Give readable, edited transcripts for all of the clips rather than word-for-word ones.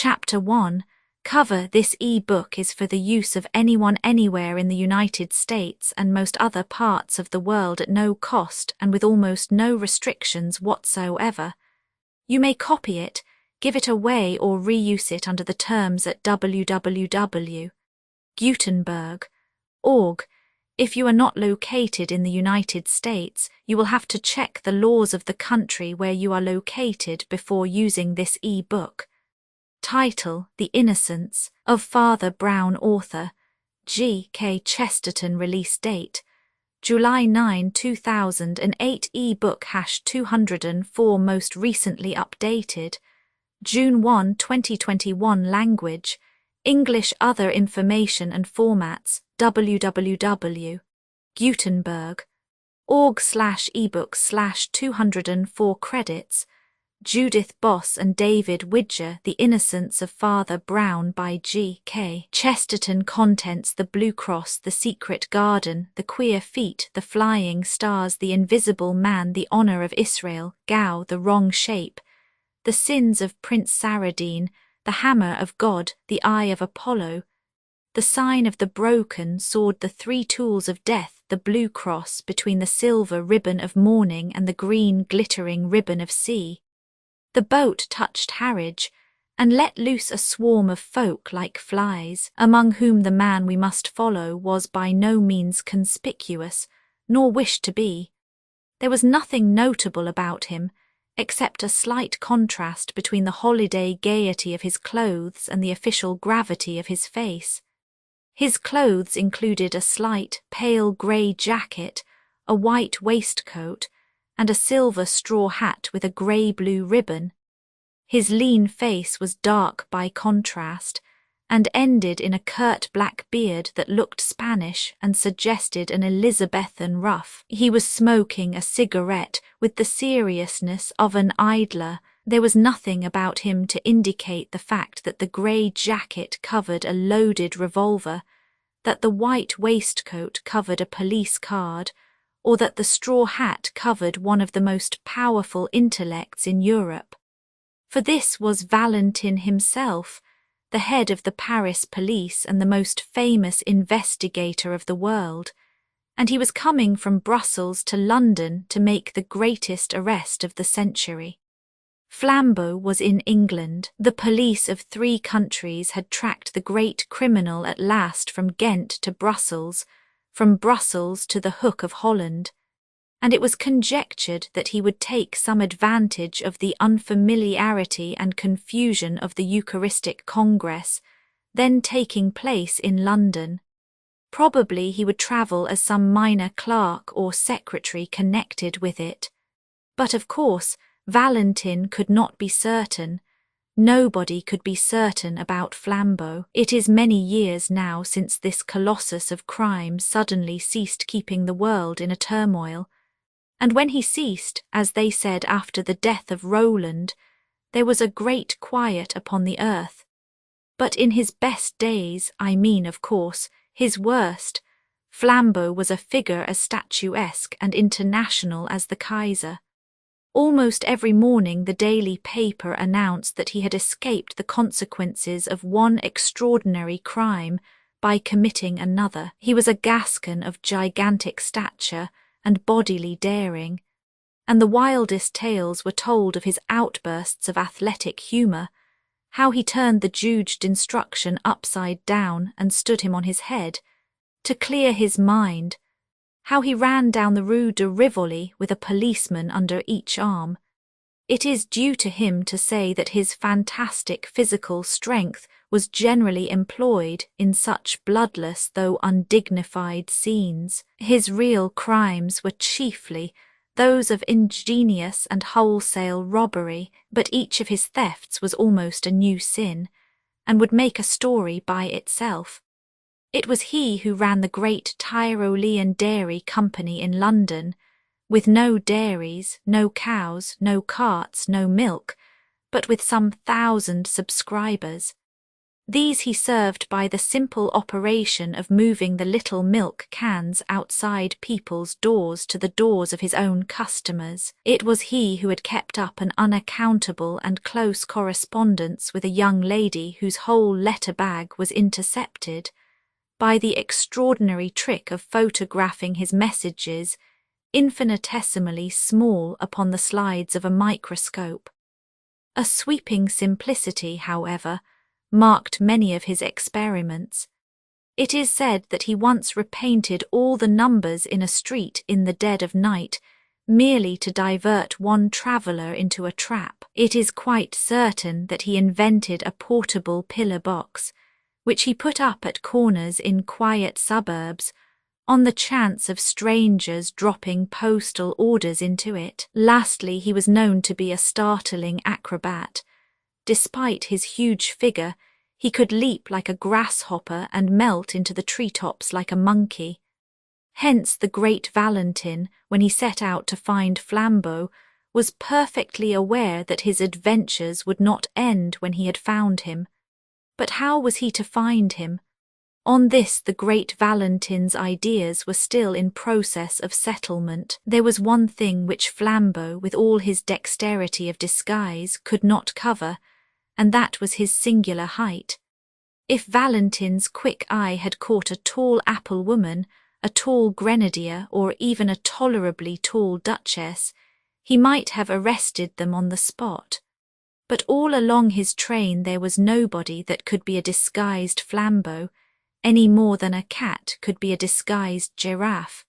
Chapter 1. Cover. This e-book is for the use of anyone anywhere in the United States and most other parts of the world at no cost and with almost no restrictions whatsoever. You may copy it, give it away or reuse it under the terms at www.gutenberg.org. If you are not located in the United States, you will have to check the laws of the country where you are located before using this e-book. Title: The Innocence of Father Brown. Author: G. K. Chesterton. Release date: July 9, 2008. e-book #204. Most recently updated June 1, 2021. Language: English. Other information and formats: www.gutenberg.org/ebooks/204. Credits: Judith Boss and David Widger. The Innocence of Father Brown by G. K. Chesterton. Contents: The Blue Cross, The Secret Garden, The Queer Feet, The Flying Stars, The Invisible Man, The Honor of Israel, Gao, The Wrong Shape, The Sins of Prince Saradine, The Hammer of God, The Eye of Apollo, The Sign of the Broken Sword, The Three Tools of Death, The Blue Cross between the silver ribbon of morning and the green glittering ribbon of sea. The boat touched Harwich, and let loose a swarm of folk like flies, among whom the man we must follow was by no means conspicuous, nor wished to be. There was nothing notable about him, except a slight contrast between the holiday gaiety of his clothes and the official gravity of his face. His clothes included a slight, pale grey jacket, a white waistcoat, and a silver straw hat with a grey-blue ribbon. His lean face was dark by contrast, and ended in a curt black beard that looked Spanish and suggested an Elizabethan ruff. He was smoking a cigarette with the seriousness of an idler. There was nothing about him to indicate the fact that the grey jacket covered a loaded revolver, that the white waistcoat covered a police card, or that the straw hat covered one of the most powerful intellects in Europe. For this was Valentin himself, the head of the Paris police and the most famous investigator of the world, and he was coming from Brussels to London to make the greatest arrest of the century. Flambeau was in England. The police of 3 countries had tracked the great criminal at last from Ghent to Brussels, from Brussels to the Hook of Holland, and it was conjectured that he would take some advantage of the unfamiliarity and confusion of the Eucharistic Congress, then taking place in London. Probably he would travel as some minor clerk or secretary connected with it. But of course, Valentin could not be certain. Nobody could be certain about Flambeau. It is many years now since this colossus of crime suddenly ceased keeping the world in a turmoil, and when he ceased, as they said after the death of Roland, there was a great quiet upon the earth. But in his best days, I mean, of course, his worst, Flambeau was a figure as statuesque and international as the Kaiser. Almost every morning the daily paper announced that he had escaped the consequences of one extraordinary crime by committing another. He was a Gascon of gigantic stature and bodily daring, and the wildest tales were told of his outbursts of athletic humour, how he turned the juged instruction upside down and stood him on his head, to clear his mind, how he ran down the Rue de Rivoli with a policeman under each arm. It is due to him to say that his fantastic physical strength was generally employed in such bloodless though undignified scenes. His real crimes were chiefly those of ingenious and wholesale robbery, but each of his thefts was almost a new sin, and would make a story by itself. It was he who ran the great Tyrolean Dairy Company in London, with no dairies, no cows, no carts, no milk, but with some 1,000 subscribers. These he served by the simple operation of moving the little milk cans outside people's doors to the doors of his own customers. It was he who had kept up an unaccountable and close correspondence with a young lady whose whole letter bag was intercepted by the extraordinary trick of photographing his messages infinitesimally small upon the slides of a microscope. A sweeping simplicity, however, marked many of his experiments. It is said that he once repainted all the numbers in a street in the dead of night, merely to divert one traveller into a trap. It is quite certain that he invented a portable pillar box, which he put up at corners in quiet suburbs, on the chance of strangers dropping postal orders into it. Lastly, he was known to be a startling acrobat. Despite his huge figure, he could leap like a grasshopper and melt into the treetops like a monkey. Hence the great Valentin, when he set out to find Flambeau, was perfectly aware that his adventures would not end when he had found him. But how was he to find him? On this the great Valentin's ideas were still in process of settlement. There was one thing which Flambeau, with all his dexterity of disguise, could not cover, and that was his singular height. If Valentin's quick eye had caught a tall apple woman, a tall grenadier, or even a tolerably tall duchess, he might have arrested them on the spot. But all along his train there was nobody that could be a disguised Flambeau, any more than a cat could be a disguised giraffe.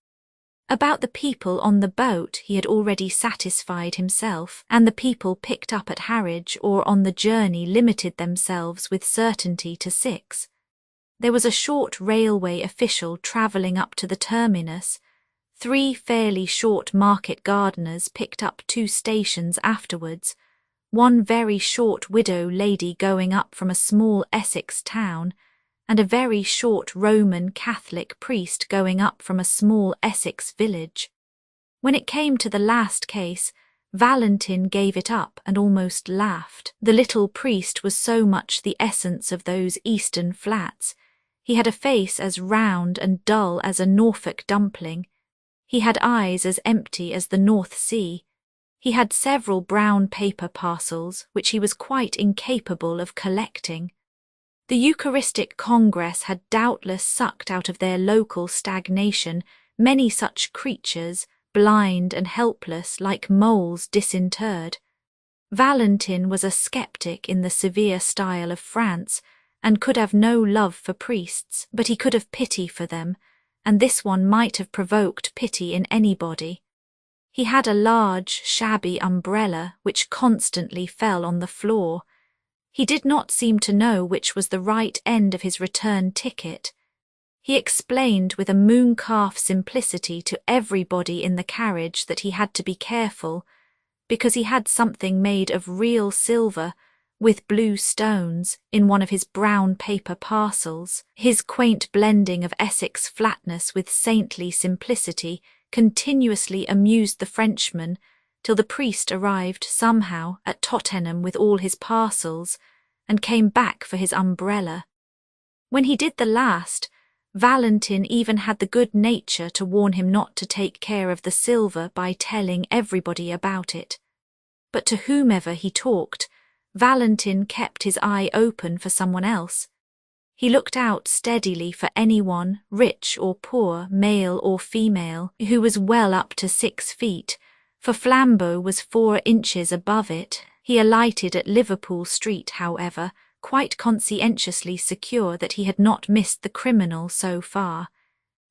About the people on the boat he had already satisfied himself, and the people picked up at Harwich or on the journey limited themselves with certainty to 6. There was a short railway official travelling up to the terminus. 3 fairly short market gardeners picked up 2 stations afterwards, one very short widow lady going up from a small Essex town, and a very short Roman Catholic priest going up from a small Essex village. When it came to the last case, Valentin gave it up and almost laughed. The little priest was so much the essence of those eastern flats. He had a face as round and dull as a Norfolk dumpling. He had eyes as empty as the North Sea. He had several brown paper parcels which he was quite incapable of collecting. The Eucharistic Congress had doubtless sucked out of their local stagnation many such creatures, blind and helpless like moles disinterred. Valentin was a sceptic in the severe style of France, and could have no love for priests, but he could have pity for them, and this one might have provoked pity in anybody. He had a large, shabby umbrella which constantly fell on the floor. He did not seem to know which was the right end of his return ticket. He explained with a mooncalf simplicity to everybody in the carriage that he had to be careful, because he had something made of real silver, with blue stones, in one of his brown paper parcels. His quaint blending of Essex flatness with saintly simplicity continuously amused the Frenchman, till the priest arrived somehow at Tottenham with all his parcels, and came back for his umbrella. When he did the last, Valentin even had the good nature to warn him not to take care of the silver by telling everybody about it. But to whomever he talked, Valentin kept his eye open for someone else. He looked out steadily for anyone, rich or poor, male or female, who was well up to 6 feet, for Flambeau was 4 inches above it. He alighted at Liverpool Street, however, quite conscientiously secure that he had not missed the criminal so far.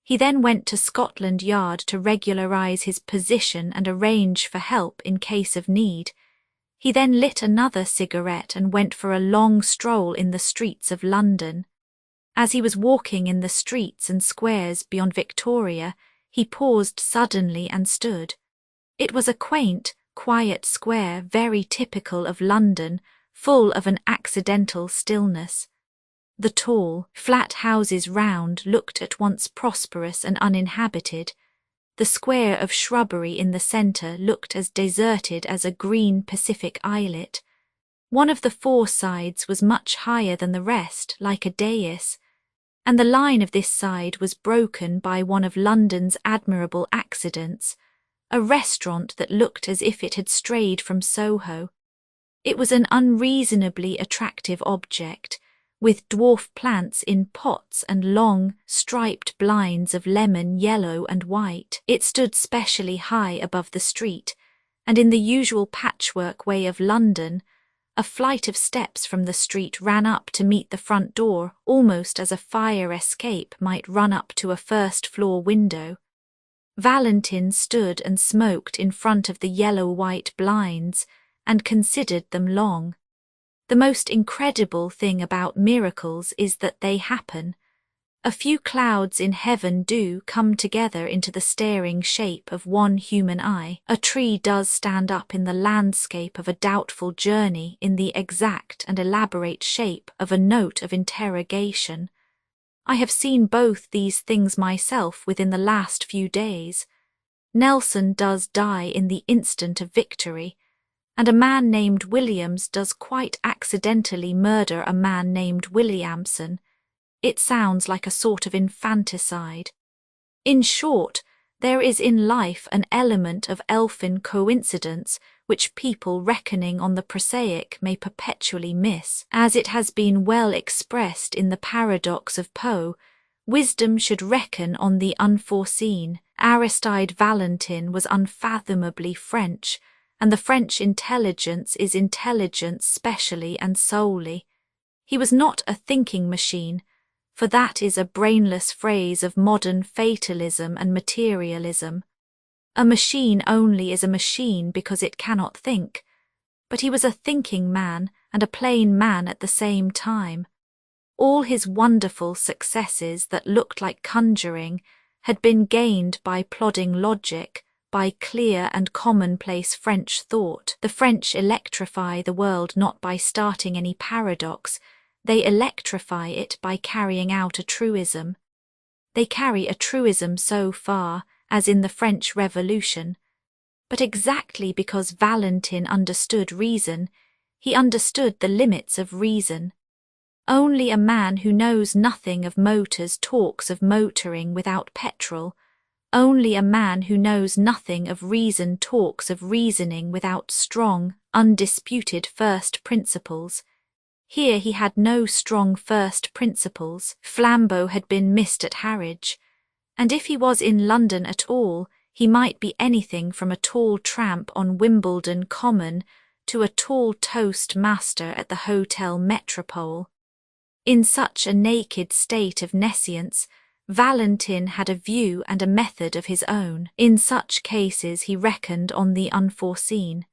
He then went to Scotland Yard to regularise his position and arrange for help in case of need. He then lit another cigarette and went for a long stroll in the streets of London. As he was walking in the streets and squares beyond Victoria, he paused suddenly and stood. It was a quaint, quiet square very typical of London, full of an accidental stillness. The tall, flat houses round looked at once prosperous and uninhabited. The square of shrubbery in the centre looked as deserted as a green Pacific islet. One of the four sides was much higher than the rest, like a dais, and the line of this side was broken by one of London's admirable accidents, a restaurant that looked as if it had strayed from Soho. It was an unreasonably attractive object, with dwarf plants in pots and long, striped blinds of lemon, yellow and white. It stood specially high above the street, and in the usual patchwork way of London, a flight of steps from the street ran up to meet the front door, almost as a fire escape might run up to a first-floor window. Valentin stood and smoked in front of the yellow-white blinds and considered them long. The most incredible thing about miracles is that they happen. A few clouds in heaven do come together into the staring shape of one human eye. A tree does stand up in the landscape of a doubtful journey in the exact and elaborate shape of a note of interrogation. I have seen both these things myself within the last few days. Nelson does die in the instant of victory, and a man named Williams does quite accidentally murder a man named Williamson. It sounds like a sort of infanticide. In short, there is in life an element of elfin coincidence which people reckoning on the prosaic may perpetually miss. As it has been well expressed in the paradox of Poe, wisdom should reckon on the unforeseen. Aristide Valentin was unfathomably French, and the French intelligence is intelligence specially and solely. He was not a thinking machine, for that is a brainless phrase of modern fatalism and materialism. A machine only is a machine because it cannot think, but he was a thinking man and a plain man at the same time. All his wonderful successes that looked like conjuring had been gained by plodding logic, by clear and commonplace French thought. The French electrify the world not by starting any paradox, they electrify it by carrying out a truism. They carry a truism so far, as in the French Revolution. But exactly because Valentin understood reason, he understood the limits of reason. Only a man who knows nothing of motors talks of motoring without petrol. Only a man who knows nothing of reason talks of reasoning without strong, undisputed first principles. Here he had no strong first principles. Flambeau had been missed at Harwich, and if he was in London at all, he might be anything from a tall tramp on Wimbledon Common to a tall toast master at the Hotel Metropole. In such a naked state of nescience, Valentin had a view and a method of his own. In such cases he reckoned on the unforeseen.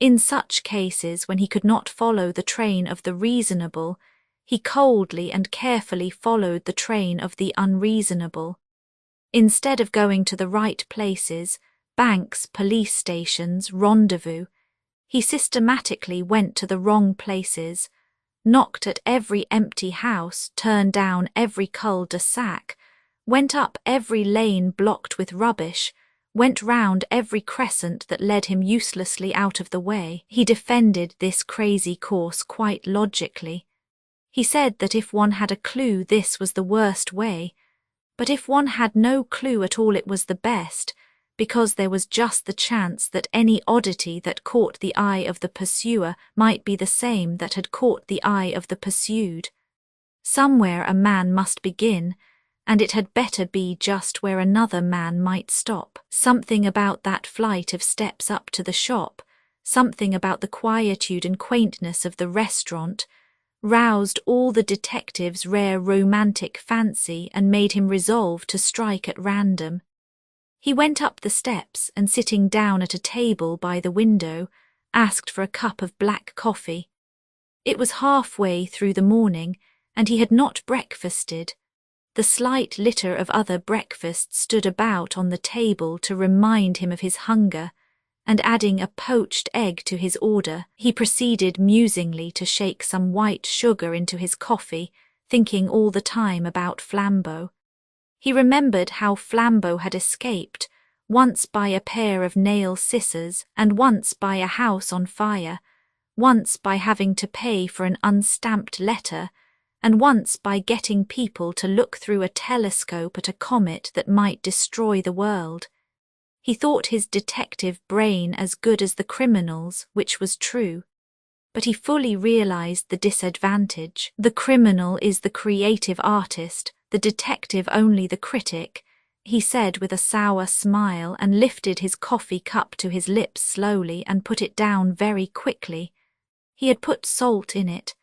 In such cases, when he could not follow the train of the reasonable, he coldly and carefully followed the train of the unreasonable. Instead of going to the right places, banks, police stations, rendezvous, he systematically went to the wrong places, knocked at every empty house, turned down every cul-de-sac, went up every lane blocked with rubbish, went round every crescent that led him uselessly out of the way. He defended this crazy course quite logically. He said that if one had a clue this was the worst way, but if one had no clue at all it was the best, because there was just the chance that any oddity that caught the eye of the pursuer might be the same that had caught the eye of the pursued. Somewhere a man must begin, and it had better be just where another man might stop. Something about that flight of steps up to the shop, something about the quietude and quaintness of the restaurant, roused all the detective's rare romantic fancy and made him resolve to strike at random. He went up the steps and, sitting down at a table by the window, asked for a cup of black coffee. It was halfway through the morning, and he had not breakfasted. The slight litter of other breakfasts stood about on the table to remind him of his hunger, and adding a poached egg to his order, he proceeded musingly to shake some white sugar into his coffee, thinking all the time about Flambeau. He remembered how Flambeau had escaped, once by a pair of nail scissors and once by a house on fire, once by having to pay for an unstamped letter, and once by getting people to look through a telescope at a comet that might destroy the world. He thought his detective brain as good as the criminal's, which was true. But he fully realized the disadvantage. The criminal is the creative artist, the detective only the critic, he said with a sour smile, and lifted his coffee cup to his lips slowly and put it down very quickly. He had put salt in it.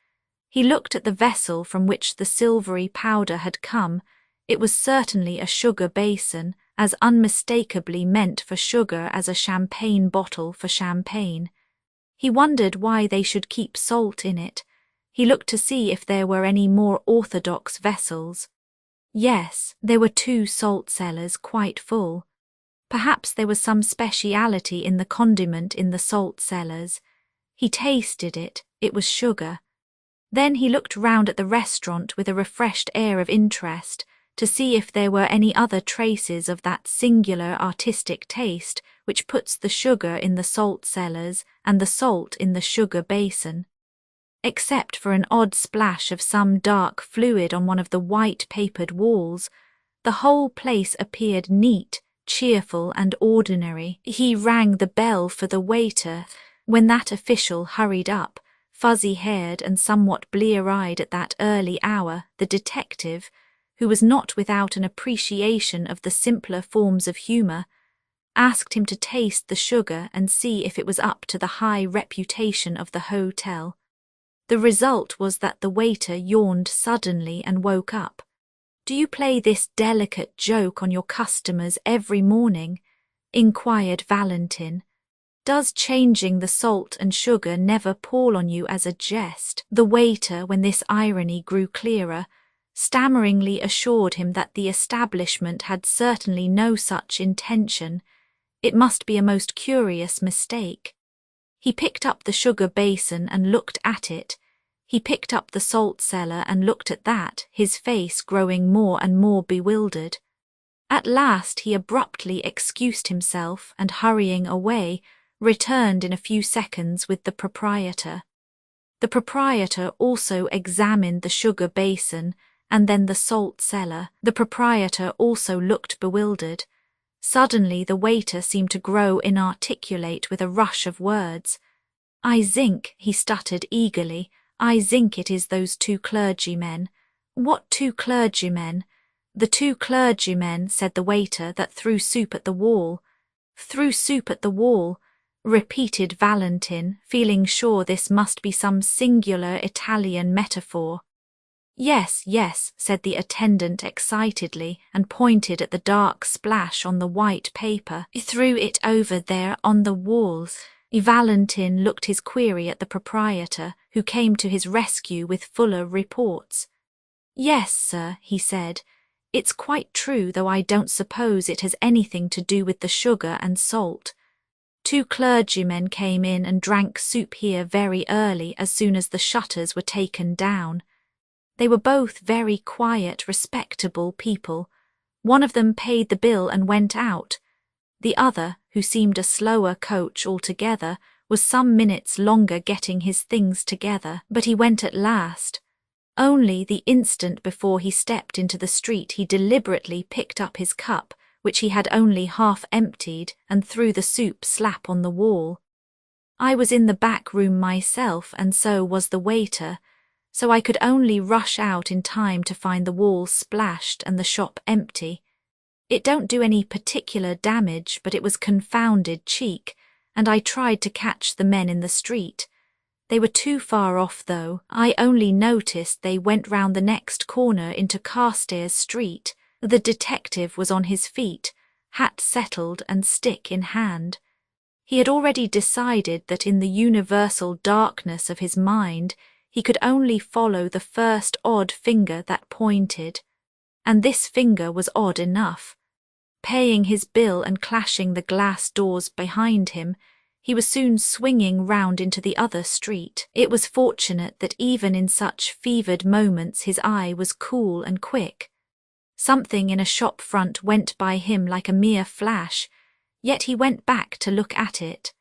He looked at the vessel from which the silvery powder had come. It was certainly a sugar basin, as unmistakably meant for sugar as a champagne bottle for champagne. He wondered why they should keep salt in it. He looked to see if there were any more orthodox vessels. Yes, there were 2 salt cellars quite full. Perhaps there was some speciality in the condiment in the salt cellars. He tasted it. It was sugar. Then he looked round at the restaurant with a refreshed air of interest to see if there were any other traces of that singular artistic taste which puts the sugar in the salt cellars and the salt in the sugar basin. Except for an odd splash of some dark fluid on one of the white-papered walls, the whole place appeared neat, cheerful, and ordinary. He rang the bell for the waiter. When that official hurried up, fuzzy-haired and somewhat blear-eyed at that early hour, the detective, who was not without an appreciation of the simpler forms of humour, asked him to taste the sugar and see if it was up to the high reputation of the hotel. The result was that the waiter yawned suddenly and woke up. "Do you play this delicate joke on your customers every morning?" inquired Valentin. "Does changing the salt and sugar never pall on you as a jest?" The waiter, when this irony grew clearer, stammeringly assured him that the establishment had certainly no such intention. It must be a most curious mistake. He picked up the sugar basin and looked at it. He picked up the salt cellar and looked at that, his face growing more and more bewildered. At last he abruptly excused himself and, hurrying away, returned in a few seconds with the proprietor. The proprietor also examined the sugar basin and then the salt cellar. The proprietor also looked bewildered. Suddenly the waiter seemed to grow inarticulate with a rush of words. "I think," he stuttered eagerly, "I think it is those 2 clergymen." "What 2 clergymen?" "The 2 clergymen," said the waiter, "that threw soup at the wall." "Threw soup at the wall," repeated Valentin, feeling sure this must be some singular Italian metaphor. "Yes, yes," said the attendant excitedly, and pointed at the dark splash on the white paper. "Threw it over there on the walls." Valentin looked his query at the proprietor, who came to his rescue with fuller reports. "Yes, sir," he said. "It's quite true, though I don't suppose it has anything to do with the sugar and salt. 2 clergymen came in and drank soup here very early as soon as the shutters were taken down. They were both very quiet, respectable people. One of them paid the bill and went out. The other, who seemed a slower coach altogether, was some minutes longer getting his things together, but he went at last. Only the instant before he stepped into the street he deliberately picked up his cup, which he had only half emptied, and threw the soup slap on the wall. I was in the back room myself, and so was the waiter, so I could only rush out in time to find the wall splashed and the shop empty. It don't do any particular damage, but it was confounded cheek, and I tried to catch the men in the street. They were too far off, though. I only noticed they went round the next corner into Carstairs Street. The detective was on his feet, hat settled and stick in hand. He had already decided that in the universal darkness of his mind he could only follow the first odd finger that pointed. And this finger was odd enough. Paying his bill and clashing the glass doors behind him, he was soon swinging round into the other street. It was fortunate that even in such fevered moments his eye was cool and quick. Something in a shop front went by him like a mere flash, yet he went back to look at it.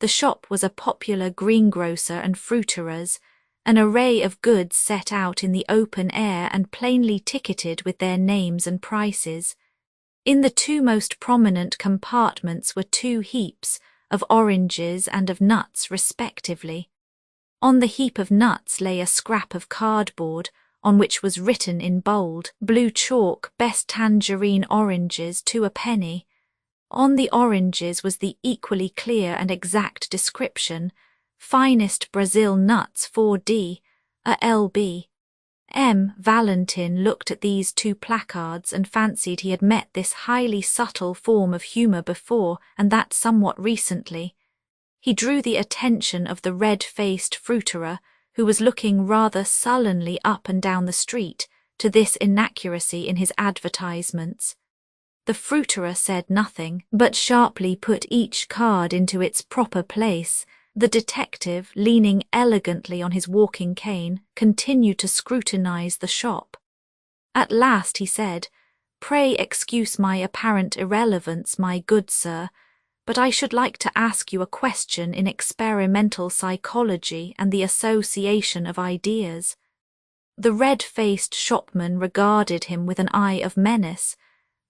The shop was a popular greengrocer and fruiterer's, an array of goods set out in the open air and plainly ticketed with their names and prices. In the two most prominent compartments were two heaps, of oranges and of nuts respectively. On the heap of nuts lay a scrap of cardboard, on which was written in bold, blue chalk, "Best tangerine oranges, 2 a penny." On the oranges was the equally clear and exact description, "Finest Brazil nuts 4D, a lb." Valentin looked at these two placards and fancied he had met this highly subtle form of humour before, and that somewhat recently. He drew the attention of the red-faced fruiterer, who was looking rather sullenly up and down the street, to this inaccuracy in his advertisements. The fruiterer said nothing, but sharply put each card into its proper place. The detective, leaning elegantly on his walking cane, continued to scrutinize the shop. At last he said, "Pray excuse my apparent irrelevance, my good sir, but I should like to ask you a question in experimental psychology and the association of ideas." The red-faced shopman regarded him with an eye of menace,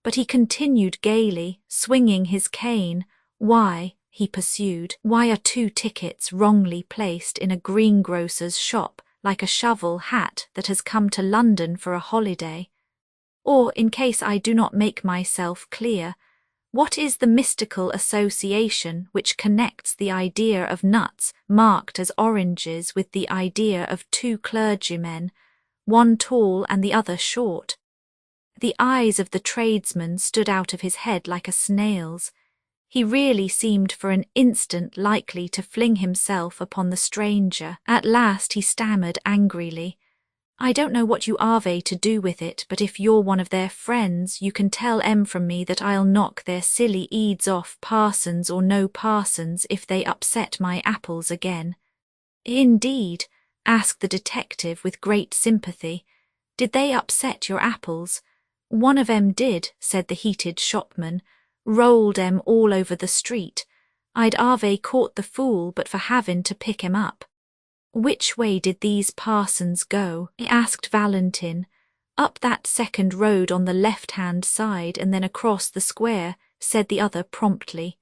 but he continued gaily, swinging his cane. "Why," he pursued, "why are 2 tickets wrongly placed in a greengrocer's shop like a shovel hat that has come to London for a holiday? Or, in case I do not make myself clear, what is the mystical association which connects the idea of nuts marked as oranges with the idea of 2 clergymen, one tall and the other short?" The eyes of the tradesman stood out of his head like a snail's. He really seemed for an instant likely to fling himself upon the stranger. At last he stammered angrily, "I don't know what you are to do with it, but if you're one of their friends, you can tell from me that I'll knock their silly eads off, parsons or no parsons, if they upset my apples again." "Indeed?" asked the detective with great sympathy. "Did they upset your apples?" "One of 'em did," said the heated shopman. "Rolled 'em all over the street. I'd caught the fool but for having to pick 'em up." "Which way did these parsons go?" asked Valentin. "Up that second road on the left-hand side and then across the square," said the other promptly.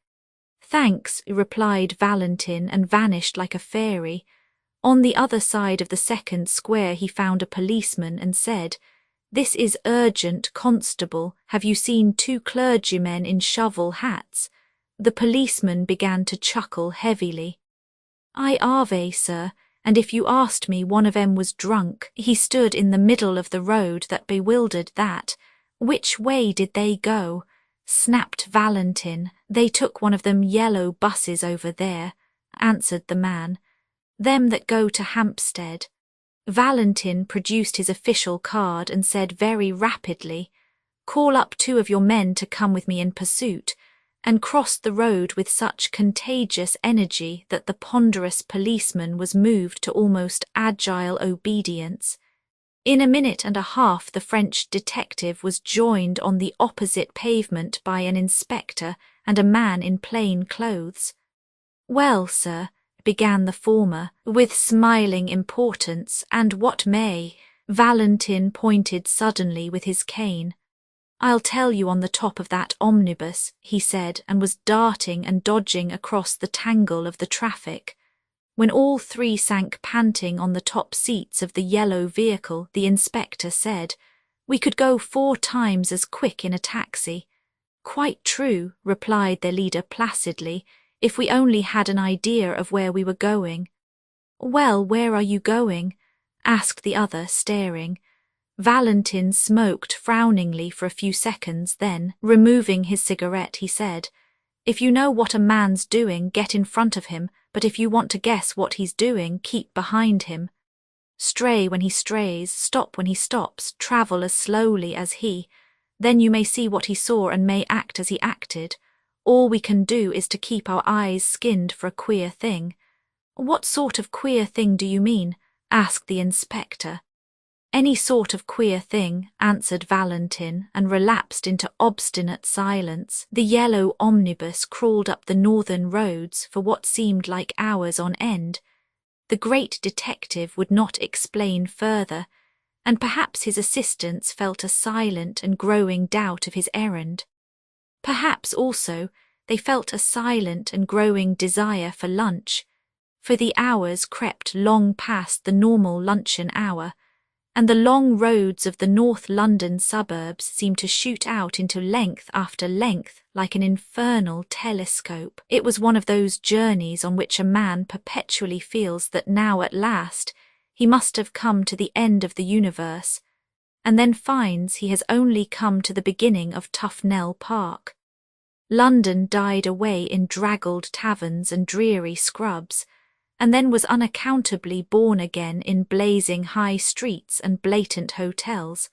"Thanks," replied Valentin and vanished like a fairy. On the other side of the second square he found a policeman and said, "This is urgent, constable. Have you seen 2 clergymen in shovel hats?" The policeman began to chuckle heavily. "I sir, and if you asked me, one of 'em was drunk. He stood in the middle of the road, that bewildered that." "Which way did they go?" snapped Valentin. "They took one of them yellow buses over there," answered the man. "Them that go to Hampstead." Valentin produced his official card and said very rapidly, "Call up 2 of your men to come with me in pursuit," and crossed the road with such contagious energy that the ponderous policeman was moved to almost agile obedience. In a minute and a half the French detective was joined on the opposite pavement by an inspector and a man in plain clothes. "Well, sir," began the former, with smiling importance, "and what may?" Valentin pointed suddenly with his cane. "I'll tell you on the top of that omnibus," he said, and was darting and dodging across the tangle of the traffic. When all 3 sank panting on the top seats of the yellow vehicle, the inspector said, "We could go 4 times as quick in a taxi." "Quite true," replied their leader placidly, "if we only had an idea of where we were going." "Well, where are you going?" asked the other, staring. Valentin smoked frowningly for a few seconds, then, removing his cigarette, he said, "If you know what a man's doing, get in front of him, but if you want to guess what he's doing, keep behind him. Stray when he strays, stop when he stops, travel as slowly as he. Then you may see what he saw and may act as he acted. All we can do is to keep our eyes skinned for a queer thing." "What sort of queer thing do you mean?" asked the inspector. Any sort of queer thing, answered Valentin, and relapsed into obstinate silence. The yellow omnibus crawled up the northern roads for what seemed like hours on end. The great detective would not explain further, and perhaps his assistants felt a silent and growing doubt of his errand. Perhaps also they felt a silent and growing desire for lunch, for the hours crept long past the normal luncheon hour, and the long roads of the North London suburbs seemed to shoot out into length after length like an infernal telescope. It was one of those journeys on which a man perpetually feels that now at last he must have come to the end of the universe, and then finds he has only come to the beginning of Tufnell Park. London died away in draggled taverns and dreary scrubs, and then was unaccountably born again in blazing high streets and blatant hotels.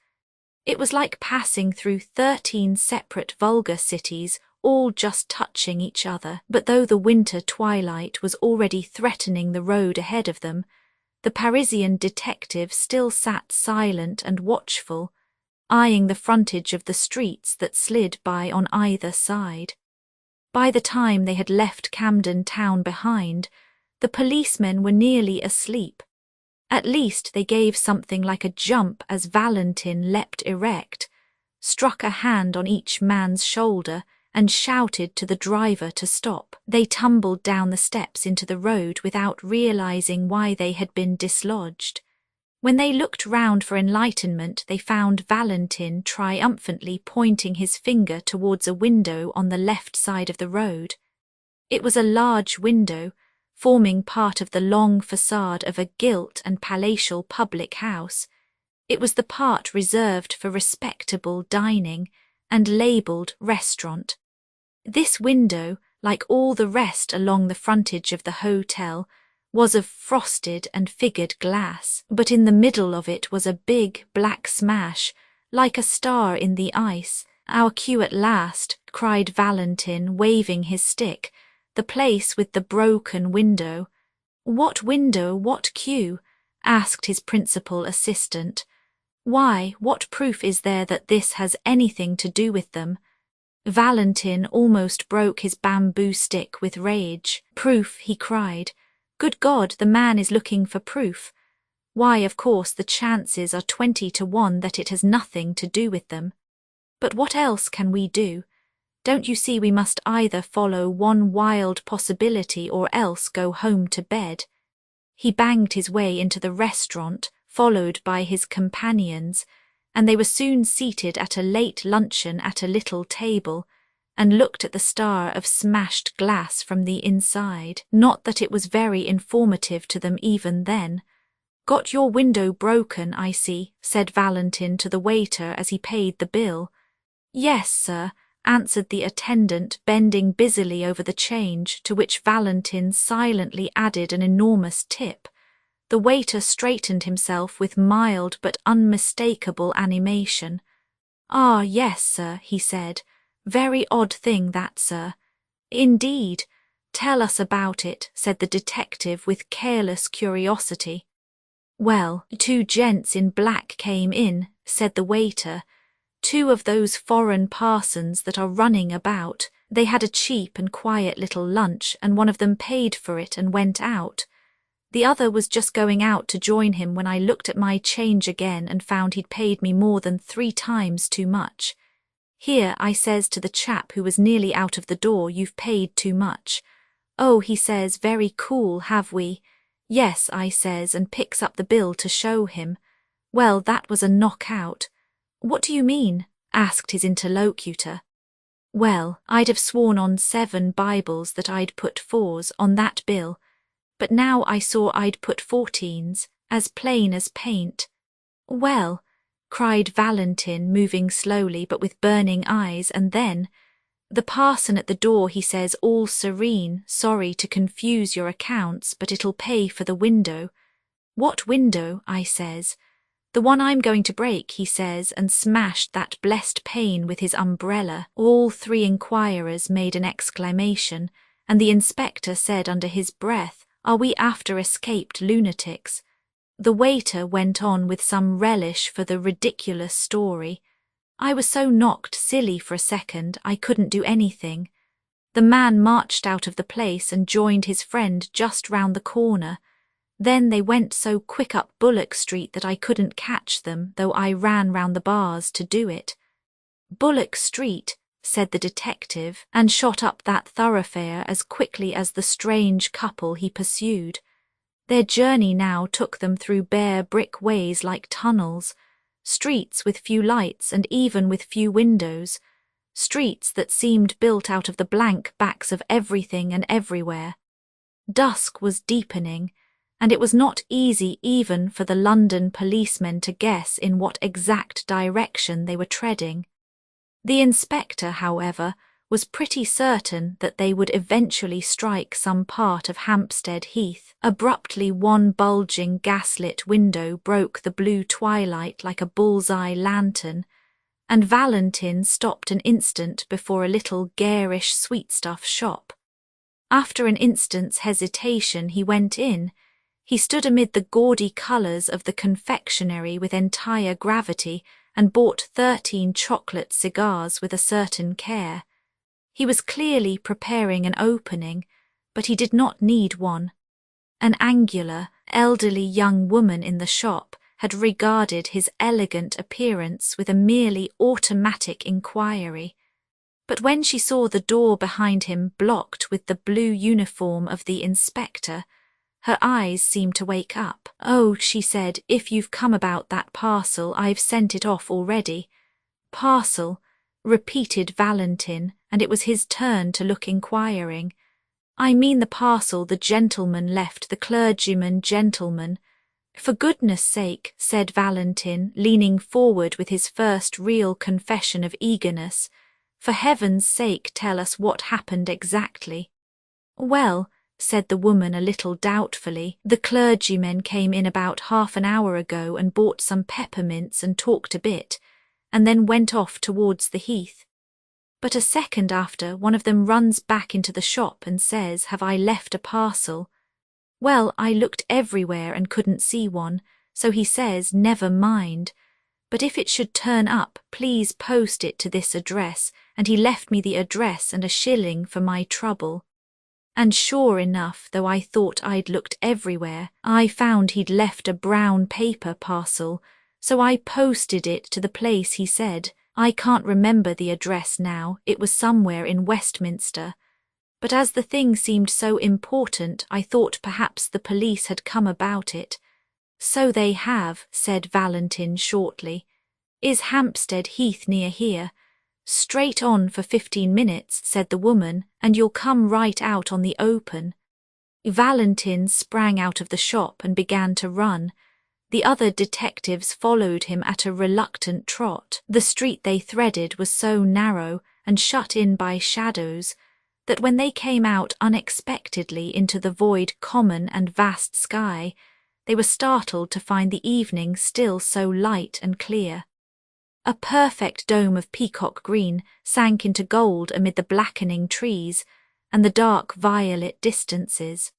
It was like passing through 13 separate vulgar cities, all just touching each other. But though the winter twilight was already threatening the road ahead of them, the Parisian detective still sat silent and watchful, eyeing the frontage of the streets that slid by on either side. By the time they had left Camden Town behind, the policemen were nearly asleep. At least they gave something like a jump as Valentin leapt erect, struck a hand on each man's shoulder, and shouted to the driver to stop. They tumbled down the steps into the road without realizing why they had been dislodged. When they looked round for enlightenment, they found Valentin triumphantly pointing his finger towards a window on the left side of the road. It was a large window, forming part of the long facade of a gilt and palatial public house. It was the part reserved for respectable dining, and labelled restaurant. This window, like all the rest along the frontage of the hotel, was of frosted and figured glass, but in the middle of it was a big black smash, like a star in the ice. "Our cue at last," cried Valentin, waving his stick. "The place with the broken window." "What window, what cue?" asked his principal assistant. "Why, what proof is there that this has anything to do with them?" Valentin almost broke his bamboo stick with rage. "Proof," he cried. "Good God, the man is looking for proof. Why, of course the chances are 20 to 1 that it has nothing to do with them. But what else can we do? Don't you see we must either follow one wild possibility or else go home to bed?" He banged his way into the restaurant, followed by his companions, and they were soon seated at a late luncheon at a little table, and looked at the star of smashed glass from the inside. Not that it was very informative to them even then. "Got your window broken, I see," said Valentin to the waiter as he paid the bill. "Yes, sir," answered the attendant, bending busily over the change, to which Valentin silently added an enormous tip. The waiter straightened himself with mild but unmistakable animation. "Ah, yes, sir," he said. "Very odd thing that, sir." "Indeed. Tell us about it," said the detective with careless curiosity. "Well, 2 gents in black came in," said the waiter. "2 of those foreign parsons that are running about. They had a cheap and quiet little lunch, and one of them paid for it and went out. The other was just going out to join him when I looked at my change again and found he'd paid me more than 3 times too much. 'Here,' I says to the chap who was nearly out of the door, 'you've paid too much.' 'Oh,' he says, 'very cool, have we?' 'Yes,' I says, and picks up the bill to show him. Well, that was a knockout." "What do you mean?" asked his interlocutor. "Well, I'd have sworn on 7 Bibles that I'd put 4s on that bill, but now I saw I'd put 14s, as plain as paint." "Well," cried Valentin, moving slowly but with burning eyes, and then, "The parson at the door, he says, all serene, 'Sorry to confuse your accounts, but it'll pay for the window.' 'What window?' I says. 'The one I'm going to break,' he says, and smashed that blessed pane with his umbrella." All 3 inquirers made an exclamation, and the inspector said under his breath, "Are we after escaped lunatics?" The waiter went on with some relish for the ridiculous story. I was so knocked silly for a second I couldn't do anything. The man marched out of the place and joined his friend just round the corner. Then they went so quick up Bullock Street that I couldn't catch them, though I ran round the bars to do it. Bullock Street, said the detective, and shot up that thoroughfare as quickly as the strange couple he pursued. Their journey now took them through bare brick ways like tunnels, streets with few lights and even with few windows, streets that seemed built out of the blank backs of everything and everywhere. Dusk was deepening, and it was not easy even for the London policemen to guess in what exact direction they were treading. The inspector, however, was pretty certain that they would eventually strike some part of Hampstead Heath. Abruptly, one bulging gaslit window broke the blue twilight like a bull's-eye lantern, and Valentin stopped an instant before a little garish sweetstuff shop. After an instant's hesitation he went in. He stood amid the gaudy colours of the confectionery with entire gravity and bought 13 chocolate cigars with a certain care. He was clearly preparing an opening, but he did not need one. An angular, elderly young woman in the shop had regarded his elegant appearance with a merely automatic inquiry. But when she saw the door behind him blocked with the blue uniform of the inspector, her eyes seemed to wake up. "Oh," she said, "if you've come about that parcel, I've sent it off already." "Parcel," repeated Valentin, and it was his turn to look inquiring. "I mean the parcel the gentleman left, the clergyman gentleman." "For goodness' sake," said Valentin, leaning forward with his first real confession of eagerness, "for heaven's sake tell us what happened exactly." "Well," said the woman a little doubtfully, "the clergyman came in about half an hour ago and bought some peppermints and talked a bit, and then went off towards the heath. But a second after, one of them runs back into the shop and says, 'Have I left a parcel?' Well, I looked everywhere and couldn't see one, so he says, 'Never mind. But if it should turn up, please post it to this address,' and he left me the address and a shilling for my trouble. And sure enough, though I thought I'd looked everywhere, I found he'd left a brown paper parcel, so I posted it to the place he said. I can't remember the address now, it was somewhere in Westminster. But as the thing seemed so important, I thought perhaps the police had come about it." "So they have," said Valentin shortly. "Is Hampstead Heath near here?" "Straight on for 15 minutes, said the woman, "and you'll come right out on the open." Valentin sprang out of the shop and began to run. The other detectives followed him at a reluctant trot. The street they threaded was so narrow and shut in by shadows that when they came out unexpectedly into the void common and vast sky, they were startled to find the evening still so light and clear. A perfect dome of peacock green sank into gold amid the blackening trees and the dark violet distances.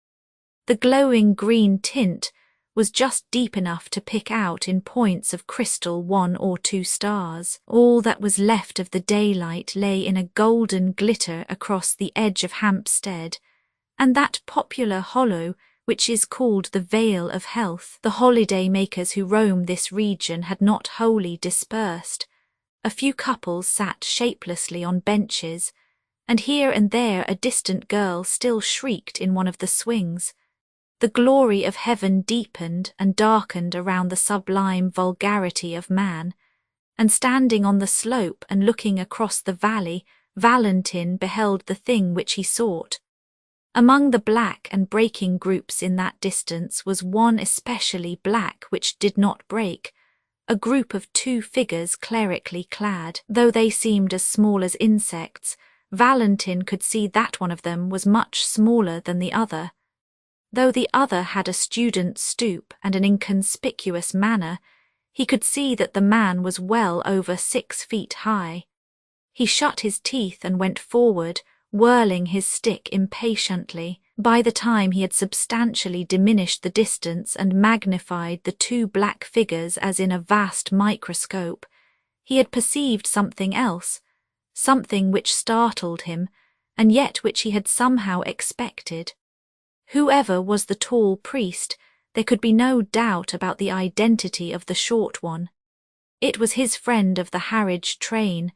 The glowing green tint was just deep enough to pick out in points of crystal 1 or 2 stars. All that was left of the daylight lay in a golden glitter across the edge of Hampstead, and that popular hollow which is called the Vale of Health. The holiday makers who roam this region had not wholly dispersed. A few couples sat shapelessly on benches, and here and there a distant girl still shrieked in one of the swings. The glory of heaven deepened and darkened around the sublime vulgarity of man, and standing on the slope and looking across the valley, Valentin beheld the thing which he sought. Among the black and breaking groups in that distance was one especially black which did not break, a group of 2 figures clerically clad. Though they seemed as small as insects, Valentin could see that one of them was much smaller than the other. Though the other had a student's stoop and an inconspicuous manner, he could see that the man was well over 6 feet high. He shut his teeth and went forward, whirling his stick impatiently. By the time he had substantially diminished the distance and magnified the two black figures as in a vast microscope, he had perceived something else, something which startled him, and yet which he had somehow expected. Whoever was the tall priest, there could be no doubt about the identity of the short one. It was his friend of the Harwich train,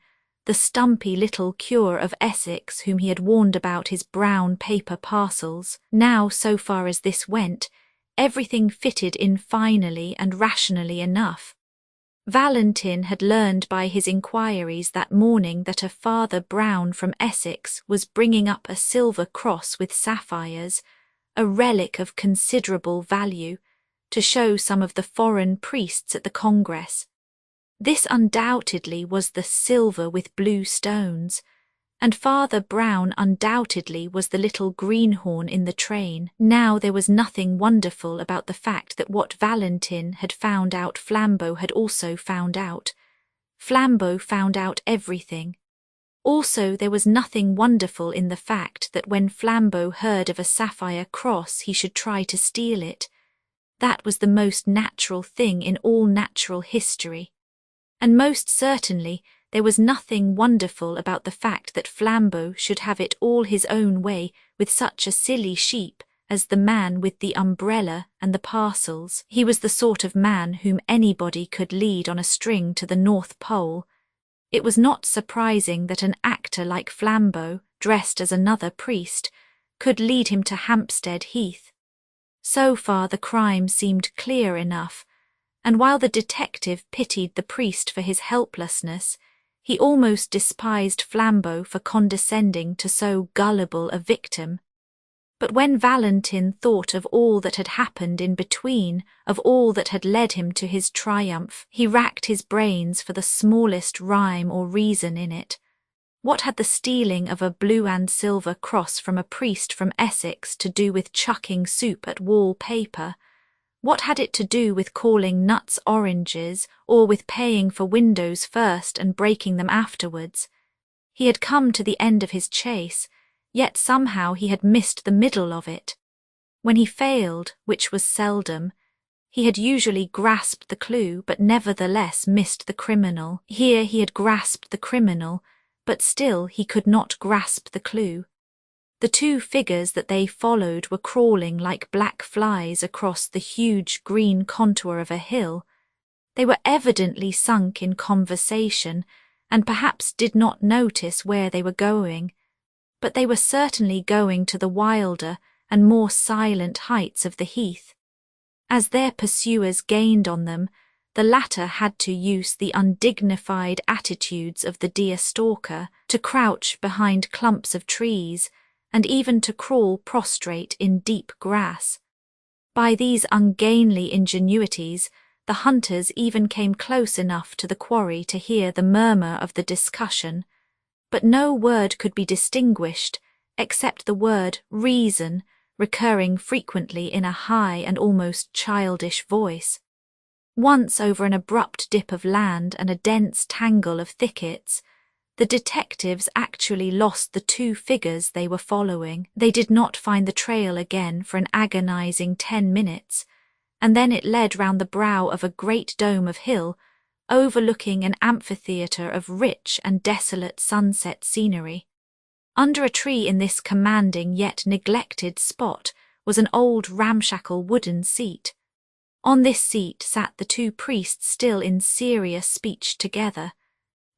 the stumpy little cure of Essex whom he had warned about his brown paper parcels. Now, so far as this went, everything fitted in finally and rationally enough. Valentin had learned by his inquiries that morning that a Father Brown from Essex was bringing up a silver cross with sapphires, a relic of considerable value, to show some of the foreign priests at the Congress. This undoubtedly was the silver with blue stones, and Father Brown undoubtedly was the little greenhorn in the train. Now there was nothing wonderful about the fact that what Valentin had found out Flambeau had also found out. Flambeau found out everything. Also there was nothing wonderful in the fact that when Flambeau heard of a sapphire cross he should try to steal it. That was the most natural thing in all natural history. And most certainly there was nothing wonderful about the fact that Flambeau should have it all his own way with such a silly sheep as the man with the umbrella and the parcels. He was the sort of man whom anybody could lead on a string to the North Pole. It was not surprising that an actor like Flambeau, dressed as another priest, could lead him to Hampstead Heath. So far the crime seemed clear enough, and while the detective pitied the priest for his helplessness, he almost despised Flambeau for condescending to so gullible a victim. But when Valentin thought of all that had happened in between, of all that had led him to his triumph, he racked his brains for the smallest rhyme or reason in it. What had the stealing of a blue and silver cross from a priest from Essex to do with chucking soup at wall-paper? What had it to do with calling nuts oranges, or with paying for windows first and breaking them afterwards? He had come to the end of his chase, yet somehow he had missed the middle of it. When he failed, which was seldom, he had usually grasped the clue but nevertheless missed the criminal. Here he had grasped the criminal, but still he could not grasp the clue. The two figures that they followed were crawling like black flies across the huge green contour of a hill. They were evidently sunk in conversation, and perhaps did not notice where they were going, but they were certainly going to the wilder and more silent heights of the heath. As their pursuers gained on them, the latter had to use the undignified attitudes of the deer-stalker, to crouch behind clumps of trees, and even to crawl prostrate in deep grass. By these ungainly ingenuities, the hunters even came close enough to the quarry to hear the murmur of the discussion, but no word could be distinguished except the word reason, recurring frequently in a high and almost childish voice. Once over an abrupt dip of land and a dense tangle of thickets, the detectives actually lost the two figures they were following. They did not find the trail again for an agonizing 10 minutes, and then it led round the brow of a great dome of hill, overlooking an amphitheatre of rich and desolate sunset scenery. Under a tree in this commanding yet neglected spot was an old ramshackle wooden seat. On this seat sat the two priests still in serious speech together.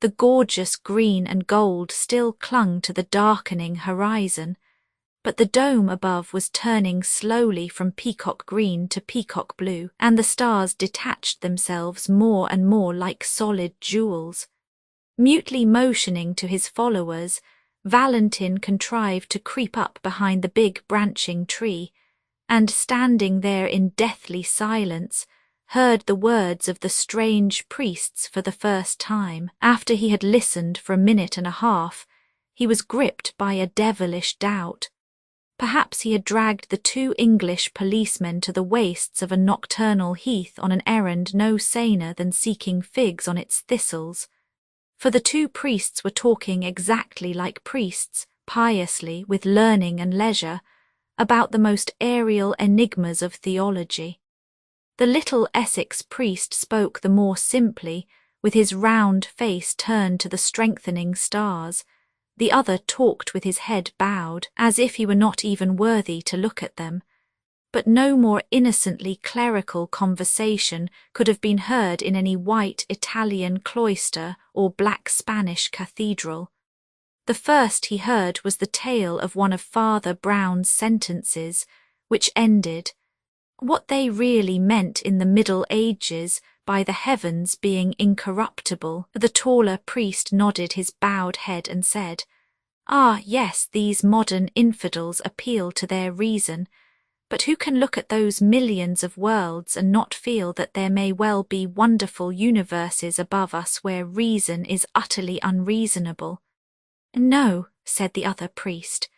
The gorgeous green and gold still clung to the darkening horizon, but the dome above was turning slowly from peacock green to peacock blue, and the stars detached themselves more and more like solid jewels. Mutely motioning to his followers, Valentin contrived to creep up behind the big branching tree, and standing there in deathly silence, heard the words of the strange priests for the first time. After he had listened for a minute and a half, he was gripped by a devilish doubt. Perhaps he had dragged the two English policemen to the wastes of a nocturnal heath on an errand no saner than seeking figs on its thistles. For the two priests were talking exactly like priests, piously, with learning and leisure, about the most aerial enigmas of theology. The little Essex priest spoke the more simply, with his round face turned to the strengthening stars. The other talked with his head bowed, as if he were not even worthy to look at them. But no more innocently clerical conversation could have been heard in any white Italian cloister or black Spanish cathedral. The first he heard was the tale of one of Father Brown's sentences, which ended, "What they really meant in the Middle Ages by the heavens being incorruptible." The taller priest nodded his bowed head and said, "Ah, yes, these modern infidels appeal to their reason. But who can look at those millions of worlds and not feel that there may well be wonderful universes above us where reason is utterly unreasonable?" "No," said the other priest.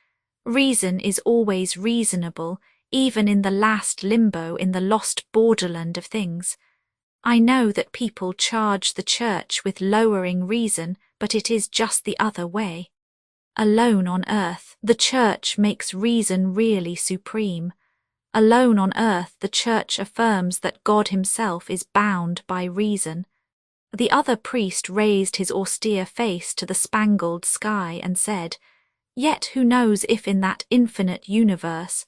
"Reason is always reasonable, even in the last limbo in the lost borderland of things. I know that people charge the church with lowering reason, but it is just the other way. Alone on earth, the church makes reason really supreme. Alone on earth, the church affirms that God himself is bound by reason." The other priest raised his austere face to the spangled sky and said, "Yet who knows if in that infinite universe—"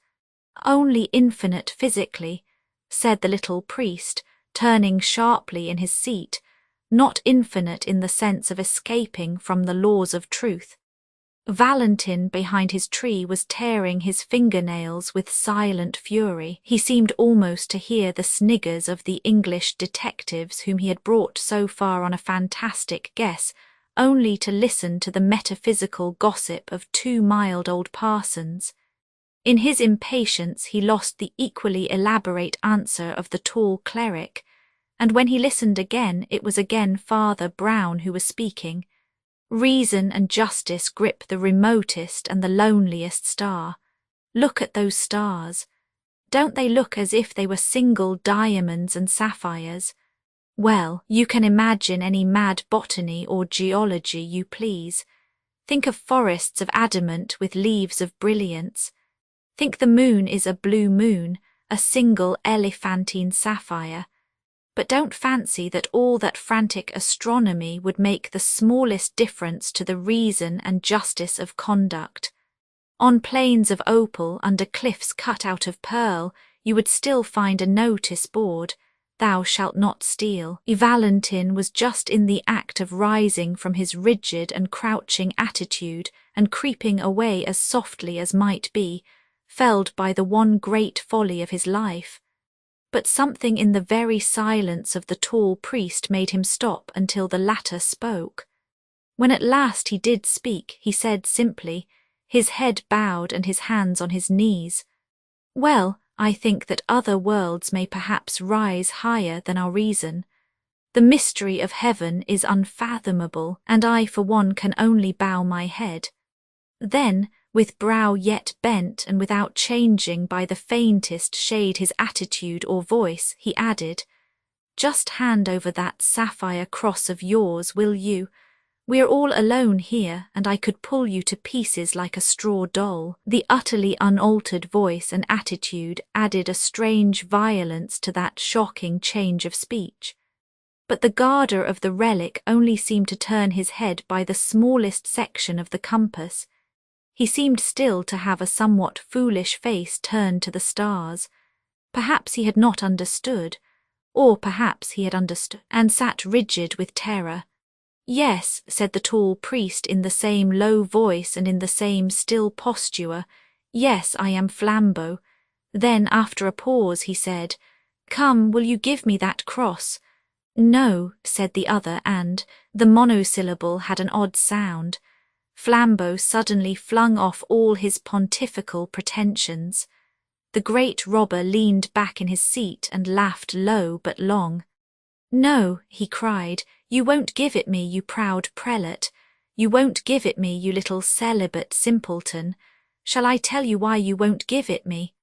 "Only infinite physically," said the little priest, turning sharply in his seat, "not infinite in the sense of escaping from the laws of truth." Valentin behind his tree was tearing his fingernails with silent fury. He seemed almost to hear the sniggers of the English detectives whom he had brought so far on a fantastic guess, only to listen to the metaphysical gossip of two mild old parsons. In his impatience he lost the equally elaborate answer of the tall cleric, and when he listened again it was again Father Brown who was speaking. "Reason and justice grip the remotest and the loneliest star. Look at those stars. Don't they look as if they were single diamonds and sapphires? Well, you can imagine any mad botany or geology you please. Think of forests of adamant with leaves of brilliance. Think the moon is a blue moon, a single elephantine sapphire. But don't fancy that all that frantic astronomy would make the smallest difference to the reason and justice of conduct. On plains of opal under cliffs cut out of pearl, you would still find a notice board, 'Thou shalt not steal.'" Valentin was just in the act of rising from his rigid and crouching attitude and creeping away as softly as might be, felled by the one great folly of his life. But something in the very silence of the tall priest made him stop until the latter spoke. When at last he did speak, he said simply, his head bowed and his hands on his knees, "Well, I think that other worlds may perhaps rise higher than our reason. The mystery of heaven is unfathomable, and I for one can only bow my head." Then, with brow yet bent and without changing by the faintest shade his attitude or voice, he added, "Just hand over that sapphire cross of yours, will you? We are all alone here, and I could pull you to pieces like a straw doll." The utterly unaltered voice and attitude added a strange violence to that shocking change of speech. But the guarder of the relic only seemed to turn his head by the smallest section of the compass. He seemed still to have a somewhat foolish face turned to the stars. Perhaps he had not understood, or perhaps he had understood, and sat rigid with terror. "Yes," said the tall priest in the same low voice and in the same still posture, "yes, I am Flambeau." Then, after a pause, he said, "Come, will you give me that cross?" "No," said the other, and the monosyllable had an odd sound. Flambeau suddenly flung off all his pontifical pretensions. The great robber leaned back in his seat and laughed low but long. "No," he cried, "you won't give it me, you proud prelate. You won't give it me, you little celibate simpleton. Shall I tell you why you won't give it me?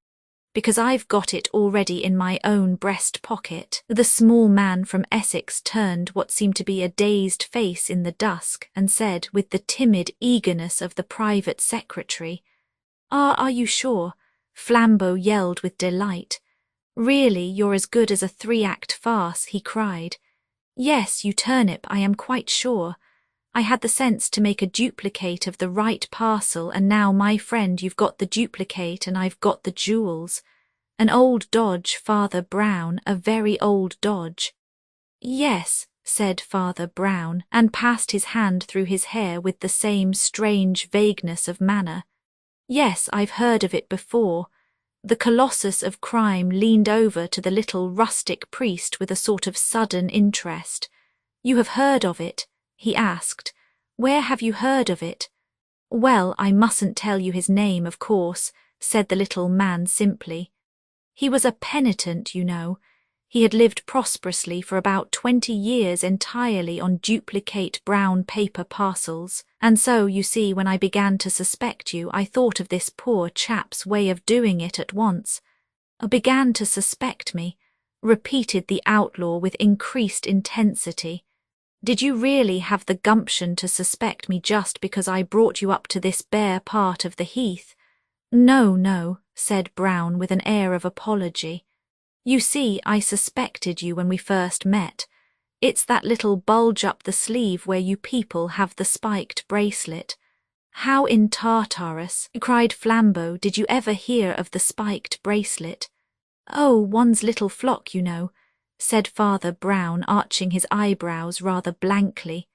Because I've got it already in my own breast pocket." The small man from Essex turned what seemed to be a dazed face in the dusk and said with the timid eagerness of the private secretary, Are you sure? Flambeau yelled with delight. Really, you're as good as a 3-act farce, he cried. Yes, you turnip, I am quite sure. I had the sense to make a duplicate of the right parcel, and now, my friend, you've got the duplicate and I've got the jewels. An old dodge, Father Brown, a very old dodge. Yes, said Father Brown, and passed his hand through his hair with the same strange vagueness of manner. Yes, I've heard of it before. The colossus of crime leaned over to the little rustic priest with a sort of sudden interest. You have heard of it? He asked. Where have you heard of it? Well, I mustn't tell you his name, of course, said the little man simply. He was a penitent, you know. He had lived prosperously for about 20 years entirely on duplicate brown paper parcels, and so, you see, when I began to suspect you, I thought of this poor chap's way of doing it at once. Began to suspect me, repeated the outlaw with increased intensity. Did you really have the gumption to suspect me just because I brought you up to this bare part of the heath? No, no, said Brown with an air of apology. You see, I suspected you when we first met. It's that little bulge up the sleeve where you people have the spiked bracelet. How in Tartarus, cried Flambeau, did you ever hear of the spiked bracelet? Oh, one's little flock, you know, said Father Brown, arching his eyebrows rather blankly.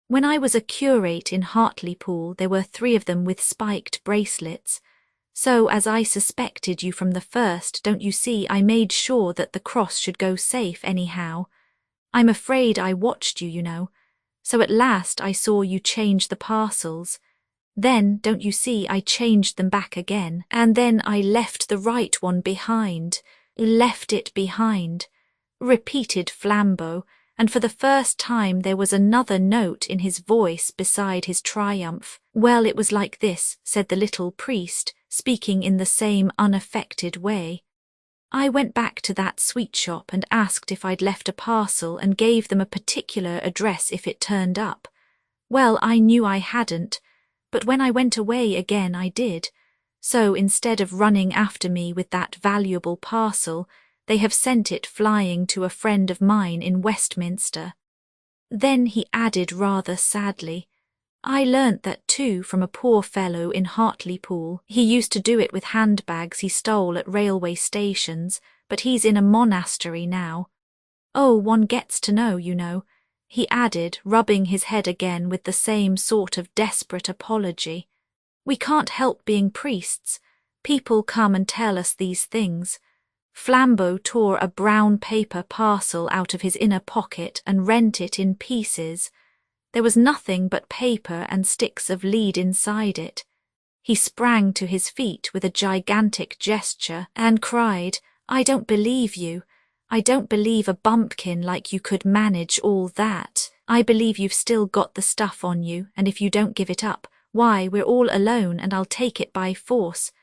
When I was a curate in Hartlepool, there were 3 of them with spiked bracelets. So, as I suspected you from the first, don't you see, I made sure that the cross should go safe anyhow. I'm afraid I watched you, you know. So at last I saw you change the parcels. Then, don't you see, I changed them back again, and then I left the right one behind. Left it behind, repeated Flambeau, and for the first time there was another note in his voice beside his triumph. Well, it was like this, said the little priest, speaking in the same unaffected way. I went back to that sweet shop and asked if I'd left a parcel and gave them a particular address if it turned up. Well, I knew I hadn't, but when I went away again I did. So instead of running after me with that valuable parcel, they have sent it flying to a friend of mine in Westminster. Then he added rather sadly, I learnt that too from a poor fellow in Hartlepool. He used to do it with handbags he stole at railway stations, but he's in a monastery now. Oh, one gets to know, you know, he added, rubbing his head again with the same sort of desperate apology. We can't help being priests. People come and tell us these things. Flambeau tore a brown paper parcel out of his inner pocket and rent it in pieces. There was nothing but paper and sticks of lead inside it. He sprang to his feet with a gigantic gesture and cried, I don't believe you. I don't believe a bumpkin like you could manage all that. I believe you've still got the stuff on you, and if you don't give it up, why, we're all alone and I'll take it by force.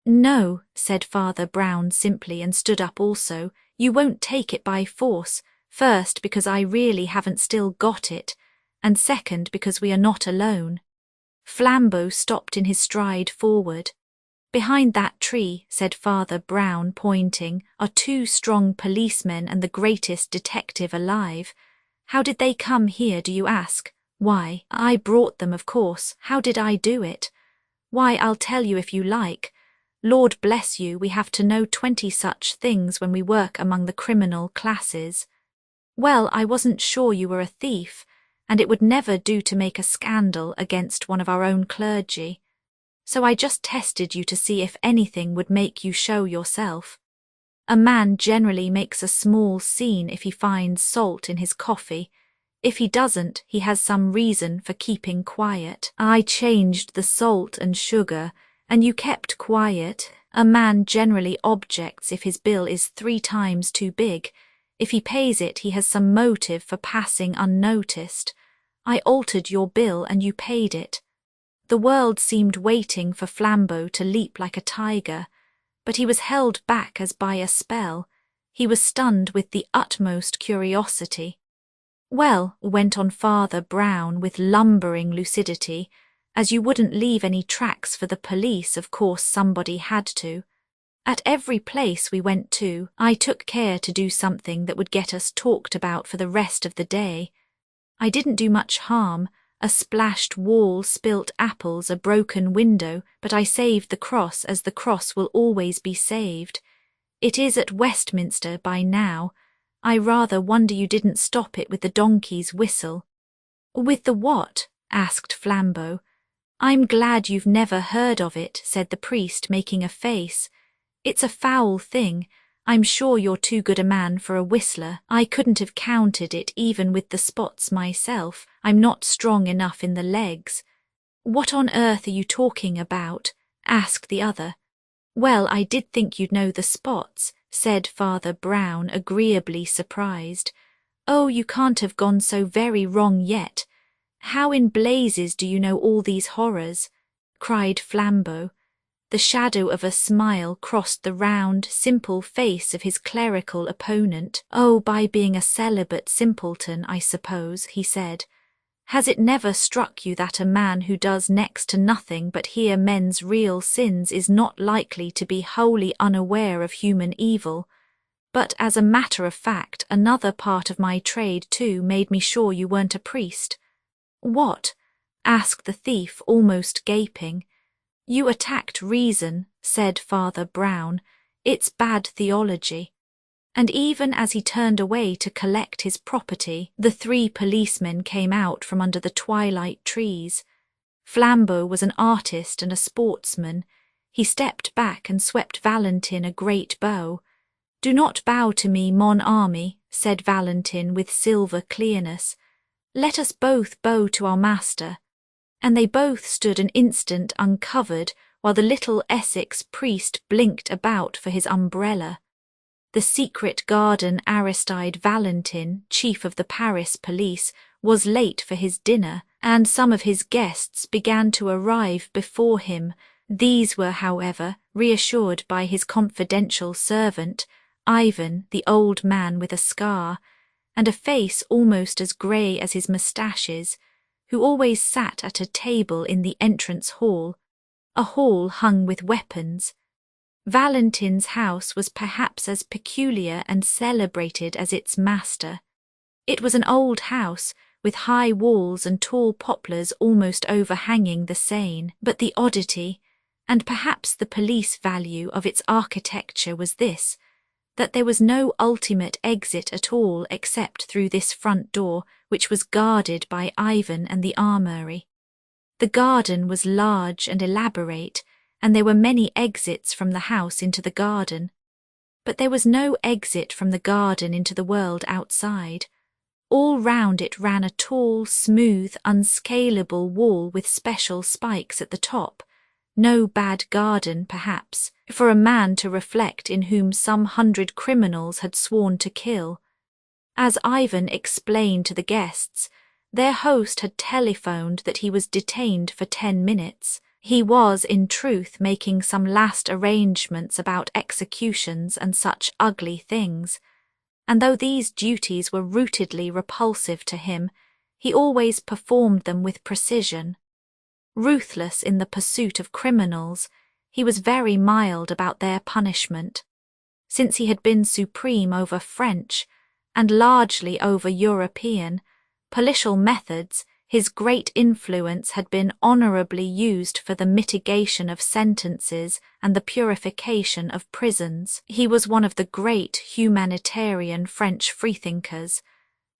No, said Father Brown simply and stood up also. You won't take it by force. First, because I really haven't still got it, and second, because we are not alone. Flambeau stopped in his stride forward. Behind that tree, said Father Brown, pointing, are 2 strong policemen and the greatest detective alive. How did they come here, do you ask? Why, I brought them, of course. How did I do it? Why, I'll tell you if you like. Lord bless you, we have to know 20 such things when we work among the criminal classes. Well, I wasn't sure you were a thief, and it would never do to make a scandal against one of our own clergy. So I just tested you to see if anything would make you show yourself. A man generally makes a small scene if he finds salt in his coffee. If he doesn't, he has some reason for keeping quiet. I changed the salt and sugar, and you kept quiet. A man generally objects if his bill is 3 times too big. If he pays it, he has some motive for passing unnoticed. I altered your bill and you paid it. The world seemed waiting for Flambeau to leap like a tiger, but he was held back as by a spell. He was stunned with the utmost curiosity. Well, went on Father Brown with lumbering lucidity, as you wouldn't leave any tracks for the police, of course somebody had to. At every place we went to, I took care to do something that would get us talked about for the rest of the day. I didn't do much harm, a splashed wall, spilt apples, a broken window, but I saved the cross as the cross will always be saved. It is at Westminster by now. I rather wonder you didn't stop it with the donkey's whistle." "With the what?" asked Flambeau. "I'm glad you've never heard of it," said the priest, making a face. "It's a foul thing. I'm sure you're too good a man for a whistler. I couldn't have counted it even with the spots myself. I'm not strong enough in the legs." "What on earth are you talking about?" asked the other. "Well, I did think you'd know the spots," said Father Brown, agreeably surprised. "Oh, you can't have gone so very wrong yet. How in blazes do you know all these horrors?" cried Flambeau. The shadow of a smile crossed the round, simple face of his clerical opponent. "Oh, by being a celibate simpleton, I suppose," he said. "Has it never struck you that a man who does next to nothing but hear men's real sins is not likely to be wholly unaware of human evil? But as a matter of fact, another part of my trade too made me sure you weren't a priest." "What?" asked the thief, almost gaping. "You attacked reason," said Father Brown. "It's bad theology." And even as he turned away to collect his property, the 3 policemen came out from under the twilight trees. Flambeau was an artist and a sportsman. He stepped back and swept Valentin a great bow. "Do not bow to me, mon ami," said Valentin with silver clearness. "Let us both bow to our master." And they both stood an instant uncovered while the little Essex priest blinked about for his umbrella. The secret garden Aristide Valentin, chief of the Paris police, was late for his dinner, and some of his guests began to arrive before him. These were, however, reassured by his confidential servant, Ivan, the old man with a scar, and a face almost as grey as his moustaches, who always sat at a table in the entrance hall, a hall hung with weapons. Valentin's house was perhaps as peculiar and celebrated as its master. It was an old house, with high walls and tall poplars almost overhanging the Seine, but the oddity, and perhaps the police value of its architecture was this, that there was no ultimate exit at all except through this front door, which was guarded by Ivan and the armoury. The garden was large and elaborate, and there were many exits from the house into the garden. But there was no exit from the garden into the world outside. All round it ran a tall, smooth, unscalable wall with special spikes at the top. No bad garden, perhaps, for a man to reflect in whom some 100 criminals had sworn to kill. As Ivan explained to the guests, their host had telephoned that he was detained for 10 minutes. He was, in truth, making some last arrangements about executions and such ugly things, and though these duties were rootedly repulsive to him, he always performed them with precision. Ruthless in the pursuit of criminals, he was very mild about their punishment. Since he had been supreme over French, and largely over European, policial methods, his great influence had been honourably used for the mitigation of sentences and the purification of prisons. He was one of the great humanitarian French freethinkers,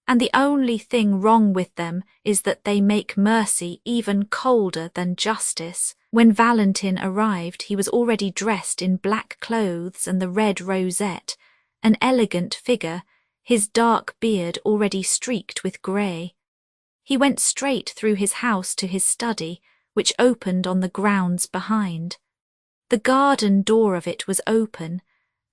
and the only thing wrong with them is that they make mercy even colder than justice. When Valentin arrived, he was already dressed in black clothes and the red rosette, an elegant figure, his dark beard already streaked with grey. He went straight through his house to his study, which opened on the grounds behind. The garden door of it was open,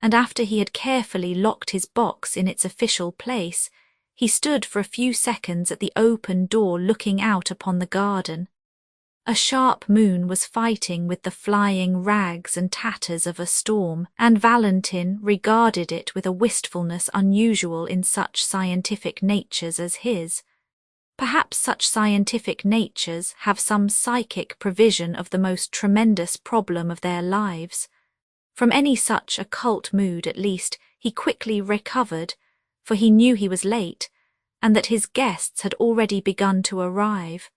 and after he had carefully locked his box in its official place, he stood for a few seconds at the open door looking out upon the garden. A sharp moon was fighting with the flying rags and tatters of a storm, and Valentin regarded it with a wistfulness unusual in such scientific natures as his. Perhaps such scientific natures have some psychic provision of the most tremendous problem of their lives. From any such occult mood, at least, he quickly recovered, for he knew he was late, and that his guests had already begun to arrive.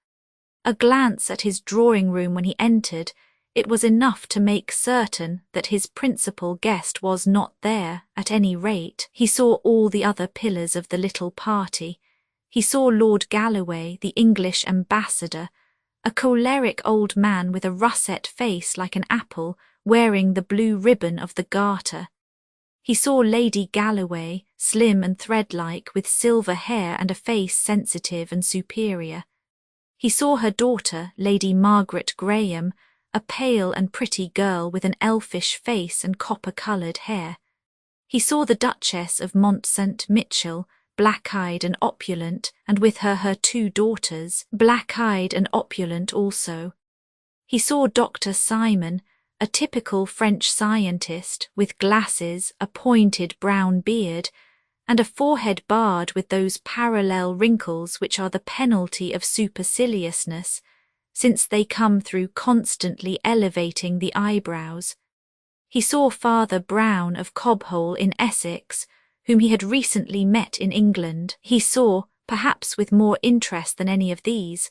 A glance at his drawing-room when he entered, it was enough to make certain that his principal guest was not there, at any rate. He saw all the other pillars of the little party. He saw Lord Galloway, the English ambassador, a choleric old man with a russet face like an apple, wearing the blue ribbon of the Garter. He saw Lady Galloway, slim and thread-like, with silver hair and a face sensitive and superior. He saw her daughter, Lady Margaret Graham, a pale and pretty girl with an elfish face and copper-coloured hair. He saw the Duchess of Mont-St. Mitchell, black-eyed and opulent, and with her 2 daughters, black-eyed and opulent also. He saw Dr. Simon, a typical French scientist, with glasses, a pointed brown beard, and a forehead barred with those parallel wrinkles which are the penalty of superciliousness, since they come through constantly elevating the eyebrows. He saw Father Brown of Cobhole in Essex, whom he had recently met in England. He saw, perhaps with more interest than any of these,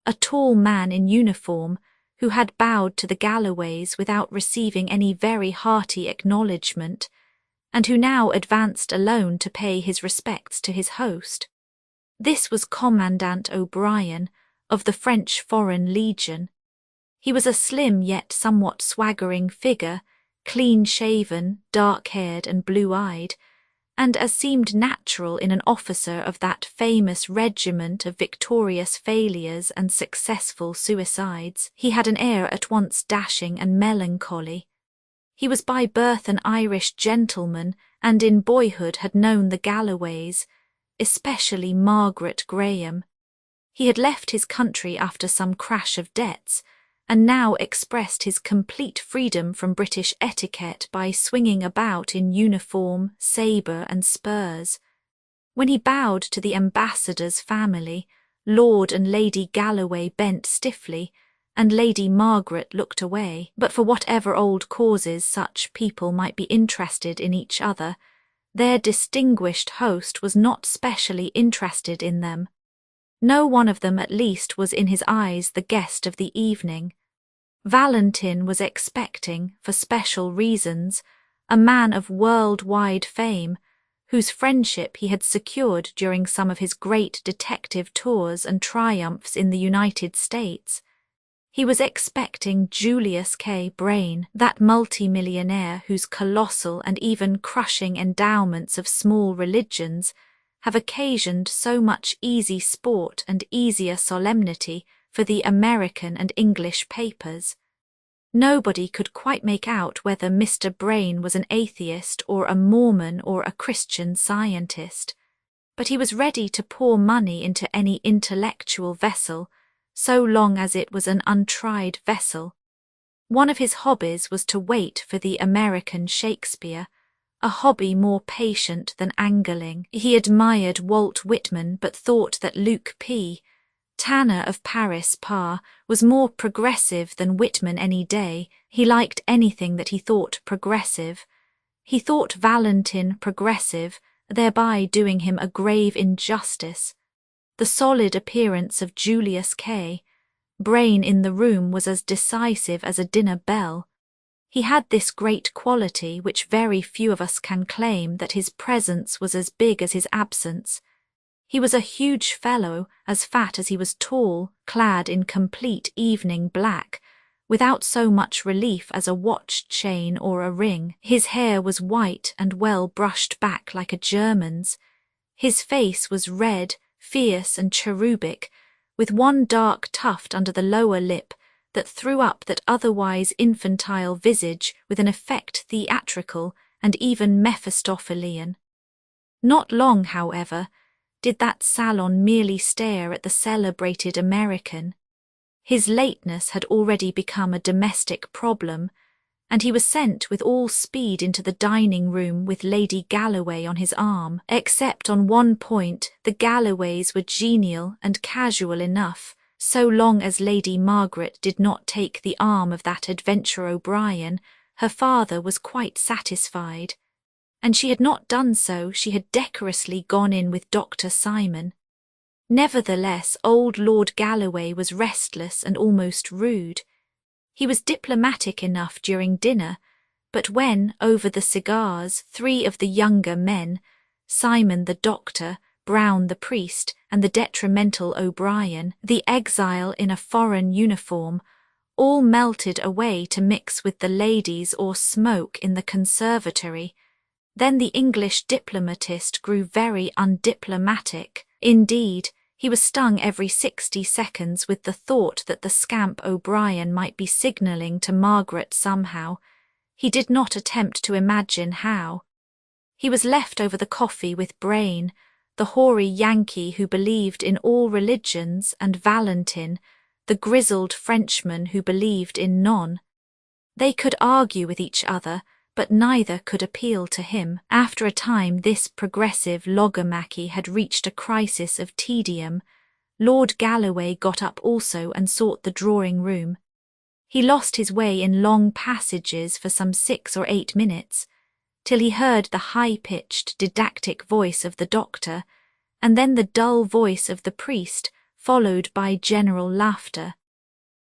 a tall man in uniform who had bowed to the Galloways without receiving any very hearty acknowledgment, and who now advanced alone to pay his respects to his host. This was Commandant O'Brien, of the French Foreign Legion. He was a slim yet somewhat swaggering figure, clean-shaven, dark-haired and blue-eyed, and as seemed natural in an officer of that famous regiment of victorious failures and successful suicides, he had an air at once dashing and melancholy. He was by birth an Irish gentleman, and in boyhood had known the Galloways, especially Margaret Graham. He had left his country after some crash of debts, and now expressed his complete freedom from British etiquette by swinging about in uniform, sabre and spurs. When he bowed to the ambassador's family, Lord and Lady Galloway bent stiffly, and Lady Margaret looked away, but for whatever old causes such people might be interested in each other, their distinguished host was not specially interested in them. No one of them at least was in his eyes the guest of the evening. Valentin was expecting, for special reasons, a man of world-wide fame, whose friendship he had secured during some of his great detective tours and triumphs in the United States. He was expecting Julius K. Brain, that multimillionaire whose colossal and even crushing endowments of small religions have occasioned so much easy sport and easier solemnity for the American and English papers. Nobody could quite make out whether Mr. Brain was an atheist or a Mormon or a Christian Scientist, but he was ready to pour money into any intellectual vessel, so long as it was an untried vessel. One of his hobbies was to wait for the American Shakespeare, a hobby more patient than angling. He admired Walt Whitman, but thought that Luke P., Tanner of Paris Par, was more progressive than Whitman any day. He liked anything that he thought progressive. He thought Valentin progressive, thereby doing him a grave injustice. The solid appearance of Julius K. Brain in the room was as decisive as a dinner bell. He had this great quality which very few of us can claim, that his presence was as big as his absence. He was a huge fellow, as fat as he was tall, clad in complete evening black, without so much relief as a watch chain or a ring. His hair was white and well brushed back like a German's. His face was red, fierce and cherubic, with one dark tuft under the lower lip that threw up that otherwise infantile visage with an effect theatrical and even Mephistophelian. Not long, however, did that salon merely stare at the celebrated American. His lateness had already become a domestic problem, and he was sent with all speed into the dining-room with Lady Galloway on his arm. Except on one point, the Galloways were genial and casual enough, so long as Lady Margaret did not take the arm of that adventurer O'Brien, her father was quite satisfied, and she had not done so, she had decorously gone in with Dr. Simon. Nevertheless, old Lord Galloway was restless and almost rude. He was diplomatic enough during dinner, but when, over the cigars, 3 of the younger men, Simon the doctor, Brown the priest, and the detrimental O'Brien, the exile in a foreign uniform, all melted away to mix with the ladies or smoke in the conservatory, then the English diplomatist grew very undiplomatic. Indeed, he was stung every 60 seconds with the thought that the scamp O'Brien might be signalling to Margaret somehow. He did not attempt to imagine how. He was left over the coffee with Brain, the hoary Yankee who believed in all religions, and Valentin, the grizzled Frenchman who believed in none. They could argue with each other, but neither could appeal to him. After a time this progressive logomachy had reached a crisis of tedium. Lord Galloway got up also and sought the drawing-room. He lost his way in long passages for some 6 or 8 minutes, till he heard the high-pitched, didactic voice of the doctor, and then the dull voice of the priest, followed by general laughter.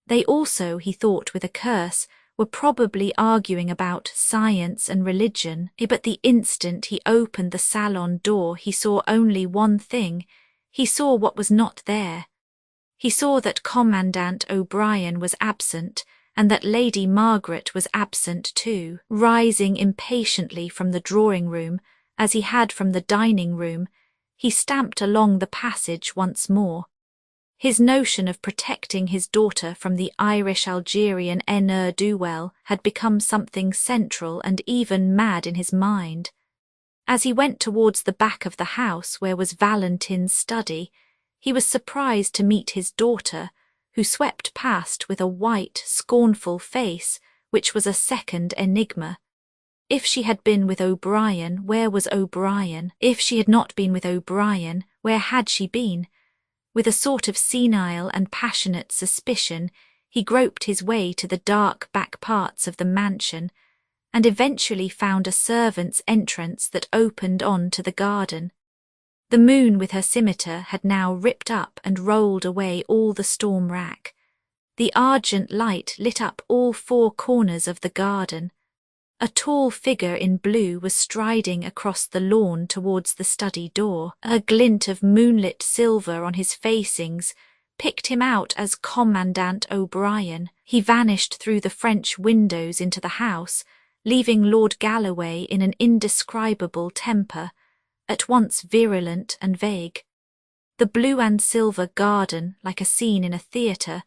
They also, he thought with a curse, were probably arguing about science and religion, but the instant he opened the salon door he saw only one thing. He saw what was not there. He saw that Commandant O'Brien was absent, and that Lady Margaret was absent too. Rising impatiently from the drawing-room, as he had from the dining-room, he stamped along the passage once more. His notion of protecting his daughter from the Irish-Algerian ne'er-do-well had become something central and even mad in his mind. As he went towards the back of the house where was Valentin's study, he was surprised to meet his daughter, who swept past with a white, scornful face, which was a second enigma. If she had been with O'Brien, where was O'Brien? If she had not been with O'Brien, where had she been? With a sort of senile and passionate suspicion, he groped his way to the dark back parts of the mansion, and eventually found a servant's entrance that opened on to the garden. The moon with her scimitar had now ripped up and rolled away all the storm rack. The argent light lit up all 4 corners of the garden. A tall figure in blue was striding across the lawn towards the study door. A glint of moonlit silver on his facings picked him out as Commandant O'Brien. He vanished through the French windows into the house, leaving Lord Galloway in an indescribable temper, at once virulent and vague. The blue and silver garden, like a scene in a theatre,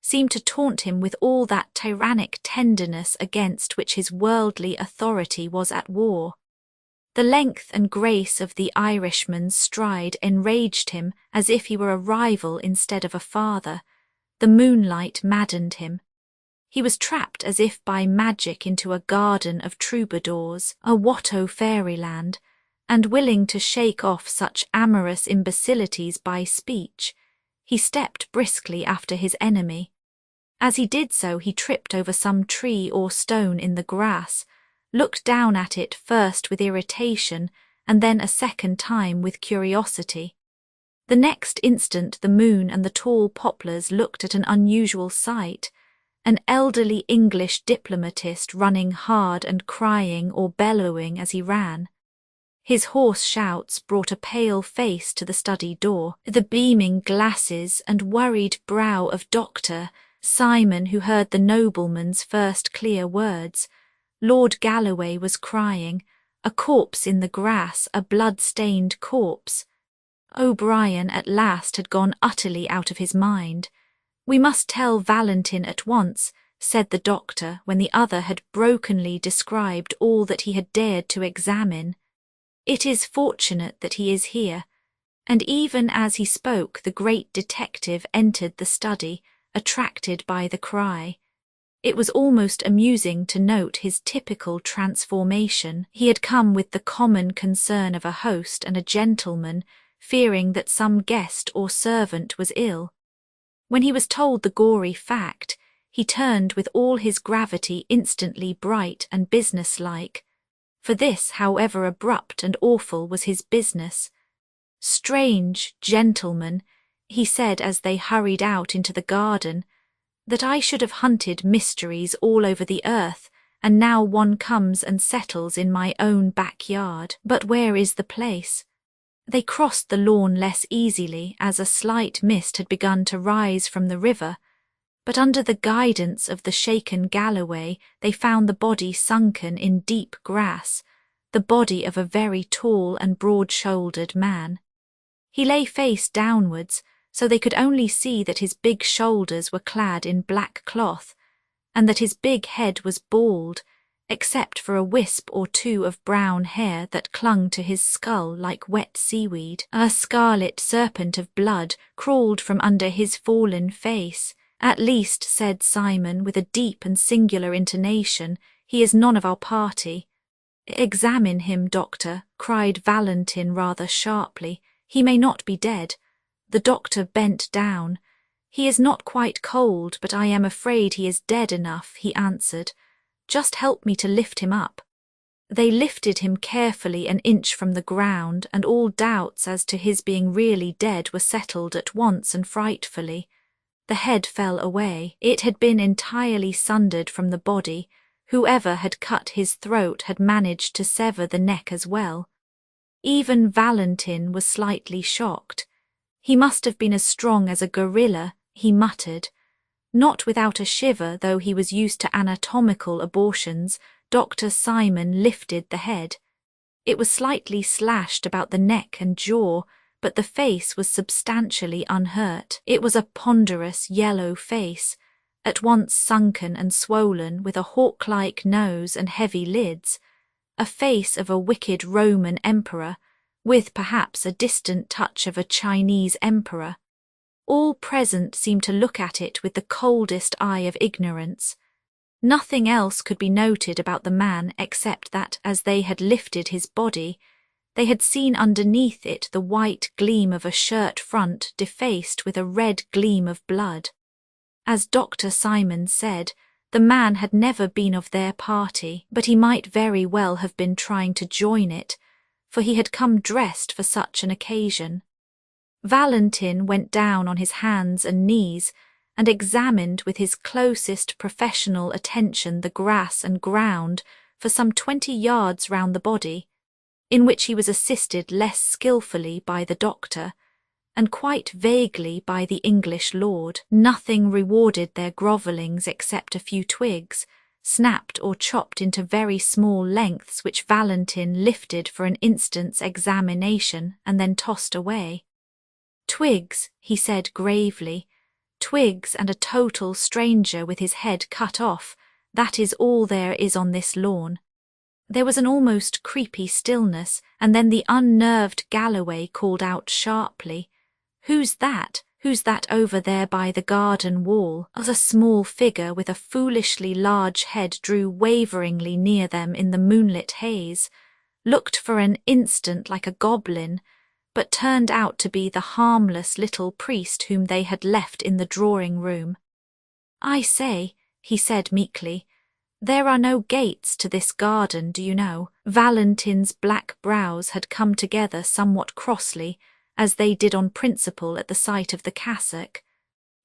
seemed to taunt him with all that tyrannic tenderness against which his worldly authority was at war. The length and grace of the Irishman's stride enraged him as if he were a rival instead of a father. The moonlight maddened him. He was trapped as if by magic into a garden of troubadours, a Watteau fairyland, and willing to shake off such amorous imbecilities by speech, he stepped briskly after his enemy. As he did so, he tripped over some tree or stone in the grass, looked down at it first with irritation and then a second time with curiosity. The next instant the moon and the tall poplars looked at an unusual sight, an elderly English diplomatist running hard and crying or bellowing as he ran. His hoarse shouts brought a pale face to the study door. The beaming glasses and worried brow of Dr. Simon, who heard the nobleman's first clear words. Lord Galloway was crying, a corpse in the grass, a blood-stained corpse. O'Brien at last had gone utterly out of his mind. "We must tell Valentin at once," said the doctor when the other had brokenly described all that he had dared to examine. "It is fortunate that he is here." And even as he spoke the great detective entered the study, attracted by the cry. It was almost amusing to note his typical transformation. He had come with the common concern of a host and a gentleman, fearing that some guest or servant was ill. When he was told the gory fact, He turned with all his gravity instantly bright and businesslike. For this, however abrupt and awful, was his business. "Strange, gentlemen," he said as they hurried out into the garden, "that I should have hunted mysteries all over the earth, and now one comes and settles in my own backyard. But where is the place?" They crossed the lawn less easily, as a slight mist had begun to rise from the river, but under the guidance of the shaken Galloway they found the body sunken in deep grass, the body of a very tall and broad-shouldered man. He lay face downwards, so they could only see that his big shoulders were clad in black cloth, and that his big head was bald, except for a wisp or two of brown hair that clung to his skull like wet seaweed. A scarlet serpent of blood crawled from under his fallen face. "At least," said Simon with a deep and singular intonation, "he is none of our party." "Examine him, doctor," cried Valentin rather sharply. "He may not be dead." The doctor bent down. "He is not quite cold, but I am afraid he is dead enough," he answered. "Just help me to lift him up." They lifted him carefully an inch from the ground, and all doubts as to his being really dead were settled at once and frightfully. The head fell away. It had been entirely sundered from the body. Whoever had cut his throat had managed to sever the neck as well. Even Valentin was slightly shocked. "He must have been as strong as a gorilla," he muttered. Not without a shiver, though he was used to anatomical abortions, Dr. Simon lifted the head. It was slightly slashed about the neck and jaw, but the face was substantially unhurt. It was a ponderous yellow face, at once sunken and swollen, with a hawk-like nose and heavy lids, a face of a wicked Roman emperor, with perhaps a distant touch of a Chinese emperor. All present seemed to look at it with the coldest eye of ignorance. Nothing else could be noted about the man except that, as they had lifted his body, they had seen underneath it the white gleam of a shirt front defaced with a red gleam of blood. As Dr. Simon said, the man had never been of their party, but he might very well have been trying to join it, for he had come dressed for such an occasion. Valentin went down on his hands and knees and examined with his closest professional attention the grass and ground for some 20 yards round the body, in which he was assisted less skilfully by the doctor, and quite vaguely by the English lord. Nothing rewarded their grovellings except a few twigs, snapped or chopped into very small lengths, which Valentin lifted for an instant's examination and then tossed away. "Twigs," he said gravely, "twigs and a total stranger with his head cut off, that is all there is on this lawn." There was an almost creepy stillness, and then the unnerved Galloway called out sharply, "Who's that? Who's that over there by the garden wall?" As a small figure with a foolishly large head drew waveringly near them in the moonlit haze, looked for an instant like a goblin, but turned out to be the harmless little priest whom they had left in the drawing-room. "I say," he said meekly, "there are no gates to this garden, do you know?" Valentin's black brows had come together somewhat crossly, as they did on principle at the sight of the cassock,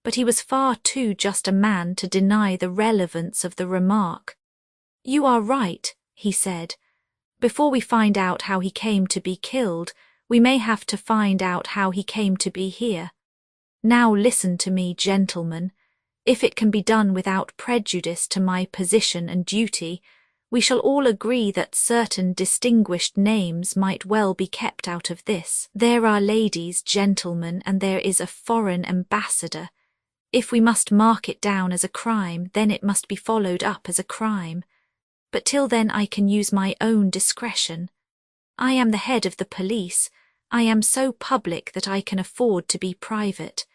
but he was far too just a man to deny the relevance of the remark. "You are right," he said. "Before we find out how he came to be killed, we may have to find out how he came to be here. Now listen to me, gentlemen. If it can be done without prejudice to my position and duty, we shall all agree that certain distinguished names might well be kept out of this. There are ladies, gentlemen, and there is a foreign ambassador. If we must mark it down as a crime, then it must be followed up as a crime. But till then I can use my own discretion. I am the head of the police. I am so public that I can afford to be private.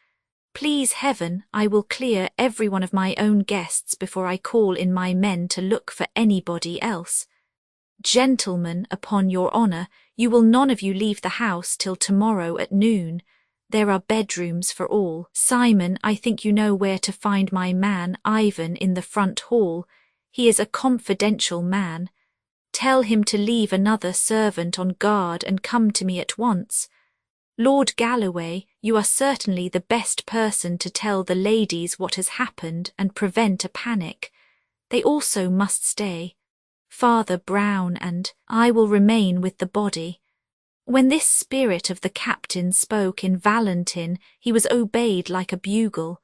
Please heaven, I will clear every one of my own guests before I call in my men to look for anybody else. Gentlemen, upon your honour, you will none of you leave the house till tomorrow at noon. There are bedrooms for all. Simon, I think you know where to find my man Ivan in the front hall. He is a confidential man. Tell him to leave another servant on guard and come to me at once. Lord Galloway, you are certainly the best person to tell the ladies what has happened and prevent a panic. They also must stay. Father Brown and I will remain with the body." When this spirit of the captain spoke in Valentin, he was obeyed like a bugle.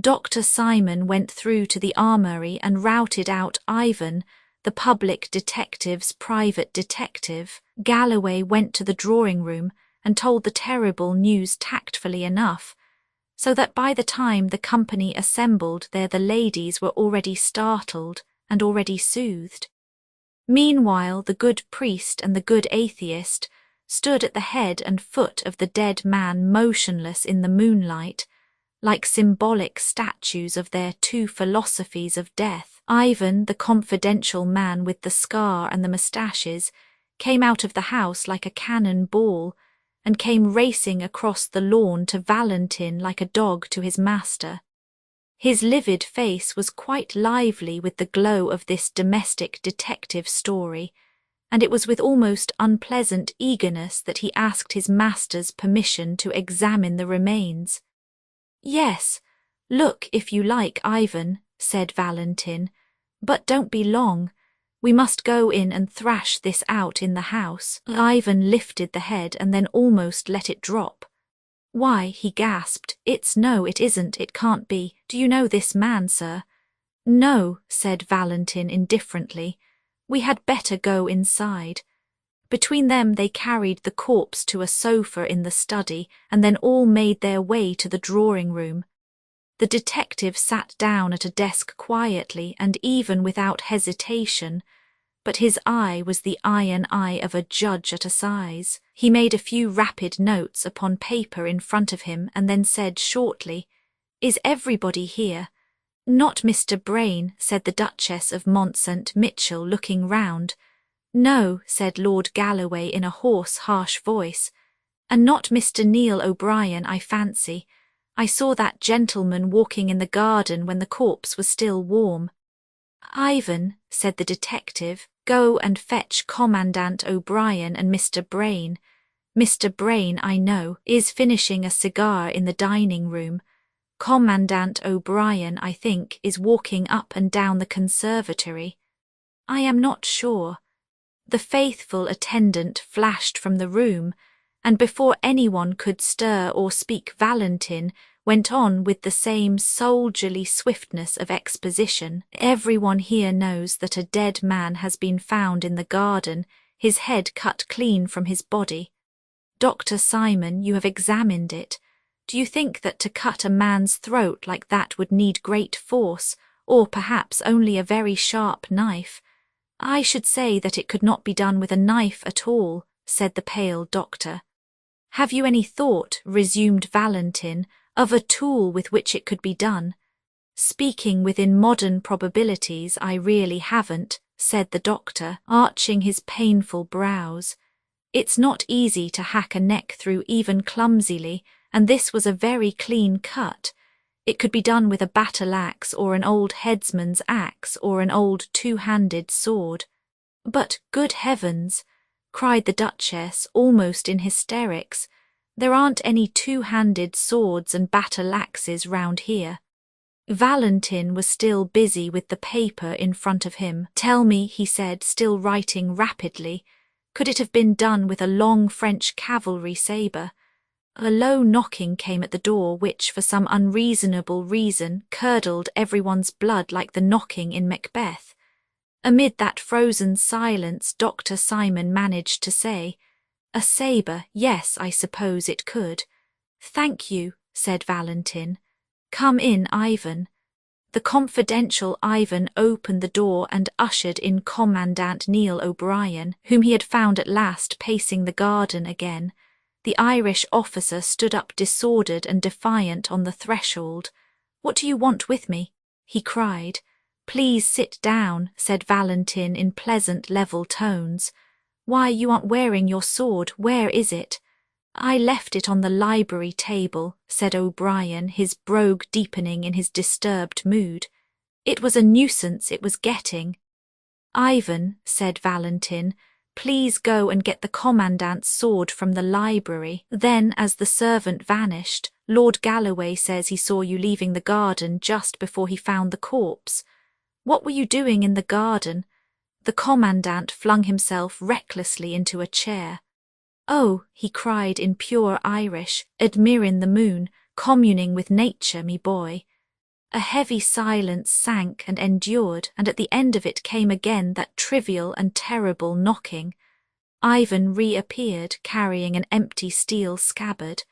Dr. Simon went through to the armoury and routed out Ivan, the public detective's private detective. Galloway went to the drawing-room and told the terrible news tactfully enough, so that by the time the company assembled there the ladies were already startled and already soothed. Meanwhile the good priest and the good atheist stood at the head and foot of the dead man motionless in the moonlight, like symbolic statues of their two philosophies of death. Ivan, the confidential man with the scar and the moustaches, came out of the house like a cannon ball, and came racing across the lawn to Valentin like a dog to his master. His livid face was quite lively with the glow of this domestic detective story, and it was with almost unpleasant eagerness that he asked his master's permission to examine the remains. "Yes, look if you like, Ivan," said Valentin, "but don't be long. We must go in and thrash this out in the house." Ivan lifted the head and then almost let it drop. "Why," he gasped, "no, it isn't, it can't be. Do you know this man, sir?" "No," said Valentin indifferently. "We had better go inside." Between them they carried the corpse to a sofa in the study and then all made their way to the drawing-room. The detective sat down at a desk quietly and even without hesitation, but his eye was the iron eye of a judge at assize. He made a few rapid notes upon paper in front of him and then said shortly, "Is everybody here?" "Not Mr. Brain," said the Duchess of Mont-St. Mitchell, looking round. "No," said Lord Galloway in a hoarse, harsh voice, "and not Mr. Neil O'Brien, I fancy. I saw that gentleman walking in the garden when the corpse was still warm." "Ivan," said the detective, "go and fetch Commandant O'Brien and Mr. Brain. Mr. Brain, I know, is finishing a cigar in the dining-room. Commandant O'Brien, I think, is walking up and down the conservatory. I am not sure." The faithful attendant flashed from the room, and before anyone could stir or speak Valentin went on with the same soldierly swiftness of exposition. "Everyone here knows that a dead man has been found in the garden, his head cut clean from his body. Dr. Simon, you have examined it. Do you think that to cut a man's throat like that would need great force, or perhaps only a very sharp knife?" "I should say that it could not be done with a knife at all," said the pale doctor. "Have you any thought," resumed Valentin, "of a tool with which it could be done?" "Speaking within modern probabilities, I really haven't," said the doctor, arching his painful brows. "It's not easy to hack a neck through even clumsily, and this was a very clean cut. It could be done with a battle-axe or an old headsman's axe or an old two-handed sword." "But, good heavens," cried the Duchess, almost in hysterics, "there aren't any two-handed swords and battle-axes round here." Valentin was still busy with the paper in front of him. "Tell me," he said, still writing rapidly, "could it have been done with a long French cavalry sabre?" A low knocking came at the door which, for some unreasonable reason, curdled everyone's blood like the knocking in Macbeth. Amid that frozen silence Dr. Simon managed to say, "A sabre, yes, I suppose it could." "Thank you," said Valentin. "Come in, Ivan." The confidential Ivan opened the door and ushered in Commandant Neil O'Brien, whom he had found at last pacing the garden again. The Irish officer stood up disordered and defiant on the threshold. "What do you want with me?" he cried. "Please sit down," said Valentin in pleasant level tones. "Why, you aren't wearing your sword. Where is it?" I left it on the library table, said O'Brien, his brogue deepening in his disturbed mood. It was a nuisance it was getting. Ivan, said Valentin, please go and get the commandant's sword from the library. Then, as the servant vanished, Lord Galloway says he saw you leaving the garden just before he found the corpse. What were you doing in the garden? The commandant flung himself recklessly into a chair. Oh, he cried in pure Irish, admirin' the moon, communing with nature, me boy. A heavy silence sank and endured, and at the end of it came again that trivial and terrible knocking. Ivan reappeared, carrying an empty steel scabbard.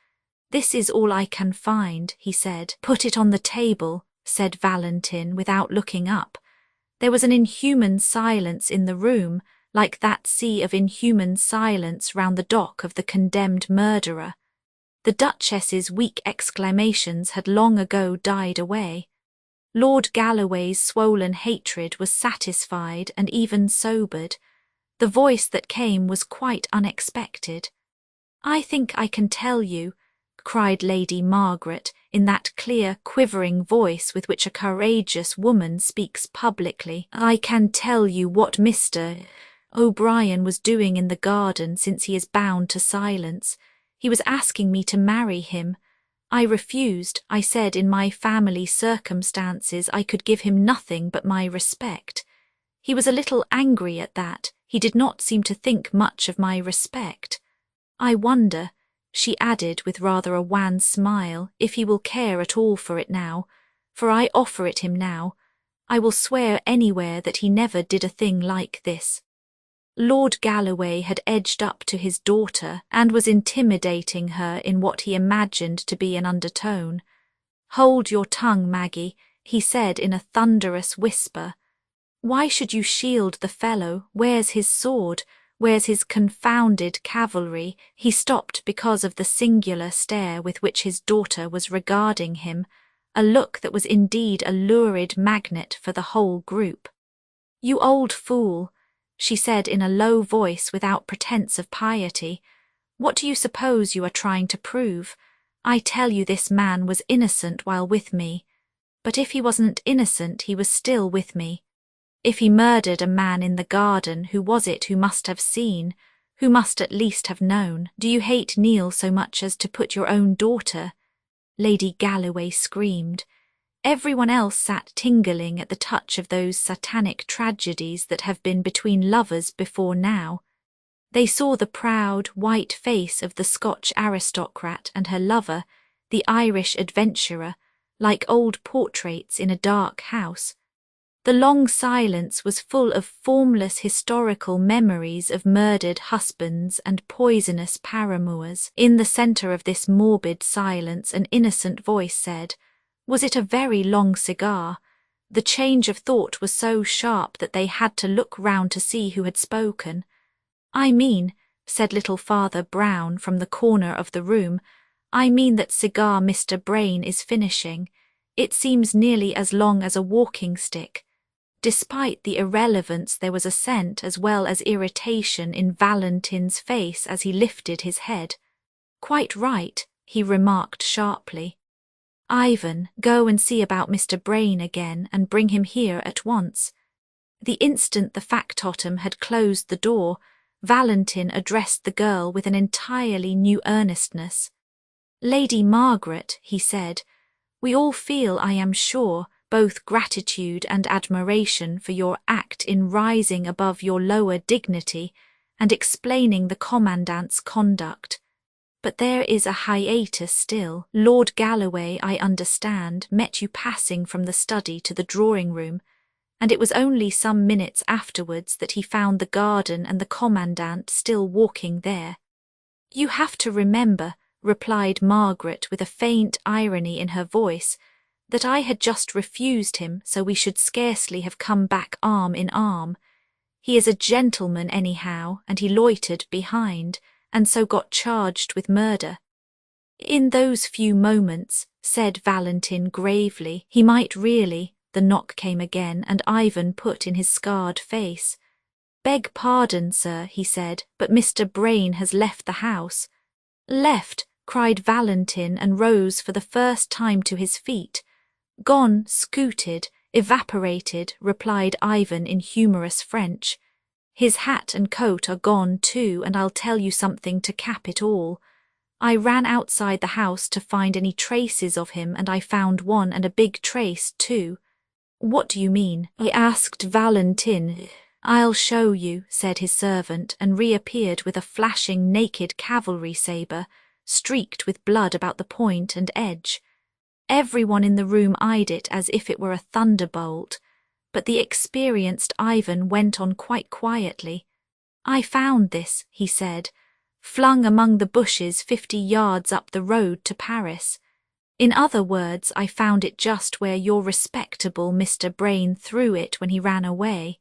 This is all I can find, he said. Put it on the table, said Valentin without looking up. There was an inhuman silence in the room, like that sea of inhuman silence round the dock of the condemned murderer. The Duchess's weak exclamations had long ago died away. Lord Galloway's swollen hatred was satisfied and even sobered. The voice that came was quite unexpected. I think I can tell you, cried Lady Margaret, in that clear, quivering voice with which a courageous woman speaks publicly. I can tell you what Mr. O'Brien was doing in the garden, since he is bound to silence. He was asking me to marry him. I refused. I said in my family circumstances I could give him nothing but my respect. He was a little angry at that. He did not seem to think much of my respect. I wonder, she added with rather a wan smile, if he will care at all for it now, for I offer it him now. I will swear anywhere that he never did a thing like this. Lord Galloway had edged up to his daughter and was intimidating her in what he imagined to be an undertone. Hold your tongue, Maggie, he said in a thunderous whisper. Why should you shield the fellow? Where's his sword? Where's his confounded cavalry? He stopped because of the singular stare with which his daughter was regarding him, a look that was indeed a lurid magnet for the whole group. You old fool, she said in a low voice without pretence of piety. What do you suppose you are trying to prove? I tell you this man was innocent while with me. But if he wasn't innocent, he was still with me. If he murdered a man in the garden, who was it who must have seen, who must at least have known? Do you hate Neil so much as to put your own daughter? Lady Galloway screamed. Everyone else sat tingling at the touch of those satanic tragedies that have been between lovers before now. They saw the proud, white face of the Scotch aristocrat and her lover, the Irish adventurer, like old portraits in a dark house. The long silence was full of formless historical memories of murdered husbands and poisonous paramours. In the centre of this morbid silence an innocent voice said, "Was it a very long cigar?" The change of thought was so sharp that they had to look round to see who had spoken. "I mean," said little Father Brown from the corner of the room, "I mean that cigar Mr. Brain is finishing. It seems nearly as long as a walking stick." Despite the irrelevance, there was assent as well as irritation in Valentin's face as he lifted his head. "Quite right," he remarked sharply. "Ivan, go and see about Mr. Brain again and bring him here at once." The instant the factotum had closed the door, Valentin addressed the girl with an entirely new earnestness. "Lady Margaret," he said, "we all feel, I am sure, both gratitude and admiration for your act in rising above your lower dignity and explaining the commandant's conduct. But there is a hiatus still. Lord Galloway, I understand, met you passing from the study to the drawing-room, and it was only some minutes afterwards that he found the garden and the commandant still walking there." "You have to remember," replied Margaret with a faint irony in her voice, "that I had just refused him, so we should scarcely have come back arm in arm. He is a gentleman anyhow, and he loitered behind, and so got charged with murder." "In those few moments," said Valentin gravely, "he might really—" The knock came again, and Ivan put in his scarred face. "Beg pardon, sir," he said, "but Mr. Brain has left the house." Left, cried Valentin and rose for the first time to his feet. Gone, scooted, evaporated, replied Ivan in humorous French. His hat and coat are gone too, and I'll tell you something to cap it all. I ran outside the house to find any traces of him, and I found one, and a big trace too. What do you mean? I asked Valentin. I'll show you, said his servant, and reappeared with a flashing naked cavalry sabre, streaked with blood about the point and edge. Everyone in the room eyed it as if it were a thunderbolt, but the experienced Ivan went on quite quietly. I found this, he said, flung among the bushes 50 yards up the road to Paris. In other words, I found it just where your respectable Mr. Brain threw it when he ran away.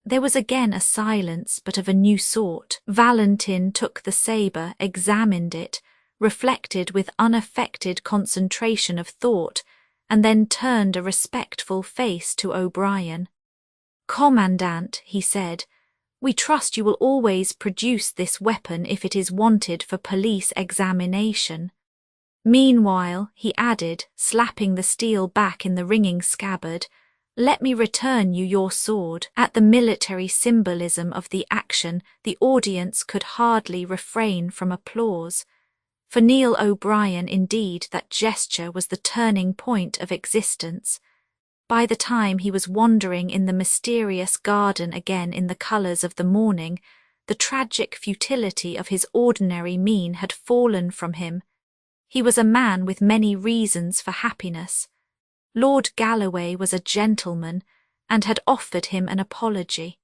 There was again a silence, but of a new sort. Valentin took the sabre, examined it, reflected with unaffected concentration of thought, and then turned a respectful face to O'Brien. Commandant, he said, we trust you will always produce this weapon if it is wanted for police examination. Meanwhile, he added, slapping the steel back in the ringing scabbard, let me return you your sword. At the military symbolism of the action, the audience could hardly refrain from applause. For Neil O'Brien, indeed, that gesture was the turning point of existence. By the time he was wandering in the mysterious garden again in the colours of the morning, the tragic futility of his ordinary mien had fallen from him. He was a man with many reasons for happiness. Lord Galloway was a gentleman, and had offered him an apology.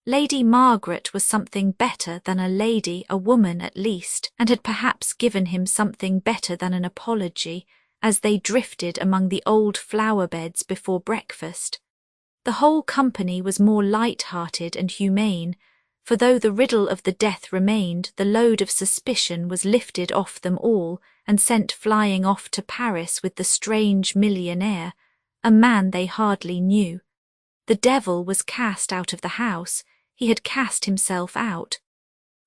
Lady Margaret was something better than a lady, a woman at least, and had perhaps given him something better than an apology, as they drifted among the old flower-beds before breakfast. The whole company was more light-hearted and humane, for though the riddle of the death remained, the load of suspicion was lifted off them all and sent flying off to Paris with the strange millionaire, a man they hardly knew. The devil was cast out of the house, he had cast himself out.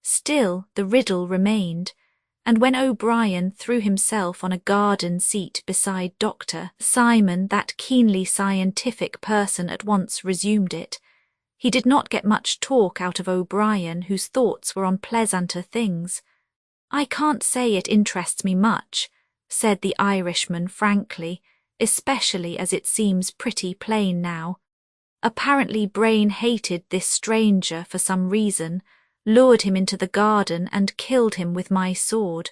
Still the riddle remained, and when O'Brien threw himself on a garden seat beside Dr. Simon, that keenly scientific person at once resumed it. He did not get much talk out of O'Brien, whose thoughts were on pleasanter things. I can't say it interests me much, said the Irishman frankly, especially as it seems pretty plain now. Apparently Brain hated this stranger for some reason, lured him into the garden and killed him with my sword.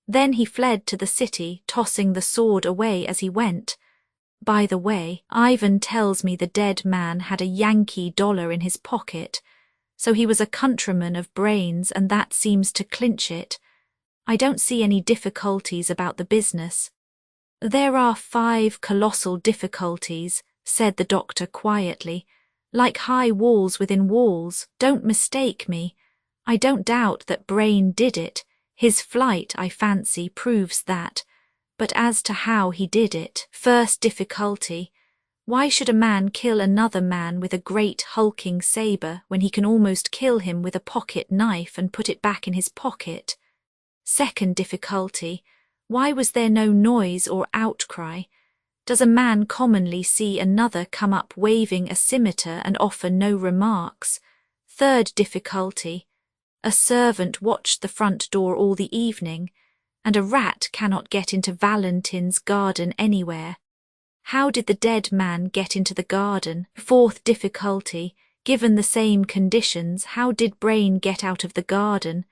Then he fled to the city, tossing the sword away as he went. By the way, Ivan tells me the dead man had a Yankee dollar in his pocket, so he was a countryman of Brain's, and that seems to clinch it. I don't see any difficulties about the business. There are 5 colossal difficulties, said the doctor quietly, like high walls within walls. Don't mistake me. I don't doubt that Brain did it. His flight, I fancy, proves that. But as to how he did it, first difficulty, why should a man kill another man with a great hulking sabre when he can almost kill him with a pocket knife and put it back in his pocket? Second difficulty, why was there no noise or outcry? Does a man commonly see another come up waving a scimitar and offer no remarks? Third difficulty, a servant watched the front door all the evening, and a rat cannot get into Valentin's garden anywhere. How did the dead man get into the garden? Fourth difficulty, given the same conditions, how did Brain get out of the garden?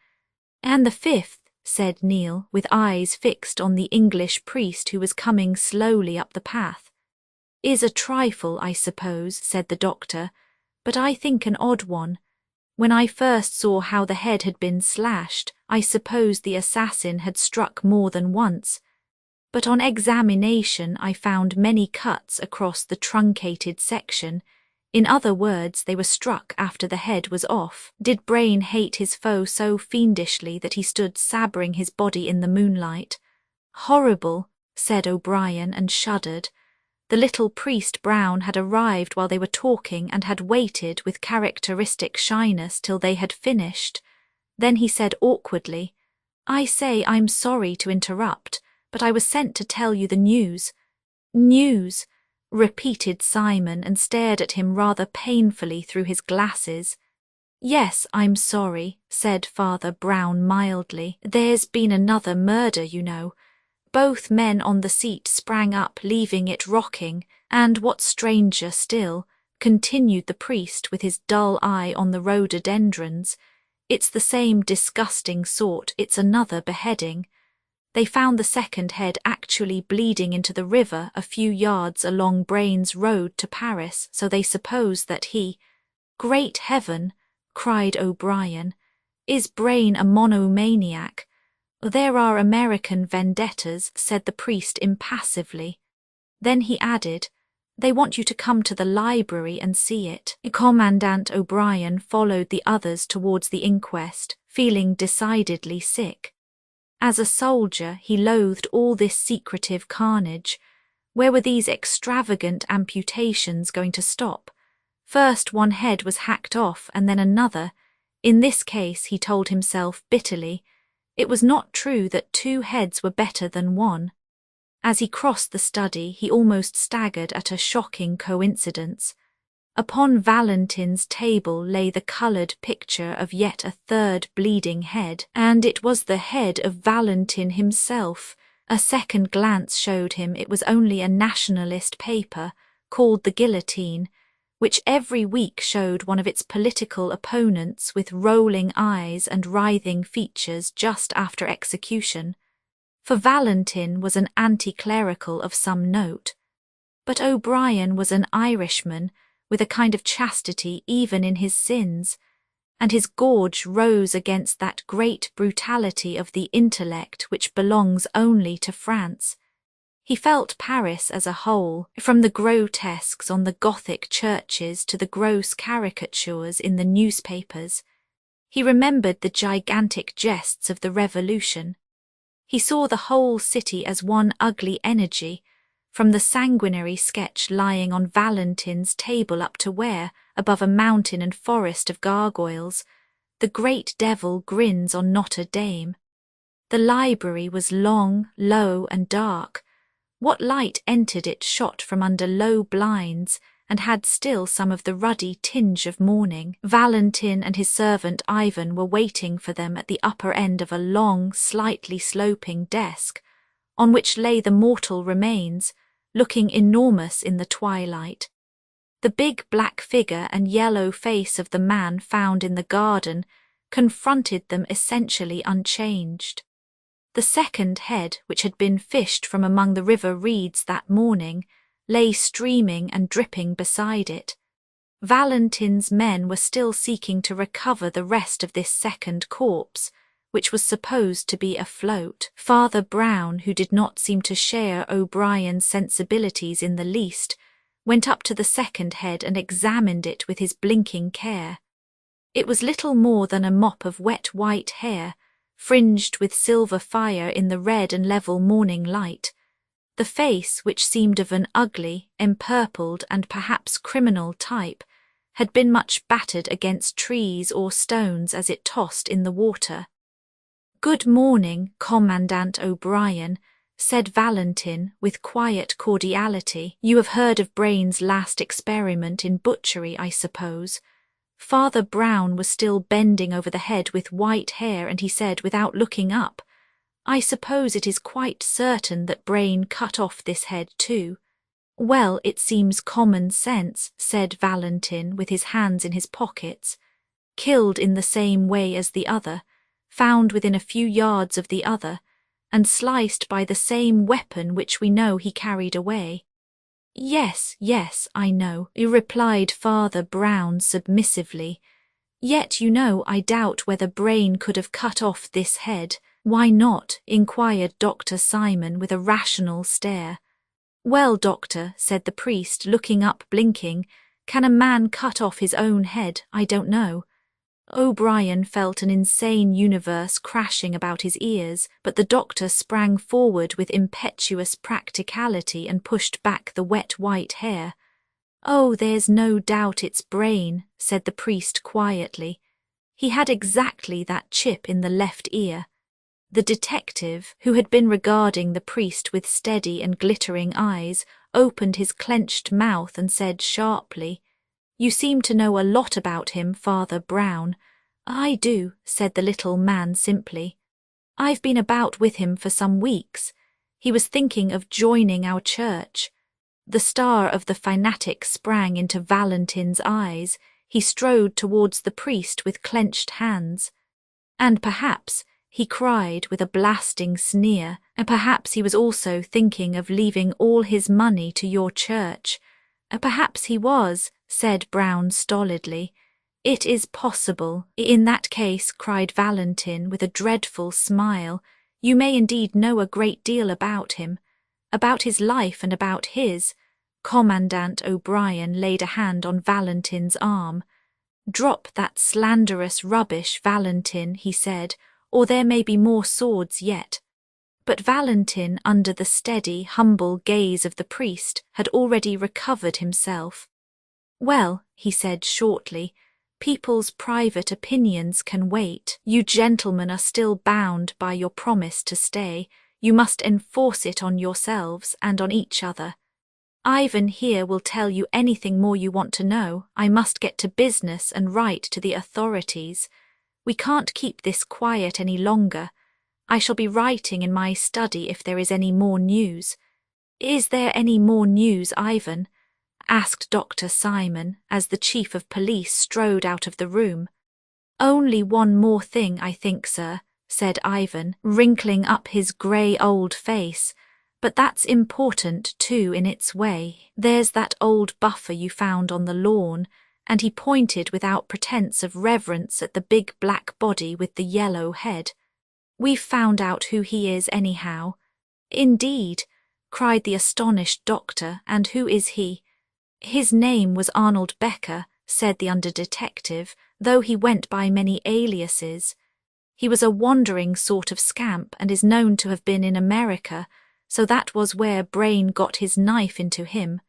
And the fifth, said Neil, with eyes fixed on the English priest who was coming slowly up the path. Is a trifle, I suppose, said the doctor, but I think an odd one. When I first saw how the head had been slashed, I supposed the assassin had struck more than once, but on examination I found many cuts across the truncated section. In other words, they were struck after the head was off. Did Brain hate his foe so fiendishly that he stood sabbering his body in the moonlight? Horrible, said O'Brien, and shuddered. The little priest Brown had arrived while they were talking and had waited with characteristic shyness till they had finished. Then he said awkwardly, I say I'm sorry to interrupt, but I was sent to tell you the news. News, repeated Simon and stared at him rather painfully through his glasses. Yes, I'm sorry, said Father Brown mildly. There's been another murder, you know. Both men on the seat sprang up, leaving it rocking, and what's stranger still, continued the priest with his dull eye on the rhododendrons, it's the same disgusting sort, it's another beheading. They found the second head actually bleeding into the river a few yards along Brain's road to Paris, so they suppose that he— Great heaven, cried O'Brien, is Brain a monomaniac? There are American vendettas, said the priest impassively. Then he added, they want you to come to the library and see it. Commandant O'Brien followed the others towards the inquest, feeling decidedly sick. As a soldier, he loathed all this secretive carnage. Where were these extravagant amputations going to stop? First one head was hacked off and then another. In this case, he told himself bitterly, it was not true that 2 heads were better than 1. As he crossed the study, he almost staggered at a shocking coincidence. Upon Valentin's table lay the coloured picture of yet a 3rd bleeding head, and it was the head of Valentin himself. A second glance showed him it was only a nationalist paper, called The Guillotine, which every week showed one of its political opponents with rolling eyes and writhing features just after execution. For Valentin was an anti-clerical of some note. But O'Brien was an Irishman, with a kind of chastity even in his sins, and his gorge rose against that great brutality of the intellect which belongs only to France. He felt Paris as a whole, from the grotesques on the Gothic churches to the gross caricatures in the newspapers. He remembered the gigantic jests of the Revolution. He saw the whole city as one ugly energy, from the sanguinary sketch lying on Valentin's table up to where, above a mountain and forest of gargoyles, the great devil grins on Notre Dame. The library was long, low, and dark. What light entered it shot from under low blinds, and had still some of the ruddy tinge of morning. Valentin and his servant Ivan were waiting for them at the upper end of a long, slightly sloping desk, on which lay the mortal remains, looking enormous in the twilight. The big black figure and yellow face of the man found in the garden confronted them essentially unchanged. The second head, which had been fished from among the river reeds that morning, lay streaming and dripping beside it. Valentin's men were still seeking to recover the rest of this second corpse, which was supposed to be afloat. Father Brown, who did not seem to share O'Brien's sensibilities in the least, went up to the second head and examined it with his blinking care. It was little more than a mop of wet white hair, fringed with silver fire in the red and level morning light. The face, which seemed of an ugly, empurpled and perhaps criminal type, had been much battered against trees or stones as it tossed in the water. "Good morning, Commandant O'Brien," said Valentin with quiet cordiality. "You have heard of Brain's last experiment in butchery, I suppose." Father Brown was still bending over the head with white hair, and he said without looking up, "I suppose it is quite certain that Brain cut off this head too." "Well, it seems common sense," said Valentin with his hands in his pockets. "Killed in the same way as the other, found within a few yards of the other, and sliced by the same weapon which we know he carried away." "Yes, I know," replied Father Brown submissively. "Yet, you know, I doubt whether Brain could have cut off this head." "Why not?" inquired Dr. Simon with a rational stare. "Well, doctor," said the priest, looking up blinking, "can a man cut off his own head? I don't know." O'Brien felt an insane universe crashing about his ears, but the doctor sprang forward with impetuous practicality and pushed back the wet white hair. "Oh, there's no doubt it's Brain," said the priest quietly. "He had exactly that chip in the left ear." The detective, who had been regarding the priest with steady and glittering eyes, opened his clenched mouth and said sharply, "You seem to know a lot about him, Father Brown." "I do," said the little man simply. "I've been about with him for some weeks. He was thinking of joining our church." The star of the fanatic sprang into Valentin's eyes. He strode towards the priest with clenched hands. "And perhaps," he cried with a blasting sneer, "and perhaps he was also thinking of leaving all his money to your church." "Perhaps he was," said Brown stolidly. "It is possible." "In that case," cried Valentin with a dreadful smile, "you may indeed know a great deal about him, about his life and about his." Commandant O'Brien laid a hand on Valentin's arm. "Drop that slanderous rubbish, Valentin," he said, "or there may be more swords yet." But Valentin, under the steady, humble gaze of the priest, had already recovered himself. "Well," he said shortly, "people's private opinions can wait. You gentlemen are still bound by your promise to stay. You must enforce it on yourselves and on each other. Ivan here will tell you anything more you want to know. I must get to business and write to the authorities. We can't keep this quiet any longer. I shall be writing in my study if there is any more news." "Is there any more news, Ivan?" asked Dr. Simon as the chief of police strode out of the room. "Only one more thing, I think, sir," said Ivan, wrinkling up his grey old face. "But that's important too in its way. There's that old buffer you found on the lawn," and he pointed without pretence of reverence at the big black body with the yellow head. "We've found out who he is anyhow." "Indeed?" cried the astonished doctor, "and who is he?" "His name was Arnold Becker," said the under-detective, "though he went by many aliases. He was a wandering sort of scamp and is known to have been in America, so that was where Brain got his knife into him.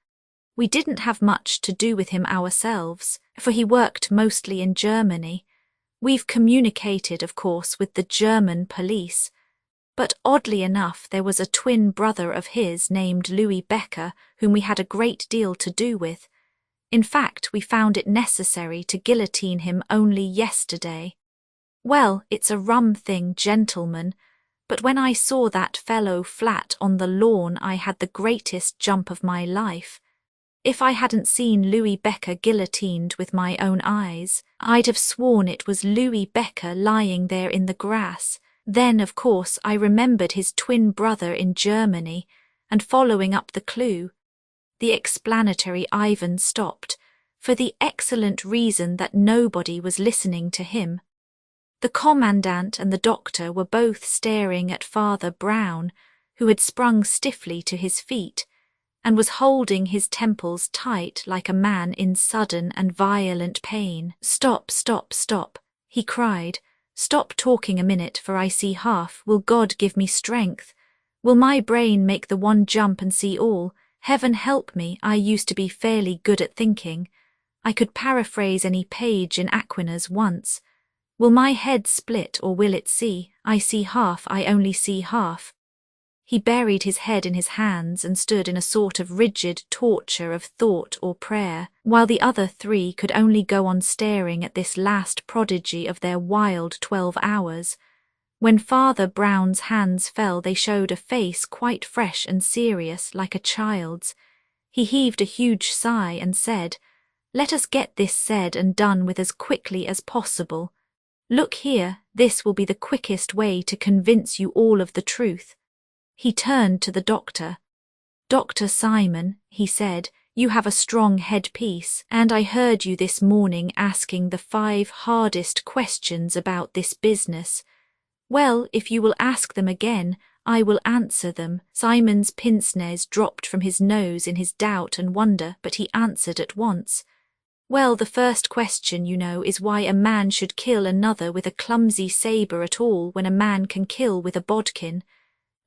We didn't have much to do with him ourselves, for he worked mostly in Germany. We've communicated, of course, with the German police. But oddly enough, there was a twin brother of his named Louis Becker, whom we had a great deal to do with. In fact, we found it necessary to guillotine him only yesterday. Well, it's a rum thing, gentlemen, but when I saw that fellow flat on the lawn I had the greatest jump of my life. If I hadn't seen Louis Becker guillotined with my own eyes, I'd have sworn it was Louis Becker lying there in the grass. Then, of course, I remembered his twin brother in Germany, and following up the clue." The explanatory Ivan stopped, for the excellent reason that nobody was listening to him. The commandant and the doctor were both staring at Father Brown, who had sprung stiffly to his feet, and was holding his temples tight like a man in sudden and violent pain. "Stop, stop, stop," he cried. "Stop talking a minute, for I see half. Will God give me strength? Will my brain make the one jump and see all? Heaven help me, I used to be fairly good at thinking. I could paraphrase any page in Aquinas once. Will my head split, or will it see? I see half, I only see half." He buried his head in his hands and stood in a sort of rigid torture of thought or prayer, while the other three could only go on staring at this last prodigy of their wild 12 hours. When Father Brown's hands fell, they showed a face quite fresh and serious, like a child's. He heaved a huge sigh and said, "Let us get this said and done with as quickly as possible. Look here, this will be the quickest way to convince you all of the truth." He turned to the doctor. "Dr. Simon," he said, "you have a strong headpiece, and I heard you this morning asking the 5 hardest questions about this business. Well, if you will ask them again, I will answer them." Simon's pince-nez dropped from his nose in his doubt and wonder, but he answered at once. "Well, the first question, you know, is why a man should kill another with a clumsy sabre at all when a man can kill with a bodkin."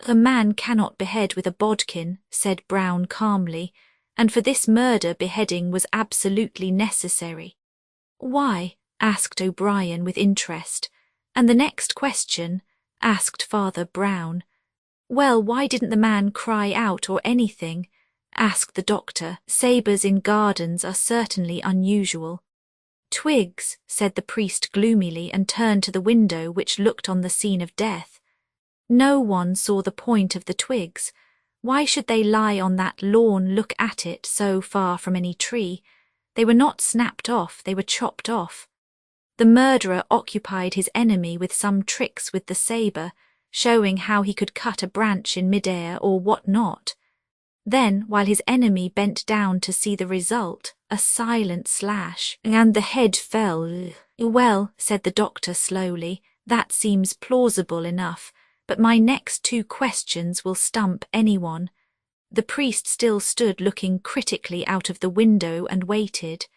"A man cannot behead with a bodkin," said Brown calmly, "and for this murder beheading was absolutely necessary." "Why?" asked O'Brien with interest. "And the next question?" asked Father Brown. Well, why didn't the man cry out or anything? Asked the doctor. Sabres in gardens are certainly unusual. Twigs, said the priest gloomily and turned to the window which looked on the scene of death. No one saw the point of the twigs. Why should they lie on that lawn, look at it, so far from any tree? They were not snapped off, they were chopped off. The murderer occupied his enemy with some tricks with the sabre, showing how he could cut a branch in mid-air or what not. Then, while his enemy bent down to see the result, a silent slash, and the head fell. Well, said the doctor slowly, that seems plausible enough, but my next two questions will stump anyone. The priest still stood looking critically out of the window and waited.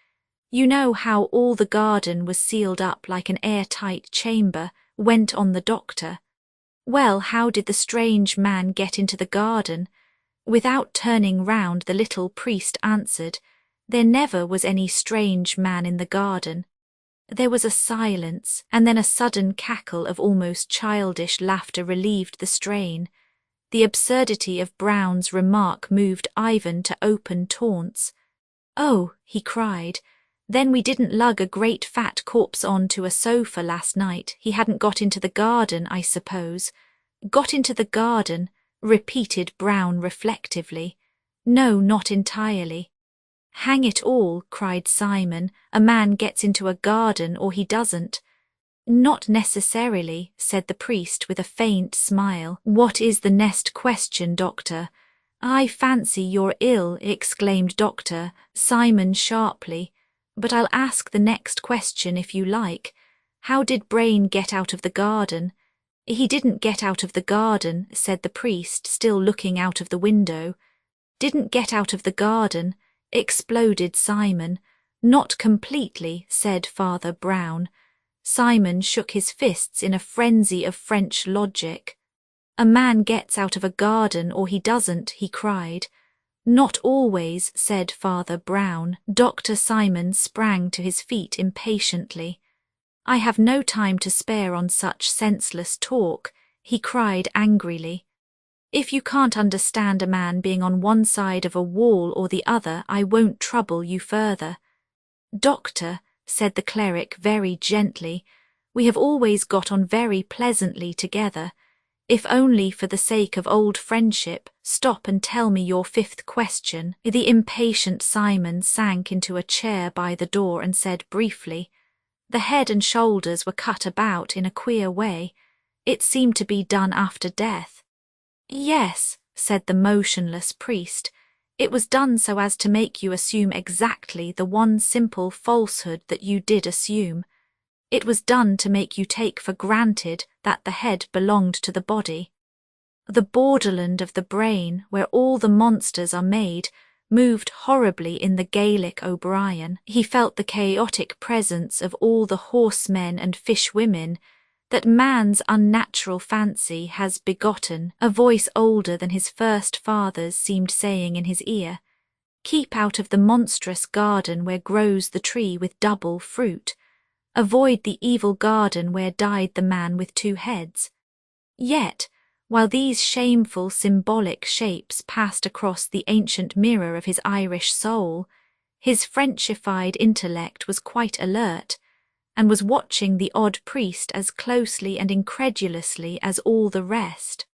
You know how all the garden was sealed up like an airtight chamber, went on the doctor. Well, how did the strange man get into the garden? Without turning round, the little priest answered, there never was any strange man in the garden. There was a silence, and then a sudden cackle of almost childish laughter relieved the strain. The absurdity of Brown's remark moved Ivan to open taunts. Oh, he cried, then we didn't lug a great fat corpse on to a sofa last night. He hadn't got into the garden, I suppose. Got into the garden, repeated Brown reflectively. No, not entirely. Hang it all, cried Simon, a man gets into a garden or he doesn't. Not necessarily, said the priest with a faint smile. What is the next question, doctor? I fancy you're ill, exclaimed Dr. Simon sharply. But I'll ask the next question if you like. How did Brain get out of the garden? He didn't get out of the garden, said the priest, still looking out of the window. Didn't get out of the garden, exploded Simon. Not completely, said Father Brown. Simon shook his fists in a frenzy of French logic. A man gets out of a garden or he doesn't, he cried. Not always, said Father Brown. Dr. Simon sprang to his feet impatiently. I have no time to spare on such senseless talk, he cried angrily. If you can't understand a man being on one side of a wall or the other, I won't trouble you further. Doctor, said the cleric very gently, we have always got on very pleasantly together. If only for the sake of old friendship, stop and tell me your fifth question. The impatient Simon sank into a chair by the door and said briefly, the head and shoulders were cut about in a queer way. It seemed to be done after death. Yes, said the motionless priest, it was done so as to make you assume exactly the one simple falsehood that you did assume. It was done to make you take for granted that the head belonged to the body. The borderland of the brain, where all the monsters are made, moved horribly in the Gaelic O'Brien. He felt the chaotic presence of all the horsemen and fishwomen that man's unnatural fancy has begotten. A voice older than his first father's seemed saying in his ear, keep out of the monstrous garden where grows the tree with double fruit. Avoid the evil garden where died the man with two heads. Yet, while these shameful symbolic shapes passed across the ancient mirror of his Irish soul, his Frenchified intellect was quite alert, and was watching the odd priest as closely and incredulously as all the rest.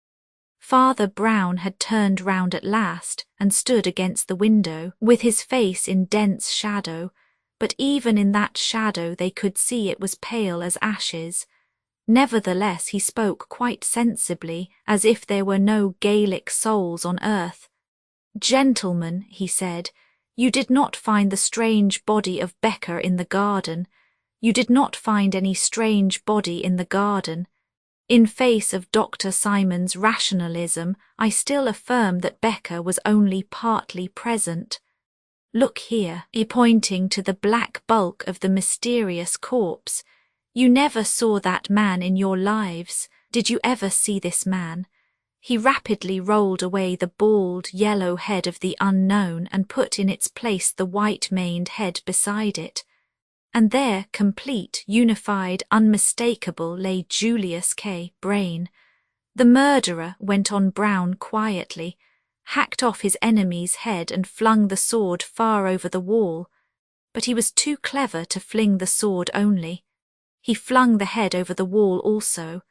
Father Brown had turned round at last and stood against the window, with his face in dense shadow, but even in that shadow they could see it was pale as ashes. Nevertheless he spoke quite sensibly, as if there were no Gaelic souls on earth. Gentlemen, he said, you did not find the strange body of Becker in the garden. You did not find any strange body in the garden. In face of Dr. Simon's rationalism, I still affirm that Becker was only partly present. Look here, pointing to the black bulk of the mysterious corpse. You never saw that man in your lives. Did you ever see this man? He rapidly rolled away the bald, yellow head of the unknown and put in its place the white-maned head beside it. And there, complete, unified, unmistakable, lay Julius K. Brain, The murderer, went on Brown quietly, hacked off his enemy's head and flung the sword far over the wall, but he was too clever to fling the sword only. He flung the head over the wall also.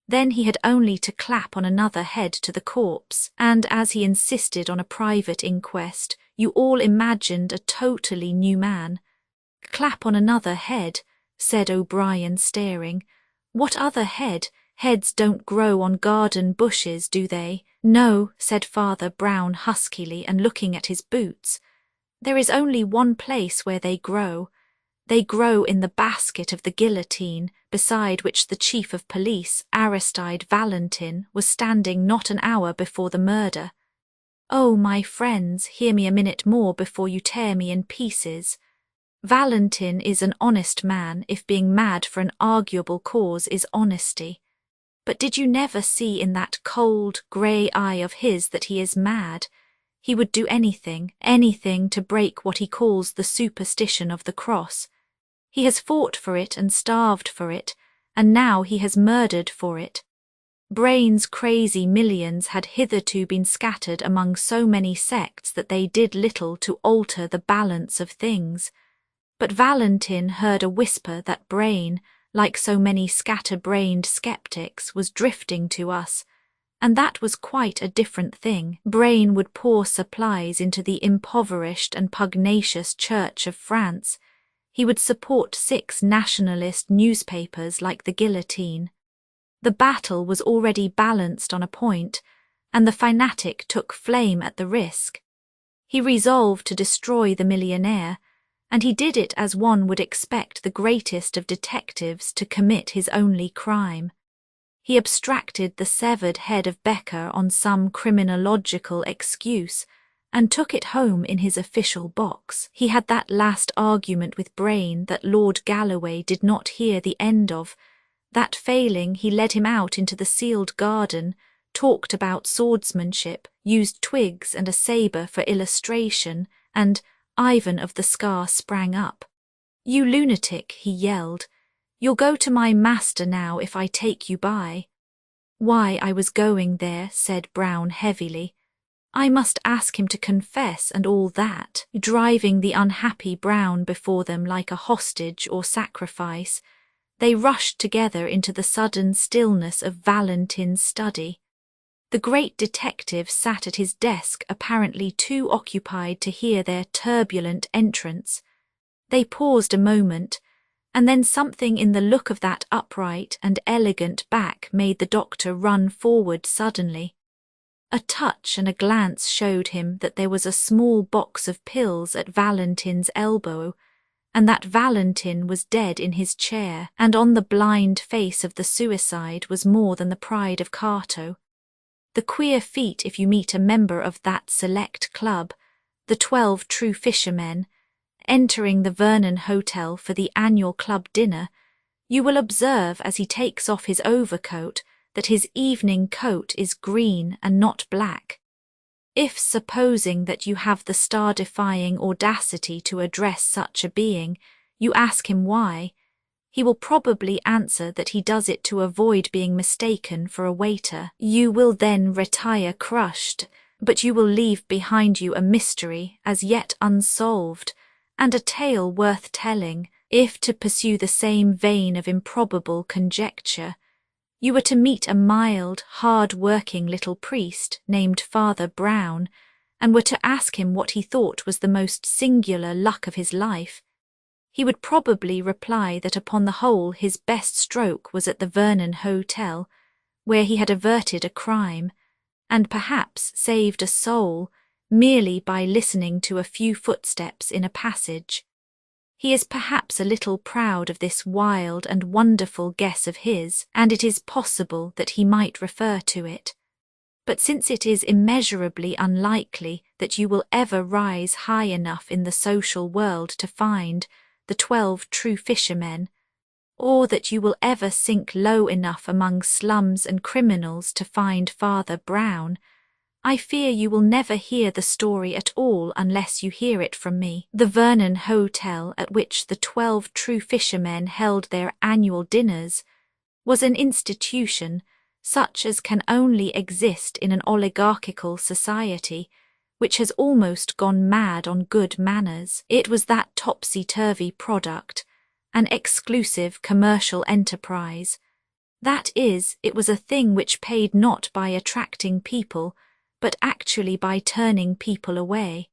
Then he had only to clap on another head to the corpse, and as he insisted on a private inquest, you all imagined a totally new man. Clap on another head, said O'Brien, staring. What other head? Heads don't grow on garden bushes, do they? No, said Father Brown huskily and looking at his boots. There is only one place where they grow. They grow in the basket of the guillotine, beside which the chief of police, Aristide Valentin, was standing not an hour before the murder. Oh, my friends, hear me a minute more before you tear me in pieces. Valentin is an honest man, if being mad for an arguable cause is honesty. But did you never see in that cold, grey eye of his that he is mad? He would do anything to break what he calls the superstition of the cross. He has fought for it and starved for it, and now he has murdered for it. Brain's crazy millions had hitherto been scattered among so many sects that they did little to alter the balance of things. But Valentin heard a whisper that Brain, like so many scatter-brained skeptics, was drifting to us, and that was quite a different thing. Brain would pour supplies into the impoverished and pugnacious Church of France. He would support 6 nationalist newspapers like the Guillotine. The battle was already balanced on a point, and the fanatic took flame at the risk. He resolved to destroy the millionaire, and he did it as one would expect the greatest of detectives to commit his only crime. He abstracted the severed head of Becker on some criminological excuse, and took it home in his official box. He had that last argument with Brain that Lord Galloway did not hear the end of. That failing, he led him out into the sealed garden, talked about swordsmanship, used twigs and a sabre for illustration, and Ivan of the Scar sprang up. "You lunatic," he yelled. "You'll go to my master now if I take you by." "Why, I was going there," said Brown heavily. "I must ask him to confess and all that," driving the unhappy Brown before them like a hostage or sacrifice. They rushed together into the sudden stillness of Valentin's study. The great detective sat at his desk, apparently too occupied to hear their turbulent entrance. They paused a moment, and then something in the look of that upright and elegant back made the doctor run forward suddenly. A touch and a glance showed him that there was a small box of pills at Valentin's elbow, and that Valentin was dead in his chair, and on the blind face of the suicide was more than the pride of Cato. The queer feat if you meet a member of that select club, the 12 True Fishermen, entering the Vernon Hotel for the annual club dinner, you will observe as he takes off his overcoat that his evening coat is green and not black. If, supposing that you have the star-defying audacity to address such a being, you ask him why, he will probably answer that he does it to avoid being mistaken for a waiter. You will then retire crushed, but you will leave behind you a mystery as yet unsolved, and a tale worth telling, if, to pursue the same vein of improbable conjecture, you were to meet a mild, hard-working little priest named Father Brown, and were to ask him what he thought was the most singular luck of his life. He would probably reply that upon the whole his best stroke was at the Vernon Hotel, where he had averted a crime, and perhaps saved a soul, merely by listening to a few footsteps in a passage. He is perhaps a little proud of this wild and wonderful guess of his, and it is possible that he might refer to it. But since it is immeasurably unlikely that you will ever rise high enough in the social world to find the 12 True Fishermen, or that you will ever sink low enough among slums and criminals to find Father Brown, I fear you will never hear the story at all unless you hear it from me. The Vernon Hotel, at which the 12 True Fishermen held their annual dinners, was an institution, such as can only exist in an oligarchical society, which has almost gone mad on good manners. It was that topsy-turvy product, an exclusive commercial enterprise. That is, it was a thing which paid not by attracting people, but actually by turning people away.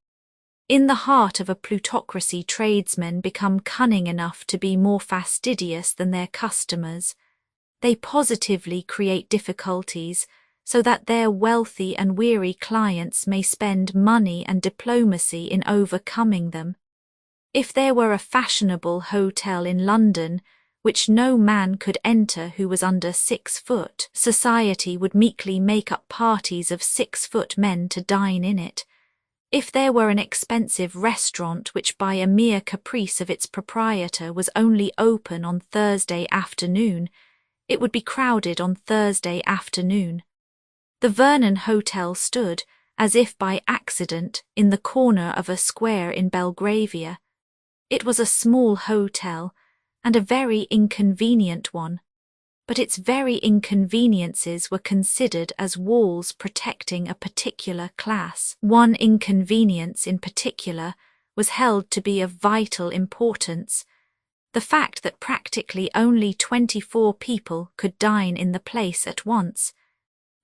In the heart of a plutocracy, tradesmen become cunning enough to be more fastidious than their customers. They positively create difficulties so that their wealthy and weary clients may spend money and diplomacy in overcoming them. If there were a fashionable hotel in London which no man could enter who was under 6 foot, society would meekly make up parties of 6-foot men to dine in it. If there were an expensive restaurant which by a mere caprice of its proprietor was only open on Thursday afternoon, it would be crowded on Thursday afternoon. The Vernon Hotel stood, as if by accident, in the corner of a square in Belgravia. It was a small hotel, and a very inconvenient one, but its very inconveniences were considered as walls protecting a particular class. One inconvenience in particular was held to be of vital importance: the fact that practically only 24 people could dine in the place at once.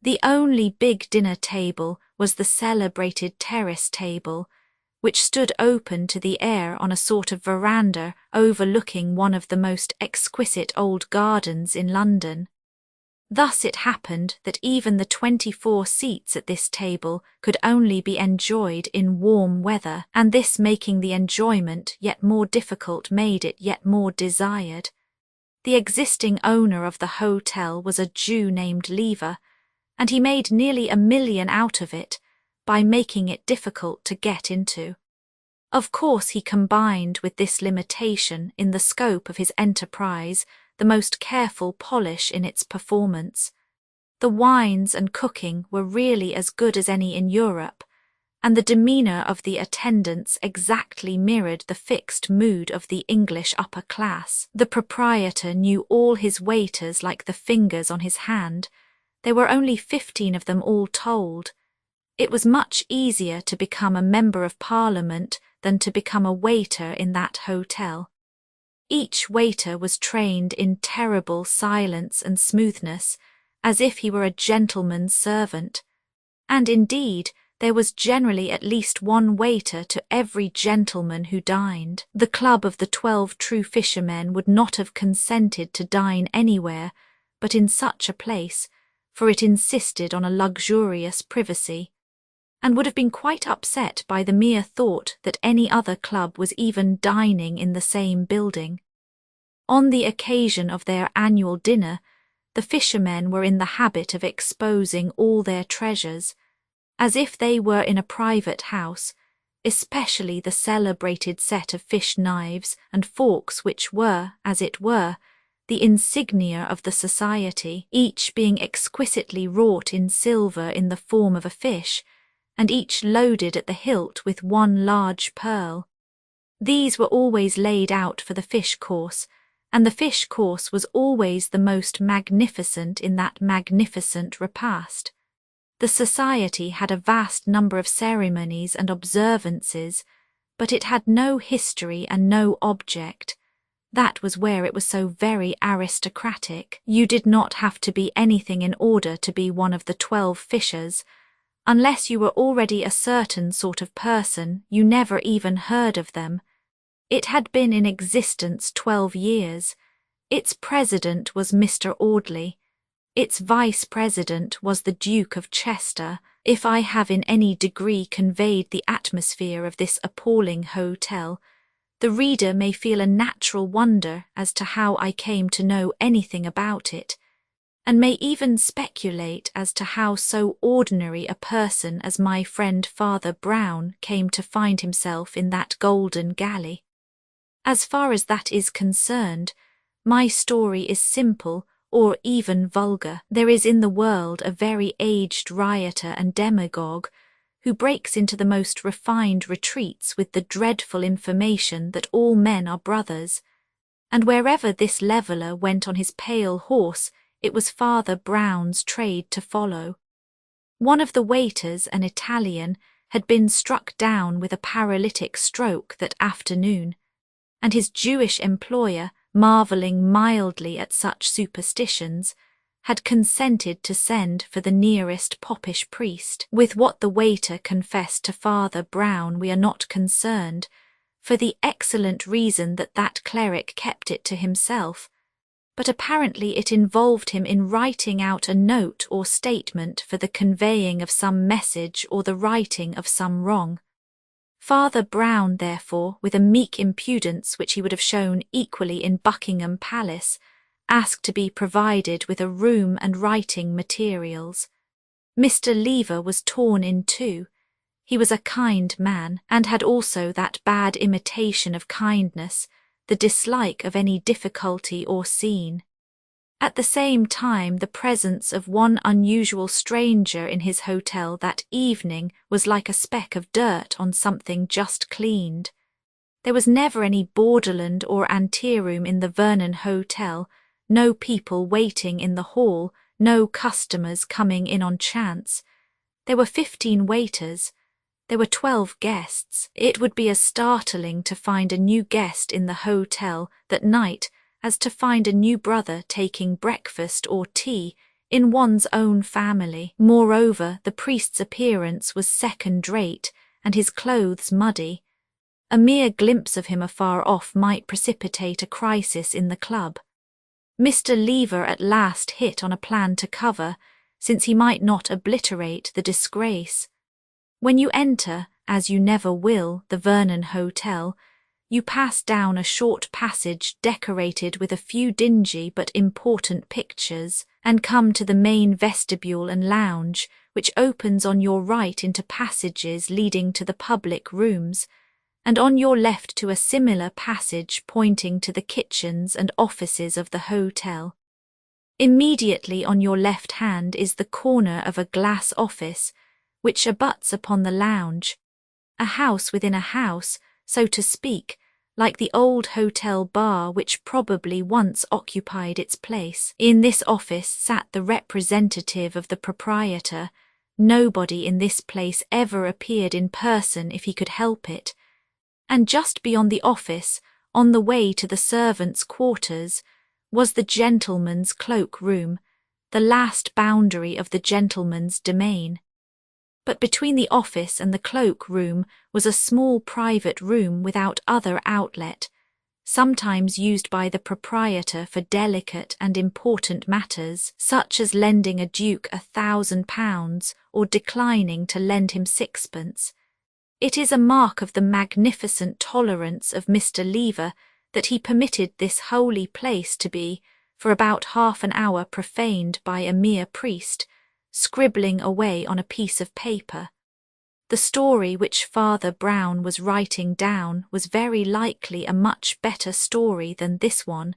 The only big dinner table was the celebrated terrace table, which stood open to the air on a sort of veranda overlooking one of the most exquisite old gardens in London. Thus it happened that even the 24 seats at this table could only be enjoyed in warm weather, and this making the enjoyment yet more difficult made it yet more desired. The existing owner of the hotel was a Jew named Lever, and he made nearly $1 million out of it by making it difficult to get into. Of course he combined with this limitation in the scope of his enterprise the most careful polish in its performance. The wines and cooking were really as good as any in Europe, and the demeanour of the attendants exactly mirrored the fixed mood of the English upper class. The proprietor knew all his waiters like the fingers on his hand. There were only 15 of them all told. It was much easier to become a member of Parliament than to become a waiter in that hotel. Each waiter was trained in terrible silence and smoothness, as if he were a gentleman's servant. And indeed, there was generally at least one waiter to every gentleman who dined. The club of the 12 True Fishermen would not have consented to dine anywhere but in such a place, for it insisted on a luxurious privacy, and would have been quite upset by the mere thought that any other club was even dining in the same building. On the occasion of their annual dinner, the fishermen were in the habit of exposing all their treasures, as if they were in a private house, especially the celebrated set of fish knives and forks which were, as it were, the insignia of the society, each being exquisitely wrought in silver in the form of a fish, and each loaded at the hilt with one large pearl. These were always laid out for the fish course, and the fish course was always the most magnificent in that magnificent repast. The society had a vast number of ceremonies and observances, but it had no history and no object. That was where it was so very aristocratic. You did not have to be anything in order to be one of the 12 fishers. Unless you were already a certain sort of person, you never even heard of them. It had been in existence 12 years. Its president was Mr. Audley. Its vice-president was the Duke of Chester. If I have in any degree conveyed the atmosphere of this appalling hotel, the reader may feel a natural wonder as to how I came to know anything about it, and may even speculate as to how so ordinary a person as my friend Father Brown came to find himself in that golden galley. As far as that is concerned, my story is simple or even vulgar. There is in the world a very aged rioter and demagogue who breaks into the most refined retreats with the dreadful information that all men are brothers, and wherever this leveller went on his pale horse, it was Father Brown's trade to follow. One of the waiters, an Italian, had been struck down with a paralytic stroke that afternoon, and his Jewish employer, marvelling mildly at such superstitions, had consented to send for the nearest popish priest. With what the waiter confessed to Father Brown we are not concerned, for the excellent reason that that cleric kept it to himself, but apparently it involved him in writing out a note or statement for the conveying of some message or the righting of some wrong. Father Brown, therefore, with a meek impudence which he would have shown equally in Buckingham Palace, asked to be provided with a room and writing materials. Mr. Lever was torn in two. He was a kind man, and had also that bad imitation of kindness, the dislike of any difficulty or scene. At the same time, the presence of one unusual stranger in his hotel that evening was like a speck of dirt on something just cleaned. There was never any borderland or anteroom in the Vernon Hotel, no people waiting in the hall, no customers coming in on chance. There were 15 waiters. There were 12 guests. It would be as startling to find a new guest in the hotel that night as to find a new brother taking breakfast or tea in one's own family. Moreover, the priest's appearance was second-rate and his clothes muddy. A mere glimpse of him afar off might precipitate a crisis in the club. Mr. Lever at last hit on a plan to cover, since he might not obliterate the disgrace. When you enter, as you never will, the Vernon Hotel, you pass down a short passage decorated with a few dingy but important pictures, and come to the main vestibule and lounge, which opens on your right into passages leading to the public rooms, and on your left to a similar passage pointing to the kitchens and offices of the hotel. Immediately on your left hand is the corner of a glass office, which abuts upon the lounge, a house within a house, so to speak, like the old hotel bar which probably once occupied its place. In this office sat the representative of the proprietor. Nobody in this place ever appeared in person if he could help it. And just beyond the office, on the way to the servants' quarters, was the gentleman's cloak-room, the last boundary of the gentleman's domain. But between the office and the cloak-room was a small private room without other outlet, sometimes used by the proprietor for delicate and important matters, such as lending a duke £1,000 or declining to lend him sixpence. It is a mark of the magnificent tolerance of Mr. Lever that he permitted this holy place to be, for about half an hour, profaned by a mere priest, scribbling away on a piece of paper. The story which Father Brown was writing down was very likely a much better story than this one,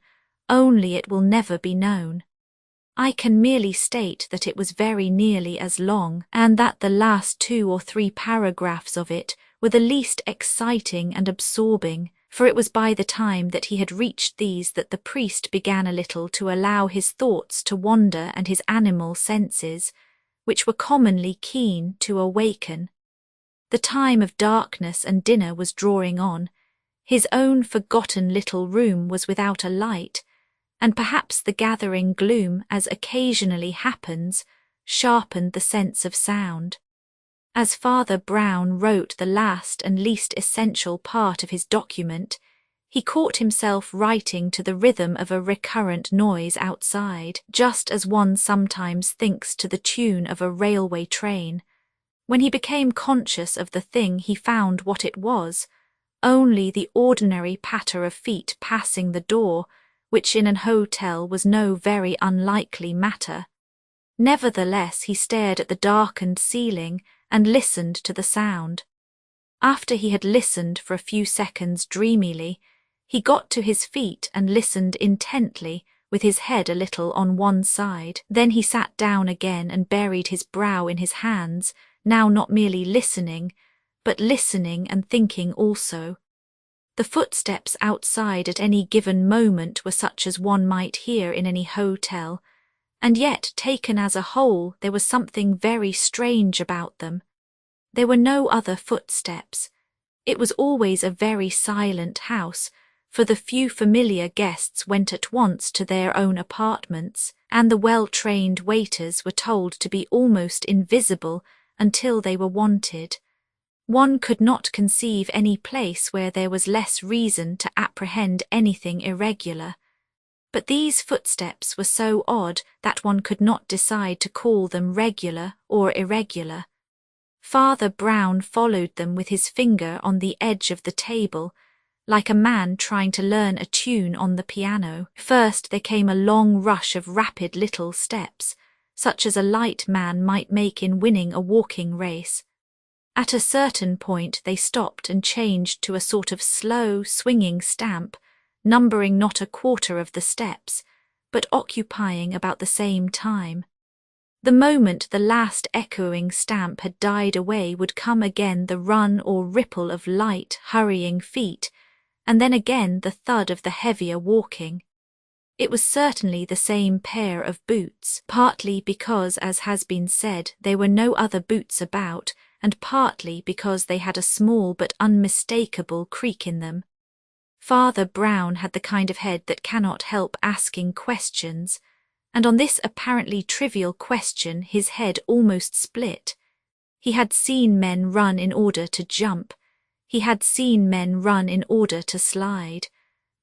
only it will never be known. I can merely state that it was very nearly as long, and that the last 2 or 3 paragraphs of it were the least exciting and absorbing, for it was by the time that he had reached these that the priest began a little to allow his thoughts to wander and his animal senses, which were commonly keen, to awaken. The time of darkness and dinner was drawing on. His own forgotten little room was without a light, and perhaps the gathering gloom, as occasionally happens, sharpened the sense of sound. As Father Brown wrote the last and least essential part of his document, he caught himself writing to the rhythm of a recurrent noise outside, just as one sometimes thinks to the tune of a railway train. When he became conscious of the thing, he found what it was, only the ordinary patter of feet passing the door, which in an hotel was no very unlikely matter. Nevertheless, he stared at the darkened ceiling and listened to the sound. After he had listened for a few seconds dreamily, he got to his feet and listened intently, with his head a little on one side. Then he sat down again and buried his brow in his hands, now not merely listening, but listening and thinking also. The footsteps outside at any given moment were such as one might hear in any hotel, And yet, taken as a whole, there was something very strange about them. There were no other footsteps. It was always a very silent house, for the few familiar guests went at once to their own apartments, and the well-trained waiters were told to be almost invisible until they were wanted. One could not conceive any place where there was less reason to apprehend anything irregular. But these footsteps were so odd that one could not decide to call them regular or irregular. Father Brown followed them with his finger on the edge of the table, like a man trying to learn a tune on the piano. First there came a long rush of rapid little steps, such as a light man might make in winning a walking race. At a certain point they stopped and changed to a sort of slow, swinging stamp, numbering not a quarter of the steps, but occupying about the same time. The moment the last echoing stamp had died away would come again the run or ripple of light, hurrying feet, and then again the thud of the heavier walking. It was certainly the same pair of boots, partly because, as has been said, there were no other boots about, and partly because they had a small but unmistakable creak in them. Father Brown had the kind of head that cannot help asking questions, and on this apparently trivial question his head almost split. He had seen men run in order to jump. He had seen men run in order to slide.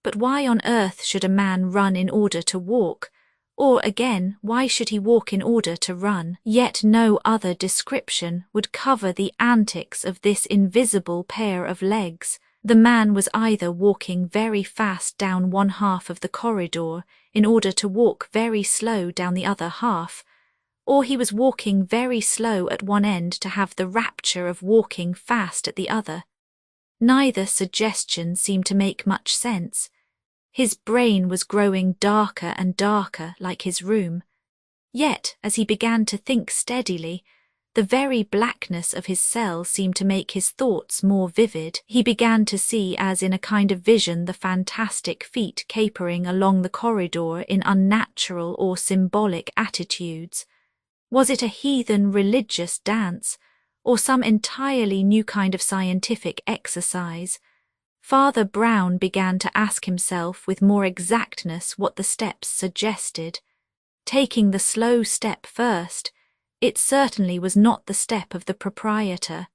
But why on earth should a man run in order to walk? Or again, why should he walk in order to run? Yet no other description would cover the antics of this invisible pair of legs. The man was either walking very fast down one half of the corridor in order to walk very slow down the other half, or he was walking very slow at one end to have the rapture of walking fast at the other. Neither suggestion seemed to make much sense. His brain was growing darker and darker, like his room. Yet, as he began to think steadily, the very blackness of his cell seemed to make his thoughts more vivid. He began to see as in a kind of vision the fantastic feet capering along the corridor in unnatural or symbolic attitudes. Was it a heathen religious dance, or some entirely new kind of scientific exercise? Father Brown began to ask himself with more exactness what the steps suggested. Taking the slow step first, it certainly was not the step of the proprietor.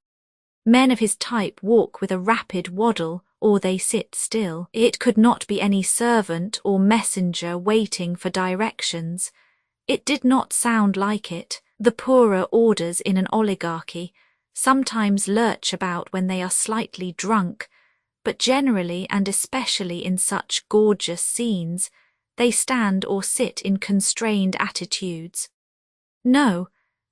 Men of his type walk with a rapid waddle, or they sit still. It could not be any servant or messenger waiting for directions. It did not sound like it. The poorer orders in an oligarchy sometimes lurch about when they are slightly drunk, but generally and especially in such gorgeous scenes, they stand or sit in constrained attitudes. No,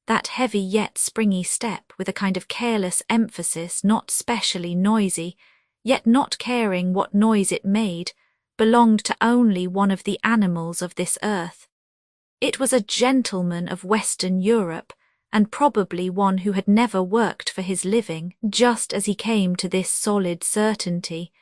that heavy yet springy step with a kind of careless emphasis, not specially noisy, yet not caring what noise it made, belonged to only one of the animals of this earth. It was a gentleman of Western Europe, and probably one who had never worked for his living. Just as he came to this solid certainty,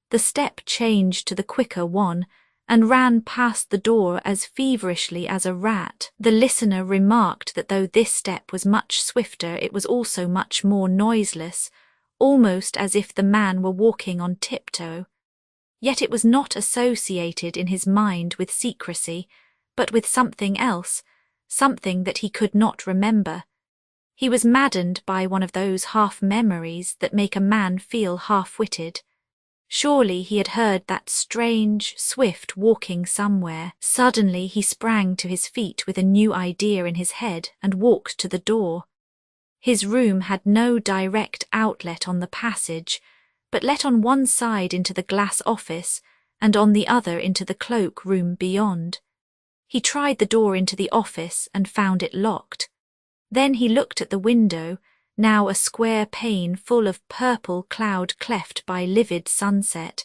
the step changed to the quicker one, and ran past the door as feverishly as a rat. The listener remarked that though this step was much swifter, it was also much more noiseless, almost as if the man were walking on tiptoe. Yet it was not associated in his mind with secrecy, but with something else, something that he could not remember. He was maddened by one of those half-memories that make a man feel half-witted. Surely he had heard that strange, swift walking somewhere. Suddenly he sprang to his feet with a new idea in his head and walked to the door. His room had no direct outlet on the passage, but let on one side into the glass office and on the other into the cloak-room beyond. He tried the door into the office and found it locked. Then he looked at the window, now a square pane full of purple cloud cleft by livid sunset,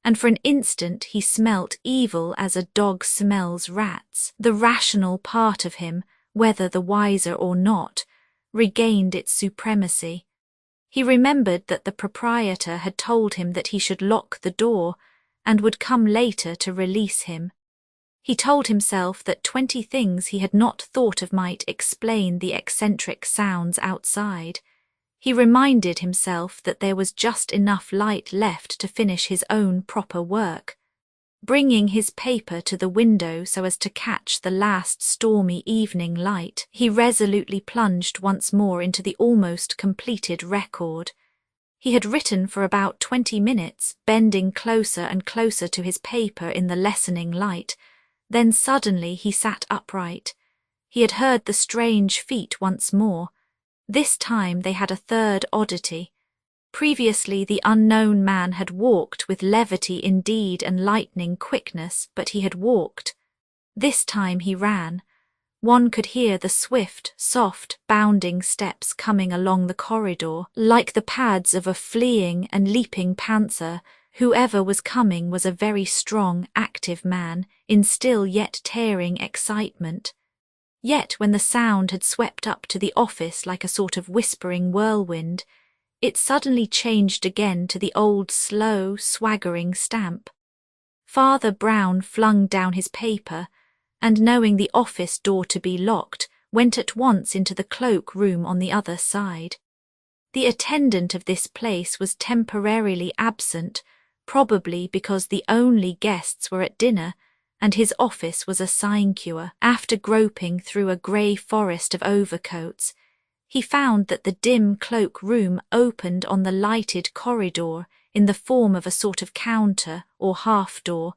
and for an instant he smelt evil as a dog smells rats. The rational part of him, whether the wiser or not, regained its supremacy. He remembered that the proprietor had told him that he should lock the door, and would come later to release him. He told himself that 20 things he had not thought of might explain the eccentric sounds outside. He reminded himself that there was just enough light left to finish his own proper work. Bringing his paper to the window so as to catch the last stormy evening light, he resolutely plunged once more into the almost completed record. He had written for about 20 minutes, bending closer and closer to his paper in the lessening light. Then suddenly he sat upright. He had heard the strange feet once more. This time they had a third oddity. Previously the unknown man had walked with levity indeed and lightning quickness, but he had walked. This time he ran. One could hear the swift, soft, bounding steps coming along the corridor, like the pads of a fleeing and leaping panther. Whoever was coming was a very strong, active man, in still yet tearing excitement. Yet when the sound had swept up to the office like a sort of whispering whirlwind, it suddenly changed again to the old slow, swaggering stamp. Father Brown flung down his paper, and knowing the office door to be locked, went at once into the cloak-room on the other side. The attendant of this place was temporarily absent, probably because the only guests were at dinner, and his office was a sinecure. After groping through a grey forest of overcoats, he found that the dim cloak-room opened on the lighted corridor in the form of a sort of counter or half-door,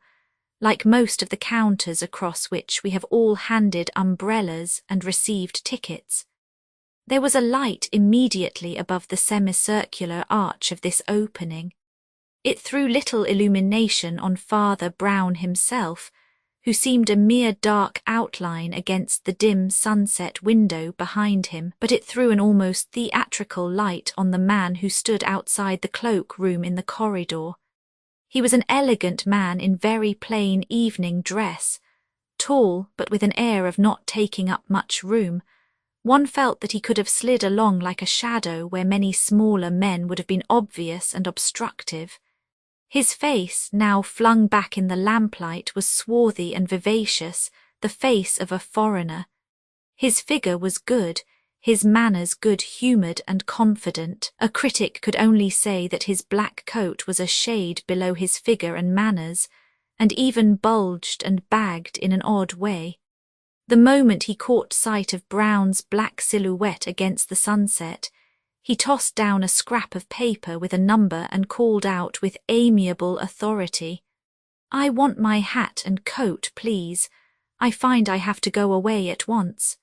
like most of the counters across which we have all handed umbrellas and received tickets. There was a light immediately above the semicircular arch of this opening. It threw little illumination on Father Brown himself, who seemed a mere dark outline against the dim sunset window behind him, but it threw an almost theatrical light on the man who stood outside the cloak-room in the corridor. He was an elegant man in very plain evening dress, tall but with an air of not taking up much room. One felt that he could have slid along like a shadow where many smaller men would have been obvious and obstructive. His face, now flung back in the lamplight, was swarthy and vivacious, the face of a foreigner. His figure was good, his manners good-humoured and confident. A critic could only say that his black coat was a shade below his figure and manners, and even bulged and bagged in an odd way. The moment he caught sight of Brown's black silhouette against the sunset, he tossed down a scrap of paper with a number and called out with amiable authority, "I want my hat and coat, please. I find I have to go away at once."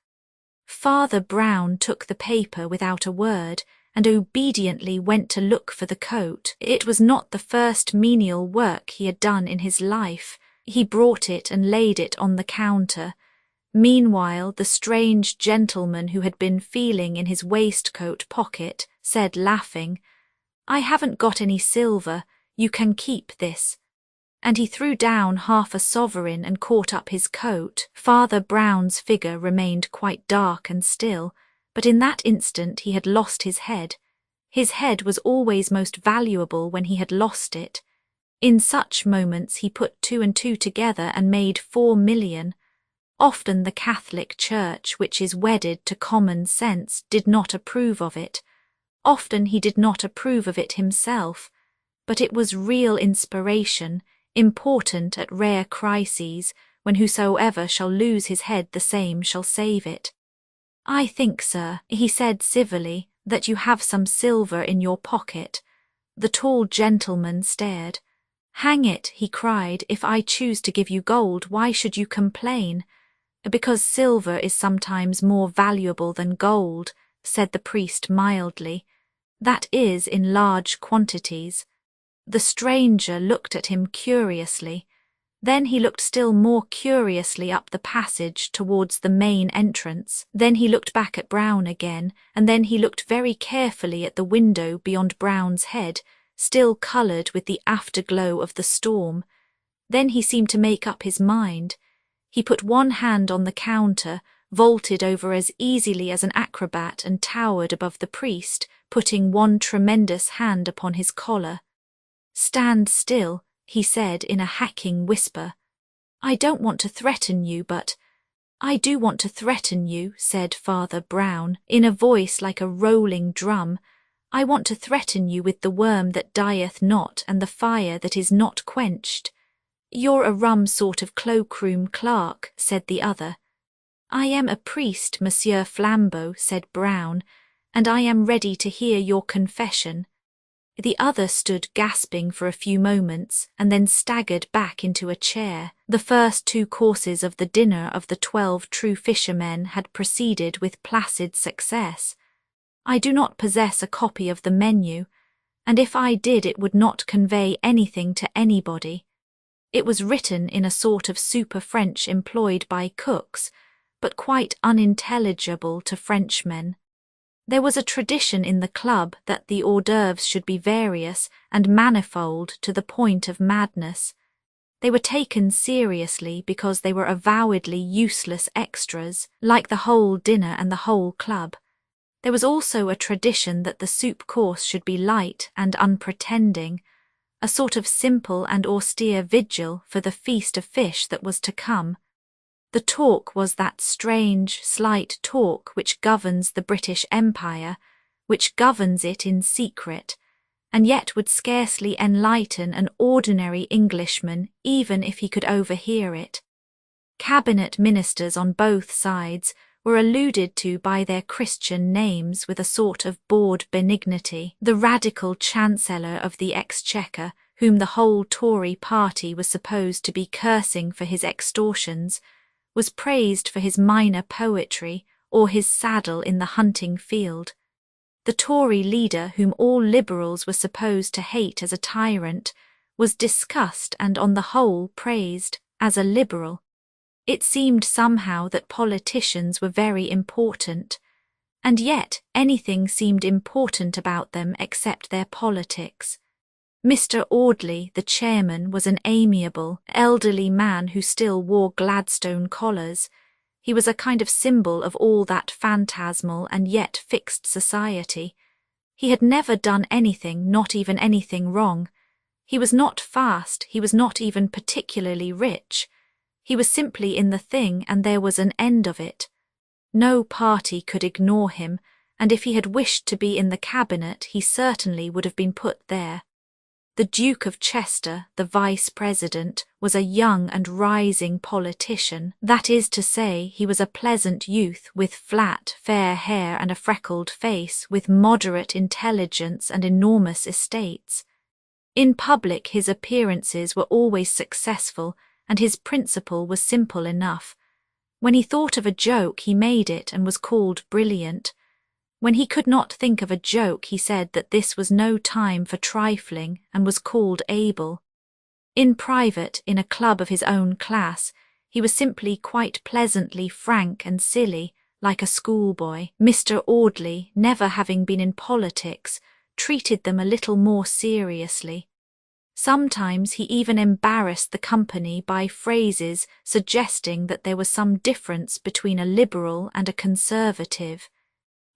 Father Brown took the paper without a word and obediently went to look for the coat. It was not the first menial work he had done in his life. He brought it and laid it on the counter. Meanwhile, the strange gentleman who had been feeling in his waistcoat pocket said, laughing, "I haven't got any silver, you can keep this." And he threw down half a sovereign and caught up his coat. Father Brown's figure remained quite dark and still, but in that instant he had lost his head. His head was always most valuable when he had lost it. In such moments he put 2 and 2 together and made 4 million. Often the Catholic Church, which is wedded to common sense, did not approve of it. Often he did not approve of it himself, but it was real inspiration, important at rare crises, when whosoever shall lose his head the same shall save it. "I think, sir," he said civilly, "that you have some silver in your pocket." The tall gentleman stared. "Hang it," he cried, "if I choose to give you gold, why should you complain?" "Because silver is sometimes more valuable than gold," said the priest mildly. "That is, in large quantities." The stranger looked at him curiously. Then he looked still more curiously up the passage towards the main entrance. Then he looked back at Brown again, and then he looked very carefully at the window beyond Brown's head, still coloured with the afterglow of the storm. Then he seemed to make up his mind. He put one hand on the counter, vaulted over as easily as an acrobat and towered above the priest, putting one tremendous hand upon his collar. "Stand still," he said in a hacking whisper. "I don't want to threaten you, but—" "I do want to threaten you," said Father Brown, in a voice like a rolling drum. "I want to threaten you with the worm that dieth not and the fire that is not quenched." "You're a rum sort of cloakroom clerk," said the other. "I am a priest, Monsieur Flambeau," said Brown, "and I am ready to hear your confession." The other stood gasping for a few moments and then staggered back into a chair. The first 2 courses of the dinner of the 12 true fishermen had proceeded with placid success. I do not possess a copy of the menu, and if I did it would not convey anything to anybody. It was written in a sort of super-French employed by cooks, but quite unintelligible to Frenchmen. There was a tradition in the club that the hors d'oeuvres should be various and manifold to the point of madness. They were taken seriously because they were avowedly useless extras, like the whole dinner and the whole club. There was also a tradition that the soup course should be light and unpretending, a sort of simple and austere vigil for the feast of fish that was to come. The talk was that strange, slight talk which governs the British Empire, which governs it in secret, and yet would scarcely enlighten an ordinary Englishman even if he could overhear it. Cabinet ministers on both sides were alluded to by their Christian names with a sort of bored benignity. The radical Chancellor of the Exchequer, whom the whole Tory party was supposed to be cursing for his extortions, was praised for his minor poetry or his saddle in the hunting field. The Tory leader, whom all Liberals were supposed to hate as a tyrant, was discussed and on the whole praised as a Liberal. It seemed somehow that politicians were very important, and yet anything seemed important about them except their politics. Mr. Audley, the chairman, was an amiable, elderly man who still wore Gladstone collars. He was a kind of symbol of all that phantasmal and yet fixed society. He had never done anything, not even anything wrong. He was not fast, he was not even particularly rich. He was simply in the thing and there was an end of it. No party could ignore him, and if he had wished to be in the cabinet he certainly would have been put there. The Duke of Chester, the vice-president, was a young and rising politician. That is to say, he was a pleasant youth with flat, fair hair and a freckled face, with moderate intelligence and enormous estates. In public his appearances were always successful, and his principle was simple enough. When he thought of a joke he made it and was called brilliant. When he could not think of a joke he said that this was no time for trifling and was called able. In private, in a club of his own class, he was simply quite pleasantly frank and silly, like a schoolboy. Mr. Audley, never having been in politics, treated them a little more seriously. Sometimes he even embarrassed the company by phrases suggesting that there was some difference between a Liberal and a Conservative.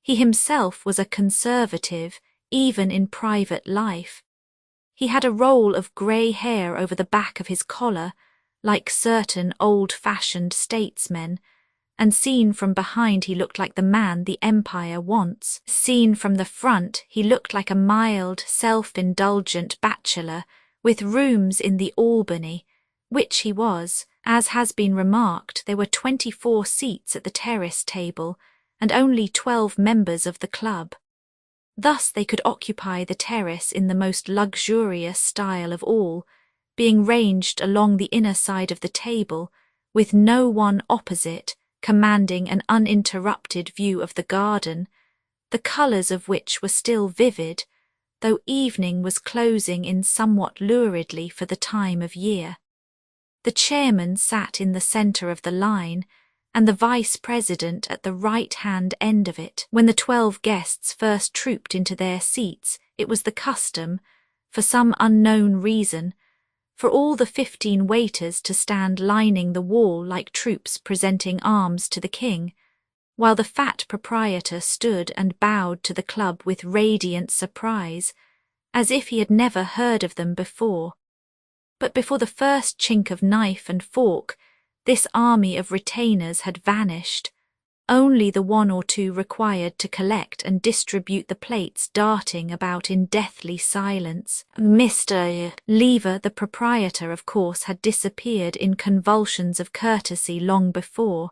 He himself was a Conservative, even in private life. He had a roll of grey hair over the back of his collar, like certain old-fashioned statesmen, and seen from behind he looked like the man the Empire wants. Seen from the front he looked like a mild, self-indulgent bachelor with rooms in the Albany, which he was. As has been remarked, there were 24 seats at the terrace table, and only 12 members of the club. Thus they could occupy the terrace in the most luxurious style of all, being ranged along the inner side of the table, with no one opposite, commanding an uninterrupted view of the garden, the colours of which were still vivid, though evening was closing in somewhat luridly for the time of year. The chairman sat in the centre of the line, and the vice-president at the right-hand end of it. When the 12 guests first trooped into their seats, it was the custom, for some unknown reason, for all the 15 waiters to stand lining the wall like troops presenting arms to the king, while the fat proprietor stood and bowed to the club with radiant surprise, as if he had never heard of them before. But before the first chink of knife and fork, this army of retainers had vanished. Only the one or two required to collect and distribute the plates darting about in deathly silence. Mr. Lever, the proprietor, of course, had disappeared in convulsions of courtesy long before.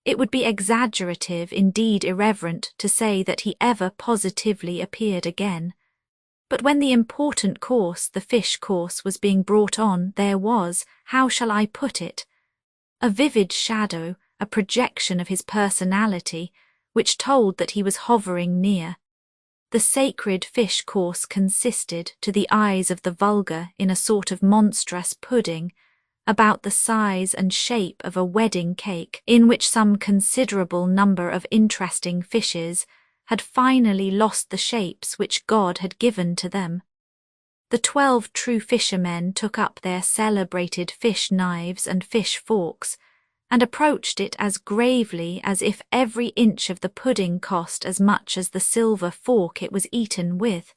It would be exaggerative, indeed irreverent, to say that he ever positively appeared again. But when the important course, the fish course, was being brought on, there was, how shall I put it, a vivid shadow, a projection of his personality, which told that he was hovering near. The sacred fish course consisted, to the eyes of the vulgar, in a sort of monstrous pudding, about the size and shape of a wedding cake, in which some considerable number of interesting fishes had finally lost the shapes which God had given to them. The 12 true fishermen took up their celebrated fish knives and fish forks, and approached it as gravely as if every inch of the pudding cost as much as the silver fork it was eaten with.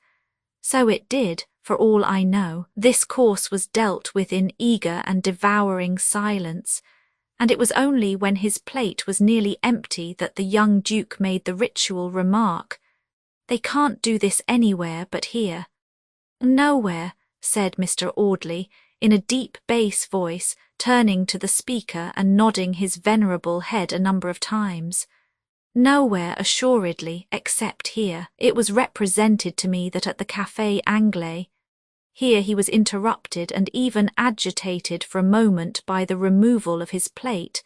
So it did, for all I know. This course was dealt with in eager and devouring silence, and it was only when his plate was nearly empty that the young Duke made the ritual remark, "They can't do this anywhere but here." "Nowhere," said Mr. Audley, in a deep bass voice, turning to the speaker and nodding his venerable head a number of times. "Nowhere, assuredly, except here. It was represented to me that at the Café Anglais—" Here he was interrupted and even agitated for a moment by the removal of his plate,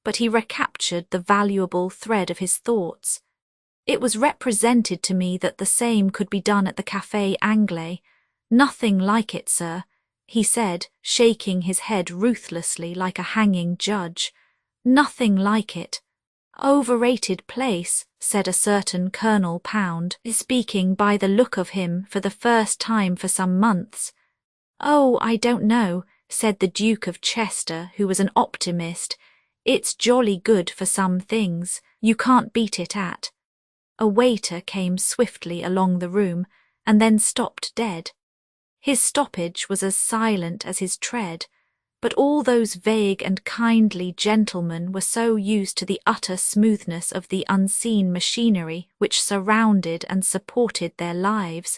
but he recaptured the valuable thread of his thoughts. "It was represented to me that the same could be done at the Café Anglais. Nothing like it, sir," he said, shaking his head ruthlessly like a hanging judge. "Nothing like it." "Overrated place," said a certain Colonel Pound, speaking by the look of him for the first time for some months. "Oh, I don't know," said the Duke of Chester, who was an optimist. "It's jolly good for some things. You can't beat it at." A waiter came swiftly along the room, and then stopped dead. His stoppage was as silent as his tread, but all those vague and kindly gentlemen were so used to the utter smoothness of the unseen machinery which surrounded and supported their lives,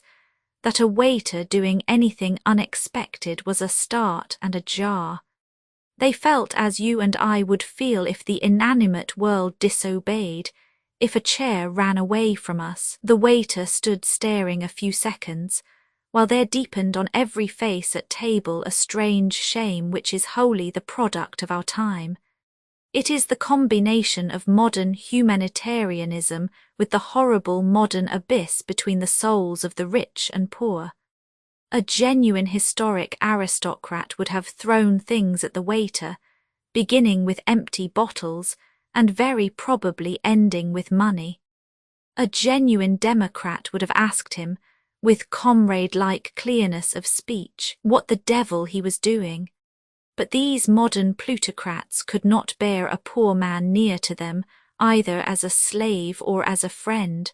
that a waiter doing anything unexpected was a start and a jar. They felt as you and I would feel if the inanimate world disobeyed, if a chair ran away from us. The waiter stood staring a few seconds, while there deepened on every face at table a strange shame which is wholly the product of our time. It is the combination of modern humanitarianism with the horrible modern abyss between the souls of the rich and poor. A genuine historic aristocrat would have thrown things at the waiter, beginning with empty bottles and very probably ending with money. A genuine democrat would have asked him, with comrade-like clearness of speech, what the devil he was doing. But these modern plutocrats could not bear a poor man near to them, either as a slave or as a friend.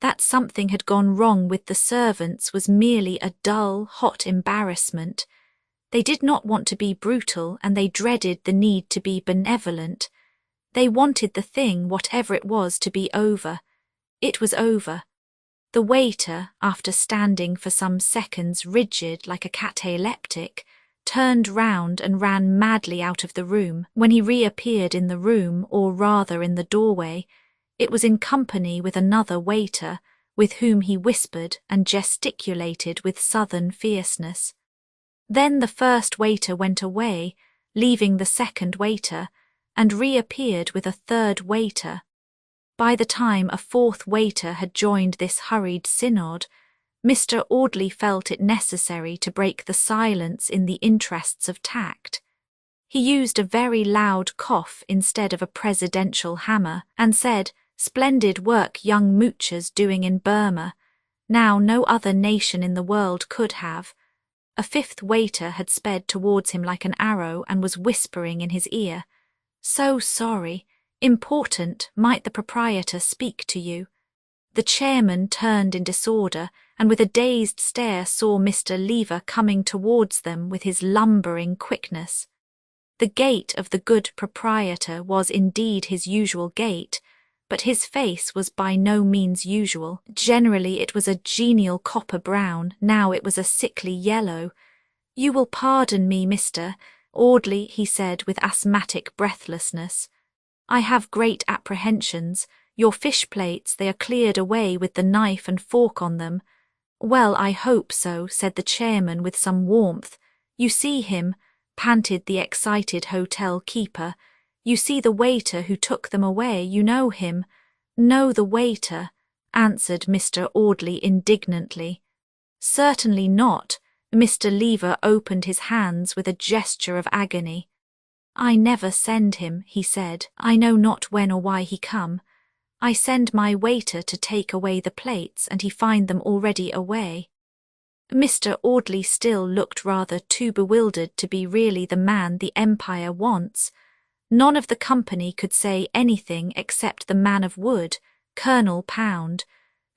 That something had gone wrong with the servants was merely a dull, hot embarrassment. They did not want to be brutal, and they dreaded the need to be benevolent. They wanted the thing, whatever it was, to be over. It was over. The waiter, after standing for some seconds rigid like a cataleptic, turned round and ran madly out of the room. When he reappeared in the room, or rather in the doorway, it was in company with another waiter, with whom he whispered and gesticulated with southern fierceness. Then the first waiter went away, leaving the second waiter, and reappeared with a third waiter. By the time a fourth waiter had joined this hurried synod, Mr. Audley felt it necessary to break the silence in the interests of tact. He used a very loud cough instead of a presidential hammer, and said, "Splendid work young moochers doing in Burma. Now no other nation in the world could have." A fifth waiter had sped towards him like an arrow and was whispering in his ear, "So sorry. Important, might the proprietor speak to you?" The chairman turned in disorder and with a dazed stare saw Mr. Lever coming towards them with his lumbering quickness. The gait of the good proprietor was indeed his usual gait, but his face was by no means usual. Generally it was a genial copper brown, now it was a sickly yellow. "You will pardon me, Mr. Audley," he said with asthmatic breathlessness. "I have great apprehensions. Your fish plates, they are cleared away with the knife and fork on them." "Well, I hope so," said the chairman with some warmth. "You see him," panted the excited hotel keeper. "You see the waiter who took them away, you know him." "Know the waiter," answered Mr. Audley indignantly. "Certainly not." Mr. Lever opened his hands with a gesture of agony. "I never send him," he said. "I know not when or why he come. I send my waiter to take away the plates, and he find them already away." Mr. Audley still looked rather too bewildered to be really the man the Empire wants. None of the company could say anything except the man of wood, Colonel Pound,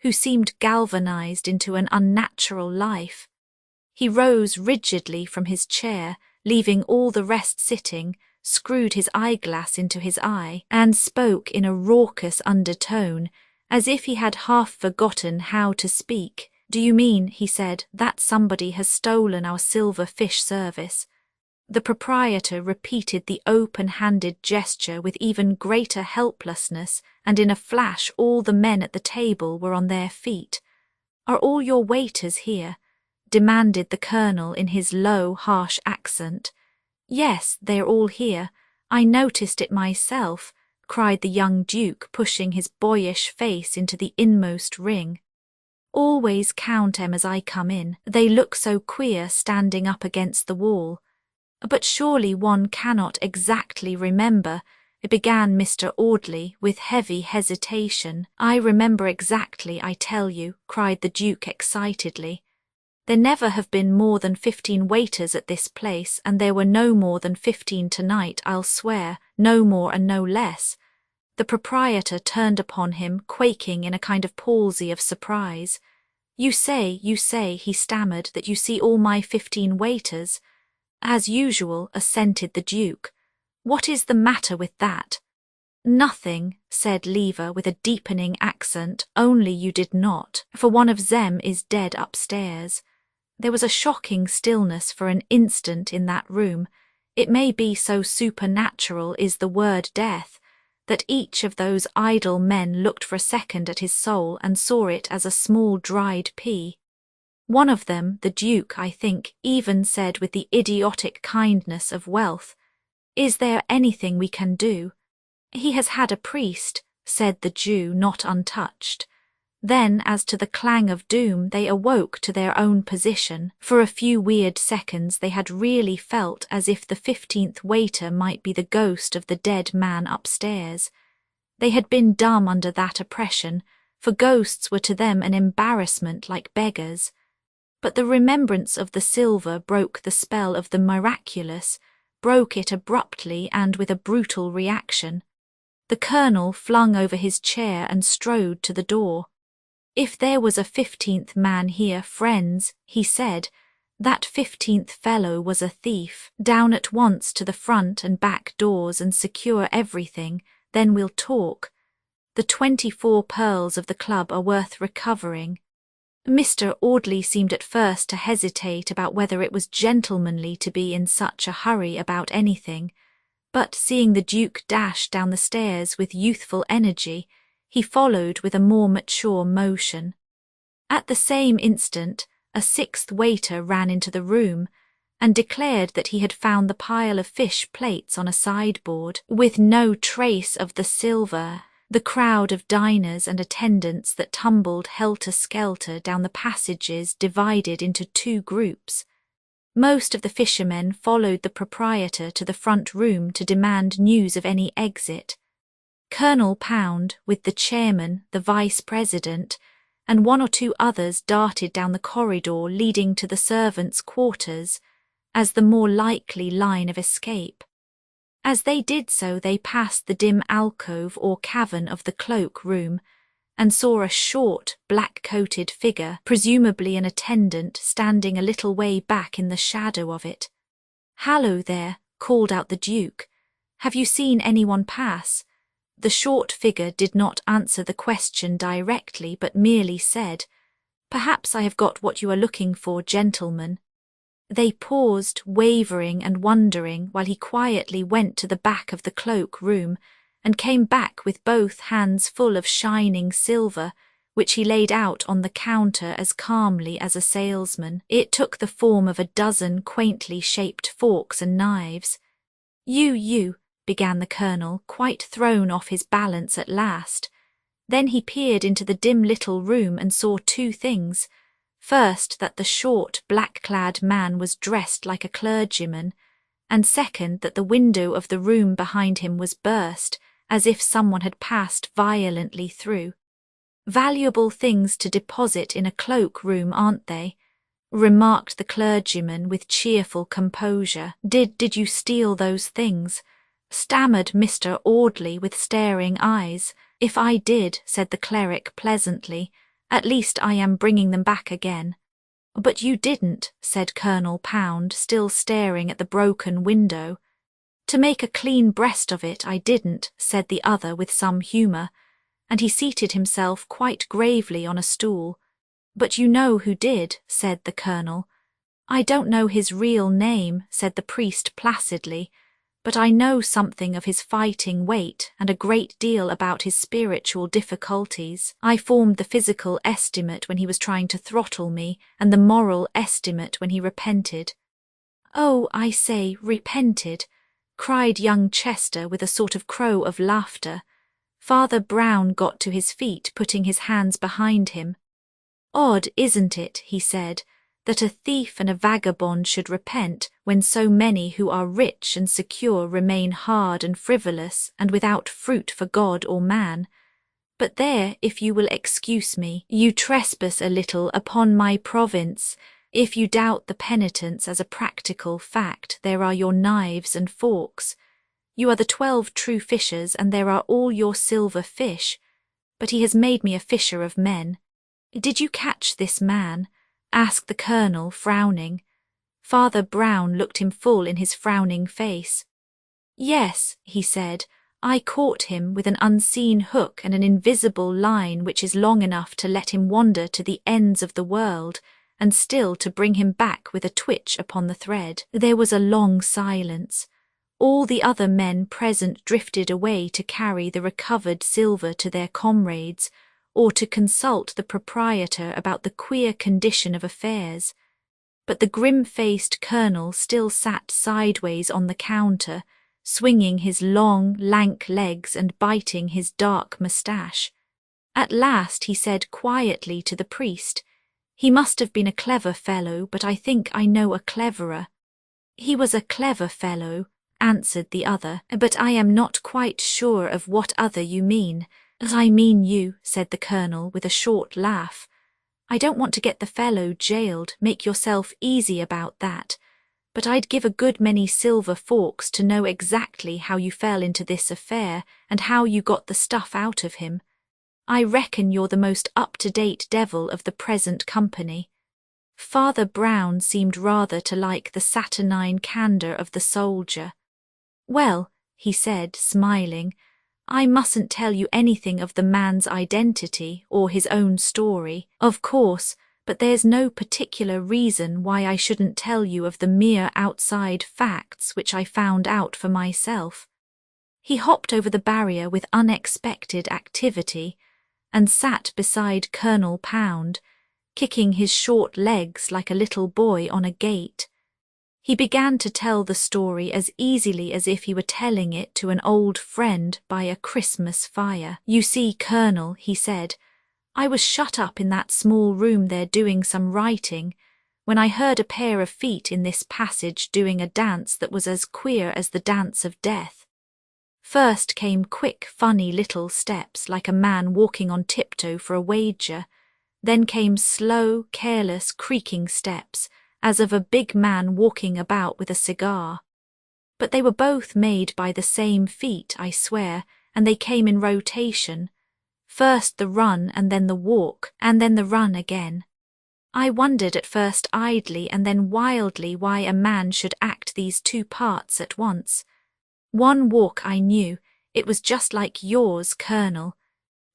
who seemed galvanized into an unnatural life. He rose rigidly from his chair, leaving all the rest sitting, screwed his eyeglass into his eye, and spoke in a raucous undertone, as if he had half forgotten how to speak. "Do you mean," he said, "that somebody has stolen our silver fish service?" The proprietor repeated the open-handed gesture with even greater helplessness, and in a flash all the men at the table were on their feet. "Are all your waiters here?" demanded the colonel in his low, harsh accent. "Yes, they're all here. I noticed it myself," cried the young duke, pushing his boyish face into the inmost ring. "Always count 'em as I come in. They look so queer standing up against the wall." "But surely one cannot exactly remember," began Mr. Audley with heavy hesitation. "I remember exactly, I tell you," cried the Duke excitedly. "There never have been more than 15 waiters at this place, and there were no more than 15 tonight, I'll swear, no more and no less." The proprietor turned upon him, quaking in a kind of palsy of surprise. You say," he stammered, "that you see all my 15 waiters?" "As usual," assented the Duke. "What is the matter with that?" "Nothing," said Lever with a deepening accent, "only you did not, for one of them is dead upstairs." There was a shocking stillness for an instant in that room. It may be so supernatural is the word death, that each of those idle men looked for a second at his soul and saw it as a small dried pea. One of them, the Duke, I think, even said with the idiotic kindness of wealth, "Is there anything we can do?" "He has had a priest," said the Jew, not untouched. Then, as to the clang of doom, they awoke to their own position. For a few weird seconds they had really felt as if the 15th waiter might be the ghost of the dead man upstairs. They had been dumb under that oppression, for ghosts were to them an embarrassment like beggars. But the remembrance of the silver broke the spell of the miraculous, broke it abruptly and with a brutal reaction. The colonel flung over his chair and strode to the door. "If there was a 15th man here, friends," he said, "that 15th fellow was a thief. Down at once to the front and back doors and secure everything, then we'll talk. The 24 pearls of the club are worth recovering." Mr. Audley seemed at first to hesitate about whether it was gentlemanly to be in such a hurry about anything, but seeing the Duke dash down the stairs with youthful energy, he followed with a more mature motion. At the same instant, a 6th waiter ran into the room and declared that he had found the pile of fish plates on a sideboard, with no trace of the silver. The crowd of diners and attendants that tumbled helter-skelter down the passages divided into 2 groups. Most of the fishermen followed the proprietor to the front room to demand news of any exit. Colonel Pound, with the chairman, the vice-president, and 1 or 2 others darted down the corridor leading to the servants' quarters, as the more likely line of escape. As they did so they passed the dim alcove or cavern of the cloak room, and saw a short, black-coated figure, presumably an attendant, standing a little way back in the shadow of it. "Hallo there," called out the Duke. "Have you seen anyone pass?" The short figure did not answer the question directly, but merely said, "Perhaps I have got what you are looking for, gentlemen." They paused, wavering and wondering, while he quietly went to the back of the cloak-room and came back with both hands full of shining silver, which he laid out on the counter as calmly as a salesman. It took the form of a dozen quaintly shaped forks and knives. You, began the Colonel, quite thrown off his balance at last. Then he peered into the dim little room and saw two things. First, that the short, black-clad man was dressed like a clergyman, and second, that the window of the room behind him was burst, as if someone had passed violently through. "Valuable things to deposit in a cloak-room, aren't they?" remarked the clergyman with cheerful composure. Did you steal those things?" stammered Mr. Audley with staring eyes. "If I did," said the cleric pleasantly, "at least I am bringing them back again." "But you didn't," said Colonel Pound, still staring at the broken window. "To make a clean breast of it, I didn't," said the other with some humour, and he seated himself quite gravely on a stool. "But you know who did," said the Colonel. "I don't know his real name," said the priest placidly, "but I know something of his fighting weight and a great deal about his spiritual difficulties. I formed the physical estimate when he was trying to throttle me, and the moral estimate when he repented." "Oh, I say, repented," cried young Chester with a sort of crow of laughter. Father Brown got to his feet, putting his hands behind him. "Odd, isn't it," he said, "that a thief and a vagabond should repent when so many who are rich and secure remain hard and frivolous and without fruit for God or man? But there, if you will excuse me, you trespass a little upon my province. If you doubt the penitence as a practical fact, there are your knives and forks. You are the 12 true fishers, and there are all your silver fish. But he has made me a fisher of men." "Did you catch this man?" asked the Colonel, frowning. Father Brown looked him full in his frowning face. "Yes," he said, "I caught him with an unseen hook and an invisible line which is long enough to let him wander to the ends of the world, and still to bring him back with a twitch upon the thread." There was a long silence. All the other men present drifted away to carry the recovered silver to their comrades, or to consult the proprietor about the queer condition of affairs. But the grim-faced Colonel still sat sideways on the counter, swinging his long, lank legs and biting his dark moustache. At last he said quietly to the priest, "He must have been a clever fellow, but I think I know a cleverer." "He was a clever fellow," answered the other, "but I am not quite sure of what other you mean." "I mean you," said the Colonel with a short laugh. "I don't want to get the fellow jailed, make yourself easy about that. But I'd give a good many silver forks to know exactly how you fell into this affair and how you got the stuff out of him. I reckon you're the most up-to-date devil of the present company." Father Brown seemed rather to like the saturnine candour of the soldier. "Well," he said, smiling, "I mustn't tell you anything of the man's identity or his own story, of course, but there's no particular reason why I shouldn't tell you of the mere outside facts which I found out for myself." He hopped over the barrier with unexpected activity and sat beside Colonel Pound, kicking his short legs like a little boy on a gate. He began to tell the story as easily as if he were telling it to an old friend by a Christmas fire. "You see, Colonel," he said, "I was shut up in that small room there doing some writing, when I heard a pair of feet in this passage doing a dance that was as queer as the dance of death. First came quick, funny little steps like a man walking on tiptoe for a wager. Then came slow, careless, creaking steps, as of a big man walking about with a cigar. But they were both made by the same feet, I swear, and they came in rotation. First the run and then the walk, and then the run again. I wondered at first idly and then wildly why a man should act these two parts at once. One walk I knew, it was just like yours, Colonel.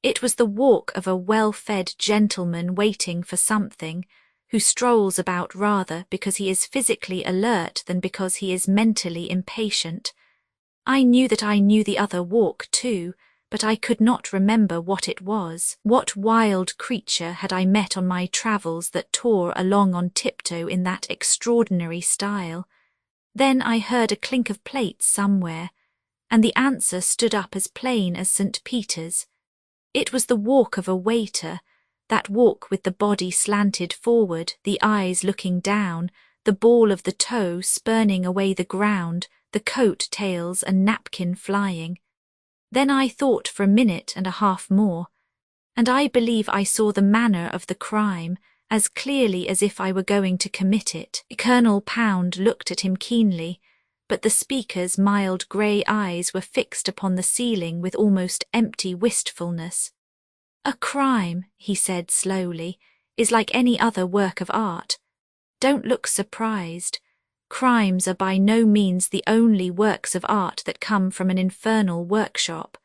It was the walk of a well-fed gentleman waiting for something, who strolls about rather because he is physically alert than because he is mentally impatient. I knew that I knew the other walk too, but I could not remember what it was. What wild creature had I met on my travels that tore along on tiptoe in that extraordinary style? Then I heard a clink of plates somewhere, and the answer stood up as plain as St. Peter's. It was the walk of a waiter, that walk with the body slanted forward, the eyes looking down, the ball of the toe spurning away the ground, the coat tails and napkin flying. Then I thought for a minute and a half more, and I believe I saw the manner of the crime as clearly as if I were going to commit it. Colonel Pound looked at him keenly, but the speaker's mild grey eyes were fixed upon the ceiling with almost empty wistfulness. A crime, he said slowly, is like any other work of art. Don't look surprised. Crimes are by no means the only works of art that come from an infernal workshop.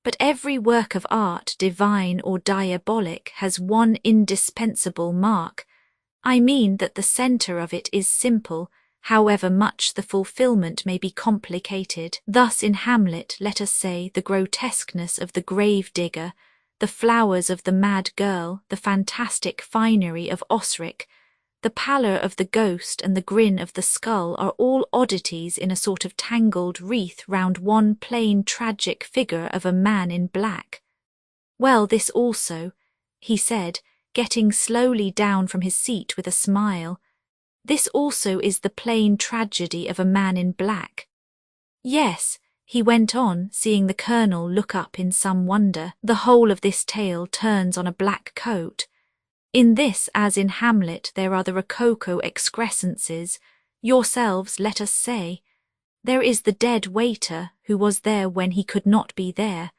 But every work of art, divine or diabolic, has one indispensable mark. I mean that the centre of it is simple, however much the fulfilment may be complicated. Thus in Hamlet, let us say, the grotesqueness of the grave digger, the flowers of the mad girl, the fantastic finery of Osric, the pallor of the ghost and the grin of the skull are all oddities in a sort of tangled wreath round one plain tragic figure of a man in black. Well, this also, he said, getting slowly down from his seat with a smile, this also is the plain tragedy of a man in black. Yes, he went on, seeing the Colonel look up in some wonder, the whole of this tale turns on a black coat. In this, as in Hamlet, there are the rococo excrescences, yourselves, let us say. There is the dead waiter, who was there when he could not be there.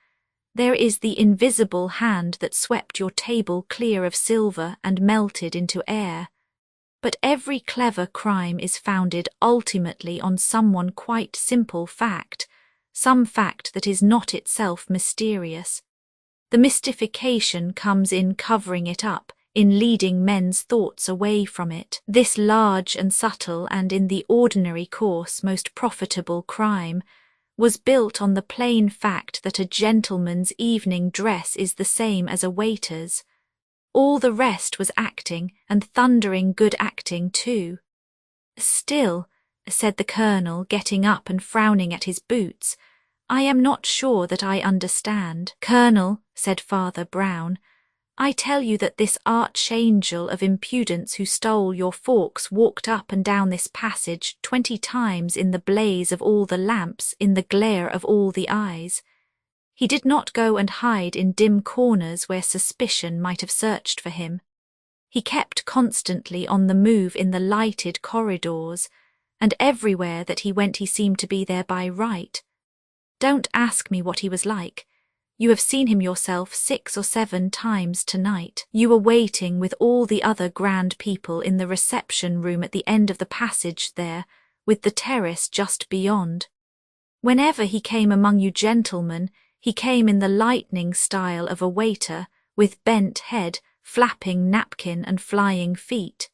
There is the invisible hand that swept your table clear of silver and melted into air. But every clever crime is founded ultimately on someone quite simple fact, some fact that is not itself mysterious. The mystification comes in covering it up, in leading men's thoughts away from it. This large and subtle and in the ordinary course most profitable crime was built on the plain fact that a gentleman's evening dress is the same as a waiter's. All the rest was acting, and thundering good acting too. Still, said the Colonel, getting up and frowning at his boots, I am not sure that I understand. Colonel, said Father Brown, I tell you that this archangel of impudence who stole your forks walked up and down this passage 20 times in the blaze of all the lamps, in the glare of all the eyes. He did not go and hide in dim corners where suspicion might have searched for him. He kept constantly on the move in the lighted corridors, and everywhere that he went he seemed to be there by right. Don't ask me what he was like. You have seen him yourself 6 or 7 times tonight. You were waiting with all the other grand people in the reception room at the end of the passage there, with the terrace just beyond. Whenever he came among you gentlemen, he came in the lightning style of a waiter, with bent head, flapping napkin and flying feet.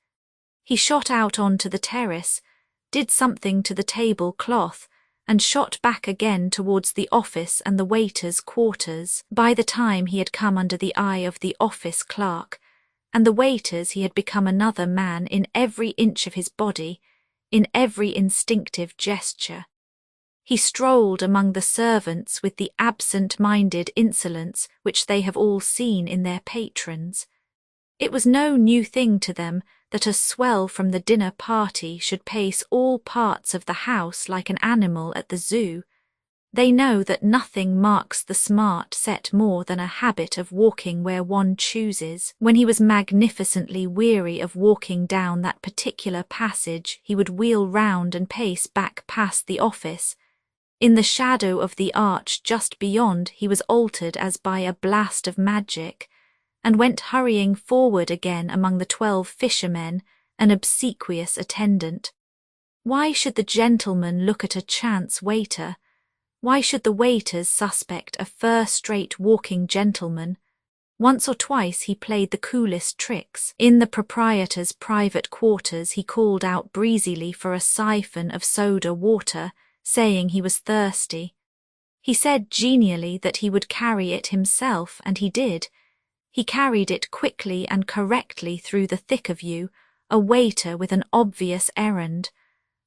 He shot out on to the terrace, did something to the table cloth, and shot back again towards the office and the waiter's quarters. By the time he had come under the eye of the office clerk, and the waiters he had become another man in every inch of his body, in every instinctive gesture. He strolled among the servants with the absent-minded insolence which they have all seen in their patrons. It was no new thing to them that a swell from the dinner party should pace all parts of the house like an animal at the zoo. They know that nothing marks the smart set more than a habit of walking where one chooses. When he was magnificently weary of walking down that particular passage, he would wheel round and pace back past the office, In the shadow of the arch just beyond he was altered as by a blast of magic, and went hurrying forward again among the 12 fishermen, an obsequious attendant. Why should the gentleman look at a chance waiter? Why should the waiters suspect a first-rate walking gentleman? Once or twice he played the coolest tricks. In the proprietor's private quarters he called out breezily for a siphon of soda water, saying he was thirsty. He said genially that he would carry it himself, and he did. He carried it quickly and correctly through the thick of you, a waiter with an obvious errand.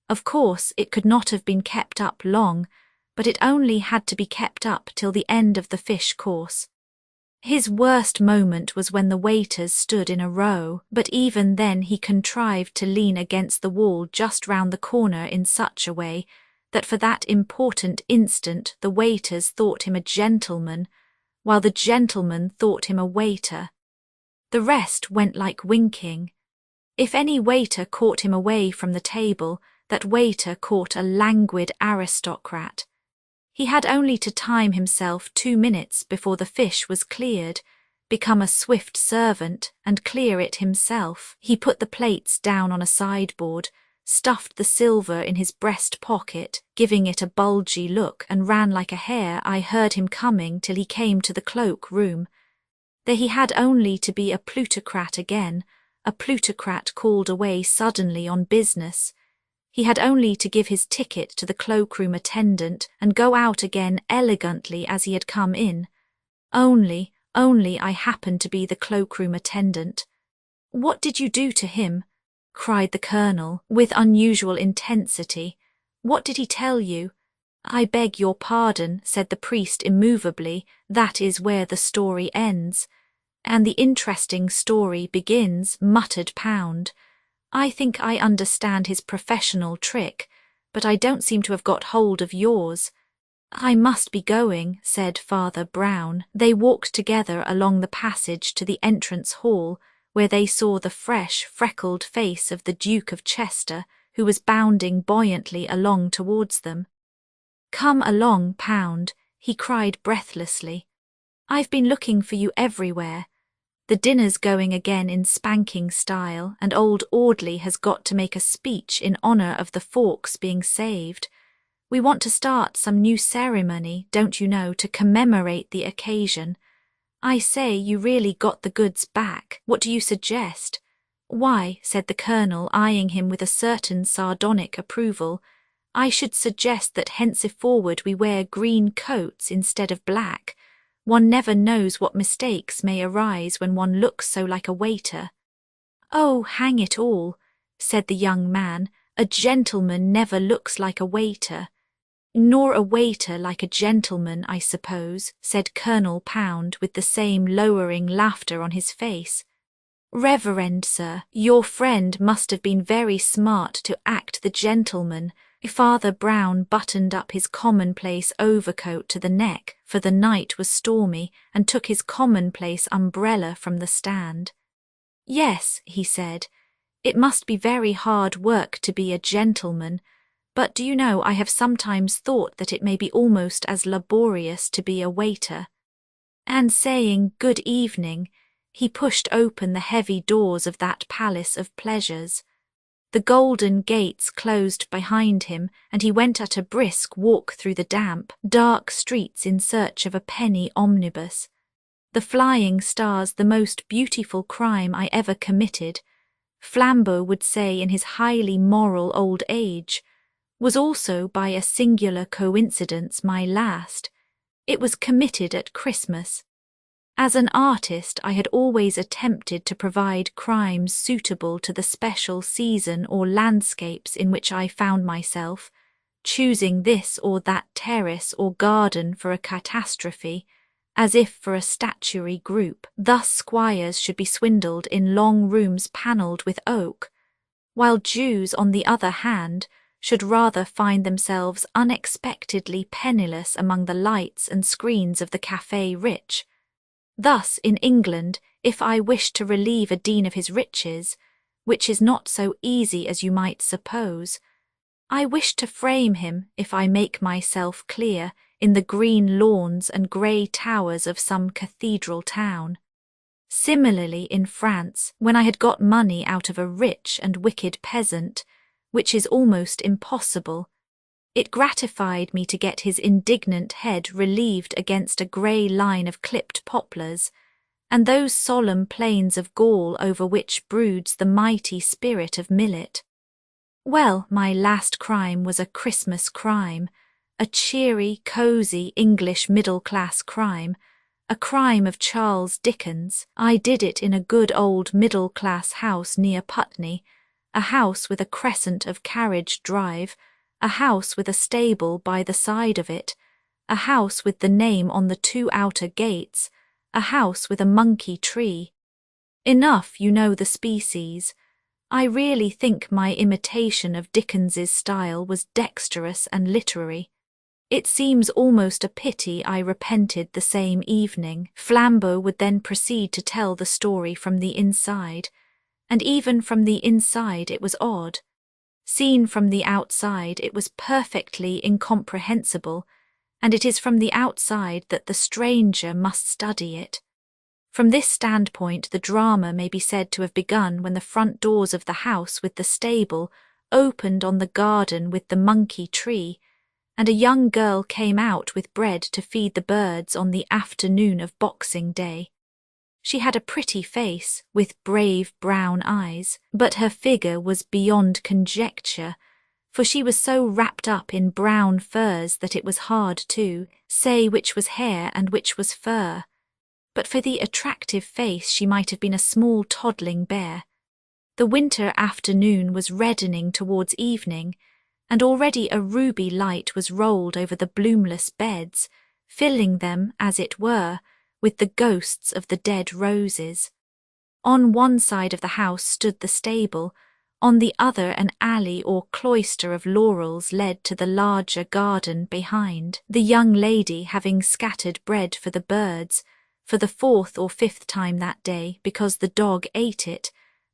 Of course, it could not have been kept up long, but it only had to be kept up till the end of the fish course. His worst moment was when the waiters stood in a row, but even then he contrived to lean against the wall just round the corner in such a way that for that important instant the waiters thought him a gentleman, while the gentleman thought him a waiter. The rest went like winking. If any waiter caught him away from the table, that waiter caught a languid aristocrat. He had only to time himself 2 minutes before the fish was cleared, become a swift servant, and clear it himself. He put the plates down on a sideboard, stuffed the silver in his breast pocket, giving it a bulgy look, and ran like a hare. I heard him coming till he came to the cloak-room. There he had only to be a plutocrat again, a plutocrat called away suddenly on business. He had only to give his ticket to the cloakroom attendant and go out again elegantly as he had come in. Only I happened to be the cloakroom attendant. "What did you do to him?" cried the colonel, with unusual intensity. "What did he tell you?" "I beg your pardon," said the priest immovably, "that is where the story ends." "And the interesting story begins," muttered Pound. "I think I understand his professional trick, but I don't seem to have got hold of yours." "I must be going," said Father Brown. They walked together along the passage to the entrance hall, where they saw the fresh, freckled face of the Duke of Chester, who was bounding buoyantly along towards them. "Come along, Pound," he cried breathlessly. "I've been looking for you everywhere. The dinner's going again in spanking style, and old Audley has got to make a speech in honour of the forks being saved. We want to start some new ceremony, don't you know, to commemorate the occasion. I say, you really got the goods back. What do you suggest?" "Why," said the colonel, eyeing him with a certain sardonic approval, "I should suggest that henceforward we wear green coats instead of black. One never knows what mistakes may arise when one looks so like a waiter." "Oh, hang it all," said the young man, "a gentleman never looks like a waiter." "Nor a waiter like a gentleman, I suppose," said Colonel Pound with the same lowering laughter on his face. "Reverend sir, your friend must have been very smart to act the gentleman." Father Brown buttoned up his commonplace overcoat to the neck, for the night was stormy, and took his commonplace umbrella from the stand. "Yes," he said, "it must be very hard work to be a gentleman, but do you know I have sometimes thought that it may be almost as laborious to be a waiter." And saying good evening, he pushed open the heavy doors of that palace of pleasures. The golden gates closed behind him, and he went at a brisk walk through the damp, dark streets in search of a penny omnibus. The flying stars, the most beautiful crime I ever committed, Flambeau would say in his highly moral old age, was also by a singular coincidence my last. It was committed at Christmas. As an artist, I had always attempted to provide crimes suitable to the special season or landscapes in which I found myself, choosing this or that terrace or garden for a catastrophe, as if for a statuary group. Thus squires should be swindled in long rooms panelled with oak, while Jews, on the other hand, should rather find themselves unexpectedly penniless among the lights and screens of the café rich. Thus, in England, if I wished to relieve a dean of his riches, which is not so easy as you might suppose, I wish to frame him, if I make myself clear, in the green lawns and grey towers of some cathedral town. Similarly in France, when I had got money out of a rich and wicked peasant, which is almost impossible, it gratified me to get his indignant head relieved against a grey line of clipped poplars, and those solemn plains of Gaul over which broods the mighty spirit of millet. Well, my last crime was a Christmas crime, a cheery, cosy English middle-class crime, a crime of Charles Dickens. I did it in a good old middle-class house near Putney, a house with a crescent of Carriage Drive, a house with a stable by the side of it, a house with the name on the 2 outer gates, a house with a monkey tree. Enough, you know the species. I really think my imitation of Dickens's style was dexterous and literary. It seems almost a pity I repented the same evening. Flambeau would then proceed to tell the story from the inside, and even from the inside it was odd. Seen from the outside it was perfectly incomprehensible, and it is from the outside that the stranger must study it. From this standpoint the drama may be said to have begun when the front doors of the house with the stable opened on the garden with the monkey tree, and a young girl came out with bread to feed the birds on the afternoon of Boxing Day. She had a pretty face, with brave brown eyes, but her figure was beyond conjecture, for she was so wrapped up in brown furs that it was hard to say which was hair and which was fur. But for the attractive face she might have been a small toddling bear. The winter afternoon was reddening towards evening, and already a ruby light was rolled over the bloomless beds, filling them, as it were, with the ghosts of the dead roses. On one side of the house stood the stable, on the other an alley or cloister of laurels led to the larger garden behind. The young lady, having scattered bread for the birds, for the 4th or 5th time that day, because the dog ate it,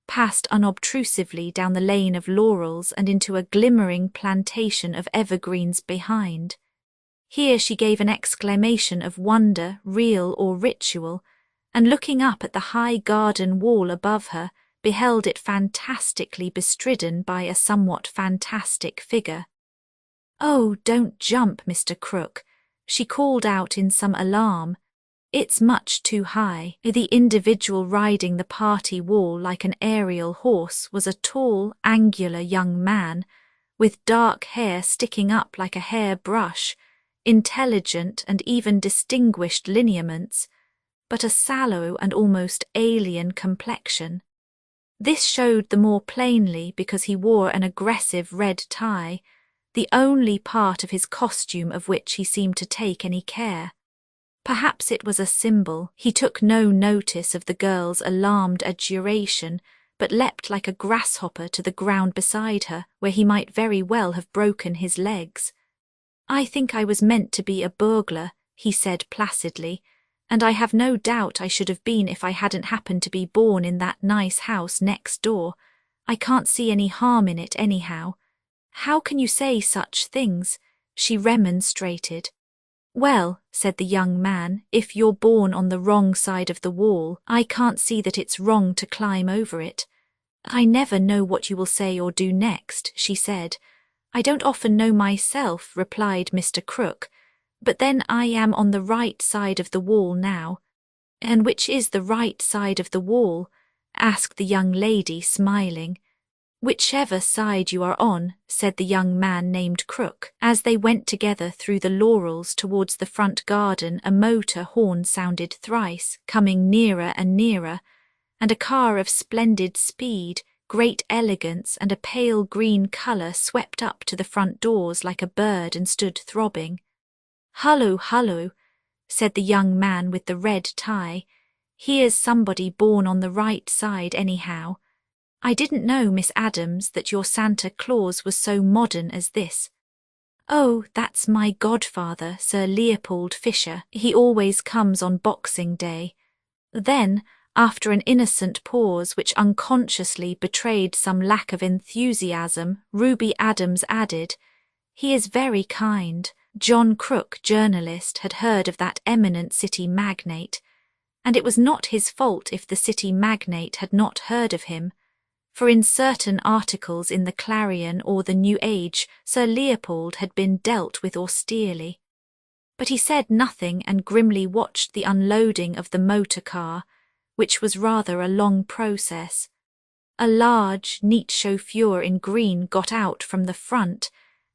passed unobtrusively down the lane of laurels and into a glimmering plantation of evergreens behind. Here she gave an exclamation of wonder, real or ritual, and looking up at the high garden wall above her, beheld it fantastically bestridden by a somewhat fantastic figure. "Oh, don't jump, Mr. Crook," she called out in some alarm. "It's much too high." The individual riding the party wall like an aerial horse was a tall, angular young man, with dark hair sticking up like a hair brush, intelligent and even distinguished lineaments, but a sallow and almost alien complexion. This showed the more plainly because he wore an aggressive red tie, the only part of his costume of which he seemed to take any care. Perhaps it was a symbol. He took no notice of the girl's alarmed adjuration, but leapt like a grasshopper to the ground beside her, where he might very well have broken his legs. "I think I was meant to be a burglar," he said placidly, "and I have no doubt I should have been if I hadn't happened to be born in that nice house next door. I can't see any harm in it anyhow." "How can you say such things?" she remonstrated. "Well," said the young man, "if you're born on the wrong side of the wall, I can't see that it's wrong to climb over it." "I never know what you will say or do next," she said. "I don't often know myself," replied Mr. Crook, "but then I am on the right side of the wall now." "And which is the right side of the wall?" asked the young lady, smiling. "Whichever side you are on," said the young man named Crook. As they went together through the laurels towards the front garden, a motor horn sounded thrice, coming nearer and nearer, and a car of splendid speed, great elegance, and a pale green colour swept up to the front doors like a bird and stood throbbing. "Hullo, hullo," said the young man with the red tie. "Here's somebody born on the right side anyhow. I didn't know, Miss Adams, that your Santa Claus was so modern as this." "Oh, that's my godfather, Sir Leopold Fisher. He always comes on Boxing Day." Then, After an innocent pause which unconsciously betrayed some lack of enthusiasm, Ruby Adams added, "He is very kind." John Crook, journalist, had heard of that eminent city magnate, and it was not his fault if the city magnate had not heard of him, for in certain articles in the Clarion or the New Age, Sir Leopold had been dealt with austerely. But he said nothing and grimly watched the unloading of the motor car, which was rather a long process. A large, neat chauffeur in green got out from the front,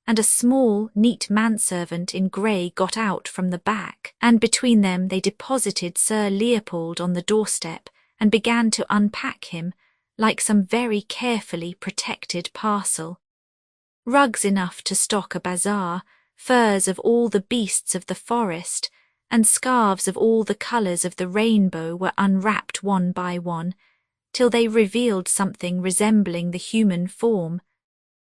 and a small, neat manservant in grey got out from the back, and between them they deposited Sir Leopold on the doorstep and began to unpack him, like some very carefully protected parcel. Rugs enough to stock a bazaar, furs of all the beasts of the forest, and scarves of all the colours of the rainbow were unwrapped one by one, till they revealed something resembling the human form,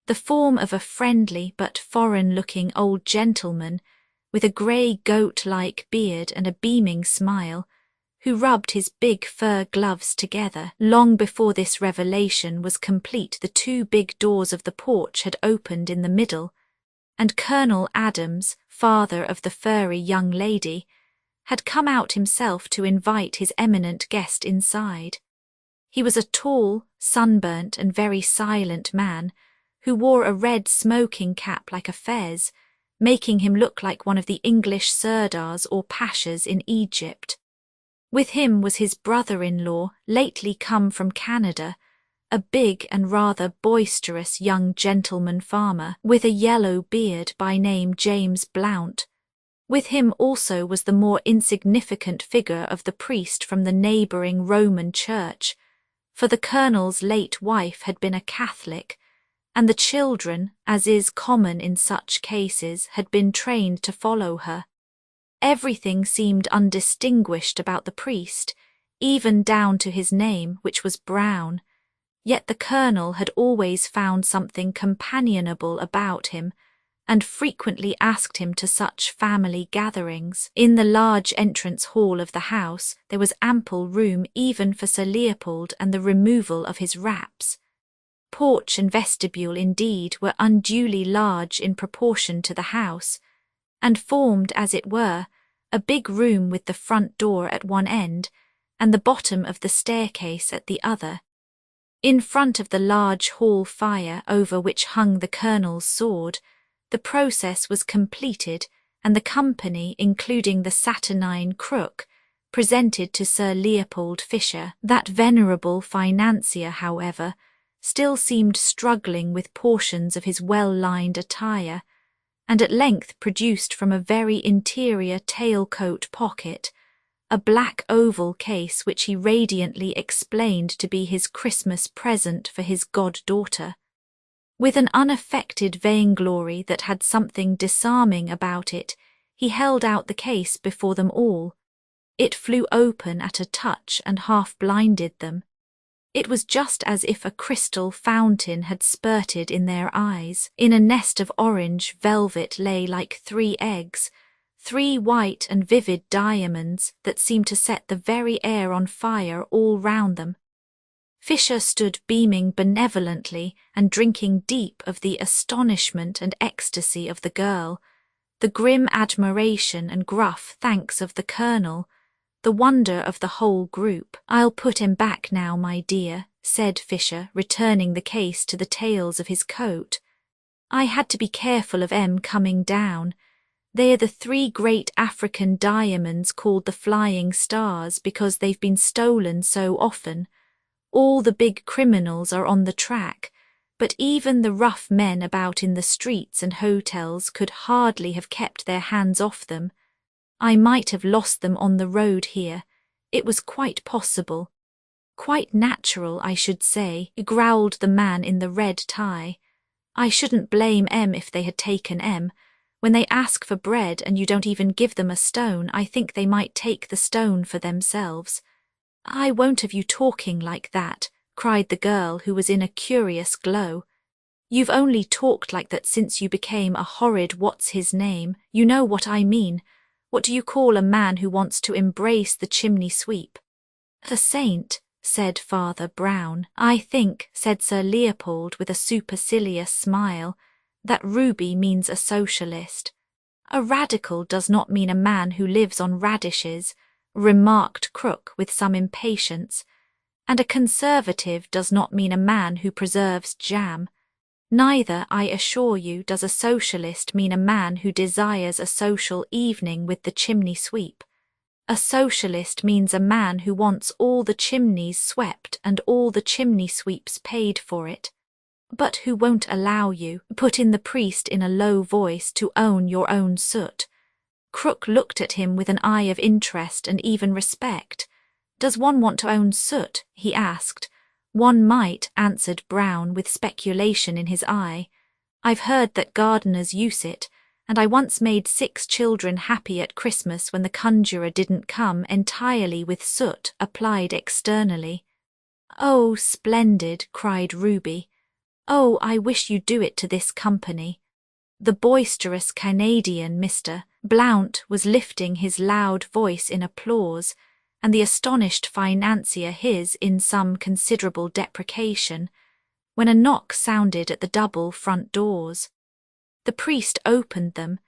the form of a friendly but foreign-looking old gentleman with a grey goat-like beard and a beaming smile, who rubbed his big fur gloves together. Long before this revelation was complete, the two big doors of the porch had opened in the middle, and Colonel Adams, father of the furry young lady, had come out himself to invite his eminent guest inside. He was a tall, sunburnt and very silent man, who wore a red smoking cap like a fez, making him look like one of the English sirdars or pashas in Egypt. With him was his brother-in-law, lately come from Canada, a big and rather boisterous young gentleman farmer, with a yellow beard, by name James Blount. With him also was the more insignificant figure of the priest from the neighbouring Roman church, for the colonel's late wife had been a Catholic, and the children, as is common in such cases, had been trained to follow her. Everything seemed undistinguished about the priest, even down to his name, which was Brown, yet the colonel had always found something companionable about him, and frequently asked him to such family gatherings. In the large entrance hall of the house there was ample room even for Sir Leopold and the removal of his wraps. Porch and vestibule, indeed, were unduly large in proportion to the house, and formed, as it were, a big room with the front door at one end and the bottom of the staircase at the other. In front of the large hall fire over which hung the colonel's sword, the process was completed, and the company, including the saturnine Crook, presented to Sir Leopold Fisher. That venerable financier, however, still seemed struggling with portions of his well-lined attire, and at length produced from a very interior tailcoat pocket a black oval case which he radiantly explained to be his Christmas present for his goddaughter. With an unaffected vainglory that had something disarming about it, he held out the case before them all. It flew open at a touch and half blinded them. It was just as if a crystal fountain had spurted in their eyes. In a nest of orange velvet lay like 3 eggs, 3 white and vivid diamonds that seemed to set the very air on fire all round them. Fisher stood beaming benevolently and drinking deep of the astonishment and ecstasy of the girl, the grim admiration and gruff thanks of the colonel, the wonder of the whole group. "I'll put him back now, my dear," said Fisher, returning the case to the tails of his coat. "I had to be careful of 'em coming down. They are the 3 great African diamonds called the Flying Stars because they've been stolen so often. All the big criminals are on the track, but even the rough men about in the streets and hotels could hardly have kept their hands off them. I might have lost them on the road here. It was quite possible. Quite natural, I should say," growled the man in the red tie. "I shouldn't blame 'em if they had taken 'em. When they ask for bread and you don't even give them a stone, I think they might take the stone for themselves." "I won't have you talking like that," cried the girl, who was in a curious glow. "You've only talked like that since you became a horrid what's-his-name. You know what I mean. What do you call a man who wants to embrace the chimney-sweep?" A saint, said Father Brown. I think, said Sir Leopold with a supercilious smile, that Ruby means a socialist. A radical does not mean a man who lives on radishes, remarked Crook with some impatience, and a conservative does not mean a man who preserves jam. Neither, I assure you, does a socialist mean a man who desires a social evening with the chimney sweep. A socialist means a man who wants all the chimneys swept and all the chimney sweeps paid for it. But who won't allow you, put in the priest in a low voice, to own your own soot. Crook looked at him with an eye of interest and even respect. Does one want to own soot? He asked. One might, answered Brown with speculation in his eye. I've heard that gardeners use it, and I once made 6 children happy at Christmas when the conjurer didn't come, entirely with soot applied externally. Oh, splendid, cried Ruby. Oh, I wish you'd do it to this company. The boisterous Canadian Mr. Blount was lifting his loud voice in applause, and the astonished financier his in some considerable deprecation, when a knock sounded at the double front doors. The priest opened them,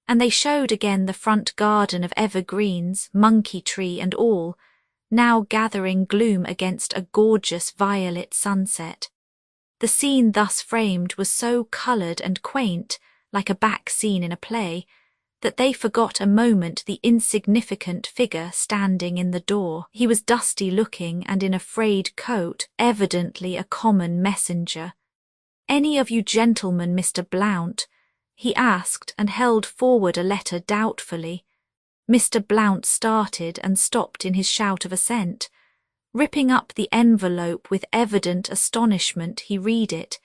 and they showed again the front garden of evergreens, monkey tree and all, now gathering gloom against a gorgeous violet sunset. The scene thus framed was so coloured and quaint, like a back scene in a play, that they forgot a moment the insignificant figure standing in the door. He was dusty-looking and in a frayed coat, evidently a common messenger. "Any of you gentlemen, Mr. Blount?" he asked, and held forward a letter doubtfully. Mr. Blount started and stopped in his shout of assent. Ripping up the envelope with evident astonishment, he read it.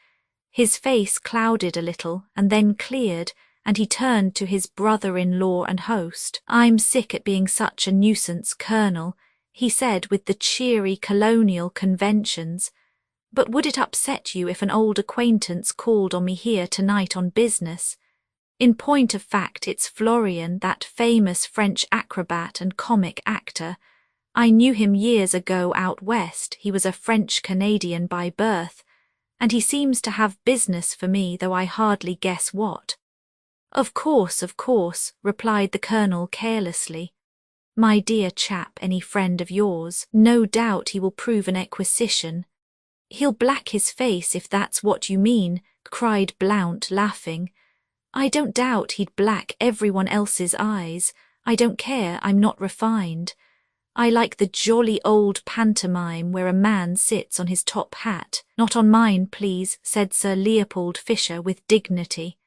His face clouded a little and then cleared, and he turned to his brother-in-law and host. "I'm sick at being such a nuisance, Colonel," he said with the cheery colonial conventions. "But would it upset you if an old acquaintance called on me here tonight on business? In point of fact, it's Florian, that famous French acrobat and comic actor. I knew him years ago out west. He was a French-Canadian by birth, and he seems to have business for me, though I hardly guess what." Of course," replied the Colonel carelessly. "My dear chap, any friend of yours. No doubt he will prove an acquisition." "He'll black his face if that's what you mean," cried Blount, laughing. "I don't doubt he'd black everyone else's eyes. I don't care, I'm not refined. I like the jolly old pantomime where a man sits on his top hat." "Not on mine, please," said Sir Leopold Fisher with dignity.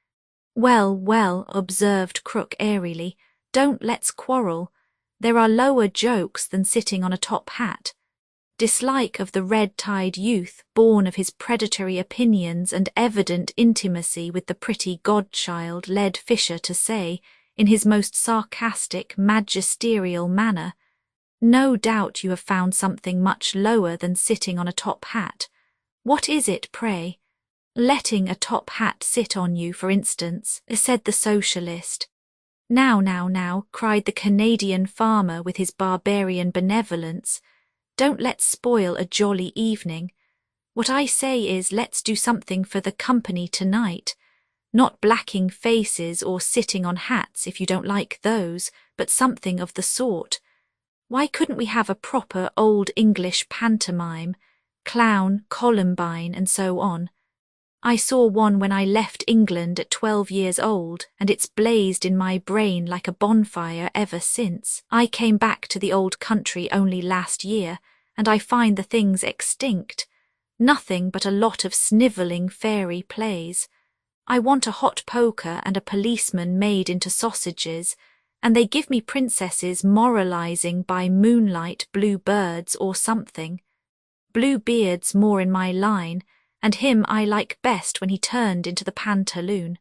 Well, observed Crook airily, "don't let's quarrel. There are lower jokes than sitting on a top hat." Dislike of the red-tied youth, born of his predatory opinions and evident intimacy with the pretty godchild, led Fisher to say, in his most sarcastic, magisterial manner, "No doubt you have found something much lower than sitting on a top hat. What is it, pray?" "Letting a top hat sit on you, for instance," said the socialist. Now, cried the Canadian farmer with his barbarian benevolence, "don't let's spoil a jolly evening. What I say is, let's do something for the company tonight. Not blacking faces or sitting on hats if you don't like those, but something of the sort. Why couldn't we have a proper old English pantomime, clown, Columbine, and so on? I saw one when I left England at 12 years old, and it's blazed in my brain like a bonfire ever since. I came back to the old country only last year, and I find the thing's extinct. Nothing but a lot of snivelling fairy plays. I want a hot poker and a policeman made into sausages, and they give me princesses moralizing by moonlight, blue birds or something. Bluebeard's more in my line, and him I like best when he turned into the pantaloon."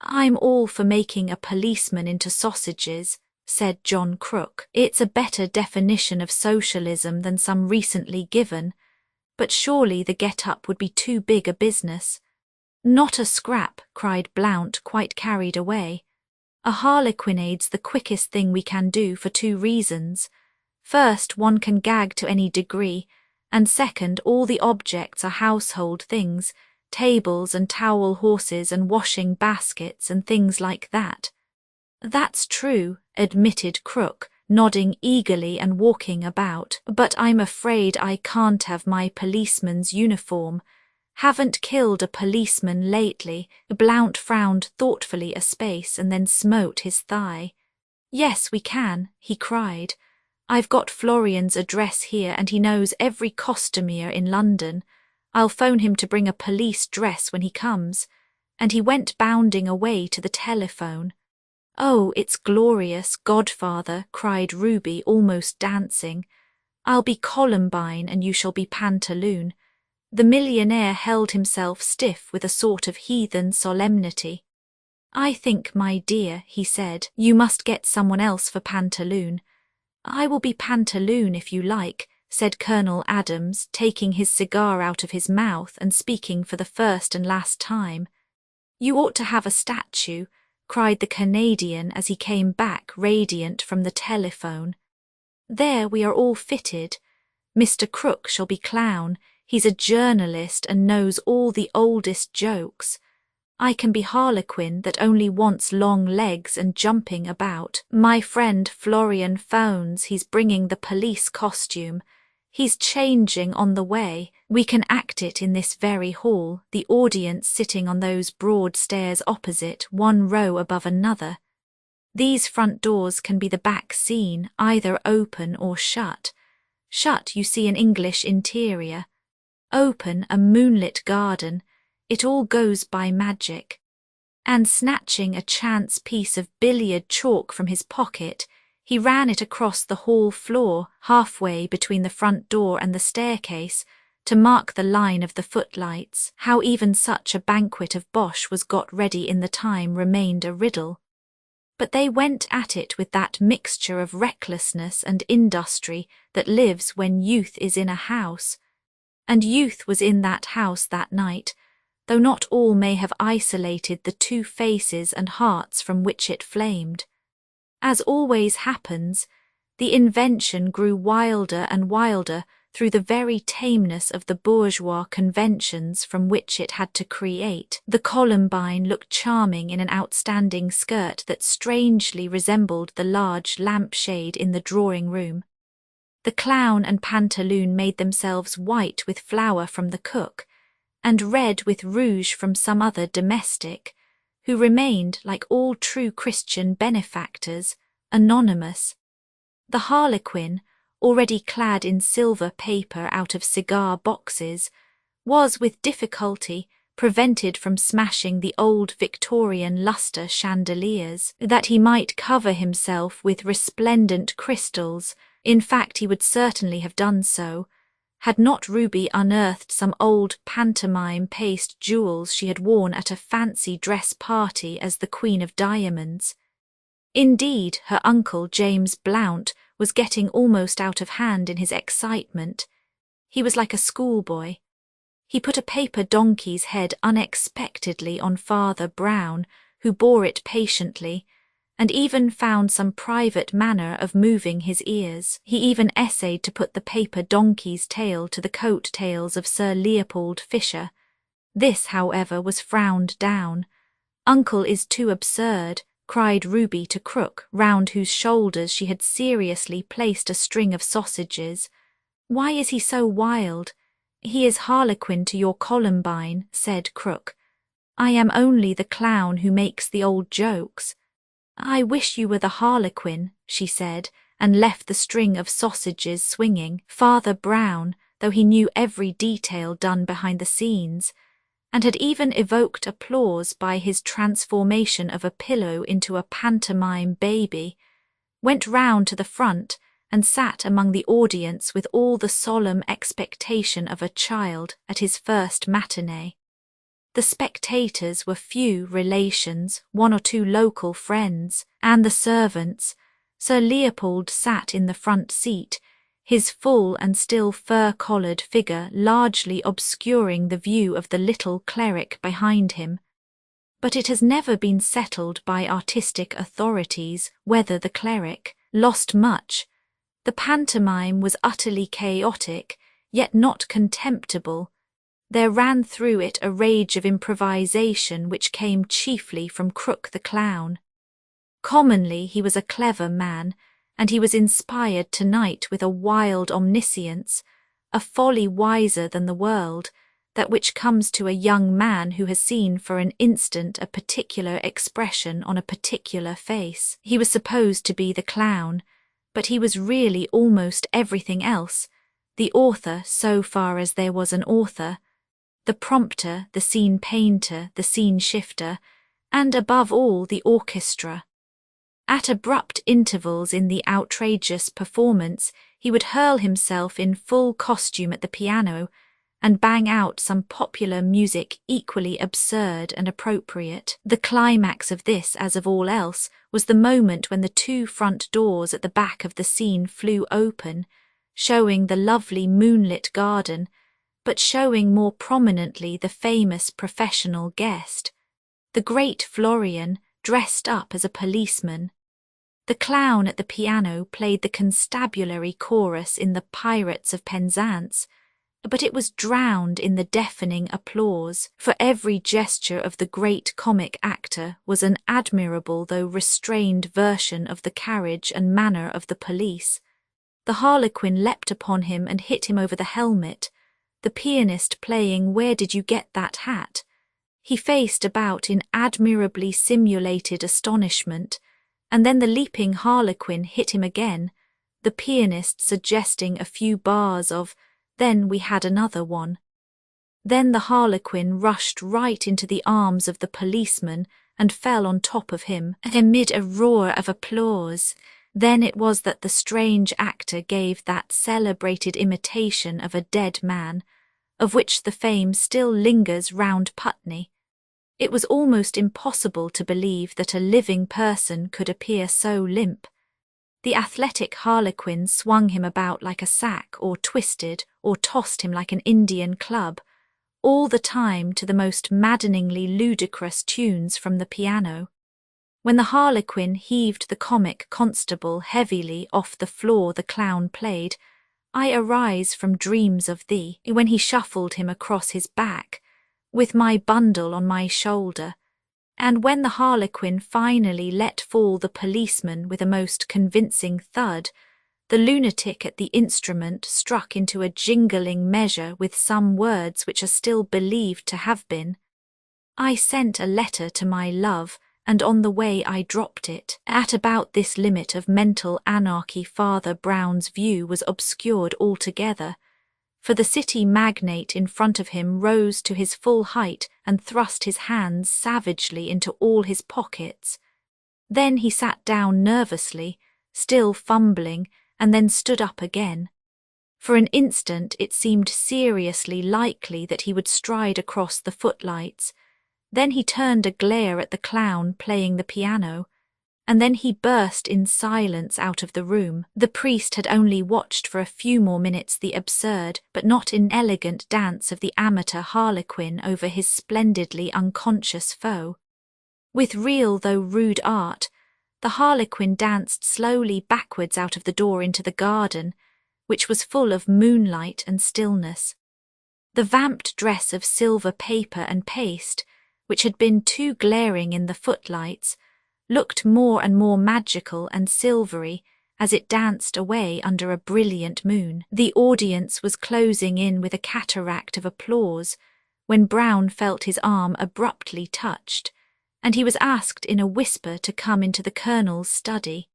"I'm all for making a policeman into sausages," said John Crook. "It's a better definition of socialism than some recently given, but surely the get-up would be too big a business." "Not a scrap," cried Blount, quite carried away. "A harlequinade's the quickest thing we can do for 2 reasons. First, one can gag to any degree, and second, all the objects are household things, tables and towel horses and washing baskets and things like that. That's true, admitted Crook, nodding eagerly and walking about, but I'm afraid I can't have my policeman's uniform. Haven't killed a policeman lately. Blount frowned thoughtfully a space and then smote his thigh. Yes, we can, he cried. I've got Florian's address here and he knows every costumier in London. I'll phone him to bring a police dress when he comes. And he went bounding away to the telephone. Oh, it's glorious, godfather, cried Ruby, almost dancing. I'll be Columbine and you shall be Pantaloon. The millionaire held himself stiff with a sort of heathen solemnity. I think, my dear, he said, you must get someone else for Pantaloon. I will be Pantaloon if you like, said Colonel Adams, taking his cigar out of his mouth and speaking for the first and last time. You ought to have a statue, cried the Canadian as he came back radiant from the telephone. There we are all fitted. Mr. Crook shall be clown. He's a journalist and knows all the oldest jokes. I can be Harlequin that only wants long legs and jumping about. My friend Florian phones he's bringing the police costume. He's changing on the way. We can act it in this very hall, the audience sitting on those broad stairs opposite, one row above another. These front doors can be the back scene, either open or shut. Shut, you see an English interior. Open, a moonlit garden. It all goes by magic. And snatching a chance piece of billiard chalk from his pocket, he ran it across the hall floor, halfway between the front door and the staircase, to mark the line of the footlights. How even such a banquet of bosh was got ready in the time remained a riddle. But they went at it with that mixture of recklessness and industry that lives when youth is in a house. And youth was in that house that night, though not all may have isolated the two faces and hearts from which it flamed. As always happens, the invention grew wilder and wilder through the very tameness of the bourgeois conventions from which it had to create. The Columbine looked charming in an outstanding skirt that strangely resembled the large lampshade in the drawing-room. The clown and Pantaloon made themselves white with flour from the cook, and red with rouge from some other domestic, who remained, like all true Christian benefactors, anonymous. The Harlequin, already clad in silver paper out of cigar boxes, was with difficulty prevented from smashing the old Victorian lustre chandeliers, that he might cover himself with resplendent crystals. In fact, he would certainly have done so, had not Ruby unearthed some old pantomime paste jewels she had worn at a fancy dress party as the Queen of Diamonds. Indeed, her uncle James Blount was getting almost out of hand in his excitement. He was like a schoolboy. He put a paper donkey's head unexpectedly on Father Brown, who bore it patiently, and even found some private manner of moving his ears. He even essayed to put the paper donkey's tail to the coat-tails of Sir Leopold Fisher. This, however, was frowned down. "Uncle is too absurd," cried Ruby to Crook, round whose shoulders she had seriously placed a string of sausages. "Why is he so wild?" "He is Harlequin to your Columbine," said Crook. "I am only the clown who makes the old jokes." "I wish you were the Harlequin," she said, and left the string of sausages swinging. Father Brown, though he knew every detail done behind the scenes, and had even evoked applause by his transformation of a pillow into a pantomime baby, went round to the front and sat among the audience with all the solemn expectation of a child at his first matinee. The spectators were few relations, one or two local friends, and the servants. Sir Leopold sat in the front seat, his full and still fur-collared figure largely obscuring the view of the little cleric behind him. But it has never been settled by artistic authorities whether the cleric lost much, The pantomime was utterly chaotic, yet not contemptible. There ran through it a rage of improvisation which came chiefly from Crook the clown. Commonly he was a clever man, and he was inspired tonight with a wild omniscience, a folly wiser than the world, that which comes to a young man who has seen for an instant a particular expression on a particular face. He was supposed to be the clown, but he was really almost everything else, the author so far as there was an author, the prompter, the scene painter, the scene shifter, and above all the orchestra. At abrupt intervals in the outrageous performance, he would hurl himself in full costume at the piano and bang out some popular music equally absurd and appropriate. The climax of this, as of all else, was the moment when the two front doors at the back of the scene flew open, showing the lovely moonlit garden, but showing more prominently the famous professional guest, the great Florian, dressed up as a policeman. The clown at the piano played the constabulary chorus in the Pirates of Penzance, but it was drowned in the deafening applause, for every gesture of the great comic actor was an admirable though restrained version of the carriage and manner of the police. The harlequin leapt upon him and hit him over the helmet, the pianist playing "Where Did You Get That Hat?" He faced about in admirably simulated astonishment, and then the leaping harlequin hit him again, the pianist suggesting a few bars of "Then we had another one." Then the harlequin rushed right into the arms of the policeman and fell on top of him, amid a roar of applause. Then it was that the strange actor gave that celebrated imitation of a dead man, of which the fame still lingers round Putney. It was almost impossible to believe that a living person could appear so limp. The athletic harlequin swung him about like a sack, or twisted, or tossed him like an Indian club, all the time to the most maddeningly ludicrous tunes from the piano. When the harlequin heaved the comic constable heavily off the floor the clown played, "I arise from dreams of thee," when he shuffled him across his back, with my bundle on my shoulder, and when the harlequin finally let fall the policeman with a most convincing thud, the lunatic at the instrument struck into a jingling measure with some words which are still believed to have been, "I sent a letter to my love, and on the way I dropped it." At about this limit of mental anarchy Father Brown's view was obscured altogether, for the city magnate in front of him rose to his full height and thrust his hands savagely into all his pockets. Then he sat down nervously, still fumbling, and then stood up again. For an instant it seemed seriously likely that he would stride across the footlights. Then he turned a glare at the clown playing the piano, and then he burst in silence out of the room. The priest had only watched for a few more minutes the absurd but not inelegant dance of the amateur harlequin over his splendidly unconscious foe. With real though rude art, the harlequin danced slowly backwards out of the door into the garden, which was full of moonlight and stillness. The vamped dress of silver paper and paste, which had been too glaring in the footlights, looked more and more magical and silvery as it danced away under a brilliant moon. The audience was closing in with a cataract of applause when Brown felt his arm abruptly touched, and he was asked in a whisper to come into the colonel's study.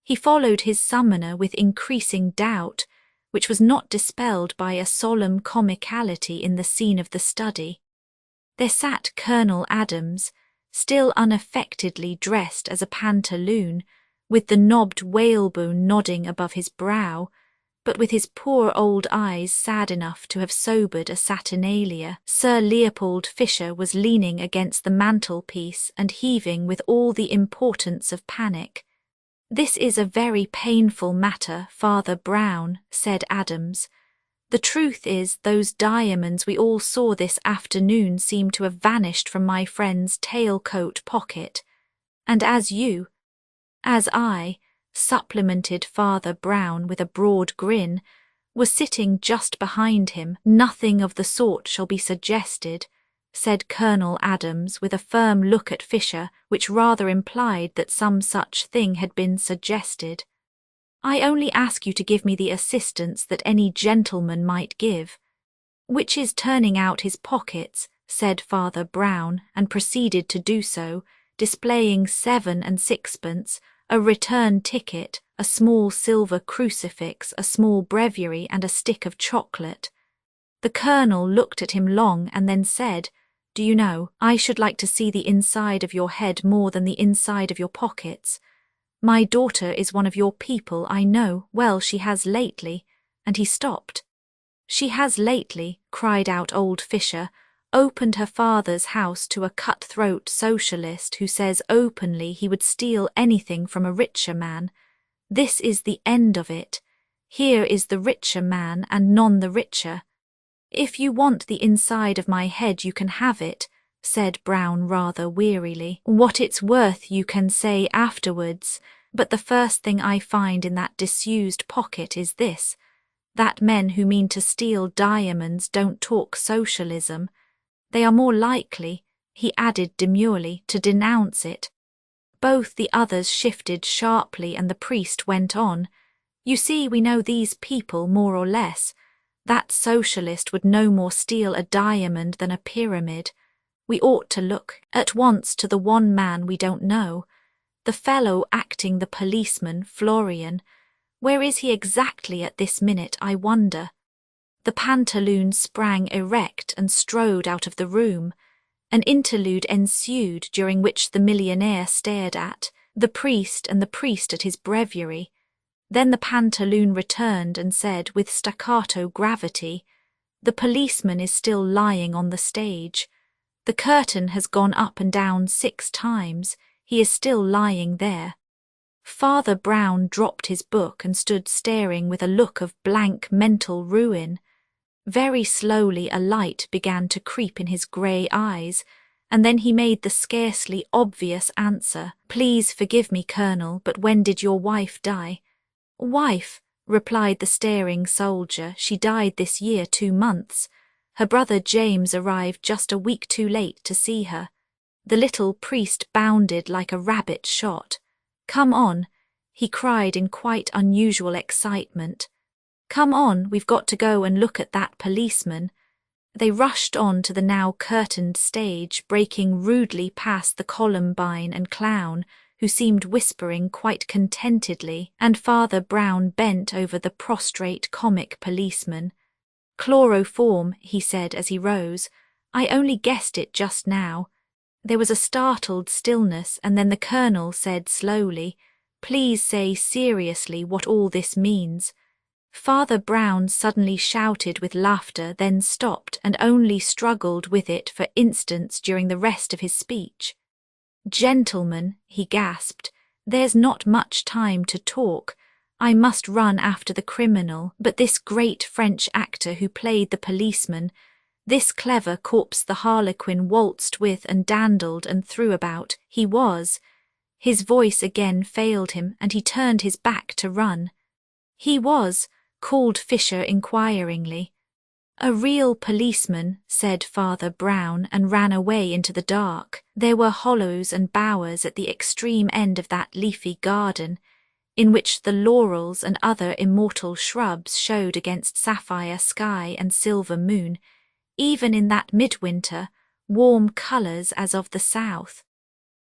He followed his summoner with increasing doubt, which was not dispelled by a solemn comicality in the scene of the study. There sat Colonel Adams, still unaffectedly dressed as a pantaloon, with the knobbed whalebone nodding above his brow, but with his poor old eyes sad enough to have sobered a Saturnalia. Sir Leopold Fisher was leaning against the mantelpiece and heaving with all the importance of panic. "This is a very painful matter, Father Brown," said Adams. "The truth is, those diamonds we all saw this afternoon seem to have vanished from my friend's tailcoat pocket, and as I supplemented Father Brown with a broad grin, was sitting just behind him. Nothing of the sort shall be suggested, said Colonel Adams with a firm look at Fisher, which rather implied that some such thing had been suggested. I only ask you to give me the assistance that any gentleman might give. Which is turning out his pockets, said Father Brown, and proceeded to do so, displaying 7 and 6pence, a return ticket, a small silver crucifix, a small breviary, and a stick of chocolate. The Colonel looked at him long and then said, Do you know, I should like to see the inside of your head more than the inside of your pockets. My daughter is one of your people, I know. Well, she has lately, and he stopped. She has lately, cried out old Fisher, opened her father's house to a cut-throat socialist who says openly he would steal anything from a richer man. This is the end of it. Here is the richer man and none the richer. If you want the inside of my head you can have it, said Brown rather wearily. What it's worth you can say afterwards, but the first thing I find in that disused pocket is this, that men who mean to steal diamonds don't talk socialism. They are more likely, he added demurely, to denounce it. Both the others shifted sharply and the priest went on. You see, we know these people more or less. That socialist would no more steal a diamond than a pyramid. We ought to look at once to the one man we don't know. The fellow acting the policeman, Florian. Where is he exactly at this minute, I wonder? The pantaloon sprang erect and strode out of the room. An interlude ensued during which the millionaire stared at the priest and the priest at his breviary. Then the pantaloon returned and said with staccato gravity, The policeman is still lying on the stage. The curtain has gone up and down 6 times. He is still lying there. Father Brown dropped his book and stood staring with a look of blank mental ruin. Very slowly a light began to creep in his grey eyes, and then he made the scarcely obvious answer, Please forgive me, Colonel, but when did your wife die? Wife, replied the staring soldier, she died this year 2 months. Her brother James arrived just a week too late to see her. The little priest bounded like a rabbit shot. Come on, he cried in quite unusual excitement. Come on, we've got to go and look at that policeman. They rushed on to the now curtained stage, breaking rudely past the Columbine and clown, who seemed whispering quite contentedly, and Father Brown bent over the prostrate comic policeman. Chloroform, he said as he rose. I only guessed it just now. There was a startled stillness, and then the Colonel said slowly, Please say seriously what all this means. Father Brown suddenly shouted with laughter, then stopped and only struggled with it for instants during the rest of his speech. Gentlemen, he gasped, there's not much time to talk. I must run after the criminal, but this great French actor who played the policeman, this clever corpse the harlequin waltzed with and dandled and threw about, he was. His voice again failed him, and he turned his back to run. He was, called Fisher inquiringly. A real policeman, said Father Brown, and ran away into the dark. There were hollows and bowers at the extreme end of that leafy garden, in which the laurels and other immortal shrubs showed against sapphire sky and silver moon, even in that midwinter, warm colours as of the south.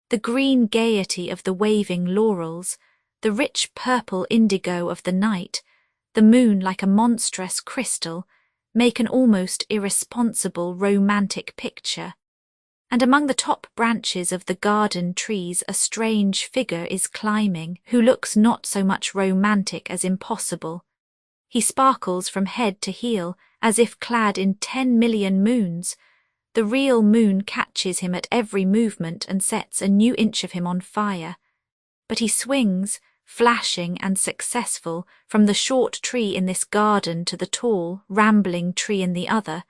The green gaiety of the waving laurels, the rich purple indigo of the night, the moon like a monstrous crystal, make an almost irresponsible romantic picture. And among the top branches of the garden trees a strange figure is climbing, who looks not so much romantic as impossible. He sparkles from head to heel, as if clad in 10 million moons. The real moon catches him at every movement and sets a new inch of him on fire. But he swings, flashing and successful, from the short tree in this garden to the tall, rambling tree in the other,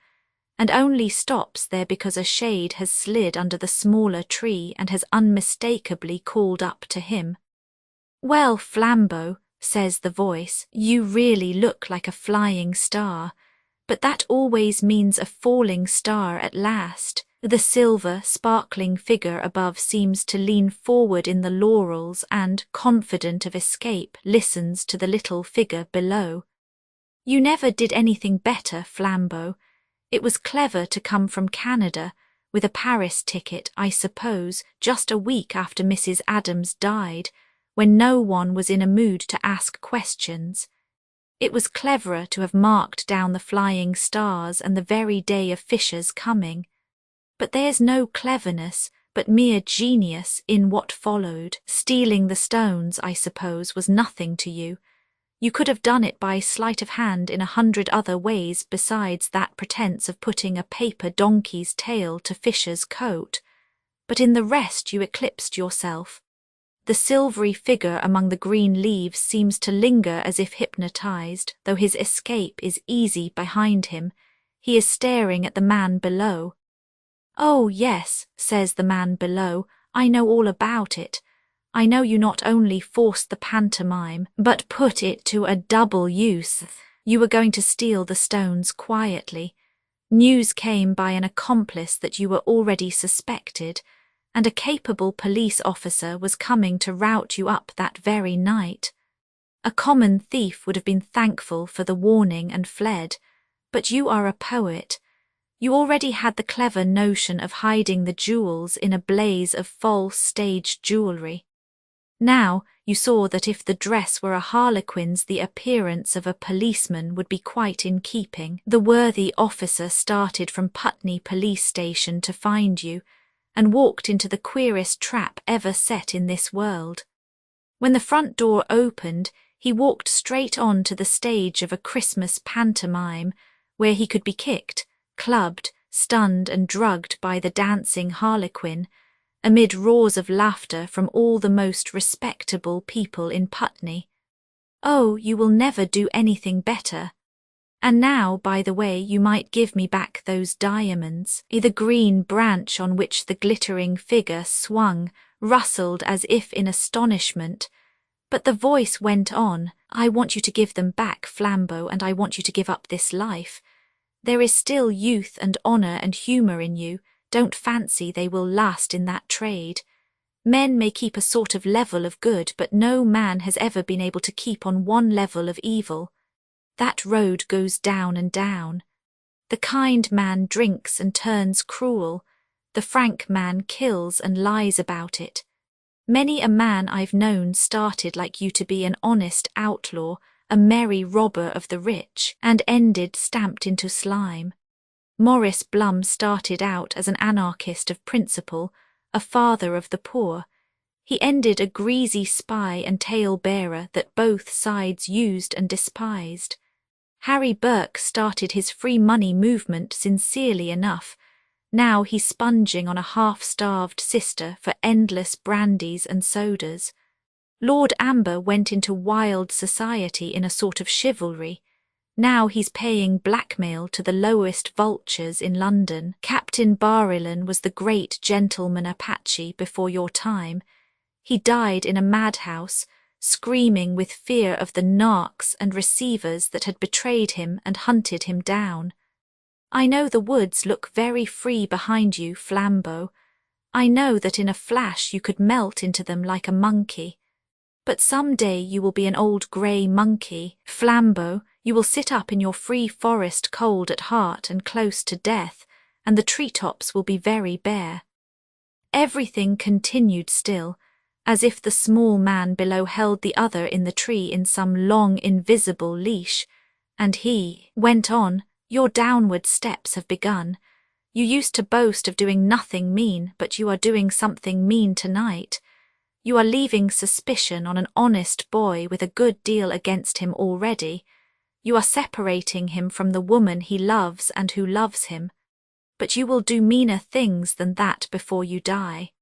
and only stops there because a shade has slid under the smaller tree and has unmistakably called up to him. "Well, Flambeau," says the voice, "you really look like a flying star, but that always means a falling star at last." The silver, sparkling figure above seems to lean forward in the laurels and, confident of escape, listens to the little figure below. "You never did anything better, Flambeau. It was clever to come from Canada, with a Paris ticket, I suppose, just a week after Mrs. Adams died, when no one was in a mood to ask questions. It was cleverer to have marked down the flying stars and the very day of Fisher's coming. But there's no cleverness, but mere genius in what followed. Stealing the stones, I suppose, was nothing to you. You could have done it by sleight of hand in 100 other ways besides that pretence of putting a paper donkey's tail to Fisher's coat. But in the rest you eclipsed yourself. The silvery figure among the green leaves seems to linger as if hypnotized, though his escape is easy behind him. He is staring at the man below. "Oh, yes," says the man below, "I know all about it. I know you not only forced the pantomime, but put it to a double use. You were going to steal the stones quietly. News came by an accomplice that you were already suspected, and a capable police officer was coming to rout you up that very night. A common thief would have been thankful for the warning and fled, but you are a poet. You already had the clever notion of hiding the jewels in a blaze of false stage jewellery. Now you saw that if the dress were a harlequin's, the appearance of a policeman would be quite in keeping. The worthy officer started from Putney police station to find you, and walked into the queerest trap ever set in this world. When the front door opened, he walked straight on to the stage of a Christmas pantomime, where he could be kicked, clubbed, stunned and drugged by the dancing harlequin, amid roars of laughter from all the most respectable people in Putney. Oh, you will never do anything better. And now, by the way, you might give me back those diamonds." The green branch on which the glittering figure swung rustled as if in astonishment, but the voice went on, "I want you to give them back, Flambeau, and I want you to give up this life. There is still youth and honour and humour in you. Don't fancy they will last in that trade. Men may keep a sort of level of good, but no man has ever been able to keep on one level of evil. That road goes down and down. The kind man drinks and turns cruel. The frank man kills and lies about it. Many a man I've known started like you to be an honest outlaw, a merry robber of the rich, and ended stamped into slime. Maurice Blum started out as an anarchist of principle, a father of the poor. He ended a greasy spy and tale-bearer that both sides used and despised. Harry Burke started his free money movement sincerely enough. Now he's sponging on a half-starved sister for endless brandies and sodas. Lord Amber went into wild society in a sort of chivalry. Now he's paying blackmail to the lowest vultures in London. Captain Barillon was the great gentleman Apache before your time. He died in a madhouse, screaming with fear of the narcs and receivers that had betrayed him and hunted him down. I know the woods look very free behind you, Flambeau. I know that in a flash you could melt into them like a monkey. But some day you will be an old grey monkey, Flambeau. You will sit up in your free forest cold at heart and close to death, and the treetops will be very bare. Everything continued still, as if the small man below held the other in the tree in some long invisible leash, and he went on, "Your downward steps have begun. You used to boast of doing nothing mean, but you are doing something mean tonight. You are leaving suspicion on an honest boy with a good deal against him already. You are separating him from the woman he loves and who loves him. But you will do meaner things than that before you die."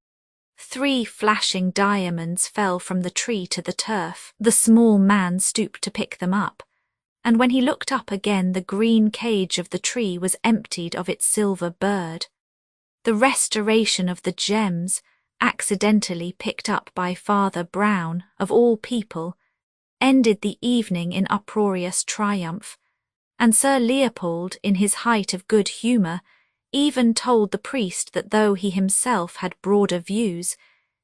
3 flashing diamonds fell from the tree to the turf. The small man stooped to pick them up, and when he looked up again the green cage of the tree was emptied of its silver bird. The restoration of the gems, accidentally picked up by Father Brown, of all people, ended the evening in uproarious triumph, and Sir Leopold, in his height of good humour, even told the priest that though he himself had broader views,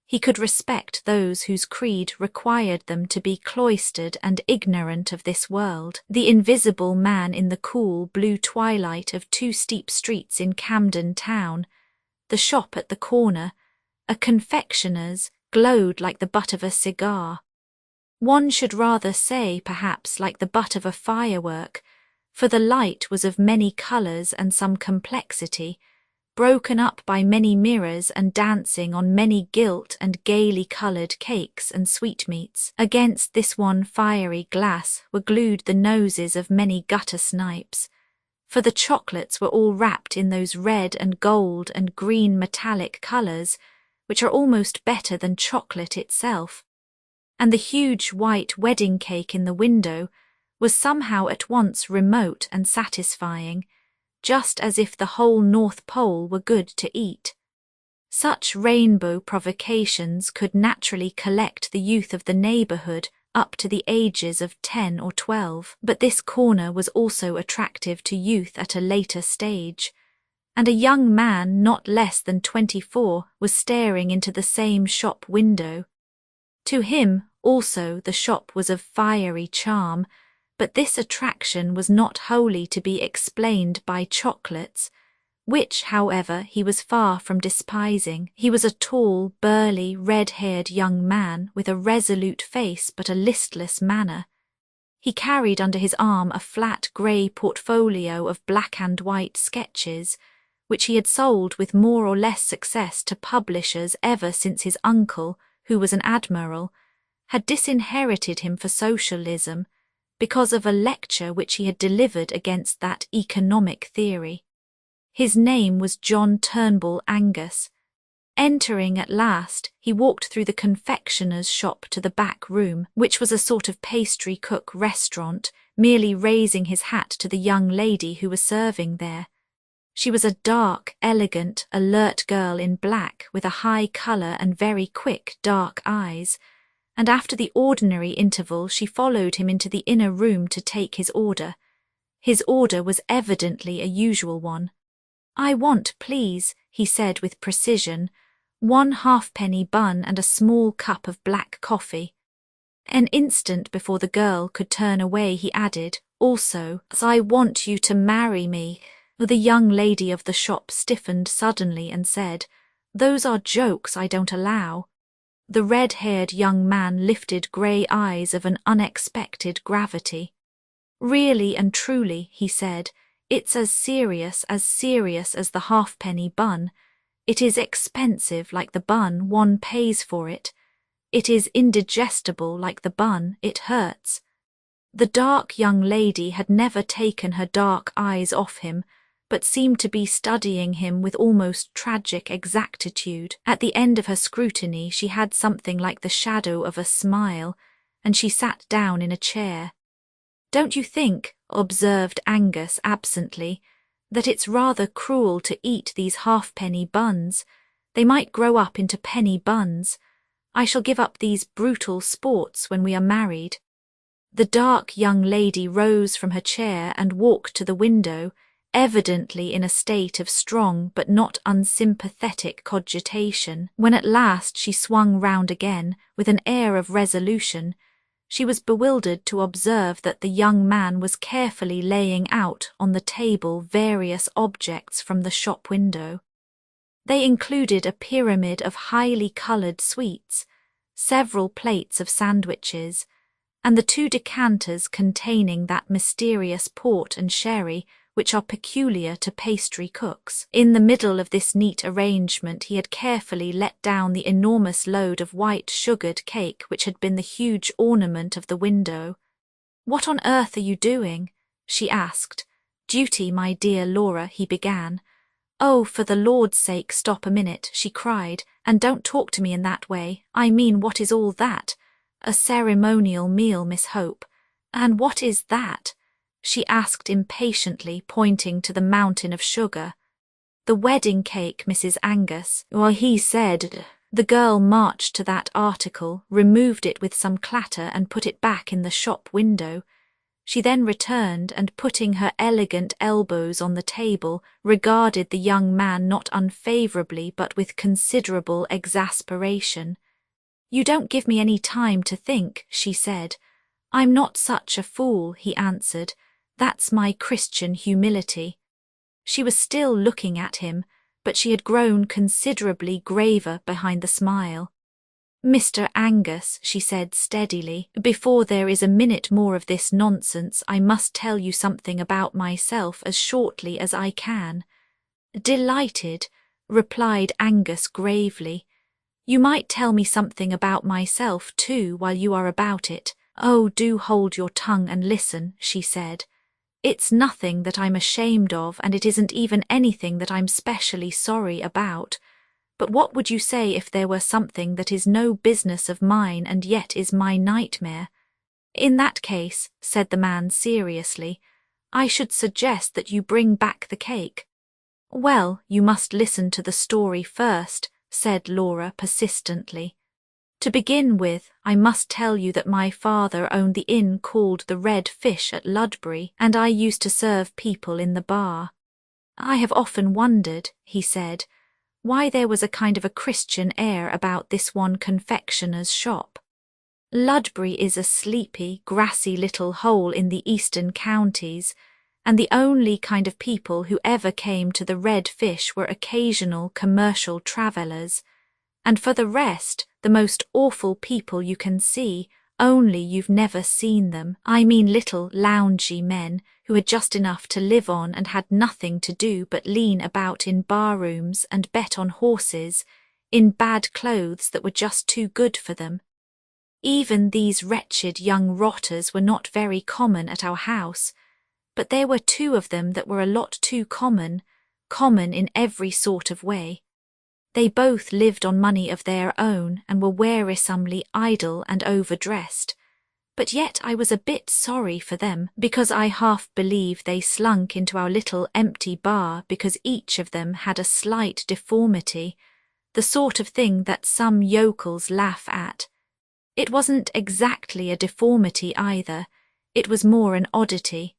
he could respect those whose creed required them to be cloistered and ignorant of this world. The invisible man in the cool blue twilight of 2 steep streets in Camden Town, the shop at the corner, a confectioner's, glowed like the butt of a cigar. One should rather say, perhaps, like the butt of a firework, for the light was of many colours and some complexity, broken up by many mirrors and dancing on many gilt and gaily coloured cakes and sweetmeats. Against this one fiery glass were glued the noses of many gutter snipes, for the chocolates were all wrapped in those red and gold and green metallic colours which are almost better than chocolate itself, and the huge white wedding cake in the window was somehow at once remote and satisfying, just as if the whole North Pole were good to eat. Such rainbow provocations could naturally collect the youth of the neighbourhood up to the ages of 10 or 12, but this corner was also attractive to youth at a later stage, and a young man not less than 24 was staring into the same shop window. To him, also, the shop was of fiery charm, but this attraction was not wholly to be explained by chocolates, which, however, he was far from despising. He was a tall, burly, red-haired young man with a resolute face but a listless manner. He carried under his arm a flat grey portfolio of black and white sketches, which he had sold with more or less success to publishers ever since his uncle, who was an admiral, had disinherited him for socialism, because of a lecture which he had delivered against that economic theory. His name was John Turnbull Angus. Entering at last, he walked through the confectioner's shop to the back room, which was a sort of pastry cook restaurant, merely raising his hat to the young lady who was serving there. She was a dark, elegant, alert girl in black, with a high colour and very quick, dark eyes, and after the ordinary interval she followed him into the inner room to take his order. His order was evidently a usual one. "I want, please," he said with precision, 1 halfpenny bun and a small cup of black coffee. An instant before the girl could turn away he added, "Also, as I want you to marry me." The young lady of the shop stiffened suddenly and said, "Those are jokes I don't allow." The red-haired young man lifted grey eyes of an unexpected gravity. "Really and truly," he said, "it's as serious as the halfpenny bun. It is expensive like the bun, one pays for it. It is indigestible like the bun, it hurts." The dark young lady had never taken her dark eyes off him, but seemed to be studying him with almost tragic exactitude. At the end of her scrutiny she had something like the shadow of a smile, and she sat down in a chair. "Don't you think," observed Angus absently, "that it's rather cruel to eat these halfpenny buns? They might grow up into penny buns. I shall give up these brutal sports when we are married." The dark young lady rose from her chair and walked to the window, evidently in a state of strong but not unsympathetic cogitation. When at last she swung round again, with an air of resolution, she was bewildered to observe that the young man was carefully laying out on the table various objects from the shop window. They included a pyramid of highly coloured sweets, several plates of sandwiches, and the 2 decanters containing that mysterious port and sherry which are peculiar to pastry cooks. In the middle of this neat arrangement he had carefully let down the enormous load of white sugared cake which had been the huge ornament of the window. "What on earth are you doing?" she asked. "Duty, my dear Laura," he began. "Oh, for the Lord's sake, stop a minute," she cried, "and don't talk to me in that way. I mean, what is all that? A ceremonial meal, Miss Hope. And what is that?" she asked impatiently, pointing to the mountain of sugar. "The wedding cake, Mrs. Angus." "Well, he said..." The girl marched to that article, removed it with some clatter and put it back in the shop window. She then returned and, putting her elegant elbows on the table, regarded the young man not unfavourably but with considerable exasperation. "You don't give me any time to think," she said. "I'm not such a fool," he answered. "That's my Christian humility." She was still looking at him, but she had grown considerably graver behind the smile. "Mr. Angus," she said steadily, "before there is a minute more of this nonsense, I must tell you something about myself as shortly as I can." "Delighted," replied Angus gravely. "You might tell me something about myself too while you are about it." "Oh, do hold your tongue and listen," she said. "It's nothing that I'm ashamed of, and it isn't even anything that I'm specially sorry about. But what would you say if there were something that is no business of mine and yet is my nightmare?" "In that case," said the man seriously, "I should suggest that you bring back the cake." "Well, you must listen to the story first," said Laura persistently. "To begin with, I must tell you that my father owned the inn called the Red Fish at Ludbury, and I used to serve people in the bar. I have often wondered," he said, "why there was a kind of a Christian air about this one confectioner's shop. Ludbury is a sleepy, grassy little hole in the eastern counties, and the only kind of people who ever came to the Red Fish were occasional commercial travellers, and for the rest, the most awful people you can see, only you've never seen them. I mean little loungy men who had just enough to live on and had nothing to do but lean about in bar-rooms and bet on horses, in bad clothes that were just too good for them. Even these wretched young rotters were not very common at our house, but there were two of them that were a lot too common in every sort of way. They both lived on money of their own and were wearisomely idle and overdressed, but yet I was a bit sorry for them, because I half believe they slunk into our little empty bar because each of them had a slight deformity, the sort of thing that some yokels laugh at. It wasn't exactly a deformity either, it was more an oddity.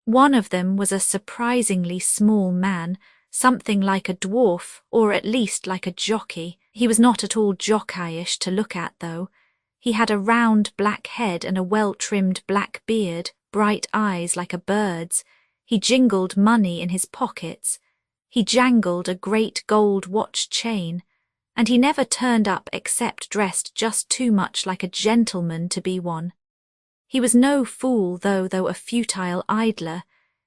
One of them was a surprisingly small man, something like a dwarf, or at least like a jockey. He was not at all jockeyish to look at, though. He had a round black head and a well-trimmed black beard, bright eyes like a bird's. He jingled money in his pockets. He jangled a great gold watch chain, and he never turned up except dressed just too much like a gentleman to be one. He was no fool, though a futile idler.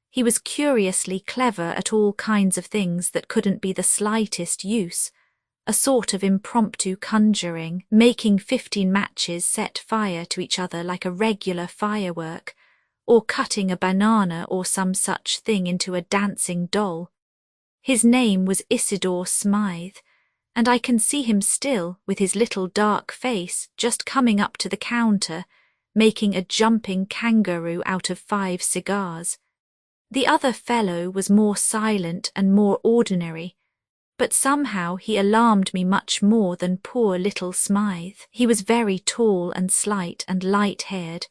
He was curiously clever at all kinds of things that couldn't be the slightest use, a sort of impromptu conjuring, making 15 matches set fire to each other like a regular firework, or cutting a banana or some such thing into a dancing doll. His name was Isidore Smythe, and I can see him still, with his little dark face, just coming up to the counter, making a jumping kangaroo out of 5 cigars. The other fellow was more silent and more ordinary, but somehow he alarmed me much more than poor little Smythe. He was very tall and slight and light-haired.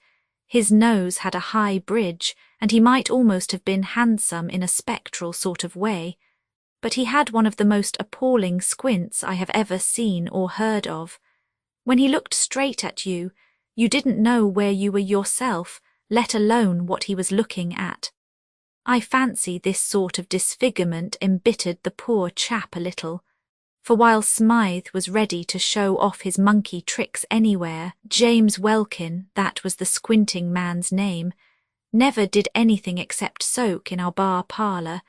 His nose had a high bridge, and he might almost have been handsome in a spectral sort of way, but he had one of the most appalling squints I have ever seen or heard of. When he looked straight at you, you didn't know where you were yourself, let alone what he was looking at. I fancy this sort of disfigurement embittered the poor chap a little, for while Smythe was ready to show off his monkey tricks anywhere, James Welkin, that was the squinting man's name, never did anything except soak in our bar parlour,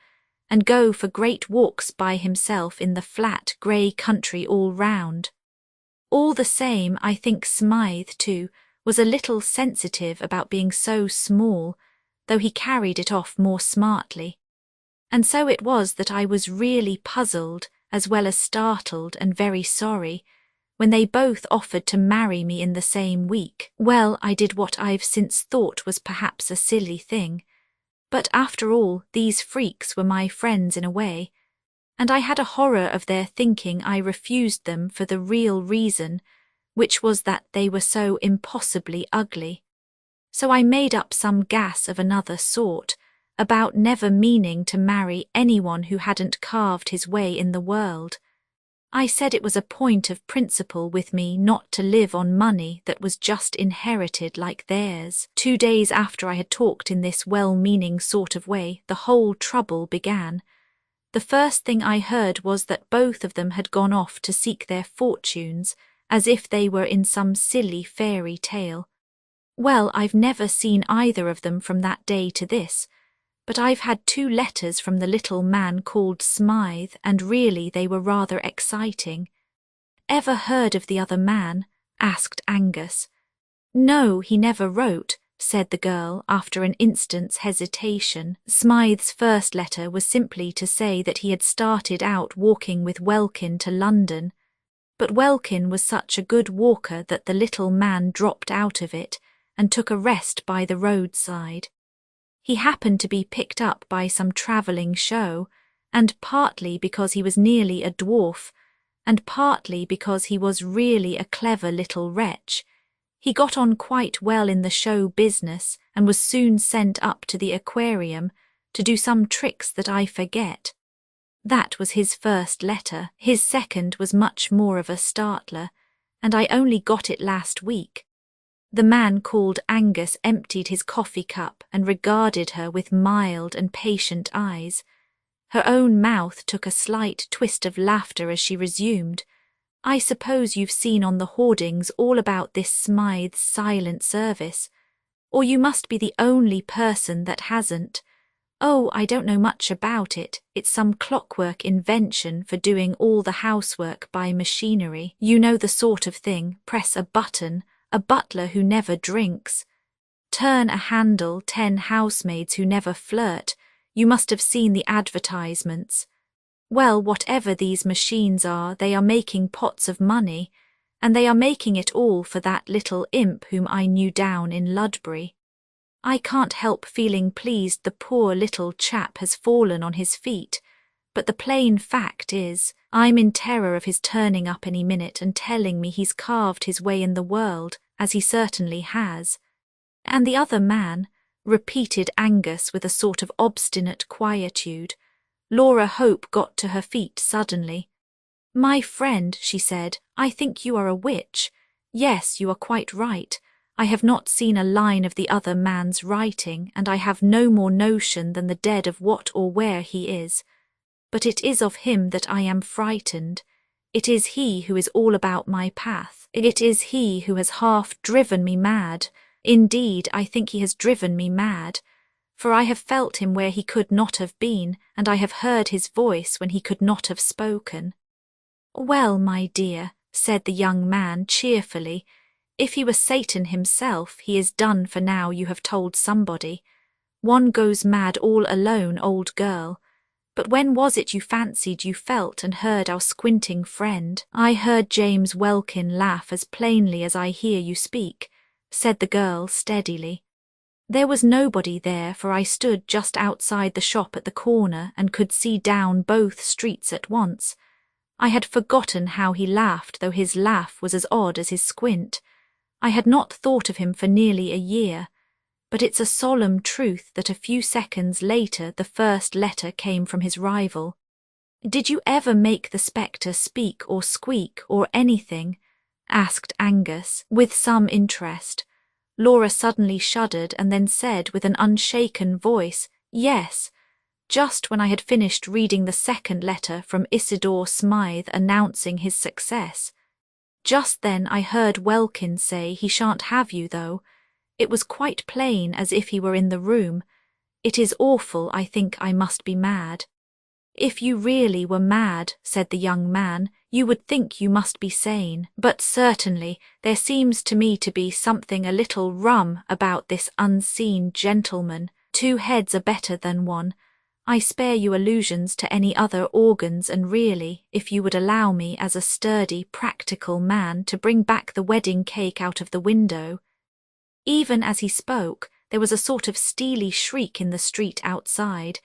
and go for great walks by himself in the flat grey country all round. All the same, I think Smythe, too, was a little sensitive about being so small, though he carried it off more smartly. And so it was that I was really puzzled, as well as startled and very sorry, when they both offered to marry me in the same week. Well, I did what I've since thought was perhaps a silly thing, but after all, these freaks were my friends in a way. and I had a horror of their thinking I refused them for the real reason, which was that they were so impossibly ugly. So I made up some gas of another sort, about never meaning to marry anyone who hadn't carved his way in the world. I said it was a point of principle with me not to live on money that was just inherited like theirs. 2 days after I had talked in this well-meaning sort of way, the whole trouble began. The first thing I heard was that both of them had gone off to seek their fortunes, as if they were in some silly fairy tale. Well, I've never seen either of them from that day to this, but I've had 2 letters from the little man called Smythe, and really they were rather exciting. Ever heard of the other man? Asked Angus. No, he never wrote, said the girl after an instant's hesitation. Smythe's first letter was simply to say that he had started out walking with Welkin to London, but Welkin was such a good walker that the little man dropped out of it and took a rest by the roadside. He happened to be picked up by some travelling show, and partly because he was nearly a dwarf, and partly because he was really a clever little wretch, he got on quite well in the show business and was soon sent up to the aquarium to do some tricks that I forget. That was his first letter. His second was much more of a startler, and I only got it last week. The man called Angus emptied his coffee cup and regarded her with mild and patient eyes. Her own mouth took a slight twist of laughter as she resumed, I suppose you've seen on the hoardings all about this Smythe's silent service, or you must be the only person that hasn't. Oh, I don't know much about it. It's some clockwork invention for doing all the housework by machinery. You know the sort of thing, press a button, a butler who never drinks. Turn a handle, 10 housemaids who never flirt. You must have seen the advertisements. Well, whatever these machines are, they are making pots of money, and they are making it all for that little imp whom I knew down in Ludbury. I can't help feeling pleased the poor little chap has fallen on his feet, but the plain fact is, I'm in terror of his turning up any minute and telling me he's carved his way in the world, as he certainly has. And the other man, repeated Angus with a sort of obstinate quietude. Laura Hope got to her feet suddenly. My friend, she said, I think you are a witch. Yes, you are quite right. I have not seen a line of the other man's writing, and I have no more notion than the dead of what or where he is. But it is of him that I am frightened. It is he who is all about my path. It is he who has half driven me mad. Indeed, I think he has driven me mad. For I have felt him where he could not have been, and I have heard his voice when he could not have spoken. Well, my dear, said the young man cheerfully, if he were Satan himself, he is done for now you have told somebody. One goes mad all alone, old girl. But when was it you fancied you felt and heard our squinting friend? I heard James Welkin laugh as plainly as I hear you speak, said the girl steadily. There was nobody there, for I stood just outside the shop at the corner and could see down both streets at once. I had forgotten how he laughed, though his laugh was as odd as his squint. I had not thought of him for nearly a year, but it's a solemn truth that a few seconds later the first letter came from his rival. Did you ever make the spectre speak or squeak or anything? Asked Angus, with some interest. Laura suddenly shuddered and then said with an unshaken voice, yes, just when I had finished reading the second letter from Isidore Smythe announcing his success. Just then I heard Welkin say he shan't have you, though. It was quite plain as if he were in the room. It is awful, I think I must be mad. If you really were mad, said the young man, you would think you must be sane. But certainly there seems to me to be something a little rum about this unseen gentleman. 2 heads are better than one. I spare you allusions to any other organs, and really, if you would allow me as a sturdy, practical man to bring back the wedding cake out of the window. Even as he spoke, there was a sort of steely shriek in the street outside,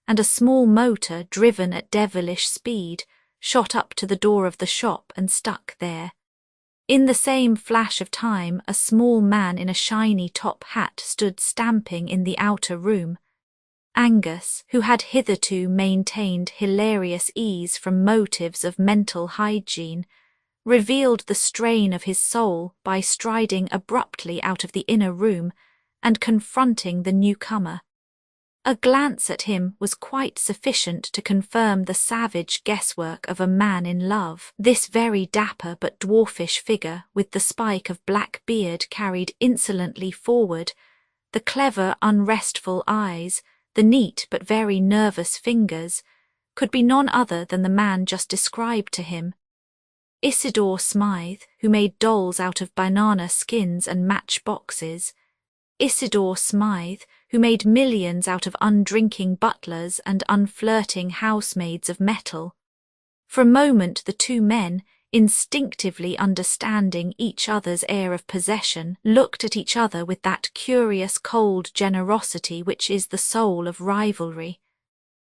and a small motor driven at devilish speed shot up to the door of the shop and stuck there. In the same flash of time, a small man in a shiny top hat stood stamping in the outer room. Angus, who had hitherto maintained hilarious ease from motives of mental hygiene, revealed the strain of his soul by striding abruptly out of the inner room and confronting the newcomer. A glance at him was quite sufficient to confirm the savage guesswork of a man in love. This very dapper but dwarfish figure, with the spike of black beard carried insolently forward, the clever, unrestful eyes, the neat but very nervous fingers, could be none other than the man just described to him. Isidore Smythe, who made dolls out of banana skins and matchboxes. Isidore Smythe, who made millions out of undrinking butlers and unflirting housemaids of metal. For a moment the two men, instinctively understanding each other's air of possession, looked at each other with that curious cold generosity which is the soul of rivalry.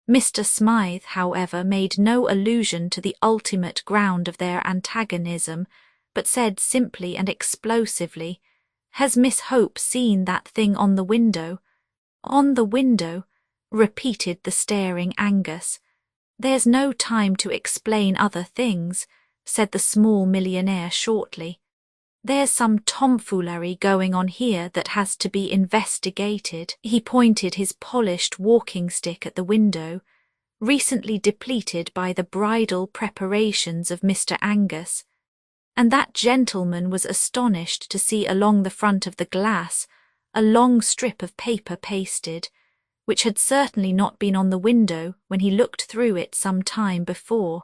Mr. Smythe, however, made no allusion to the ultimate ground of their antagonism, but said simply and explosively, "Has Miss Hope seen that thing on the window?" "On the window," repeated the staring Angus. "There's no time to explain other things," said the small millionaire shortly. "There's some tomfoolery going on here that has to be investigated." He pointed his polished walking stick at the window, recently depleted by the bridal preparations of Mr. Angus, and that gentleman was astonished to see along the front of the glass a long strip of paper pasted, which had certainly not been on the window when he looked through it some time before.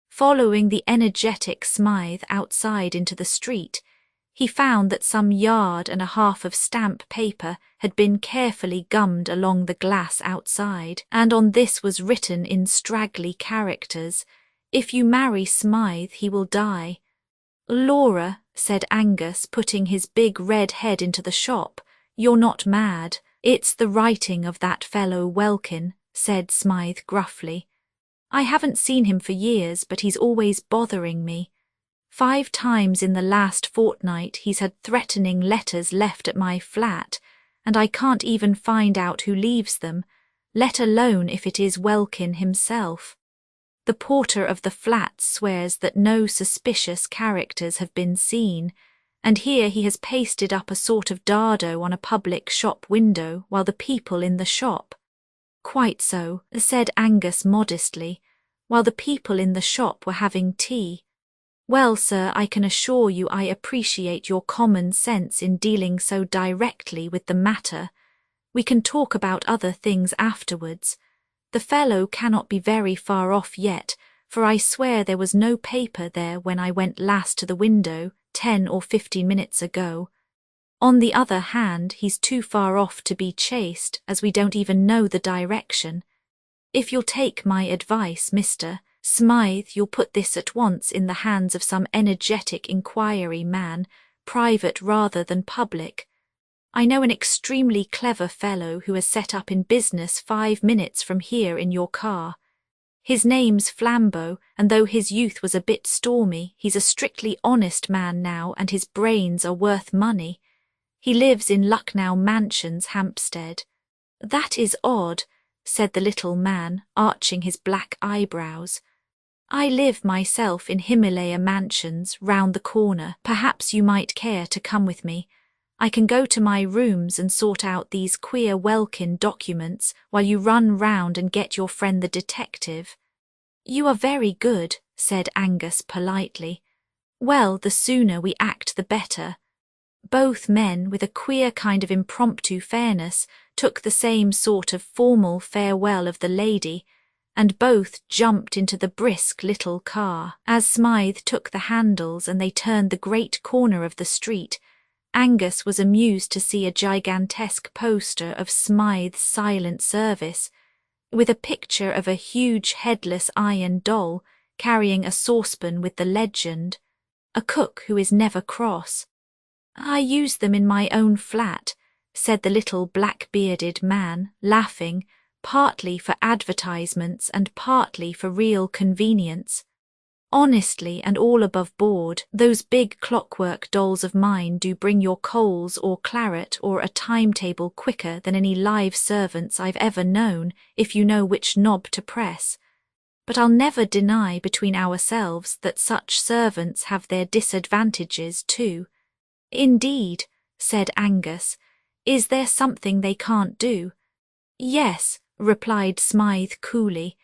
Following the energetic Smythe outside into the street, he found that some yard and a half of stamp paper had been carefully gummed along the glass outside, and on this was written in straggly characters, "If you marry Smythe, he will die." "Laura," said Angus, putting his big red head into the shop, "you're not mad." "It's the writing of that fellow Welkin," said Smythe gruffly. "I haven't seen him for years, but he's always bothering me. 5 times in the last fortnight he's had threatening letters left at my flat, and I can't even find out who leaves them, let alone if it is Welkin himself. The porter of the flat swears that no suspicious characters have been seen, and here he has pasted up a sort of dado on a public shop window while the people in the shop—" "Quite so," said Angus modestly, "while the people in the shop were having tea. Well, sir, I can assure you I appreciate your common sense in dealing so directly with the matter. We can talk about other things afterwards. The fellow cannot be very far off yet, for I swear there was no paper there when I went last to the window 10 or 15 minutes ago. On the other hand, he's too far off to be chased, as we don't even know the direction. If you'll take my advice, Mr. Smythe, you'll put this at once in the hands of some energetic inquiry man, private rather than public. I know an extremely clever fellow who has set up in business 5 minutes from here in your car. His name's Flambeau, and though his youth was a bit stormy, he's a strictly honest man now, and his brains are worth money. He lives in Lucknow Mansions, Hampstead." "That is odd," said the little man, arching his black eyebrows. "I live myself in Himalaya Mansions, round the corner. Perhaps you might care to come with me. I can go to my rooms and sort out these queer Welkin documents while you run round and get your friend the detective." "You are very good," said Angus politely. "Well, the sooner we act the better." Both men, with a queer kind of impromptu fairness, took the same sort of formal farewell of the lady, and both jumped into the brisk little car. As Smythe took the handles and they turned the great corner of the street, Angus was amused to see a gigantesque poster of Smythe's silent service, with a picture of a huge headless iron doll carrying a saucepan with the legend, "A cook who is never cross." "I use them in my own flat," said the little black-bearded man, laughing, partly for advertisements and partly for real convenience. Honestly and all above board, those big clockwork dolls of mine do bring your coals or claret or a timetable quicker than any live servants I've ever known, if you know which knob to press. But I'll never deny between ourselves that such servants have their disadvantages too. Indeed, said Angus, is there something they can't do? Yes, replied Smythe coolly.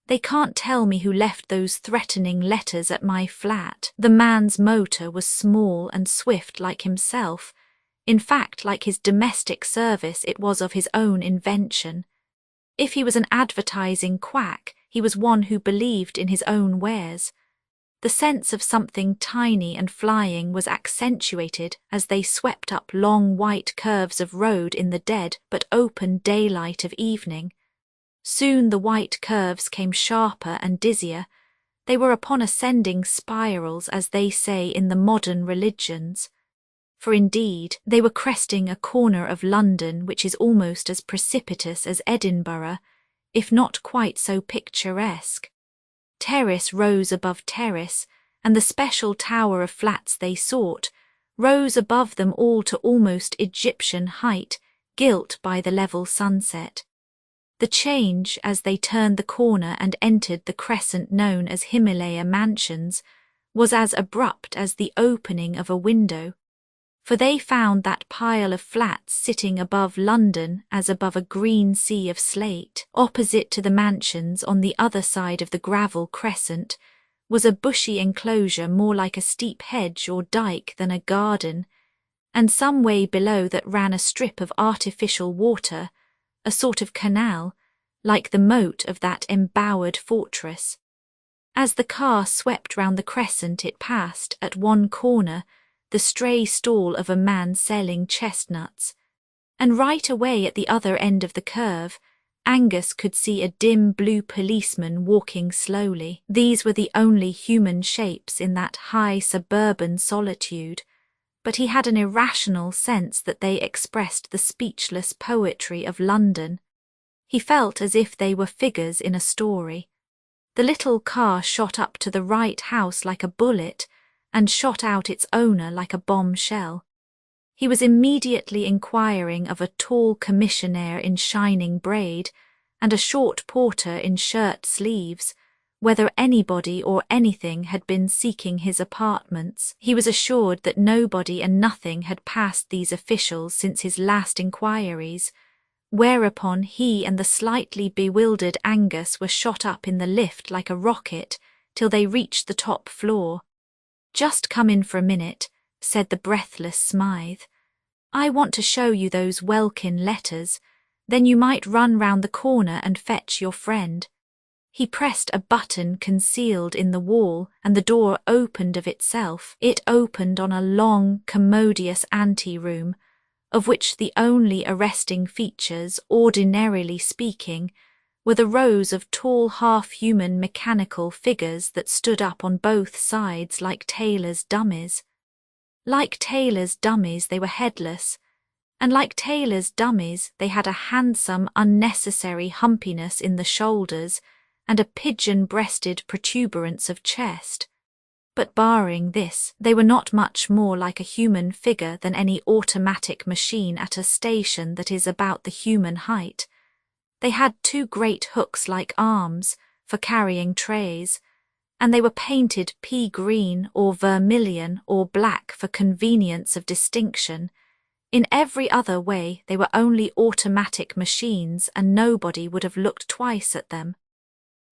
They can't tell me who left those threatening letters at my flat. The man's motor was small and swift like himself. In fact, like his domestic service, it was of his own invention. If he was an advertising quack, he was one who believed in his own wares. The sense of something tiny and flying was accentuated as they swept up long white curves of road in the dead but open daylight of evening. Soon the white curves came sharper and dizzier. They were upon ascending spirals, as they say in the modern religions. For indeed, they were cresting a corner of London which is almost as precipitous as Edinburgh, if not quite so picturesque. Terrace rose above terrace, and the special tower of flats they sought rose above them all to almost Egyptian height, gilt by the level sunset. The change, as they turned the corner and entered the crescent known as Himalaya Mansions, was as abrupt as the opening of a window, for they found that pile of flats sitting above London as above a green sea of slate. Opposite to the mansions on the other side of the gravel crescent was a bushy enclosure more like a steep hedge or dyke than a garden, and some way below that ran a strip of artificial water, a sort of canal, like the moat of that embowered fortress. As the car swept round the crescent it passed, at one corner, the stray stall of a man selling chestnuts, and right away at the other end of the curve, Angus could see a dim blue policeman walking slowly. These were the only human shapes in that high suburban solitude, but he had an irrational sense that they expressed the speechless poetry of London. He felt as if they were figures in a story. The little car shot up to the right house like a bullet, and shot out its owner like a bombshell. He was immediately inquiring of a tall commissionaire in shining braid, and a short porter in shirt sleeves, whether anybody or anything had been seeking his apartments. He was assured that nobody and nothing had passed these officials since his last inquiries, whereupon he and the slightly bewildered Angus were shot up in the lift like a rocket till they reached the top floor. "Just come in for a minute," said the breathless Smythe. "I want to show you those Welkin letters, then you might run round the corner and fetch your friend." He pressed a button concealed in the wall, and the door opened of itself. It opened on a long, commodious ante-room, of which the only arresting features, ordinarily speaking, were the rows of tall half-human mechanical figures that stood up on both sides like tailors' dummies. Like tailors' dummies they were headless, and like tailors' dummies they had a handsome, unnecessary humpiness in the shoulders and a pigeon-breasted protuberance of chest. But barring this, they were not much more like a human figure than any automatic machine at a station that is about the human height. They had two great hooks-like arms for carrying trays, and they were painted pea-green or vermilion or black for convenience of distinction. In every other way they were only automatic machines, and nobody would have looked twice at them.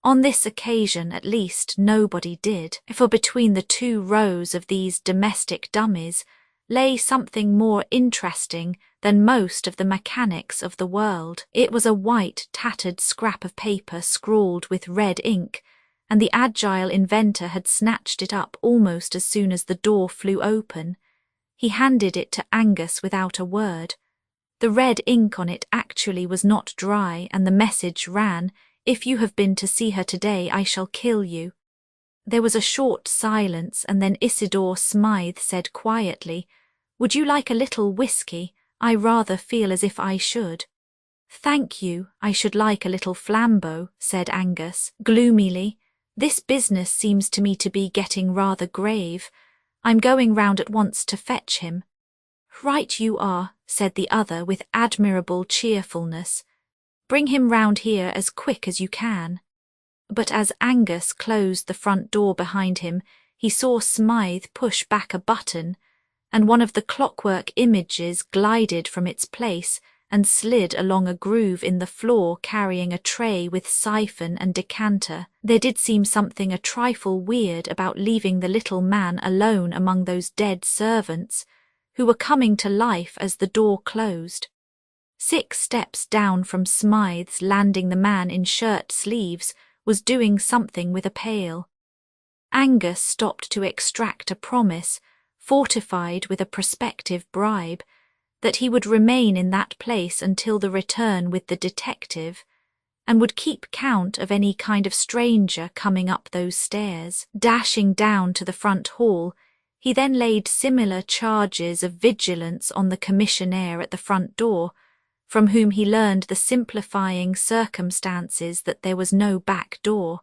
On this occasion, at least, nobody did, for between the two rows of these domestic dummies lay something more interesting than most of the mechanics of the world. It was a white, tattered scrap of paper scrawled with red ink, and the agile inventor had snatched it up almost as soon as the door flew open. He handed it to Angus without a word. The red ink on it actually was not dry, and the message ran, "If you have been to see her today, I shall kill you." There was a short silence, and then Isidore Smythe said quietly, "Would you like a little whiskey? I rather feel as if I should." Thank you, I should like a little flambeau, said Angus, gloomily. This business seems to me to be getting rather grave. I'm going round at once to fetch him. Right you are, said the other with admirable cheerfulness. Bring him round here as quick as you can. But as Angus closed the front door behind him, he saw Smythe push back a button, and one of the clockwork images glided from its place and slid along a groove in the floor carrying a tray with siphon and decanter. There did seem something a trifle weird about leaving the little man alone among those dead servants, who were coming to life as the door closed. 6 steps down from Smythe's landing the man in shirt sleeves was doing something with a pail. Angus stopped to extract a promise, fortified with a prospective bribe, that he would remain in that place until the return with the detective, and would keep count of any kind of stranger coming up those stairs. Dashing down to the front hall, he then laid similar charges of vigilance on the commissionaire at the front door, from whom he learned the simplifying circumstances that there was no back door.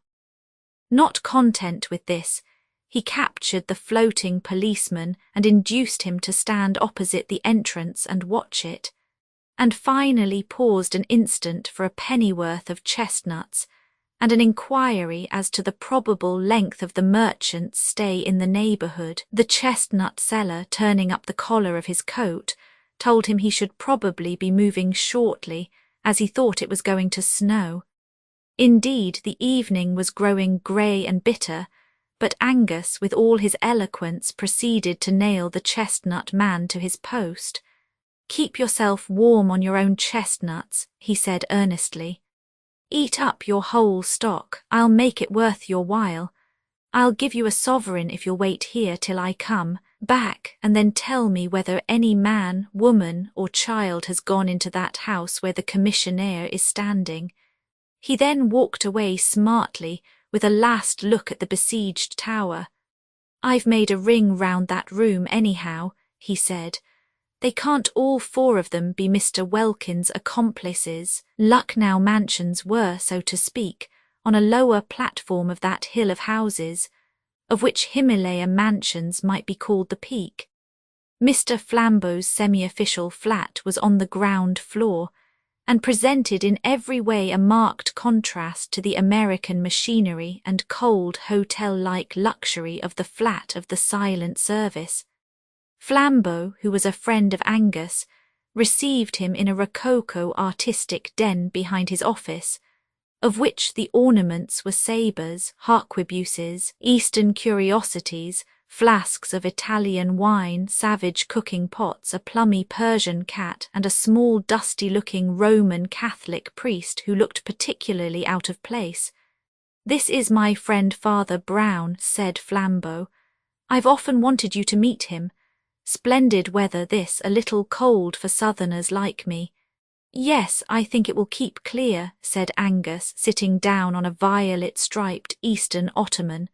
Not content with this, he captured the floating policeman and induced him to stand opposite the entrance and watch it, and finally paused an instant for a pennyworth of chestnuts and an inquiry as to the probable length of the merchant's stay in the neighbourhood. The chestnut seller, turning up the collar of his coat, told him he should probably be moving shortly, as he thought it was going to snow. Indeed, the evening was growing grey and bitter, but Angus, with all his eloquence, proceeded to nail the chestnut man to his post. Keep yourself warm on your own chestnuts, he said earnestly. Eat up your whole stock, I'll make it worth your while. I'll give you a sovereign if you'll wait here till I come back, and then tell me whether any man, woman, or child has gone into that house where the commissionaire is standing. He then walked away smartly, with a last look at the besieged tower. I've made a ring round that room anyhow, he said. They can't all 4 of them be Mr. Welkin's accomplices. Lucknow Mansions were, so to speak, on a lower platform of that hill of houses, of which Himalaya Mansions might be called the peak. Mr. Flambeau's semi-official flat was on the ground floor, and presented in every way a marked contrast to the American machinery and cold hotel-like luxury of the flat of the silent service. Flambeau, who was a friend of Angus, received him in a rococo artistic den behind his office, of which the ornaments were sabres, harquebuses, Eastern curiosities, flasks of Italian wine, savage cooking pots, a plummy Persian cat, and a small dusty-looking Roman Catholic priest who looked particularly out of place. "This is my friend Father Brown," said Flambeau. "I've often wanted you to meet him. Splendid weather this, a little cold for southerners like me." "Yes, I think it will keep clear," said Angus, sitting down on a violet-striped Eastern ottoman.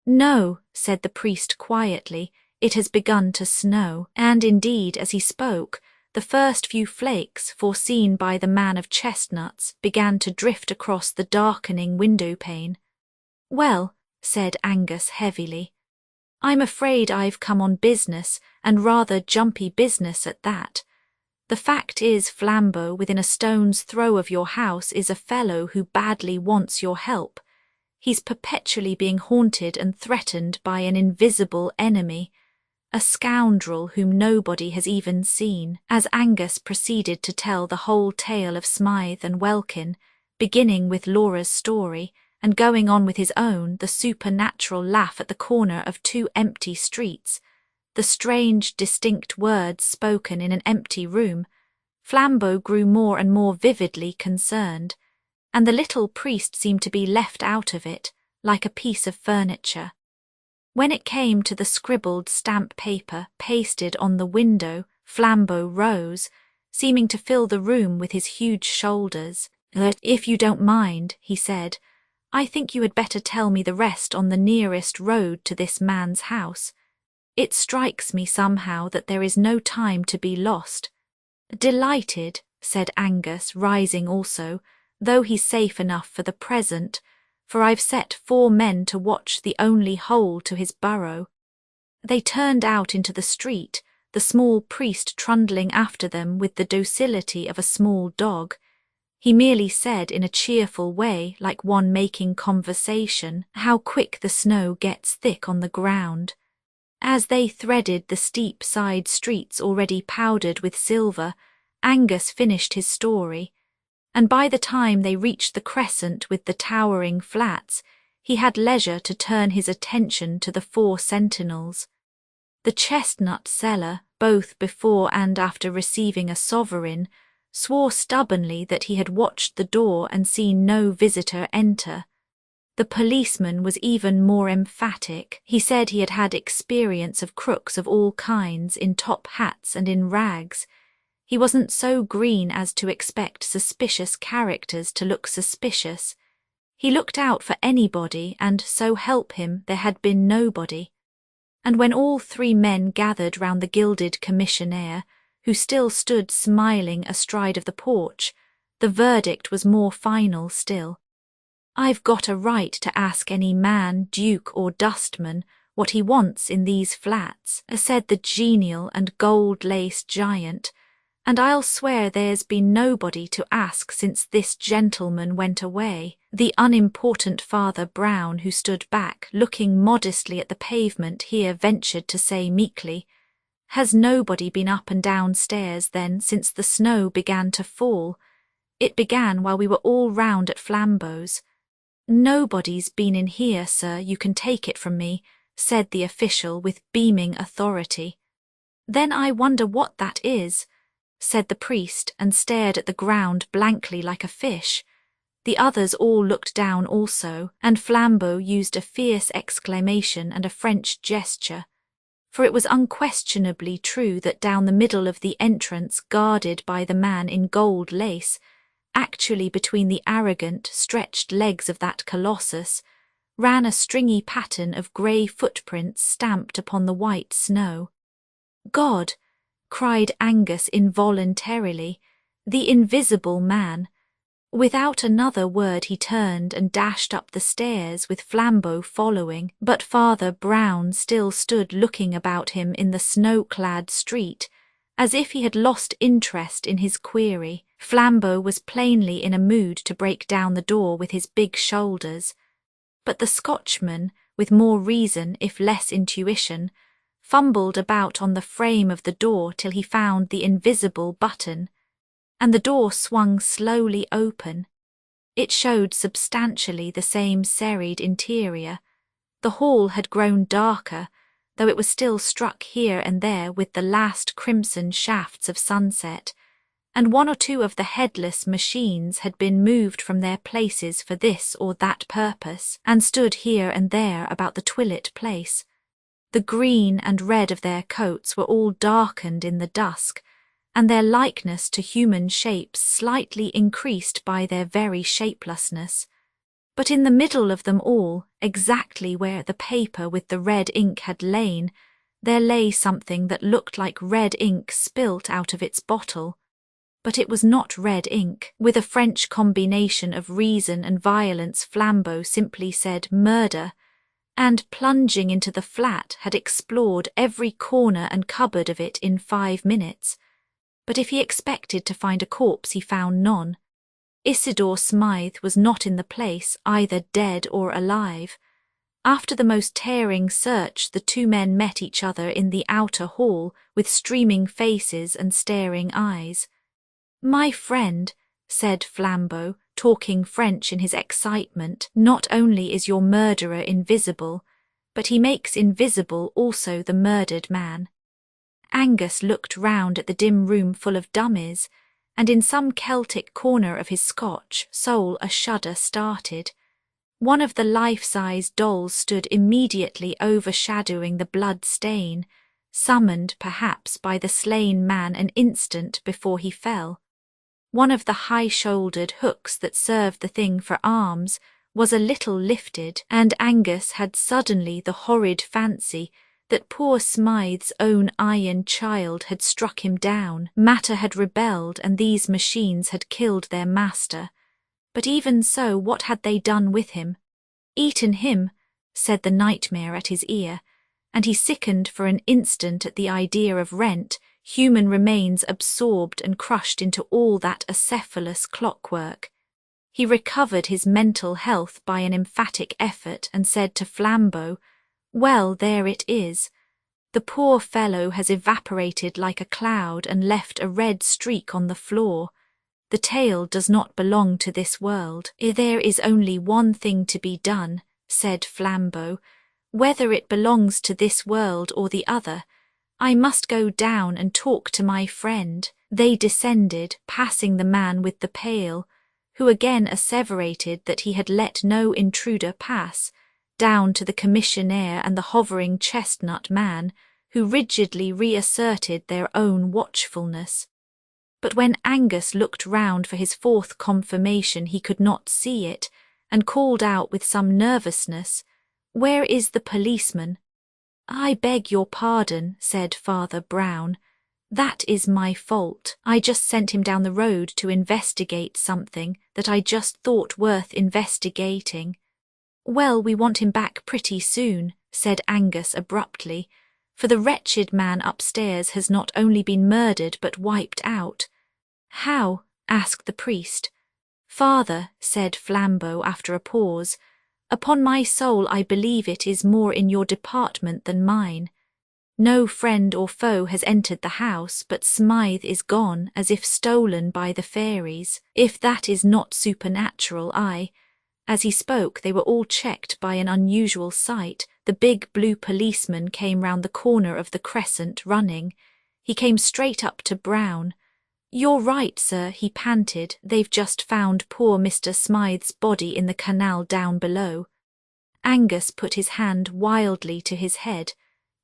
"No," said the priest quietly, "it has begun to snow." And indeed, as he spoke, the first few flakes, foreseen by the man of chestnuts, began to drift across the darkening window-pane. "Well," said Angus heavily, "I'm afraid I've come on business, and rather jumpy business at that. The fact is, Flambeau, within a stone's throw of your house is a fellow who badly wants your help. He's perpetually being haunted and threatened by an invisible enemy, a scoundrel whom nobody has even seen." As Angus proceeded to tell the whole tale of Smythe and Welkin, beginning with Laura's story, and going on with his own, the supernatural laugh at the corner of 2 empty streets, the strange, distinct words spoken in an empty room, Flambeau grew more and more vividly concerned, and the little priest seemed to be left out of it, like a piece of furniture. When it came to the scribbled stamp paper pasted on the window, Flambeau rose, seeming to fill the room with his huge shoulders. "If you don't mind," he said, "I think you had better tell me the rest on the nearest road to this man's house. It strikes me somehow that there is no time to be lost." "Delighted," said Angus, rising also, though he's safe enough for the present, for I've set 4 men to watch the only hole to his burrow. They turned out into the street, the small priest trundling after them with the docility of a small dog. He merely said in a cheerful way, like one making conversation, how quick the snow gets thick on the ground. As they threaded the steep side streets already powdered with silver, Angus finished his story, and by the time they reached the crescent with the towering flats, he had leisure to turn his attention to the 4 sentinels. The chestnut seller, both before and after receiving a sovereign, swore stubbornly that he had watched the door and seen no visitor enter. The policeman was even more emphatic. He said he had had experience of crooks of all kinds, in top hats and in rags. He wasn't so green as to expect suspicious characters to look suspicious. He looked out for anybody, and so help him, there had been nobody. And when all 3 men gathered round the gilded commissionaire, who still stood smiling astride of the porch, the verdict was more final still. I've got a right to ask any man, duke or dustman, what he wants in these flats, said the genial and gold-laced giant, and I'll swear there's been nobody to ask since this gentleman went away. The unimportant Father Brown, who stood back, looking modestly at the pavement, here ventured to say meekly, "Has nobody been up and down stairs, then, since the snow began to fall? It began while we were all round at Flambeau's." "Nobody's been in here, sir, you can take it from me," said the official with beaming authority. "Then I wonder what that is," said the priest, and stared at the ground blankly like a fish. The others all looked down also, and Flambeau used a fierce exclamation and a French gesture. For it was unquestionably true that down the middle of the entrance, guarded by the man in gold lace, actually between the arrogant, stretched legs of that colossus, ran a stringy pattern of grey footprints stamped upon the white snow. "God!" cried Angus involuntarily, "the invisible man." Without another word he turned and dashed up the stairs with Flambeau following, but Father Brown still stood looking about him in the snow-clad street, as if he had lost interest in his query. Flambeau was plainly in a mood to break down the door with his big shoulders, but the Scotchman, with more reason if less intuition, fumbled about on the frame of the door till he found the invisible button, and the door swung slowly open. It showed substantially the same serried interior. The hall had grown darker, though it was still struck here and there with the last crimson shafts of sunset, and 1 or 2 of the headless machines had been moved from their places for this or that purpose, and stood here and there about the Twillet place. The green and red of their coats were all darkened in the dusk, and their likeness to human shapes slightly increased by their very shapelessness. But in the middle of them all, exactly where the paper with the red ink had lain, there lay something that looked like red ink spilt out of its bottle. But it was not red ink. With a French combination of reason and violence, Flambeau simply said "murder," and plunging into the flat had explored every corner and cupboard of it in 5 minutes. But if he expected to find a corpse, he found none. Isidore Smythe was not in the place, either dead or alive. After the most tearing search, the 2 men met each other in the outer hall with streaming faces and staring eyes. "My friend," said Flambeau, talking French in his excitement, "not only is your murderer invisible, but he makes invisible also the murdered man." Angus looked round at the dim room full of dummies, and in some Celtic corner of his Scotch soul a shudder started. One of the life-size dolls stood immediately overshadowing the blood stain, summoned perhaps by the slain man an instant before he fell. One of the high-shouldered hooks that served the thing for arms was a little lifted, and Angus had suddenly the horrid fancy that poor Smythe's own iron child had struck him down. Matter had rebelled and these machines had killed their master. But even so, what had they done with him? Eaten him, said the nightmare at his ear, and he sickened for an instant at the idea of rent, human remains absorbed and crushed into all that acephalous clockwork. He recovered his mental health by an emphatic effort and said to Flambeau, "Well, there it is. The poor fellow has evaporated like a cloud and left a red streak on the floor. The tale does not belong to this world." "There is only one thing to be done," said Flambeau. "Whether it belongs to this world or the other, I must go down and talk to my friend." They descended, passing the man with the pail, who again asseverated that he had let no intruder pass, down to the commissionaire and the hovering chestnut man, who rigidly reasserted their own watchfulness. But when Angus looked round for his fourth confirmation he could not see it, and called out with some nervousness, "Where is the policeman?" "I beg your pardon," said Father Brown. "That is my fault. I just sent him down the road to investigate something that I just thought worth investigating." "Well, we want him back pretty soon," said Angus abruptly, "for the wretched man upstairs has not only been murdered but wiped out." "How?" asked the priest. "Father," said Flambeau after a pause, "upon my soul I believe it is more in your department than mine. No friend or foe has entered the house, but Smythe is gone as if stolen by the fairies. If that is not supernatural, As he spoke they were all checked by an unusual sight. The big blue policeman came round the corner of the crescent running. He came straight up to Brown. "You're right, sir," he panted. "They've just found poor Mr. Smythe's body in the canal down below." Angus put his hand wildly to his head.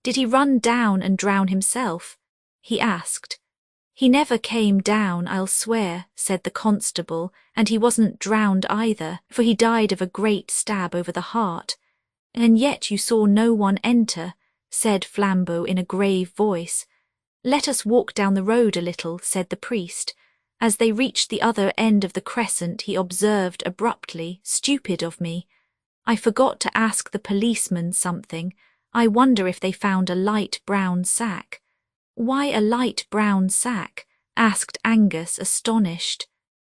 "Did he run down and drown himself?" he asked. "He never came down, I'll swear," said the constable, "and he wasn't drowned either, for he died of a great stab over the heart." "And yet you saw no one enter," said Flambeau in a grave voice. "Let us walk down the road a little," said the priest. As they reached the other end of the crescent he observed abruptly, "Stupid of me. I forgot to ask the policeman something. I wonder if they found a light brown sack." "Why a light brown sack?" asked Angus, astonished.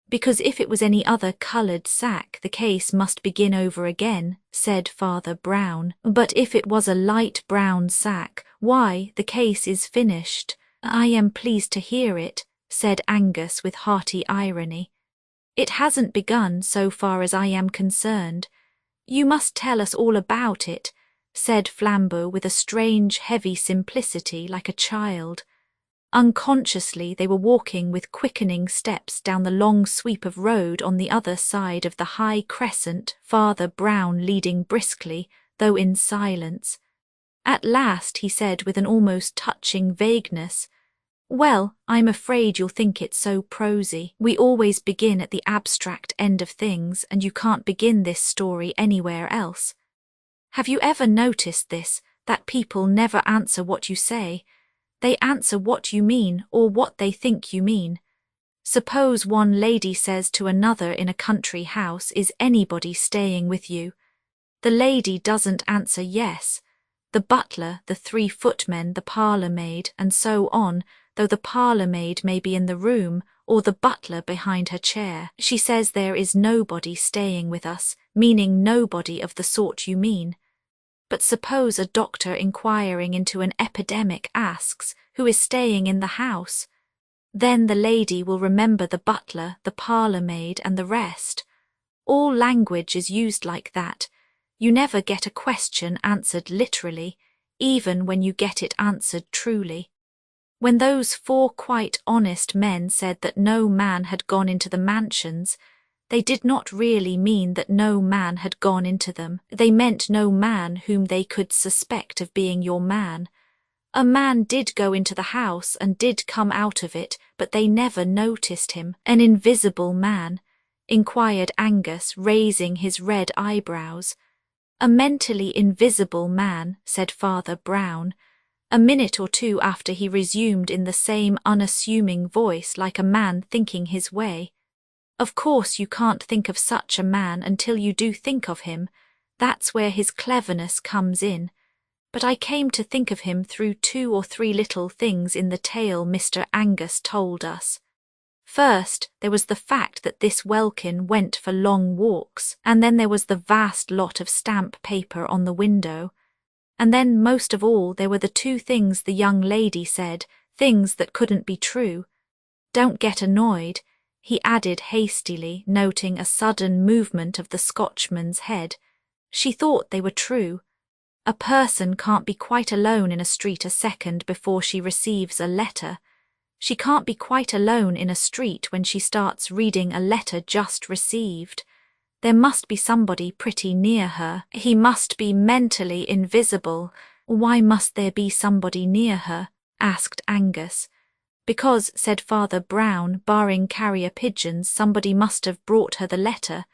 "Because if it was any other coloured sack the case must begin over again," said Father Brown. "But if it was a light brown sack, why, the case is finished." "I am pleased to hear it," said Angus with hearty irony. "It hasn't begun so far as I am concerned. You must tell us all about it," said Flambeau with a strange heavy simplicity like a child. Unconsciously they were walking with quickening steps down the long sweep of road on the other side of the high crescent, Father Brown leading briskly, though in silence. At last he said with an almost touching vagueness, "Well, I'm afraid you'll think it so prosy. We always begin at the abstract end of things, and you can't begin this story anywhere else. Have you ever noticed this, that people never answer what you say? They answer what you mean or what they think you mean. Suppose one lady says to another in a country house, 'Is anybody staying with you?' The lady doesn't answer yes. The butler, the 3 footmen, the parlour-maid, and so on, though the parlour-maid may be in the room or the butler behind her chair. She says there is nobody staying with us, meaning nobody of the sort you mean. But suppose a doctor inquiring into an epidemic asks, 'Who is staying in the house?' Then the lady will remember the butler, the parlour-maid, and the rest. All language is used like that. You never get a question answered literally, even when you get it answered truly. When those 4 quite honest men said that no man had gone into the mansions, they did not really mean that no man had gone into them. They meant no man whom they could suspect of being your man. A man did go into the house and did come out of it, but they never noticed him. An invisible man?" inquired Angus, raising his red eyebrows. "A mentally invisible man," said Father Brown, a minute or two after he resumed in the same unassuming voice like a man thinking his way. "Of course you can't think of such a man until you do think of him. That's where his cleverness comes in. But I came to think of him through 2 or 3 little things in the tale Mr. Angus told us. First, there was the fact that this Welkin went for long walks, and then there was the vast lot of stamp paper on the window. And then, most of all, there were the 2 things the young lady said, things that couldn't be true. Don't get annoyed," he added hastily, noting a sudden movement of the Scotchman's head. "She thought they were true. A person can't be quite alone in a street a second before she receives a letter. She can't be quite alone in a street when she starts reading a letter just received. There must be somebody pretty near her. He must be mentally invisible." "Why must there be somebody near her?" asked Angus. "Because," said Father Brown, barring carrier pigeons, "somebody must have brought her the letter."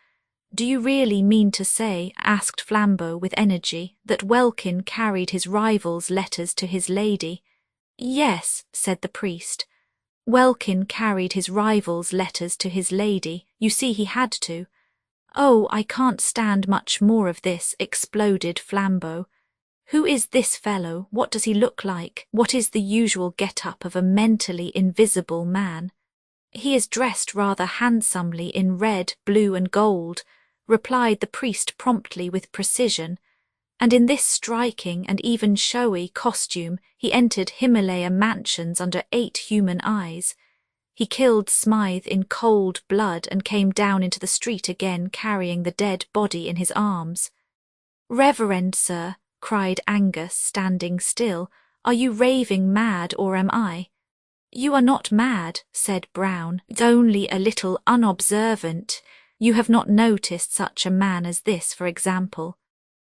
"Do you really mean to say," asked Flambeau with energy, "that Welkin carried his rival's letters to his lady?" "Yes," said the priest. "Welkin carried his rival's letters to his lady. You see he had to." "Oh, I can't stand much more of this," exploded Flambeau. "Who is this fellow? What does he look like? What is the usual get-up of a mentally invisible man?" "He is dressed rather handsomely in red, blue and gold," replied the priest promptly with precision, "and in this striking and even showy costume he entered Himalaya mansions under 8 human eyes. He killed Smythe in cold blood and came down into the street again carrying the dead body in his arms." "Reverend sir," cried Angus, standing still, "are you raving mad or am I?" "You are not mad," said Brown, "only a little unobservant. You have not noticed such a man as this, for example."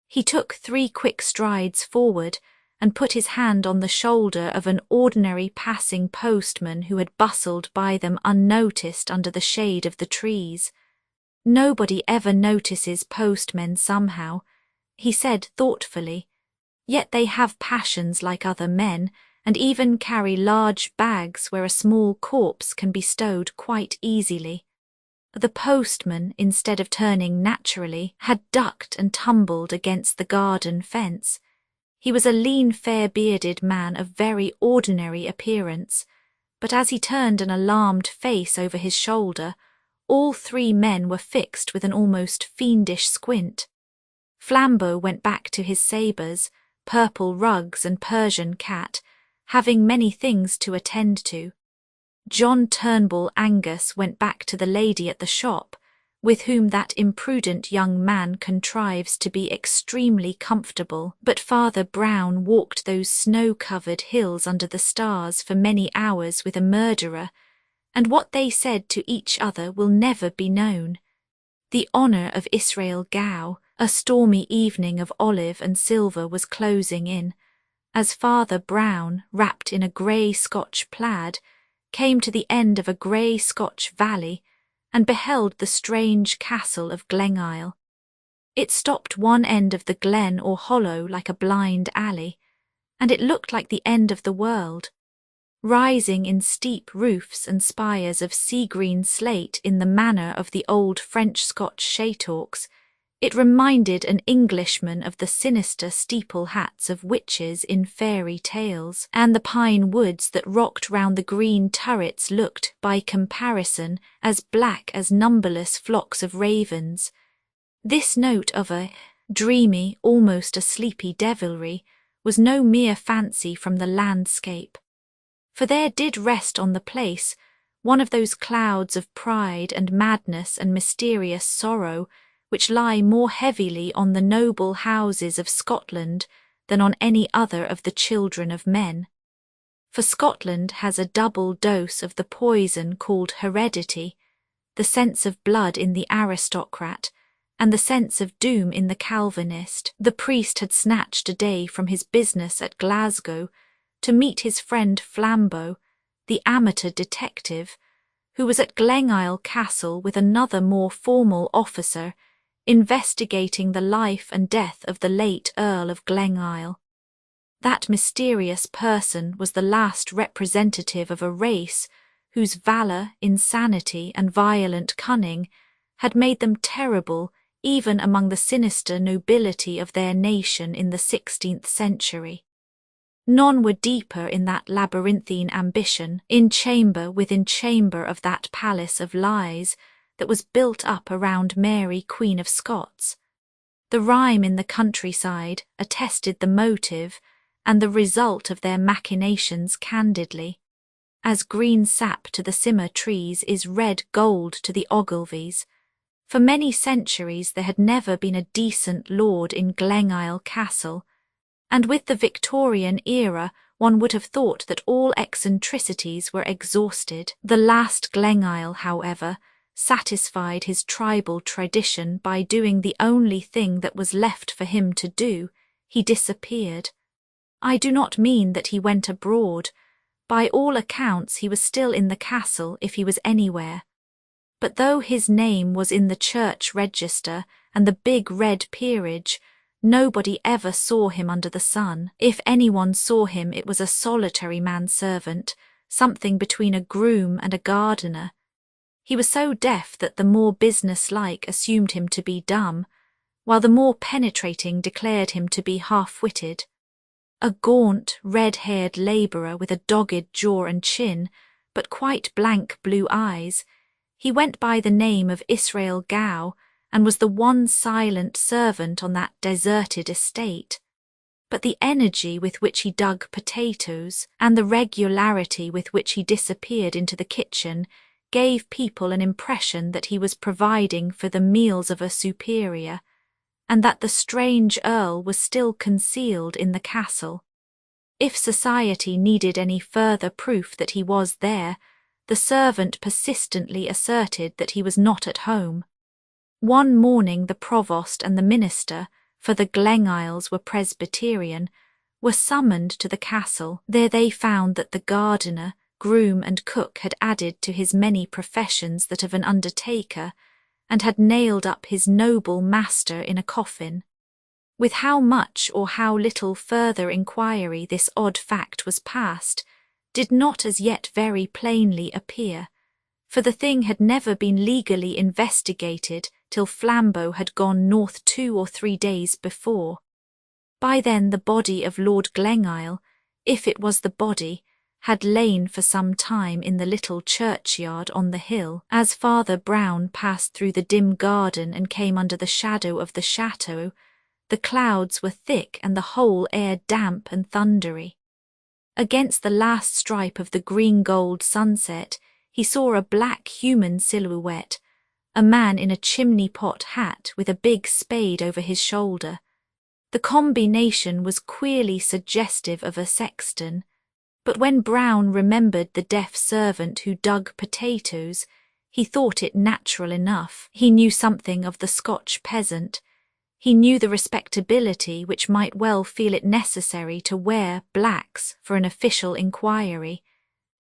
He took 3 quick strides forward and put his hand on the shoulder of an ordinary passing postman who had bustled by them unnoticed under the shade of the trees. "Nobody ever notices postmen somehow," he said thoughtfully. "Yet they have passions like other men, and even carry large bags where a small corpse can be stowed quite easily. The postman, instead of turning naturally, had ducked and tumbled against the garden fence. He was a lean, fair-bearded man of very ordinary appearance, but as he turned an alarmed face over his shoulder, all 3 men were fixed with an almost fiendish squint. Flambeau went back to his sabres, purple rugs and Persian cat, having many things to attend to. John Turnbull Angus went back to the lady at the shop, with whom that imprudent young man contrives to be extremely comfortable, but Father Brown walked those snow-covered hills under the stars for many hours with a murderer, and what they said to each other will never be known. The honour of Israel Gow, a stormy evening of olive and silver was closing in, as Father Brown, wrapped in a grey Scotch plaid, came to the end of a grey Scotch valley and beheld the strange castle of Glengyle. It stopped one end of the glen or hollow like a blind alley, and it looked like the end of the world. Rising in steep roofs and spires of sea-green slate in the manner of the old French-Scotch Châteaux, it reminded an Englishman of the sinister steeple hats of witches in fairy tales, and the pine woods that rocked round the green turrets looked, by comparison, as black as numberless flocks of ravens. This note of a dreamy, almost a sleepy devilry was no mere fancy from the landscape, for there did rest on the place one of those clouds of pride and madness and mysterious sorrow which lie more heavily on the noble houses of Scotland than on any other of the children of men. For Scotland has a double dose of the poison called heredity, the sense of blood in the aristocrat, and the sense of doom in the Calvinist. The priest had snatched a day from his business at Glasgow to meet his friend Flambeau, the amateur detective, who was at Glengyle Castle with another more formal officer, investigating the life and death of the late Earl of Glengyle. That mysterious person was the last representative of a race whose valour, insanity, and violent cunning had made them terrible even among the sinister nobility of their nation in the 16th century. None were deeper in that labyrinthine ambition, in chamber within chamber of that palace of lies that was built up around Mary, Queen of Scots. The rhyme in the countryside attested the motive and the result of their machinations candidly. As green sap to the simmer trees is red gold to the Ogilvies. For many centuries there had never been a decent lord in Glengyle Castle, and with the Victorian era one would have thought that all eccentricities were exhausted. The last Glengyle, however, satisfied his tribal tradition by doing the only thing that was left for him to do. He disappeared. I do not mean that he went abroad. By all accounts he was still in the castle if he was anywhere. But though his name was in the church register and the big red peerage, nobody ever saw him under the sun. If anyone saw him, it was a solitary manservant, something between a groom and a gardener. He was so deaf that the more business-like assumed him to be dumb, while the more penetrating declared him to be half-witted. A gaunt, red-haired labourer with a dogged jaw and chin, but quite blank blue eyes, he went by the name of Israel Gow and was the one silent servant on that deserted estate. But the energy with which he dug potatoes and the regularity with which he disappeared into the kitchen gave people an impression that he was providing for the meals of a superior, and that the strange earl was still concealed in the castle. If society needed any further proof that he was there, the servant persistently asserted that he was not at home. One morning the provost and the minister, for the Glengyles were Presbyterian, were summoned to the castle. There they found that the gardener, groom and cook had added to his many professions that of an undertaker, and had nailed up his noble master in a coffin. With how much or how little further inquiry this odd fact was passed, did not as yet very plainly appear, for the thing had never been legally investigated till Flambeau had gone north 2 or 3 days before. By then the body of Lord Glengyle, if it was the body, had lain for some time in the little churchyard on the hill. As Father Brown passed through the dim garden and came under the shadow of the chateau, the clouds were thick and the whole air damp and thundery. Against the last stripe of the green-gold sunset, he saw a black human silhouette, a man in a chimney-pot hat with a big spade over his shoulder. The combination was queerly suggestive of a sexton, but when Brown remembered the deaf servant who dug potatoes, he thought it natural enough. He knew something of the Scotch peasant. He knew the respectability which might well feel it necessary to wear blacks for an official inquiry.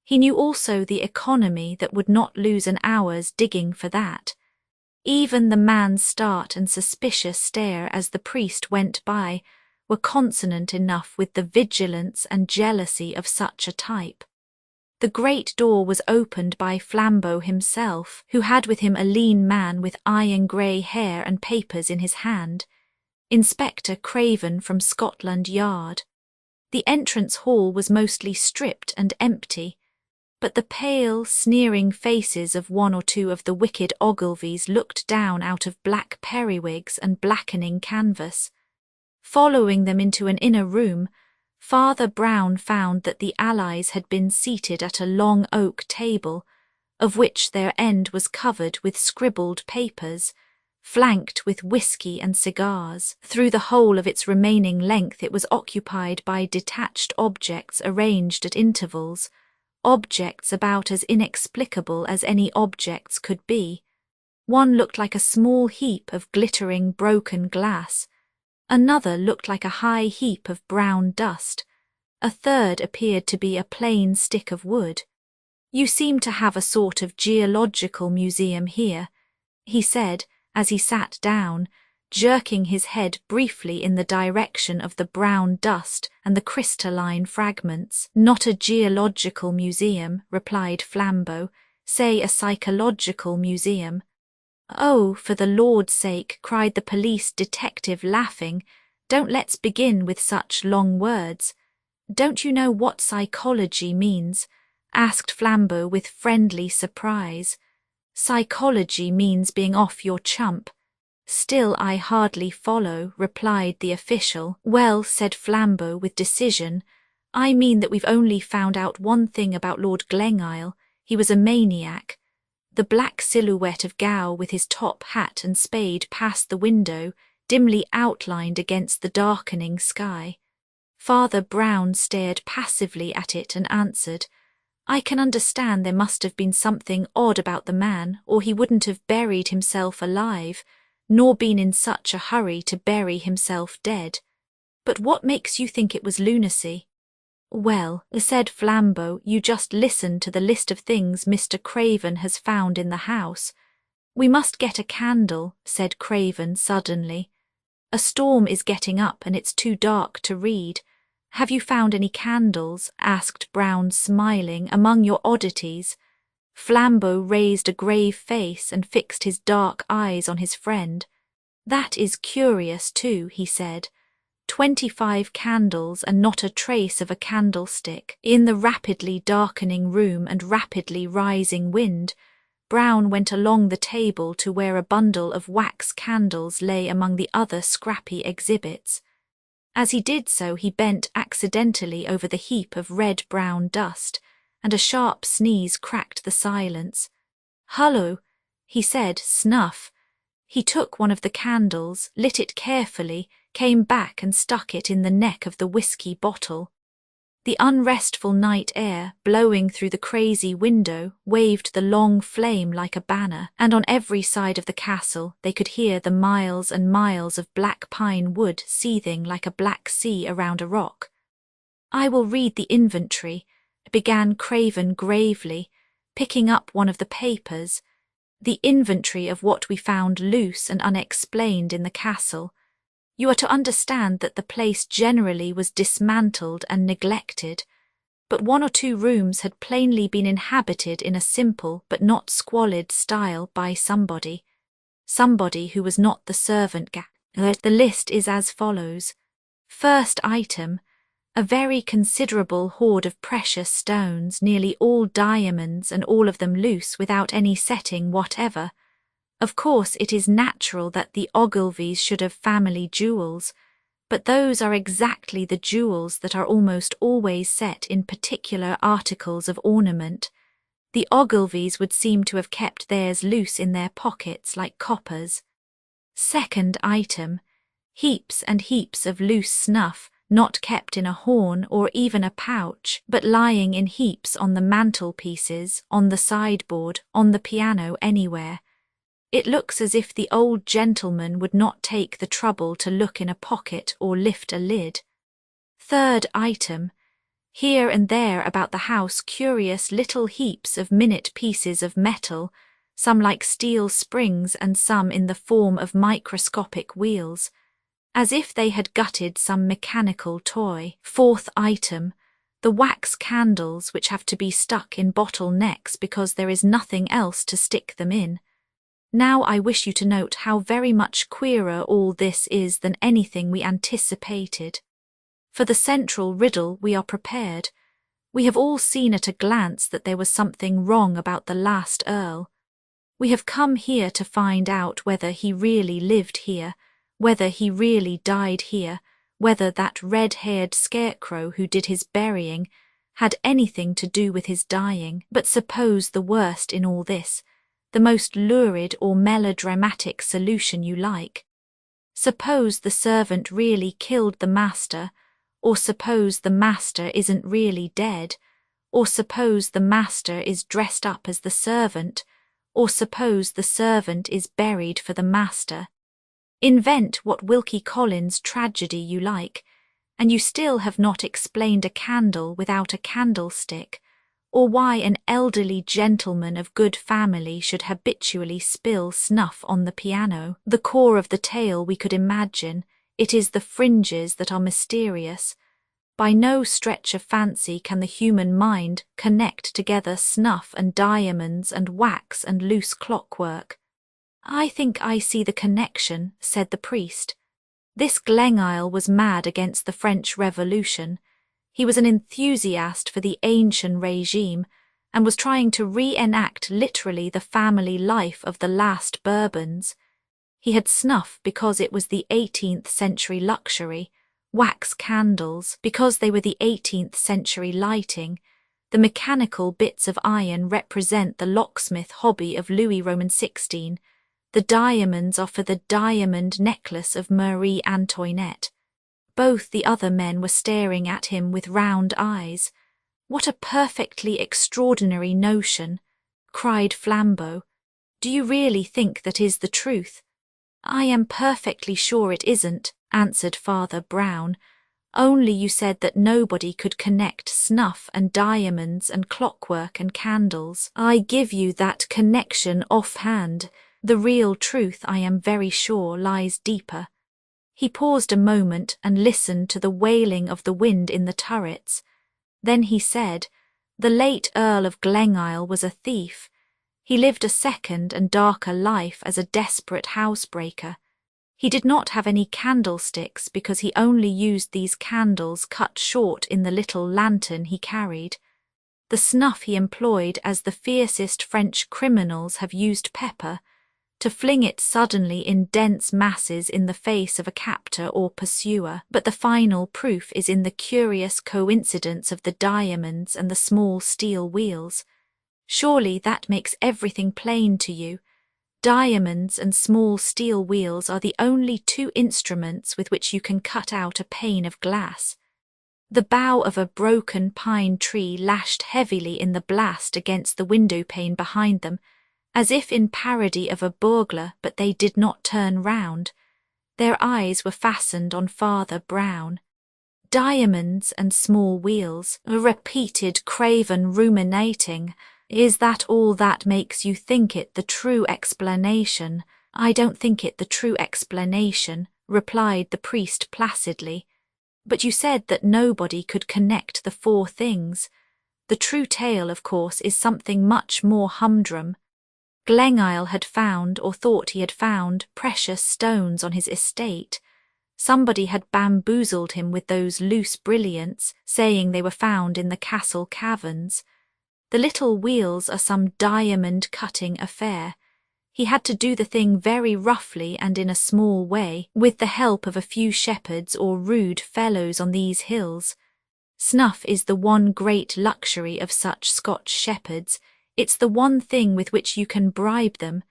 He knew also the economy that would not lose an hour's digging for that. Even the man's start and suspicious stare as the priest went by were consonant enough with the vigilance and jealousy of such a type. The great door was opened by Flambeau himself, who had with him a lean man with iron grey hair and papers in his hand, Inspector Craven from Scotland Yard. The entrance hall was mostly stripped and empty, but the pale, sneering faces of 1 or 2 of the wicked Ogilvies looked down out of black periwigs and blackening canvas. Following them into an inner room, Father Brown found that the allies had been seated at a long oak table, of which their end was covered with scribbled papers, flanked with whisky and cigars. Through the whole of its remaining length it was occupied by detached objects arranged at intervals, objects about as inexplicable as any objects could be. One looked like a small heap of glittering broken glass. Another looked like a high heap of brown dust. A third appeared to be a plain stick of wood. "You seem to have a sort of geological museum here," he said, as he sat down, jerking his head briefly in the direction of the brown dust and the crystalline fragments. "Not a geological museum," replied Flambeau. "Say a psychological museum." "Oh, for the Lord's sake," cried the police detective, laughing, "don't let's begin with such long words." "Don't you know what psychology means?" asked Flambeau with friendly surprise. "Psychology means being off your chump." "Still I hardly follow," replied the official. "Well," said Flambeau with decision, "I mean that we've only found out one thing about Lord Glengyle. He was a maniac." The black silhouette of Gow with his top hat and spade passed the window, dimly outlined against the darkening sky. Father Brown stared passively at it and answered, "I can understand there must have been something odd about the man, or he wouldn't have buried himself alive, nor been in such a hurry to bury himself dead. But what makes you think it was lunacy?" "Well," said Flambeau, "you just listen to the list of things Mr. Craven has found in the house." "We must get a candle," said Craven suddenly. "A storm is getting up and it's too dark to read." "Have you found any candles?" asked Brown, smiling, "among your oddities?" Flambeau raised a grave face and fixed his dark eyes on his friend. "That is curious too," he said. 25 candles and not a trace of a candlestick. In the rapidly darkening room and rapidly rising wind, Brown went along the table to where a bundle of wax candles lay among the other scrappy exhibits. As he did so, he bent accidentally over the heap of red-brown dust, and a sharp sneeze cracked the silence. "Hullo," he said, "snuff." He took one of the candles, lit it carefully, came back and stuck it in the neck of the whiskey bottle. The unrestful night air, blowing through the crazy window, waved the long flame like a banner, and on every side of the castle they could hear the miles and miles of black pine wood seething like a black sea around a rock. "I will read the inventory," began Craven gravely, picking up one of the papers. "The inventory of what we found loose and unexplained in the castle. You are to understand that the place generally was dismantled and neglected, but 1 or 2 rooms had plainly been inhabited in a simple but not squalid style by somebody who was not the servant. The list is as follows. First item, a very considerable hoard of precious stones, nearly all diamonds and all of them loose without any setting whatever. Of course it is natural that the Ogilvies should have family jewels, but those are exactly the jewels that are almost always set in particular articles of ornament. The Ogilvies would seem to have kept theirs loose in their pockets like coppers. Second item, heaps and heaps of loose snuff, not kept in a horn or even a pouch, but lying in heaps on the mantelpieces, on the sideboard, on the piano, anywhere. It looks as if the old gentleman would not take the trouble to look in a pocket or lift a lid. Third item, here and there about the house curious little heaps of minute pieces of metal, some like steel springs and some in the form of microscopic wheels, as if they had gutted some mechanical toy. Fourth item, the wax candles which have to be stuck in bottle necks because there is nothing else to stick them in. Now I wish you to note how very much queerer all this is than anything we anticipated. For the central riddle we are prepared. We have all seen at a glance that there was something wrong about the last Earl. We have come here to find out whether he really lived here, whether he really died here, whether that red-haired scarecrow who did his burying had anything to do with his dying. But suppose the worst in all this, the most lurid or melodramatic solution you like. Suppose the servant really killed the master, or suppose the master isn't really dead, or suppose the master is dressed up as the servant, or suppose the servant is buried for the master. Invent what Wilkie Collins tragedy you like, and you still have not explained a candle without a candlestick, or why an elderly gentleman of good family should habitually spill snuff on the piano. The core of the tale we could imagine, it is the fringes that are mysterious. By no stretch of fancy can the human mind connect together snuff and diamonds and wax and loose clockwork. I think I see the connection, said the priest. This Glengyle was mad against the French Revolution. He was an enthusiast for the ancient regime and was trying to reenact literally the family life of the last Bourbons. He had snuff because it was the 18th century luxury, wax candles because they were the 18th century lighting. The mechanical bits of iron represent the locksmith hobby of Louis Roman XVI. The diamonds are for the diamond necklace of Marie Antoinette. Both the other men were staring at him with round eyes. What a perfectly extraordinary notion, cried Flambeau. Do you really think that is the truth? I am perfectly sure it isn't, answered Father Brown. Only you said that nobody could connect snuff and diamonds and clockwork and candles. I give you that connection offhand. The real truth, I am very sure, lies deeper. He paused a moment and listened to the wailing of the wind in the turrets. Then he said, the late Earl of Glengyle was a thief. He lived a second and darker life as a desperate housebreaker. He did not have any candlesticks because he only used these candles cut short in the little lantern he carried. The snuff he employed as the fiercest French criminals have used pepper, to fling it suddenly in dense masses in the face of a captor or pursuer, but the final proof is in the curious coincidence of the diamonds and the small steel wheels. Surely that makes everything plain to you. Diamonds and small steel wheels are the only two instruments with which you can cut out a pane of glass. The bough of a broken pine tree lashed heavily in the blast against the window pane behind them, as if in parody of a burglar, but they did not turn round. Their eyes were fastened on Father Brown. Diamonds and small wheels, repeated Craven ruminating. Is that all that makes you think it the true explanation? I don't think it the true explanation, replied the priest placidly. But you said that nobody could connect the four things. The true tale, of course, is something much more humdrum. Glengyle had found, or thought he had found, precious stones on his estate. Somebody had bamboozled him with those loose brilliants, saying they were found in the castle caverns. The little wheels are some diamond-cutting affair. He had to do the thing very roughly and in a small way, with the help of a few shepherds or rude fellows on these hills. Snuff is the one great luxury of such Scotch shepherds. It's the one thing with which you can bribe them.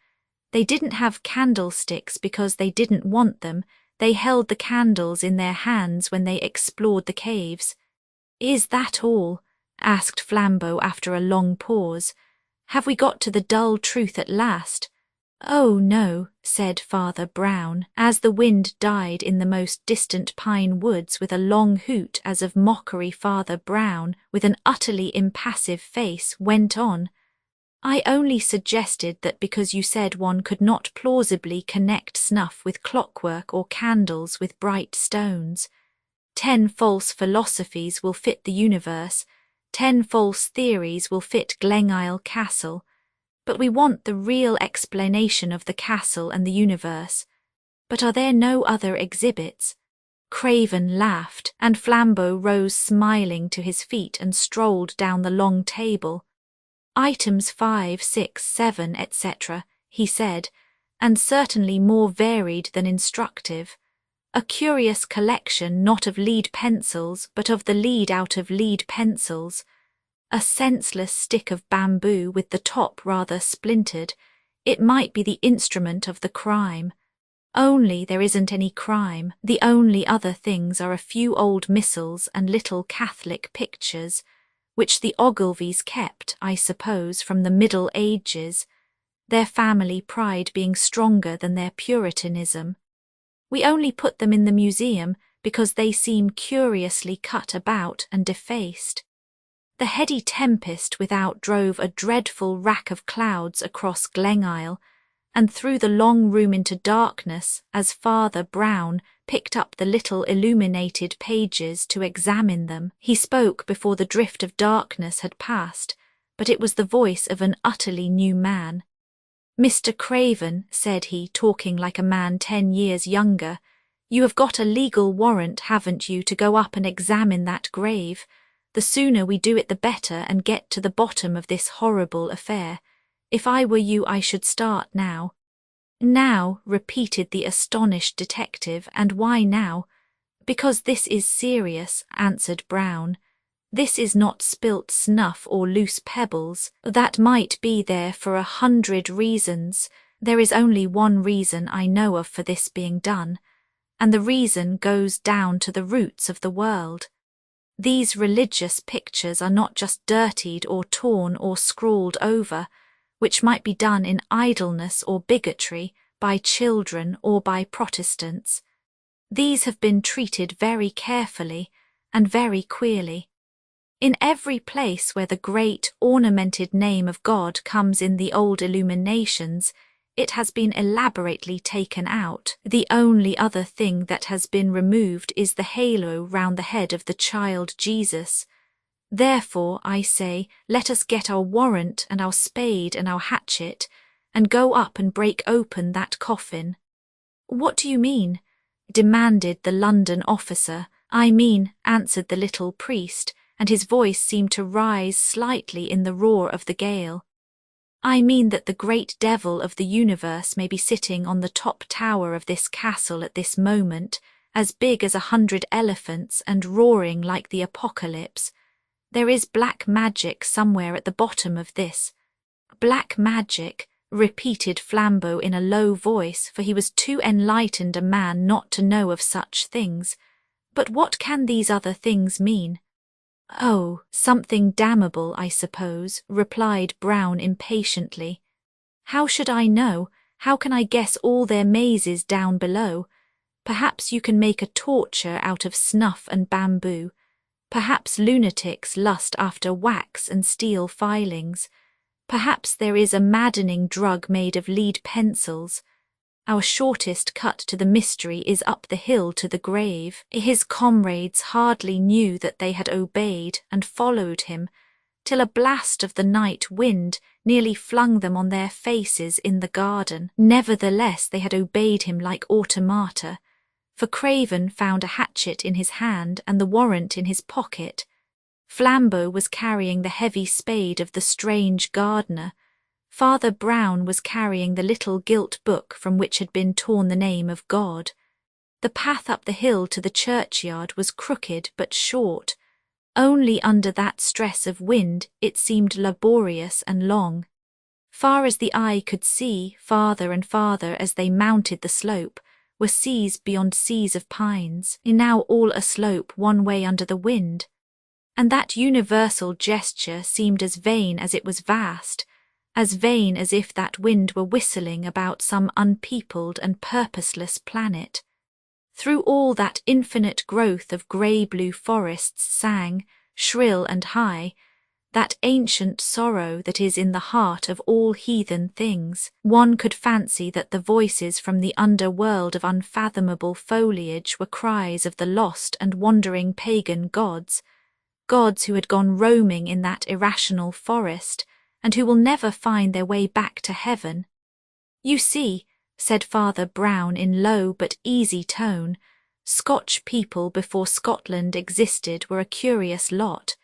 They didn't have candlesticks because they didn't want them. They held the candles in their hands when they explored the caves. Is that all? Asked Flambeau after a long pause. Have we got to the dull truth at last? Oh, no, said Father Brown, as the wind died in the most distant pine woods with a long hoot as of mockery. Father Brown, with an utterly impassive face, went on. I only suggested that because you said one could not plausibly connect snuff with clockwork or candles with bright stones. 10 false philosophies will fit the universe, 10 false theories will fit Glengyle Castle, but we want the real explanation of the castle and the universe. But are there no other exhibits? Craven laughed, and Flambeau rose smiling to his feet and strolled down the long table. Items 5, 6, 7, etc., he said, and certainly more varied than instructive. A curious collection not of lead pencils, but of the lead out of lead pencils. A senseless stick of bamboo with the top rather splintered. It might be the instrument of the crime. Only there isn't any crime. The only other things are a few old missals and little Catholic pictures, which the Ogilvies kept, I suppose, from the Middle Ages, their family pride being stronger than their Puritanism. We only put them in the museum because they seem curiously cut about and defaced. The heady tempest without drove a dreadful rack of clouds across Glengyle, and through the long room into darkness as Father Brown picked up the little illuminated pages to examine them. He spoke before the drift of darkness had passed, but it was the voice of an utterly new man. "Mr. Craven," said he, talking like a man 10 years younger, "you have got a legal warrant, haven't you, to go up and examine that grave? The sooner we do it the better and get to the bottom of this horrible affair. If I were you, I should start now." "Now," repeated the astonished detective, "and why now?" "Because this is serious," answered Brown. "This is not spilt snuff or loose pebbles. That might be there for 100 reasons. There is only one reason I know of for this being done, and the reason goes down to the roots of the world. These religious pictures are not just dirtied or torn or scrawled over, which might be done in idleness or bigotry by children or by Protestants. These have been treated very carefully and very queerly. In every place where the great ornamented name of God comes in the old illuminations, it has been elaborately taken out. The only other thing that has been removed is the halo round the head of the child Jesus. Therefore, I say, let us get our warrant and our spade and our hatchet, and go up and break open that coffin." "What do you mean?" demanded the London officer. "I mean," answered the little priest, and his voice seemed to rise slightly in the roar of the gale. "I mean that the great devil of the universe may be sitting on the top tower of this castle at this moment, as big as 100 elephants and roaring like the apocalypse. There is black magic somewhere at the bottom of this." "Black magic," repeated Flambeau in a low voice, for he was too enlightened a man not to know of such things. "But what can these other things mean?" "Oh, something damnable, I suppose," replied Brown impatiently. "How should I know? How can I guess all their mazes down below? Perhaps you can make a torture out of snuff and bamboo. Perhaps lunatics lust after wax and steel filings. Perhaps there is a maddening drug made of lead pencils. Our shortest cut to the mystery is up the hill to the grave." His comrades hardly knew that they had obeyed and followed him, till a blast of the night wind nearly flung them on their faces in the garden. Nevertheless, they had obeyed him like automata, for Craven found a hatchet in his hand and the warrant in his pocket. Flambeau was carrying the heavy spade of the strange gardener. Father Brown was carrying the little gilt book from which had been torn the name of God. The path up the hill to the churchyard was crooked but short. Only under that stress of wind it seemed laborious and long. Far as the eye could see, farther and farther as they mounted the slope, were seas beyond seas of pines, now all aslope one way under the wind. And that universal gesture seemed as vain as it was vast, as vain as if that wind were whistling about some unpeopled and purposeless planet. Through all that infinite growth of grey-blue forests sang, shrill and high, that ancient sorrow that is in the heart of all heathen things. One could fancy that the voices from the underworld of unfathomable foliage were cries of the lost and wandering pagan gods, gods who had gone roaming in that irrational forest, and who will never find their way back to heaven. "You see," said Father Brown in low but easy tone, "Scotch people before Scotland existed were a curious lot.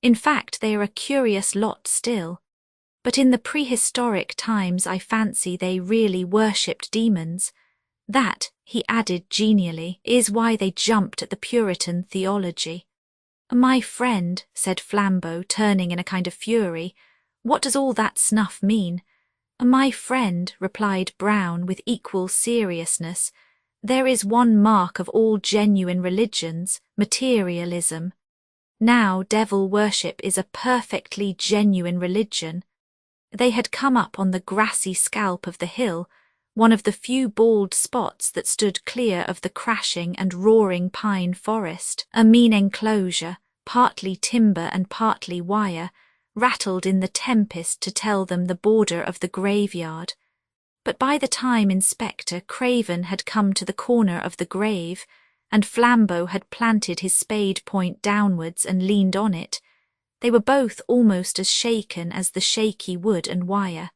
In fact, they are a curious lot still. But in the prehistoric times I fancy they really worshipped demons. That," he added genially, "is why they jumped at the Puritan theology." "My friend," said Flambeau, turning in a kind of fury, "what does all that snuff mean?" "My friend," replied Brown with equal seriousness, "there is one mark of all genuine religions, materialism. Now devil worship is a perfectly genuine religion." They had come up on the grassy scalp of the hill, one of the few bald spots that stood clear of the crashing and roaring pine forest, a mean enclosure, partly timber and partly wire, rattled in the tempest to tell them the border of the graveyard. But by the time Inspector Craven had come to the corner of the grave, and Flambeau had planted his spade point downwards and leaned on it, they were both almost as shaken as the shaky wood and wire.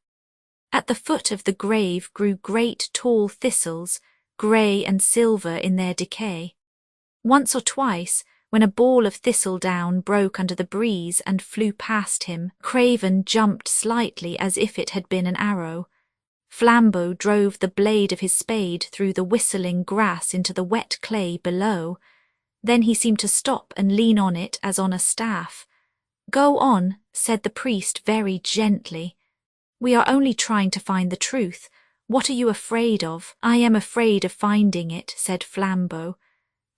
At the foot of the grave grew great tall thistles, grey and silver in their decay. Once or twice, when a ball of thistledown broke under the breeze and flew past him, Craven jumped slightly as if it had been an arrow. Flambeau drove the blade of his spade through the whistling grass into the wet clay below. Then he seemed to stop and lean on it as on a staff. "Go on," said the priest very gently. "We are only trying to find the truth. What are you afraid of?" "I am afraid of finding it," said Flambeau.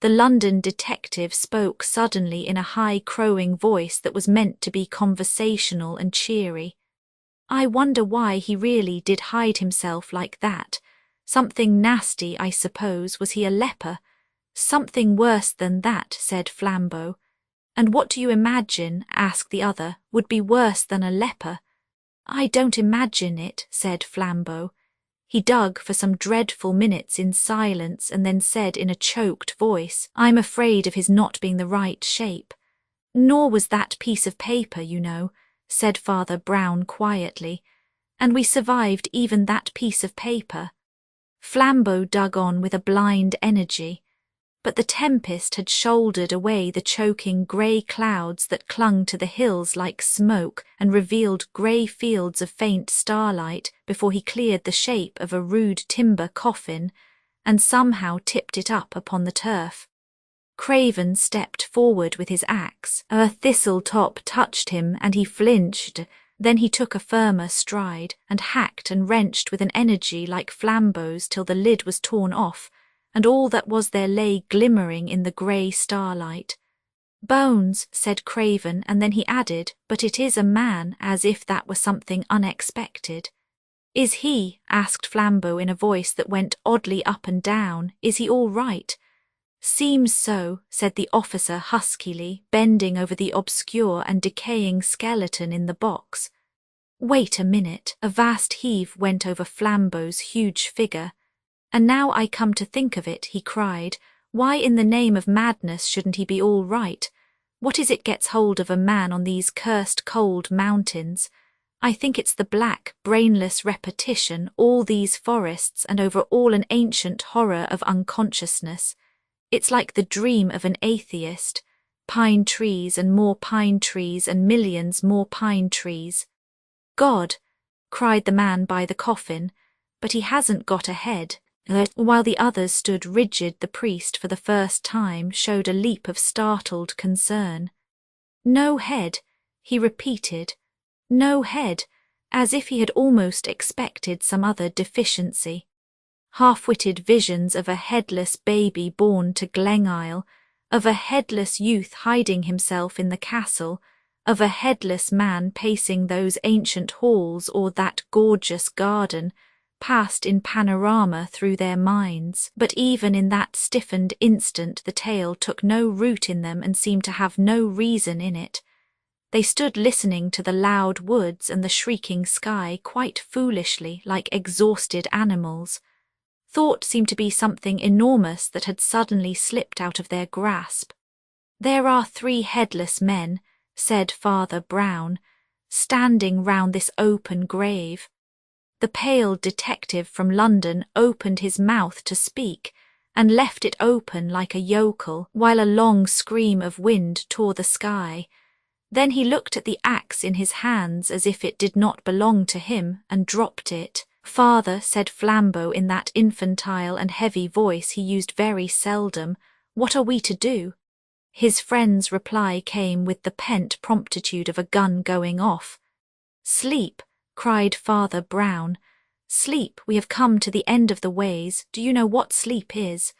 The London detective spoke suddenly in a high crowing voice that was meant to be conversational and cheery. "I wonder why he really did hide himself like that. Something nasty, I suppose. Was he a leper?" "Something worse than that," said Flambeau. "And what do you imagine," asked the other, "would be worse than a leper?" "I don't imagine it," said Flambeau. He dug for some dreadful minutes in silence and then said in a choked voice, "I'm afraid of his not being the right shape." "Nor was that piece of paper, you know," said Father Brown quietly, "and we survived even that piece of paper." Flambeau dug on with a blind energy. But the tempest had shouldered away the choking grey clouds that clung to the hills like smoke and revealed grey fields of faint starlight before he cleared the shape of a rude timber coffin and somehow tipped it up upon the turf. Craven stepped forward with his axe. A thistle top touched him and he flinched. Then he took a firmer stride and hacked and wrenched with an energy like Flambeau's till the lid was torn off, and all that was there lay glimmering in the grey starlight. "Bones," said Craven, and then he added, "but it is a man," as if that were something unexpected. "Is he?" asked Flambeau in a voice that went oddly up and down. "Is he all right?" "Seems so," said the officer huskily, bending over the obscure and decaying skeleton in the box. "Wait a minute." A vast heave went over Flambeau's huge figure. "And now I come to think of it," he cried, "why in the name of madness shouldn't he be all right? What is it gets hold of a man on these cursed cold mountains? I think it's the black, brainless repetition, all these forests, and over all an ancient horror of unconsciousness. It's like the dream of an atheist. Pine trees and more pine trees and millions more pine trees." "God!" cried the man by the coffin, "but he hasn't got a head." While the others stood rigid, the priest for the first time showed a leap of startled concern. "No head," he repeated. "No head," as if he had almost expected some other deficiency. Half-witted visions of a headless baby born to Glengyle, of a headless youth hiding himself in the castle, of a headless man pacing those ancient halls or that gorgeous garden, passed in panorama through their minds, but even in that stiffened instant the tale took no root in them and seemed to have no reason in it. They stood listening to the loud woods and the shrieking sky quite foolishly, like exhausted animals. Thought seemed to be something enormous that had suddenly slipped out of their grasp. "There are 3 headless men," said Father Brown, "standing round this open grave." The pale detective from London opened his mouth to speak, and left it open like a yokel, while a long scream of wind tore the sky. Then he looked at the axe in his hands as if it did not belong to him, and dropped it. "Father," said Flambeau in that infantile and heavy voice he used very seldom, "what are we to do?" His friend's reply came with the pent promptitude of a gun going off. "Sleep," cried Father Brown. "Sleep, we have come to the end of the ways. Do you know what sleep is?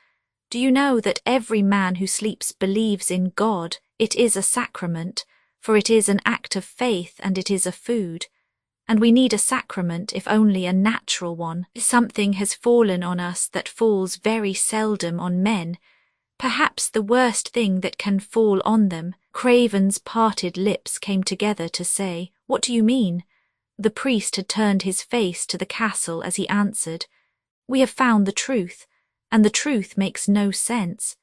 Do you know that every man who sleeps believes in God? It is a sacrament, for it is an act of faith and it is a food. And we need a sacrament, if only a natural one. Something has fallen on us that falls very seldom on men. Perhaps the worst thing that can fall on them. Craven's parted lips came together to say, "What do you mean?" The priest had turned his face to the castle as he answered, "We have found the truth, and the truth makes no sense."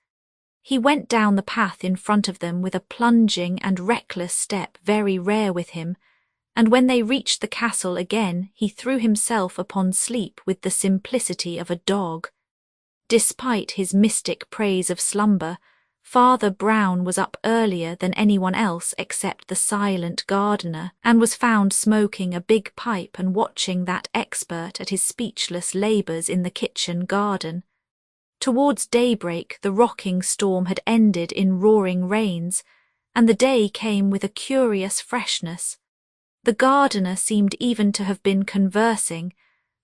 He went down the path in front of them with a plunging and reckless step very rare with him, and when they reached the castle again, he threw himself upon sleep with the simplicity of a dog. Despite his mystic praise of slumber, Father Brown was up earlier than anyone else except the silent gardener, and was found smoking a big pipe and watching that expert at his speechless labours in the kitchen garden. Towards daybreak the rocking storm had ended in roaring rains, and the day came with a curious freshness. The gardener seemed even to have been conversing,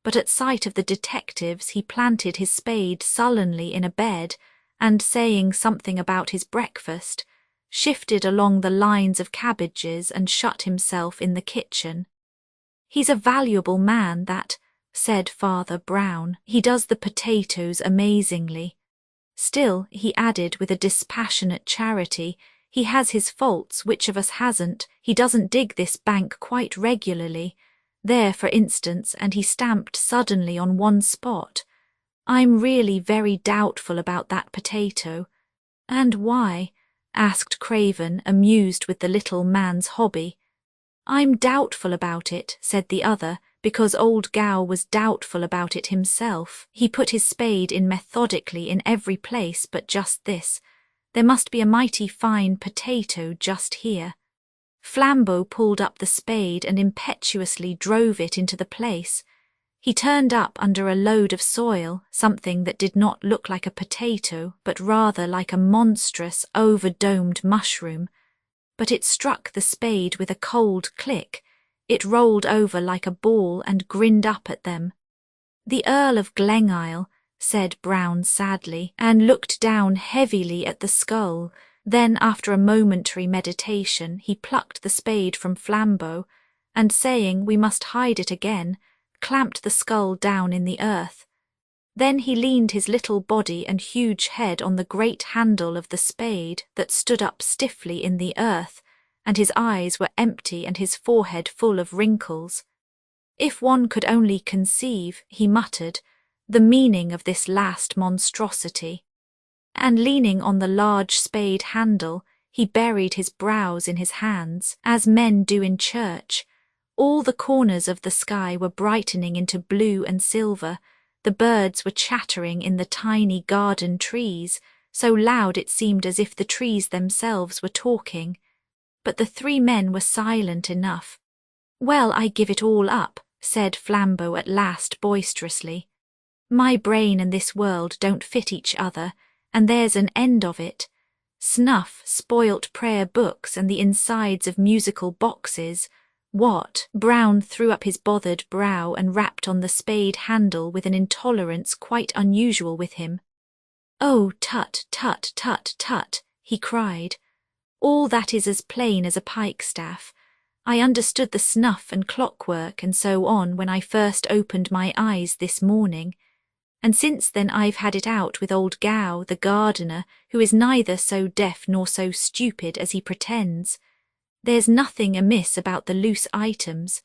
but at sight of the detectives he planted his spade sullenly in a bed and, saying something about his breakfast, shifted along the lines of cabbages and shut himself in the kitchen. "He's a valuable man, that," said Father Brown. "He does the potatoes amazingly. Still," he added with a dispassionate charity, "he has his faults, which of us hasn't? He doesn't dig this bank quite regularly. There, for instance," and he stamped suddenly on one spot. "I'm really very doubtful about that potato." "And why?" asked Craven, amused with the little man's hobby. "I'm doubtful about it," said the other, "because old Gow was doubtful about it himself. He put his spade in methodically in every place but just this. There must be a mighty fine potato just here." Flambeau pulled up the spade and impetuously drove it into the place. He turned up under a load of soil, something that did not look like a potato, but rather like a monstrous, over-domed mushroom. But it struck the spade with a cold click. It rolled over like a ball and grinned up at them. "The Earl of Glengyle," said Brown sadly, and looked down heavily at the skull. Then, after a momentary meditation, he plucked the spade from Flambeau, and saying, "We must hide it again," clamped the skull down in the earth. Then he leaned his little body and huge head on the great handle of the spade that stood up stiffly in the earth, and his eyes were empty and his forehead full of wrinkles. "If one could only conceive," he muttered, "the meaning of this last monstrosity." And leaning on the large spade handle, he buried his brows in his hands, as men do in church. All the corners of the sky were brightening into blue and silver. The birds were chattering in the tiny garden trees, so loud it seemed as if the trees themselves were talking. But the three men were silent enough. "Well, I give it all up," said Flambeau at last boisterously. "My brain and this world don't fit each other, and there's an end of it. Snuff, spoilt prayer books, and the insides of musical boxes. What?" Brown threw up his bothered brow and rapped on the spade handle with an intolerance quite unusual with him. "Oh, tut, tut, tut, tut," he cried. "All that is as plain as a pikestaff. I understood the snuff and clockwork and so on when I first opened my eyes this morning. And since then I've had it out with old Gow, the gardener, who is neither so deaf nor so stupid as he pretends. There's nothing amiss about the loose items.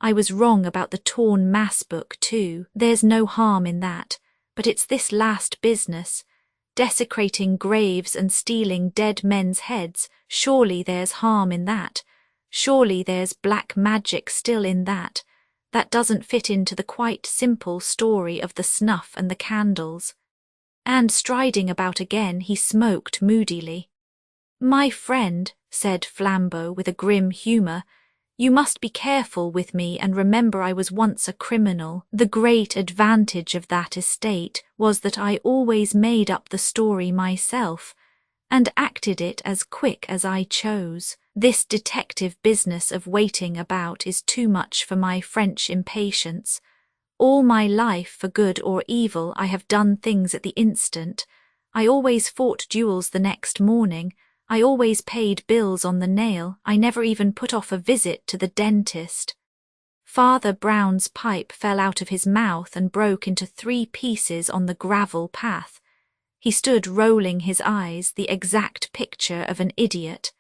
I was wrong about the torn mass book too. There's no harm in that. But it's this last business. Desecrating graves and stealing dead men's heads. Surely there's harm in that. Surely there's black magic still in that. That doesn't fit into the quite simple story of the snuff and the candles." And striding about again, he smoked moodily. "My friend," said Flambeau with a grim humour, "you must be careful with me and remember I was once a criminal. The great advantage of that estate was that I always made up the story myself, and acted it as quick as I chose. This detective business of waiting about is too much for my French impatience. All my life, for good or evil, I have done things at the instant. I always fought duels the next morning. I always paid bills on the nail. I never even put off a visit to the dentist." Father Brown's pipe fell out of his mouth and broke into 3 pieces on the gravel path. He stood rolling his eyes, the exact picture of an idiot.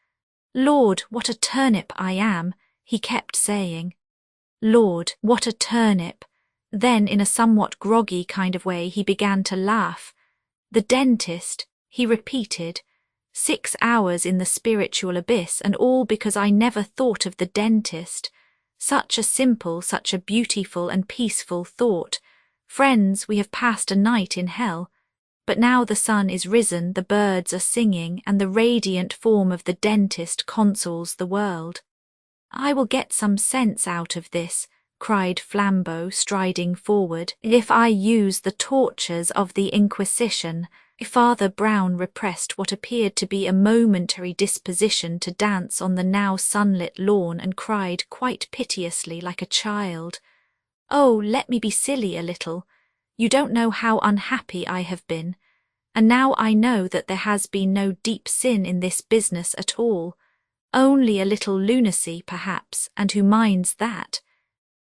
"Lord, what a turnip I am," he kept saying. "Lord, what a turnip." Then, in a somewhat groggy kind of way, he began to laugh. "The dentist," he repeated. 6 hours in the spiritual abyss, and all because I never thought of the dentist. Such a simple, such a beautiful and peaceful thought. Friends, we have passed a night in hell. But now the sun is risen, the birds are singing, and the radiant form of the dentist consoles the world. "I will get some sense out of this," cried Flambeau, striding forward, "if I use the tortures of the Inquisition." Father Brown repressed what appeared to be a momentary disposition to dance on the now sunlit lawn and cried quite piteously like a child, "Oh, let me be silly a little. You don't know how unhappy I have been. And now I know that there has been no deep sin in this business at all. Only a little lunacy, perhaps, and who minds that?"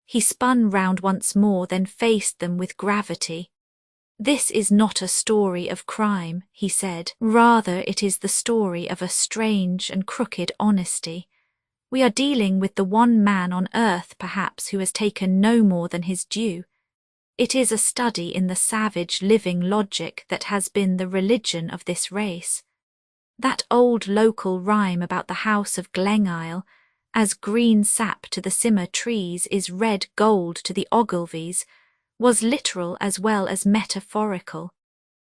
He spun round once more, then faced them with gravity. "This is not a story of crime," he said. "Rather, it is the story of a strange and crooked honesty. We are dealing with the one man on earth, perhaps, who has taken no more than his due. It is a study in the savage living logic that has been the religion of this race. That old local rhyme about the house of Glengyle, as green sap to the simmer trees is red gold to the Ogilvies, was literal as well as metaphorical.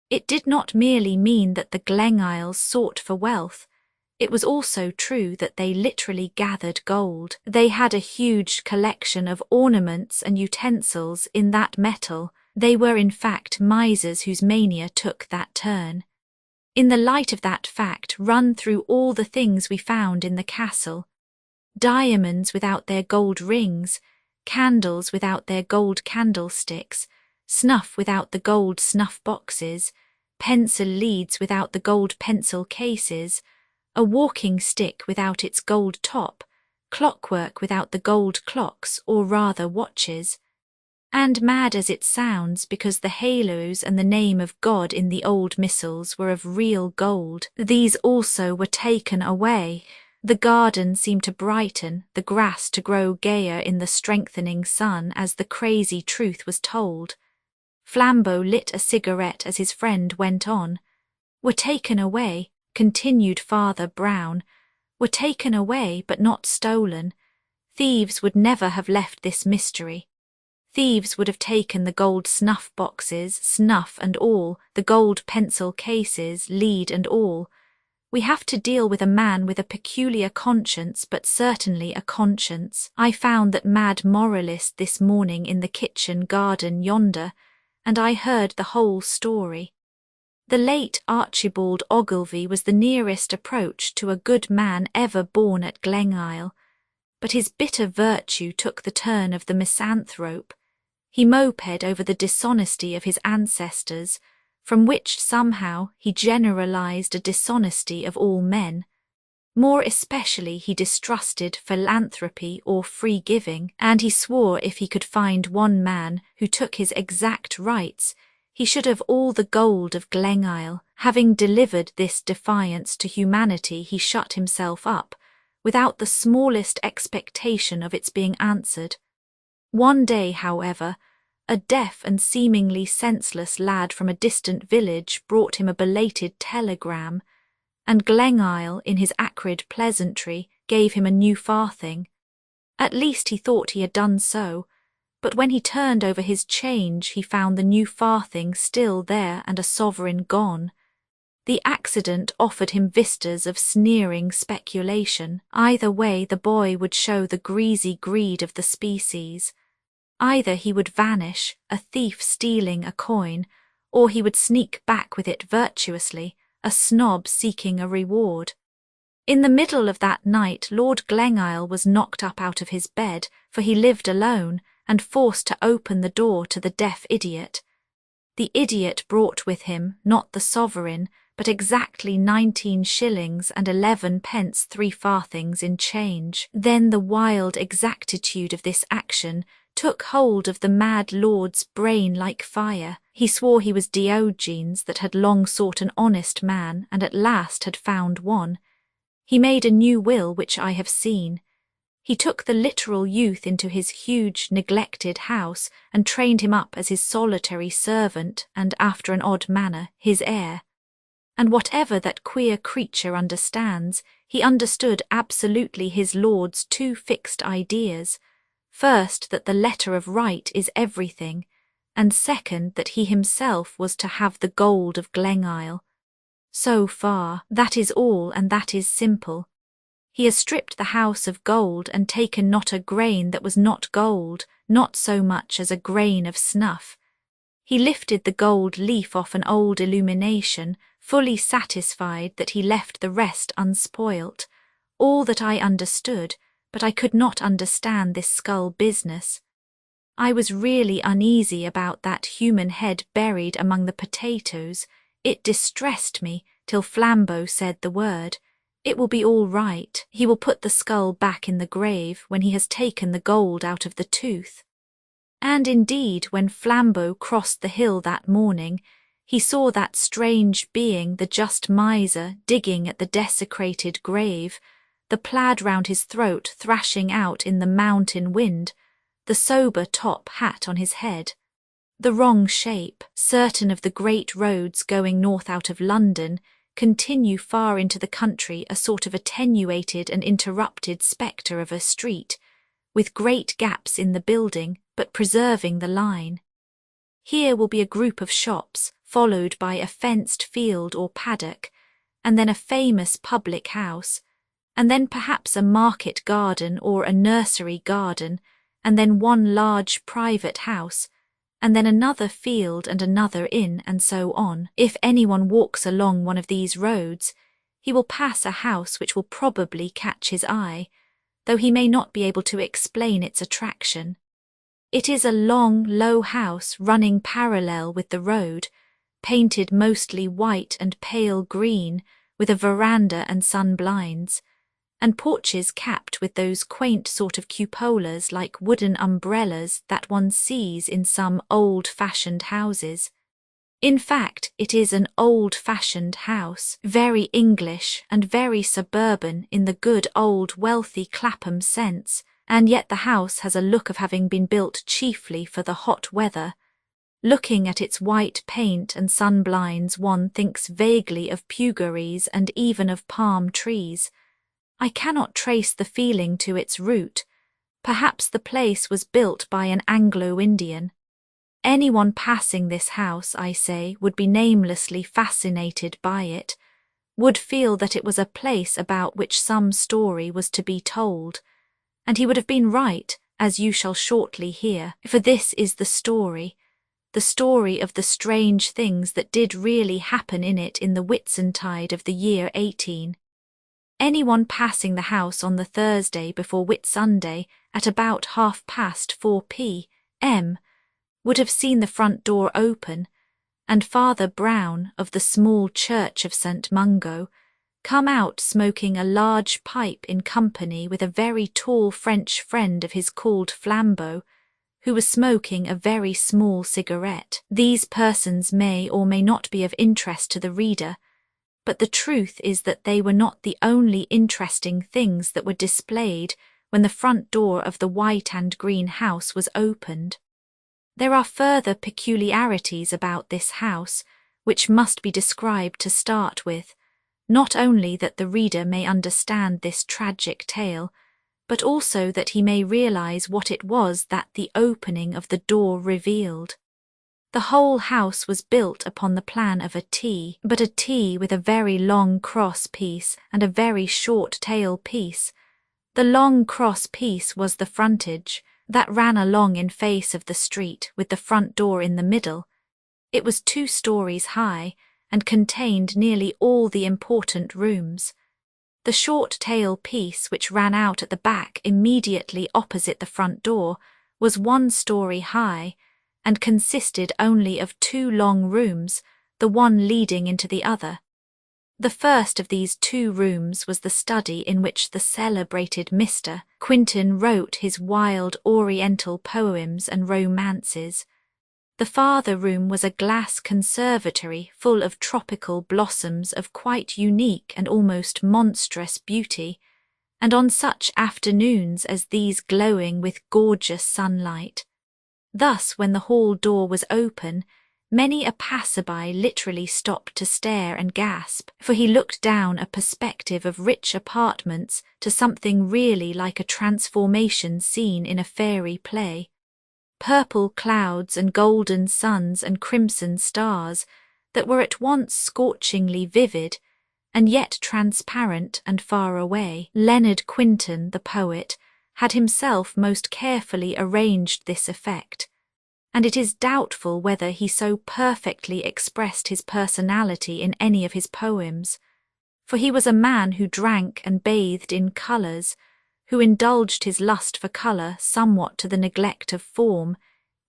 It did not merely mean that the Glengyles sought for wealth. It was also true that they literally gathered gold. They had a huge collection of ornaments and utensils in that metal. They were in fact misers whose mania took that turn. In the light of that fact, run through all the things we found in the castle. Diamonds without their gold rings, candles without their gold candlesticks, snuff without the gold snuff boxes, pencil leads without the gold pencil cases, a walking stick without its gold top, clockwork without the gold clocks, or rather watches. And mad as it sounds, because the halos and the name of God in the old missals were of real gold, these also were taken away. The garden seemed to brighten, the grass to grow gayer in the strengthening sun as the crazy truth was told. Flambeau lit a cigarette as his friend went on. "Were taken away," continued Father Brown, "were taken away but not stolen. Thieves would never have left this mystery. Thieves would have taken the gold snuff boxes, snuff and all, the gold pencil cases, lead and all. We have to deal with a man with a peculiar conscience, but certainly a conscience. I found that mad moralist this morning in the kitchen garden yonder, and I heard the whole story. The late Archibald Ogilvy was the nearest approach to a good man ever born at Glengyle, but his bitter virtue took the turn of the misanthrope. He moped over the dishonesty of his ancestors, from which somehow he generalized a dishonesty of all men. More especially he distrusted philanthropy or free giving, and he swore if he could find one man who took his exact rights, he should have all the gold of Glengyle. Having delivered this defiance to humanity, he shut himself up, without the smallest expectation of its being answered. One day, however, a deaf and seemingly senseless lad from a distant village brought him a belated telegram, and Glengyle, in his acrid pleasantry, gave him a new farthing. At least he thought he had done so, but when he turned over his change he found the new farthing still there and a sovereign gone. The accident offered him vistas of sneering speculation. Either way the boy would show the greasy greed of the species. Either he would vanish, a thief stealing a coin, or he would sneak back with it virtuously, a snob seeking a reward. In the middle of that night Lord Glengyle was knocked up out of his bed, for he lived alone, and forced to open the door to the deaf idiot. The idiot brought with him, not the sovereign, but exactly 19 shillings and 11 pence 3 farthings in change. Then the wild exactitude of this action took hold of the mad lord's brain like fire. He swore he was Diogenes that had long sought an honest man and at last had found one. He made a new will which I have seen. He took the literal youth into his huge, neglected house and trained him up as his solitary servant and, after an odd manner, his heir. And whatever that queer creature understands, he understood absolutely his lord's two fixed ideas. First, that the letter of right is everything, and second, that he himself was to have the gold of Glengyle. So far, that is all, and that is simple. He has stripped the house of gold and taken not a grain that was not gold, not so much as a grain of snuff. He lifted the gold leaf off an old illumination, fully satisfied that he left the rest unspoilt. All that I understood, but I could not understand this skull business. I was really uneasy about that human head buried among the potatoes. It distressed me till Flambeau said the word. It will be all right. He will put the skull back in the grave when he has taken the gold out of the tooth. And indeed, when Flambeau crossed the hill that morning, he saw that strange being, the just miser, digging at the desecrated grave, the plaid round his throat thrashing out in the mountain wind, the sober top hat on his head. The wrong shape, certain of the great roads going north out of London, continue far into the country, a sort of attenuated and interrupted spectre of a street, with great gaps in the building, but preserving the line. Here will be a group of shops, followed by a fenced field or paddock, and then a famous public house, and then perhaps a market garden or a nursery garden, and then one large private house, and then another field and another inn, and so on. If anyone walks along one of these roads, he will pass a house which will probably catch his eye, though he may not be able to explain its attraction. It is a long, low house running parallel with the road, painted mostly white and pale green, with a veranda and sun blinds, and porches capped with those quaint sort of cupolas like wooden umbrellas that one sees in some old-fashioned houses. In fact, it is an old-fashioned house, very English and very suburban in the good old wealthy Clapham sense, and yet the house has a look of having been built chiefly for the hot weather. Looking at its white paint and sun blinds, one thinks vaguely of puggarees and even of palm trees. I cannot trace the feeling to its root. Perhaps the place was built by an Anglo-Indian. Anyone passing this house, I say, would be namelessly fascinated by it, would feel that it was a place about which some story was to be told, and he would have been right, as you shall shortly hear, for this is the story of the strange things that did really happen in it in the Whitsuntide of the year 18. Anyone passing the house on the Thursday before Whitsunday at about 4:30 p.m. would have seen the front door open, and Father Brown of the small church of St. Mungo come out smoking a large pipe in company with a very tall French friend of his called Flambeau, who was smoking a very small cigarette. These persons may or may not be of interest to the reader, but the truth is that they were not the only interesting things that were displayed when the front door of the white and green house was opened. There are further peculiarities about this house, which must be described to start with, not only that the reader may understand this tragic tale, but also that he may realize what it was that the opening of the door revealed. The whole house was built upon the plan of a T, but a T with a very long cross piece and a very short tail piece. The long cross piece was the frontage, that ran along in face of the street, with the front door in the middle. It was 2 stories high, and contained nearly all the important rooms. The short tail piece, which ran out at the back immediately opposite the front door, was 1 story high, and consisted only of 2 long rooms, the one leading into the other. The first of these 2 rooms was the study in which the celebrated Mr. Quinton wrote his wild Oriental poems and romances. The farther room was a glass conservatory full of tropical blossoms of quite unique and almost monstrous beauty, and on such afternoons as these glowing with gorgeous sunlight. Thus, when the hall door was open, many a passerby literally stopped to stare and gasp, for he looked down a perspective of rich apartments to something really like a transformation scene in a fairy play. Purple clouds and golden suns and crimson stars that were at once scorchingly vivid and yet transparent and far away. Leonard Quinton, the poet, had himself most carefully arranged this effect, and it is doubtful whether he so perfectly expressed his personality in any of his poems, for he was a man who drank and bathed in colours, who indulged his lust for colour somewhat to the neglect of form,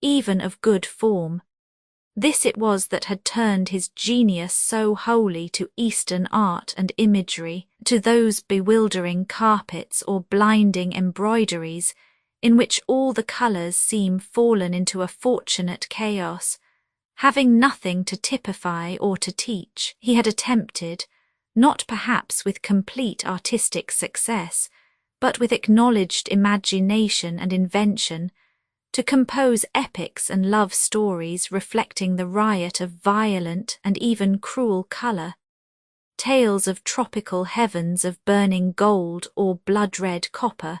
even of good form. This it was that had turned his genius so wholly to Eastern art and imagery, to those bewildering carpets or blinding embroideries, in which all the colours seem fallen into a fortunate chaos. Having nothing to typify or to teach, he had attempted, not perhaps with complete artistic success, but with acknowledged imagination and invention, to compose epics and love stories reflecting the riot of violent and even cruel colour, tales of tropical heavens of burning gold or blood-red copper,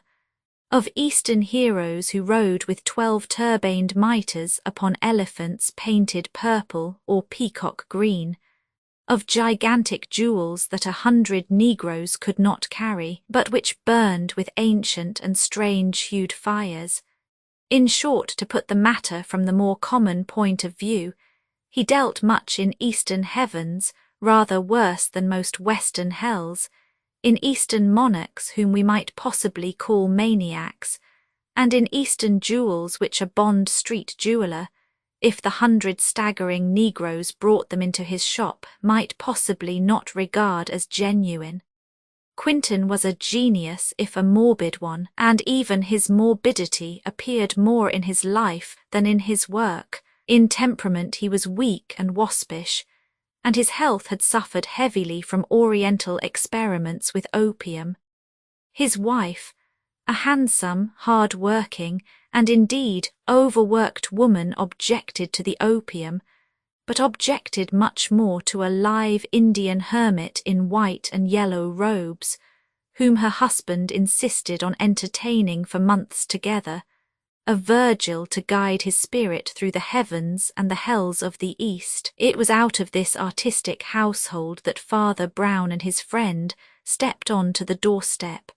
of Eastern heroes who rode with 12 turbaned mitres upon elephants painted purple or peacock green, of gigantic jewels that 100 Negroes could not carry, but which burned with ancient and strange-hued fires. In short, to put the matter from the more common point of view, he dealt much in Eastern heavens, rather worse than most Western hells, in Eastern monarchs whom we might possibly call maniacs, and in Eastern jewels which a Bond Street jeweller, if the 100 staggering Negroes brought them into his shop, might possibly not regard as genuine. Quinton was a genius if a morbid one, and even his morbidity appeared more in his life than in his work. In temperament he was weak and waspish, and his health had suffered heavily from Oriental experiments with opium. His wife, a handsome, hard-working, and indeed overworked woman, objected to the opium, but objected much more to a live Indian hermit in white and yellow robes, whom her husband insisted on entertaining for months together, a Virgil to guide his spirit through the heavens and the hells of the East. It was out of this artistic household that Father Brown and his friend stepped on to the doorstep,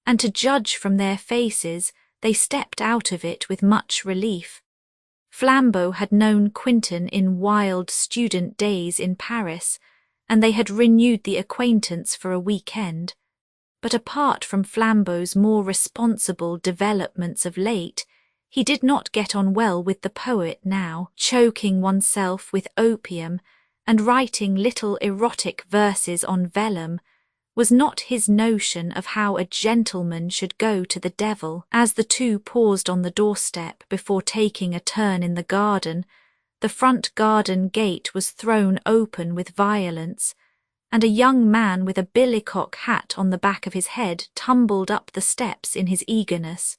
and to judge from their faces, they stepped out of it with much relief. Flambeau had known Quinton in wild student days in Paris, and they had renewed the acquaintance for a weekend. But apart from Flambeau's more responsible developments of late, he did not get on well with the poet now, choking oneself with opium and writing little erotic verses on vellum was not his notion of how a gentleman should go to the devil. As the two paused on the doorstep before taking a turn in the garden, the front garden gate was thrown open with violence, and a young man with a billycock hat on the back of his head tumbled up the steps in his eagerness.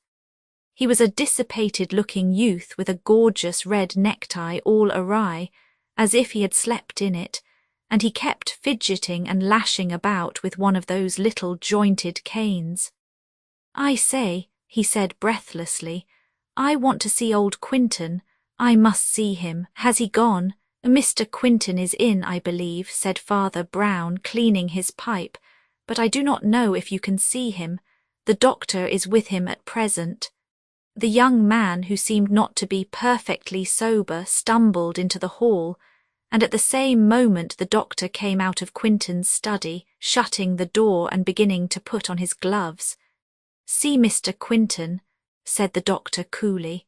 He was a dissipated-looking youth with a gorgeous red necktie all awry, as if he had slept in it, and he kept fidgeting and lashing about with one of those little jointed canes. "I say," he said breathlessly, "I want to see old Quinton. I must see him. Has he gone?" "Mr. Quinton is in, I believe," said Father Brown, cleaning his pipe, "but I do not know if you can see him. The doctor is with him at present." The young man, who seemed not to be perfectly sober, stumbled into the hall, and at the same moment the doctor came out of Quinton's study, shutting the door and beginning to put on his gloves. "See Mr. Quinton," said the doctor coolly.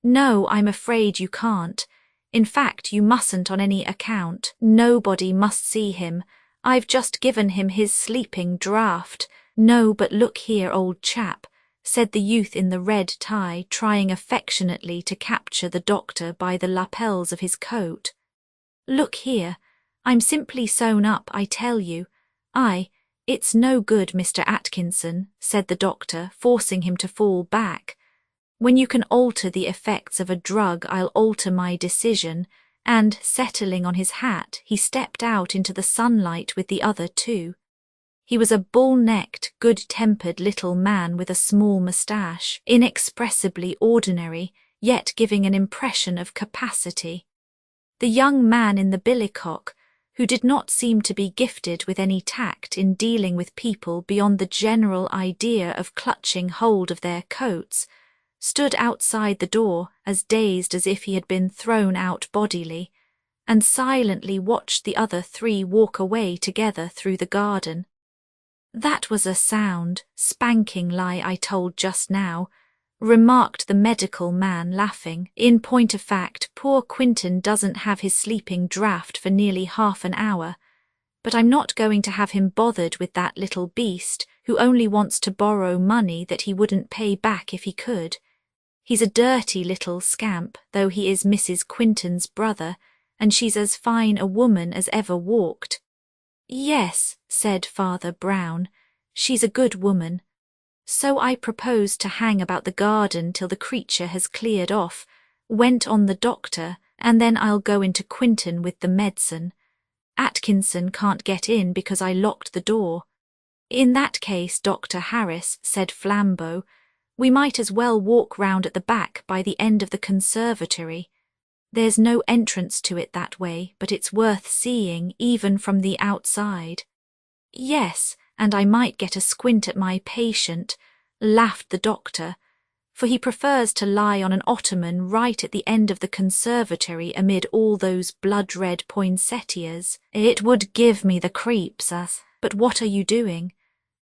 "No, I'm afraid you can't. In fact, you mustn't on any account. Nobody must see him. I've just given him his sleeping draught. No, but look here, old chap, said the youth in the red tie, trying affectionately to capture the doctor by the lapels of his coat. Look here, I'm simply sewn up, I tell you. It's no good, Mr. Atkinson, said the doctor, forcing him to fall back. When you can alter the effects of a drug, I'll alter my decision, and, settling on his hat, he stepped out into the sunlight with the other two. He was a bull-necked, good-tempered little man with a small moustache, inexpressibly ordinary, yet giving an impression of capacity. The young man in the billycock, who did not seem to be gifted with any tact in dealing with people beyond the general idea of clutching hold of their coats, stood outside the door as dazed as if he had been thrown out bodily, and silently watched the other three walk away together through the garden. That was a sound, spanking lie I told just now, remarked the medical man, laughing. In point of fact, poor Quinton doesn't have his sleeping draught for nearly half an hour, but I'm not going to have him bothered with that little beast who only wants to borrow money that he wouldn't pay back if he could. He's a dirty little scamp, though he is Mrs. Quinton's brother, and she's as fine a woman as ever walked. Yes, said Father Brown, she's a good woman. So I propose to hang about the garden till the creature has cleared off, went on the doctor, and then I'll go into Quinton with the medicine. Atkinson can't get in because I locked the door. In that case, Dr. Harris, said Flambeau, we might as well walk round at the back by the end of the conservatory. There's no entrance to it that way, but it's worth seeing even from the outside. Yes, and I might get a squint at my patient, laughed the doctor, for he prefers to lie on an ottoman right at the end of the conservatory amid all those blood-red poinsettias. It would give me the creeps, but what are you doing?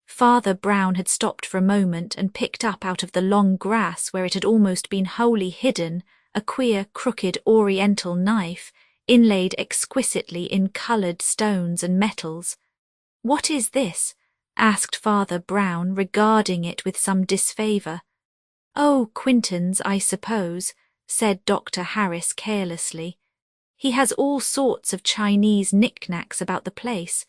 Father Brown had stopped for a moment and picked up out of the long grass where it had almost been wholly hidden a queer, crooked oriental knife, inlaid exquisitely in coloured stones and metals. What is this? Asked Father Brown, regarding it with some disfavour. Oh, Quinton's, I suppose, said Dr. Harris carelessly. He has all sorts of Chinese knick-knacks about the place,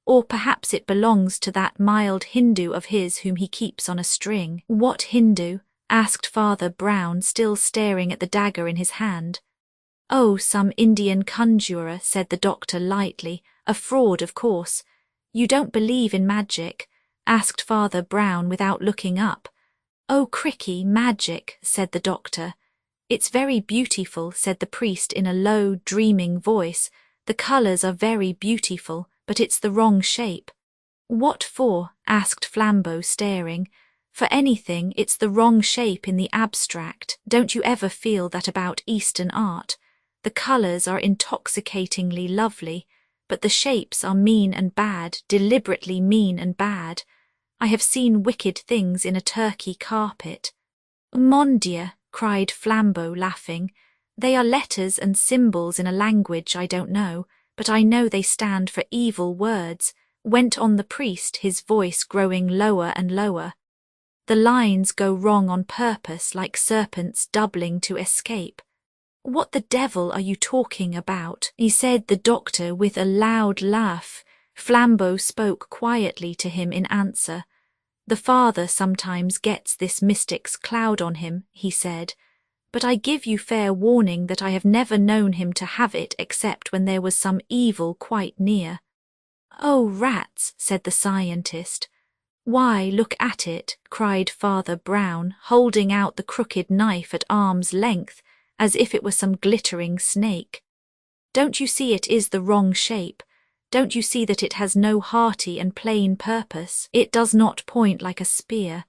or perhaps it belongs to that mild Hindu of his whom he keeps on a string. What Hindu? Asked Father Brown, still staring at the dagger in his hand. Oh, some Indian conjurer, said the doctor lightly, a fraud, of course. You don't believe in magic? Asked Father Brown without looking up. Oh, cricky, magic, said the doctor. It's very beautiful, said the priest in a low, dreaming voice. The colours are very beautiful, but it's the wrong shape. What for? Asked Flambeau, staring. For anything, it's the wrong shape in the abstract. Don't you ever feel that about Eastern art? The colours are intoxicatingly lovely, but the shapes are mean and bad, deliberately mean and bad. I have seen wicked things in a Turkey carpet. Mon Dieu, cried Flambeau, laughing. They are letters and symbols in a language I don't know, but I know they stand for evil words, went on the priest, his voice growing lower and lower. The lines go wrong on purpose, like serpents doubling to escape. What the devil are you talking about? He said the doctor with a loud laugh. Flambeau spoke quietly to him in answer. The father sometimes gets this mystic's cloud on him, he said, but I give you fair warning that I have never known him to have it except when there was some evil quite near. Oh, rats, said the scientist. Why, look at it, cried Father Brown, holding out the crooked knife at arm's length, as if it were some glittering snake. Don't you see it is the wrong shape? Don't you see that it has no hearty and plain purpose? It does not point like a spear.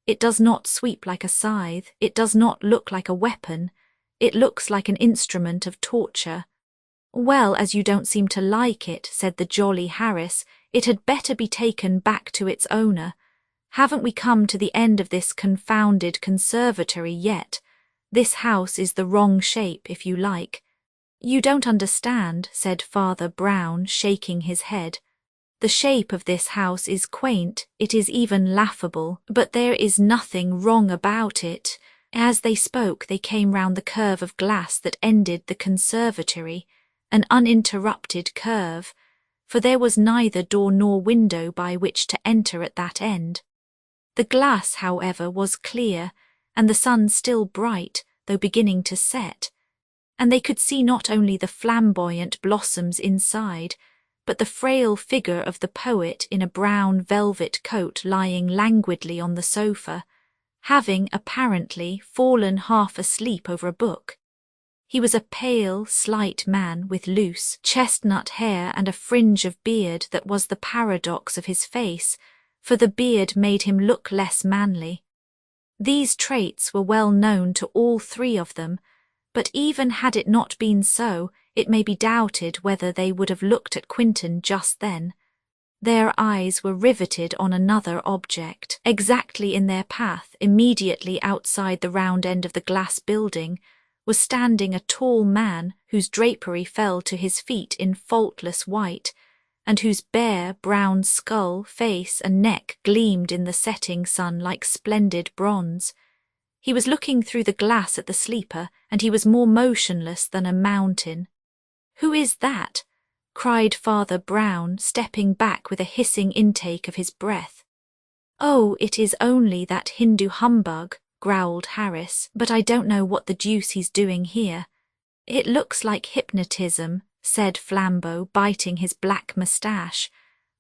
It does not sweep like a scythe. It does not look like a weapon. It looks like an instrument of torture. Well, as you don't seem to like it, said the jolly Harris, it had better be taken back to its owner. Haven't we come to the end of this confounded conservatory yet? This house is the wrong shape, if you like. You don't understand, said Father Brown, shaking his head. The shape of this house is quaint, it is even laughable, but there is nothing wrong about it. As they spoke, they came round the curve of glass that ended the conservatory, an uninterrupted curve, for there was neither door nor window by which to enter at that end. The glass, however, was clear, and the sun still bright, though beginning to set, and they could see not only the flamboyant blossoms inside, but the frail figure of the poet in a brown velvet coat lying languidly on the sofa, having apparently fallen half asleep over a book. He was a pale, slight man with loose, chestnut hair and a fringe of beard that was the paradox of his face, for the beard made him look less manly. These traits were well known to all three of them, but even had it not been so, it may be doubted whether they would have looked at Quinton just then. Their eyes were riveted on another object. Exactly in their path, immediately outside the round end of the glass building, was standing a tall man whose drapery fell to his feet in faultless white, and whose bare, brown skull, face and neck gleamed in the setting sun like splendid bronze. He was looking through the glass at the sleeper, and he was more motionless than a mountain. "Who is that?" cried Father Brown, stepping back with a hissing intake of his breath. "Oh, it is only that Hindu humbug," growled Harris, "but I don't know what the deuce he's doing here." "It looks like hypnotism," said Flambeau, biting his black moustache.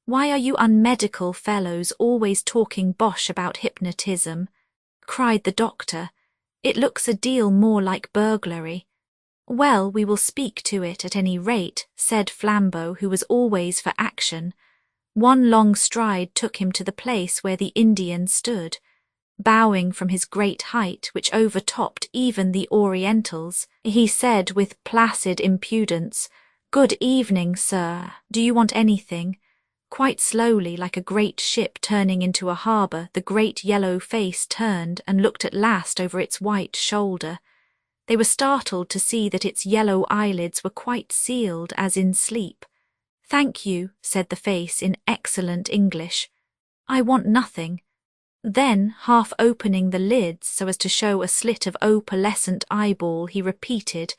"Why are you unmedical fellows always talking bosh about hypnotism?" cried the doctor. "It looks a deal more like burglary." "Well, we will speak to it at any rate," said Flambeau, who was always for action. One long stride took him to the place where the Indian stood. Bowing from his great height, which overtopped even the Orientals, he said with placid impudence, "Good evening, sir. Do you want anything?" Quite slowly, like a great ship turning into a harbour, the great yellow face turned and looked at last over its white shoulder. They were startled to see that its yellow eyelids were quite sealed as in sleep. "Thank you," said the face in excellent English. "I want nothing." Then, half opening the lids so as to show a slit of opalescent eyeball, he repeated,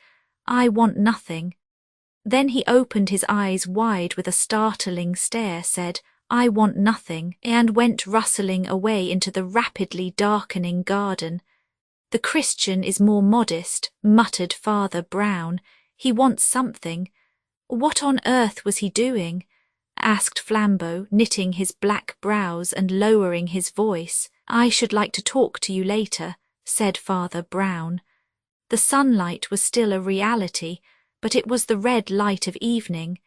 "I want nothing." Then he opened his eyes wide with a startling stare, said, "I want nothing," and went rustling away into the rapidly darkening garden. "The Christian is more modest," muttered Father Brown. "He wants something." "What on earth was he doing?" asked Flambeau, knitting his black brows and lowering his voice. "I should like to talk to you later," said Father Brown. The sunlight was still a reality, but it was the red light of evening,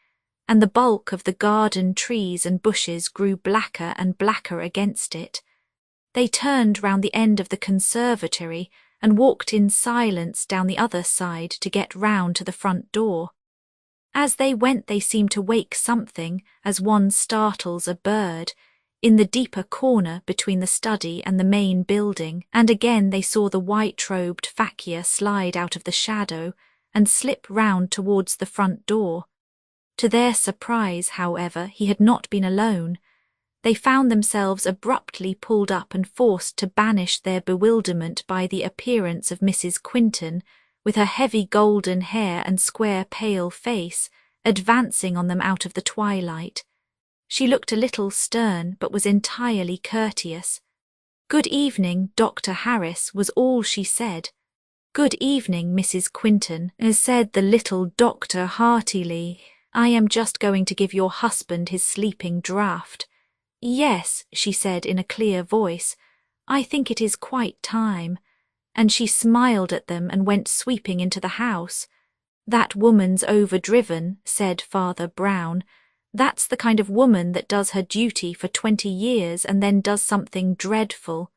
and the bulk of the garden trees and bushes grew blacker and blacker against it. They turned round the end of the conservatory and walked in silence down the other side to get round to the front door. As they went they seemed to wake something, as one startles a bird, in the deeper corner between the study and the main building, and again they saw the white-robed fakir slide out of the shadow and slip round towards the front door. To their surprise, however, he had not been alone. They found themselves abruptly pulled up and forced to banish their bewilderment by the appearance of Mrs. Quinton, with her heavy golden hair and square pale face, advancing on them out of the twilight. She looked a little stern, but was entirely courteous. "Good evening, Dr. Harris," was all she said. "Good evening, Mrs. Quinton," said the little doctor heartily. "I am just going to give your husband his sleeping draught." "Yes," she said in a clear voice, "I think it is quite time." And she smiled at them and went sweeping into the house. "That woman's overdriven," said Father Brown. "That's the kind of woman that does her duty for 20 years and then does something dreadful."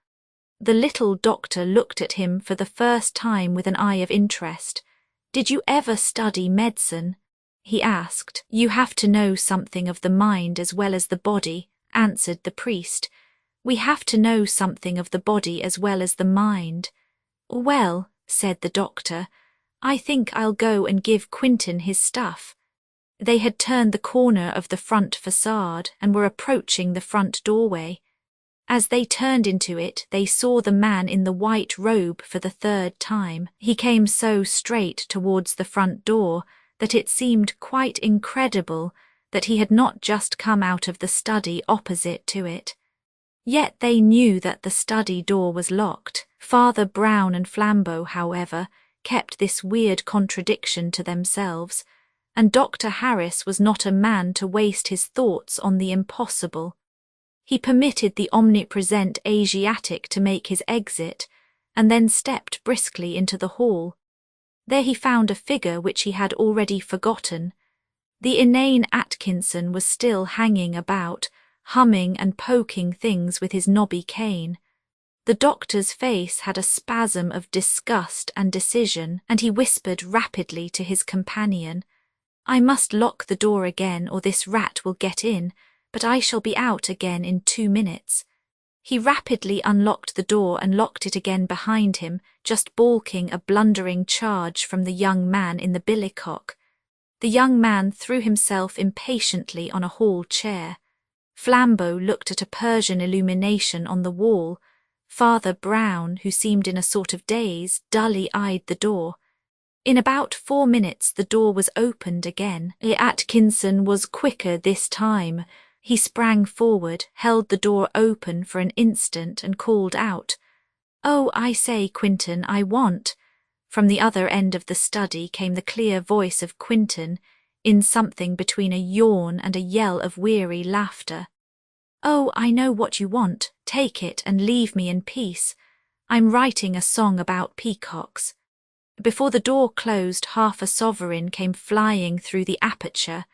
The little doctor looked at him for the first time with an eye of interest. "Did you ever study medicine?" he asked. "You have to know something of the mind as well as the body," answered the priest. "We have to know something of the body as well as the mind." "Well," said the doctor, "I think I'll go and give Quinton his stuff." They had turned the corner of the front facade and were approaching the front doorway. As they turned into it, they saw the man in the white robe for the third time. He came so straight towards the front door that it seemed quite incredible that he had not just come out of the study opposite to it. Yet they knew that the study door was locked. Father Brown and Flambeau, however, kept this weird contradiction to themselves, and Dr. Harris was not a man to waste his thoughts on the impossible. He permitted the omnipresent Asiatic to make his exit, and then stepped briskly into the hall. There he found a figure which he had already forgotten. The inane Atkinson was still hanging about, humming and poking things with his knobby cane. The doctor's face had a spasm of disgust and decision, and he whispered rapidly to his companion, "I must lock the door again, or this rat will get in, but I shall be out again in 2 minutes." He rapidly unlocked the door and locked it again behind him, just balking a blundering charge from the young man in the billycock. The young man threw himself impatiently on a hall chair. Flambeau looked at a Persian illumination on the wall. Father Brown, who seemed in a sort of daze, dully eyed the door. In about 4 minutes the door was opened again. Atkinson was quicker this time. He sprang forward, held the door open for an instant and called out, "Oh, I say, Quinton, I want—" From the other end of the study came the clear voice of Quinton, in something between a yawn and a yell of weary laughter. "Oh, I know what you want. Take it and leave me in peace. I'm writing a song about peacocks." Before the door closed, half a sovereign came flying through the aperture,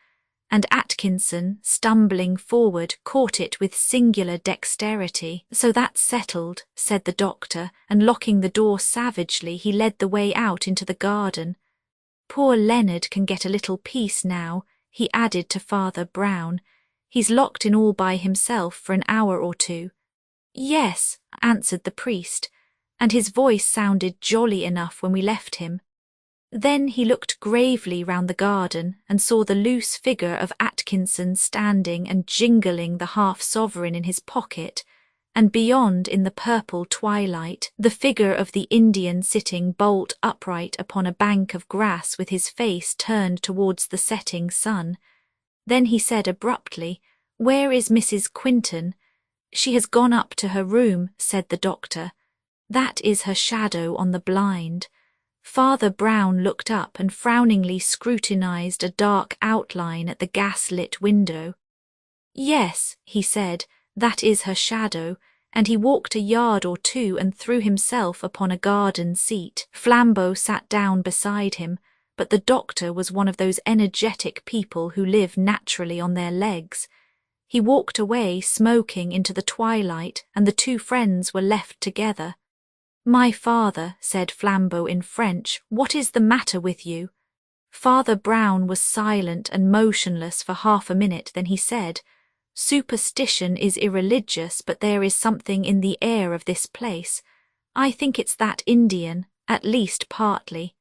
and Atkinson, stumbling forward, caught it with singular dexterity. "So that's settled," said the doctor, and locking the door savagely, he led the way out into the garden. "Poor Leonard can get a little peace now," he added to Father Brown. "He's locked in all by himself for an hour or 2. "Yes," answered the priest, and his voice sounded jolly enough when we left him. Then he looked gravely round the garden and saw the loose figure of Atkinson standing and jingling the half-sovereign in his pocket, and beyond, in the purple twilight, the figure of the Indian sitting bolt upright upon a bank of grass with his face turned towards the setting sun. Then he said abruptly, "Where is Mrs. Quinton?" "She has gone up to her room," said the doctor. "That is her shadow on the blind." Father Brown looked up and frowningly scrutinized a dark outline at the gas-lit window. "Yes," he said, "that is her shadow," and he walked a yard or 2 and threw himself upon a garden seat. Flambeau sat down beside him, but the doctor was one of those energetic people who live naturally on their legs. He walked away smoking into the twilight, and the 2 friends were left together. "My father," said Flambeau in French, "what is the matter with you?" Father Brown was silent and motionless for half a minute, then he said, "Superstition is irreligious, but there is something in the air of this place. I think it's that Indian, at least partly."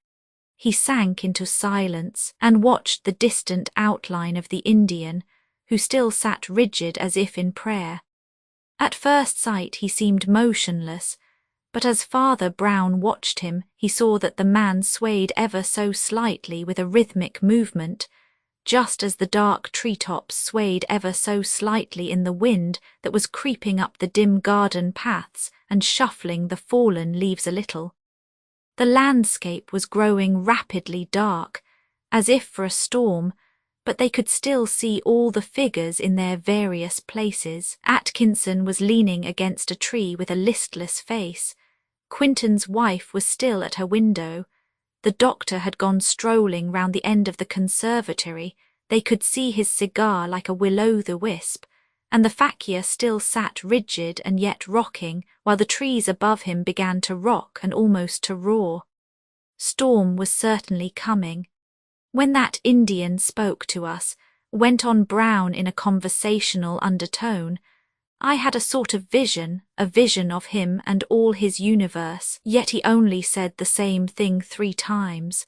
He sank into silence and watched the distant outline of the Indian, who still sat rigid as if in prayer. At first sight he seemed motionless, but as Father Brown watched him, he saw that the man swayed ever so slightly with a rhythmic movement, just as the dark treetops swayed ever so slightly in the wind that was creeping up the dim garden paths and shuffling the fallen leaves a little. The landscape was growing rapidly dark, as if for a storm, but they could still see all the figures in their various places. Atkinson was leaning against a tree with a listless face. Quinton's wife was still at her window. The doctor had gone strolling round the end of the conservatory. They could see his cigar like a will-o'-the-wisp, and the fakir still sat rigid and yet rocking, while the trees above him began to rock and almost to roar. Storm was certainly coming. "When that Indian spoke to us," went on Brown in a conversational undertone, "I had a sort of vision, a vision of him and all his universe, yet he only said the same thing 3 times.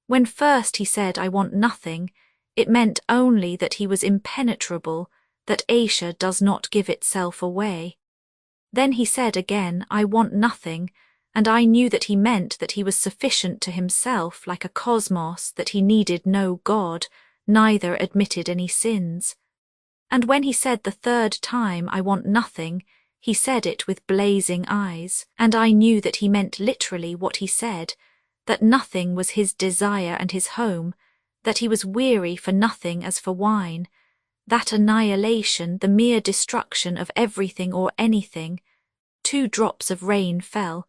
When first he said, 'I want nothing,' It meant only that he was impenetrable, that Asia does not give itself away. Then he said again, I want nothing, and I knew that he meant that he was sufficient to himself like a cosmos, that he needed no God, neither admitted any sins. And when he said the third time, I want nothing, he said it with blazing eyes, and I knew that he meant literally what he said, that nothing was his desire and his home, that he was weary for nothing as for wine, that annihilation, the mere destruction of everything or anything. 2 drops of rain fell,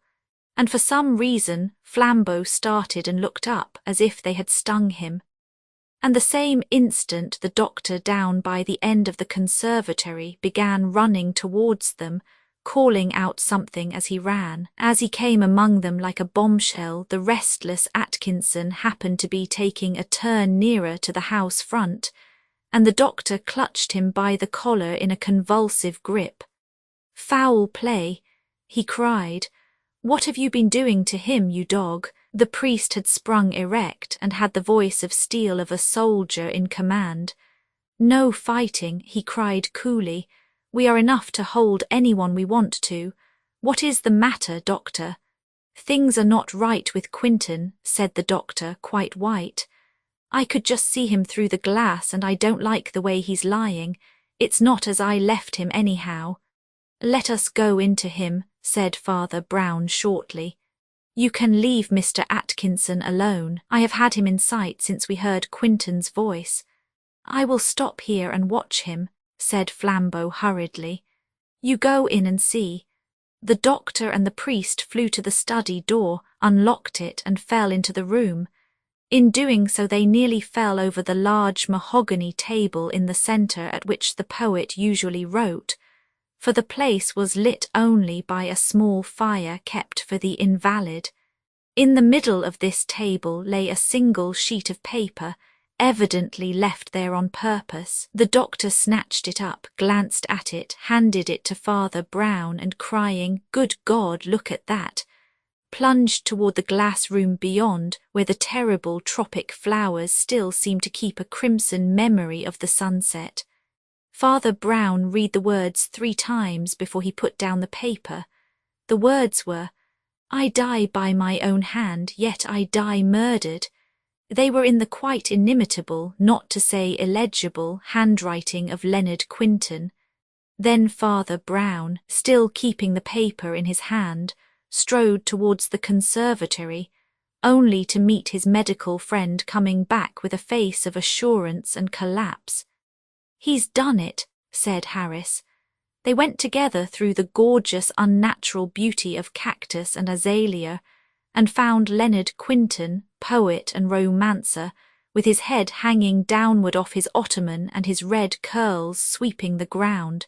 and for some reason Flambeau started and looked up as if they had stung him. And the same instant the doctor down by the end of the conservatory began running towards them, calling out something as he ran. As he came among them like a bombshell, the restless Atkinson happened to be taking a turn nearer to the house front, and the doctor clutched him by the collar in a convulsive grip. Foul play, he cried. What have you been doing to him, you dog? The priest had sprung erect and had the voice of steel of a soldier in command. No fighting, he cried coolly. We are enough to hold anyone we want to. What is the matter, doctor? Things are not right with Quinton, said the doctor, quite white. I could just see him through the glass and I don't like the way he's lying. It's not as I left him anyhow. Let us go into him, said Father Brown shortly. You can leave Mr. Atkinson alone. I have had him in sight since we heard Quinton's voice. I will stop here and watch him, said Flambeau hurriedly. You go in and see. The doctor and the priest flew to the study door, unlocked it and fell into the room. In doing so they nearly fell over the large mahogany table in the centre at which the poet usually wrote, for the place was lit only by a small fire kept for the invalid. In the middle of this table lay a single sheet of paper, evidently left there on purpose. The doctor snatched it up, glanced at it, handed it to Father Brown, and crying, Good God, look at that, plunged toward the glass room beyond, where the terrible tropic flowers still seemed to keep a crimson memory of the sunset. Father Brown read the words 3 times before he put down the paper. The words were, I die by my own hand, yet I die murdered. They were in the quite inimitable, not to say illegible, handwriting of Leonard Quinton. Then Father Brown, still keeping the paper in his hand, strode towards the conservatory, only to meet his medical friend coming back with a face of assurance and collapse. He's done it, said Harris. They went together through the gorgeous unnatural beauty of cactus and azalea, and found Leonard Quinton, poet and romancer, with his head hanging downward off his ottoman and his red curls sweeping the ground.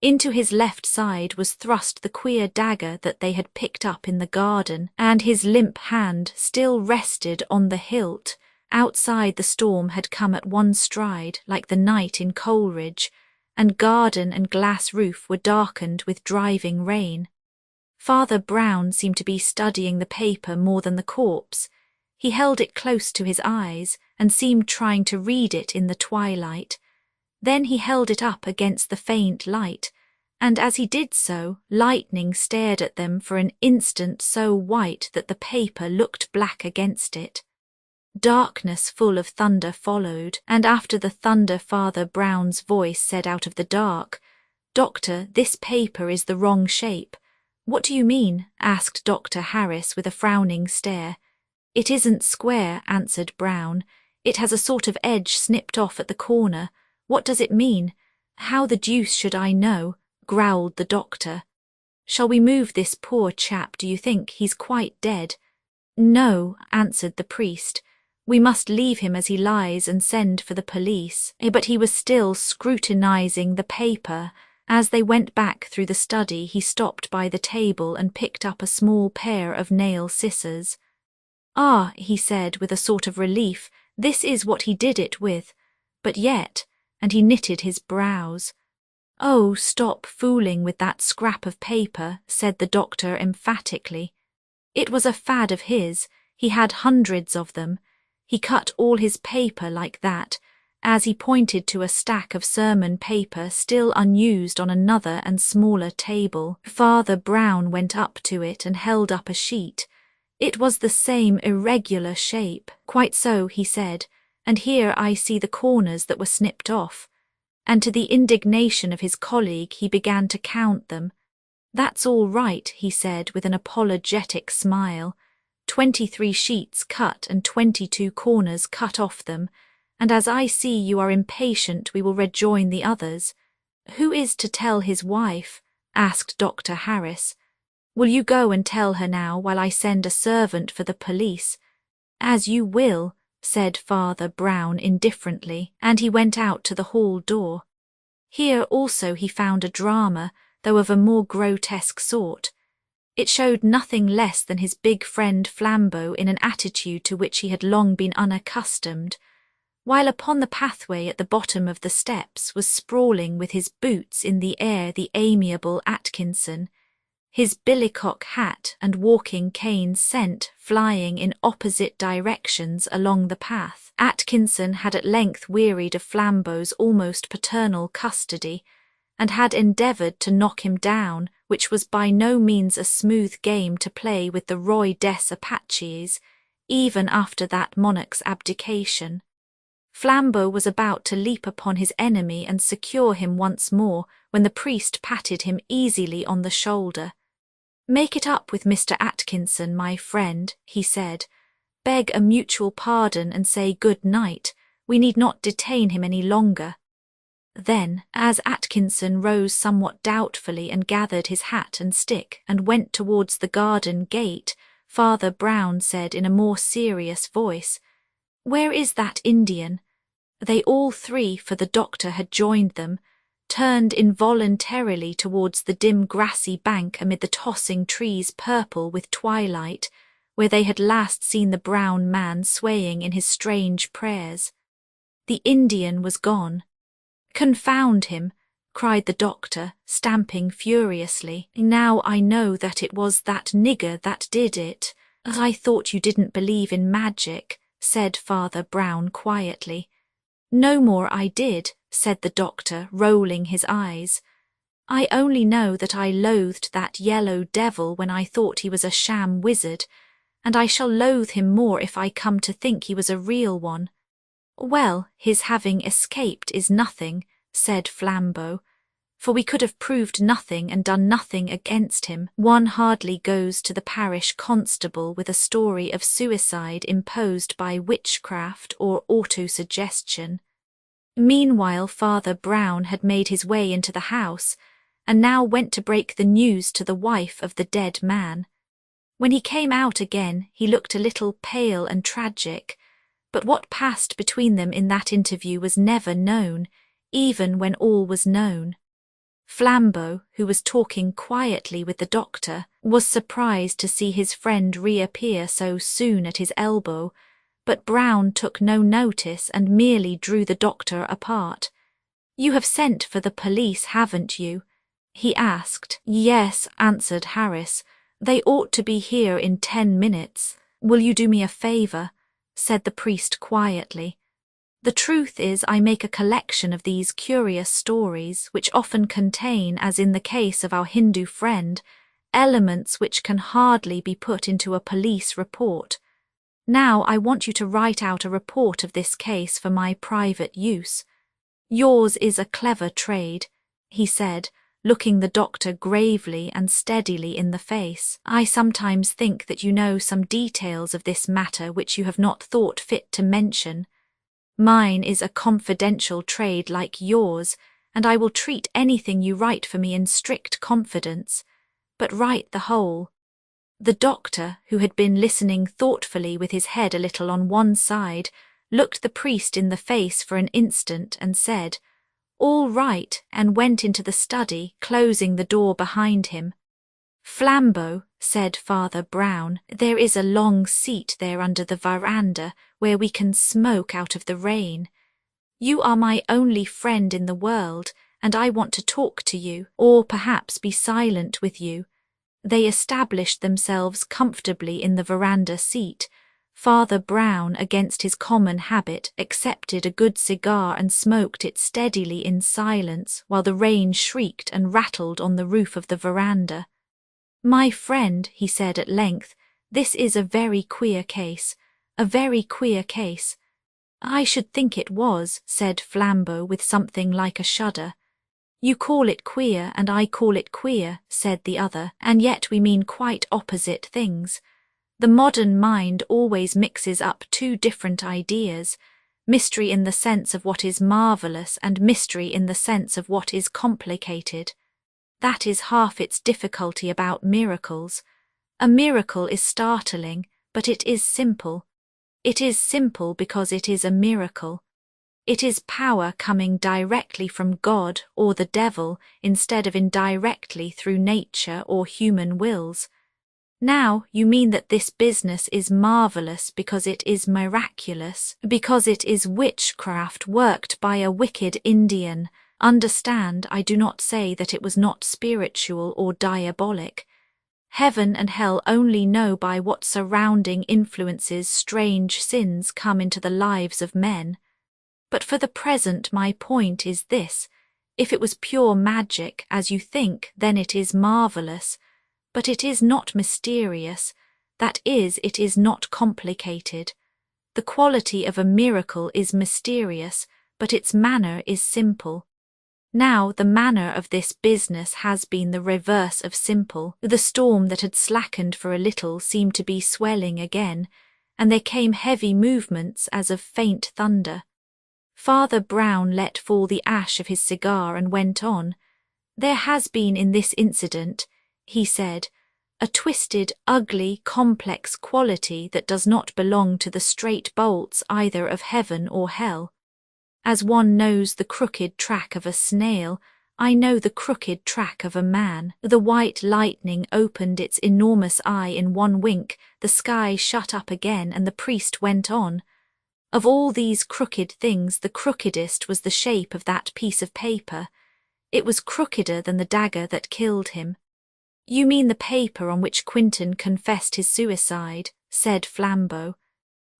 Into his left side was thrust the queer dagger that they had picked up in the garden, and his limp hand still rested on the hilt. Outside the storm had come at one stride, like the night in Coleridge, and garden and glass roof were darkened with driving rain. Father Brown seemed to be studying the paper more than the corpse. He held it close to his eyes and seemed trying to read it in the twilight. Then he held it up against the faint light, and as he did so, lightning stared at them for an instant so white that the paper looked black against it. Darkness full of thunder followed, and after the thunder Father Brown's voice said out of the dark, Doctor, this paper is the wrong shape. What do you mean? Asked Dr. Harris with a frowning stare. It isn't square, answered Brown. It has a sort of edge snipped off at the corner. What does it mean? How the deuce should I know? Growled the doctor. Shall we move this poor chap, do you think? He's quite dead. No, answered the priest. We must leave him as he lies and send for the police. But he was still scrutinizing the paper. As they went back through the study, he stopped by the table and picked up a small pair of nail scissors. Ah, he said with a sort of relief, this is what he did it with. But yet, and he knitted his brows. Oh, stop fooling with that scrap of paper, said the doctor emphatically. It was a fad of his. He had hundreds of them. He cut all his paper like that, as he pointed to a stack of sermon paper still unused on another and smaller table. Father Brown went up to it and held up a sheet. It was the same irregular shape. "Quite so," he said, "and here I see the corners that were snipped off." And to the indignation of his colleague he began to count them. "That's all right," he said with an apologetic smile. 23 sheets cut and 22 corners cut off them, and as I see you are impatient we will rejoin the others. "Who is to tell his wife?" asked Dr. Harris. "Will you go and tell her now while I send a servant for the police?" "As you will," said Father Brown indifferently, and he went out to the hall door. Here also he found a drama, though of a more grotesque sort. It showed nothing less than his big friend Flambeau in an attitude to which he had long been unaccustomed, while upon the pathway at the bottom of the steps was sprawling with his boots in the air the amiable Atkinson, his billycock hat and walking cane sent flying in opposite directions along the path. Atkinson had at length wearied of Flambeau's almost paternal custody, and had endeavoured to knock him down, which was by no means a smooth game to play with the Roi des Apaches, even after that monarch's abdication. Flambeau was about to leap upon his enemy and secure him once more, when the priest patted him easily on the shoulder. "Make it up with Mr. Atkinson, my friend," he said. "Beg a mutual pardon and say good night. We need not detain him any longer." Then, as Atkinson rose somewhat doubtfully and gathered his hat and stick and went towards the garden gate, Father Brown said in a more serious voice, "Where is that Indian?" They all three, for the doctor had joined them, turned involuntarily towards the dim grassy bank amid the tossing trees purple with twilight, where they had last seen the brown man swaying in his strange prayers. The Indian was gone. "Confound him!" cried the doctor, stamping furiously. "Now I know that it was that nigger that did it." "I thought you didn't believe in magic," said Father Brown quietly. "No more I did," said the doctor, rolling his eyes. "I only know that I loathed that yellow devil when I thought he was a sham wizard, and I shall loathe him more if I come to think he was a real one." "Well, his having escaped is nothing," said Flambeau, "for we could have proved nothing and done nothing against him. One hardly goes to the parish constable with a story of suicide imposed by witchcraft or autosuggestion." Meanwhile Father Brown had made his way into the house, and now went to break the news to the wife of the dead man. When he came out again he looked a little pale and tragic, but what passed between them in that interview was never known, even when all was known. Flambeau, who was talking quietly with the doctor, was surprised to see his friend reappear so soon at his elbow, but Brown took no notice and merely drew the doctor apart. "You have sent for the police, haven't you?" he asked. "Yes," answered Harris. "They ought to be here in 10 minutes. Will you do me a favour?" said the priest quietly. "The truth is I make a collection of these curious stories, which often contain, as in the case of our Hindu friend, elements which can hardly be put into a police report. Now I want you to write out a report of this case for my private use. Yours is a clever trade," he said, looking the doctor gravely and steadily in the face. "I sometimes think that you know some details of this matter which you have not thought fit to mention. Mine is a confidential trade like yours, and I will treat anything you write for me in strict confidence, but write the whole." The doctor, who had been listening thoughtfully with his head a little on one side, looked the priest in the face for an instant and said, "All right," and went into the study, closing the door behind him. "Flambeau," said Father Brown, "there is a long seat there under the veranda where we can smoke out of the rain. You are my only friend in the world, and I want to talk to you, or perhaps be silent with you." They established themselves comfortably in the veranda seat. Father Brown, against his common habit, accepted a good cigar and smoked it steadily in silence while the rain shrieked and rattled on the roof of the veranda. "My friend," he said at length, "this is a very queer case, a very queer case." "I should think it was," said Flambeau with something like a shudder. "You call it queer and I call it queer," said the other, "and yet we mean quite opposite things. The modern mind always mixes up two different ideas, mystery in the sense of what is marvelous and mystery in the sense of what is complicated. That is half its difficulty about miracles. A miracle is startling, but it is simple. It is simple because it is a miracle. It is power coming directly from God or the devil instead of indirectly through nature or human wills. Now you mean that this business is marvelous because it is miraculous, because it is witchcraft worked by a wicked Indian. Understand, I do not say that it was not spiritual or diabolic. Heaven and hell only know by what surrounding influences strange sins come into the lives of men. But for the present my point is this: if it was pure magic, as you think, then it is marvelous. But it is not mysterious, that is, it is not complicated. The quality of a miracle is mysterious, but its manner is simple. Now the manner of this business has been the reverse of simple. The storm that had slackened for a little seemed to be swelling again, and there came heavy movements as of faint thunder. Father Brown let fall the ash of his cigar and went on. "There has been in this incident," he said, "a twisted, ugly, complex quality that does not belong to the straight bolts either of heaven or hell. As one knows the crooked track of a snail, I know the crooked track of a man." The white lightning opened its enormous eye in one wink, the sky shut up again, and the priest went on. "Of all these crooked things, the crookedest was the shape of that piece of paper. It was crookeder than the dagger that killed him." "You mean the paper on which Quintin confessed his suicide," said Flambeau.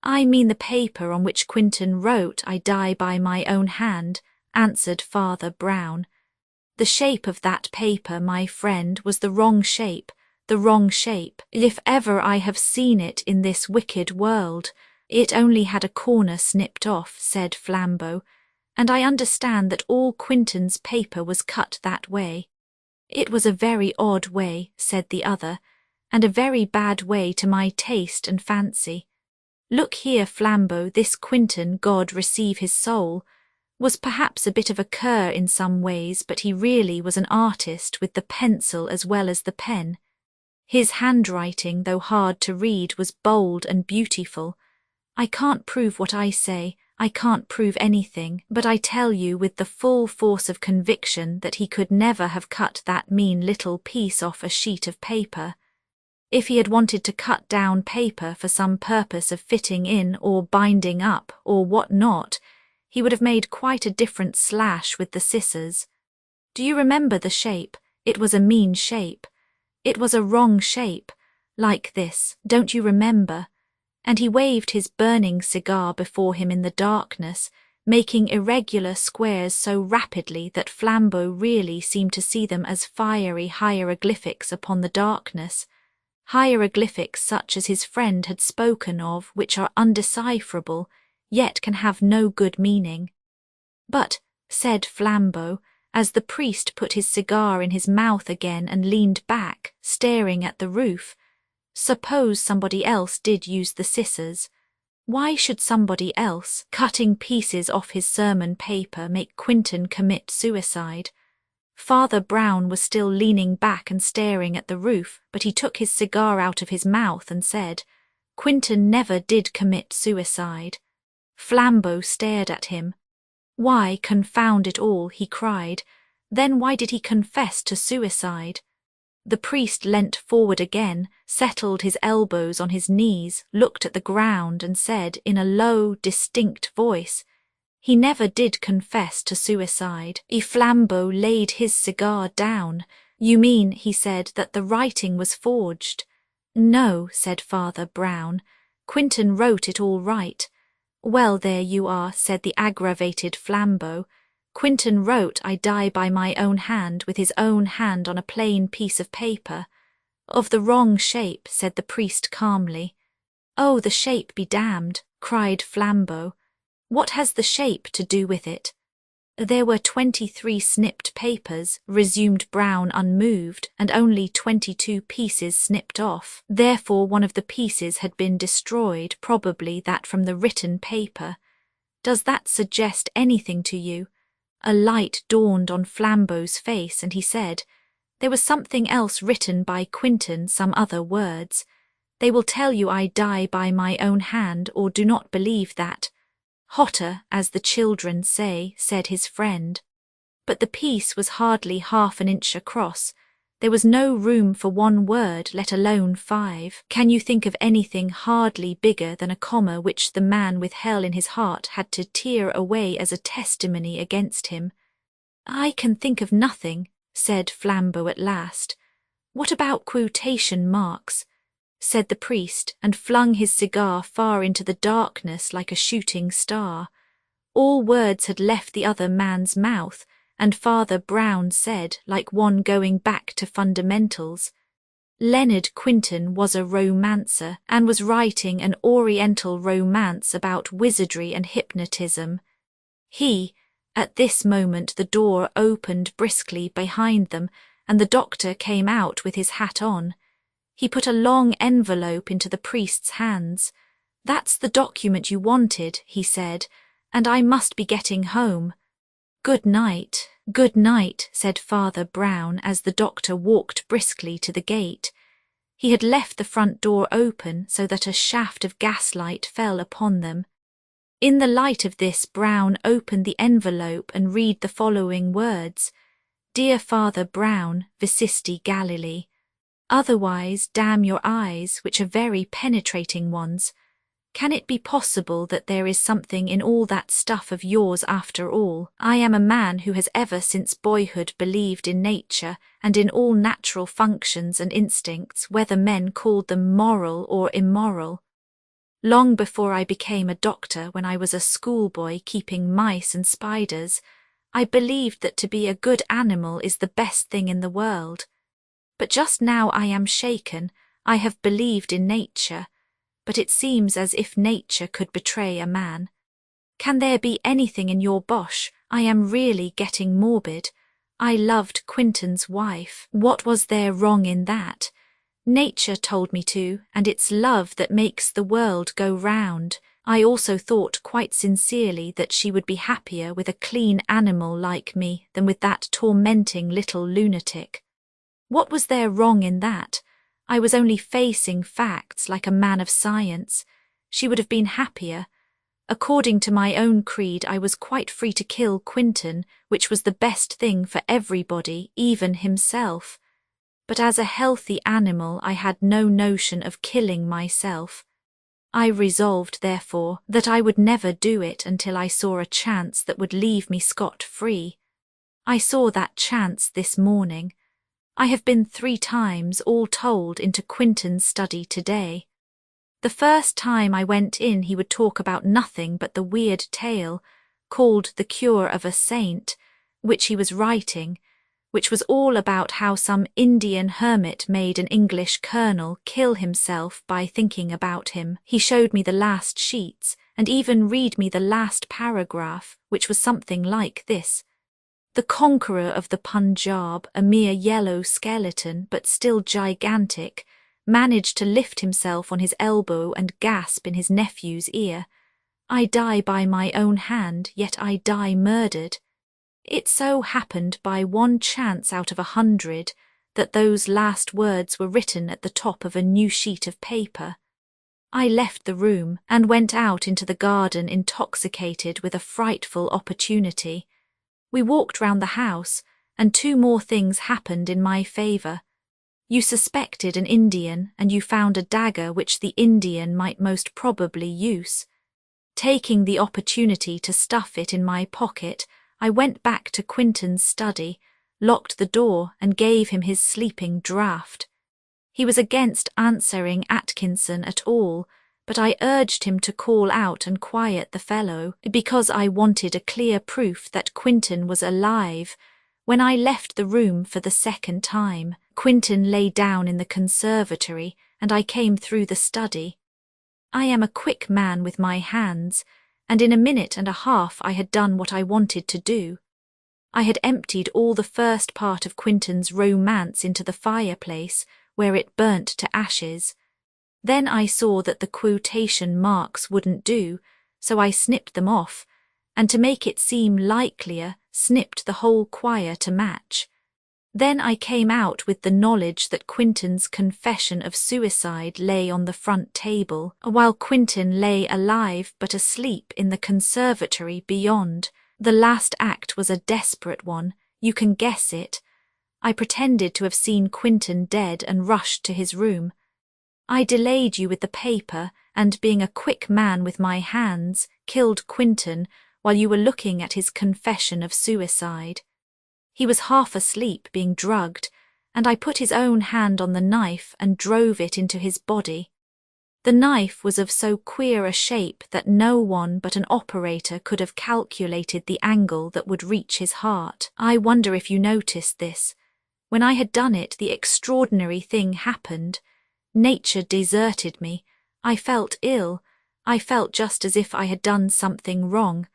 "I mean the paper on which Quintin wrote, 'I die by my own hand,'" answered Father Brown. "The shape of that paper, my friend, was the wrong shape, the wrong shape. If ever I have seen it in this wicked world, it only had a corner snipped off," said Flambeau, "and I understand that all Quintin's paper was cut that way." "It was a very odd way," said the other, "and a very bad way to my taste and fancy. Look here, Flambeau, this Quintin, God receive his soul, was perhaps a bit of a cur in some ways, but he really was an artist with the pencil as well as the pen. His handwriting, though hard to read, was bold and beautiful. I can't prove what I say, I can't prove anything, but I tell you with the full force of conviction that he could never have cut that mean little piece off a sheet of paper. If he had wanted to cut down paper for some purpose of fitting in or binding up or what not, he would have made quite a different slash with the scissors. Do you remember the shape? It was a mean shape. It was a wrong shape, like this, don't you remember? And he waved his burning cigar before him in the darkness, making irregular squares so rapidly that Flambeau really seemed to see them as fiery hieroglyphics upon the darkness, hieroglyphics such as his friend had spoken of, which are undecipherable, yet can have no good meaning. "But," said Flambeau, as the priest put his cigar in his mouth again and leaned back, staring at the roof, "suppose somebody else did use the scissors. Why should somebody else, cutting pieces off his sermon paper, make Quintin commit suicide?" Father Brown was still leaning back and staring at the roof, but he took his cigar out of his mouth and said, "Quintin never did commit suicide." Flambeau stared at him. "Why, confound it all," he cried, "then why did he confess to suicide?" The priest leant forward again, settled his elbows on his knees, looked at the ground and said in a low, distinct voice, "He never did confess to suicide." Flambeau laid his cigar down. "You mean," he said, "that the writing was forged?" "No," said Father Brown, Quinton wrote it all right. Well, there you are, said the aggravated Flambeau. Quinton wrote I die by my own hand with his own hand on a plain piece of paper. Of the wrong shape, said the priest calmly. Oh, the shape be damned, cried Flambeau. What has the shape to do with it? There were 23 snipped papers, resumed Brown unmoved, and only 22 pieces snipped off. Therefore one of the pieces had been destroyed, probably that from the written paper. Does that suggest anything to you? A light dawned on Flambeau's face, and he said, There was something else written by Quinton, some other words. They will tell you I die by my own hand, or do not believe that. Hotter, as the children say, said his friend. But the piece was hardly half an inch across. There was no room for one word, let alone 5. Can you think of anything hardly bigger than a comma which the man with hell in his heart had to tear away as a testimony against him? I can think of nothing, said Flambeau at last. What about quotation marks? Said the priest, and flung his cigar far into the darkness like a shooting star. All words had left the other man's mouth, and Father Brown said, like one going back to fundamentals, Leonard Quinton was a romancer, and was writing an oriental romance about wizardry and hypnotism. At this moment the door opened briskly behind them, and the doctor came out with his hat on. He put a long envelope into the priest's hands. That's the document you wanted, he said, and I must be getting home. Good night, said Father Brown as the doctor walked briskly to the gate. He had left the front door open so that a shaft of gaslight fell upon them. In the light of this, Brown opened the envelope and read the following words. Dear Father Brown, Vicisti Galilee. Otherwise, damn your eyes, which are very penetrating ones. Can it be possible that there is something in all that stuff of yours after all? I am a man who has ever since boyhood believed in nature and in all natural functions and instincts, whether men called them moral or immoral. Long before I became a doctor, when I was a schoolboy keeping mice and spiders, I believed that to be a good animal is the best thing in the world. But just now I am shaken. I have believed in nature, but it seems as if nature could betray a man. Can there be anything in your bosh? I am really getting morbid. I loved Quinton's wife. What was there wrong in that? Nature told me to, and it's love that makes the world go round. I also thought quite sincerely that she would be happier with a clean animal like me than with that tormenting little lunatic. What was there wrong in that? I was only facing facts like a man of science. She would have been happier. According to my own creed, I was quite free to kill Quinton, which was the best thing for everybody, even himself. But as a healthy animal, I had no notion of killing myself. I resolved, therefore, that I would never do it until I saw a chance that would leave me scot-free. I saw that chance this morning. I have been 3 times, all told, into Quinton's study today. The first time I went in he would talk about nothing but the weird tale, called The Cure of a Saint, which he was writing, which was all about how some Indian hermit made an English colonel kill himself by thinking about him. He showed me the last sheets, and even read me the last paragraph, which was something like this. The conqueror of the Punjab, a mere yellow skeleton, but still gigantic, managed to lift himself on his elbow and gasp in his nephew's ear, I die by my own hand, yet I die murdered. It so happened by one chance out of 100 that those last words were written at the top of a new sheet of paper. I left the room and went out into the garden intoxicated with a frightful opportunity. We walked round the house, and 2 more things happened in my favour. You suspected an Indian, and you found a dagger which the Indian might most probably use. Taking the opportunity to stuff it in my pocket, I went back to Quinton's study, locked the door, and gave him his sleeping draught. He was against answering Atkinson at all, but I urged him to call out and quiet the fellow, because I wanted a clear proof that Quentin was alive. When I left the room for the second time, Quentin lay down in the conservatory, and I came through the study. I am a quick man with my hands, and in a minute and a half I had done what I wanted to do. I had emptied all the first part of Quentin's romance into the fireplace, where it burnt to ashes. Then I saw that the quotation marks wouldn't do, so I snipped them off, and to make it seem likelier, snipped the whole quire to match. Then I came out with the knowledge that Quentin's confession of suicide lay on the front table, while Quentin lay alive but asleep in the conservatory beyond. The last act was a desperate one, you can guess it. I pretended to have seen Quentin dead and rushed to his room. I delayed you with the paper, and being a quick man with my hands, killed Quentin while you were looking at his confession of suicide. He was half asleep, being drugged, and I put his own hand on the knife and drove it into his body. The knife was of so queer a shape that no one but an operator could have calculated the angle that would reach his heart. I wonder if you noticed this. When I had done it, the extraordinary thing happened. Nature deserted me. I felt ill. I felt just as if I had done something wrong.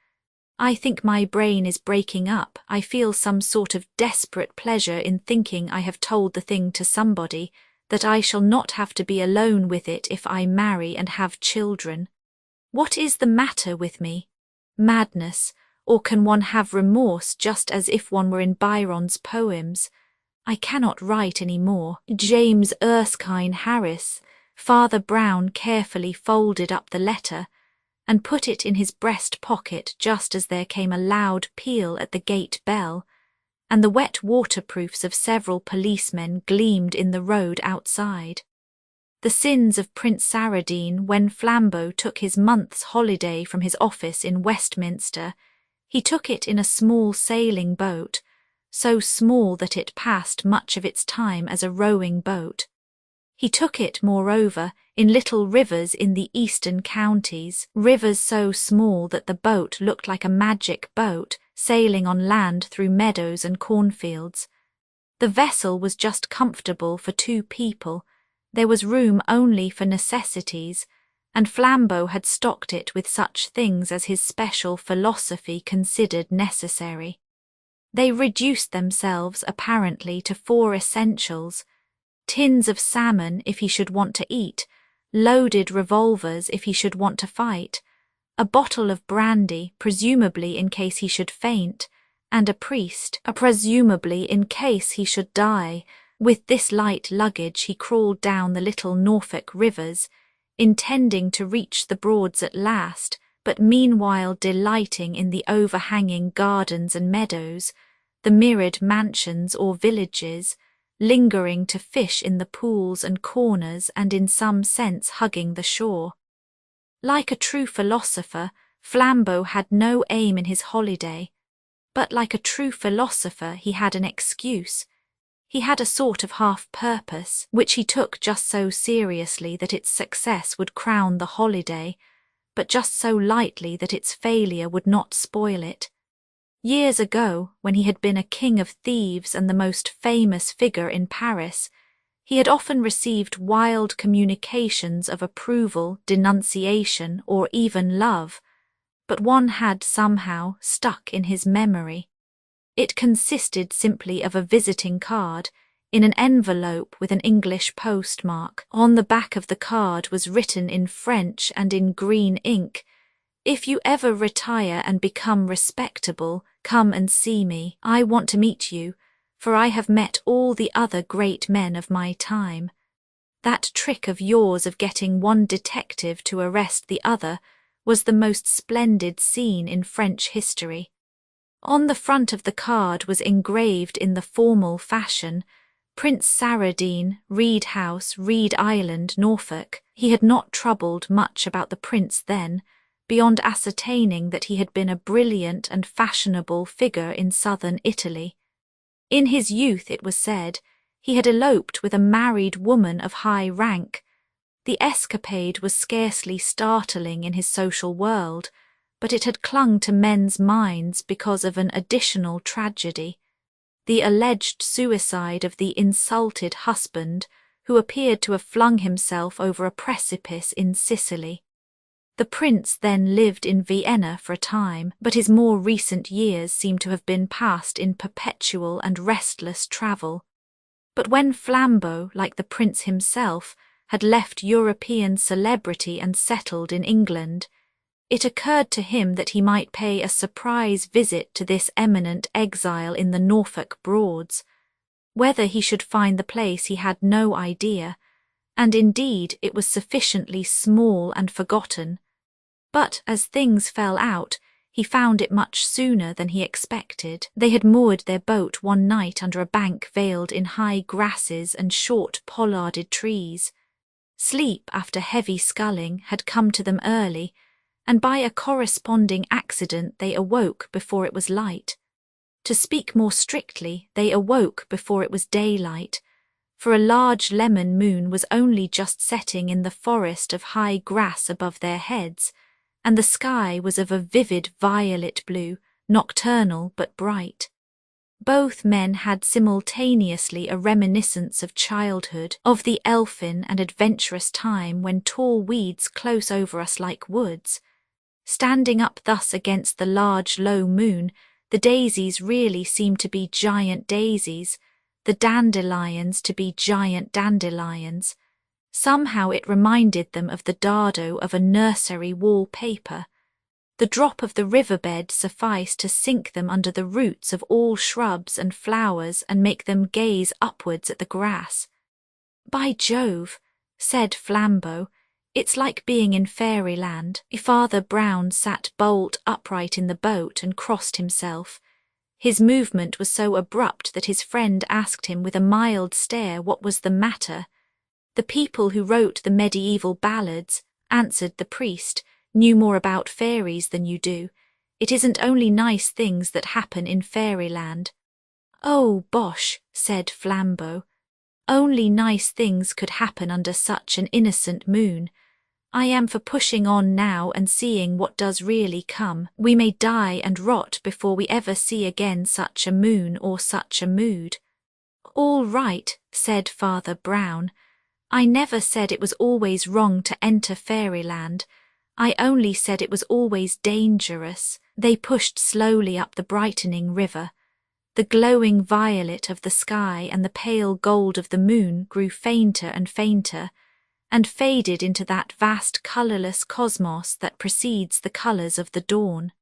I think my brain is breaking up. I feel some sort of desperate pleasure in thinking I have told the thing to somebody, that I shall not have to be alone with it if I marry and have children. What is the matter with me? Madness, or can one have remorse just as if one were in Byron's poems? I cannot write any more. James Erskine Harris. Father Brown carefully folded up the letter and put it in his breast pocket just as there came a loud peal at the gate bell, and the wet waterproofs of several policemen gleamed in the road outside. The sins of Prince Saradine. When Flambeau took his month's holiday from his office in Westminster, he took it in a small sailing boat, so small that it passed much of its time as a rowing boat. He took it, moreover, in little rivers in the eastern counties, rivers so small that the boat looked like a magic boat sailing on land through meadows and cornfields. The vessel was just comfortable for 2 people. There was room only for necessities, and Flambeau had stocked it with such things as his special philosophy considered necessary. They reduced themselves apparently to 4 essentials: tins of salmon if he should want to eat, loaded revolvers if he should want to fight, a bottle of brandy, presumably in case he should faint, and a priest, presumably in case he should die. With this light luggage he crawled down the little Norfolk rivers, intending to reach the Broads at last, but meanwhile delighting in the overhanging gardens and meadows, the mirrored mansions or villages, lingering to fish in the pools and corners and in some sense hugging the shore. Like a true philosopher, Flambeau had no aim in his holiday, but like a true philosopher he had an excuse. He had a sort of half-purpose, which he took just so seriously that its success would crown the holiday, but just so lightly that its failure would not spoil it. Years ago, when he had been a king of thieves and the most famous figure in Paris, he had often received wild communications of approval, denunciation, or even love, but one had somehow stuck in his memory. It consisted simply of a visiting card, in an envelope with an English postmark. On the back of the card was written in French and in green ink, "If you ever retire and become respectable, come and see me. I want to meet you, for I have met all the other great men of my time. That trick of yours of getting one detective to arrest the other was the most splendid scene in French history." On the front of the card was engraved in the formal fashion, "Prince Saradine, Reed House, Reed Island, Norfolk." He had not troubled much about the prince then, beyond ascertaining that he had been a brilliant and fashionable figure in southern Italy. In his youth, it was said, he had eloped with a married woman of high rank. The escapade was scarcely startling in his social world, but it had clung to men's minds because of an additional tragedy: the alleged suicide of the insulted husband, who appeared to have flung himself over a precipice in Sicily. The prince then lived in Vienna for a time, but his more recent years seem to have been passed in perpetual and restless travel. But when Flambeau, like the prince himself, had left European celebrity and settled in England, it occurred to him that he might pay a surprise visit to this eminent exile in the Norfolk Broads. Whether he should find the place he had no idea, and indeed it was sufficiently small and forgotten. But as things fell out, he found it much sooner than he expected. They had moored their boat one night under a bank veiled in high grasses and short pollarded trees. Sleep after heavy sculling had come to them early, and by a corresponding accident they awoke before it was light. To speak more strictly, they awoke before it was daylight, for a large lemon moon was only just setting in the forest of high grass above their heads, and the sky was of a vivid violet blue, nocturnal but bright. Both men had simultaneously a reminiscence of childhood, of the elfin and adventurous time when tall weeds close over us like woods. Standing up thus against the large low moon, the daisies really seemed to be giant daisies, the dandelions to be giant dandelions. Somehow it reminded them of the dado of a nursery wall-paper. The drop of the riverbed sufficed to sink them under the roots of all shrubs and flowers and make them gaze upwards at the grass. "By Jove," said Flambeau, "it's like being in fairyland." Father Brown sat bolt upright in the boat and crossed himself. His movement was so abrupt that his friend asked him with a mild stare what was the matter. "The people who wrote the medieval ballads," answered the priest, "knew more about fairies than you do. It isn't only nice things that happen in fairyland." "Oh, bosh," said Flambeau. "Only nice things could happen under such an innocent moon. I am for pushing on now and seeing what does really come. We may die and rot before we ever see again such a moon or such a mood." "All right," said Father Brown. "I never said it was always wrong to enter fairyland. I only said it was always dangerous." They pushed slowly up the brightening river. The glowing violet of the sky and the pale gold of the moon grew fainter and fainter, and faded into that vast colourless cosmos that precedes the colours of the dawn.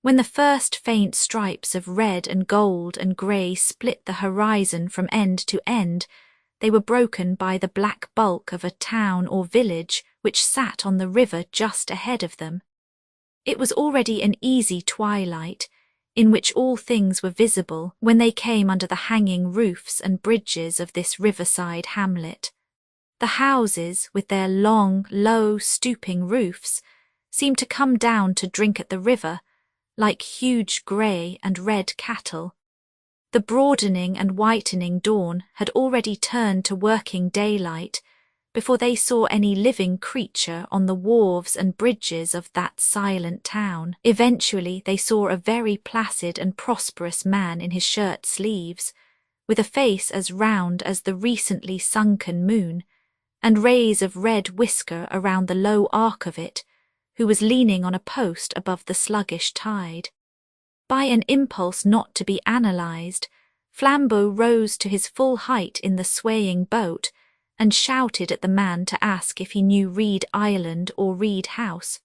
When the first faint stripes of red and gold and grey split the horizon from end to end, they were broken by the black bulk of a town or village which sat on the river just ahead of them. It was already an easy twilight, in which all things were visible, when they came under the hanging roofs and bridges of this riverside hamlet. The houses, with their long, low, stooping roofs, seemed to come down to drink at the river, like huge grey and red cattle. The broadening and whitening dawn had already turned to working daylight before they saw any living creature on the wharves and bridges of that silent town. Eventually they saw a very placid and prosperous man in his shirt sleeves, with a face as round as the recently sunken moon, and rays of red whisker around the low arc of it, who was leaning on a post above the sluggish tide. By an impulse not to be analysed, Flambeau rose to his full height in the swaying boat and shouted at the man to ask if he knew Reed Island or Reed House.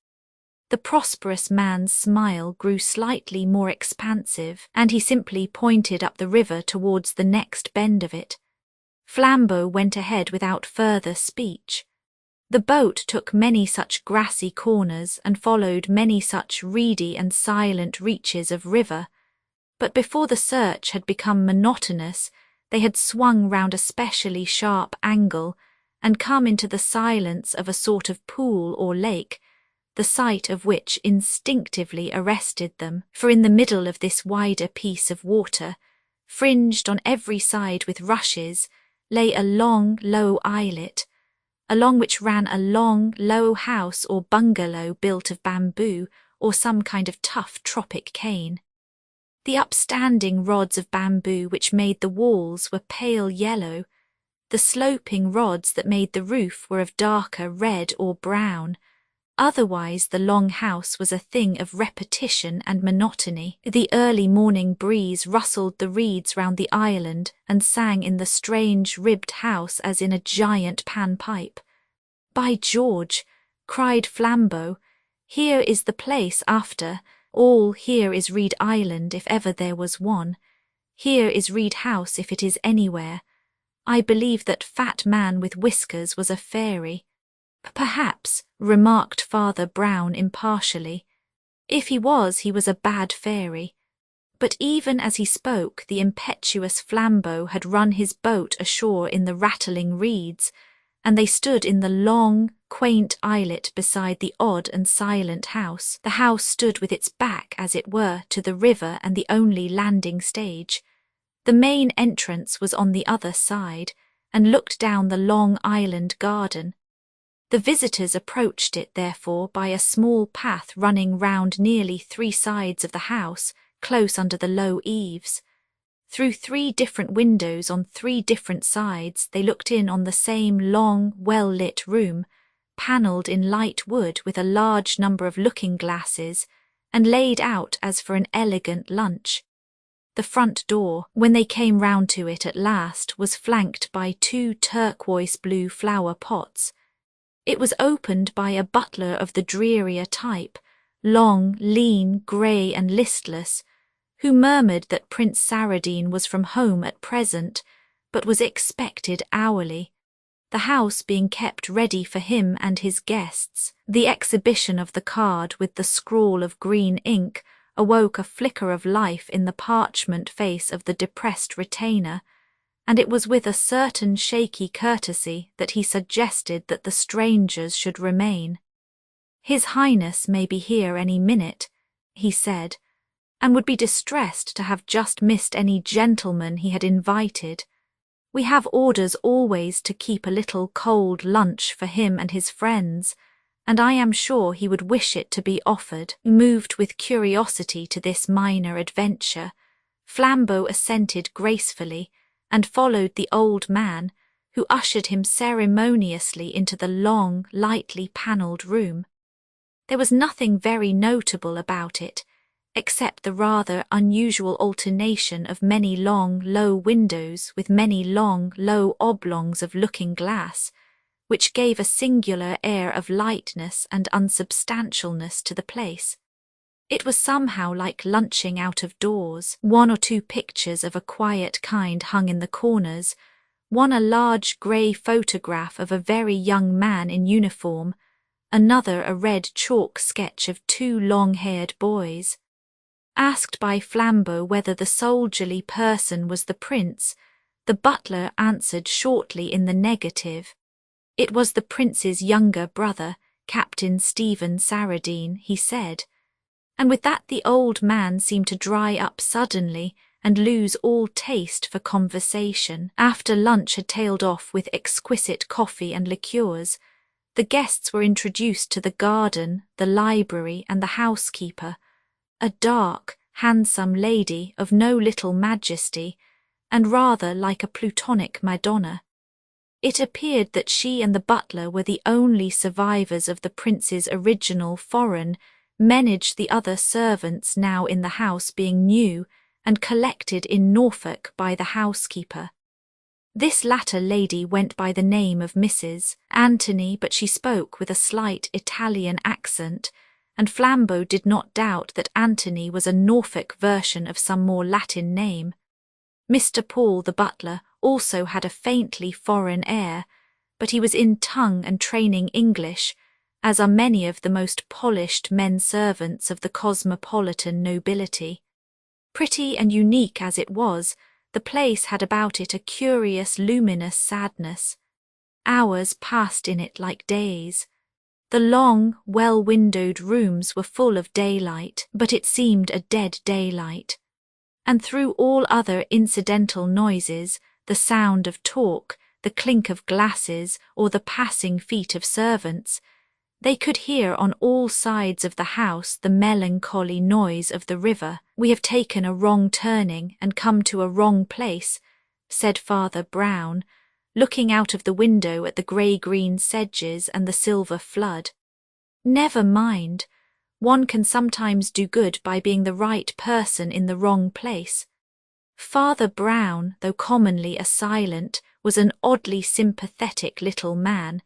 The prosperous man's smile grew slightly more expansive, and he simply pointed up the river towards the next bend of it. Flambeau went ahead without further speech. The boat took many such grassy corners and followed many such reedy and silent reaches of river, but before the search had become monotonous, they had swung round a specially sharp angle and come into the silence of a sort of pool or lake, the sight of which instinctively arrested them, for in the middle of this wider piece of water, fringed on every side with rushes, lay a long, low islet, along which ran a long, low house or bungalow built of bamboo or some kind of tough tropic cane. The upstanding rods of bamboo which made the walls were pale yellow. The sloping rods that made the roof were of darker red or brown. Otherwise the long house was a thing of repetition and monotony. The early morning breeze rustled the reeds round the island and sang in the strange ribbed house as in a giant panpipe. "By George," cried Flambeau, "here is the place after all. Here is Reed Island if ever there was one. Here is Reed House if it is anywhere. I believe that fat man with whiskers was a fairy." "Perhaps," remarked Father Brown impartially. "If he was a bad fairy." But even as he spoke, the impetuous Flambeau had run his boat ashore in the rattling reeds, and they stood in the long, quaint islet beside the odd and silent house. The house stood with its back, as it were, to the river and the only landing stage. The main entrance was on the other side, and looked down the long island garden. The visitors approached it, therefore, by a small path running round nearly 3 sides of the house, close under the low eaves. Through 3 different windows on 3 different sides they looked in on the same long, well-lit room, panelled in light wood with a large number of looking-glasses, and laid out as for an elegant lunch. The front door, when they came round to it at last, was flanked by 2 turquoise-blue flower pots. It was opened by a butler of the drearier type, long, lean, grey and listless, who murmured that Prince Saradine was from home at present, but was expected hourly, the house being kept ready for him and his guests. The exhibition of the card with the scrawl of green ink awoke a flicker of life in the parchment face of the depressed retainer, and it was with a certain shaky courtesy that he suggested that the strangers should remain. "His Highness may be here any minute," he said, "and would be distressed to have just missed any gentleman he had invited. We have orders always to keep a little cold lunch for him and his friends, and I am sure he would wish it to be offered." Moved with curiosity to this minor adventure, Flambeau assented gracefully, and followed the old man, who ushered him ceremoniously into the long, lightly panelled room. There was nothing very notable about it, except the rather unusual alternation of many long, low windows with many long, low oblongs of looking-glass, which gave a singular air of lightness and unsubstantialness to the place. It was somehow like lunching out of doors. 1 or 2 pictures of a quiet kind hung in the corners, one a large grey photograph of a very young man in uniform, another a red chalk sketch of 2 long-haired boys. Asked by Flambeau whether the soldierly person was the prince, the butler answered shortly in the negative. It was the prince's younger brother, Captain Stephen Saradine, he said, and with that the old man seemed to dry up suddenly and lose all taste for conversation. After lunch had tailed off with exquisite coffee and liqueurs, the guests were introduced to the garden, the library, and the housekeeper, a dark, handsome lady of no little majesty, and rather like a Plutonic Madonna. It appeared that she and the butler were the only survivors of the prince's original foreign, managed the other servants now in the house being new and collected in Norfolk by the housekeeper. This latter lady went by the name of Mrs. Anthony, but she spoke with a slight Italian accent, and Flambeau did not doubt that Anthony was a Norfolk version of some more Latin name. Mr. Paul, the butler, also had a faintly foreign air, but he was in tongue and training English, as are many of the most polished men-servants of the cosmopolitan nobility. Pretty and unique as it was, the place had about it a curious luminous sadness. Hours passed in it like days. The long, well-windowed rooms were full of daylight, but it seemed a dead daylight. And through all other incidental noises, the sound of talk, the clink of glasses, or the passing feet of servants. They could hear on all sides of the house the melancholy noise of the river. "We have taken a wrong turning and come to a wrong place," said Father Brown, looking out of the window at the grey-green sedges and the silver flood. "Never mind. One can sometimes do good by being the right person in the wrong place." Father Brown, though commonly a silent, was an oddly sympathetic little man,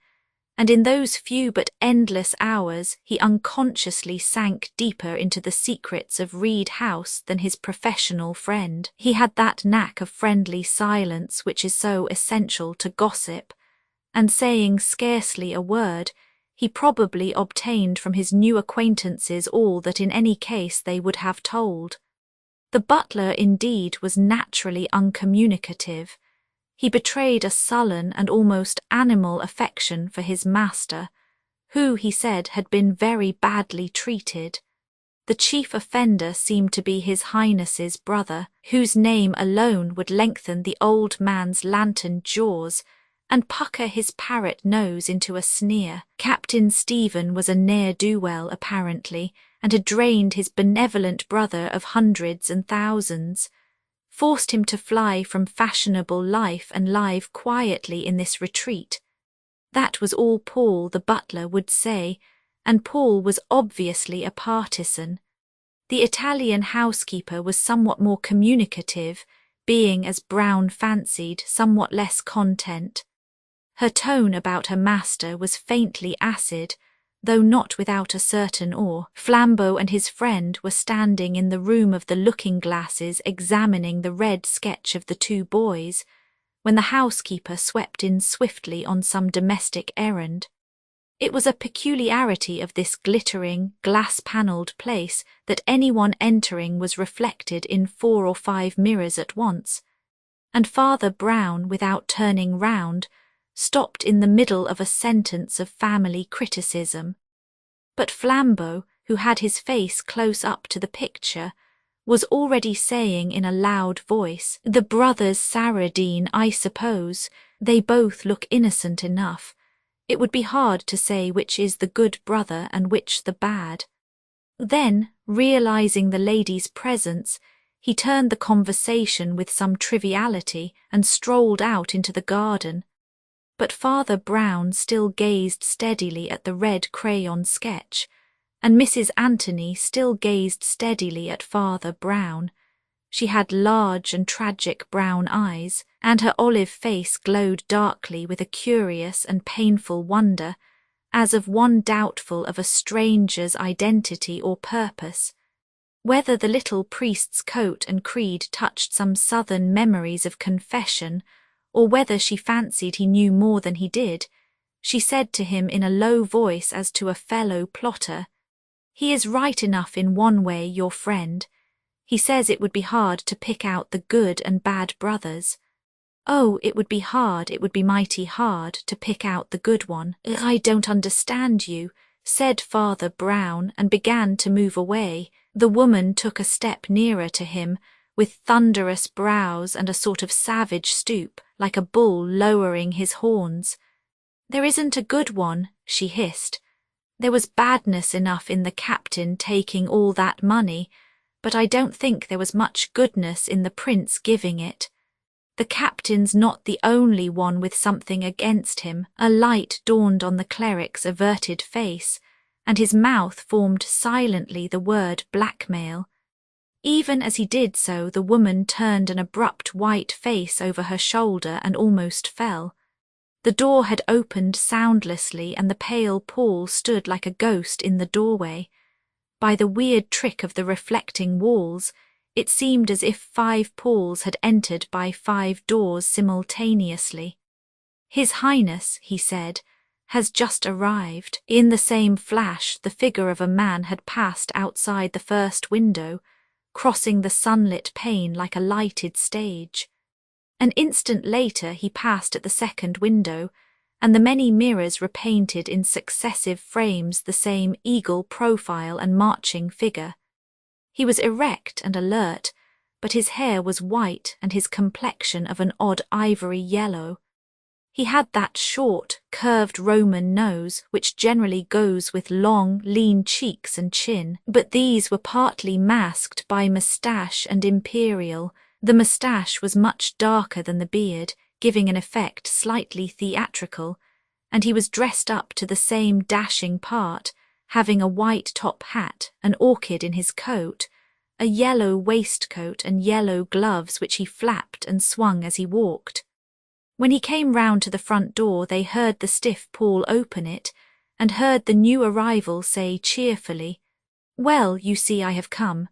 and in those few but endless hours he unconsciously sank deeper into the secrets of Reed House than his professional friend. He had that knack of friendly silence which is so essential to gossip, and saying scarcely a word, he probably obtained from his new acquaintances all that in any case they would have told. The butler, indeed, was naturally uncommunicative. He betrayed a sullen and almost animal affection for his master, who, he said, had been very badly treated. The chief offender seemed to be His Highness's brother, whose name alone would lengthen the old man's lantern jaws and pucker his parrot nose into a sneer. Captain Stephen was a ne'er-do-well, apparently, and had drained his benevolent brother of hundreds and thousands, forced him to fly from fashionable life and live quietly in this retreat. That was all Paul the butler would say, and Paul was obviously a partisan. The Italian housekeeper was somewhat more communicative, being, as Brown fancied, somewhat less content. Her tone about her master was faintly acid, though not without a certain awe. Flambeau and his friend were standing in the room of the looking-glasses examining the red sketch of the two boys, when the housekeeper swept in swiftly on some domestic errand. It was a peculiarity of this glittering, glass-panelled place that anyone entering was reflected in 4 or 5 mirrors at once, and Father Brown, without turning round, stopped in the middle of a sentence of family criticism. But Flambeau, who had his face close up to the picture, was already saying in a loud voice, "The brothers Saradine, I suppose. They both look innocent enough. It would be hard to say which is the good brother and which the bad." Then, realizing the lady's presence, he turned the conversation with some triviality and strolled out into the garden. But Father Brown still gazed steadily at the red crayon sketch, and Mrs. Anthony still gazed steadily at Father Brown. She had large and tragic brown eyes, and her olive face glowed darkly with a curious and painful wonder, as of one doubtful of a stranger's identity or purpose. Whether the little priest's coat and creed touched some southern memories of confession, or whether she fancied he knew more than he did, she said to him in a low voice as to a fellow plotter, "He is right enough in one way, your friend. He says it would be hard to pick out the good and bad brothers. Oh, it would be mighty hard to pick out the good one." "I don't understand you," said Father Brown, and began to move away. The woman took a step nearer to him, with thunderous brows and a sort of savage stoop, like a bull lowering his horns. "There isn't a good one," she hissed. "There was badness enough in the captain taking all that money, but I don't think there was much goodness in the prince giving it. The captain's not the only one with something against him." A light dawned on the cleric's averted face, and his mouth formed silently the word blackmail. Even as he did so, the woman turned an abrupt white face over her shoulder and almost fell. The door had opened soundlessly, and the pale Paul stood like a ghost in the doorway. By the weird trick of the reflecting walls, it seemed as if 5 Pauls had entered by 5 doors simultaneously. "His Highness," he said, "has just arrived." In the same flash, the figure of a man had passed outside the first window, crossing the sunlit pane like a lighted stage. An instant later he passed at the second window, and the many mirrors repainted in successive frames the same eagle profile and marching figure. He was erect and alert, but his hair was white and his complexion of an odd ivory yellow. He had that short, curved Roman nose which generally goes with long, lean cheeks and chin, but these were partly masked by moustache and imperial. The moustache was much darker than the beard, giving an effect slightly theatrical, and he was dressed up to the same dashing part, having a white top hat, an orchid in his coat, a yellow waistcoat and yellow gloves which he flapped and swung as he walked. When he came round to the front door, they heard the stiff Paul open it, and heard the new arrival say cheerfully, "Well, you see I have come."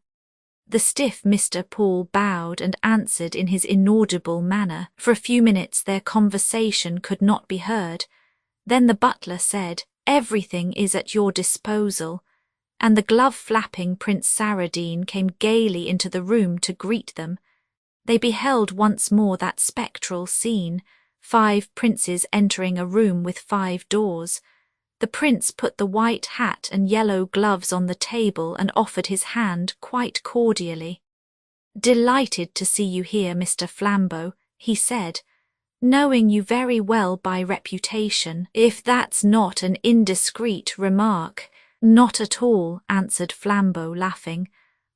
The stiff Mr. Paul bowed and answered in his inaudible manner. For a few minutes their conversation could not be heard. Then the butler said, "Everything is at your disposal," and the glove-flapping Prince Saradine came gaily into the room to greet them. They beheld once more that spectral scene, 5 princes entering a room with 5 doors. The prince put the white hat and yellow gloves on the table and offered his hand quite cordially. "Delighted to see you here, Mr. Flambeau," he said, "knowing you very well by reputation, if that's not an indiscreet remark." "Not at all," answered Flambeau, laughing.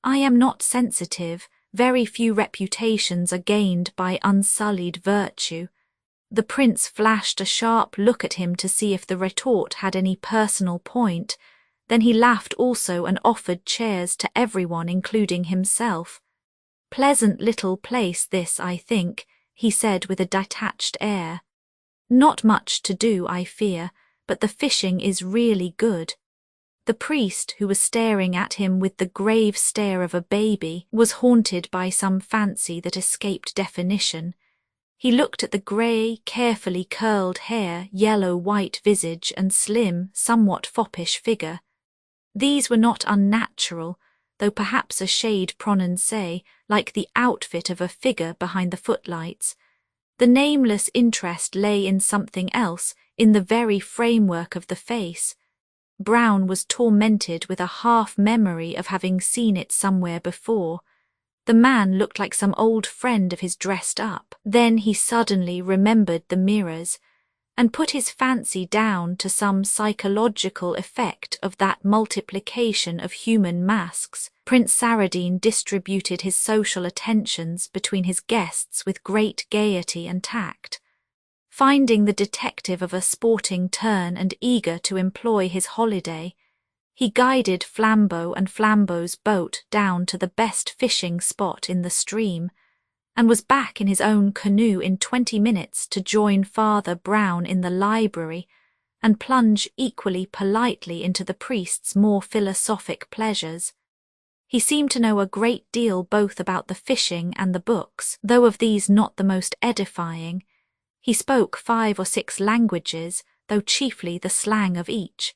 "I am not sensitive. Very few reputations are gained by unsullied virtue." The prince flashed a sharp look at him to see if the retort had any personal point. Then he laughed also and offered chairs to everyone, including himself. "Pleasant little place this, I think," he said with a detached air. "Not much to do, I fear, but the fishing is really good." The priest, who was staring at him with the grave stare of a baby, was haunted by some fancy that escaped definition. He looked at the grey, carefully curled hair, yellow-white visage, and slim, somewhat foppish figure. These were not unnatural, though perhaps a shade prononcé, like the outfit of a figure behind the footlights. The nameless interest lay in something else, in the very framework of the face. Brown was tormented with a half-memory of having seen it somewhere before. The man looked like some old friend of his dressed up. Then he suddenly remembered the mirrors, and put his fancy down to some psychological effect of that multiplication of human masks. Prince Saradine distributed his social attentions between his guests with great gaiety and tact. Finding the detective of a sporting turn and eager to employ his holiday, he guided Flambeau and Flambeau's boat down to the best fishing spot in the stream, and was back in his own canoe in 20 minutes to join Father Brown in the library and plunge equally politely into the priest's more philosophic pleasures. He seemed to know a great deal both about the fishing and the books, though of these not the most edifying. He spoke 5 or 6 languages, though chiefly the slang of each.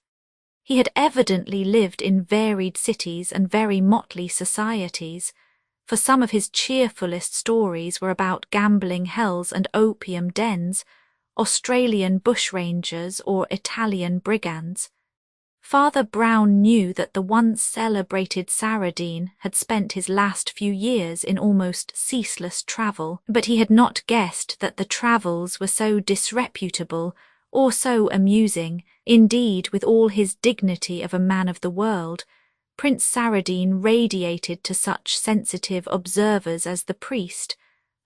He had evidently lived in varied cities and very motley societies, for some of his cheerfulest stories were about gambling hells and opium dens, Australian bushrangers or Italian brigands. Father Brown knew that the once celebrated Saradine had spent his last few years in almost ceaseless travel, but he had not guessed that the travels were so disreputable or so amusing. Indeed, with all his dignity of a man of the world, Prince Saradine radiated to such sensitive observers as the priest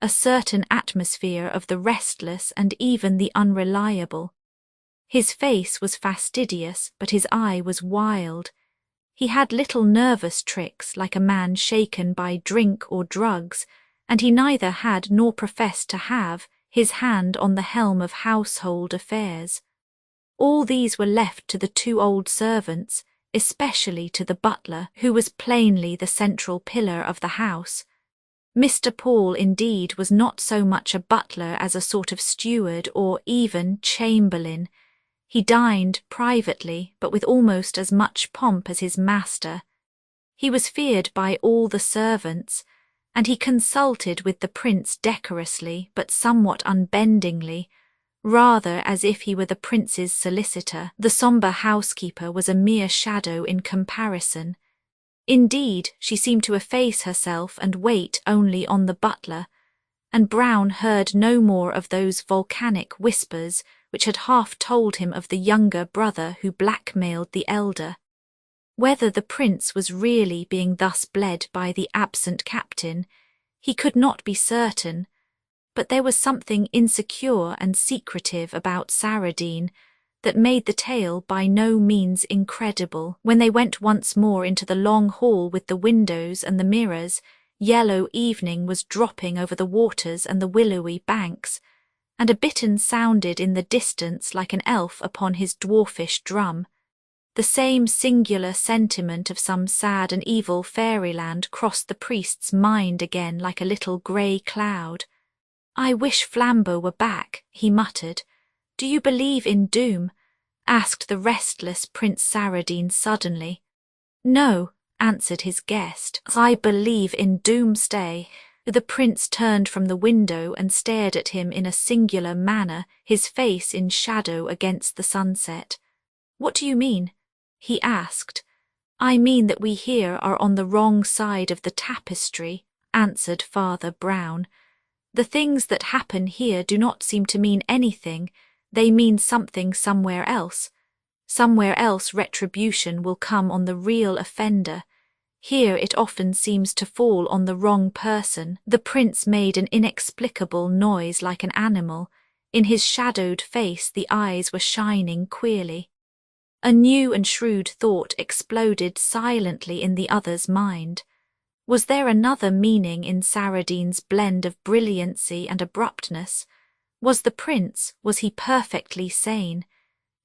a certain atmosphere of the restless and even the unreliable. His face was fastidious, but his eye was wild. He had little nervous tricks like a man shaken by drink or drugs, and he neither had nor professed to have his hand on the helm of household affairs. All these were left to the 2 old servants, especially to the butler, who was plainly the central pillar of the house. Mr. Paul, indeed, was not so much a butler as a sort of steward or even chamberlain. He dined privately, but with almost as much pomp as his master. He was feared by all the servants, and he consulted with the prince decorously but somewhat unbendingly, rather as if he were the prince's solicitor. The sombre housekeeper was a mere shadow in comparison. Indeed, she seemed to efface herself and wait only on the butler, and Brown heard no more of those volcanic whispers which had half told him of the younger brother who blackmailed the elder. Whether the prince was really being thus bled by the absent captain, he could not be certain, but there was something insecure and secretive about Saradine that made the tale by no means incredible. When they went once more into the long hall with the windows and the mirrors, yellow evening was dropping over the waters and the willowy banks, and a bittern sounded in the distance like an elf upon his dwarfish drum. The same singular sentiment of some sad and evil fairyland crossed the priest's mind again like a little grey cloud. "I wish Flambeau were back," he muttered. "Do you believe in doom?" asked the restless Prince Saradine suddenly. "No," answered his guest. "I believe in doomsday." The prince turned from the window and stared at him in a singular manner, his face in shadow against the sunset. "What do you mean?" he asked. "I mean that we here are on the wrong side of the tapestry," answered Father Brown. "The things that happen here do not seem to mean anything. They mean something somewhere else. Somewhere else retribution will come on the real offender. Here it often seems to fall on the wrong person." The prince made an inexplicable noise like an animal. In his shadowed face the eyes were shining queerly. A new and shrewd thought exploded silently in the other's mind. Was there another meaning in Saradine's blend of brilliancy and abruptness? Was he perfectly sane?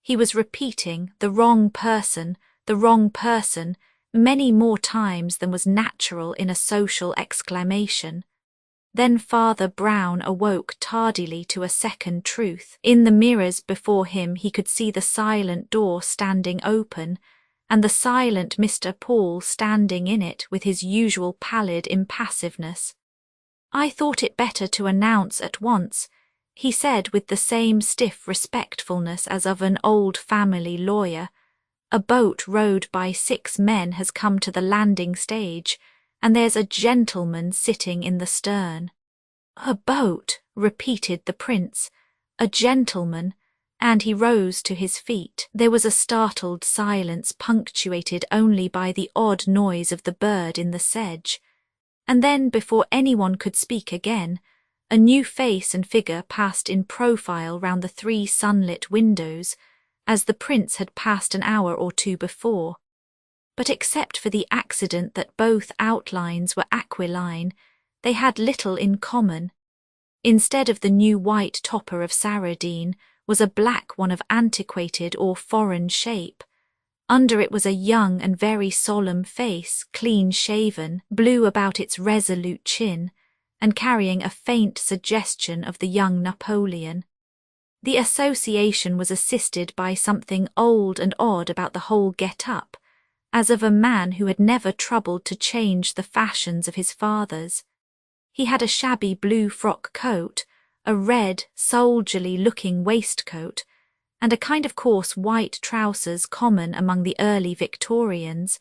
He was repeating the wrong person, many more times than was natural in a social exclamation. Then Father Brown awoke tardily to a second truth. In the mirrors before him he could see the silent door standing open, and the silent Mr. Paul standing in it with his usual pallid impassiveness. "I thought it better to announce at once," he said with the same stiff respectfulness as of an old family lawyer. "A boat rowed by 6 men has come to the landing stage, and there's a gentleman sitting in the stern." "A boat," repeated the prince. "A gentleman," and he rose to his feet. There was a startled silence punctuated only by the odd noise of the bird in the sedge. And then, before anyone could speak again, a new face and figure passed in profile round the 3 sunlit windows, as the prince had passed an hour or 2 before. But except for the accident that both outlines were aquiline, they had little in common. Instead of the new white topper of Saradine was a black one of antiquated or foreign shape. Under it was a young and very solemn face, clean-shaven, blue about its resolute chin, and carrying a faint suggestion of the young Napoleon. The association was assisted by something old and odd about the whole get-up, as of a man who had never troubled to change the fashions of his fathers. He had a shabby blue frock coat, a red, soldierly-looking waistcoat, and a kind of coarse white trousers common among the early Victorians,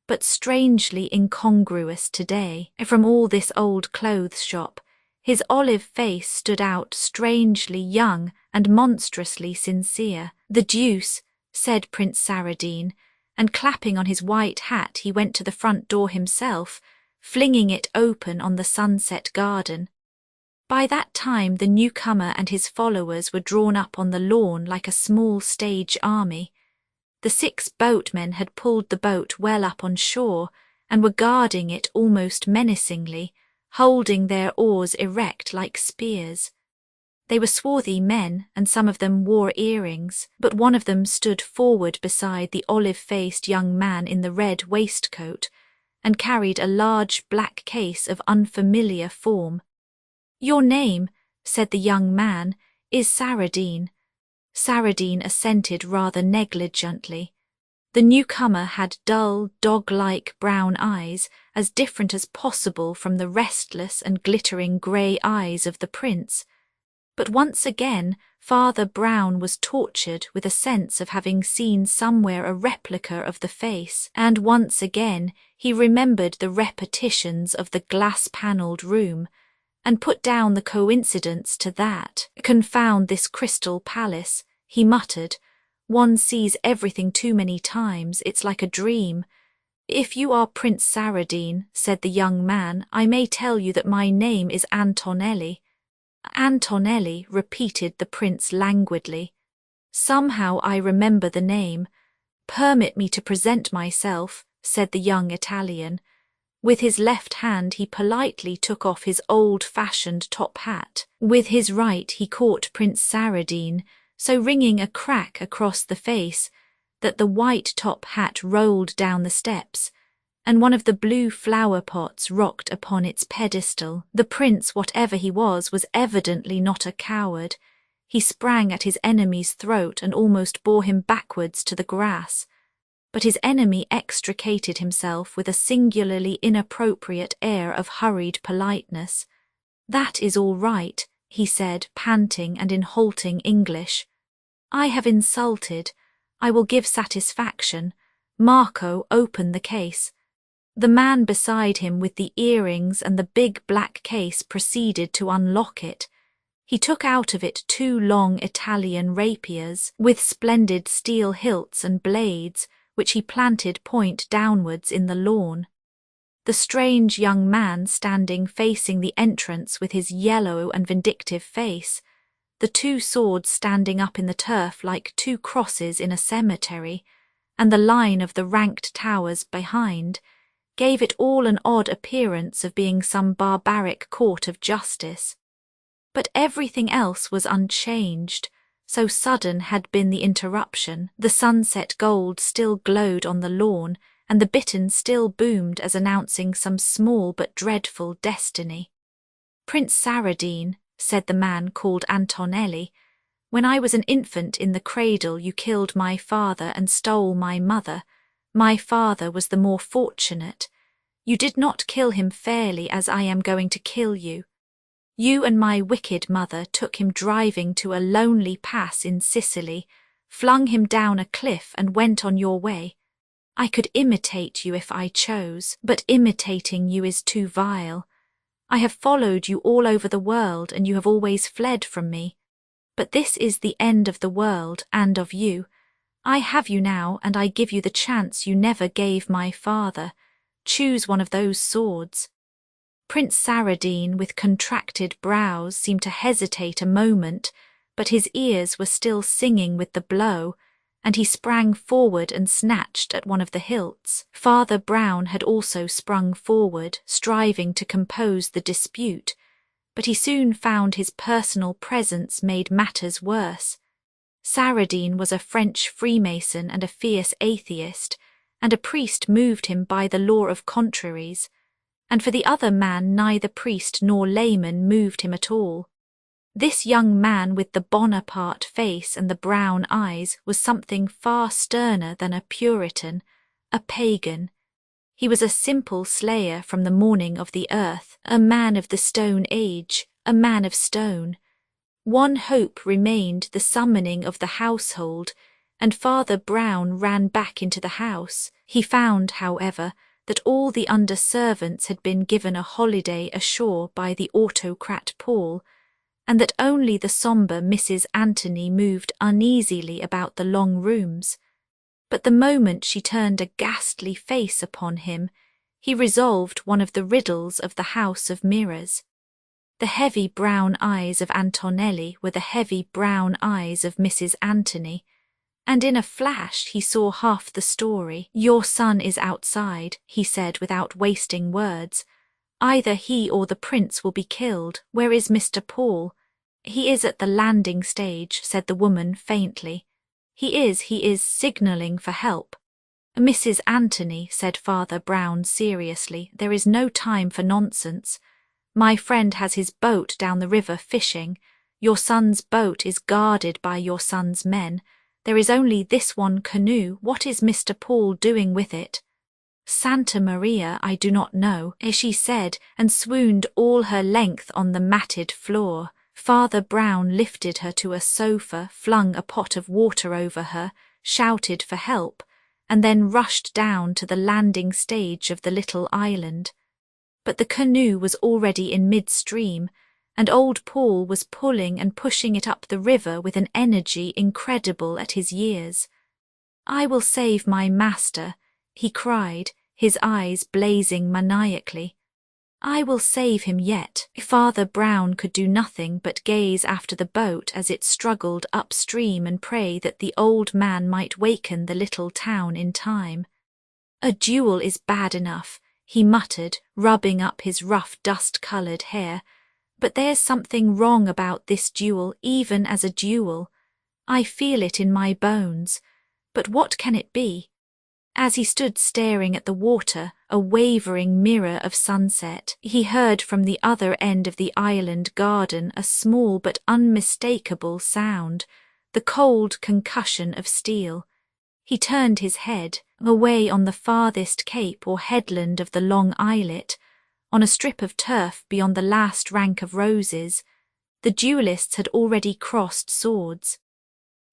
but strangely incongruous today. From all this old clothes shop, his olive face stood out strangely young and monstrously sincere. "The deuce," said Prince Saradine, and clapping on his white hat he went to the front door himself, flinging it open on the sunset garden. By that time the newcomer and his followers were drawn up on the lawn like a small stage army. The 6 boatmen had pulled the boat well up on shore and were guarding it almost menacingly, holding their oars erect like spears. They were swarthy men, and some of them wore earrings, but one of them stood forward beside the olive-faced young man in the red waistcoat, and carried a large black case of unfamiliar form. "Your name," said the young man, "is Saradine." Saradine assented rather negligently. The newcomer had dull, dog-like brown eyes, as different as possible from the restless and glittering grey eyes of the prince. But once again Father Brown was tortured with a sense of having seen somewhere a replica of the face, and once again he remembered the repetitions of the glass-panelled room, and put down the coincidence to that. Confound this crystal palace, he muttered. One sees everything too many times, it's like a dream. If you are Prince Saradine, said the young man, I may tell you that my name is Antonelli. Antonelli, repeated the prince languidly. Somehow I remember the name. Permit me to present myself, said the young Italian. With his left hand he politely took off his old-fashioned top hat. With his right he caught Prince Saradine, so ringing a crack across the face that the white top hat rolled down the steps, and one of the blue flower pots rocked upon its pedestal. The prince, whatever he was evidently not a coward. He sprang at his enemy's throat and almost bore him backwards to the grass. But his enemy extricated himself with a singularly inappropriate air of hurried politeness. That is all right, he said, panting and in halting English. I have insulted. I will give satisfaction. Marco, open the case. The man beside him with the earrings and the big black case proceeded to unlock it. He took out of it 2 long Italian rapiers with splendid steel hilts and blades, which he planted point downwards in the lawn. The strange young man standing facing the entrance with his yellow and vindictive face, the 2 swords standing up in the turf like 2 crosses in a cemetery, and the line of the ranked towers behind, gave it all an odd appearance of being some barbaric court of justice. But everything else was unchanged, so sudden had been the interruption. The sunset gold still glowed on the lawn, and the bittern still boomed as announcing some small but dreadful destiny. Prince Saradine, said the man called Antonelli, when I was an infant in the cradle you killed my father and stole my mother. My father was the more fortunate. You did not kill him fairly as I am going to kill you. You and my wicked mother took him driving to a lonely pass in Sicily, flung him down a cliff and went on your way. I could imitate you if I chose, but imitating you is too vile. I have followed you all over the world and you have always fled from me. But this is the end of the world and of you. I have you now and I give you the chance you never gave my father. Choose one of those swords. Prince Saradine, with contracted brows, seemed to hesitate a moment, but his ears were still singing with the blow, and he sprang forward and snatched at one of the hilts. Father Brown had also sprung forward, striving to compose the dispute, but he soon found his personal presence made matters worse. Saradine was a French Freemason and a fierce atheist, and a priest moved him by the law of contraries, and for the other man neither priest nor layman moved him at all. This young man with the Bonaparte face and the brown eyes was something far sterner than a Puritan, a pagan. He was a simple slayer from the morning of the earth, a man of the Stone Age, a man of stone. One hope remained, the summoning of the household, and Father Brown ran back into the house. He found, however, that all the under-servants had been given a holiday ashore by the autocrat Paul, and that only the sombre Mrs. Anthony moved uneasily about the long rooms. But the moment she turned a ghastly face upon him, he resolved one of the riddles of the House of Mirrors. The heavy brown eyes of Antonelli were the heavy brown eyes of Mrs. Anthony, and in a flash he saw half the story. Your son is outside, he said without wasting words. Either he or the prince will be killed. Where is Mr. Paul? He is at the landing stage, said the woman faintly. He is signalling for help. Mrs. Anthony, said Father Brown seriously, there is no time for nonsense. My friend has his boat down the river fishing. Your son's boat is guarded by your son's men. There is only this one canoe. What is Mr. Paul doing with it? Santa Maria, I do not know, she said, and swooned all her length on the matted floor. Father Brown lifted her to a sofa, flung a pot of water over her, shouted for help, and then rushed down to the landing stage of the little island. but the canoe was already in midstream, and old Paul was pulling and pushing it up the river with an energy incredible at his years. "I will save my master," he cried, his eyes blazing maniacally. "I will save him yet." Father Brown could do nothing but gaze after the boat as it struggled upstream and pray that the old man might waken the little town in time. "A duel is bad enough," he muttered, rubbing up his rough dust-coloured hair, "but there's something wrong about this duel even as a duel. I feel it in my bones. But what can it be?" As he stood staring at the water, a wavering mirror of sunset, he heard from the other end of the island garden a small but unmistakable sound, the cold concussion of steel. He turned his head, away on the farthest cape or headland of the long islet, on a strip of turf beyond the last rank of roses. The duellists had already crossed swords.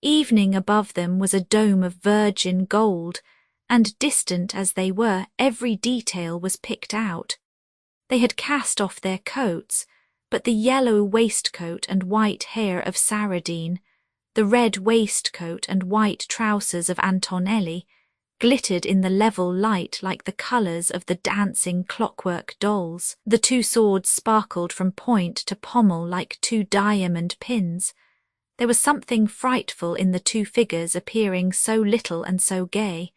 Evening above them was a dome of virgin gold, and distant as they were, every detail was picked out. They had cast off their coats, but the yellow waistcoat and white hair of Saradine, the red waistcoat and white trousers of Antonelli, glittered in the level light like the colours of the dancing clockwork dolls. The two swords sparkled from point to pommel like two diamond pins. There was something frightful in the two figures appearing so little and so gay.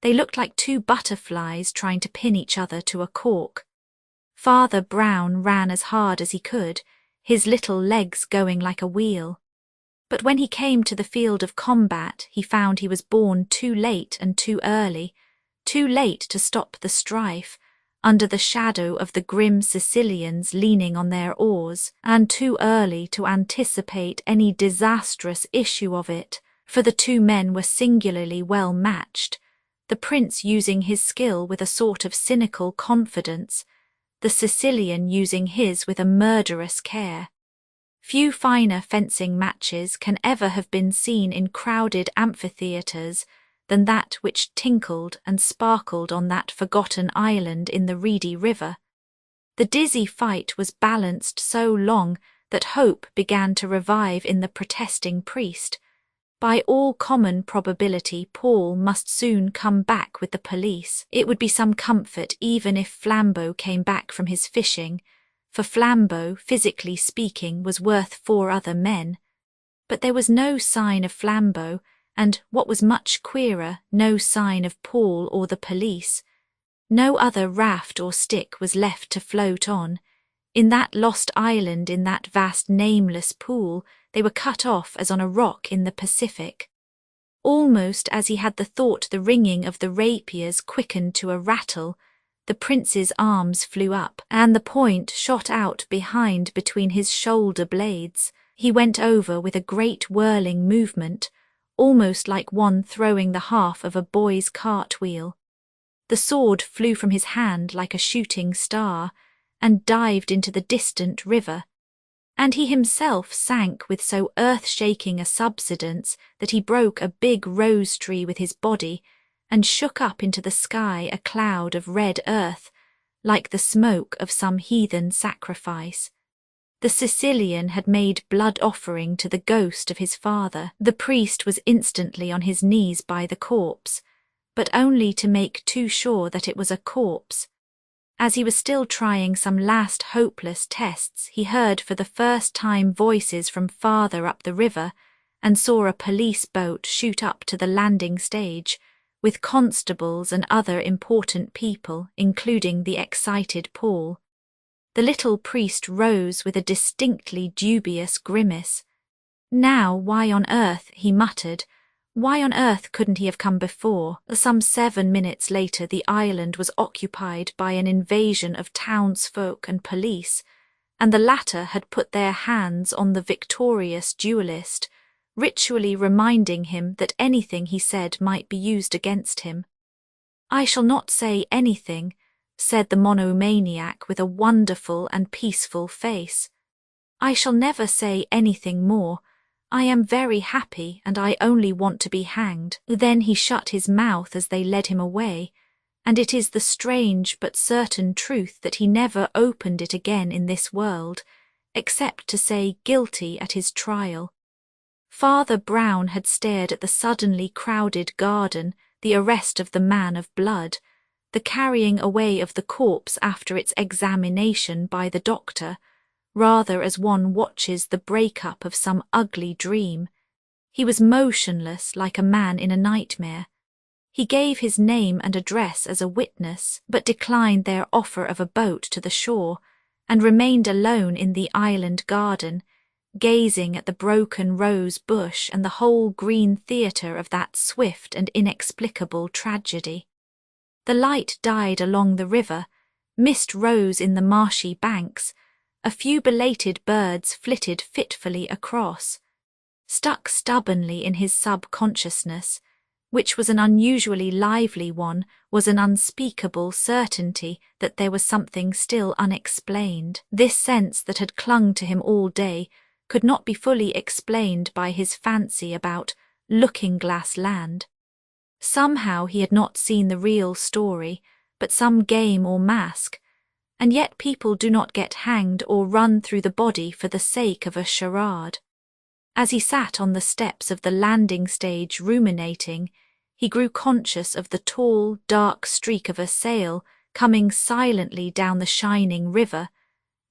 They looked like two butterflies trying to pin each other to a cork. Father Brown ran as hard as he could, his little legs going like a wheel. But when he came to the field of combat, he found he was born too late and too early, too late to stop the strife, under the shadow of the grim Sicilians leaning on their oars, and too early to anticipate any disastrous issue of it, for the two men were singularly well matched, the prince using his skill with a sort of cynical confidence, the Sicilian using his with a murderous care. Few finer fencing matches can ever have been seen in crowded amphitheatres than that which tinkled and sparkled on that forgotten island in the reedy river. The dizzy fight was balanced so long that hope began to revive in the protesting priest. By all common probability, Paul must soon come back with the police. It would be some comfort even if Flambeau came back from his fishing, for Flambeau, physically speaking, was worth 4 other men. But there was no sign of Flambeau, and, what was much queerer, no sign of Paul or the police. No other raft or stick was left to float on. In that lost island, in that vast nameless pool, they were cut off as on a rock in the Pacific. Almost as he had the thought, the ringing of the rapiers quickened to a rattle, the prince's arms flew up, and the point shot out behind between his shoulder blades. He went over with a great whirling movement, almost like one throwing the half of a boy's cartwheel. The sword flew from his hand like a shooting star, and dived into the distant river, and he himself sank with so earth-shaking a subsidence that he broke a big rose tree with his body, and shook up into the sky a cloud of red earth, like the smoke of some heathen sacrifice. The Sicilian had made blood offering to the ghost of his father. The priest was instantly on his knees by the corpse, but only to make too sure that it was a corpse. As he was still trying some last hopeless tests, he heard for the first time voices from farther up the river, and saw a police boat shoot up to the landing stage, with constables and other important people, including the excited Paul. The little priest rose with a distinctly dubious grimace. "Now, why on earth," he muttered, "why on earth couldn't he have come before?" Some 7 minutes later the island was occupied by an invasion of townsfolk and police, and the latter had put their hands on the victorious duellist, ritually reminding him that anything he said might be used against him. "I shall not say anything," said the monomaniac with a wonderful and peaceful face. "I shall never say anything more. I am very happy, and I only want to be hanged." Then he shut his mouth as they led him away, and it is the strange but certain truth that he never opened it again in this world, except to say guilty at his trial. Father Brown had stared at the suddenly crowded garden, the arrest of the man of blood, the carrying away of the corpse after its examination by the doctor, rather as one watches the break-up of some ugly dream. He was motionless like a man in a nightmare. He gave his name and address as a witness, but declined their offer of a boat to the shore, and remained alone in the island garden, gazing at the broken rose bush and the whole green theatre of that swift and inexplicable tragedy. The light died along the river, mist rose in the marshy banks, a few belated birds flitted fitfully across. Stuck stubbornly in his subconsciousness, which was an unusually lively one, was an unspeakable certainty that there was something still unexplained. This sense that had clung to him all day could not be fully explained by his fancy about Looking-Glass Land. Somehow he had not seen the real story, but some game or mask, and yet people do not get hanged or run through the body for the sake of a charade. As he sat on the steps of the landing stage ruminating, he grew conscious of the tall, dark streak of a sail coming silently down the shining river,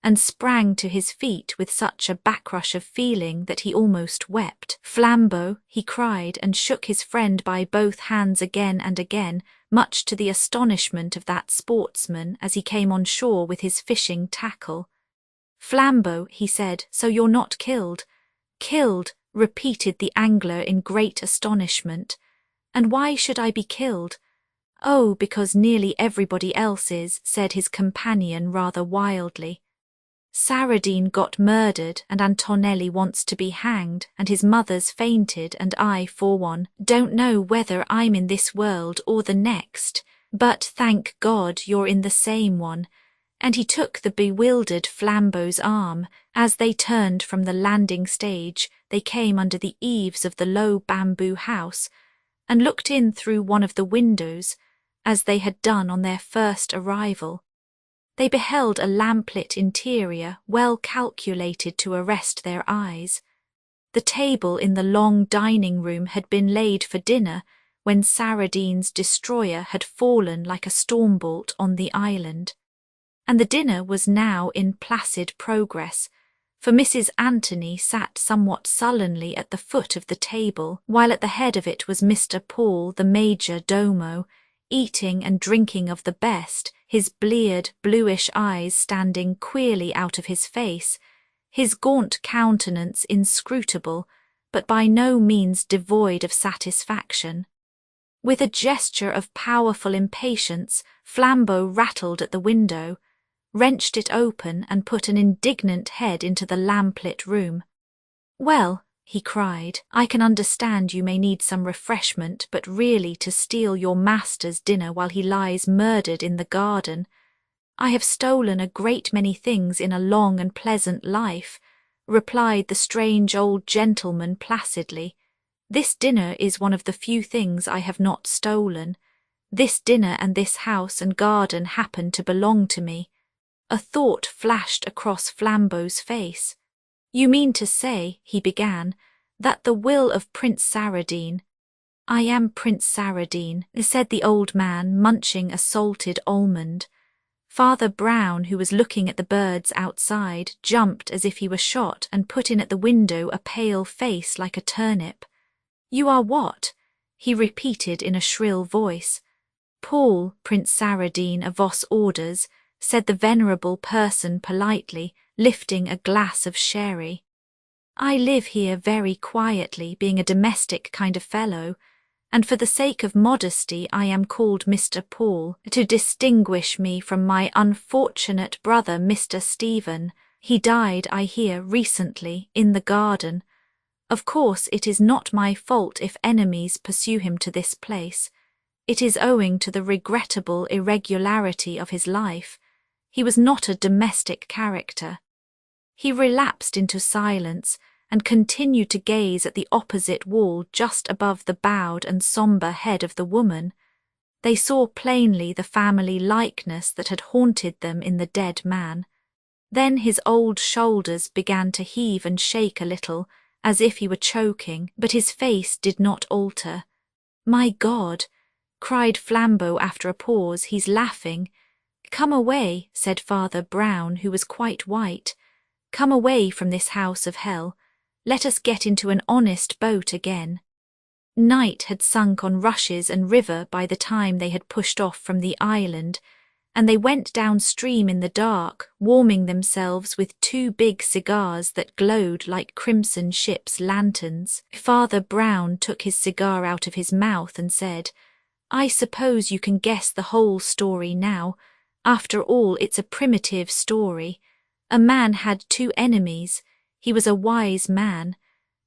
and sprang to his feet with such a backrush of feeling that he almost wept. "Flambeau," he cried, and shook his friend by both hands again and again, much to the astonishment of that sportsman as he came on shore with his fishing tackle. "Flambeau," he said, "so you're not killed?" "Killed," repeated the angler in great astonishment. "And why should I be killed?" "Oh, because nearly everybody else is," said his companion rather wildly. "Saradine got murdered, and Antonelli wants to be hanged, and his mother's fainted, and I, for one, don't know whether I'm in this world or the next, but thank God you're in the same one." And he took the bewildered Flambeau's arm. As they turned from the landing stage, they came under the eaves of the low bamboo house, and looked in through one of the windows, as they had done on their first arrival. They beheld a lamplit interior well calculated to arrest their eyes. The table in the long dining-room had been laid for dinner when Saradine's destroyer had fallen like a stormbolt on the island. And the dinner was now in placid progress, for Mrs. Anthony sat somewhat sullenly at the foot of the table, while at the head of it was Mr. Paul, the major domo, eating and drinking of the best, his bleared, bluish eyes standing queerly out of his face, his gaunt countenance inscrutable, but by no means devoid of satisfaction. With a gesture of powerful impatience, Flambeau rattled at the window, wrenched it open and put an indignant head into the lamplit room. "Well," he cried, "I can understand you may need some refreshment, but really to steal your master's dinner while he lies murdered in the garden. I have stolen a great many things in a long and pleasant life," replied the strange old gentleman placidly. "This dinner is one of the few things I have not stolen. This dinner and this house and garden happen to belong to me." A thought flashed across Flambeau's face. "You mean to say," he began, "that the will of Prince Saradine—" "I am Prince Saradine," said the old man, munching a salted almond. Father Brown, who was looking at the birds outside, jumped as if he were shot and put in at the window a pale face like a turnip. "You are what?" he repeated in a shrill voice. "Paul, Prince Saradine, of vos orders," said the venerable person politely, lifting a glass of sherry. "I live here very quietly, being a domestic kind of fellow, and for the sake of modesty I am called Mr. Paul, to distinguish me from my unfortunate brother Mr. Stephen. He died, I hear, recently, in the garden. Of course it is not my fault if enemies pursue him to this place. It is owing to the regrettable irregularity of his life. He was not a domestic character." He relapsed into silence and continued to gaze at the opposite wall just above the bowed and sombre head of the woman. They saw plainly the family likeness that had haunted them in the dead man. Then his old shoulders began to heave and shake a little, as if he were choking, but his face did not alter. "My God!" cried Flambeau after a pause, "he's laughing." "Come away," said Father Brown, who was quite white. "Come away from this house of hell. Let us get into an honest boat again." Night had sunk on rushes and river by the time they had pushed off from the island, and they went downstream in the dark, warming themselves with 2 big cigars that glowed like crimson ship's lanterns. Father Brown took his cigar out of his mouth and said, "I suppose you can guess the whole story now. After all, it's a primitive story. A man had 2 enemies. He was a wise man,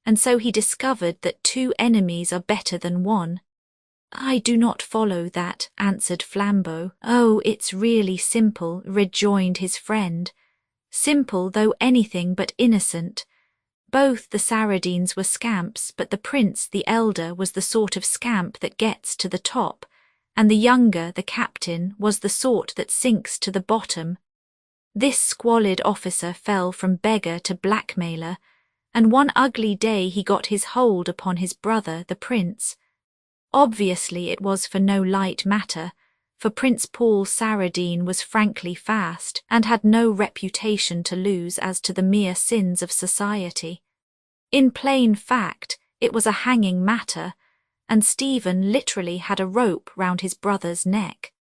and so he discovered that 2 enemies are better than 1. "I do not follow that," answered Flambeau. "Oh, it's really simple," rejoined his friend. "Simple, though anything but innocent. Both the Saradines were scamps, but the prince, the elder, was the sort of scamp that gets to the top, and the younger, the captain, was the sort that sinks to the bottom. This squalid officer fell from beggar to blackmailer, and one ugly day he got his hold upon his brother, the prince. Obviously it was for no light matter, for Prince Paul Saradine was frankly fast and had no reputation to lose as to the mere sins of society. In plain fact, it was a hanging matter, and Stephen literally had a rope round his brother's neck.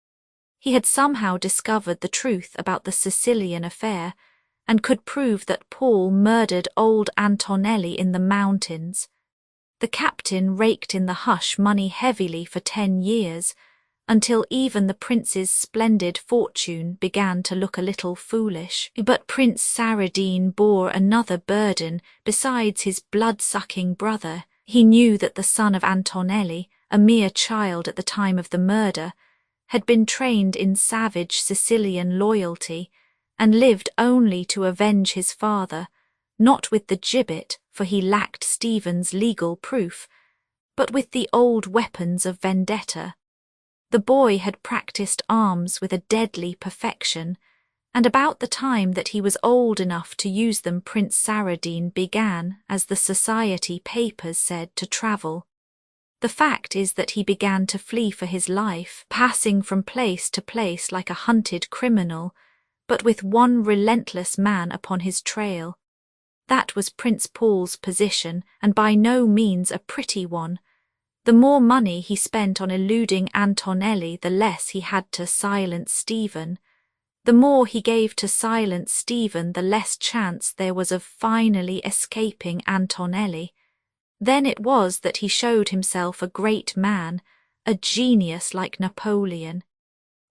He had somehow discovered the truth about the Sicilian affair, and could prove that Paul murdered old Antonelli in the mountains. The captain raked in the hush money heavily for 10 years, until even the prince's splendid fortune began to look a little foolish. But Prince Saradine bore another burden besides his blood-sucking brother. He knew that the son of Antonelli, a mere child at the time of the murder, had been trained in savage Sicilian loyalty, and lived only to avenge his father, not with the gibbet, for he lacked Stephen's legal proof, but with the old weapons of vendetta. The boy had practised arms with a deadly perfection, and about the time that he was old enough to use them, Prince Saradine began, as the society papers said, to travel. The fact is that he began to flee for his life, passing from place to place like a hunted criminal, but with one relentless man upon his trail. That was Prince Paul's position, and by no means a pretty one. The more money he spent on eluding Antonelli, the less he had to silence Stephen. The more he gave to silence Stephen, the less chance there was of finally escaping Antonelli. Then it was that he showed himself a great man, a genius like Napoleon.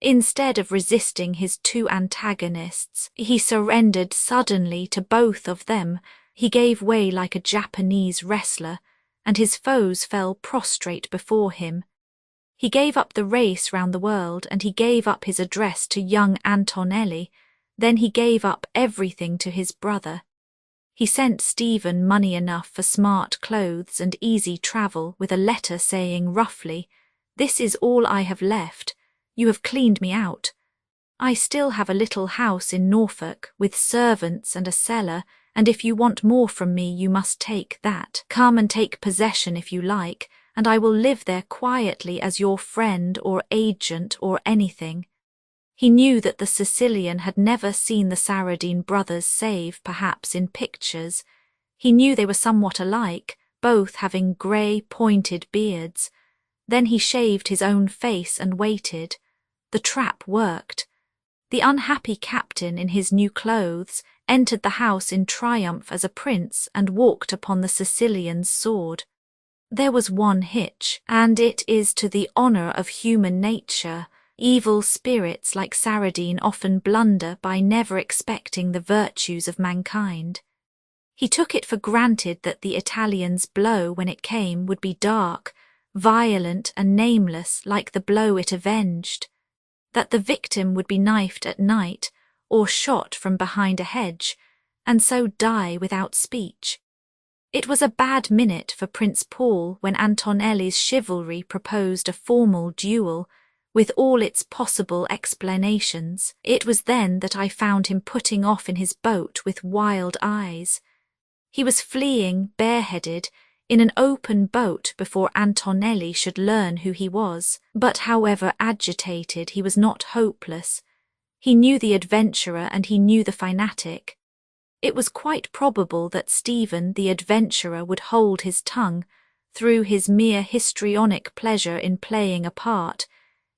Instead of resisting his 2 antagonists, he surrendered suddenly to both of them. He gave way like a Japanese wrestler, and his foes fell prostrate before him. He gave up the race round the world, and he gave up his address to young Antonelli. Then he gave up everything to his brother. He sent Stephen money enough for smart clothes and easy travel, with a letter saying roughly, "This is all I have left. You have cleaned me out. I still have a little house in Norfolk, with servants and a cellar, and if you want more from me you must take that. Come and take possession if you like, and I will live there quietly as your friend or agent or anything." He knew that the Sicilian had never seen the Saradine brothers save perhaps in pictures. He knew they were somewhat alike, both having grey, pointed beards. Then he shaved his own face and waited. The trap worked. The unhappy captain in his new clothes entered the house in triumph as a prince and walked upon the Sicilian's sword. There was one hitch, and it is to the honour of human nature. Evil spirits like Saradine often blunder by never expecting the virtues of mankind. He took it for granted that the Italian's blow, when it came, would be dark, violent and nameless like the blow it avenged, that the victim would be knifed at night or shot from behind a hedge, and so die without speech. It was a bad minute for Prince Paul when Antonelli's chivalry proposed a formal duel, with all its possible explanations. It was then that I found him putting off in his boat with wild eyes. He was fleeing bareheaded in an open boat before Antonelli should learn who he was. But however agitated, he was not hopeless. He knew the adventurer and he knew the fanatic. It was quite probable that Stephen, the adventurer, would hold his tongue, through his mere histrionic pleasure in playing a part,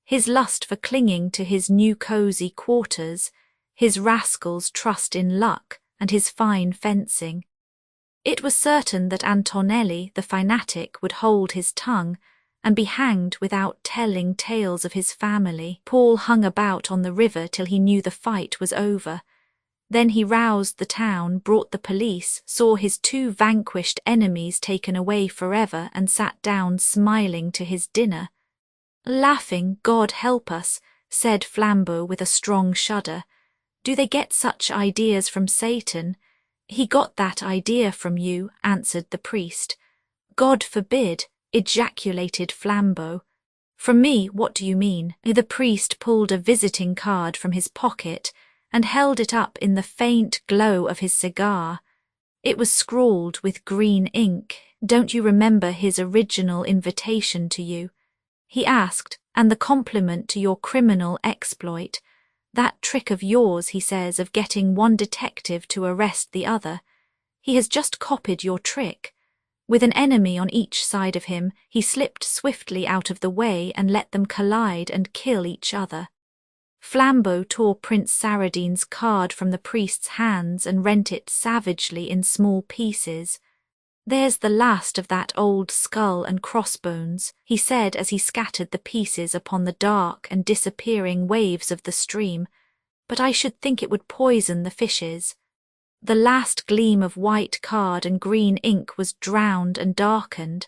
his lust for clinging to his new cosy quarters, his rascal's trust in luck, and his fine fencing. It was certain that Antonelli, the fanatic, would hold his tongue and be hanged without telling tales of his family. Paul hung about on the river till he knew the fight was over. Then he roused the town, brought the police, saw his 2 vanquished enemies taken away forever, and sat down smiling to his dinner. Laughing, God help us, said Flambeau with a strong shudder. Do they get such ideas from Satan? He got that idea from you, answered the priest. God forbid, ejaculated Flambeau. From me, what do you mean? The priest pulled a visiting card from his pocket and held it up in the faint glow of his cigar. It was scrawled with green ink. Don't you remember his original invitation to you? He asked, and the compliment to your criminal exploit. That trick of yours, he says, of getting one detective to arrest the other. He has just copied your trick. With an enemy on each side of him, he slipped swiftly out of the way and let them collide and kill each other. Flambeau tore Prince Saradine's card from the priest's hands and rent it savagely in small pieces. There's the last of that old skull and crossbones, he said as he scattered the pieces upon the dark and disappearing waves of the stream, but I should think it would poison the fishes. The last gleam of white card and green ink was drowned and darkened.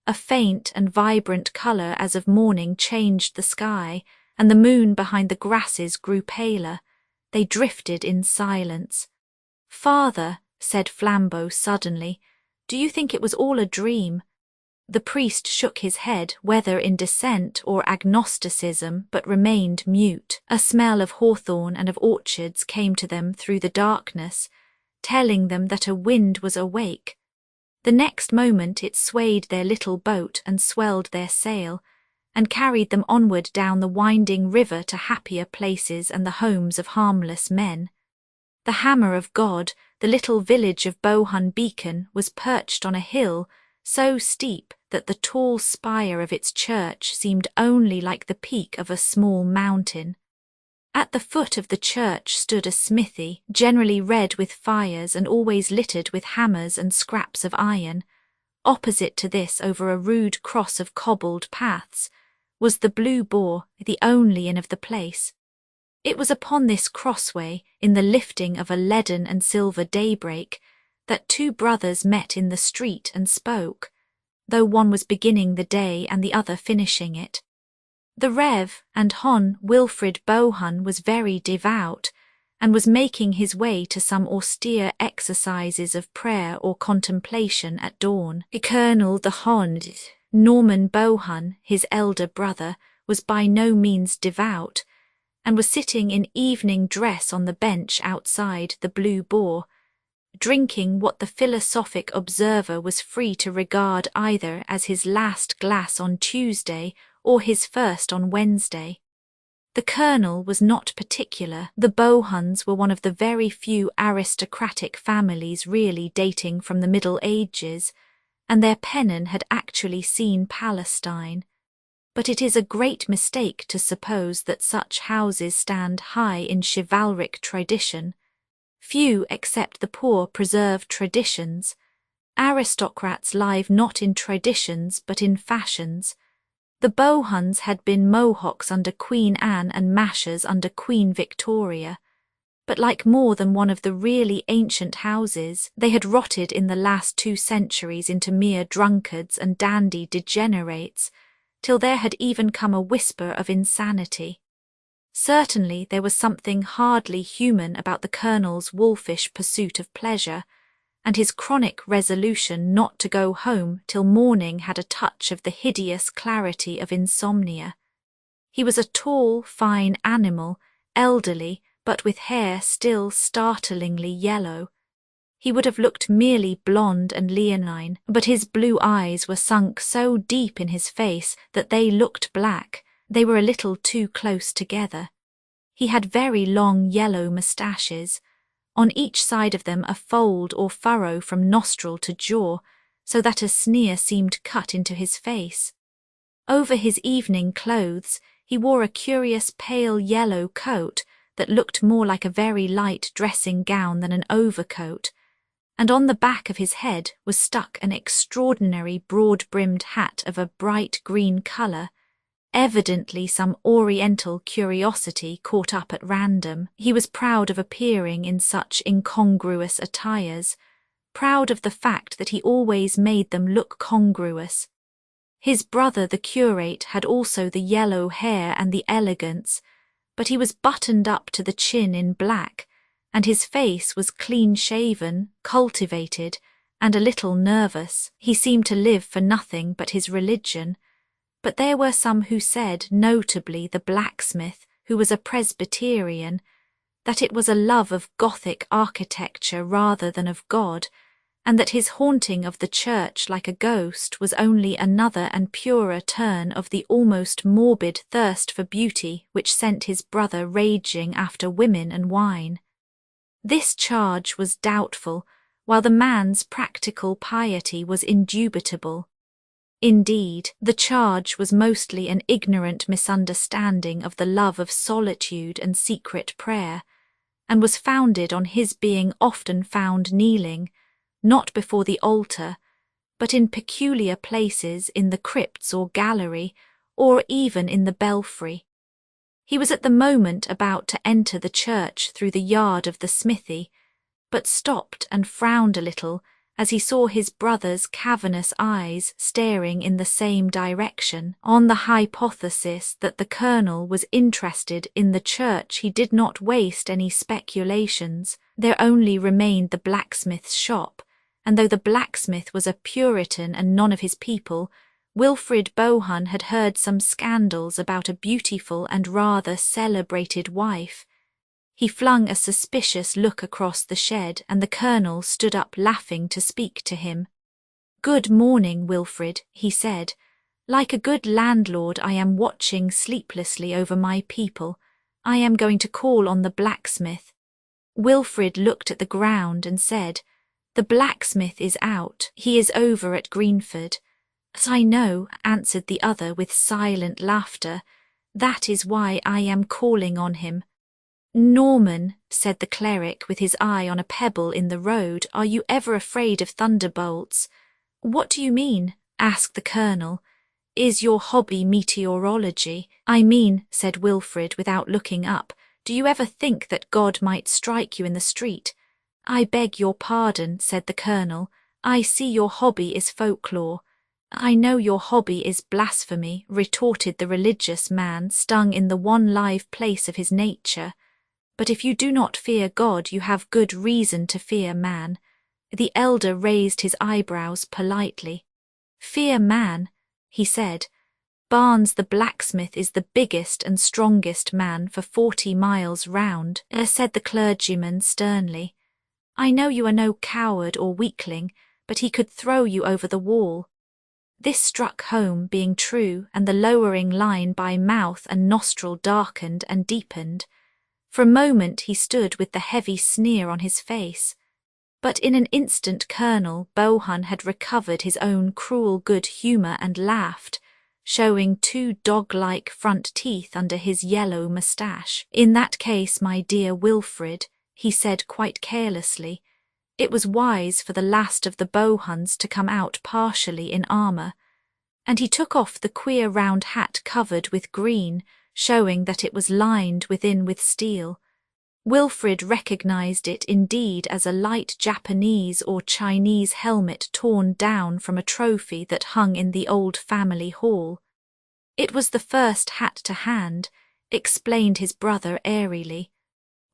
A faint and vibrant colour as of morning changed the sky, and the moon behind the grasses grew paler. They drifted in silence. Father, said Flambeau suddenly, do you think it was all a dream? The priest shook his head, whether in dissent or agnosticism, but remained mute. A smell of hawthorn and of orchards came to them through the darkness, telling them that a wind was awake. The next moment it swayed their little boat and swelled their sail, and carried them onward down the winding river to happier places and the homes of harmless men. The Hammer of God, the little village of Bohun Beacon, was perched on a hill so steep that the tall spire of its church seemed only like the peak of a small mountain. At the foot of the church stood a smithy, generally red with fires and always littered with hammers and scraps of iron. Opposite to this, over a rude cross of cobbled paths, was the Blue Boar, the only inn of the place. It was upon this crossway, in the lifting of a leaden and silver daybreak, that 2 brothers met in the street and spoke, though one was beginning the day and the other finishing it. The Rev. and Hon. Wilfrid Bohun was very devout, and was making his way to some austere exercises of prayer or contemplation at dawn. Colonel the Hon. Norman Bohun, his elder brother, was by no means devout, and was sitting in evening dress on the bench outside the Blue Boar, drinking what the philosophic observer was free to regard either as his last glass on Tuesday or his first on Wednesday. The colonel was not particular. The Bohuns were one of the very few aristocratic families really dating from the Middle Ages, and their pennon had actually seen Palestine. But it is a great mistake to suppose that such houses stand high in chivalric tradition. Few except the poor preserve traditions. Aristocrats live not in traditions but in fashions. The Bohuns had been Mohocks under Queen Anne and Mashers under Queen Victoria, but like more than one of the really ancient houses, they had rotted in the last 2 centuries into mere drunkards and dandy degenerates, till there had even come a whisper of insanity. Certainly there was something hardly human about the colonel's wolfish pursuit of pleasure, and his chronic resolution not to go home till morning had a touch of the hideous clarity of insomnia. He was a tall, fine animal, elderly, but with hair still startlingly yellow. He would have looked merely blonde and leonine, but his blue eyes were sunk so deep in his face that they looked black. They were a little too close together. He had very long yellow moustaches, on each side of them a fold or furrow from nostril to jaw, so that a sneer seemed cut into his face. Over his evening clothes he wore a curious pale yellow coat that looked more like a very light dressing gown than an overcoat, and on the back of his head was stuck an extraordinary broad-brimmed hat of a bright green colour, evidently some oriental curiosity caught up at random. He was proud of appearing in such incongruous attires, proud of the fact that he always made them look congruous. His brother the curate had also the yellow hair and the elegance, but he was buttoned up to the chin in black, and his face was clean-shaven, cultivated, and a little nervous. He seemed to live for nothing but his religion. But there were some who said, notably the blacksmith, who was a Presbyterian, that it was a love of Gothic architecture rather than of God, and that his haunting of the church like a ghost was only another and purer turn of the almost morbid thirst for beauty which sent his brother raging after women and wine. This charge was doubtful, while the man's practical piety was indubitable. Indeed, the charge was mostly an ignorant misunderstanding of the love of solitude and secret prayer, and was founded on his being often found kneeling, not before the altar, but in peculiar places in the crypts or gallery, or even in the belfry. He was at the moment about to enter the church through the yard of the smithy, but stopped and frowned a little as he saw his brother's cavernous eyes staring in the same direction. On the hypothesis that the colonel was interested in the church, he did not waste any speculations. There only remained the blacksmith's shop, and though the blacksmith was a Puritan and none of his people, Wilfrid Bohun had heard some scandals about a beautiful and rather celebrated wife. He flung a suspicious look across the shed, and the colonel stood up laughing to speak to him. "Good morning, Wilfrid," he said. "Like a good landlord, I am watching sleeplessly over my people. I am going to call on the blacksmith." Wilfrid looked at the ground and said, "The blacksmith is out. He is over at Greenford." "As I know," answered the other with silent laughter. "That is why I am calling on him." "Norman," said the cleric with his eye on a pebble in the road, "are you ever afraid of thunderbolts?" "What do you mean?" asked the colonel. "Is your hobby meteorology?" "I mean," said Wilfrid without looking up, "do you ever think that God might strike you in the street?" "I beg your pardon," said the colonel. "I see your hobby is folklore." "I know your hobby is blasphemy," retorted the religious man, stung in the one live place of his nature. "But if you do not fear God, you have good reason to fear man." The elder raised his eyebrows politely. "Fear man," he said. "Barnes the blacksmith is the biggest and strongest man for 40 miles round," said the clergyman sternly. "I know you are no coward or weakling, but he could throw you over the wall." This struck home, being true, and the lowering line by mouth and nostril darkened and deepened. For a moment he stood with the heavy sneer on his face. But in an instant Colonel Bohun had recovered his own cruel good humour and laughed, showing 2 dog-like front teeth under his yellow moustache. "In that case, my dear Wilfrid," he said quite carelessly, "it was wise for the last of the Bohuns to come out partially in armour." And he took off the queer round hat covered with green, showing that it was lined within with steel. Wilfrid recognised it indeed as a light Japanese or Chinese helmet torn down from a trophy that hung in the old family hall. "It was the first hat to hand," explained his brother airily.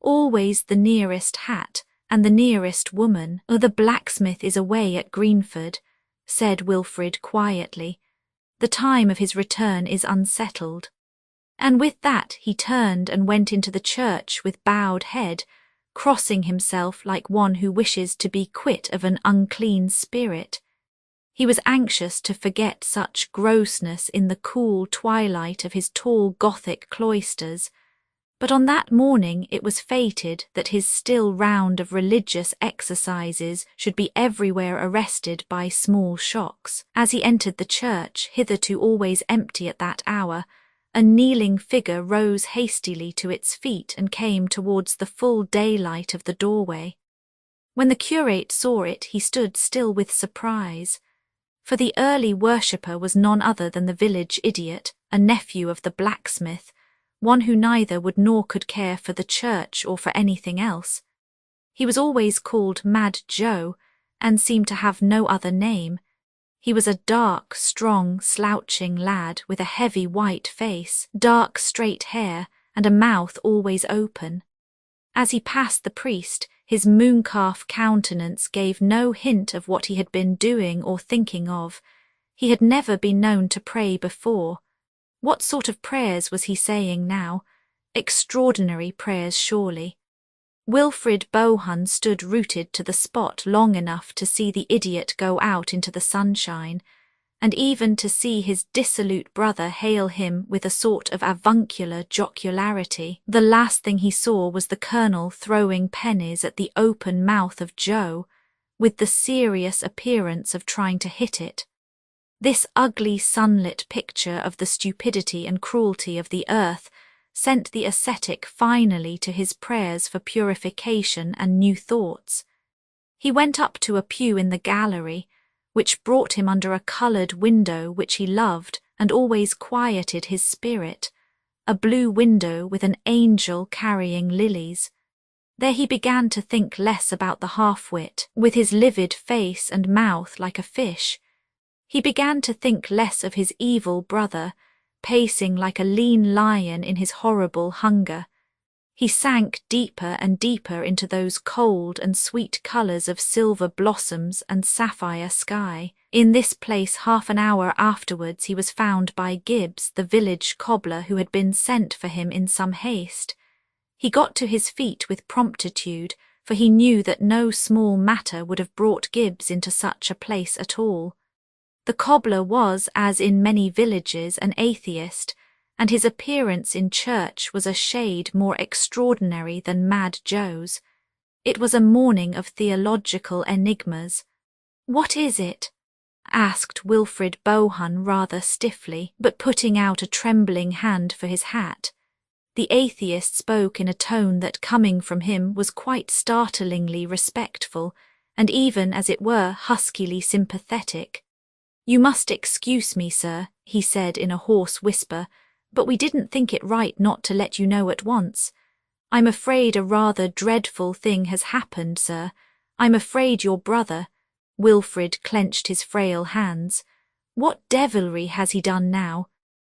"Always the nearest hat, and the nearest woman. The blacksmith is away at Greenford," said Wilfrid quietly. "The time of his return is unsettled." And with that he turned and went into the church with bowed head, crossing himself like one who wishes to be quit of an unclean spirit. He was anxious to forget such grossness in the cool twilight of his tall Gothic cloisters, but on that morning it was fated that his still round of religious exercises should be everywhere arrested by small shocks. As he entered the church, hitherto always empty at that hour, a kneeling figure rose hastily to its feet and came towards the full daylight of the doorway. When the curate saw it, he stood still with surprise, for the early worshipper was none other than the village idiot, a nephew of the blacksmith, one who neither would nor could care for the church or for anything else. He was always called Mad Joe, and seemed to have no other name. He was a dark, strong, slouching lad with a heavy white face, dark straight hair, and a mouth always open. As he passed the priest, his mooncalf countenance gave no hint of what he had been doing or thinking of. He had never been known to pray before. What sort of prayers was he saying now? Extraordinary prayers, surely. Wilfrid Bohun stood rooted to the spot long enough to see the idiot go out into the sunshine, and even to see his dissolute brother hail him with a sort of avuncular jocularity. The last thing he saw was the colonel throwing pennies at the open mouth of Joe, with the serious appearance of trying to hit it. This ugly sunlit picture of the stupidity and cruelty of the earth sent the ascetic finally to his prayers for purification and new thoughts. He went up to a pew in the gallery, which brought him under a coloured window which he loved and always quieted his spirit, a blue window with an angel carrying lilies. There he began to think less about the half-wit, with his livid face and mouth like a fish. He began to think less of his evil brother, pacing like a lean lion in his horrible hunger. He sank deeper and deeper into those cold and sweet colours of silver blossoms and sapphire sky. In this place, half an hour afterwards, he was found by Gibbs, the village cobbler who had been sent for him in some haste. He got to his feet with promptitude, for he knew that no small matter would have brought Gibbs into such a place at all. The cobbler was, as in many villages, an atheist, and his appearance in church was a shade more extraordinary than Mad Joe's. It was a morning of theological enigmas. "What is it?" asked Wilfrid Bohun rather stiffly, but putting out a trembling hand for his hat. The atheist spoke in a tone that, coming from him, was quite startlingly respectful, and even, as it were, huskily sympathetic. "You must excuse me, sir," he said in a hoarse whisper, "but we didn't think it right not to let you know at once. I'm afraid a rather dreadful thing has happened, sir. I'm afraid your brother—" Wilfrid clenched his frail hands. "What devilry has he done now?"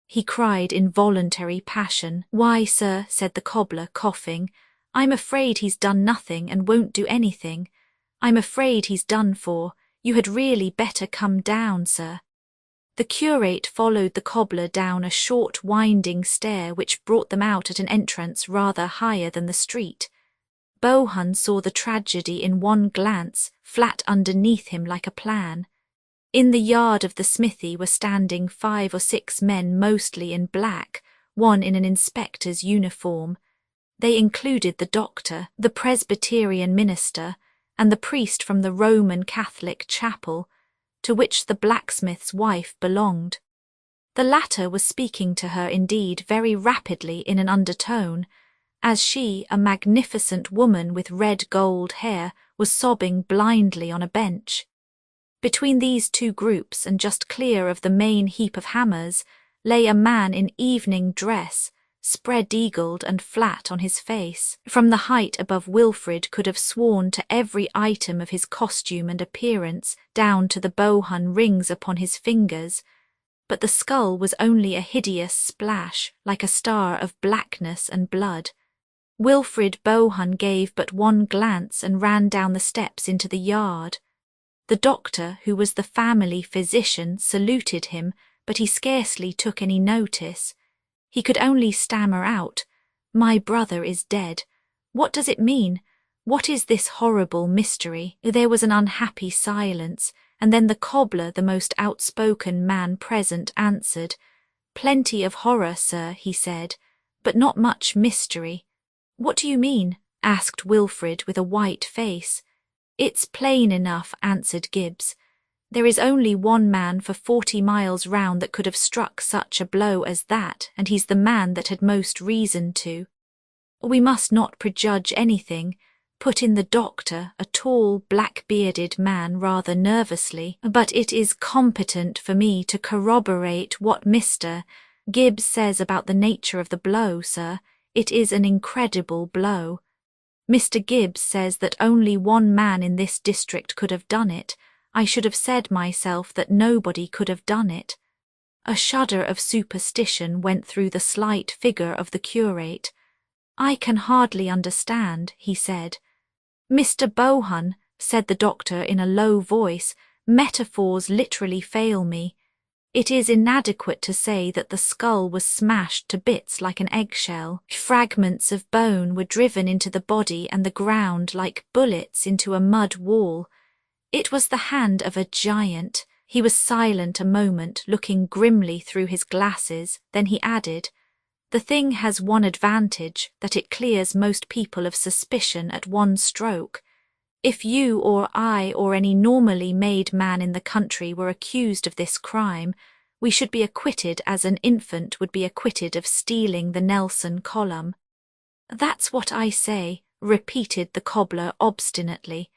he cried in voluntary passion. "Why, sir," said the cobbler, coughing, "I'm afraid he's done nothing and won't do anything. I'm afraid he's done for. You had really better come down, sir." The curate followed the cobbler down a short winding stair which brought them out at an entrance rather higher than the street. Bohun saw the tragedy in one glance, flat underneath him like a plan. In the yard of the smithy were standing 5 or 6 men mostly in black, one in an inspector's uniform. They included the doctor, the Presbyterian minister, and the priest from the Roman Catholic chapel, to which the blacksmith's wife belonged. The latter was speaking to her indeed very rapidly in an undertone, as she, a magnificent woman with red gold hair, was sobbing blindly on a bench. Between these two groups, and just clear of the main heap of hammers, lay a man in evening dress, spread-eagled and flat on his face. From the height above, Wilfrid could have sworn to every item of his costume and appearance, down to the Bohun rings upon his fingers, but the skull was only a hideous splash, like a star of blackness and blood. Wilfrid Bohun gave but one glance and ran down the steps into the yard. The doctor, who was the family physician, saluted him, but he scarcely took any notice. He could only stammer out, "My brother is dead. What does it mean? What is this horrible mystery?" There was an unhappy silence, and then the cobbler, the most outspoken man present, answered. "Plenty of horror, sir," he said, "but not much mystery." "What do you mean?" asked Wilfred with a white face. "It's plain enough," answered Gibbs. "There is only one man for 40 miles round that could have struck such a blow as that, and he's the man that had most reason to." "We must not prejudge anything," put in the doctor, a tall, black-bearded man, rather nervously, "but it is competent for me to corroborate what Mr. Gibbs says about the nature of the blow, sir. It is an incredible blow. Mr. Gibbs says that only one man in this district could have done it. I should have said myself that nobody could have done it." A shudder of superstition went through the slight figure of the curate. "I can hardly understand," he said. "Mr. Bohun," said the doctor in a low voice, "metaphors literally fail me. It is inadequate to say that the skull was smashed to bits like an eggshell. Fragments of bone were driven into the body and the ground like bullets into a mud wall. It was the hand of a giant." He was silent a moment, looking grimly through his glasses. Then he added, "The thing has one advantage, that it clears most people of suspicion at one stroke. If you or I or any normally made man in the country were accused of this crime, we should be acquitted as an infant would be acquitted of stealing the Nelson column." "That's what I say," repeated the cobbler obstinately.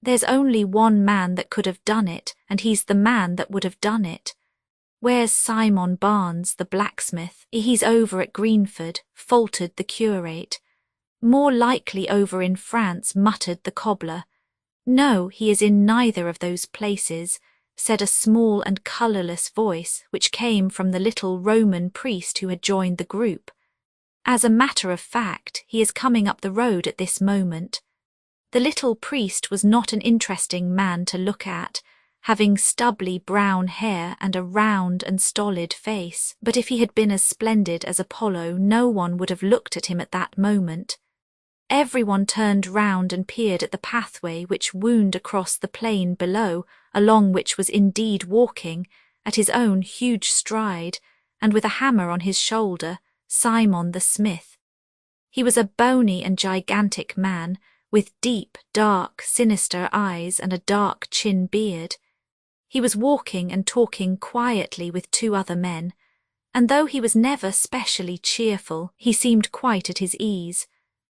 "There's only one man that could have done it, and he's the man that would have done it. Where's Simon Barnes, the blacksmith?" "He's over at Greenford," faltered the curate. "More likely over in France," muttered the cobbler. "No, he is in neither of those places," said a small and colourless voice which came from the little Roman priest who had joined the group. "As a matter of fact, he is coming up the road at this moment." The little priest was not an interesting man to look at, having stubbly brown hair and a round and stolid face, but if he had been as splendid as Apollo, no one would have looked at him at that moment. Everyone turned round and peered at the pathway which wound across the plain below, along which was indeed walking, at his own huge stride, and with a hammer on his shoulder, Simon the smith. He was a bony and gigantic man, with deep, dark, sinister eyes and a dark chin beard. He was walking and talking quietly with 2 other men, and though he was never specially cheerful, he seemed quite at his ease.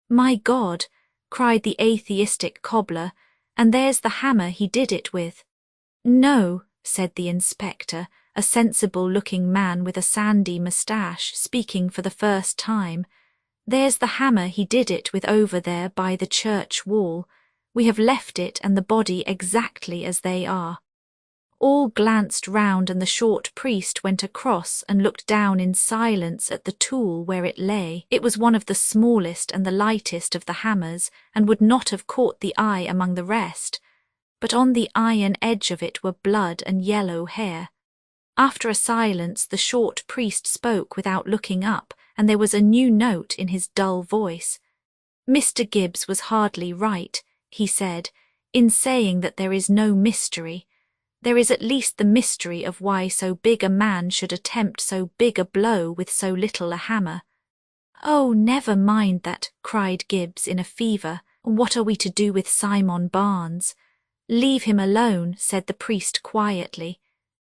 "My God," cried the atheistic cobbler, "and there's the hammer he did it with." "No," said the inspector, a sensible-looking man with a sandy moustache, speaking for the first time. "There's the hammer he did it with over there by the church wall. We have left it and the body exactly as they are." All glanced round and the short priest went across and looked down in silence at the tool where it lay. It was one of the smallest and the lightest of the hammers, and would not have caught the eye among the rest, but on the iron edge of it were blood and yellow hair. After a silence the short priest spoke without looking up, and there was a new note in his dull voice. "Mr. Gibbs was hardly right," he said, "in saying that there is no mystery. There is at least the mystery of why so big a man should attempt so big a blow with so little a hammer." "Oh, never mind that," cried Gibbs in a fever. "What are we to do with Simon Barnes?" "Leave him alone," said the priest quietly.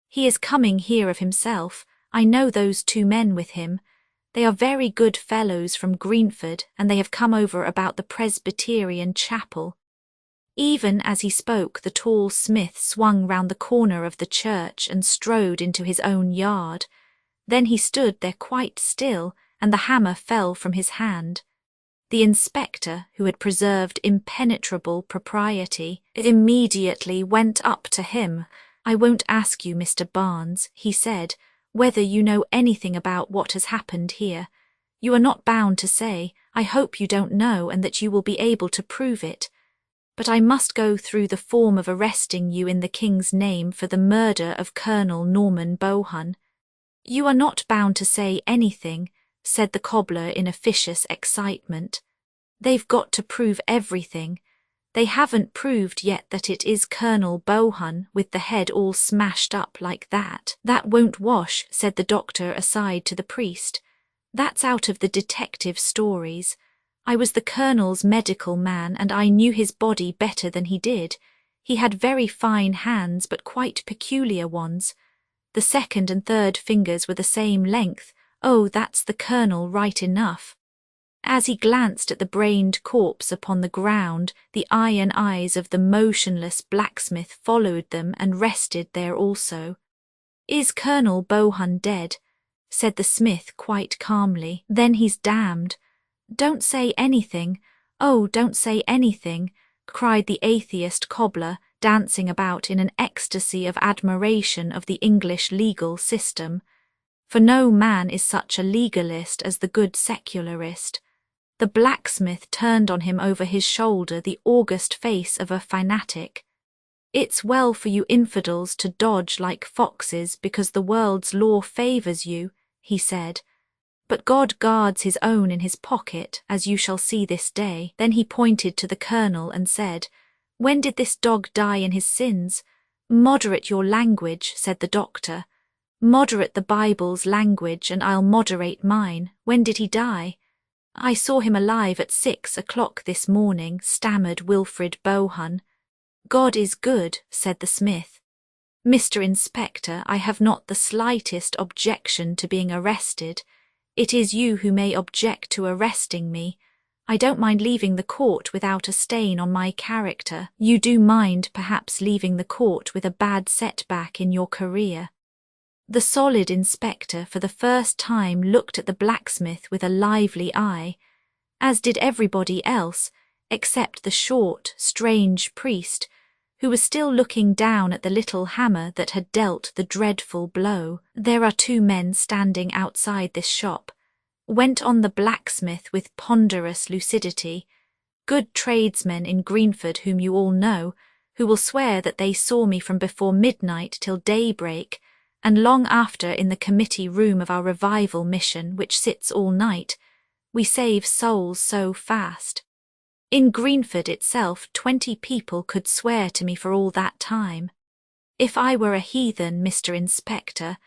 "He is coming here of himself. I know those 2 men with him. They are very good fellows from Greenford, and they have come over about the Presbyterian chapel." Even as he spoke, the tall smith swung round the corner of the church and strode into his own yard. Then he stood there quite still, and the hammer fell from his hand. The inspector, who had preserved impenetrable propriety, immediately went up to him. "I won't ask you, Mr. Barnes," he said, "whether you know anything about what has happened here. You are not bound to say. I hope you don't know, and that you will be able to prove it. But I must go through the form of arresting you in the King's name for the murder of Colonel Norman Bohun." "You are not bound to say anything," said the cobbler in officious excitement. "They've got to prove everything. They haven't proved yet that it is Colonel Bohun with the head all smashed up like that." "That won't wash," said the doctor aside to the priest. "That's out of the detective stories. I was the Colonel's medical man and I knew his body better than he did. He had very fine hands but quite peculiar ones. The second and third fingers were the same length. Oh, that's the Colonel right enough." As he glanced at the brained corpse upon the ground, the iron eyes of the motionless blacksmith followed them and rested there also. "Is Colonel Bohun dead?" said the smith quite calmly. "Then he's damned." "Don't say anything. Oh, don't say anything," cried the atheist cobbler, dancing about in an ecstasy of admiration of the English legal system. For no man is such a legalist as the good secularist. The blacksmith turned on him over his shoulder the august face of a fanatic. "It's well for you infidels to dodge like foxes because the world's law favours you," he said. "But God guards his own in his pocket, as you shall see this day." Then he pointed to the Colonel and said, "When did this dog die in his sins?" "Moderate your language," said the doctor. "Moderate the Bible's language and I'll moderate mine. When did he die?" "I saw him alive at 6 o'clock this morning," stammered Wilfrid Bohun. "God is good," said the smith. "Mr. Inspector, I have not the slightest objection to being arrested. It is you who may object to arresting me. I don't mind leaving the court without a stain on my character. You do mind perhaps leaving the court with a bad setback in your career." The solid inspector for the first time looked at the blacksmith with a lively eye, as did everybody else, except the short, strange priest, who was still looking down at the little hammer that had dealt the dreadful blow. "There are 2 men standing outside this shop," went on the blacksmith with ponderous lucidity, "good tradesmen in Greenford whom you all know, who will swear that they saw me from before midnight till daybreak, and long after in the committee room of our revival mission, which sits all night. We save souls so fast. In Greenford itself 20 people could swear to me for all that time. If I were a heathen, Mr. Inspector,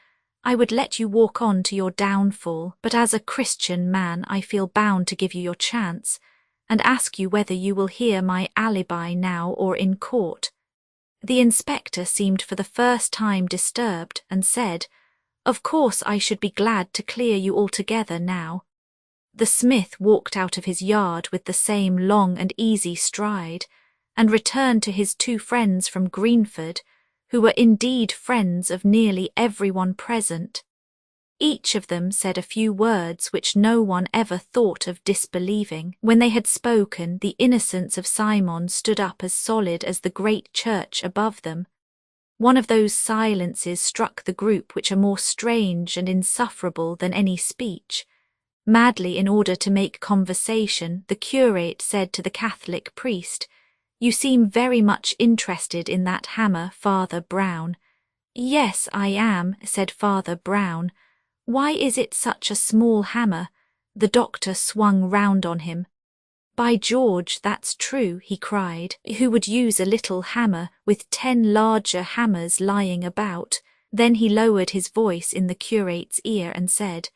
I would let you walk on to your downfall, but as a Christian man I feel bound to give you your chance, and ask you whether you will hear my alibi now or in court." The inspector seemed for the first time disturbed and said, "Of course I should be glad to clear you altogether now." The smith walked out of his yard with the same long and easy stride, and returned to his 2 friends from Greenford, who were indeed friends of nearly everyone present. Each of them said a few words which no one ever thought of disbelieving. When they had spoken, the innocence of Simon stood up as solid as the great church above them. One of those silences struck the group which are more strange and insufferable than any speech. Madly, in order to make conversation, the curate said to the Catholic priest, "You seem very much interested in that hammer, Father Brown." "Yes, I am," said Father Brown. "Why is it such a small hammer?" The doctor swung round on him. "By George, that's true," he cried. "Who would use a little hammer with 10 larger hammers lying about?" Then he lowered his voice in the curate's ear and said,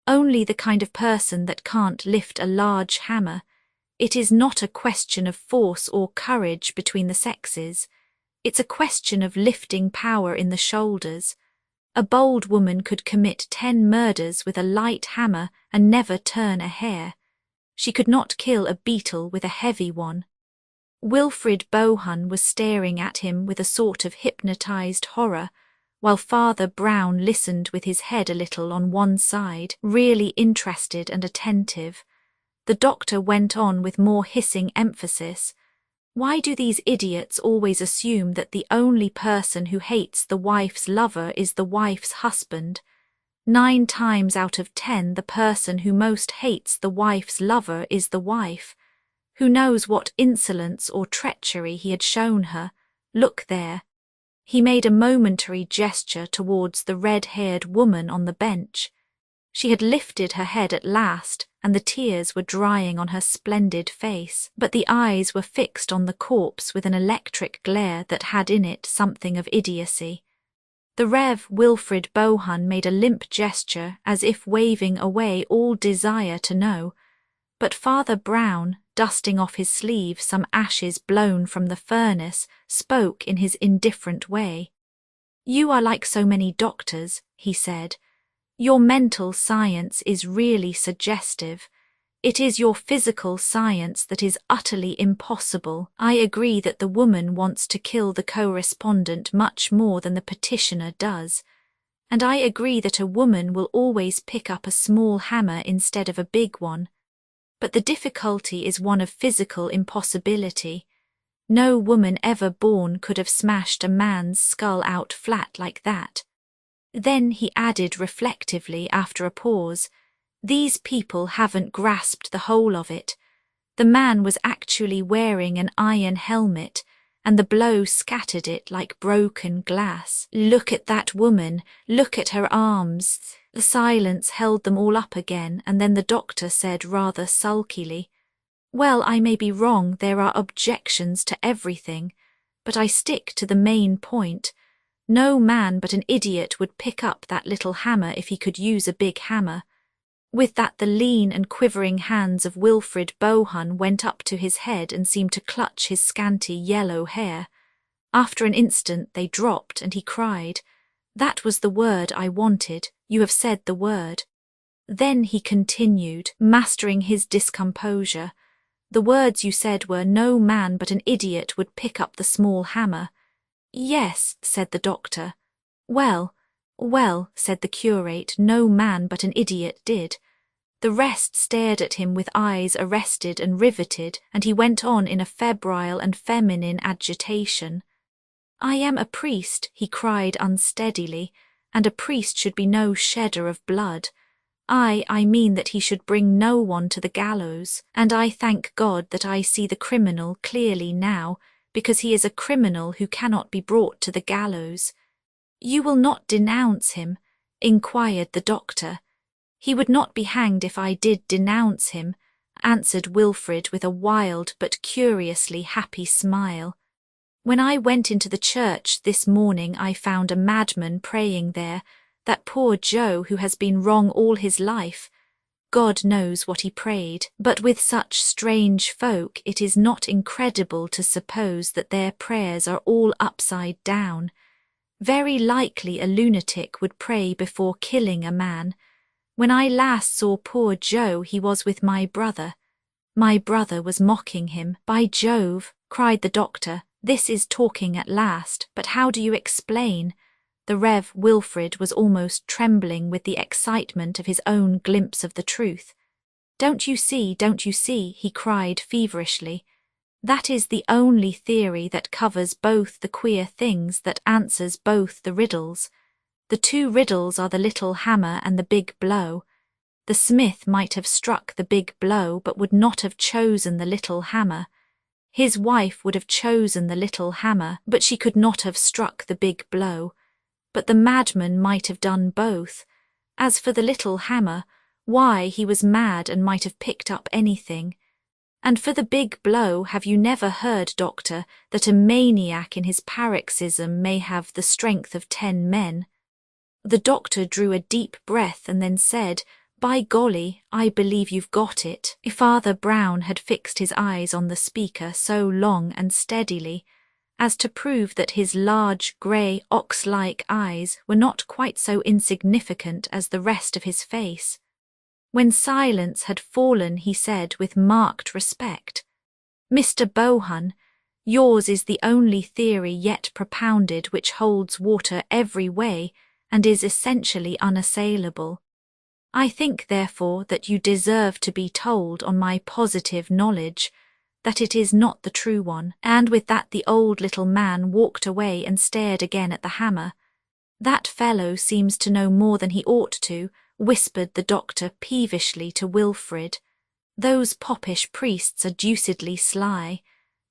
"Only the kind of person that can't lift a large hammer. It is not a question of force or courage between the sexes. It's a question of lifting power in the shoulders. A bold woman could commit 10 murders with a light hammer and never turn a hair. She could not kill a beetle with a heavy one." Wilfrid Bohun was staring at him with a sort of hypnotized horror, while Father Brown listened with his head a little on one side, really interested and attentive. The doctor went on with more hissing emphasis. "Why do these idiots always assume that the only person who hates the wife's lover is the wife's husband? 9 times out of 10 the person who most hates the wife's lover is the wife. Who knows what insolence or treachery he had shown her? Look there." He made a momentary gesture towards the red-haired woman on the bench. She had lifted her head at last, and the tears were drying on her splendid face, but the eyes were fixed on the corpse with an electric glare that had in it something of idiocy. The Rev. Wilfrid Bohun made a limp gesture as if waving away all desire to know, but Father Brown, dusting off his sleeve some ashes blown from the furnace, spoke in his indifferent way. "You are like so many doctors," he said. "Your mental science is really suggestive. It is your physical science that is utterly impossible. I agree that the woman wants to kill the correspondent much more than the petitioner does, and I agree that a woman will always pick up a small hammer instead of a big one. But the difficulty is one of physical impossibility. No woman ever born could have smashed a man's skull out flat like that." Then he added reflectively after a pause, "These people haven't grasped the whole of it. The man was actually wearing an iron helmet, and the blow scattered it like broken glass. Look at that woman, look at her arms." The silence held them all up again, and then the doctor said rather sulkily, "Well, I may be wrong, there are objections to everything, but I stick to the main point. No man but an idiot would pick up that little hammer if he could use a big hammer." With that the lean and quivering hands of Wilfrid Bohun went up to his head and seemed to clutch his scanty yellow hair. After an instant they dropped, and he cried, "That was the word I wanted. You have said the word." Then he continued, mastering his discomposure, "The words you said were, 'No man but an idiot would pick up the small hammer.'" "Yes," said the doctor. Well, said the curate, "no man but an idiot did." The rest stared at him with eyes arrested and riveted, and he went on in a febrile and feminine agitation. "I am a priest," he cried unsteadily, "and a priest should be no shedder of blood. I mean that he should bring no one to the gallows, and I thank God that I see the criminal clearly now, because he is a criminal who cannot be brought to the gallows." "You will not denounce him?" inquired the doctor. "He would not be hanged if I did denounce him," answered Wilfrid with a wild but curiously happy smile. "When I went into the church this morning I found a madman praying there, that poor Joe who has been wrong all his life. God knows what he prayed, but with such strange folk it is not incredible to suppose that their prayers are all upside down. Very likely a lunatic would pray before killing a man. When I last saw poor Joe he was with my brother. My brother was mocking him. By Jove, cried the doctor, this is talking at last, but how do you explain? The Rev. Wilfrid was almost trembling with the excitement of his own glimpse of the truth. Don't you see, he cried feverishly. That is the only theory that covers both the queer things, that answers both the riddles. The two riddles are the little hammer and the big blow. The smith might have struck the big blow, but would not have chosen the little hammer. His wife would have chosen the little hammer, but she could not have struck the big blow. But the madman might have done both. As for the little hammer, why, he was mad and might have picked up anything. And for the big blow, have you never heard, doctor, that a maniac in his paroxysm may have the strength of 10 men? The doctor drew a deep breath and then said, By golly, I believe you've got it. Father Brown had fixed his eyes on the speaker so long and steadily as to prove that his large, grey, ox-like eyes were not quite so insignificant as the rest of his face. When silence had fallen, he said with marked respect, Mr. Bohun, yours is the only theory yet propounded which holds water every way and is essentially unassailable. I think, therefore, that you deserve to be told on my positive knowledge that it is not the true one. And with that the old little man walked away and stared again at the hammer. That fellow seems to know more than he ought to, whispered the doctor peevishly to Wilfrid. Those popish priests are deucedly sly.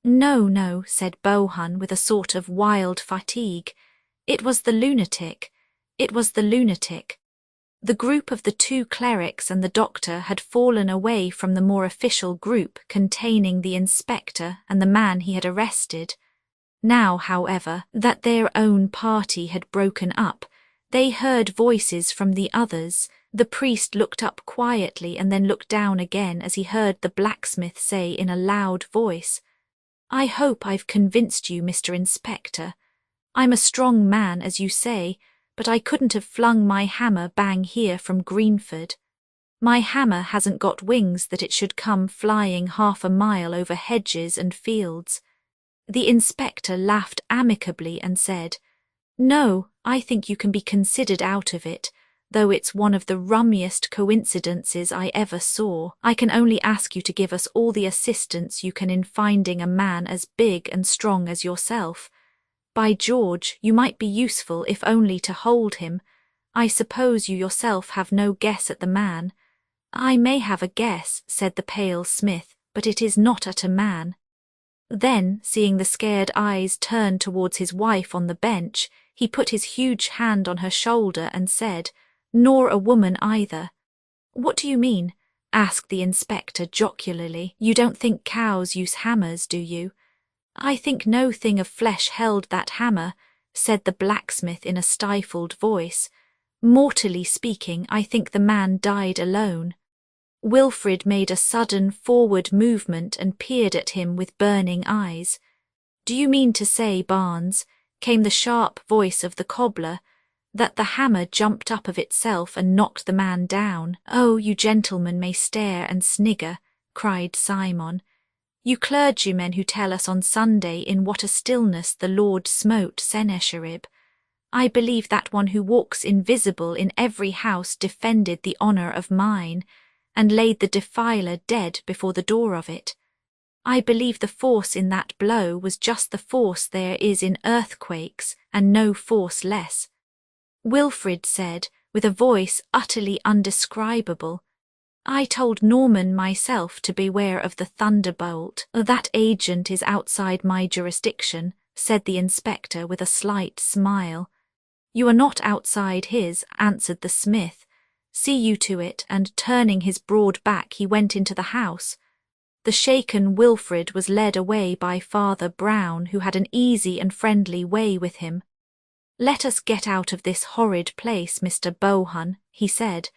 No, said Bohun with a sort of wild fatigue. It was the lunatic. The group of the two clerics and the doctor had fallen away from the more official group containing the inspector and the man he had arrested. Now, however, that their own party had broken up, they heard voices from the others. The priest looked up quietly and then looked down again as he heard the blacksmith say in a loud voice, "I hope I've convinced you, Mr. Inspector. I'm a strong man, as you say, but I couldn't have flung my hammer bang here from Greenford. My hammer hasn't got wings that it should come flying 1/2 mile over hedges and fields." The inspector laughed amicably and said, "No, I think you can be considered out of it, though it's one of the rummiest coincidences I ever saw. I can only ask you to give us all the assistance you can in finding a man as big and strong as yourself. By George, you might be useful if only to hold him. I suppose you yourself have no guess at the man." "I may have a guess," said the pale smith, "but it is not at a man." Then, seeing the scared eyes turn towards his wife on the bench, he put his huge hand on her shoulder and said, "Nor a woman either." "What do you mean?" asked the inspector jocularly. "You don't think cows use hammers, do you?" "I think no thing of flesh held that hammer," said the blacksmith in a stifled voice. "Mortally speaking, I think the man died alone." Wilfrid made a sudden forward movement and peered at him with burning eyes. "Do you mean to say, Barnes," came the sharp voice of the cobbler, "that the hammer jumped up of itself and knocked the man down?" "Oh, you gentlemen may stare and snigger," cried Simon. "You clergymen who tell us on Sunday in what a stillness the Lord smote Sennacherib. I believe that one who walks invisible in every house defended the honour of mine, and laid the defiler dead before the door of it. I believe the force in that blow was just the force there is in earthquakes, and no force less." Wilfrid said, with a voice utterly undescribable, "I told Norman myself to beware of the thunderbolt." "That agent is outside my jurisdiction," said the inspector with a slight smile. "You are not outside his," answered the smith. "See you to it," and turning his broad back he went into the house. The shaken Wilfrid was led away by Father Brown, who had an easy and friendly way with him. "Let us get out of this horrid place, Mr. Bohun," he said.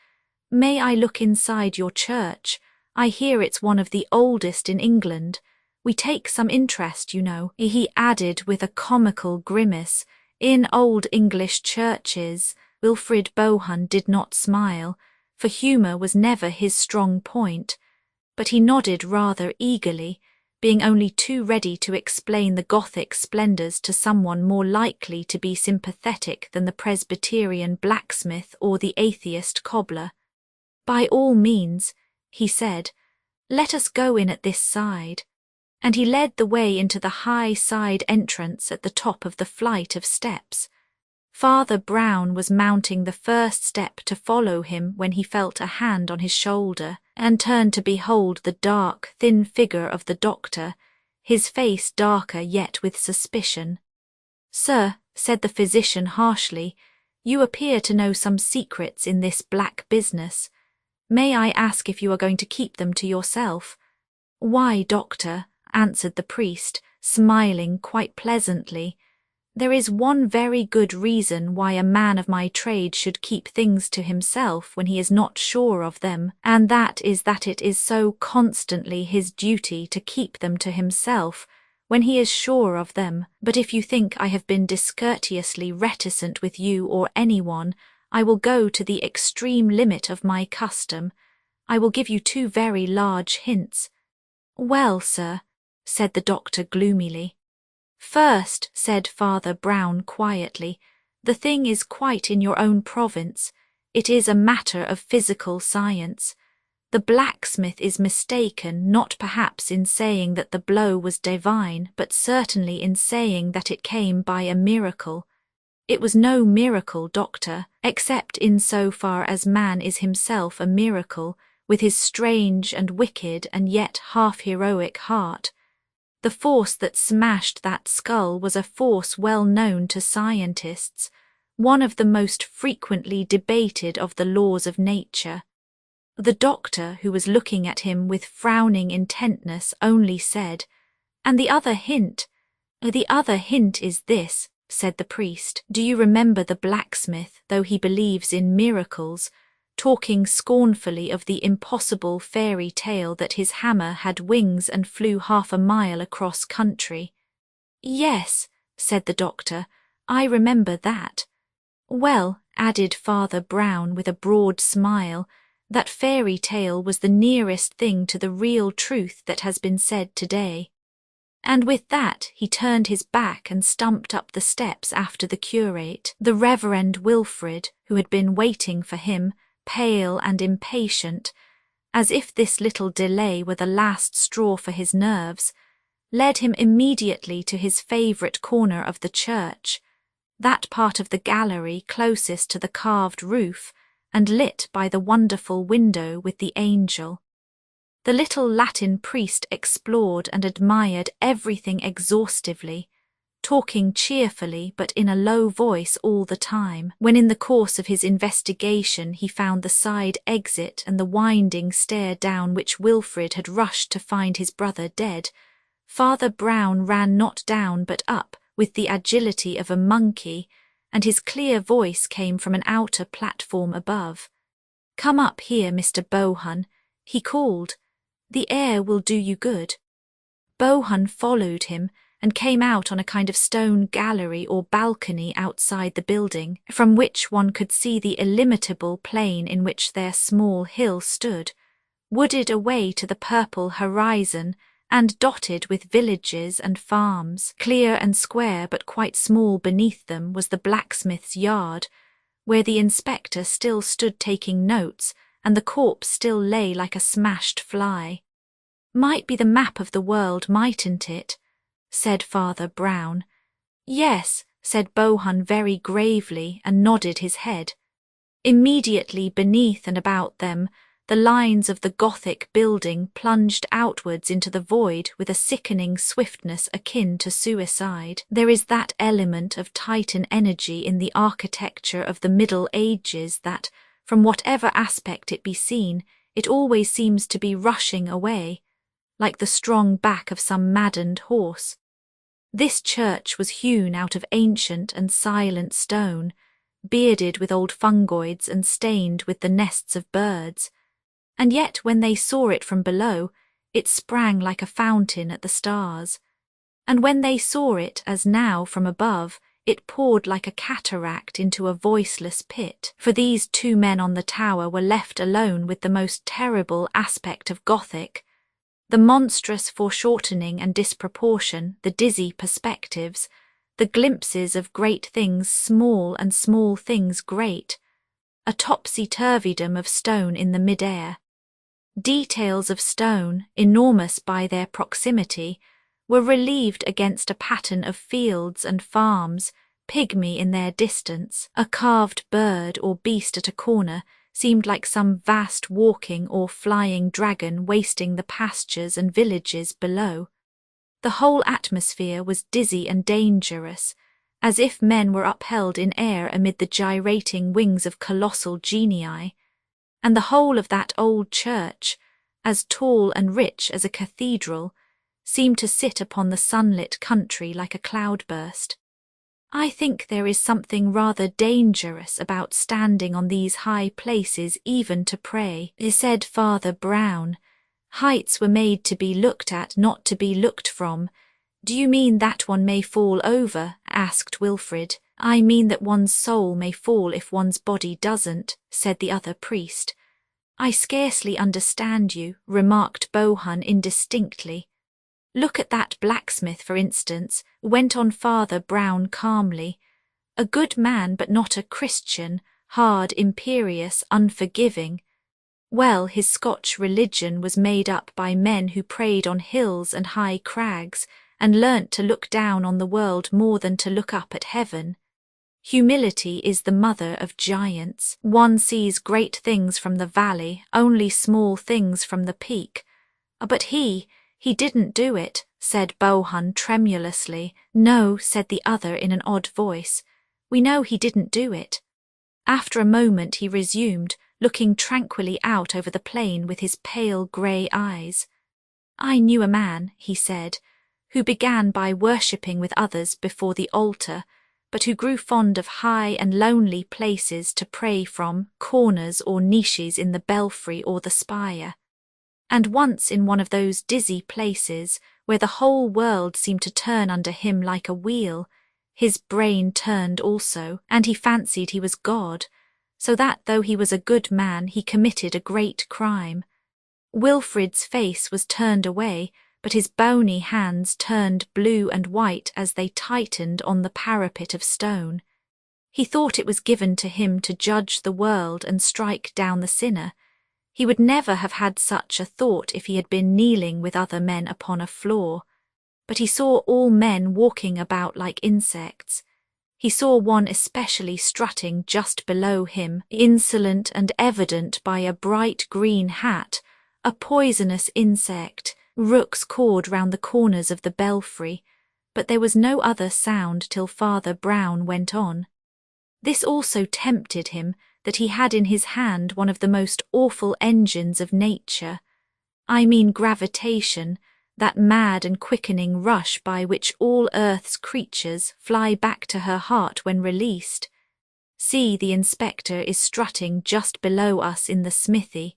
"May I look inside your church? I hear it's one of the oldest in England. We take some interest, you know," he added with a comical grimace, "in old English churches." Wilfrid Bohun did not smile, for humour was never his strong point, but he nodded rather eagerly, being only too ready to explain the Gothic splendours to someone more likely to be sympathetic than the Presbyterian blacksmith or the atheist cobbler. "By all means," he said, "let us go in at this side." And he led the way into the high side entrance at the top of the flight of steps. Father Brown was mounting the first step to follow him when he felt a hand on his shoulder, and turned to behold the dark, thin figure of the doctor, his face darker yet with suspicion. "Sir," said the physician harshly, "you appear to know some secrets in this black business. May I ask if you are going to keep them to yourself?" "Why, doctor," answered the priest, smiling quite pleasantly, "there is one very good reason why a man of my trade should keep things to himself when he is not sure of them, and that is that it is so constantly his duty to keep them to himself when he is sure of them. But if you think I have been discourteously reticent with you or anyone, I will go to the extreme limit of my custom. I will give you 2 very large hints." "Well, sir," said the doctor gloomily. "First," said Father Brown quietly, "the thing is quite in your own province. It is a matter of physical science. The blacksmith is mistaken, not perhaps in saying that the blow was divine, but certainly in saying that it came by a miracle. It was no miracle, doctor, except in so far as man is himself a miracle, with his strange and wicked and yet half-heroic heart. The force that smashed that skull was a force well known to scientists, one of the most frequently debated of the laws of nature. The doctor, who was looking at him with frowning intentness, only said, "And the other hint?" "The other hint is this," said the priest. "Do you remember the blacksmith, though he believes in miracles, talking scornfully of the impossible fairy tale that his hammer had wings and flew 1/2 mile across country?" "Yes," said the doctor, "I remember that." "Well," added Father Brown with a broad smile, "that fairy tale was the nearest thing to the real truth that has been said today." And with that he turned his back and stumped up the steps after the curate. The Reverend Wilfrid, who had been waiting for him, pale and impatient, as if this little delay were the last straw for his nerves, led him immediately to his favourite corner of the church, that part of the gallery closest to the carved roof and lit by the wonderful window with the angel. The little Latin priest explored and admired everything exhaustively, talking cheerfully but in a low voice all the time. When in the course of his investigation he found the side exit and the winding stair down which Wilfrid had rushed to find his brother dead, Father Brown ran not down but up with the agility of a monkey, and his clear voice came from an outer platform above. "Come up here, Mr. Bohun," he called. "The air will do you good." Bohun followed him and came out on a kind of stone gallery or balcony outside the building, from which one could see the illimitable plain in which their small hill stood, wooded away to the purple horizon and dotted with villages and farms. Clear and square but quite small beneath them was the blacksmith's yard, where the inspector still stood taking notes and the corpse still lay like a smashed fly. "Might be the map of the world, mightn't it?" said Father Brown. "Yes," said Bohun very gravely and nodded his head. Immediately beneath and about them, the lines of the Gothic building plunged outwards into the void with a sickening swiftness akin to suicide. There is that element of Titan energy in the architecture of the Middle Ages that, from whatever aspect it be seen, it always seems to be rushing away, like the strong back of some maddened horse. This church was hewn out of ancient and silent stone, bearded with old fungoids and stained with the nests of birds, and yet when they saw it from below, it sprang like a fountain at the stars, and when they saw it, as now, from above, it poured like a cataract into a voiceless pit. For these 2 men on the tower were left alone with the most terrible aspect of Gothic, the monstrous foreshortening and disproportion, the dizzy perspectives, the glimpses of great things small and small things great, a topsy-turvydom of stone in the mid-air. Details of stone, enormous by their proximity, were relieved against a pattern of fields and farms, pygmy in their distance. A carved bird or beast at a corner seemed like some vast walking or flying dragon wasting the pastures and villages below. The whole atmosphere was dizzy and dangerous, as if men were upheld in air amid the gyrating wings of colossal genii, and the whole of that old church, as tall and rich as a cathedral, seemed to sit upon the sunlit country like a cloudburst. "I think there is something rather dangerous about standing on these high places even to pray," said Father Brown. "Heights were made to be looked at, not to be looked from." "Do you mean that one may fall over?" asked Wilfrid. "I mean that one's soul may fall if one's body doesn't," said the other priest. "I scarcely understand you," remarked Bohun indistinctly. "Look at that blacksmith, for instance," went on Father Brown calmly. "A good man but not a Christian, hard, imperious, unforgiving. Well, his Scotch religion was made up by men who prayed on hills and high crags, and learnt to look down on the world more than to look up at heaven. Humility is the mother of giants. One sees great things from the valley, only small things from the peak. But he didn't do it," said Bohun tremulously. "No," said the other in an odd voice. We know he didn't do it." After a moment he resumed, looking tranquilly out over the plain with his pale grey eyes. "I knew a man," he said, "who began by worshipping with others before the altar, but who grew fond of high and lonely places to pray from, corners or niches in the belfry or the spire. And once in one of those dizzy places, where the whole world seemed to turn under him like a wheel, his brain turned also, and he fancied he was God, so that though he was a good man he committed a great crime. Wilfrid's face was turned away, but his bony hands turned blue and white as they tightened on the parapet of stone. He thought it was given to him to judge the world and strike down the sinner. He would never have had such a thought if he had been kneeling with other men upon a floor. But he saw all men walking about like insects. He saw one especially strutting just below him, insolent and evident by a bright green hat, a poisonous insect. Rooks cawed round the corners of the belfry, but there was no other sound till Father Brown went on. This also tempted him, that he had in his hand one of the most awful engines of nature. I mean gravitation, that mad and quickening rush by which all earth's creatures fly back to her heart when released. See, the inspector is strutting just below us in the smithy.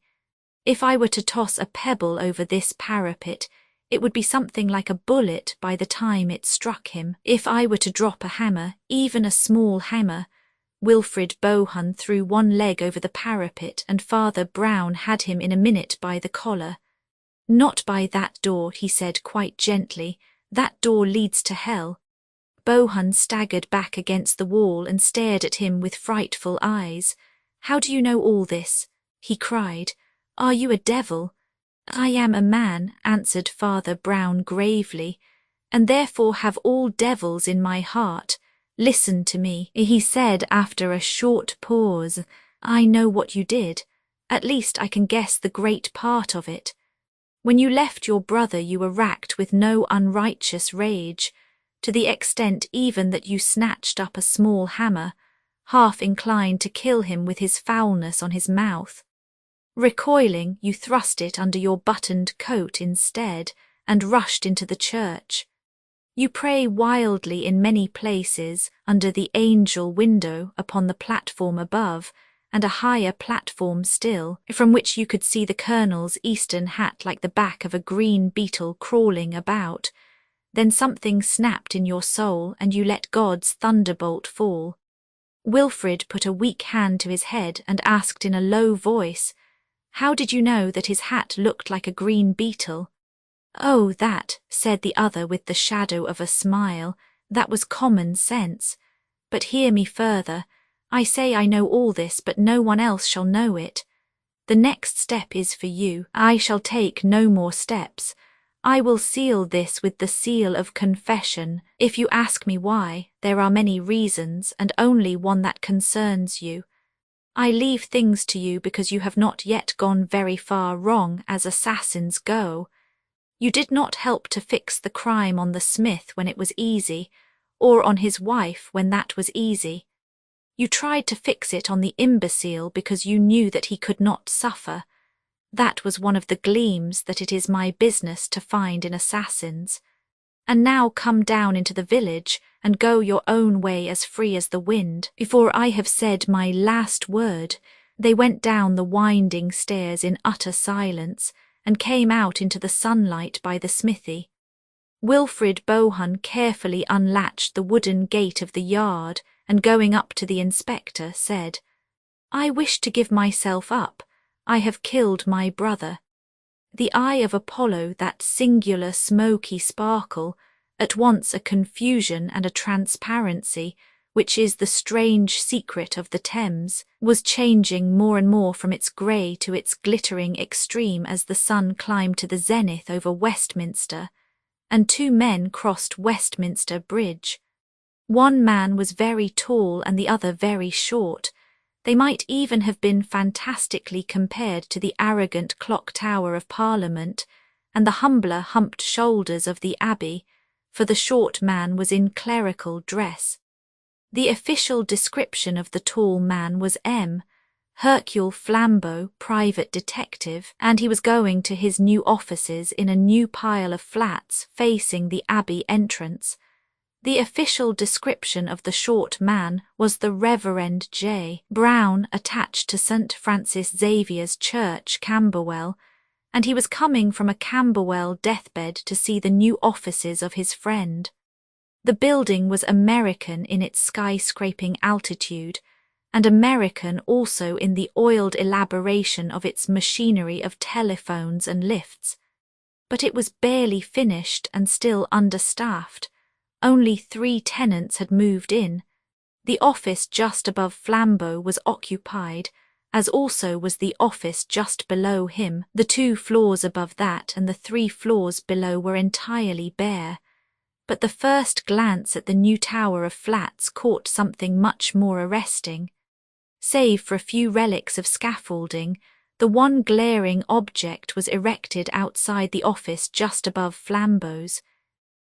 If I were to toss a pebble over this parapet, it would be something like a bullet by the time it struck him. If I were to drop a hammer, even a small hammer, Wilfrid Bohun threw one leg over the parapet and Father Brown had him in a minute by the collar. "Not by that door," he said quite gently. "That door leads to hell." Bohun staggered back against the wall and stared at him with frightful eyes. "How do you know all this?" he cried. "Are you a devil?" "I am a man," answered Father Brown gravely, "and therefore have all devils in my heart. Listen to me," he said after a short pause. "I know what you did. At least I can guess the great part of it. When you left your brother you were racked with no unrighteous rage, to the extent even that you snatched up a small hammer, half inclined to kill him with his foulness on his mouth. Recoiling, you thrust it under your buttoned coat instead, and rushed into the church. You pray wildly in many places, under the angel window, upon the platform above, and a higher platform still, from which you could see the colonel's Eastern hat like the back of a green beetle crawling about. Then something snapped in your soul, and you let God's thunderbolt fall." Wilfrid put a weak hand to his head and asked in a low voice, "How did you know that his hat looked like a green beetle?" "Oh, that," said the other with the shadow of a smile, "that was common sense. But hear me further. I say I know all this, but no one else shall know it. The next step is for you. I shall take no more steps. I will seal this with the seal of confession. If you ask me why, there are many reasons, and only one that concerns you. I leave things to you because you have not yet gone very far wrong as assassins go. You did not help to fix the crime on the smith when it was easy, or on his wife when that was easy. You tried to fix it on the imbecile because you knew that he could not suffer. That was one of the gleams that it is my business to find in assassins. And now come down into the village and go your own way as free as the wind. Before I have said my last word, they went down the winding stairs in utter silence and came out into the sunlight by the smithy. Wilfrid Bohun carefully unlatched the wooden gate of the yard and going up to the inspector said, "I wish to give myself up. I have killed my brother." The eye of Apollo, that singular smoky sparkle, at once a confusion and a transparency, which is the strange secret of the Thames, was changing more and more from its grey to its glittering extreme as the sun climbed to the zenith over Westminster, and two men crossed Westminster Bridge. One man was very tall and the other very short. They might even have been fantastically compared to the arrogant clock tower of Parliament and the humbler humped shoulders of the Abbey, for the short man was in clerical dress. The official description of the tall man was M. Hercule Flambeau, private detective, and he was going to his new offices in a new pile of flats facing the Abbey entrance. The official description of the short man was the Reverend J. Brown, attached to St. Francis Xavier's Church, Camberwell, and he was coming from a Camberwell deathbed to see the new offices of his friend. The building was American in its skyscraping altitude, and American also in the oiled elaboration of its machinery of telephones and lifts. But it was barely finished and still understaffed. Only 3 tenants had moved in. The office just above Flambeau was occupied, as also was the office just below him. The 2 floors above that and the 3 floors below were entirely bare. But the first glance at the new tower of flats caught something much more arresting. Save for a few relics of scaffolding, the one glaring object was erected outside the office just above Flambeau's.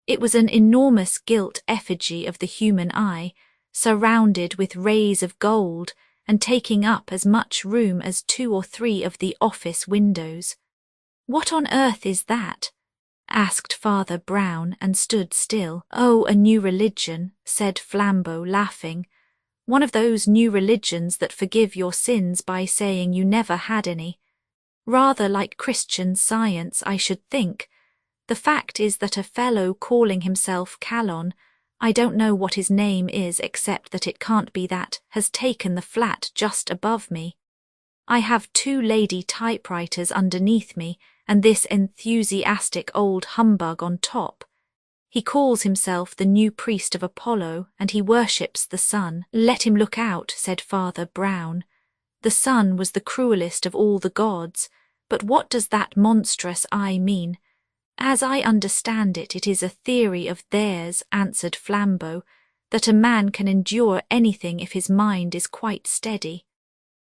It was an enormous gilt effigy of the human eye, surrounded with rays of gold and taking up as much room as 2 or 3 of the office windows. "What on earth is that?" asked Father Brown, and stood still. "Oh, a new religion," said Flambeau, laughing. "One of those new religions that forgive your sins by saying you never had any. Rather like Christian Science, I should think. The fact is that a fellow calling himself Calon, I don't know what his name is except that it can't be that, has taken the flat just above me. I have 2 lady typewriters underneath me and this enthusiastic old humbug on top. He calls himself the new priest of Apollo, and he worships the sun." "Let him look out," said Father Brown. "The sun was the cruelest of all the gods, but what does that monstrous eye mean?" "As I understand it, it is a theory of theirs," answered Flambeau, "that a man can endure anything if his mind is quite steady.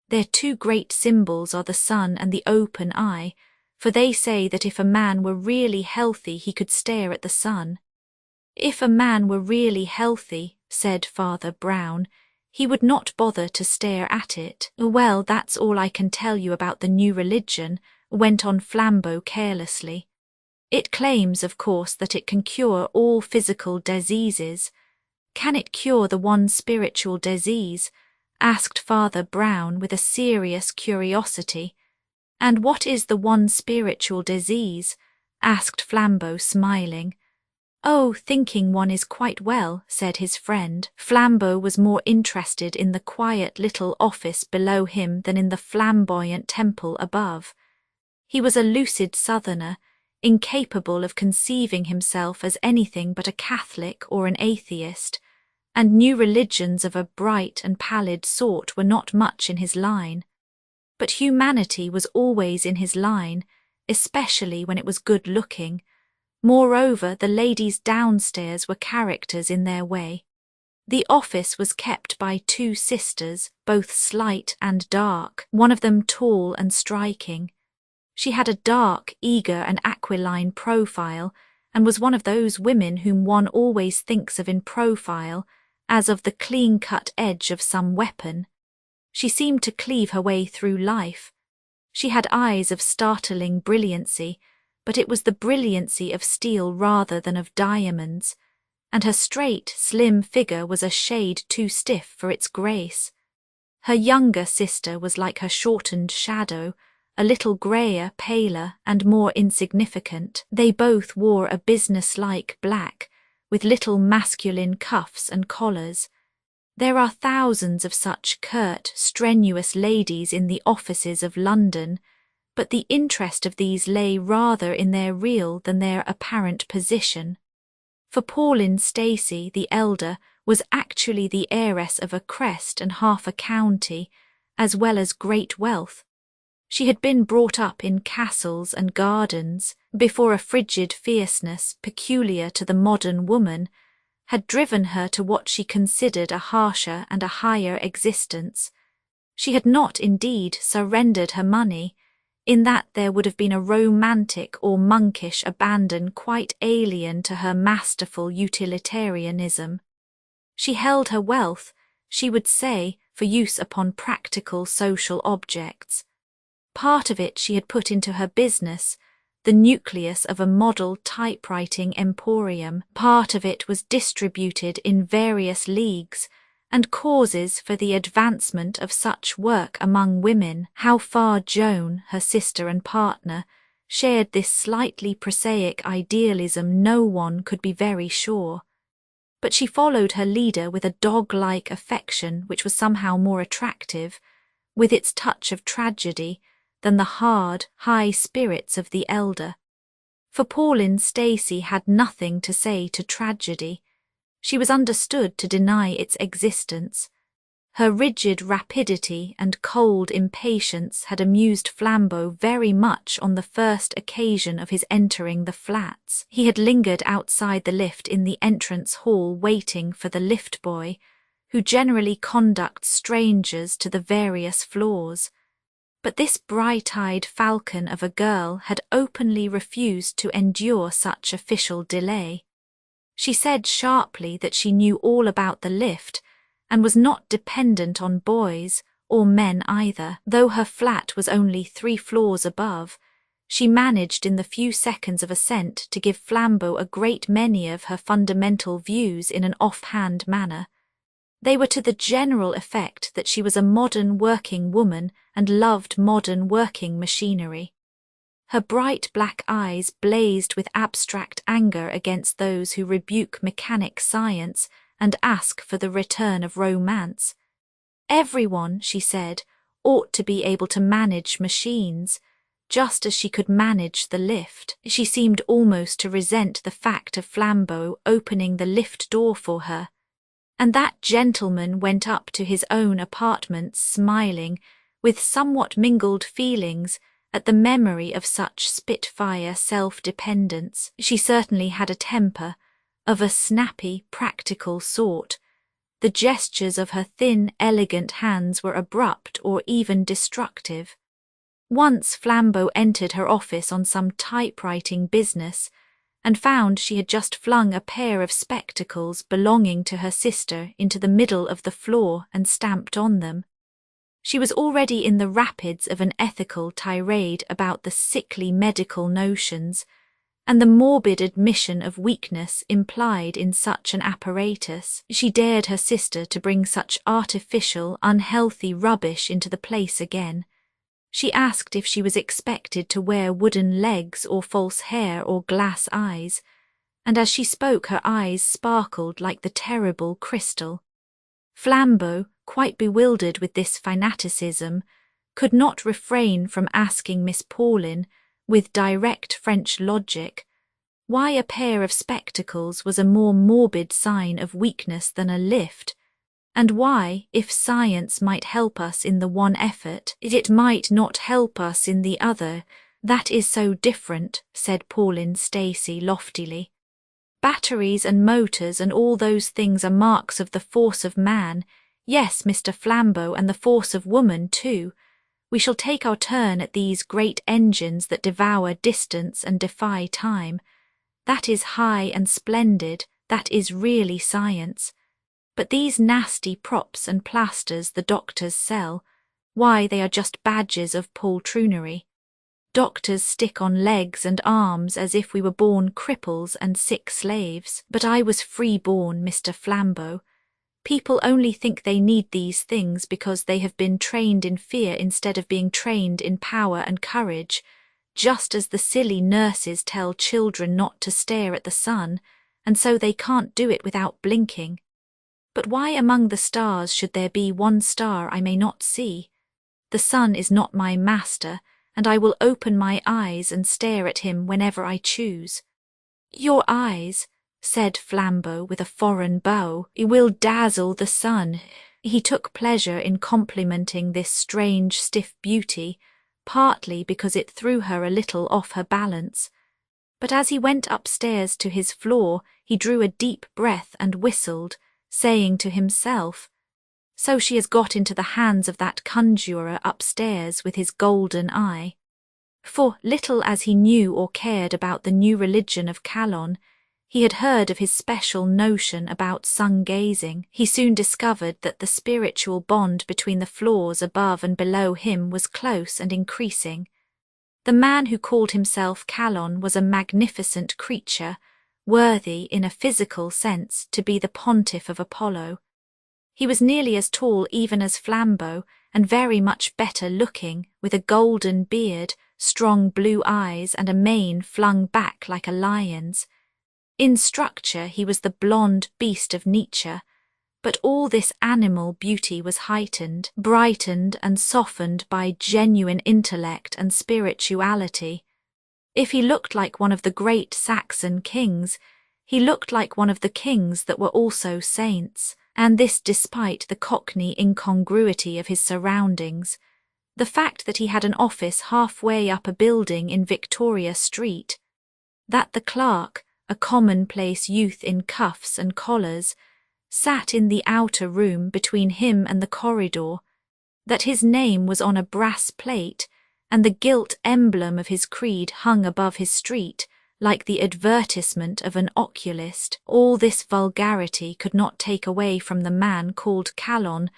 Their 2 great symbols are the sun and the open eye, for they say that if a man were really healthy he could stare at the sun." "If a man were really healthy," said Father Brown, "he would not bother to stare at it." "Well, that's all I can tell you about the new religion," went on Flambeau carelessly. "It claims, of course, that it can cure all physical diseases." "Can it cure the one spiritual disease?" asked Father Brown with a serious curiosity. "And what is the one spiritual disease?" asked Flambeau, smiling. "Oh, thinking one is quite well," said his friend. Flambeau was more interested in the quiet little office below him than in the flamboyant temple above. He was a lucid southerner, incapable of conceiving himself as anything but a Catholic or an atheist, and new religions of a bright and pallid sort were not much in his line. But humanity was always in his line, especially when it was good-looking. Moreover, the ladies downstairs were characters in their way. The office was kept by 2 sisters, both slight and dark, one of them tall and striking. She had a dark, eager and aquiline profile, and was one of those women whom one always thinks of in profile, as of the clean-cut edge of some weapon. She seemed to cleave her way through life. She had eyes of startling brilliancy, but it was the brilliancy of steel rather than of diamonds, and her straight, slim figure was a shade too stiff for its grace. Her younger sister was like her shortened shadow, a little greyer, paler, and more insignificant. They both wore a business-like black, with little masculine cuffs and collars. There are thousands of such curt, strenuous ladies in the offices of London, but the interest of these lay rather in their real than their apparent position. For Pauline Stacey, the elder, was actually the heiress of a crest and half a county, as well as great wealth. She had been brought up in castles and gardens before a frigid fierceness peculiar to the modern woman had driven her to what she considered a harsher and a higher existence. She had not, indeed, surrendered her money, in that there would have been a romantic or monkish abandon quite alien to her masterful utilitarianism. She held her wealth, she would say, for use upon practical social objects. Part of it she had put into her business, the nucleus of a model typewriting emporium. Part of it was distributed in various leagues and causes for the advancement of such work among women. How far Joan, her sister and partner, shared this slightly prosaic idealism no one could be very sure. But she followed her leader with a dog-like affection which was somehow more attractive, with its touch of tragedy, than the hard, high spirits of the elder. For Pauline Stacey had nothing to say to tragedy. She was understood to deny its existence. Her rigid rapidity and cold impatience had amused Flambeau very much on the first occasion of his entering the flats. He had lingered outside the lift in the entrance hall waiting for the lift boy, who generally conducts strangers to the various floors. But this bright-eyed falcon of a girl had openly refused to endure such official delay. She said sharply that she knew all about the lift and was not dependent on boys, or men either. Though her flat was only 3 floors above, she managed in the few seconds of ascent to give Flambeau a great many of her fundamental views in an off-hand manner. They were to the general effect that she was a modern working woman and loved modern working machinery. Her bright black eyes blazed with abstract anger against those who rebuke mechanic science and ask for the return of romance. Everyone, she said, ought to be able to manage machines, just as she could manage the lift. She seemed almost to resent the fact of Flambeau opening the lift door for her, and that gentleman went up to his own apartments smiling, with somewhat mingled feelings, at the memory of such spitfire self-dependence. She certainly had a temper, of a snappy, practical sort. The gestures of her thin, elegant hands were abrupt or even destructive. Once Flambeau entered her office on some typewriting business, and found she had just flung a pair of spectacles belonging to her sister into the middle of the floor and stamped on them. She was already in the rapids of an ethical tirade about the sickly medical notions, and the morbid admission of weakness implied in such an apparatus. She dared her sister to bring such artificial, unhealthy rubbish into the place again. She asked if she was expected to wear wooden legs or false hair or glass eyes, and as she spoke her eyes sparkled like the terrible crystal. Flambeau, quite bewildered with this fanaticism, could not refrain from asking Miss Pauline, with direct French logic, why a pair of spectacles was a more morbid sign of weakness than a lift, and why, if science might help us in the one effort, it might not help us in the other. That is so different, said Pauline Stacey loftily. Batteries and motors and all those things are marks of the force of man, yes, Mr. Flambeau, and the force of woman too. We shall take our turn at these great engines that devour distance and defy time. That is high and splendid, that is really science. But these nasty props and plasters the doctors sell, why, they are just badges of poltroonery. Doctors stick on legs and arms as if we were born cripples and sick slaves. But I was free-born, Mr. Flambeau. People only think they need these things because they have been trained in fear instead of being trained in power and courage, just as the silly nurses tell children not to stare at the sun, and so they can't do it without blinking. But why among the stars should there be one star I may not see? The sun is not my master, and I will open my eyes and stare at him whenever I choose. Your eyes, said Flambeau with a foreign bow, will dazzle the sun. He took pleasure in complimenting this strange stiff beauty, partly because it threw her a little off her balance. But as he went upstairs to his floor, he drew a deep breath and whistled, saying to himself, "So she has got into the hands of that conjurer upstairs with his golden eye." For, little as he knew or cared about the new religion of Calonne, He had heard of his special notion about sun-gazing. He soon discovered that the spiritual bond between the floors above and below him was close and increasing. The man who called himself Calon was a magnificent creature, worthy, in a physical sense, to be the pontiff of Apollo. He was nearly as tall even as Flambeau, and very much better looking, with a golden beard, strong blue eyes, and a mane flung back like a lion's. In structure he was the blonde beast of Nietzsche, but all this animal beauty was heightened, brightened, and softened by genuine intellect and spirituality. If he looked like one of the great Saxon kings, he looked like one of the kings that were also saints, and this despite the cockney incongruity of his surroundings, the fact that he had an office halfway up a building in Victoria Street, that the clerk, a commonplace youth in cuffs and collars, sat in the outer room between him and the corridor, that his name was on a brass plate, and the gilt emblem of his creed hung above his street, like the advertisement of an oculist. All this vulgarity could not take away from the man called Calon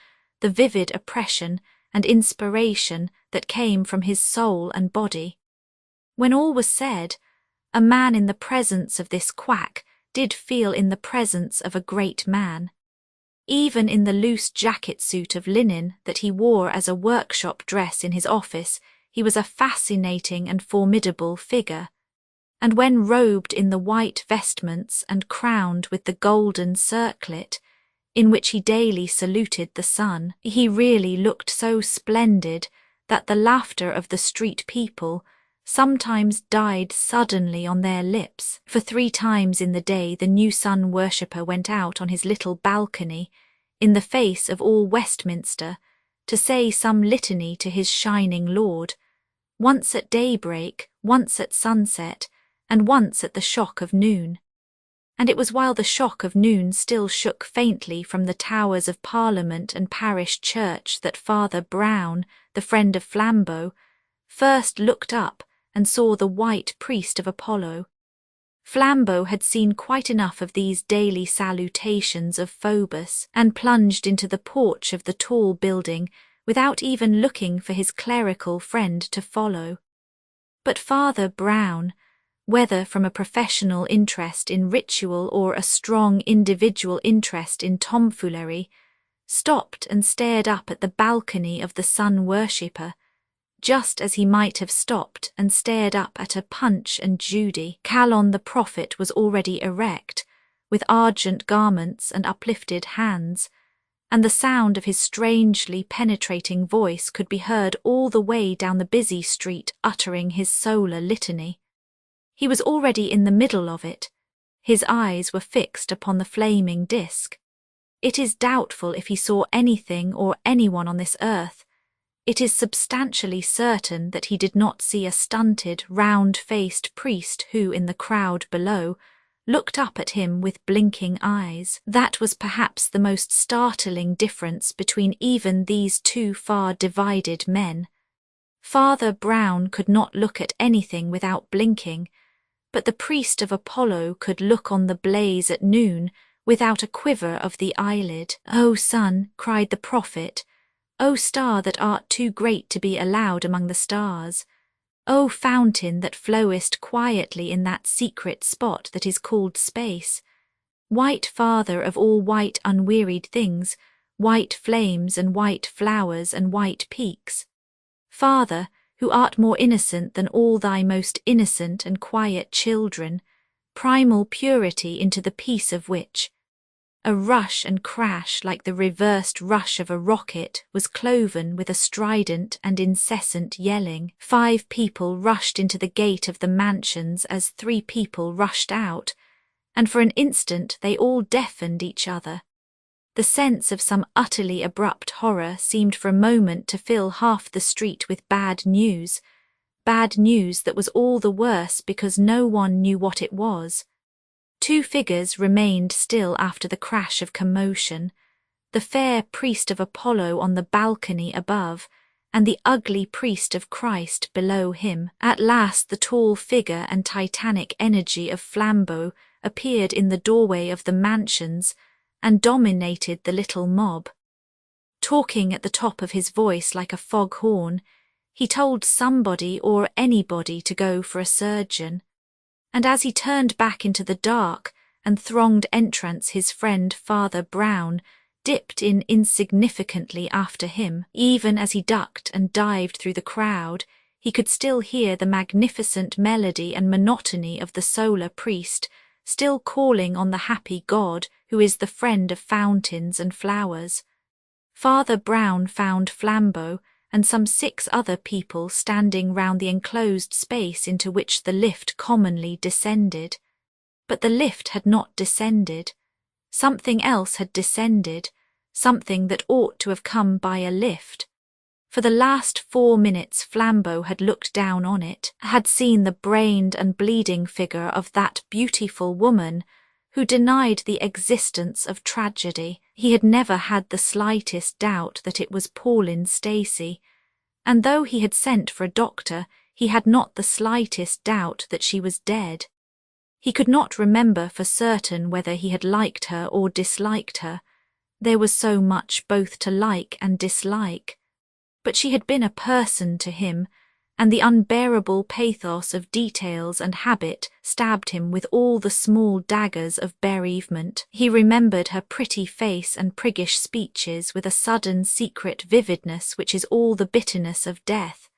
the vivid oppression and inspiration that came from his soul and body. When all was said, a man in the presence of this quack did feel in the presence of a great man. Even in the loose jacket suit of linen that he wore as a workshop dress in his office, he was a fascinating and formidable figure. And when robed in the white vestments and crowned with the golden circlet, in which he daily saluted the sun, he really looked so splendid that the laughter of the street people sometimes died suddenly on their lips, for 3 times in the day the new sun worshipper went out on his little balcony, in the face of all Westminster, to say some litany to his shining lord, once at daybreak, once at sunset, and once at the shock of noon. And it was while the shock of noon still shook faintly from the towers of Parliament and parish church that Father Brown, the friend of Flambeau, first looked up and saw the white priest of Apollo. Flambeau had seen quite enough of these daily salutations of Phobos, and plunged into the porch of the tall building without even looking for his clerical friend to follow. But Father Brown, whether from a professional interest in ritual or a strong individual interest in tomfoolery, stopped and stared up at the balcony of the sun worshipper, just as he might have stopped and stared up at a Punch and Judy. Calon the prophet was already erect, with argent garments and uplifted hands, and the sound of his strangely penetrating voice could be heard all the way down the busy street uttering his solar litany. He was already in the middle of it. His eyes were fixed upon the flaming disk. It is doubtful if he saw anything or anyone on this earth. It is substantially certain that he did not see a stunted, round-faced priest who, in the crowd below, looked up at him with blinking eyes. That was perhaps the most startling difference between even these 2 far divided men. Father Brown could not look at anything without blinking, but the priest of Apollo could look on the blaze at noon without a quiver of the eyelid. "O sun," cried the prophet, "O star that art too great to be allowed among the stars, O fountain that flowest quietly in that secret spot that is called space, white father of all white unwearied things, white flames and white flowers and white peaks, Father, who art more innocent than all thy most innocent and quiet children, primal purity into the peace of which a rush and crash like the reversed rush of a rocket was cloven with a strident and incessant yelling. 5 people rushed into the gate of the mansions as 3 people rushed out, and for an instant they all deafened each other. The sense of some utterly abrupt horror seemed for a moment to fill half the street with bad news that was all the worse because no one knew what it was. 2 figures remained still after the crash of commotion, the fair priest of Apollo on the balcony above, and the ugly priest of Christ below him. At last the tall figure and titanic energy of Flambeau appeared in the doorway of the mansions and dominated the little mob. Talking at the top of his voice like a foghorn, he told somebody or anybody to go for a surgeon. And as he turned back into the dark and thronged entrance, his friend Father Brown dipped in insignificantly after him. Even as he ducked and dived through the crowd, he could still hear the magnificent melody and monotony of the solar priest, still calling on the happy God who is the friend of fountains and flowers. Father Brown found Flambeau and some 6 other people standing round the enclosed space into which the lift commonly descended. But the lift had not descended. Something else had descended, something that ought to have come by a lift. For the last 4 minutes Flambeau had looked down on it, had seen the brained and bleeding figure of that beautiful woman who denied the existence of tragedy. He had never had the slightest doubt that it was Pauline Stacey, and though he had sent for a doctor, he had not the slightest doubt that she was dead. He could not remember for certain whether he had liked her or disliked her. There was so much both to like and dislike. But she had been a person to him, and the unbearable pathos of details and habit stabbed him with all the small daggers of bereavement. He remembered her pretty face and priggish speeches with a sudden secret vividness which is all the bitterness of death.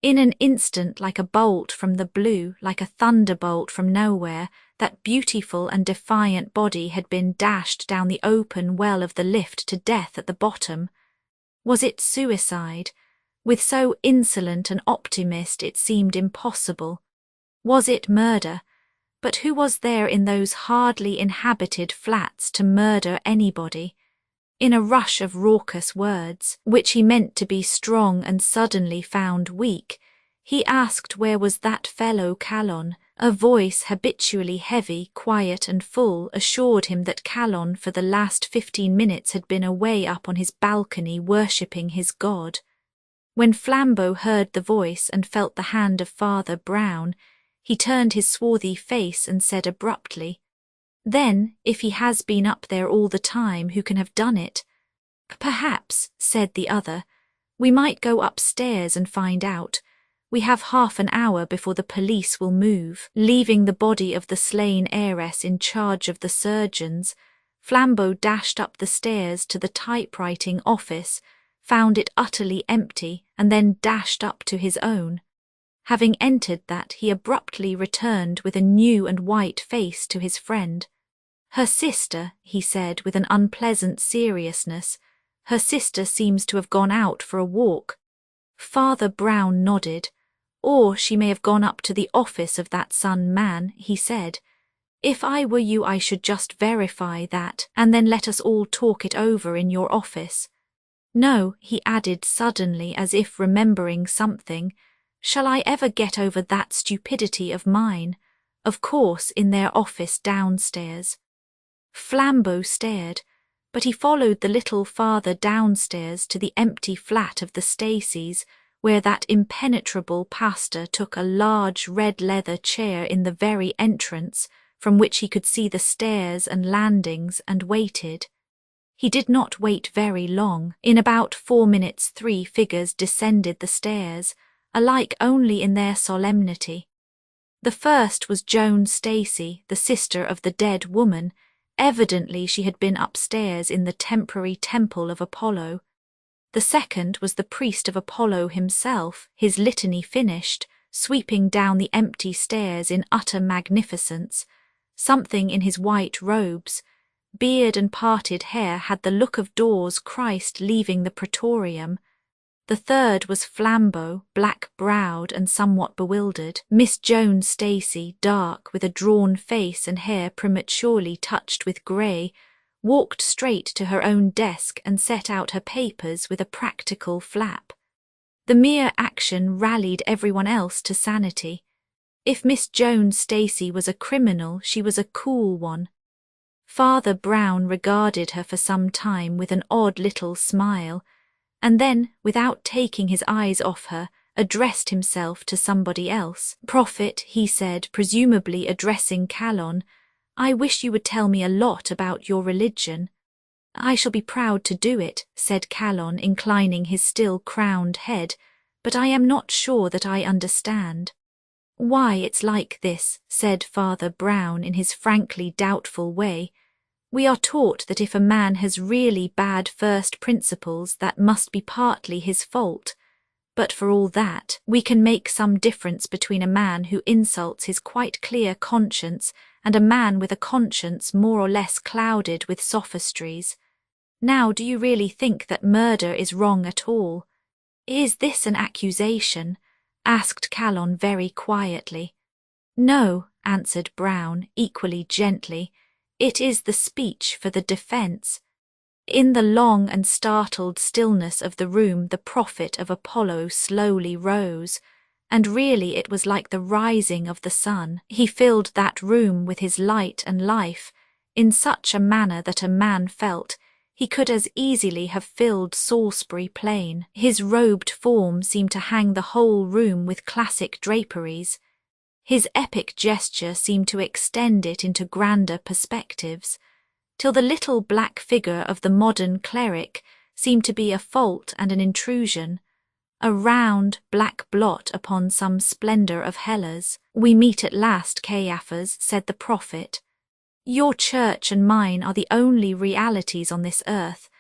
In an instant, like a bolt from the blue, like a thunderbolt from nowhere, that beautiful and defiant body had been dashed down the open well of the lift to death at the bottom. Was it suicide? With so insolent an optimist it seemed impossible. Was it murder? But who was there in those hardly inhabited flats to murder anybody? In a rush of raucous words, which he meant to be strong and suddenly found weak, he asked where was that fellow Calonne. A voice habitually heavy, quiet and full assured him that Calonne for the last 15 minutes had been away up on his balcony worshipping his God. When Flambeau heard the voice and felt the hand of Father Brown, he turned his swarthy face and said abruptly, "Then, if he has been up there all the time, who can have done it?" "Perhaps," said the other, "we might go upstairs and find out. We have half an hour before the police will move." Leaving the body of the slain heiress in charge of the surgeons, Flambeau dashed up the stairs to the typewriting office, found it utterly empty, and then dashed up to his own. Having entered that, he abruptly returned with a new and white face to his friend. "Her sister," he said with an unpleasant seriousness, "her sister seems to have gone out for a walk." Father Brown nodded. "Or she may have gone up to the office of that son man," he said. "If I were you I should just verify that, and then let us all talk it over in your office. No," he added suddenly as if remembering something, "shall I ever get over that stupidity of mine? Of course in their office downstairs." Flambeau stared, but he followed the little farther downstairs to the empty flat of the Staceys, where that impenetrable pastor took a large red leather chair in the very entrance, from which he could see the stairs and landings, and waited. He did not wait very long. In about 4 minutes 3 figures descended the stairs, alike only in their solemnity. The first was Joan Stacey, the sister of the dead woman. Evidently she had been upstairs in the temporary temple of Apollo. The second was the priest of Apollo himself, his litany finished, sweeping down the empty stairs in utter magnificence. Something in his white robes, beard and parted hair had the look of Dawes Christ leaving the praetorium. The third was Flambeau, black-browed and somewhat bewildered. Miss Joan Stacey, dark, with a drawn face and hair prematurely touched with grey, walked straight to her own desk and set out her papers with a practical flap. The mere action rallied everyone else to sanity. If Miss Joan Stacey was a criminal, she was a cool one. Father Brown regarded her for some time with an odd little smile, and then, without taking his eyes off her, addressed himself to somebody else. "Prophet," he said, presumably addressing Calonne, I wish you would tell me a lot about your religion. I shall be proud to do it, said Calon, inclining his still crowned head, but I am not sure that I understand. Why, it's like this, said Father Brown in his frankly doubtful way. We are taught that if a man has really bad first principles, that must be partly his fault. But for all that, we can make some difference between a man who insults his quite clear conscience and a man with a conscience more or less clouded with sophistries. Now, do you really think that murder is wrong at all? Is this an accusation? Asked Calon very quietly. No, answered Brown, equally gently. It is the speech for the defence. In the long and startled stillness of the room the prophet of Apollo slowly rose, and really it was like the rising of the sun. He filled that room with his light and life, in such a manner that a man felt he could as easily have filled Salisbury Plain. His robed form seemed to hang the whole room with classic draperies. His epic gesture seemed to extend it into grander perspectives, till the little black figure of the modern cleric seemed to be a fault and an intrusion, a round black blot upon some splendour of Hellas. We meet at last, Caiaphas, said the prophet. Your church and mine are the only realities on this earth.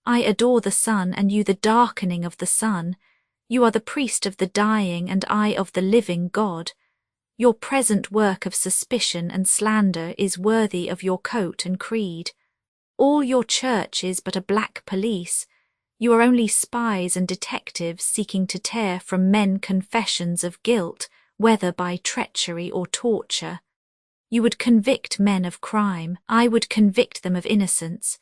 I adore the sun, and you the darkening of the sun. You are the priest of the dying, and I of the living God. Your present work of suspicion and slander is worthy of your coat and creed. All your church is but a black police. You are only spies and detectives seeking to tear from men confessions of guilt, whether by treachery or torture. You would convict men of crime, I would convict them of innocence.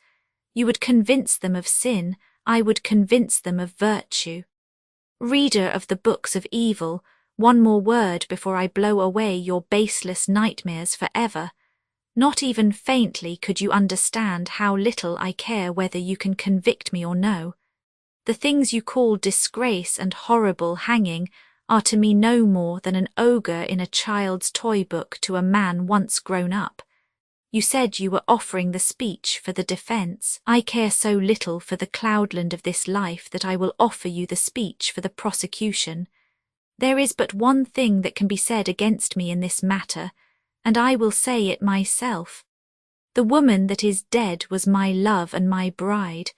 You would convince them of sin, I would convince them of virtue. Reader of the books of evil, one more word before I blow away your baseless nightmares forever. Not even faintly could you understand how little I care whether you can convict me or no. The things you call disgrace and horrible hanging are to me no more than an ogre in a child's toy book to a man once grown up. You said you were offering the speech for the defence. I care so little for the cloudland of this life that I will offer you the speech for the prosecution. There is but one thing that can be said against me in this matter, and I will say it myself. The woman that is dead was my love and my bride,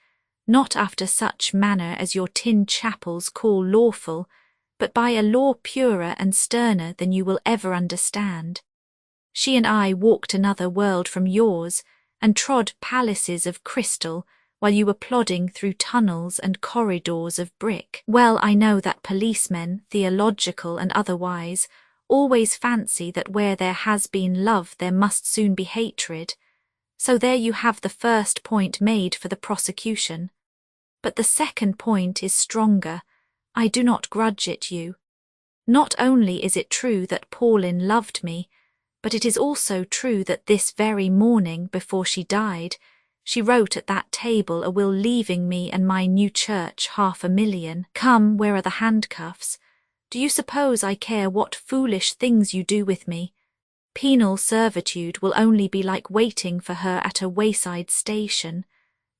not after such manner as your tin chapels call lawful, but by a law purer and sterner than you will ever understand. She and I walked another world from yours, and trod palaces of crystal, while you were plodding through tunnels and corridors of brick. Well, I know that policemen, theological and otherwise, always fancy that where there has been love there must soon be hatred. So there you have the first point made for the prosecution. But the second point is stronger. I do not grudge it you. Not only is it true that Pauline loved me, but it is also true that this very morning, before she died, she wrote at that table a will leaving me and my new church $500,000. Come, where are the handcuffs? Do you suppose I care what foolish things you do with me? Penal servitude will only be like waiting for her at a wayside station.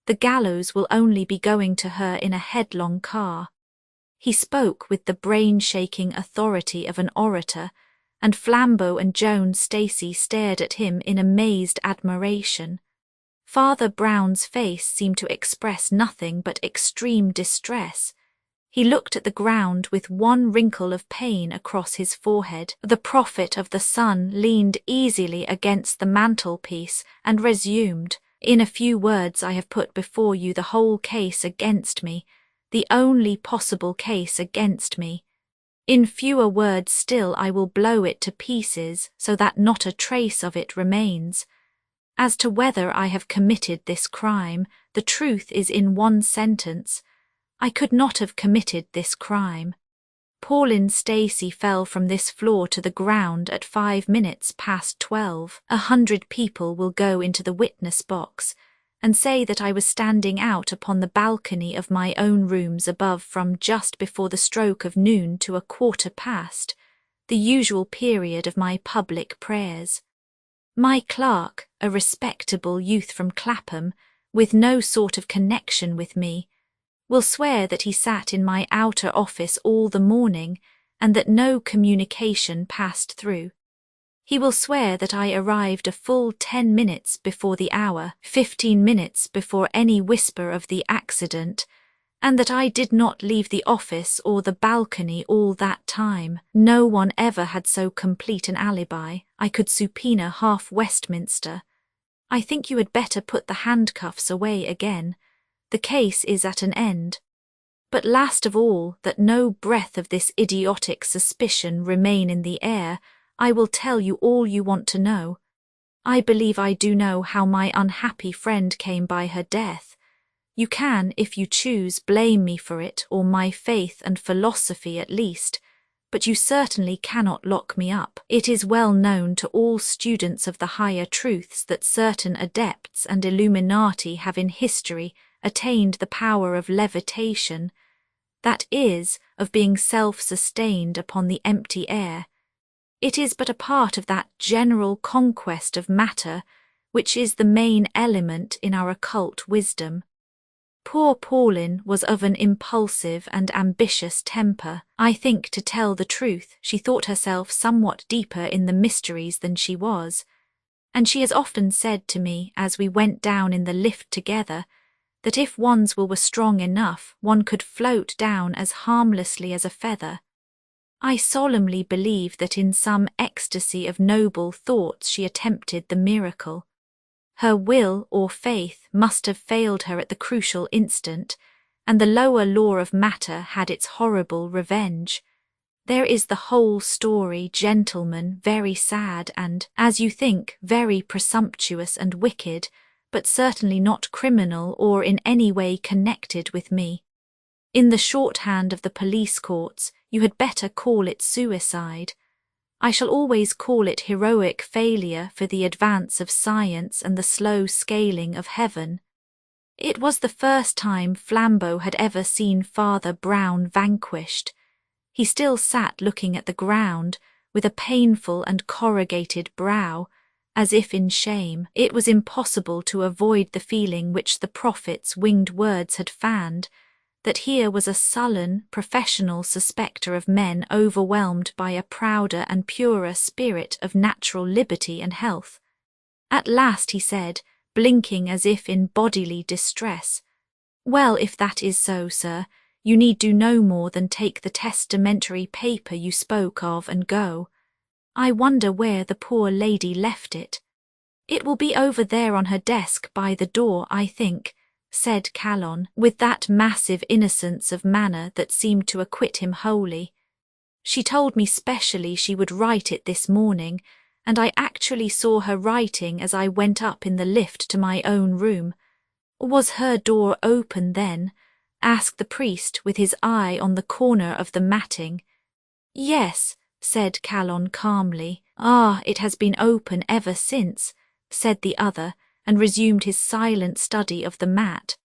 The gallows will only be going to her in a headlong car. He spoke with the brain-shaking authority of an orator, and Flambeau and Joan Stacey stared at him in amazed admiration. Father Brown's face seemed to express nothing but extreme distress. He looked at the ground with one wrinkle of pain across his forehead. The prophet of the sun leaned easily against the mantelpiece and resumed, "In a few words I have put before you the whole case against me, the only possible case against me. In fewer words still I will blow it to pieces so that not a trace of it remains. As to whether I have committed this crime, the truth is in one sentence. I could not have committed this crime. Pauline Stacey fell from this floor to the ground at 12:05. 100 people will go into the witness box and say that I was standing out upon the balcony of my own rooms above from just before the stroke of noon to 1/4 past, the usual period of my public prayers. My clerk, a respectable youth from Clapham, with no sort of connection with me, will swear that he sat in my outer office all the morning and that no communication passed through. He will swear that I arrived a full 10 minutes before the hour, 15 minutes before any whisper of the accident, and that I did not leave the office or the balcony all that time. No one ever had so complete an alibi. I could subpoena half Westminster. I think you had better put the handcuffs away again. The case is at an end. But last of all, that no breath of this idiotic suspicion remain in the air, I will tell you all you want to know. I believe I do know how my unhappy friend came by her death. You can, if you choose, blame me for it, or my faith and philosophy at least, but you certainly cannot lock me up. It is well known to all students of the higher truths that certain adepts and illuminati have in history attained the power of levitation, that is, of being self-sustained upon the empty air. It is but a part of that general conquest of matter which is the main element in our occult wisdom. Poor Pauline was of an impulsive and ambitious temper. I think, to tell the truth, she thought herself somewhat deeper in the mysteries than she was, and she has often said to me, as we went down in the lift together, that if one's will were strong enough, one could float down as harmlessly as a feather. I solemnly believe that in some ecstasy of noble thoughts she attempted the miracle. Her will or faith must have failed her at the crucial instant, and the lower law of matter had its horrible revenge. There is the whole story, gentlemen, very sad and, as you think, very presumptuous and wicked, but certainly not criminal or in any way connected with me. In the shorthand of the police courts, you had better call it suicide. I shall always call it heroic failure for the advance of science and the slow scaling of heaven. It was the first time Flambeau had ever seen Father Brown vanquished. He still sat looking at the ground, with a painful and corrugated brow, as if in shame. It was impossible to avoid the feeling which the prophet's winged words had fanned, that here was a sullen, professional suspector of men overwhelmed by a prouder and purer spirit of natural liberty and health. At last he said, blinking as if in bodily distress, "Well, if that is so, sir, you need do no more than take the testamentary paper you spoke of and go. I wonder where the poor lady left it." "It will be over there on her desk by the door, I think," said Calonne, with that massive innocence of manner that seemed to acquit him wholly. "She told me specially she would write it this morning, and I actually saw her writing as I went up in the lift to my own room. Was her door open then?" asked the priest with his eye on the corner of the matting. "Yes," said Calonne calmly. "Ah, it has been open ever since," said the other, and resumed his silent study of the mat.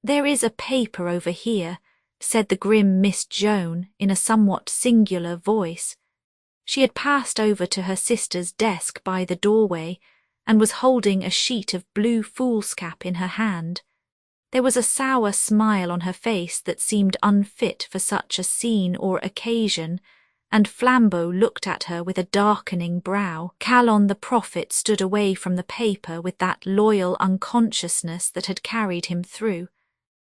"There is a paper over here," said the grim Miss Joan in a somewhat singular voice. She had passed over to her sister's desk by the doorway, and was holding a sheet of blue foolscap in her hand. There was a sour smile on her face that seemed unfit for such a scene or occasion, and Flambeau looked at her with a darkening brow. Calonne the prophet stood away from the paper with that loyal unconsciousness that had carried him through.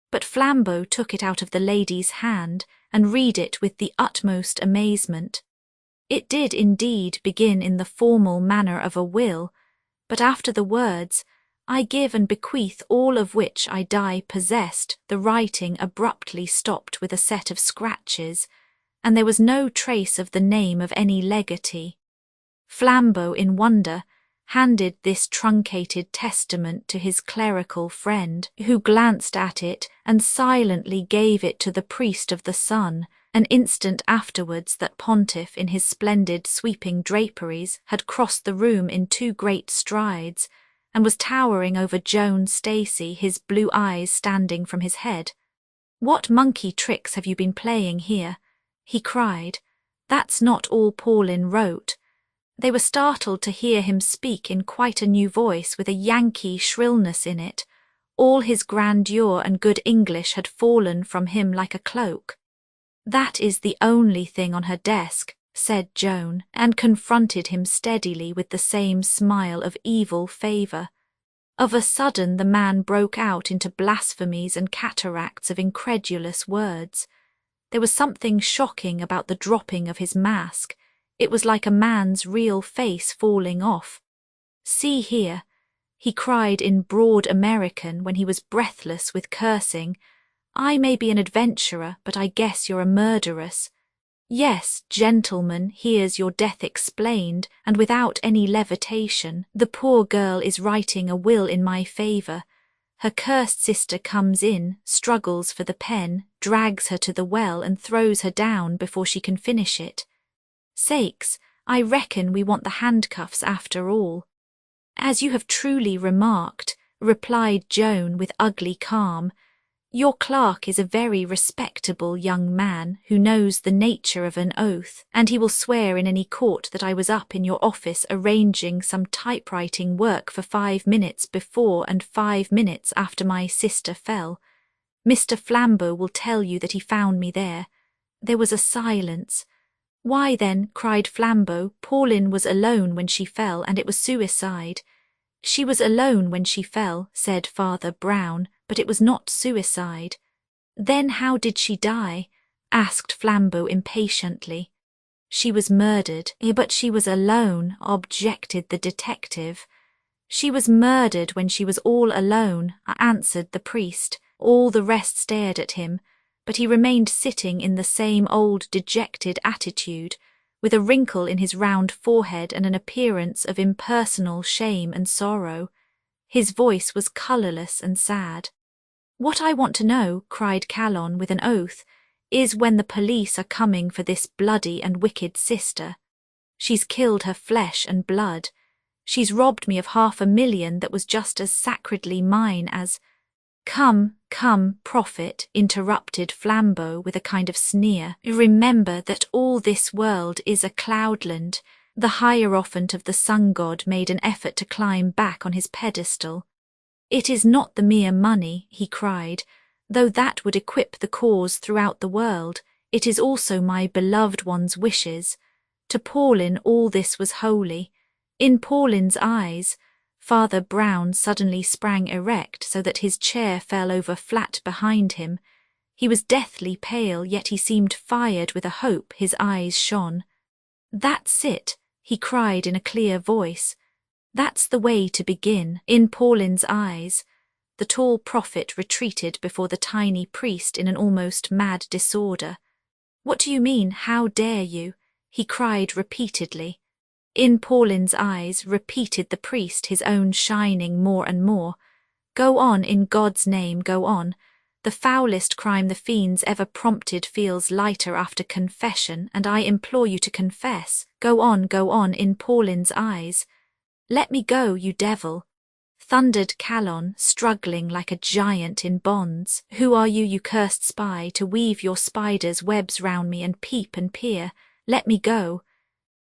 But Flambeau took it out of the lady's hand and read it with the utmost amazement. It did indeed begin in the formal manner of a will, but after the words, "I give and bequeath all of which I die possessed," the writing abruptly stopped with a set of scratches, and there was no trace of the name of any legatee. Flambeau, in wonder, handed this truncated testament to his clerical friend, who glanced at it and silently gave it to the priest of the sun. An instant afterwards that pontiff in his splendid sweeping draperies had crossed the room in 2 great strides, and was towering over Joan Stacey, his blue eyes standing from his head. "What monkey tricks have you been playing here?" he cried. "That's not all Pauline wrote. They were startled to hear him speak in quite a new voice with a Yankee shrillness in it. All his grandeur and good English had fallen from him like a cloak. "That is the only thing on her desk," said Joan, and confronted him steadily with the same smile of evil favour. Of a sudden the man broke out into blasphemies and cataracts of incredulous words. There was something shocking about the dropping of his mask. It was like a man's real face falling off. "See here," he cried in broad American when he was breathless with cursing. "I may be an adventurer, but I guess you're a murderess. Yes, gentlemen, here's your death explained, and without any levitation. The poor girl is writing a will in my favour. Her cursed sister comes in, struggles for the pen, drags her to the well and throws her down before she can finish it. Sakes, I reckon we want the handcuffs after all." "As you have truly remarked," replied Joan with ugly calm, "your clerk is a very respectable young man who knows the nature of an oath, and he will swear in any court that I was up in your office arranging some typewriting work for 5 minutes before and 5 minutes after my sister fell. Mr. Flambeau will tell you that he found me there." There was a silence. "Why then," cried Flambeau, "Pauline was alone when she fell, and it was suicide." "She was alone when she fell," said Father Brown, "but it was not suicide." "Then how did she die?" asked Flambeau impatiently. "She was murdered." "But she was alone," objected the detective. "She was murdered when she was all alone," answered the priest. All the rest stared at him, but he remained sitting in the same old dejected attitude, with a wrinkle in his round forehead and an appearance of impersonal shame and sorrow. His voice was colourless and sad. "What I want to know," cried Calonne with an oath, "is when the police are coming for this bloody and wicked sister. She's killed her flesh and blood. She's robbed me of 500,000 that was just as sacredly mine as—" "Come, come, prophet," interrupted Flambeau with a kind of sneer. "Remember that all this world is a cloudland." The Hierophant of the sun god made an effort to climb back on his pedestal. "It is not the mere money," he cried, "though that would equip the cause throughout the world. It is also my beloved one's wishes. To Pauline all this was holy. In Pauline's eyes—" Father Brown suddenly sprang erect so that his chair fell over flat behind him. He was deathly pale, yet he seemed fired with a hope. His eyes shone. "That's it," he cried in a clear voice. "That's the way to begin. In Pauline's eyes." The tall prophet retreated before the tiny priest in an almost mad disorder. "What do you mean, how dare you?" he cried repeatedly. "In Pauline's eyes," repeated the priest, his own shining more and more. "Go on, in God's name, go on. The foulest crime the fiends ever prompted feels lighter after confession, and I implore you to confess. Go on, in Pauline's eyes." "Let me go, you devil," thundered Calonne, struggling like a giant in bonds. "Who are you, you cursed spy, to weave your spider's webs round me and peep and peer? Let me go."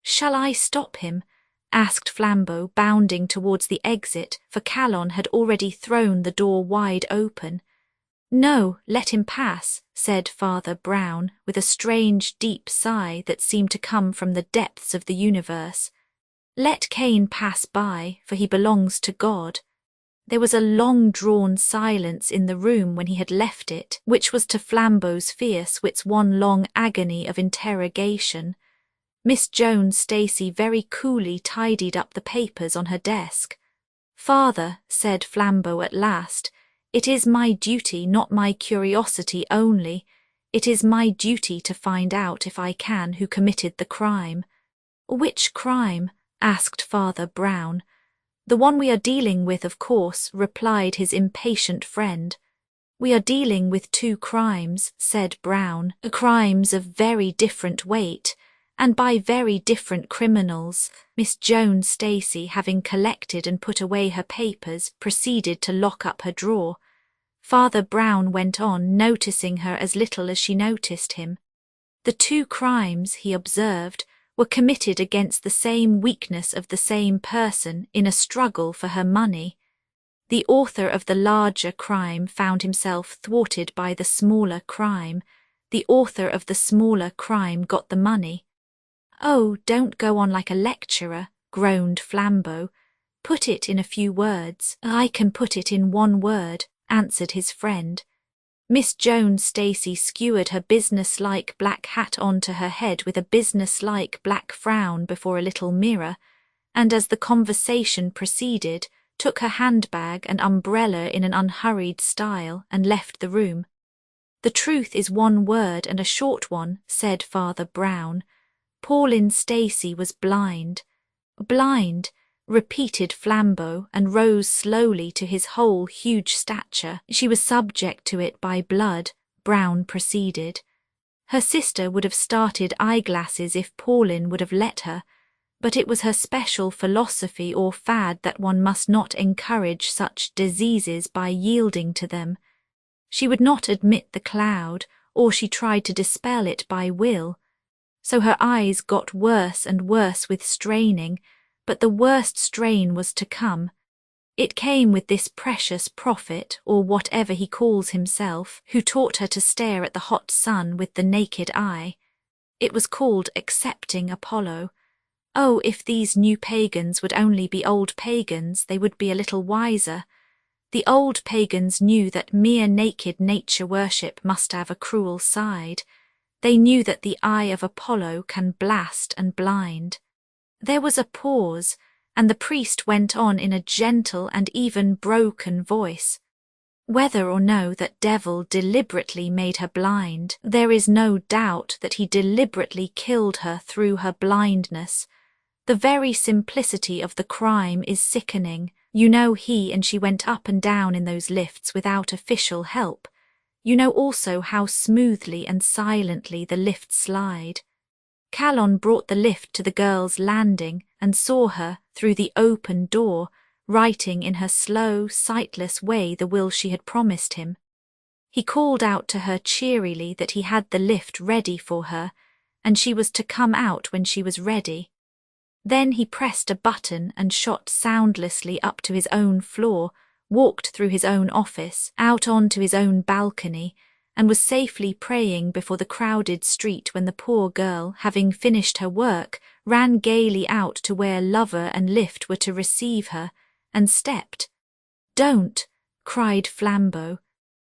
"Shall I stop him?" asked Flambeau, bounding towards the exit, for Calonne had already thrown the door wide open. "No, let him pass," said Father Brown, with a strange deep sigh that seemed to come from the depths of the universe. "Let Cain pass by, for he belongs to God." There was a long-drawn silence in the room when he had left it, which was to Flambeau's fierce wits one long agony of interrogation. Miss Joan Stacey very coolly tidied up the papers on her desk. "Father," said Flambeau at last, "it is my duty, not my curiosity only. It is my duty to find out, if I can, who committed the crime." "Which crime?" asked Father Brown. "The one we are dealing with, of course," replied his impatient friend. "We are dealing with 2 crimes," said Brown, "crimes of very different weight, and by very different criminals." Miss Joan Stacey, having collected and put away her papers, proceeded to lock up her drawer. Father Brown went on, noticing her as little as she noticed him. "The 2 crimes," he observed, were committed against the same weakness of the same person in a struggle for her money. The author of the larger crime found himself thwarted by the smaller crime. The author of the smaller crime got the money. "Oh, don't go on like a lecturer," groaned Flambeau. "Put it in a few words." "I can put it in one word," answered his friend. Miss Joan Stacey skewered her business-like black hat onto her head with a business-like black frown before a little mirror, and as the conversation proceeded, took her handbag and umbrella in an unhurried style and left the room. "The truth is one word and a short one," said Father Brown. "Pauline Stacey was blind." "Blind," repeated Flambeau, and rose slowly to his whole huge stature. "She was subject to it by blood," Brown proceeded. "Her sister would have started eyeglasses if Pauline would have let her, but it was her special philosophy or fad that one must not encourage such diseases by yielding to them. She would not admit the cloud, or she tried to dispel it by will. So her eyes got worse and worse with straining, but the worst strain was to come. It came with this precious prophet, or whatever he calls himself, who taught her to stare at the hot sun with the naked eye. It was called accepting Apollo. Oh, if these new pagans would only be old pagans, they would be a little wiser. The old pagans knew that mere naked nature worship must have a cruel side. They knew that the eye of Apollo can blast and blind. There was a pause, and the priest went on in a gentle and even broken voice. "Whether or no that devil deliberately made her blind, there is no doubt that he deliberately killed her through her blindness. The very simplicity of the crime is sickening. You know he and she went up and down in those lifts without official help. You know also how smoothly and silently the lifts slide. Calonne brought the lift to the girl's landing and saw her, through the open door, writing in her slow, sightless way the will she had promised him. He called out to her cheerily that he had the lift ready for her, and she was to come out when she was ready. Then he pressed a button and shot soundlessly up to his own floor, walked through his own office, out onto his own balcony, and was safely praying before the crowded street when the poor girl, having finished her work, ran gaily out to where lover and lift were to receive her, and stepped. "Don't!" cried Flambeau.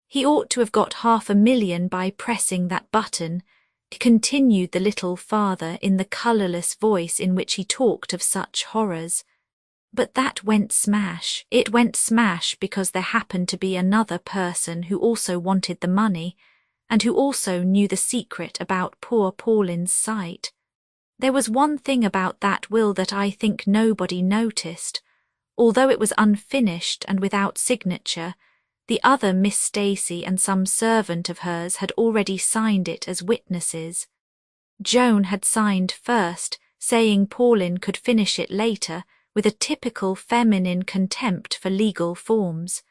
"He ought to have got 500,000 by pressing that button," continued the little father in the colourless voice in which he talked of such horrors. "But that went smash. It went smash because there happened to be another person who also wanted the money, and who also knew the secret about poor Pauline's sight. There was one thing about that will that I think nobody noticed. Although it was unfinished and without signature, the other Miss Stacey and some servant of hers had already signed it as witnesses. Joan had signed first, saying Pauline could finish it later, with a typical feminine contempt for legal forms.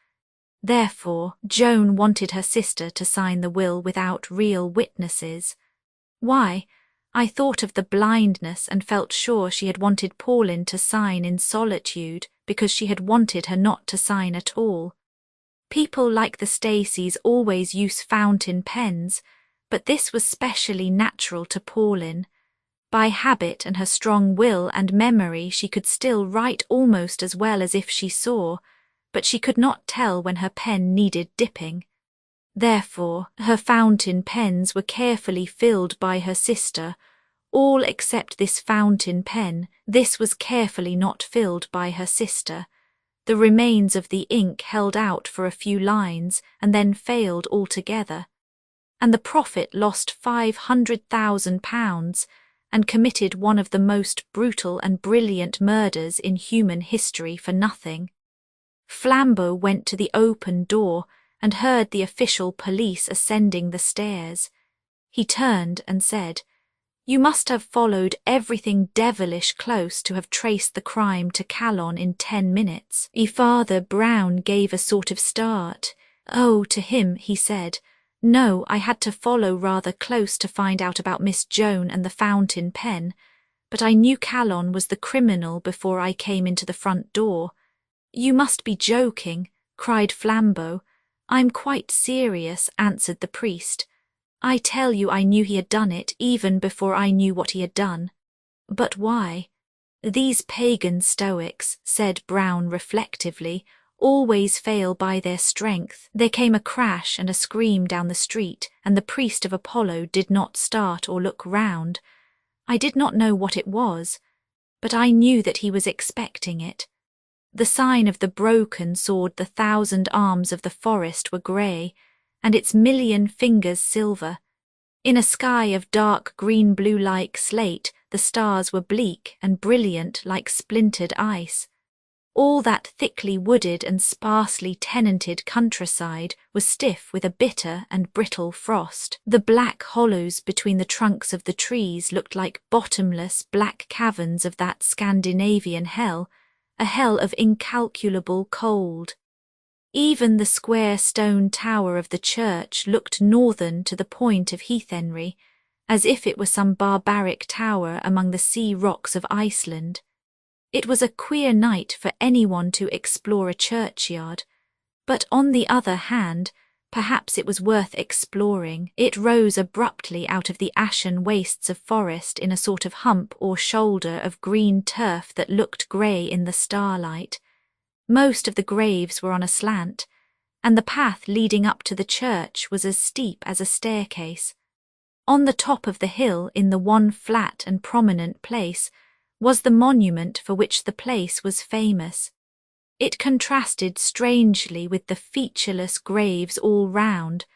Therefore, Joan wanted her sister to sign the will without real witnesses. Why? I thought of the blindness and felt sure she had wanted Pauline to sign in solitude because she had wanted her not to sign at all. People like the Staceys always use fountain pens, but this was specially natural to Pauline. By habit and her strong will and memory she could still write almost as well as if she saw, but she could not tell when her pen needed dipping. Therefore, her fountain pens were carefully filled by her sister, all except this fountain pen. This was carefully not filled by her sister. The remains of the ink held out for a few lines and then failed altogether. And the prophet lost £500,000 and committed one of the most brutal and brilliant murders in human history for nothing. Flambeau went to the open door and heard the official police ascending the stairs. He turned and said, "You must have followed everything devilish close to have traced the crime to Calonne in 10 minutes. Father Brown gave a sort of start. "Oh, to him," he said. "No, I had to follow rather close to find out about Miss Joan and the fountain pen. but I knew Calonne was the criminal before I came into the front door. You must be joking, cried Flambeau. I'm quite serious, answered the priest. I tell you I knew he had done it even before I knew what he had done. But why? These pagan Stoics, said Brown reflectively, always fail by their strength. There came a crash and a scream down the street, and the priest of Apollo did not start or look round. I did not know what it was, but I knew that he was expecting it. The sign of the broken sword, the 1,000 arms of the forest were grey, and its million fingers silver. In a sky of dark green-blue like slate, the stars were bleak and brilliant like splintered ice. All that thickly wooded and sparsely tenanted countryside was stiff with a bitter and brittle frost. The black hollows between the trunks of the trees looked like bottomless black caverns of that Scandinavian hell, a hell of incalculable cold. Even the square stone tower of the church looked northern to the point of Heath-Henry, as if it were some barbaric tower among the sea rocks of Iceland. It was a queer night for anyone to explore a churchyard, but on the other hand, perhaps it was worth exploring. It rose abruptly out of the ashen wastes of forest in a sort of hump or shoulder of green turf that looked grey in the starlight. Most of the graves were on a slant, and the path leading up to the church was as steep as a staircase. On the top of the hill, in the one flat and prominent place, was the monument for which the place was famous. It contrasted strangely with the featureless graves all round,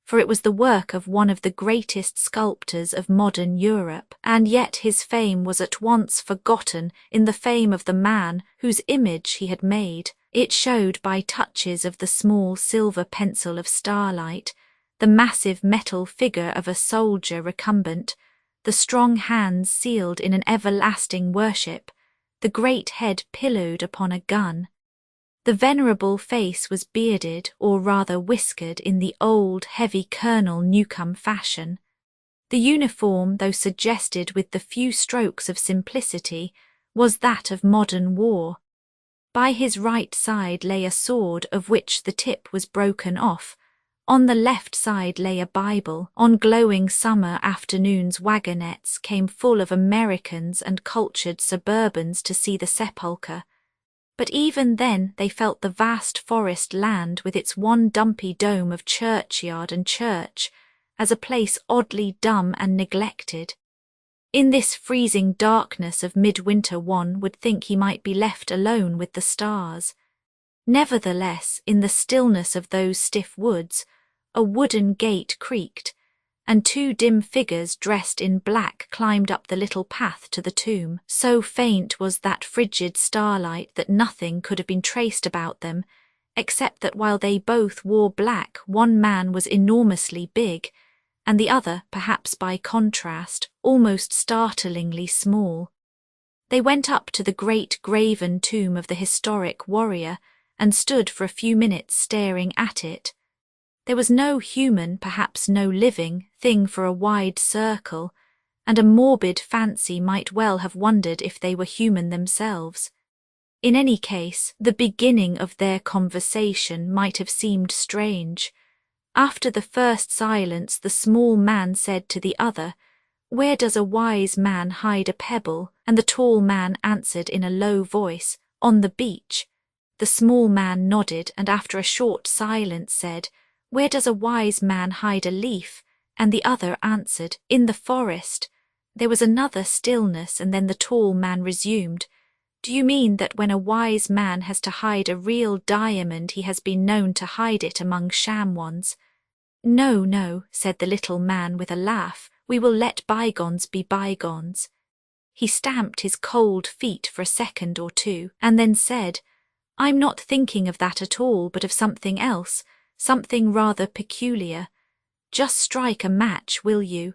for it was the work of one of the greatest sculptors of modern Europe, and yet his fame was at once forgotten in the fame of the man whose image he had made. It showed by touches of the small silver pencil of starlight, the massive metal figure of a soldier recumbent, the strong hands sealed in an everlasting worship, the great head pillowed upon a gun. The venerable face was bearded, or rather whiskered, in the old, heavy Colonel Newcome fashion. The uniform, though suggested with the few strokes of simplicity, was that of modern war. By his right side lay a sword of which the tip was broken off. On the left side lay a Bible. On glowing summer afternoons wagonettes came full of Americans and cultured suburbans to see the sepulchre. But even then they felt the vast forest land with its one dumpy dome of churchyard and church as a place oddly dumb and neglected. In this freezing darkness of midwinter one would think he might be left alone with the stars. Nevertheless, in the stillness of those stiff woods, a wooden gate creaked, and 2 dim figures dressed in black climbed up the little path to the tomb. So faint was that frigid starlight that nothing could have been traced about them, except that while they both wore black, one man was enormously big, and the other, perhaps by contrast, almost startlingly small. They went up to the great graven tomb of the historic warrior, and stood for a few minutes staring at it. There was no human, perhaps no living, thing for a wide circle, and a morbid fancy might well have wondered if they were human themselves. In any case, the beginning of their conversation might have seemed strange. After the first silence, the small man said to the other, "Where does a wise man hide a pebble?" And the tall man answered in a low voice, "On the beach." The small man nodded, and after a short silence said, "Where does a wise man hide a leaf?" And the other answered, "In the forest." There was another stillness, and then the tall man resumed, "Do you mean that when a wise man has to hide a real diamond he has been known to hide it among sham ones?" "No, no," said the little man with a laugh, "we will let bygones be bygones." He stamped his cold feet for a second or two, and then said, "I'm not thinking of that at all, but of something else, something rather peculiar. Just strike a match, will you?"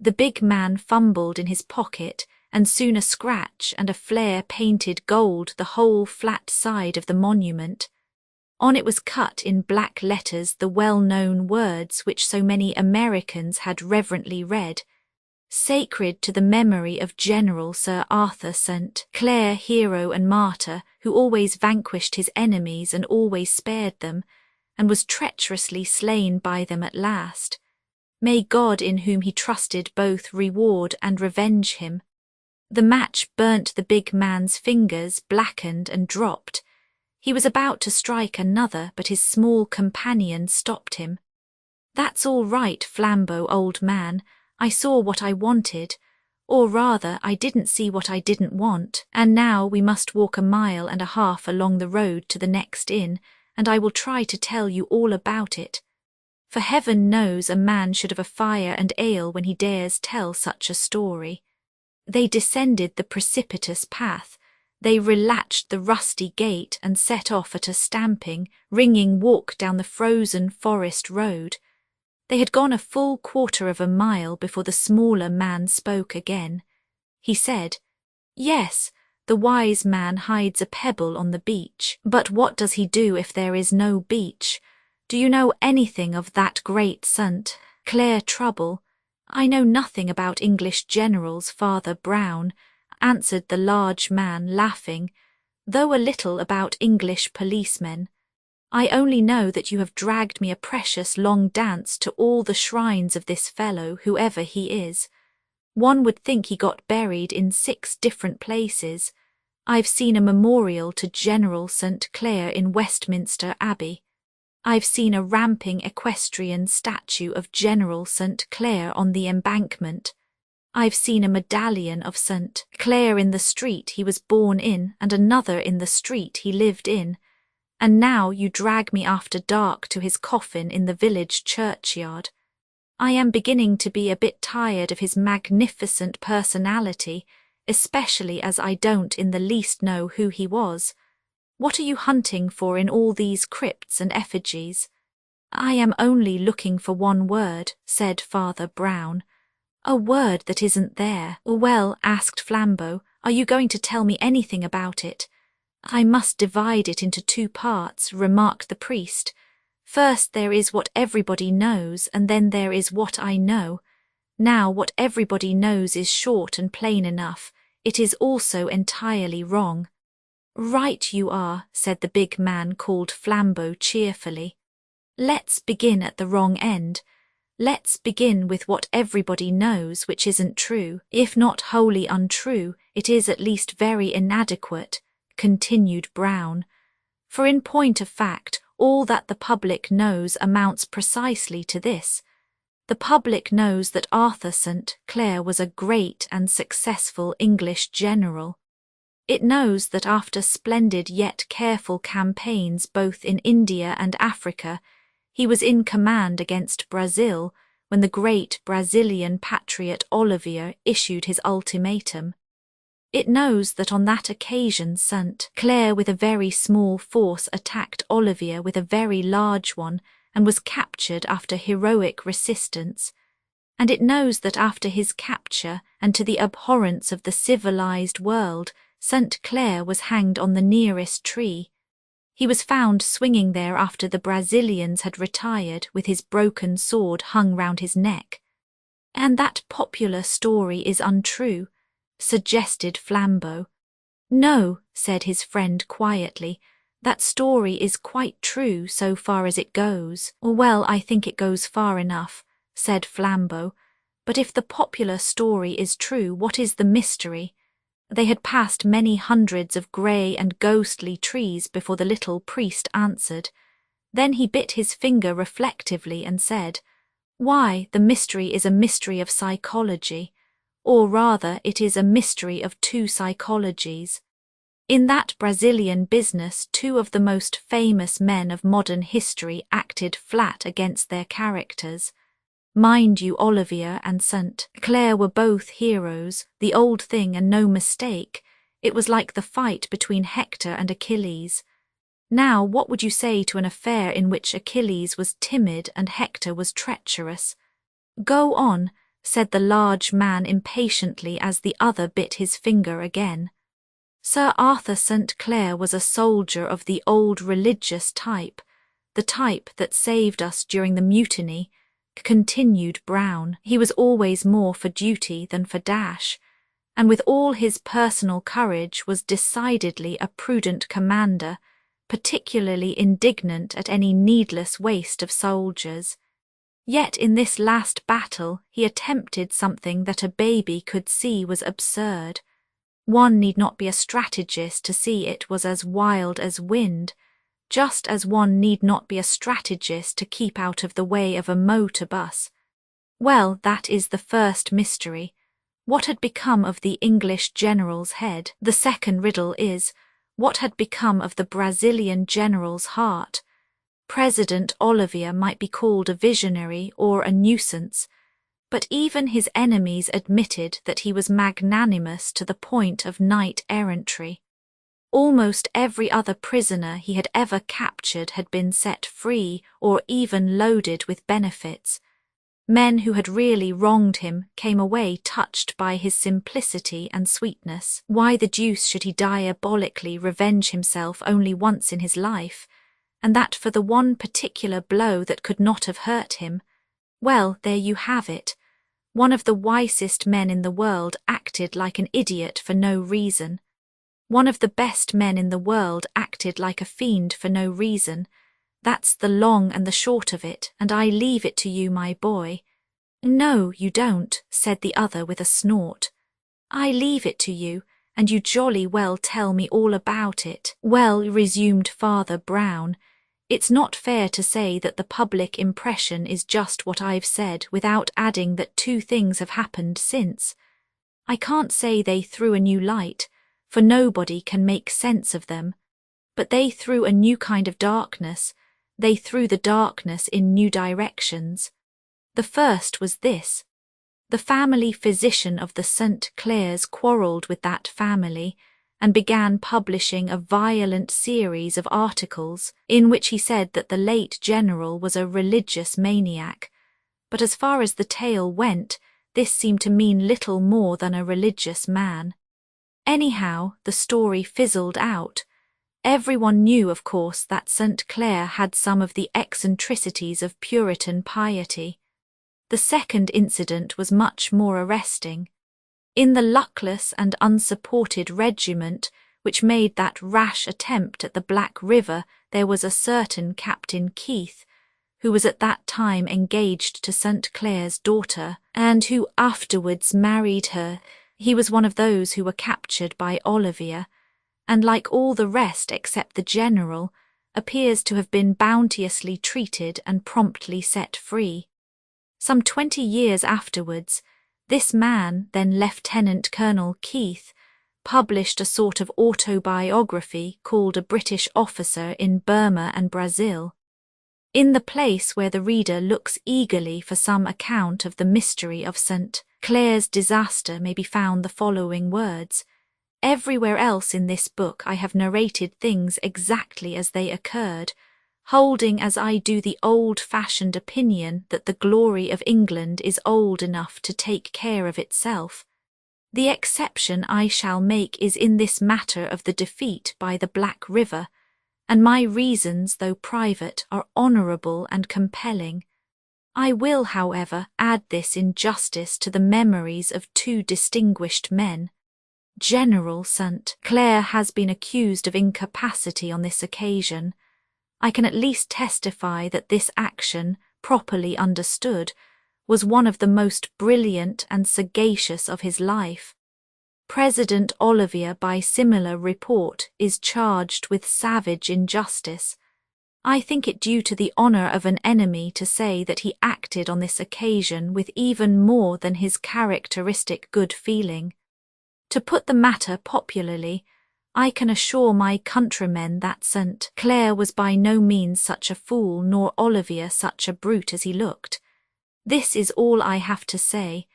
The big man fumbled in his pocket, and soon a scratch and a flare painted gold the whole flat side of the monument. On it was cut in black letters the well-known words which so many Americans had reverently read, Sacred to the memory of General Sir Arthur St. Clair, hero and martyr, who always vanquished his enemies and always spared them, and was treacherously slain by them at last. May God, in whom he trusted, both reward and revenge him. The match burnt the big man's fingers, blackened and dropped. He was about to strike another, but his small companion stopped him. "That's all right, Flambeau, old man. I saw what I wanted. Or rather, I didn't see what I didn't want, and now we must walk 1.5 miles along the road to the next inn, and I will try to tell you all about it. For heaven knows a man should have a fire and ale when he dares tell such a story." They descended the precipitous path. They relatched the rusty gate and set off at a stamping, ringing walk down the frozen forest road. They had gone a full 1/4 mile before the smaller man spoke again. He said, "Yes, the wise man hides a pebble on the beach. But what does he do if there is no beach? Do you know anything of that great St. Clair trouble?" "I know nothing about English generals, Father Brown," answered the large man, laughing, "though a little about English policemen. I only know that you have dragged me a precious long dance to all the shrines of this fellow, whoever he is. One would think he got buried in 6 different places. I've seen a memorial to General St. Clair in Westminster Abbey. I've seen a ramping equestrian statue of General St. Clair on the embankment. I've seen a medallion of St. Clair in the street he was born in and another in the street he lived in. And now you drag me after dark to his coffin in the village churchyard. I am beginning to be a bit tired of his magnificent personality, especially as I don't in the least know who he was. What are you hunting for in all these crypts and effigies?" "I am only looking for one word," said Father Brown. "A word that isn't there." "Well," asked Flambeau, "are you going to tell me anything about it?" "I must divide it into 2 parts," remarked the priest. "First there is what everybody knows, and then there is what I know. Now what everybody knows is short and plain enough. It is also entirely wrong." "Right you are," said the big man called Flambeau cheerfully. "Let's begin at the wrong end. Let's begin with what everybody knows, which isn't true. If not wholly untrue, it is at least very inadequate," continued Brown. "For in point of fact, all that the public knows amounts precisely to this. The public knows that Arthur St. Clair was a great and successful English general. It knows that after splendid yet careful campaigns both in India and Africa, he was in command against Brazil when the great Brazilian patriot Olivier issued his ultimatum. It knows that on that occasion St. Clair with a very small force attacked Olivier with a very large one and was captured after heroic resistance. And it knows that after his capture, and to the abhorrence of the civilized world, St. Clair was hanged on the nearest tree. He was found swinging there after the Brazilians had retired, with his broken sword hung round his neck. "And that popular story is untrue," suggested Flambeau. "No," said his friend quietly, "that story is quite true so far as it goes." "Well, I think it goes far enough," said Flambeau. "But if the popular story is true, what is the mystery?" They had passed many hundreds of grey and ghostly trees before the little priest answered. Then he bit his finger reflectively and said, "Why, the mystery is a mystery of psychology. Or rather, it is a mystery of 2 psychologies. In that Brazilian business, 2 of the most famous men of modern history acted flat against their characters. Mind you, Olivier and St. Clair were both heroes, the old thing and no mistake. It was like the fight between Hector and Achilles. Now, what would you say to an affair in which Achilles was timid and Hector was treacherous?" "Go on," said the large man impatiently as the other bit his finger again. "Sir Arthur St. Clair was a soldier of the old religious type, the type that saved us during the mutiny, continued Brown. He was always more for duty than for dash, and with all his personal courage was decidedly a prudent commander, particularly indignant at any needless waste of soldiers. Yet in this last battle he attempted something that a baby could see was absurd. One need not be a strategist to see it was as wild as wind, just as one need not be a strategist to keep out of the way of a motor bus. Well, that is the first mystery. What had become of the English general's head? The second riddle is, what had become of the Brazilian general's heart? President Olivier might be called a visionary or a nuisance, but even his enemies admitted that he was magnanimous to the point of knight-errantry. Almost every other prisoner he had ever captured had been set free or even loaded with benefits. Men who had really wronged him came away touched by his simplicity and sweetness. Why the deuce should he diabolically revenge himself only once in his life, and that for the one particular blow that could not have hurt him? Well, there you have it. One of the wisest men in the world acted like an idiot for no reason. One of the best men in the world acted like a fiend for no reason. That's the long and the short of it, and I leave it to you, my boy. No, you don't, said the other with a snort. I leave it to you, and you jolly well tell me all about it. Well, resumed Father Brown, it's not fair to say that the public impression is just what I've said without adding that two things have happened since. I can't say they threw a new light, for nobody can make sense of them, but they threw a new kind of darkness. They threw the darkness in new directions. The first was this. The family physician of the St. Clairs quarrelled with that family and began publishing a violent series of articles in which he said that the late general was a religious maniac. But as far as the tale went, this seemed to mean little more than a religious man. Anyhow, the story fizzled out. Everyone knew, of course, that St. Clair had some of the eccentricities of Puritan piety. The second incident was much more arresting. In the luckless and unsupported regiment which made that rash attempt at the Black River there was a certain Captain Keith, who was at that time engaged to St. Clair's daughter, and who afterwards married her. He was one of those who were captured by Olivier, and like all the rest except the general, appears to have been bounteously treated and promptly set free. Some 20 years afterwards, this man, then Lieutenant Colonel Keith, published a sort of autobiography called A British Officer in Burma and Brazil. In the place where the reader looks eagerly for some account of the mystery of St. Clair's disaster may be found the following words. Everywhere else in this book I have narrated things exactly as they occurred, holding as I do the old-fashioned opinion that the glory of England is old enough to take care of itself. The exception I shall make is in this matter of the defeat by the Black River, and my reasons, though private, are honourable and compelling. I will, however, add this in justice to the memories of two distinguished men. General St. Clair has been accused of incapacity on this occasion. I can at least testify that this action, properly understood, was one of the most brilliant and sagacious of his life. President Olivier, by similar report, is charged with savage injustice. I think it due to the honour of an enemy to say that he acted on this occasion with even more than his characteristic good feeling. To put the matter popularly, I can assure my countrymen that St. Clair was by no means such a fool nor Olivier such a brute as he looked. This is all I have to say,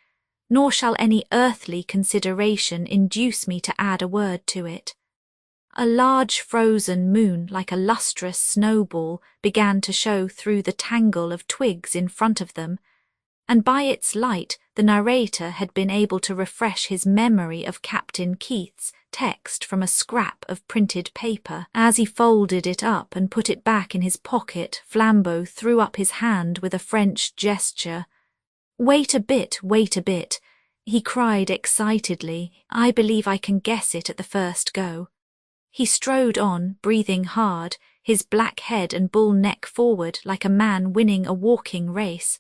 nor shall any earthly consideration induce me to add a word to it. A large frozen moon, like a lustrous snowball, began to show through the tangle of twigs in front of them, and by its light the narrator had been able to refresh his memory of Captain Keith's text from a scrap of printed paper. As he folded it up and put it back in his pocket, Flambeau threw up his hand with a French gesture. "Wait a bit, he cried excitedly. "I believe I can guess it at the first go." He strode on, breathing hard, his black head and bull neck forward like a man winning a walking race.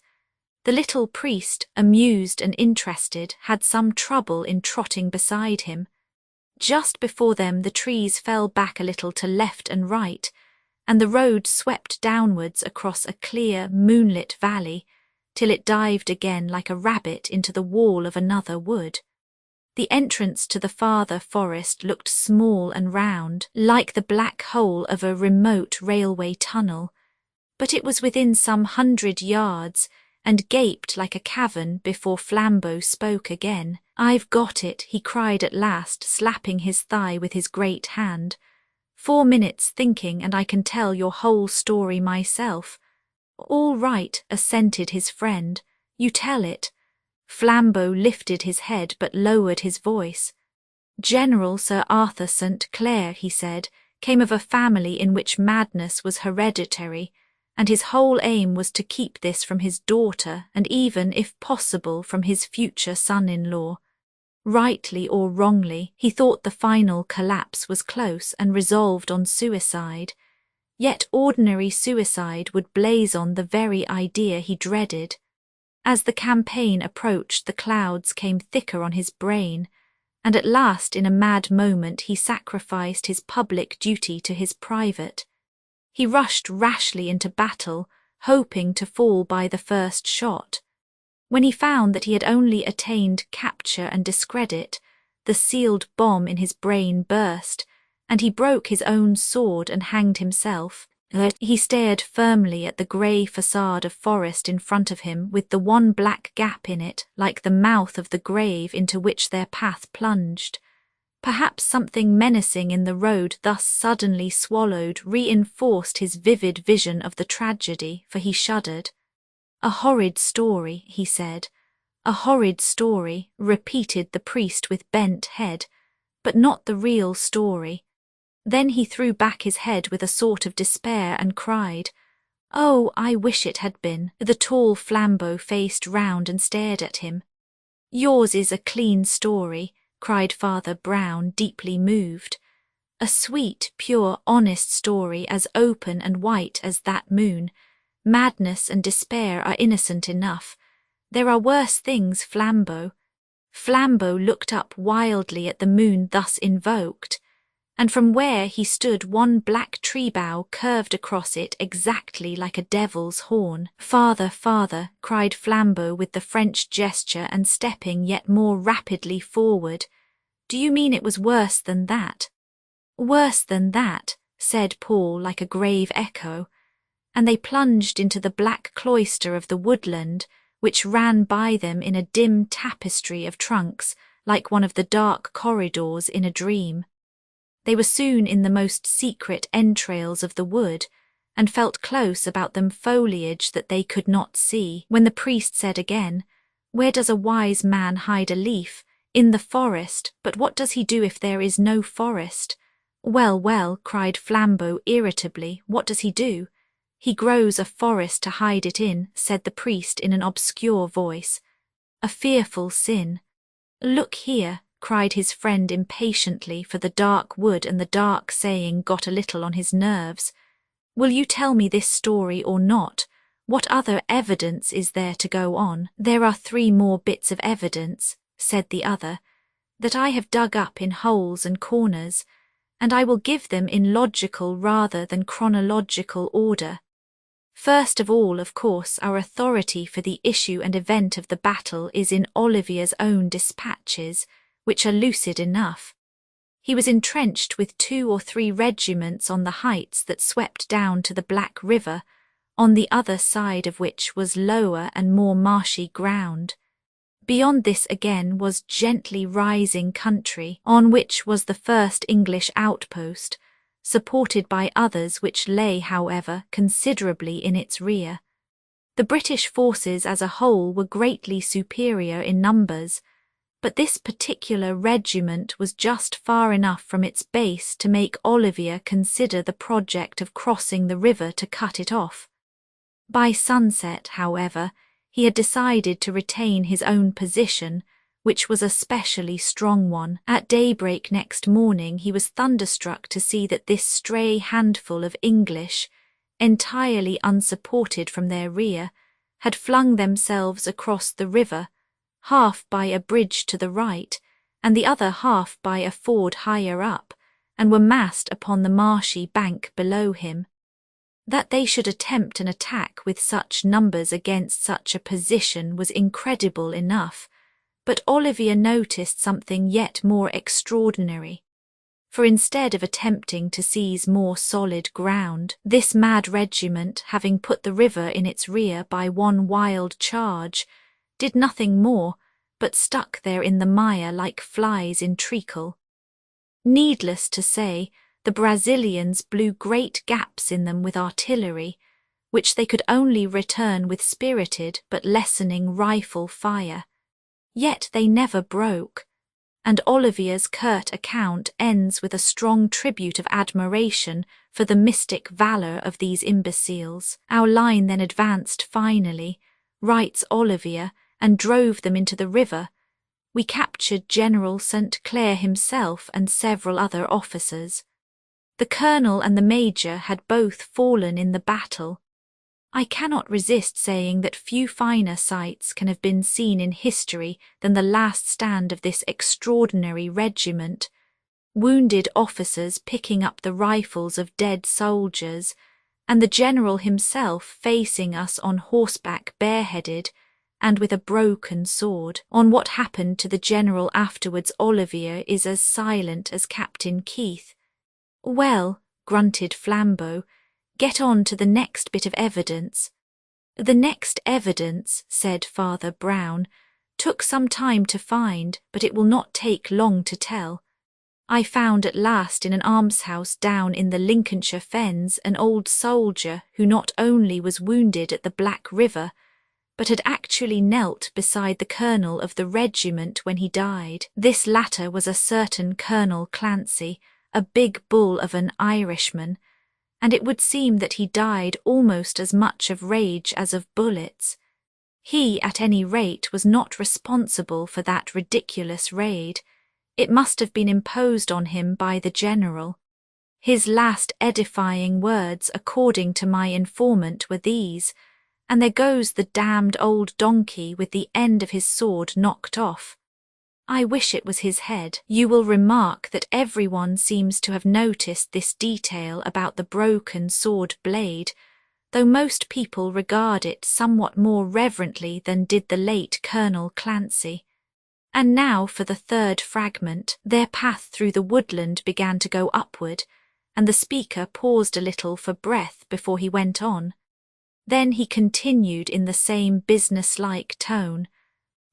The little priest, amused and interested, had some trouble in trotting beside him. Just before them the trees fell back a little to left and right, and the road swept downwards across a clear, moonlit valley, till it dived again like a rabbit into the wall of another wood. The entrance to the farther forest looked small and round, like the black hole of a remote railway tunnel, but it was within some 100 yards, and gaped like a cavern before Flambeau spoke again. "I've got it," he cried at last, slapping his thigh with his great hand. "4 minutes thinking and I can tell your whole story myself." "All right," assented his friend. "You tell it." Flambeau lifted his head but lowered his voice. "General Sir Arthur St. Clair," he said, "came of a family in which madness was hereditary, and his whole aim was to keep this from his daughter and even, if possible, from his future son-in-law. Rightly or wrongly, he thought the final collapse was close and resolved on suicide. Yet ordinary suicide would blazon the very idea he dreaded. As the campaign approached, the clouds came thicker on his brain, and at last in a mad moment he sacrificed his public duty to his private. He rushed rashly into battle, hoping to fall by the first shot. When he found that he had only attained capture and discredit, the sealed bomb in his brain burst, and he broke his own sword and hanged himself. He stared firmly at the grey facade of forest in front of him, with the one black gap in it, like the mouth of the grave into which their path plunged. Perhaps something menacing in the road thus suddenly swallowed reinforced his vivid vision of the tragedy, for he shuddered. "A horrid story," he said. "A horrid story," repeated the priest with bent head, "but not the real story." Then he threw back his head with a sort of despair and cried, "Oh, I wish it had been." The tall Flambeau faced round and stared at him. "Yours is a clean story," cried Father Brown, deeply moved. "A sweet, pure, honest story, as open and white as that moon. Madness and despair are innocent enough. There are worse things, Flambeau." Flambeau looked up wildly at the moon thus invoked, and from where he stood one black tree bough curved across it exactly like a devil's horn. "Father, father," cried Flambeau with the French gesture and stepping yet more rapidly forward, "do you mean it was worse than that?" "Worse than that," said Paul like a grave echo, and they plunged into the black cloister of the woodland, which ran by them in a dim tapestry of trunks, like one of the dark corridors in a dream. They were soon in the most secret entrails of the wood, and felt close about them foliage that they could not see, when the priest said again, "Where does a wise man hide a leaf? In the forest, but what does he do if there is no forest?" "Well, well," cried Flambeau irritably, "what does he do?" "He grows a forest to hide it in," said the priest in an obscure voice. "A fearful sin." "Look here," cried his friend impatiently, for the dark wood and the dark saying got a little on his nerves. "Will you tell me this story or not? What other evidence is there to go on?" "There are 3 more bits of evidence," said the other, "that I have dug up in holes and corners, and I will give them in logical rather than chronological order. First of all, of course, our authority for the issue and event of the battle is in Olivier's own dispatches, which are lucid enough. He was entrenched with 2 or 3 regiments on the heights that swept down to the Black River, on the other side of which was lower and more marshy ground. Beyond this again was gently rising country, on which was the first English outpost, supported by others which lay, however, considerably in its rear. The British forces as a whole were greatly superior in numbers, but this particular regiment was just far enough from its base to make Olivier consider the project of crossing the river to cut it off. By sunset, however, he had decided to retain his own position, which was a specially strong one. At daybreak next morning he was thunderstruck to see that this stray handful of English, entirely unsupported from their rear, had flung themselves across the river, half by a bridge to the right, and the other half by a ford higher up, and were massed upon the marshy bank below him. That they should attempt an attack with such numbers against such a position was incredible enough, but Olivier noticed something yet more extraordinary. For instead of attempting to seize more solid ground, this mad regiment, having put the river in its rear by one wild charge, did nothing more, but stuck there in the mire like flies in treacle. Needless to say, the Brazilians blew great gaps in them with artillery, which they could only return with spirited but lessening rifle fire. Yet they never broke, and Olivier's curt account ends with a strong tribute of admiration for the mystic valour of these imbeciles. Our line then advanced finally, writes Olivier, and drove them into the river. We captured General St. Clair himself and several other officers. The colonel and the major had both fallen in the battle. I cannot resist saying that few finer sights can have been seen in history than the last stand of this extraordinary regiment, wounded officers picking up the rifles of dead soldiers, and the general himself facing us on horseback bareheaded, and with a broken sword. On what happened to the general afterwards Olivier is as silent as Captain Keith. "Well," grunted Flambeau, "get on to the next bit of evidence." "The next evidence," said Father Brown, "took some time to find, but it will not take long to tell. I found at last in an almshouse down in the Lincolnshire fens an old soldier who not only was wounded at the Black River, but had actually knelt beside the colonel of the regiment when he died. This latter was a certain Colonel Clancy, a big bull of an Irishman, and it would seem that he died almost as much of rage as of bullets. He, at any rate, was not responsible for that ridiculous raid. It must have been imposed on him by the general. His last edifying words, according to my informant, were these: 'And there goes the damned old donkey with the end of his sword knocked off.' I wish it was his head." You will remark that everyone seems to have noticed this detail about the broken sword blade, though most people regard it somewhat more reverently than did the late Colonel Clancy. And now for the third fragment. Their path through the woodland began to go upward, and the speaker paused a little for breath before he went on. Then he continued in the same business-like tone.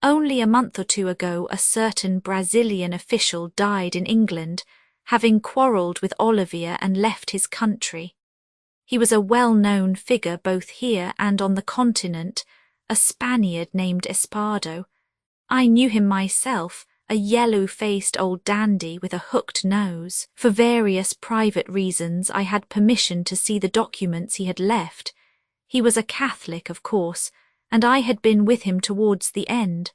"Only a month or two ago a certain Brazilian official died in England, having quarrelled with Olivier and left his country. He was a well-known figure both here and on the continent, a Spaniard named Espardo. I knew him myself, a yellow-faced old dandy with a hooked nose. For various private reasons I had permission to see the documents he had left. He was a Catholic, of course, and I had been with him towards the end.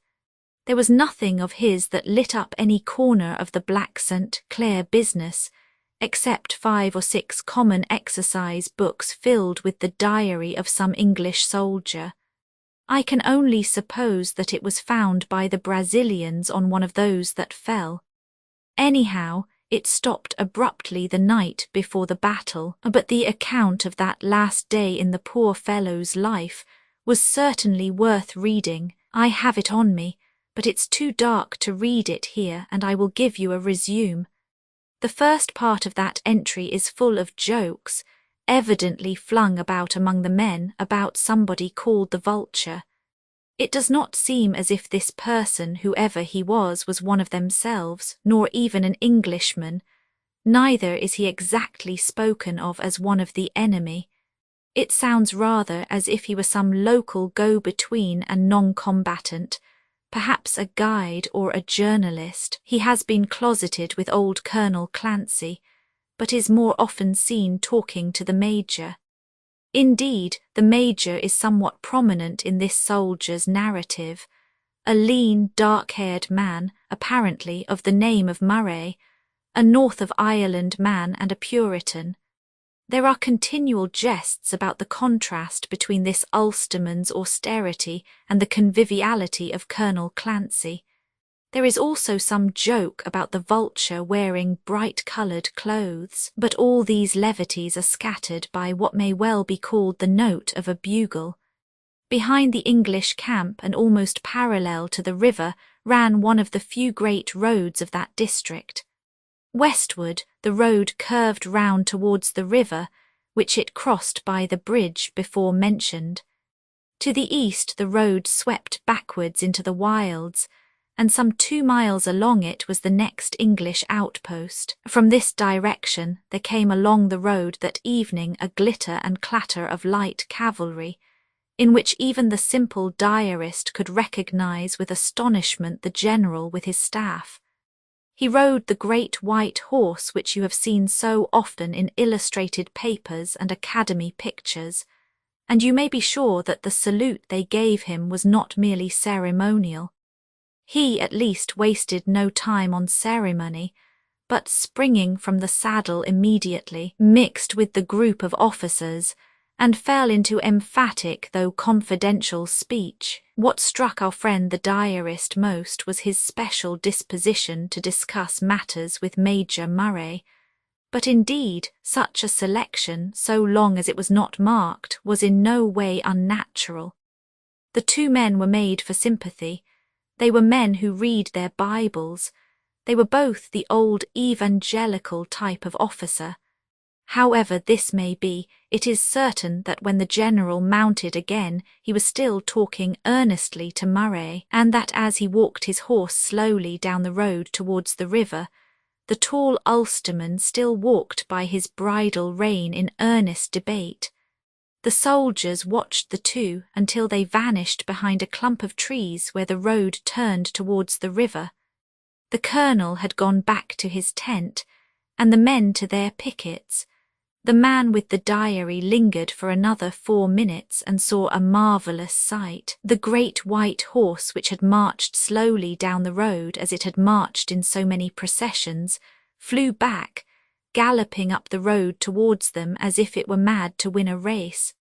There was nothing of his that lit up any corner of the Black St. Clair business, except 5 or 6 common exercise books filled with the diary of some English soldier. I can only suppose that it was found by the Brazilians on one of those that fell. Anyhow, it stopped abruptly the night before the battle, but the account of that last day in the poor fellow's life was certainly worth reading. I have it on me, but it's too dark to read it here, and I will give you a resume. The first part of that entry is full of jokes, evidently flung about among the men about somebody called the Vulture. It does not seem as if this person, whoever he was one of themselves, nor even an Englishman. Neither is he exactly spoken of as one of the enemy. It sounds rather as if he were some local go-between and non-combatant, perhaps a guide or a journalist. He has been closeted with old Colonel Clancy, but is more often seen talking to the Major. Indeed, the Major is somewhat prominent in this soldier's narrative, a lean, dark-haired man, apparently of the name of Murray, a North of Ireland man and a Puritan. There are continual jests about the contrast between this Ulsterman's austerity and the conviviality of Colonel Clancy. There is also some joke about the vulture wearing bright-coloured clothes, but all these levities are scattered by what may well be called the note of a bugle. Behind the English camp and almost parallel to the river ran one of the few great roads of that district. Westward, the road curved round towards the river, which it crossed by the bridge before mentioned. To the east, the road swept backwards into the wilds, and some 2 miles along it was the next English outpost. From this direction there came along the road that evening a glitter and clatter of light cavalry, in which even the simple diarist could recognize with astonishment the general with his staff. He rode the great white horse which you have seen so often in illustrated papers and academy pictures, and you may be sure that the salute they gave him was not merely ceremonial. He, at least, wasted no time on ceremony, but springing from the saddle immediately, mixed with the group of officers, and fell into emphatic though confidential speech. What struck our friend the diarist most was his special disposition to discuss matters with Major Murray. But indeed, such a selection, so long as it was not marked, was in no way unnatural. The 2 men were made for sympathy. They were men who read their Bibles. They were both the old evangelical type of officer. However this may be, it is certain that when the general mounted again, he was still talking earnestly to Murray, and that as he walked his horse slowly down the road towards the river, the tall Ulsterman still walked by his bridle rein in earnest debate. The soldiers watched the two until they vanished behind a clump of trees where the road turned towards the river. The colonel had gone back to his tent, and the men to their pickets. The man with the diary lingered for another 4 minutes and saw a marvellous sight. The great white horse which had marched slowly down the road as it had marched in so many processions, flew back, galloping up the road towards them as if it were mad to win a race.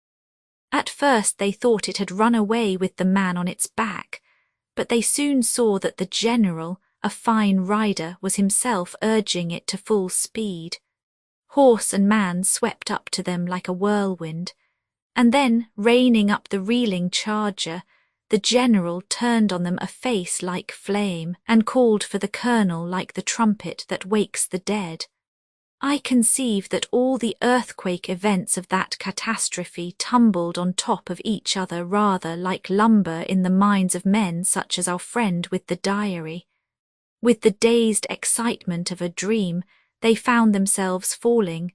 At first they thought it had run away with the man on its back, but they soon saw that the general, a fine rider, was himself urging it to full speed. Horse and man swept up to them like a whirlwind, and then, reining up the reeling charger, the general turned on them a face like flame, and called for the colonel like the trumpet that wakes the dead. I conceive that all the earthquake events of that catastrophe tumbled on top of each other rather like lumber in the minds of men such as our friend with the diary. With the dazed excitement of a dream, they found themselves falling,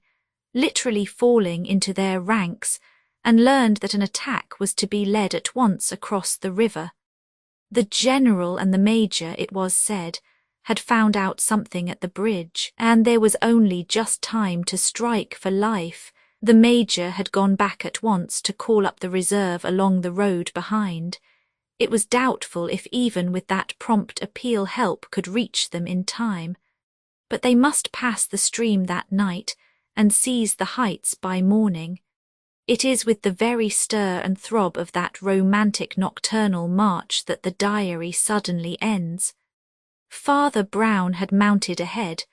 literally falling into their ranks, and learned that an attack was to be led at once across the river. The general and the major, it was said, had found out something at the bridge, and there was only just time to strike for life. The major had gone back at once to call up the reserve along the road behind. It was doubtful if even with that prompt appeal help could reach them in time. But they must pass the stream that night and seize the heights by morning. It is with the very stir and throb of that romantic nocturnal march that the diary suddenly ends. Father Brown had mounted ahead,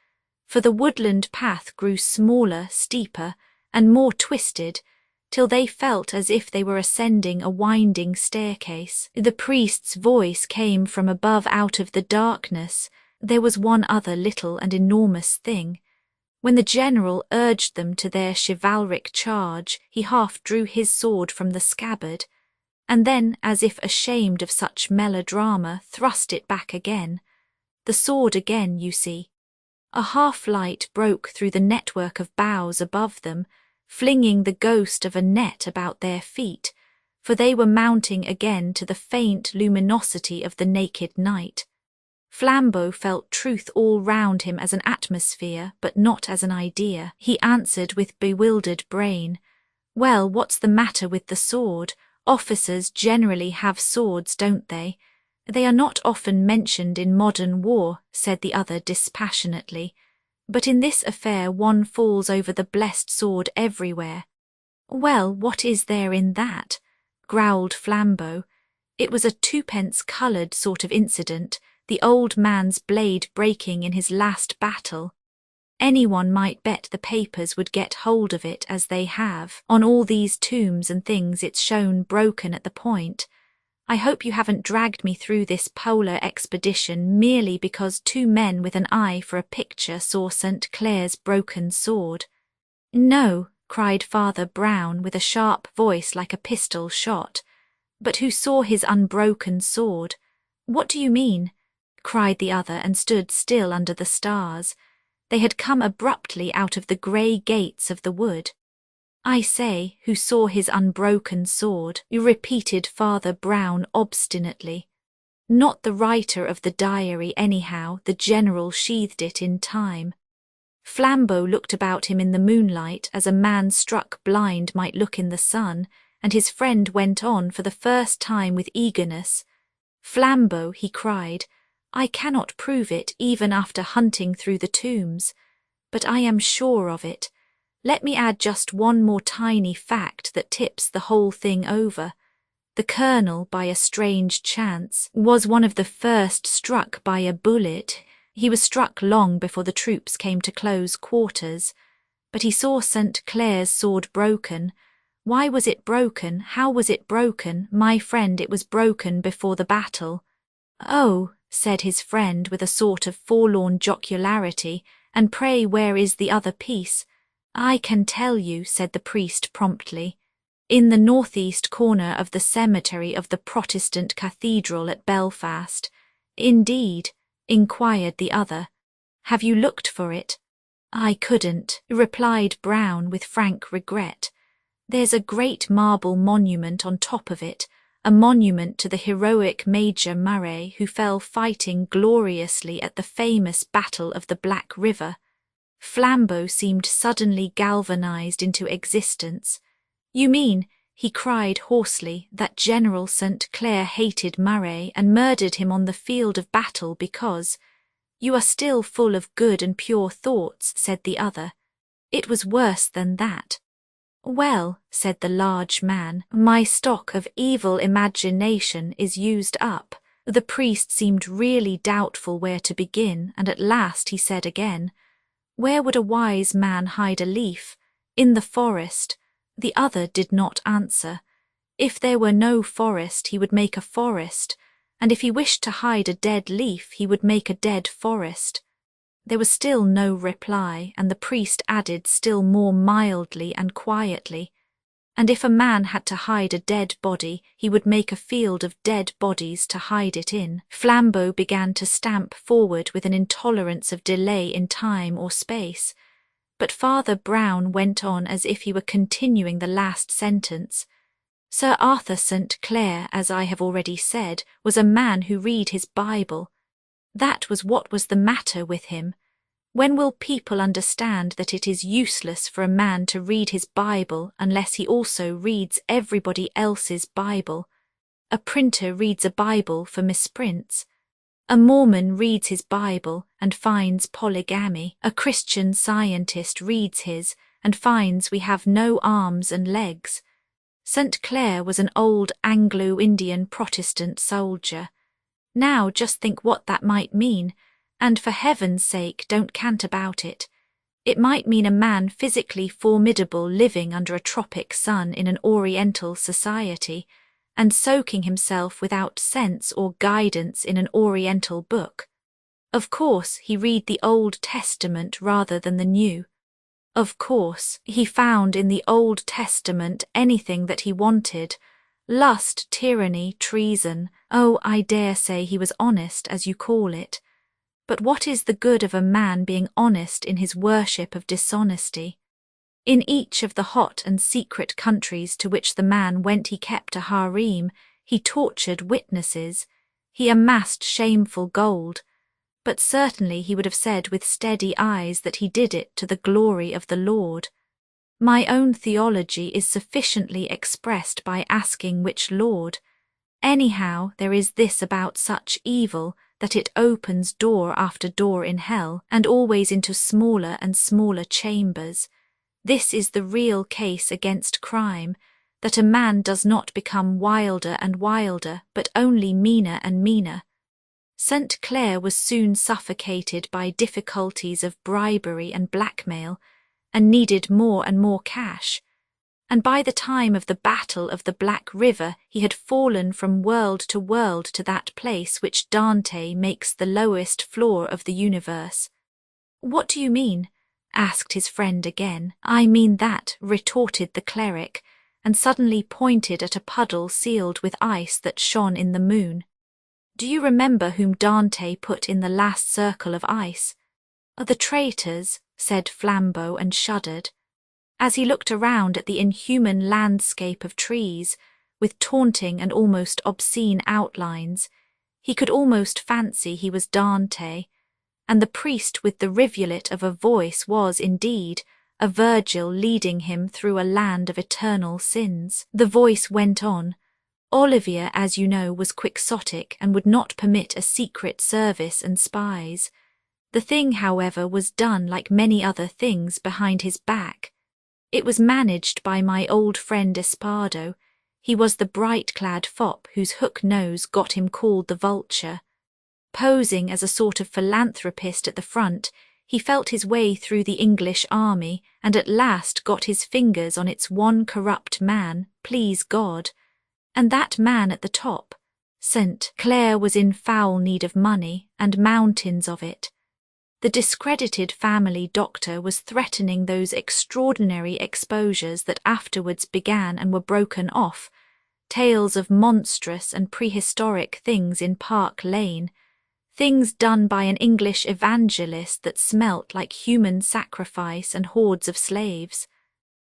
for the woodland path grew smaller, steeper, and more twisted, till they felt as if they were ascending a winding staircase. The priest's voice came from above out of the darkness. There was one other little and enormous thing. When the general urged them to their chivalric charge, he half drew his sword from the scabbard, and then, as if ashamed of such melodrama, thrust it back again. The sword again, you see. A half-light broke through the network of boughs above them, flinging the ghost of a net about their feet, for they were mounting again to the faint luminosity of the naked night. Flambeau felt truth all round him as an atmosphere, but not as an idea. He answered with bewildered brain, "Well, what's the matter with the sword? Officers generally have swords, don't they? They are not often mentioned in modern war," said the other dispassionately. "But in this affair one falls over the blessed sword everywhere." "Well, what is there in that?" growled Flambeau. "It was a twopence-coloured sort of incident, the old man's blade breaking in his last battle. Anyone might bet the papers would get hold of it as they have. On all these tombs and things it's shown broken at the point. I hope you haven't dragged me through this polar expedition merely because two men with an eye for a picture saw St. Clair's broken sword." "No," cried Father Brown with a sharp voice like a pistol shot. "But who saw his unbroken sword?" "What do you mean?" cried the other, and stood still under the stars. They had come abruptly out of the grey gates of the wood. "I say, who saw his unbroken sword," repeated Father Brown obstinately. "Not the writer of the diary anyhow, the general sheathed it in time." Flambeau looked about him in the moonlight as a man struck blind might look in the sun, and his friend went on for the first time with eagerness. "Flambeau," he cried, "I cannot prove it even after hunting through the tombs. But I am sure of it. Let me add just one more tiny fact that tips the whole thing over. The colonel, by a strange chance, was one of the first struck by a bullet. He was struck long before the troops came to close quarters. But he saw St. Clair's sword broken. Why was it broken? How was it broken? My friend, it was broken before the battle." "Oh," said his friend with a sort of forlorn jocularity, "and pray where is the other piece?" "I can tell you," said the priest promptly. "In the northeast corner of the cemetery of the Protestant cathedral at Belfast." "Indeed?" inquired the other. "Have you looked for it?" "I couldn't," replied Brown with frank regret. "There's a great marble monument on top of it, a monument to the heroic Major Murray who fell fighting gloriously at the famous Battle of the Black River." Flambeau seemed suddenly galvanized into existence. "You mean," he cried hoarsely, "that General St. Clair hated Murray and murdered him on the field of battle because—" "You are still full of good and pure thoughts," said the other. "It was worse than that." "Well," said the large man, "my stock of evil imagination is used up." The priest seemed really doubtful where to begin, and at last he said again, "Where would a wise man hide a leaf? In the forest." The other did not answer. If there were no forest, he would make a forest, and if he wished to hide a dead leaf, he would make a dead forest. There was still no reply, and the priest added still more mildly and quietly, "And if a man had to hide a dead body, he would make a field of dead bodies to hide it in." Flambeau began to stamp forward with an intolerance of delay in time or space, but Father Brown went on as if he were continuing the last sentence. "Sir Arthur St. Clair, as I have already said, was a man who read his Bible. That was what was the matter with him. When will people understand that it is useless for a man to read his Bible unless he also reads everybody else's Bible? A printer reads a Bible for misprints. A Mormon reads his Bible and finds polygamy. A Christian Scientist reads his and finds we have no arms and legs. St. Clair was an old Anglo-Indian Protestant soldier. Now just think what that might mean, and for heaven's sake don't cant about it. It might mean a man physically formidable living under a tropic sun in an Oriental society, and soaking himself without sense or guidance in an Oriental book. Of course he read the Old Testament rather than the New. Of course he found in the Old Testament anything that he wanted: lust, tyranny, treason. Oh, I dare say he was honest, as you call it. But what is the good of a man being honest in his worship of dishonesty? In each of the hot and secret countries to which the man went he kept a harem, he tortured witnesses, he amassed shameful gold, but certainly he would have said with steady eyes that he did it to the glory of the Lord. My own theology is sufficiently expressed by asking which Lord. Anyhow, there is this about such evil, that it opens door after door in hell, and always into smaller and smaller chambers. This is the real case against crime, that a man does not become wilder and wilder, but only meaner and meaner. St. Clair was soon suffocated by difficulties of bribery and blackmail, and needed more and more cash, and by the time of the Battle of the Black River he had fallen from world to that place which Dante makes the lowest floor of the universe. "What do you mean?" asked his friend again. "I mean that," retorted the cleric, and suddenly pointed at a puddle sealed with ice that shone in the moon. "Do you remember whom Dante put in the last circle of ice?" "The traitors," said Flambeau, and shuddered. As he looked around at the inhuman landscape of trees, with taunting and almost obscene outlines, he could almost fancy he was Dante, and the priest with the rivulet of a voice was, indeed, a Virgil leading him through a land of eternal sins. The voice went on. Olivier, as you know, was quixotic and would not permit a secret service and spies. The thing, however, was done like many other things behind his back. It was managed by my old friend Espardo. He was the bright-clad fop whose hook nose got him called the Vulture. Posing as a sort of philanthropist at the front, he felt his way through the English army and at last got his fingers on its one corrupt man, please God. And that man at the top, St. Clair, was in foul need of money, and mountains of it. The discredited family doctor was threatening those extraordinary exposures that afterwards began and were broken off, tales of monstrous and prehistoric things in Park Lane, things done by an English evangelist that smelt like human sacrifice and hordes of slaves.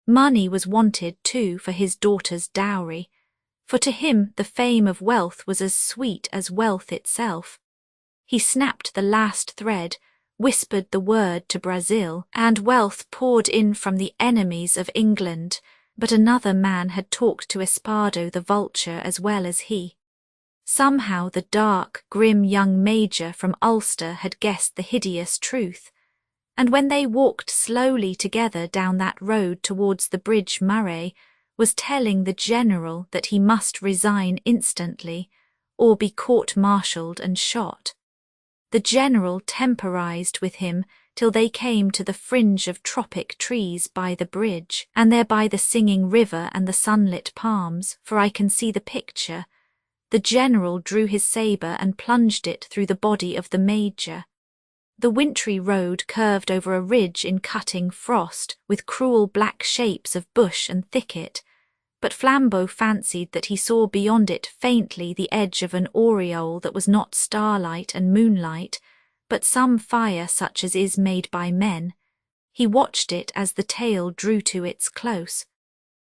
Money was wanted, too, for his daughter's dowry, for to him the fame of wealth was as sweet as wealth itself. He snapped the last thread, whispered the word to Brazil, and wealth poured in from the enemies of England, but another man had talked to Espardo the Vulture as well as he. Somehow the dark, grim young major from Ulster had guessed the hideous truth, and when they walked slowly together down that road towards the bridge Murray, was telling the general that he must resign instantly, or be court-martialed and shot. The general temporized with him till they came to the fringe of tropic trees by the bridge, and there by the singing river and the sunlit palms, for I can see the picture. The general drew his sabre and plunged it through the body of the major. The wintry road curved over a ridge in cutting frost, with cruel black shapes of bush and thicket, but Flambeau fancied that he saw beyond it faintly the edge of an aureole that was not starlight and moonlight, but some fire such as is made by men. He watched it as the tale drew to its close.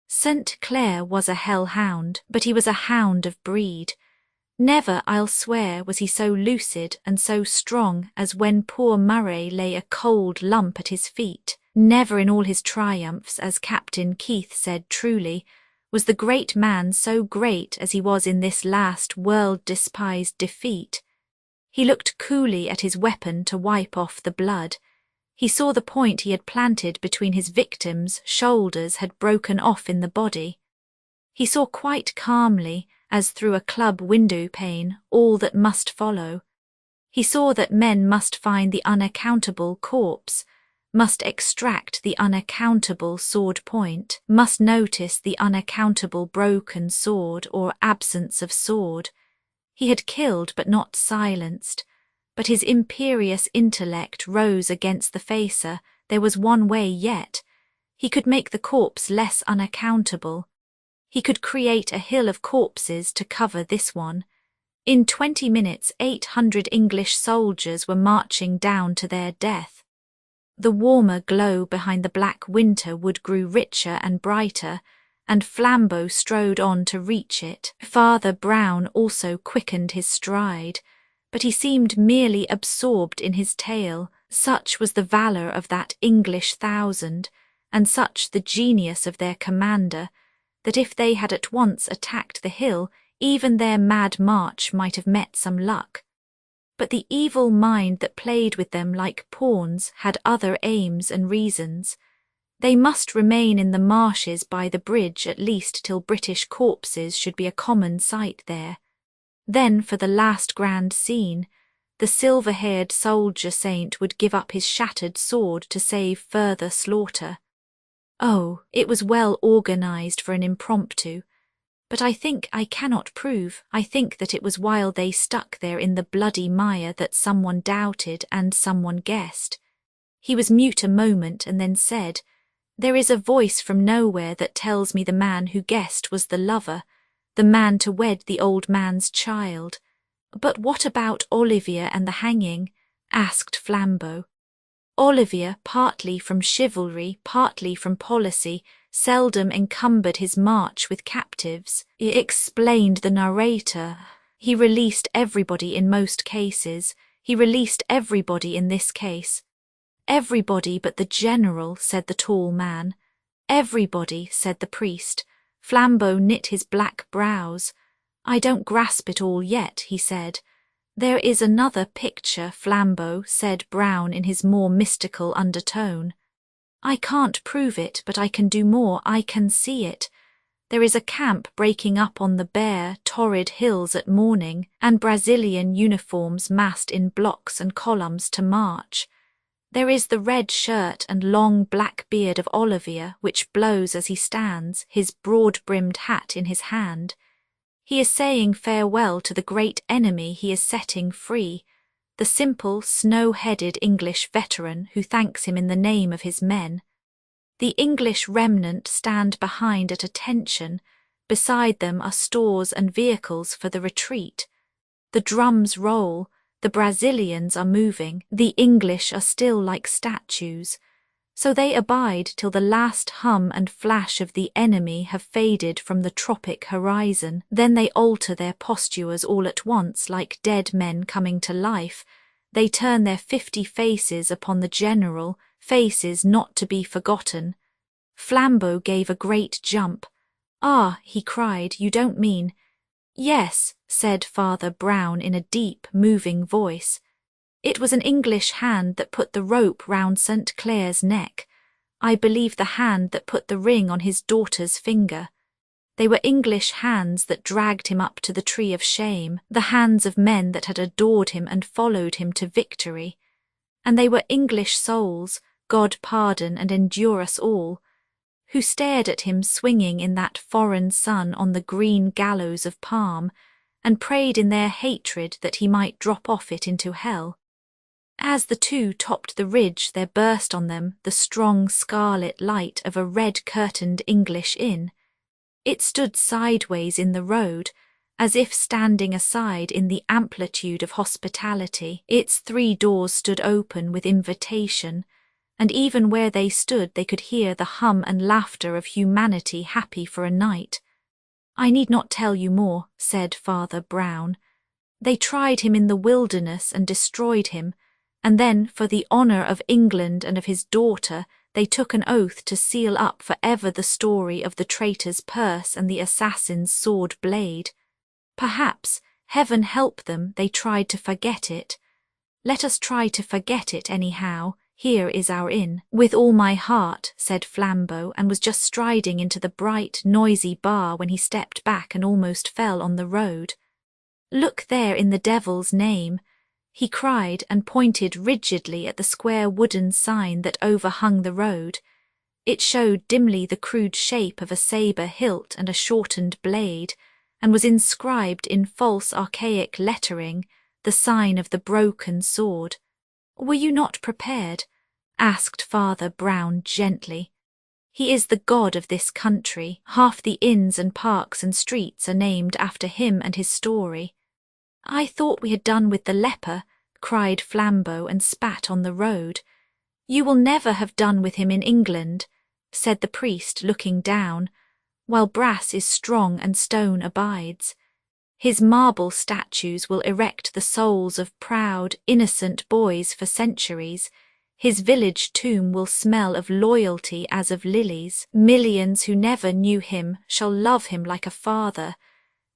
St. Clair was a hell-hound, but he was a hound of breed. Never, I'll swear, was he so lucid and so strong as when poor Murray lay a cold lump at his feet. Never in all his triumphs, as Captain Keith said truly, was the great man so great as he was in this last world-despised defeat. He looked coolly at his weapon to wipe off the blood. He saw the point he had planted between his victim's shoulders had broken off in the body. He saw quite calmly, as through a club window-pane, all that must follow. He saw that men must find the unaccountable corpse, must extract the unaccountable sword point, must notice the unaccountable broken sword or absence of sword. He had killed but not silenced, but his imperious intellect rose against the facer. There was one way yet. He could make the corpse less unaccountable. He could create a hill of corpses to cover this one. In 20 minutes 800 English soldiers were marching down to their death. The warmer glow behind the black winter wood grew richer and brighter, and Flambeau strode on to reach it. Father Brown also quickened his stride, but he seemed merely absorbed in his tale. Such was the valour of that English 1,000, and such the genius of their commander, that if they had at once attacked the hill, even their mad march might have met some luck. But the evil mind that played with them like pawns had other aims and reasons. They must remain in the marshes by the bridge at least till British corpses should be a common sight there. Then for the last grand scene, the silver-haired soldier saint would give up his shattered sword to save further slaughter. Oh, it was well organised for an impromptu, but I cannot prove, I think that it was while they stuck there in the bloody mire that someone doubted and someone guessed. He was mute a moment and then said, "There is a voice from nowhere that tells me the man who guessed was the lover, the man to wed the old man's child." "But what about Olivier and the hanging?" asked Flambeau. Olivier, partly from chivalry, partly from policy, seldom encumbered his march with captives, explained the narrator. He released everybody in most cases. He released everybody in this case. "Everybody but the general," said the tall man. "Everybody," said the priest. Flambeau knit his black brows. "I don't grasp it all yet," he said. "There is another picture, Flambeau," said Brown in his more mystical undertone. "I can't prove it, but I can do more, I can see it. There is a camp breaking up on the bare, torrid hills at morning, and Brazilian uniforms massed in blocks and columns to march. There is the red shirt and long black beard of Olivier, which blows as he stands, his broad-brimmed hat in his hand. He is saying farewell to the great enemy he is setting free, the simple, snow-headed English veteran who thanks him in the name of his men. The English remnant stand behind at attention. Beside them are stores and vehicles for the retreat. The drums roll. The Brazilians are moving, the English are still like statues. So they abide till the last hum and flash of the enemy have faded from the tropic horizon. Then they alter their postures all at once like dead men coming to life. They turn their 50 faces upon the general, faces not to be forgotten." Flambeau gave a great jump. "Ah," he cried, "you don't mean—" "Yes," said Father Brown in a deep, moving voice. "It was an English hand that put the rope round St. Clair's neck. I believe the hand that put the ring on his daughter's finger. They were English hands that dragged him up to the tree of shame, the hands of men that had adored him and followed him to victory. And they were English souls, God pardon and endure us all, who stared at him swinging in that foreign sun on the green gallows of palm, and prayed in their hatred that he might drop off it into hell. As the two topped the ridge there burst on them the strong scarlet light of a red-curtained English inn. It stood sideways in the road, as if standing aside in the amplitude of hospitality. Its 3 doors stood open with invitation, and even where they stood they could hear the hum and laughter of humanity happy for a night. "I need not tell you more," said Father Brown. "They tried him in the wilderness and destroyed him, and then, for the honour of England and of his daughter, they took an oath to seal up for ever the story of the traitor's purse and the assassin's sword blade. Perhaps, heaven help them, they tried to forget it. Let us try to forget it anyhow. Here is our inn." "With all my heart," said Flambeau, and was just striding into the bright, noisy bar when he stepped back and almost fell on the road. "Look there in the devil's name," he cried, and pointed rigidly at the square wooden sign that overhung the road. It showed dimly the crude shape of a sabre hilt and a shortened blade, and was inscribed in false archaic lettering, the sign of the broken sword. "Were you not prepared?" asked Father Brown gently. "He is the god of this country. Half the inns and parks and streets are named after him and his story." "I thought we had done with the leper," cried Flambeau and spat on the road. "You will never have done with him in England," said the priest, looking down, "while brass is strong and stone abides. His marble statues will erect the souls of proud, innocent boys for centuries. His village tomb will smell of loyalty as of lilies. Millions who never knew him shall love him like a father.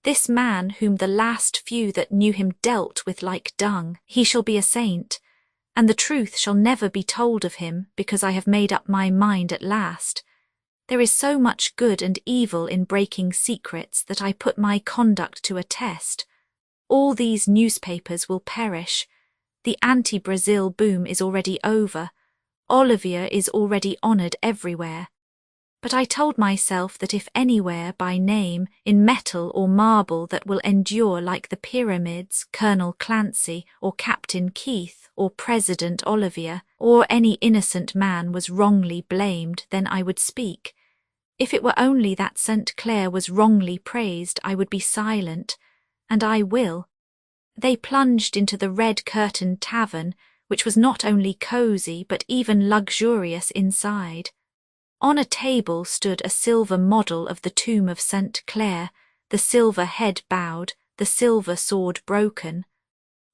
This man whom the last few that knew him dealt with like dung, he shall be a saint, and the truth shall never be told of him, because I have made up my mind at last. There is so much good and evil in breaking secrets that I put my conduct to a test. All these newspapers will perish. The anti-Brazil boom is already over. Olivier is already honoured everywhere. But I told myself that if anywhere by name, in metal or marble, that will endure like the pyramids, Colonel Clancy, or Captain Keith, or President Olivier, or any innocent man was wrongly blamed, then I would speak. If it were only that St. Clair was wrongly praised, I would be silent, and I will. They plunged into the red-curtained tavern, which was not only cosy but even luxurious inside. On a table stood a silver model of the tomb of St. Clair, the silver head bowed, the silver sword broken.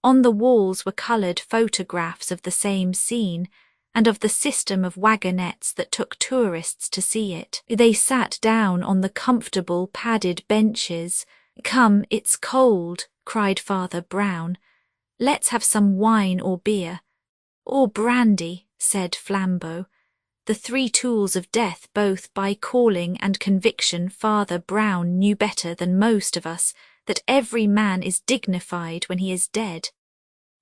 On the walls were coloured photographs of the same scene, and of the system of wagonettes that took tourists to see it. They sat down on the comfortable padded benches. "Come, it's cold," cried Father Brown. "Let's have some wine or beer." "Or brandy," said Flambeau. The three tools of death, both by calling and conviction. Father Brown knew better than most of us that every man is dignified when he is dead.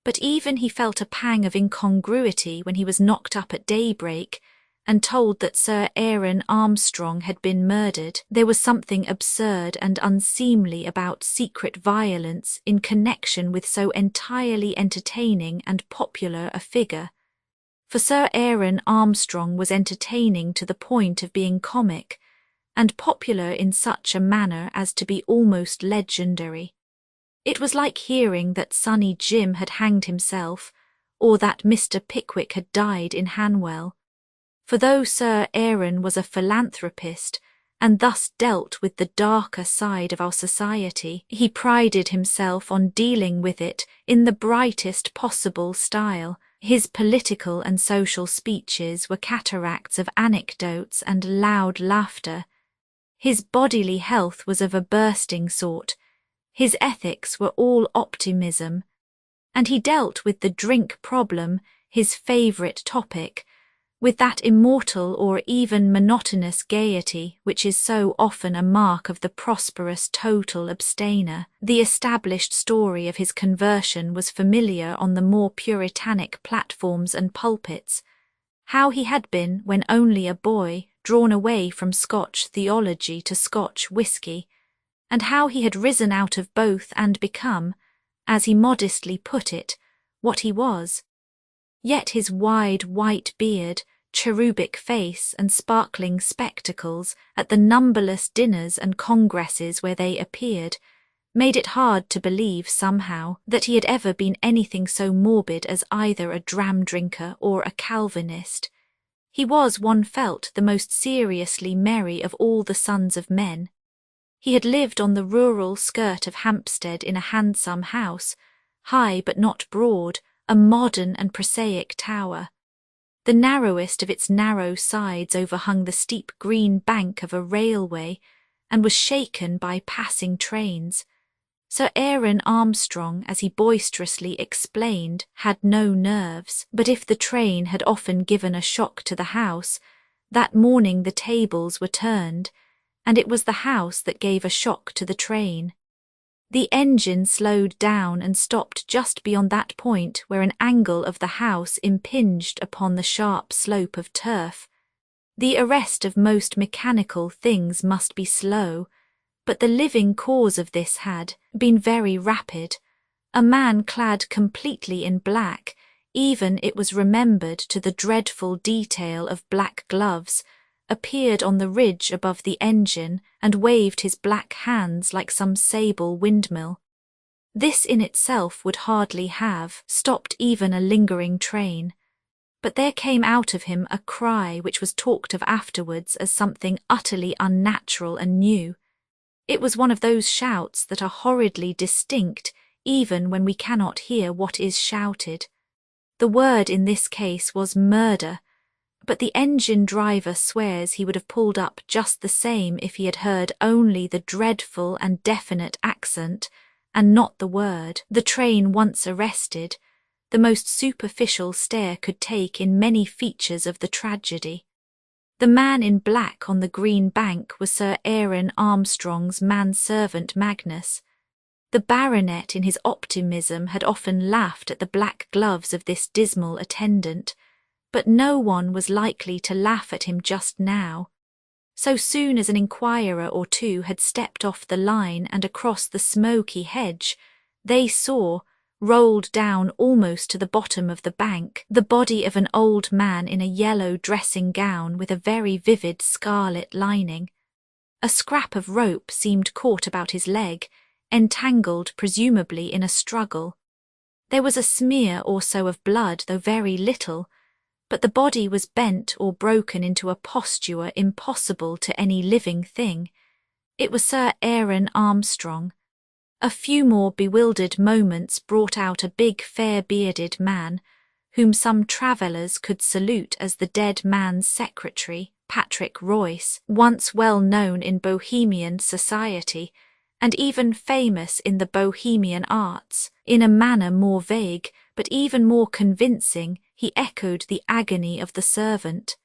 But even he felt a pang of incongruity when he was knocked up at daybreak and told that Sir Aaron Armstrong had been murdered. There was something absurd and unseemly about secret violence in connection with so entirely entertaining and popular a figure. For Sir Aaron Armstrong was entertaining to the point of being comic, and popular in such a manner as to be almost legendary. It was like hearing that Sonny Jim had hanged himself, or that Mr. Pickwick had died in Hanwell. For though Sir Aaron was a philanthropist, and thus dealt with the darker side of our society, he prided himself on dealing with it in the brightest possible style. His political and social speeches were cataracts of anecdotes and loud laughter. His bodily health was of a bursting sort. His ethics were all optimism. And he dealt with the drink problem, his favourite topic, with that immortal or even monotonous gaiety which is so often a mark of the prosperous total abstainer. The established story of his conversion was familiar on the more puritanic platforms and pulpits. How he had been, when only a boy, drawn away from Scotch theology to Scotch whisky, and how he had risen out of both and become, as he modestly put it, what he was. Yet his wide white beard, cherubic face and sparkling spectacles at the numberless dinners and congresses where they appeared made it hard to believe somehow that he had ever been anything so morbid as either a dram drinker or a Calvinist. He was, one felt, the most seriously merry of all the sons of men. He had lived on the rural skirt of Hampstead in a handsome house, high but not broad, a modern and prosaic tower. The narrowest of its narrow sides overhung the steep green bank of a railway and was shaken by passing trains. Sir Aaron Armstrong, as he boisterously explained, had no nerves, but if the train had often given a shock to the house, that morning the tables were turned, and it was the house that gave a shock to the train. The engine slowed down and stopped just beyond that point where an angle of the house impinged upon the sharp slope of turf. The arrest of most mechanical things must be slow, but the living cause of this had been very rapid. A man clad completely in black, even it was remembered to the dreadful detail of black gloves, appeared on the ridge above the engine and waved his black hands like some sable windmill. This in itself would hardly have stopped even a lingering train, but there came out of him a cry which was talked of afterwards as something utterly unnatural and new. It was one of those shouts that are horridly distinct even when we cannot hear what is shouted. The word in this case was murder, but the engine driver swears he would have pulled up just the same if he had heard only the dreadful and definite accent and not the word. The train once arrested, the most superficial stare could take in many features of the tragedy. The man in black on the green bank was Sir Aaron Armstrong's manservant Magnus. The baronet in his optimism had often laughed at the black gloves of this dismal attendant, but no one was likely to laugh at him just now. So soon as an inquirer or two had stepped off the line and across the smoky hedge, they saw, rolled down almost to the bottom of the bank, the body of an old man in a yellow dressing gown with a very vivid scarlet lining. A scrap of rope seemed caught about his leg, entangled presumably in a struggle. There was a smear or so of blood, though very little, but the body was bent or broken into a posture impossible to any living thing. It was Sir Aaron Armstrong. A few more bewildered moments brought out a big fair-bearded man, whom some travellers could salute as the dead man's secretary, Patrick Royce, once well known in Bohemian society, and even famous in the Bohemian arts. In a manner more vague, but even more convincing, he echoed the agony of the servant.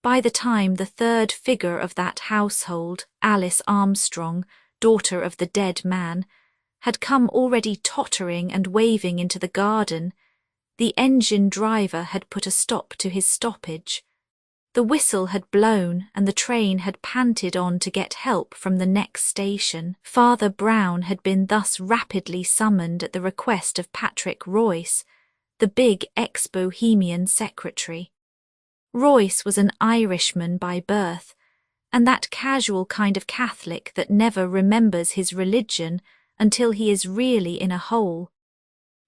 By the time the third figure of that household, Alice Armstrong, daughter of the dead man, had come already tottering and waving into the garden, the engine driver had put a stop to his stoppage. The whistle had blown and the train had panted on to get help from the next station. Father Brown had been thus rapidly summoned at the request of Patrick Royce, the big ex-Bohemian secretary. Royce was an Irishman by birth, and that casual kind of Catholic that never remembers his religion until he is really in a hole.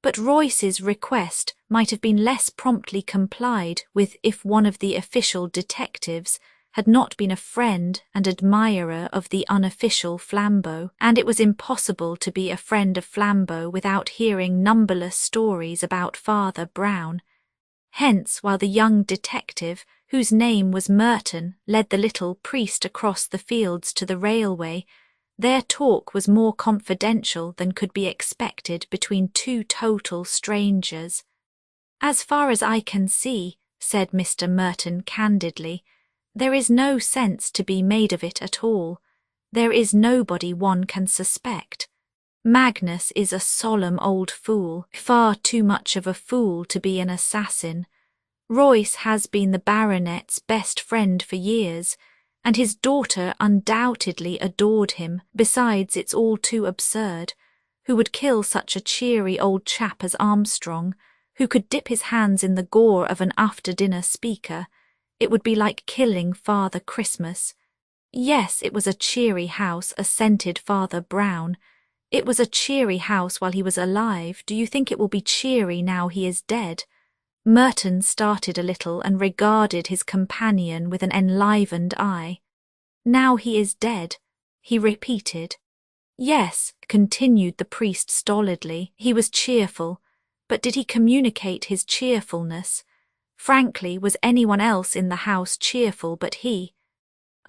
But Royce's request might have been less promptly complied with if one of the official detectives had not been a friend and admirer of the unofficial Flambeau, and it was impossible to be a friend of Flambeau without hearing numberless stories about Father Brown. Hence, while the young detective, whose name was Merton, led the little priest across the fields to the railway, their talk was more confidential than could be expected between two total strangers. "As far as I can see," said Mr. Merton candidly, "there is no sense to be made of it at all. There is nobody one can suspect. Magnus is a solemn old fool, far too much of a fool to be an assassin. Royce has been the baronet's best friend for years, and his daughter undoubtedly adored him. Besides, it's all too absurd. Who would kill such a cheery old chap as Armstrong, who could dip his hands in the gore of an after-dinner speaker? It would be like killing Father Christmas." "Yes, it was a cheery house," assented Father Brown. "It was a cheery house while he was alive. Do you think it will be cheery now he is dead?" Merton started a little and regarded his companion with an enlivened eye. "Now he is dead," he repeated. "Yes," continued the priest stolidly, "he was cheerful, but did he communicate his cheerfulness? Frankly, was anyone else in the house cheerful but he?"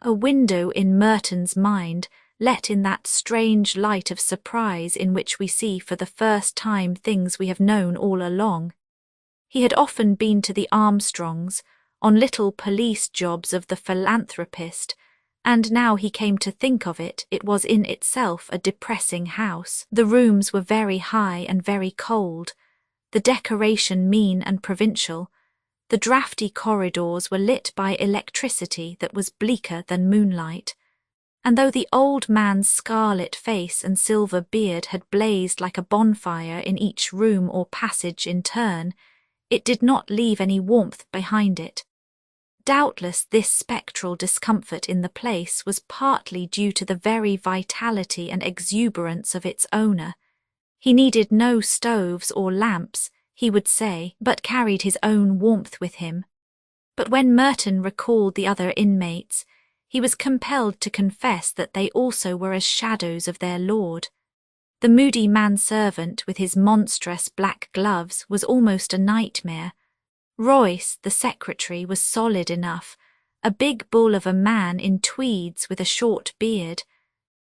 A window in Merton's mind let in that strange light of surprise in which we see for the first time things we have known all along. He had often been to the Armstrongs, on little police jobs of the philanthropist, and now he came to think of it, it was in itself a depressing house. The rooms were very high and very cold, the decoration mean and provincial. The draughty corridors were lit by electricity that was bleaker than moonlight, and though the old man's scarlet face and silver beard had blazed like a bonfire in each room or passage in turn, it did not leave any warmth behind it. Doubtless this spectral discomfort in the place was partly due to the very vitality and exuberance of its owner. He needed no stoves or lamps, he would say, but carried his own warmth with him. But when Merton recalled the other inmates, he was compelled to confess that they also were as shadows of their lord. The moody manservant with his monstrous black gloves was almost a nightmare. Royce, the secretary, was solid enough, a big bull of a man in tweeds with a short beard,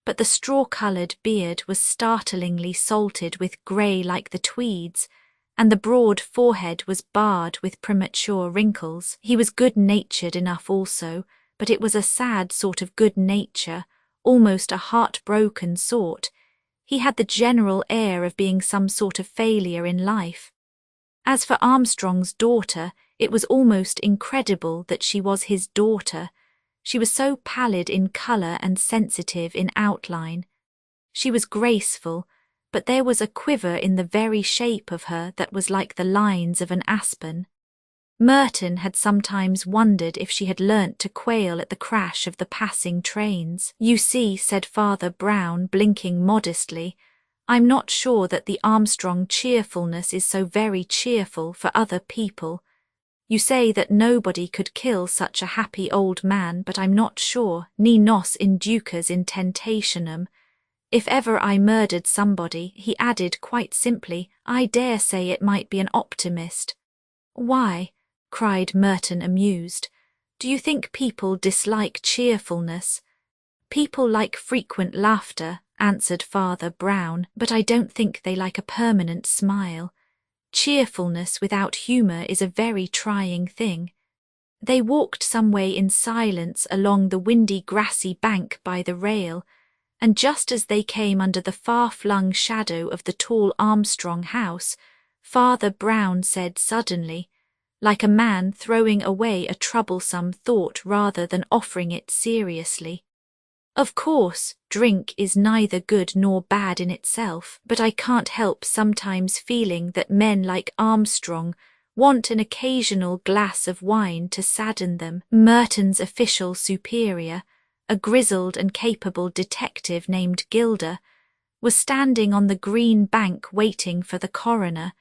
but the straw-coloured beard was startlingly salted with grey like the tweeds, and the broad forehead was barred with premature wrinkles. He was good-natured enough also, but it was a sad sort of good nature, almost a heartbroken sort. He had the general air of being some sort of failure in life. As for Armstrong's daughter, it was almost incredible that she was his daughter. She was so pallid in colour and sensitive in outline. She was graceful, but there was a quiver in the very shape of her that was like the lines of an aspen. Merton had sometimes wondered if she had learnt to quail at the crash of the passing trains. "You see," said Father Brown, blinking modestly, "I'm not sure that the Armstrong cheerfulness is so very cheerful for other people. You say that nobody could kill such a happy old man, but I'm not sure, ni nos inducas in tentationem. If ever I murdered somebody," he added quite simply, "I dare say it might be an optimist." "Why?" cried Merton, amused. "Do you think people dislike cheerfulness?" "People like frequent laughter," answered Father Brown, "but I don't think they like a permanent smile. Cheerfulness without humour is a very trying thing." They walked some way in silence along the windy grassy bank by the rail, and just as they came under the far-flung shadow of the tall Armstrong house, Father Brown said suddenly, like a man throwing away a troublesome thought rather than offering it seriously, "Of course, drink is neither good nor bad in itself, but I can't help sometimes feeling that men like Armstrong want an occasional glass of wine to sadden them." Merton's official superior, a grizzled and capable detective named Gilder, was standing on the green bank waiting for the coroner,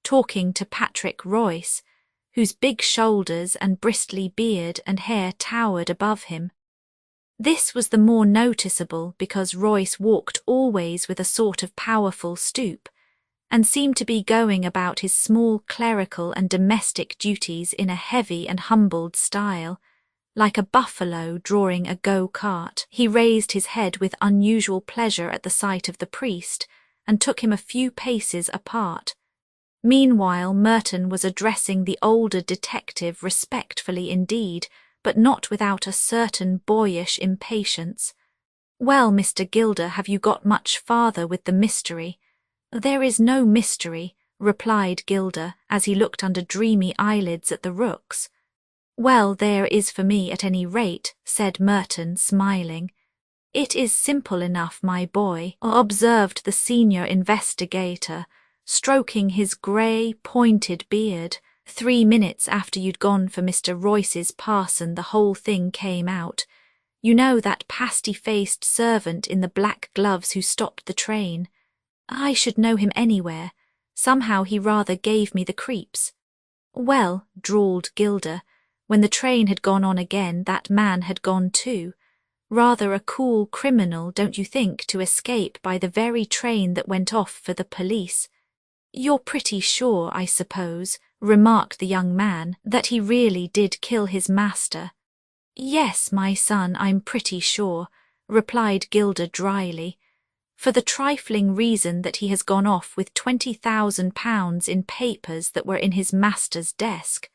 talking to Patrick Royce, whose big shoulders and bristly beard and hair towered above him. This was the more noticeable because Royce walked always with a sort of powerful stoop, and seemed to be going about his small clerical and domestic duties in a heavy and humbled style, like a buffalo drawing a go-cart. He raised his head with unusual pleasure at the sight of the priest, and took him a few paces apart. Meanwhile, Merton was addressing the older detective respectfully indeed, but not without a certain boyish impatience. "Well, Mr. Gilder, have you got much farther with the mystery?" "There is no mystery," replied Gilder, as he looked under dreamy eyelids at the rooks. "Well, there is for me at any rate," said Merton, smiling. "It is simple enough, my boy," observed the senior investigator, stroking his grey, pointed beard. "3 minutes after you'd gone for Mr. Royce's parson the whole thing came out. You know that pasty-faced servant in the black gloves who stopped the train? I should know him anywhere. Somehow he rather gave me the creeps." "Well," drawled Gilder, when the train had gone on again, that man had gone too. "Rather a cool criminal, don't you think, to escape by the very train that went off for the police?" "You're pretty sure, I suppose," remarked the young man, "that he really did kill his master?" "Yes, my son, I'm pretty sure," replied Gilder dryly, "for the trifling reason that he has gone off with £20,000 in papers that were in his master's desk.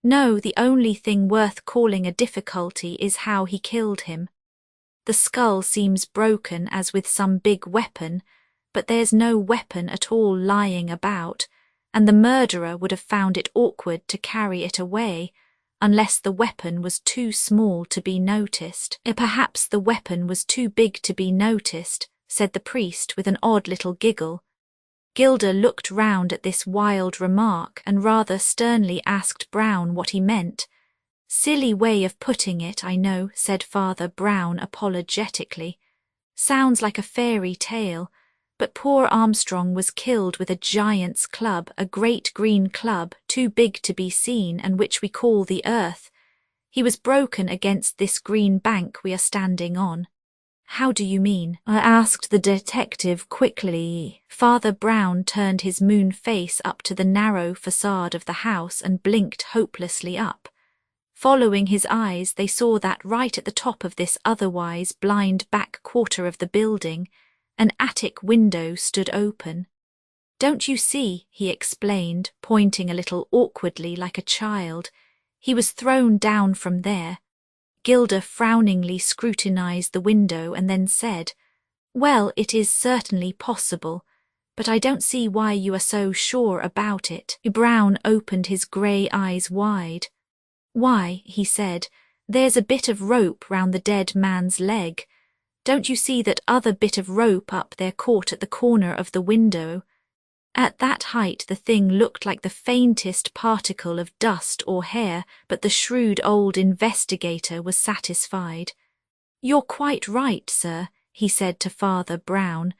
No, the only thing worth calling a difficulty is how he killed him. The skull seems broken as with some big weapon, but there's no weapon at all lying about, and the murderer would have found it awkward to carry it away, unless the weapon was too small to be noticed." "Perhaps the weapon was too big to be noticed," said the priest with an odd little giggle. Gilder looked round at this wild remark and rather sternly asked Brown what he meant. "Silly way of putting it, I know," said Father Brown apologetically. "Sounds like a fairy tale, But poor Armstrong was killed with a giant's club, a great green club, too big to be seen and which we call the earth. He was broken against this green bank we are standing on. How do you mean? I asked the detective quickly. Father Brown turned his moon face up to the narrow facade of the house and blinked hopelessly up. Following his eyes, they saw that right at the top of this otherwise blind back quarter of the building, an attic window stood open. Don't you see, he explained, pointing a little awkwardly like a child. He was thrown down from there. Gilda frowningly scrutinized the window and then said, "Well, it is certainly possible, but I don't see why you are so sure about it." Brown opened his grey eyes wide. "Why," he said, "there's a bit of rope round the dead man's leg. Don't you see that other bit of rope up there caught at the corner of the window? At that height the thing looked like the faintest particle of dust or hair, but the shrewd old investigator was satisfied. "You're quite right, sir," he said to Father Brown.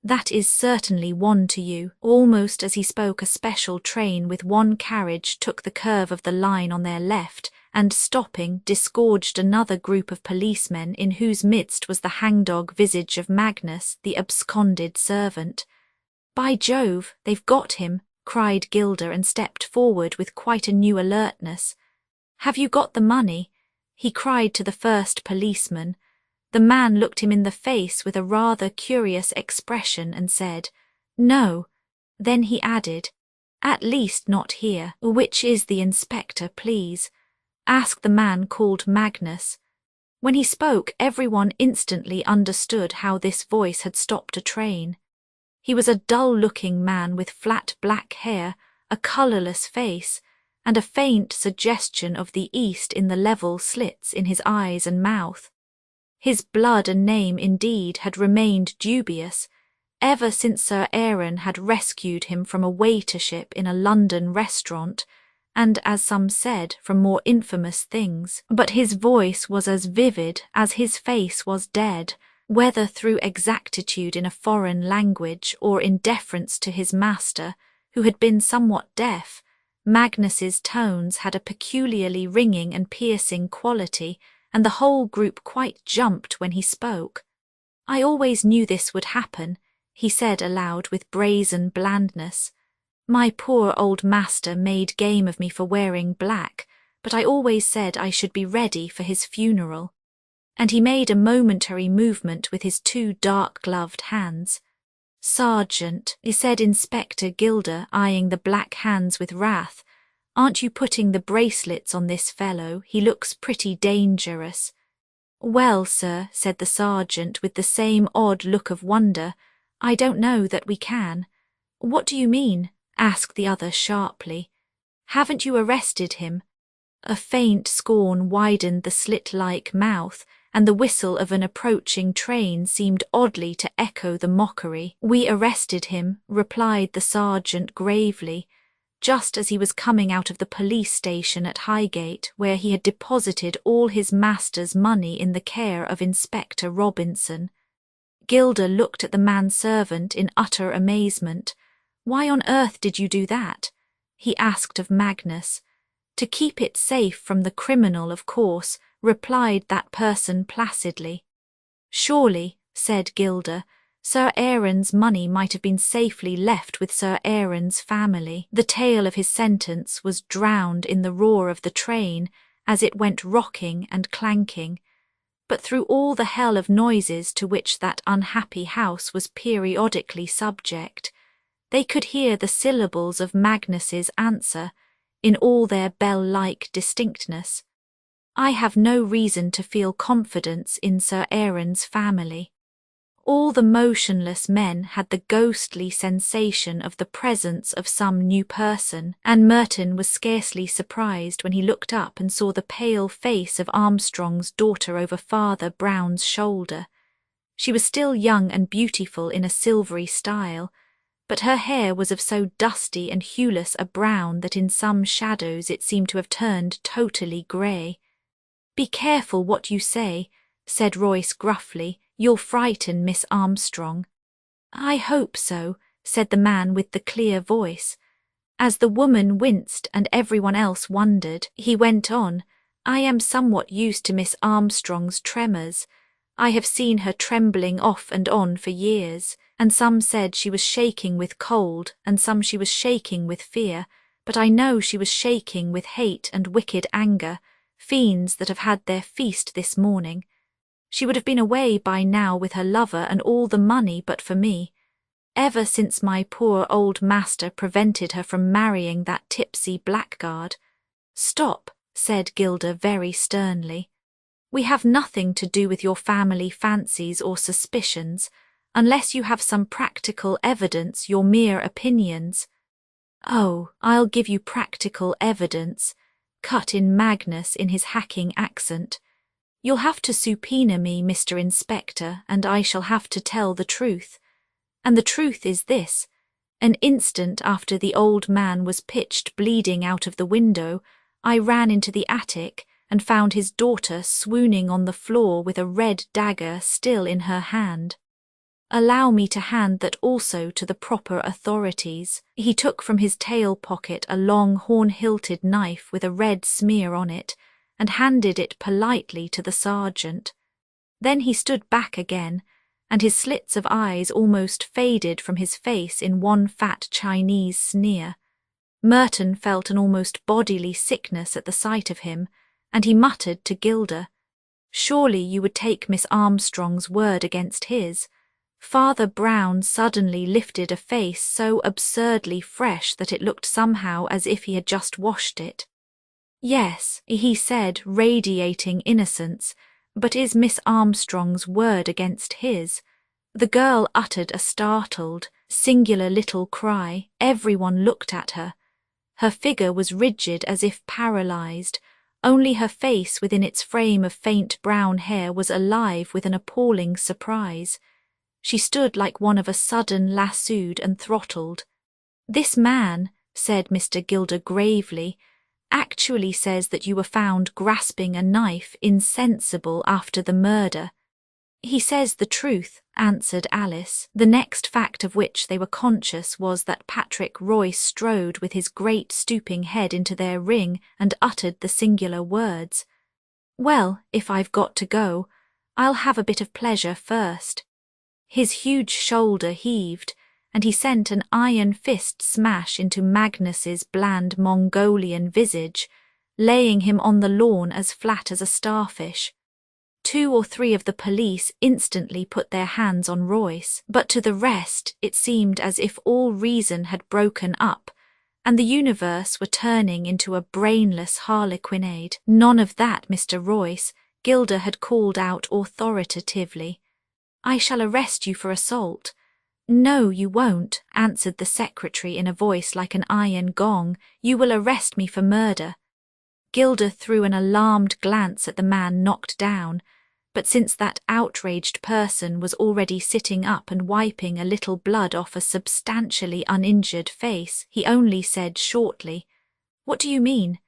"That is certainly one to you." Almost as he spoke, a special train with one carriage took the curve of the line on their left, and stopping, disgorged another group of policemen in whose midst was the hangdog visage of Magnus, the absconded servant. "By Jove, they've got him," cried Gilda and stepped forward with quite a new alertness. "Have you got the money?" he cried to the first policeman. The man looked him in the face with a rather curious expression and said, "No." Then he added, "At least not here. Which is the inspector, please?" Ask the man called Magnus. When he spoke, everyone instantly understood how this voice had stopped a train. He was a dull-looking man with flat black hair, a colourless face, and a faint suggestion of the East in the level slits in his eyes and mouth. His blood and name, indeed, had remained dubious, ever since Sir Aaron had rescued him from a waitership in a London restaurant, and, as some said, from more infamous things. But his voice was as vivid as his face was dead, whether through exactitude in a foreign language or in deference to his master, who had been somewhat deaf. Magnus's tones had a peculiarly ringing and piercing quality, and the whole group quite jumped when he spoke. "I always knew this would happen," he said aloud with brazen blandness. "My poor old master made game of me for wearing black, but I always said I should be ready for his funeral." And he made a momentary movement with his two dark-gloved hands. "Sergeant," said Inspector Gilda, eyeing the black hands with wrath, "aren't you putting the bracelets on this fellow? He looks pretty dangerous." "Well, sir," said the sergeant with the same odd look of wonder, "I don't know that we can." "What do you mean?" asked the other sharply. "Haven't you arrested him?" A faint scorn widened the slit-like mouth, and the whistle of an approaching train seemed oddly to echo the mockery. "We arrested him," replied the sergeant gravely, "just as he was coming out of the police station at Highgate, where he had deposited all his master's money in the care of Inspector Robinson." Gilda looked at the manservant in utter amazement. "Why on earth did you do that?" he asked of Magnus. "To keep it safe from the criminal, of course," replied that person placidly. "Surely," said Gilda, "Sir Aaron's money might have been safely left with Sir Aaron's family." The tale of his sentence was drowned in the roar of the train as it went rocking and clanking. But through all the hell of noises to which that unhappy house was periodically subject, they could hear the syllables of Magnus's answer in all their bell-like distinctness. "I have no reason to feel confidence in Sir Aaron's family." All the motionless men had the ghostly sensation of the presence of some new person, and Merton was scarcely surprised when he looked up and saw the pale face of Armstrong's daughter over Father Brown's shoulder. She was still young and beautiful in a silvery style, but her hair was of so dusty and hueless a brown that in some shadows it seemed to have turned totally grey. "Be careful what you say," said Royce gruffly. "You'll frighten Miss Armstrong." I hope so, said the man with the clear voice. As the woman winced and everyone else wondered, he went on, I am somewhat used to Miss Armstrong's tremors. I have seen her trembling off and on for years, and some said she was shaking with cold, and some she was shaking with fear, but I know she was shaking with hate and wicked anger, fiends that have had their feast this morning. She would have been away by now with her lover and all the money but for me. Ever since my poor old master prevented her from marrying that tipsy blackguard. Stop, said Gilda very sternly. We have nothing to do with your family fancies or suspicions. Unless you have some practical evidence, your mere opinions. Oh, I'll give you practical evidence, cut in Magnus in his hacking accent. You'll have to subpoena me, Mr. Inspector, and I shall have to tell the truth. And the truth is this. An instant after the old man was pitched bleeding out of the window, I ran into the attic and found his daughter swooning on the floor with a red dagger still in her hand. Allow me to hand that also to the proper authorities. He took from his tail pocket a long horn-hilted knife with a red smear on it, and handed it politely to the sergeant. Then he stood back again, and his slits of eyes almost faded from his face in one fat Chinese sneer. Merton felt an almost bodily sickness at the sight of him, and he muttered to Gilda, Surely you would take Miss Armstrong's word against his. Father Brown suddenly lifted a face so absurdly fresh that it looked somehow as if he had just washed it. Yes, he said, radiating innocence, but is Miss Armstrong's word against his? The girl uttered a startled, singular little cry. Everyone looked at her. Her figure was rigid as if paralyzed. Only her face within its frame of faint brown hair was alive with an appalling surprise. She stood like one of a sudden lassoed and throttled. This man, said Mr. Gilder gravely, actually says that you were found grasping a knife insensible after the murder. He says the truth, answered Alice, the next fact of which they were conscious was that Patrick Royce strode with his great stooping head into their ring and uttered the singular words. Well, if I've got to go, I'll have a bit of pleasure first. His huge shoulder heaved, and he sent an iron fist smash into Magnus's bland Mongolian visage, laying him on the lawn as flat as a starfish. 2 or 3 of the police instantly put their hands on Royce, but to the rest it seemed as if all reason had broken up, and the universe were turning into a brainless harlequinade. None of that, Mr. Royce, Gilda had called out authoritatively. I shall arrest you for assault. No, you won't, answered the secretary in a voice like an iron gong. You will arrest me for murder. Gilda threw an alarmed glance at the man knocked down, but since that outraged person was already sitting up and wiping a little blood off a substantially uninjured face, he only said shortly, What do you mean?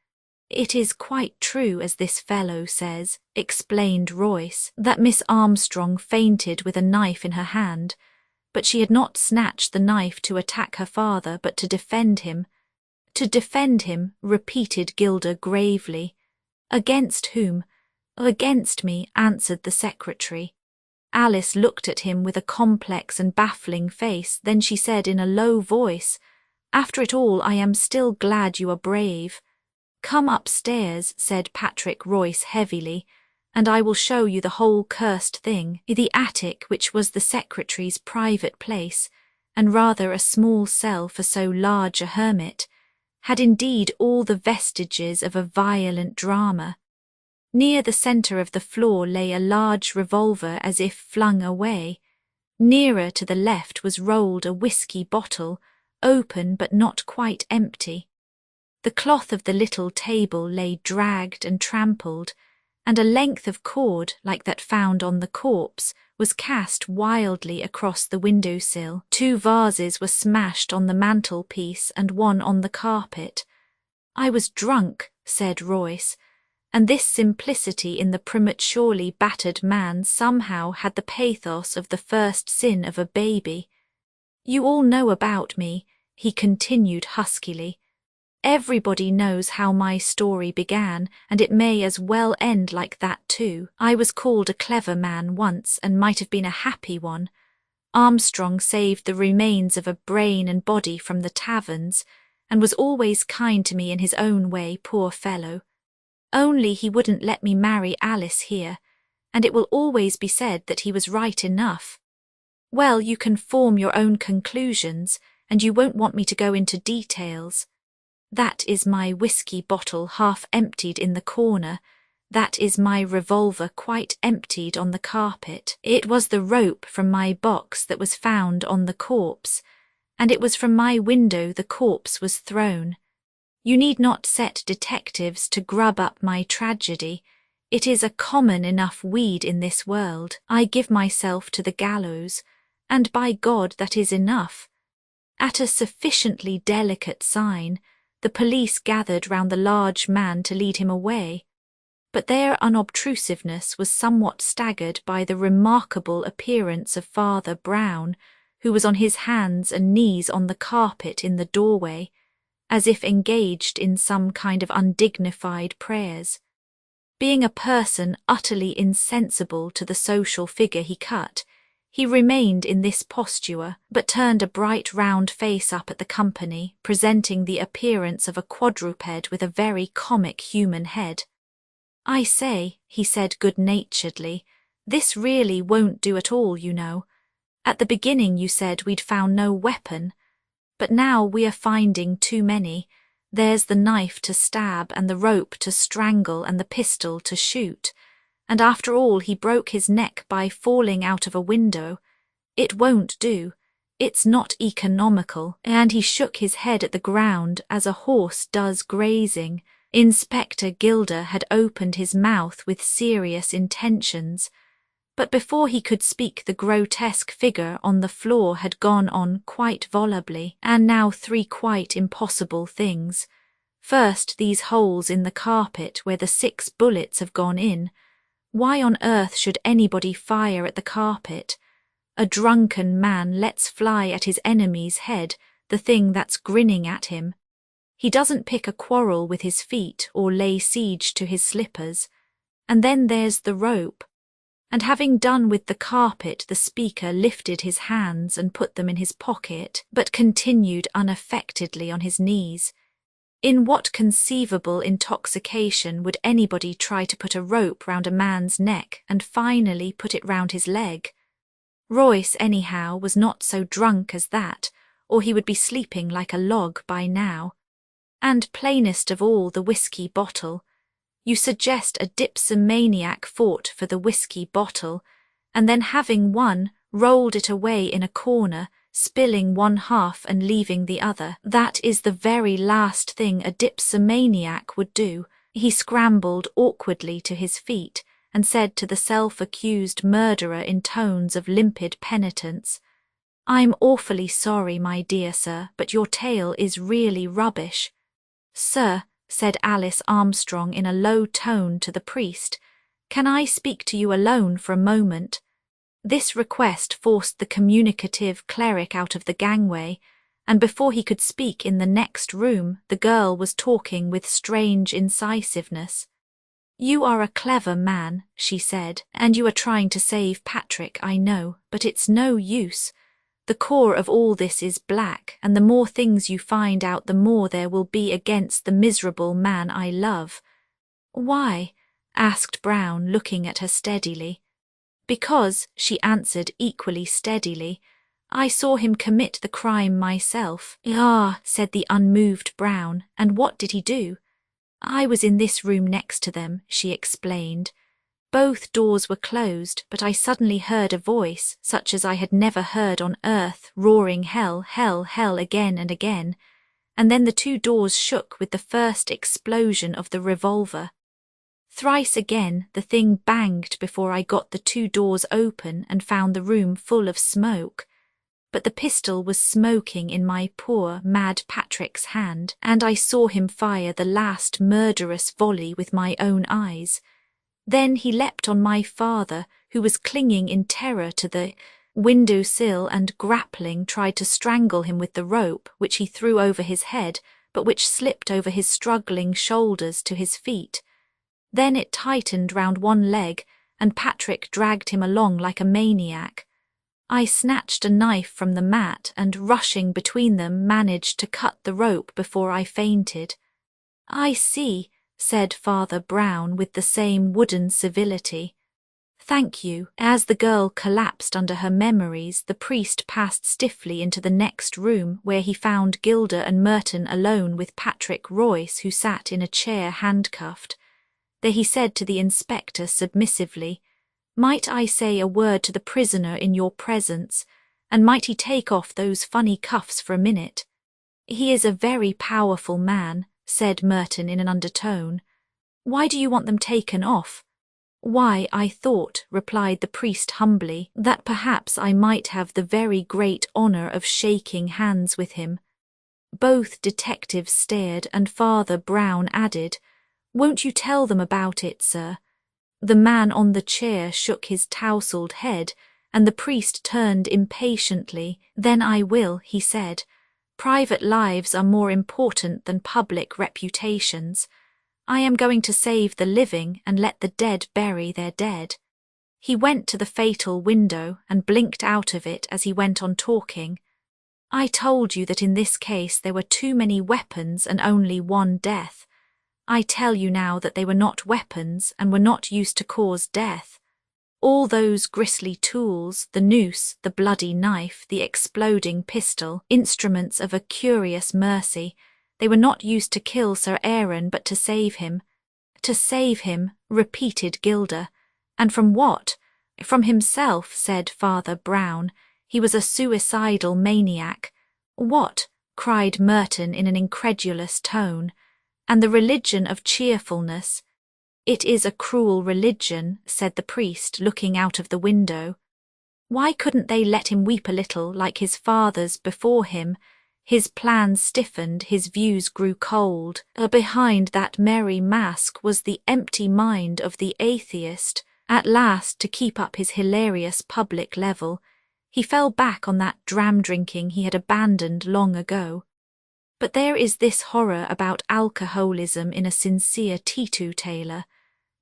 It is quite true, as this fellow says, explained Royce, that Miss Armstrong fainted with a knife in her hand, but she had not snatched the knife to attack her father, but to defend him. To defend him, repeated Gilda gravely. Against whom? Against me, answered the secretary. Alice looked at him with a complex and baffling face, then she said in a low voice, After it all, I am still glad you are brave. Come upstairs, said Patrick Royce heavily, and I will show you the whole cursed thing. The attic, which was the secretary's private place, and rather a small cell for so large a hermit, had indeed all the vestiges of a violent drama. Near the centre of the floor lay a large revolver as if flung away. Nearer to the left was rolled a whisky bottle, open but not quite empty. The cloth of the little table lay dragged and trampled, and a length of cord, like that found on the corpse, was cast wildly across the window-sill. 2 vases were smashed on the mantelpiece and one on the carpet. I was drunk, said Royce, and this simplicity in the prematurely battered man somehow had the pathos of the first sin of a baby. You all know about me, he continued huskily. Everybody knows how my story began, and it may as well end like that too. I was called a clever man once and might have been a happy one. Armstrong saved the remains of a brain and body from the taverns, and was always kind to me in his own way, poor fellow. Only he wouldn't let me marry Alice here, and it will always be said that he was right enough. Well, you can form your own conclusions, and you won't want me to go into details. That is my whiskey bottle half emptied in the corner. That is my revolver quite emptied on the carpet. It was the rope from my box that was found on the corpse, and it was from my window the corpse was thrown. You need not set detectives to grub up my tragedy. It is a common enough weed in this world. I give myself to the gallows, and by God that is enough. At a sufficiently delicate sign, the police gathered round the large man to lead him away, but their unobtrusiveness was somewhat staggered by the remarkable appearance of Father Brown, who was on his hands and knees on the carpet in the doorway, as if engaged in some kind of undignified prayers. Being a person utterly insensible to the social figure he cut, he remained in this posture, but turned a bright round face up at the company, presenting the appearance of a quadruped with a very comic human head. "I say," he said good-naturedly, "this really won't do at all, you know. At the beginning you said we'd found no weapon, but now we are finding too many. There's the knife to stab and the rope to strangle and the pistol to shoot. And after all he broke his neck by falling out of a window. It won't do. It's not economical." And he shook his head at the ground as a horse does grazing. Inspector Gilder had opened his mouth with serious intentions, but before he could speak the grotesque figure on the floor had gone on quite volubly, and now three quite impossible things. First, these holes in the carpet where the 6 bullets have gone in. Why on earth should anybody fire at the carpet? A drunken man lets fly at his enemy's head, the thing that's grinning at him. He doesn't pick a quarrel with his feet or lay siege to his slippers. And then there's the rope. And having done with the carpet, the speaker lifted his hands and put them in his pocket, but continued unaffectedly on his knees. In what conceivable intoxication would anybody try to put a rope round a man's neck and finally put it round his leg? Royce, anyhow, was not so drunk as that, or he would be sleeping like a log by now. And plainest of all, the whiskey bottle. You suggest a dipsomaniac fought for the whiskey bottle, and then having won, rolled it away in a corner, spilling one half and leaving the other. That is the very last thing a dipsomaniac would do. He scrambled awkwardly to his feet and said to the self-accused murderer in tones of limpid penitence, "I'm awfully sorry, my dear sir, but your tale is really rubbish." "Sir," said Alice Armstrong in a low tone to the priest, "can I speak to you alone for a moment?" This request forced the communicative cleric out of the gangway, and before he could speak in the next room, the girl was talking with strange incisiveness. "You are a clever man," she said, "and you are trying to save Patrick, I know, but it's no use. The core of all this is black, and the more things you find out, the more there will be against the miserable man I love." "Why?" asked Brown, looking at her steadily. "Because," she answered equally steadily, "I saw him commit the crime myself." "Ah," said the unmoved Brown, "and what did he do?" "I was in this room next to them," she explained. "Both doors were closed, but I suddenly heard a voice, such as I had never heard on earth, roaring hell, hell, hell again and again, and then the 2 doors shook with the first explosion of the revolver. Thrice again the thing banged before I got the 2 doors open and found the room full of smoke. But the pistol was smoking in my poor, mad Patrick's hand, and I saw him fire the last murderous volley with my own eyes. Then he leapt on my father, who was clinging in terror to the window sill and grappling tried to strangle him with the rope which he threw over his head, but which slipped over his struggling shoulders to his feet. Then it tightened round one leg, and Patrick dragged him along like a maniac. I snatched a knife from the mat and, rushing between them, managed to cut the rope before I fainted. "I see," said Father Brown with the same wooden civility. "Thank you." As the girl collapsed under her memories, the priest passed stiffly into the next room, where he found Gilda and Merton alone with Patrick Royce, who sat in a chair handcuffed. There he said to the inspector submissively, "Might I say a word to the prisoner in your presence, and might he take off those funny cuffs for a minute?" "He is a very powerful man," said Merton in an undertone. "Why do you want them taken off?" "Why, I thought," replied the priest humbly, "that perhaps I might have the very great honour of shaking hands with him." Both detectives stared, and Father Brown added, "Won't you tell them about it, sir?" The man on the chair shook his tousled head, and the priest turned impatiently. "Then I will," he said. "Private lives are more important than public reputations. I am going to save the living and let the dead bury their dead." He went to the fatal window and blinked out of it as he went on talking. "I told you that in this case there were too many weapons and only one death. I tell you now that they were not weapons and were not used to cause death. All those grisly tools, the noose, the bloody knife, the exploding pistol, instruments of a curious mercy, they were not used to kill Sir Aaron but to save him." "To save him," repeated Gilda. "And from what?" "From himself," said Father Brown. "He was a suicidal maniac." "What?" cried Merton in an incredulous tone. "And the religion of cheerfulness." "It is a cruel religion," said the priest, looking out of the window. Why couldn't they let him weep a little like his fathers before him? His plans stiffened, his views grew cold. Behind that merry mask was the empty mind of the atheist. At last, to keep up his hilarious public level, he fell back on that dram-drinking he had abandoned long ago. But there is this horror about alcoholism in a sincere teetotaler,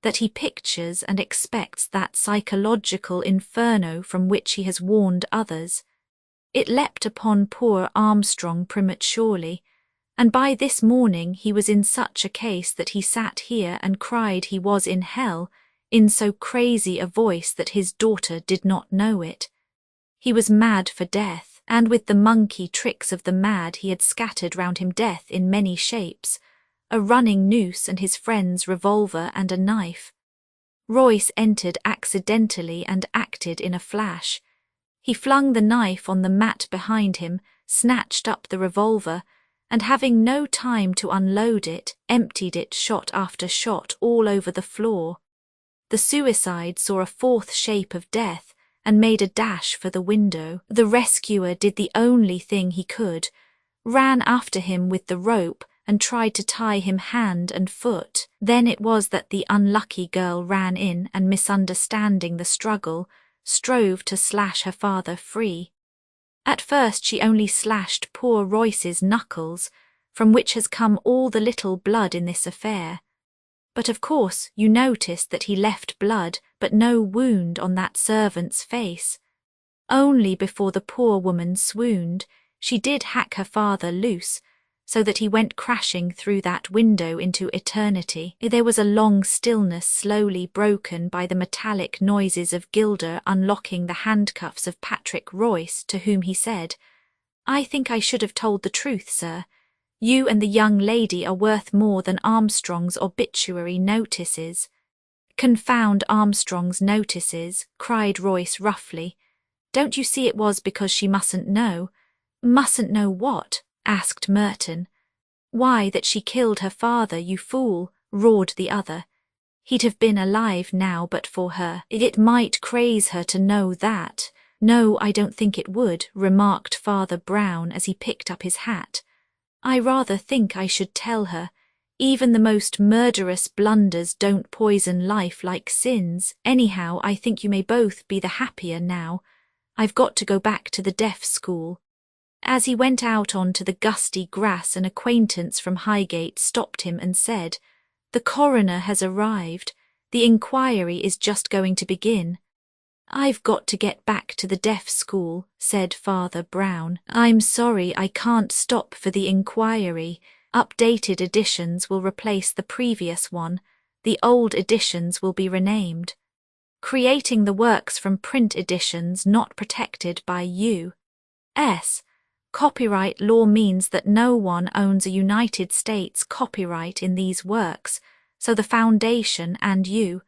that he pictures and expects that psychological inferno from which he has warned others. It leapt upon poor Armstrong prematurely, and by this morning he was in such a case that he sat here and cried he was in hell, in so crazy a voice that his daughter did not know it. He was mad for death, and with the monkey tricks of the mad he had scattered round him death in many shapes, a running noose and his friend's revolver and a knife. Royce entered accidentally and acted in a flash. He flung the knife on the mat behind him, snatched up the revolver, and having no time to unload it, emptied it shot after shot all over the floor. The suicide saw a fourth shape of death and made a dash for the window. The rescuer did the only thing he could, ran after him with the rope and tried to tie him hand and foot. Then it was that the unlucky girl ran in and, misunderstanding the struggle, strove to slash her father free. At first she only slashed poor Royce's knuckles, from which has come all the little blood in this affair. But of course you noticed that he left blood but no wound on that servant's face. Only before the poor woman swooned, she did hack her father loose, so that he went crashing through that window into eternity. There was a long stillness slowly broken by the metallic noises of Gilda unlocking the handcuffs of Patrick Royce, to whom he said, "I think I should have told the truth, sir. You and the young lady are worth more than Armstrong's obituary notices." "Confound Armstrong's notices," cried Royce roughly. "Don't you see it was because she mustn't know?" "Mustn't know what?" asked Merton. "Why, that she killed her father, you fool," roared the other. "He'd have been alive now but for her. It might craze her to know that." "No, I don't think it would," remarked Father Brown as he picked up his hat. "I rather think I should tell her. Even the most murderous blunders don't poison life like sins. Anyhow, I think you may both be the happier now. I've got to go back to the deaf school. As he went out onto the gusty grass, an acquaintance from Highgate stopped him and said, "The coroner has arrived. The inquiry is just going to begin." "I've got to get back to the deaf school," said Father Brown. "I'm sorry I can't stop for the inquiry. Updated editions will replace the previous one. The old editions will be renamed. Creating the works from print editions not protected by U.S. copyright law means that no one owns a United States copyright in these works, so the Foundation and you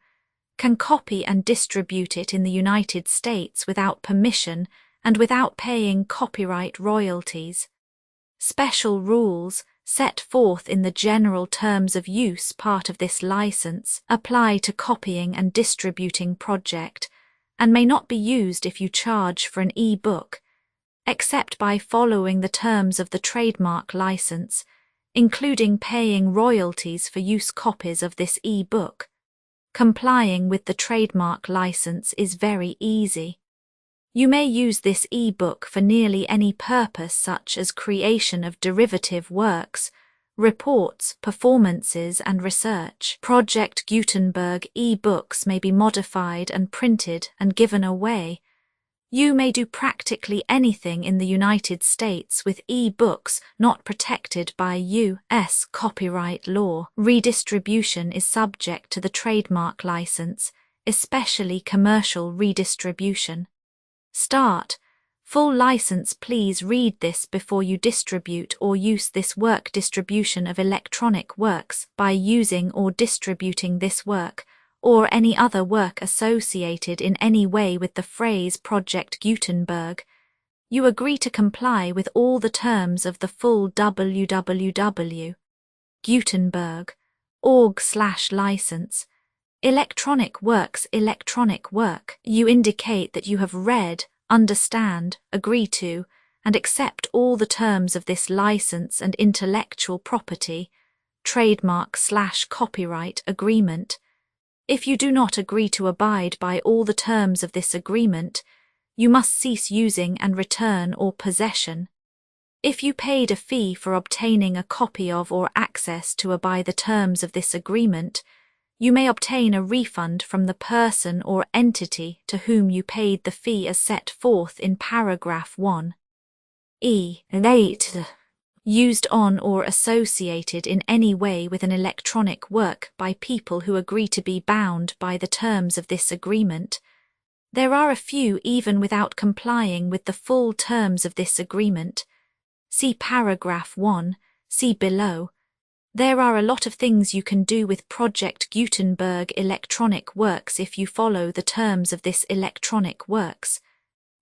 can copy and distribute it in the United States without permission and without paying copyright royalties. Special rules, set forth in the General Terms of Use part of this license, apply to copying and distributing project, and may not be used if you charge for an e-book, except by following the terms of the trademark license, including paying royalties for use copies of this e-book. Complying with the trademark license is very easy. You may use this e-book for nearly any purpose, such as creation of derivative works, reports, performances, and research. Project Gutenberg e-books may be modified and printed and given away. You may do practically anything in the United States with e-books not protected by U.S. copyright law. Redistribution is subject to the trademark license, especially commercial redistribution. Start. Full license. Please read this before you distribute or use this work. Distribution of electronic works by using or distributing this work, or any other work associated in any way with the phrase Project Gutenberg. You agree to comply with all the terms of the full www.gutenberg.org/license. Electronic works. Electronic work. You indicate that you have read, understand, agree to, and accept all the terms of this license and intellectual property, trademark/copyright agreement. If you do not agree to abide by all the terms of this agreement, you must cease using and return or possession. If you paid a fee for obtaining a copy of or access to by the terms of this agreement, you may obtain a refund from the person or entity to whom you paid the fee as set forth in paragraph 1. Late. Used on or associated in any way with an electronic work by people who agree to be bound by the terms of this agreement. There are a few even without complying with the full terms of this agreement. See paragraph 1, see below. There are a lot of things you can do with Project Gutenberg electronic works if you follow the terms of this electronic works.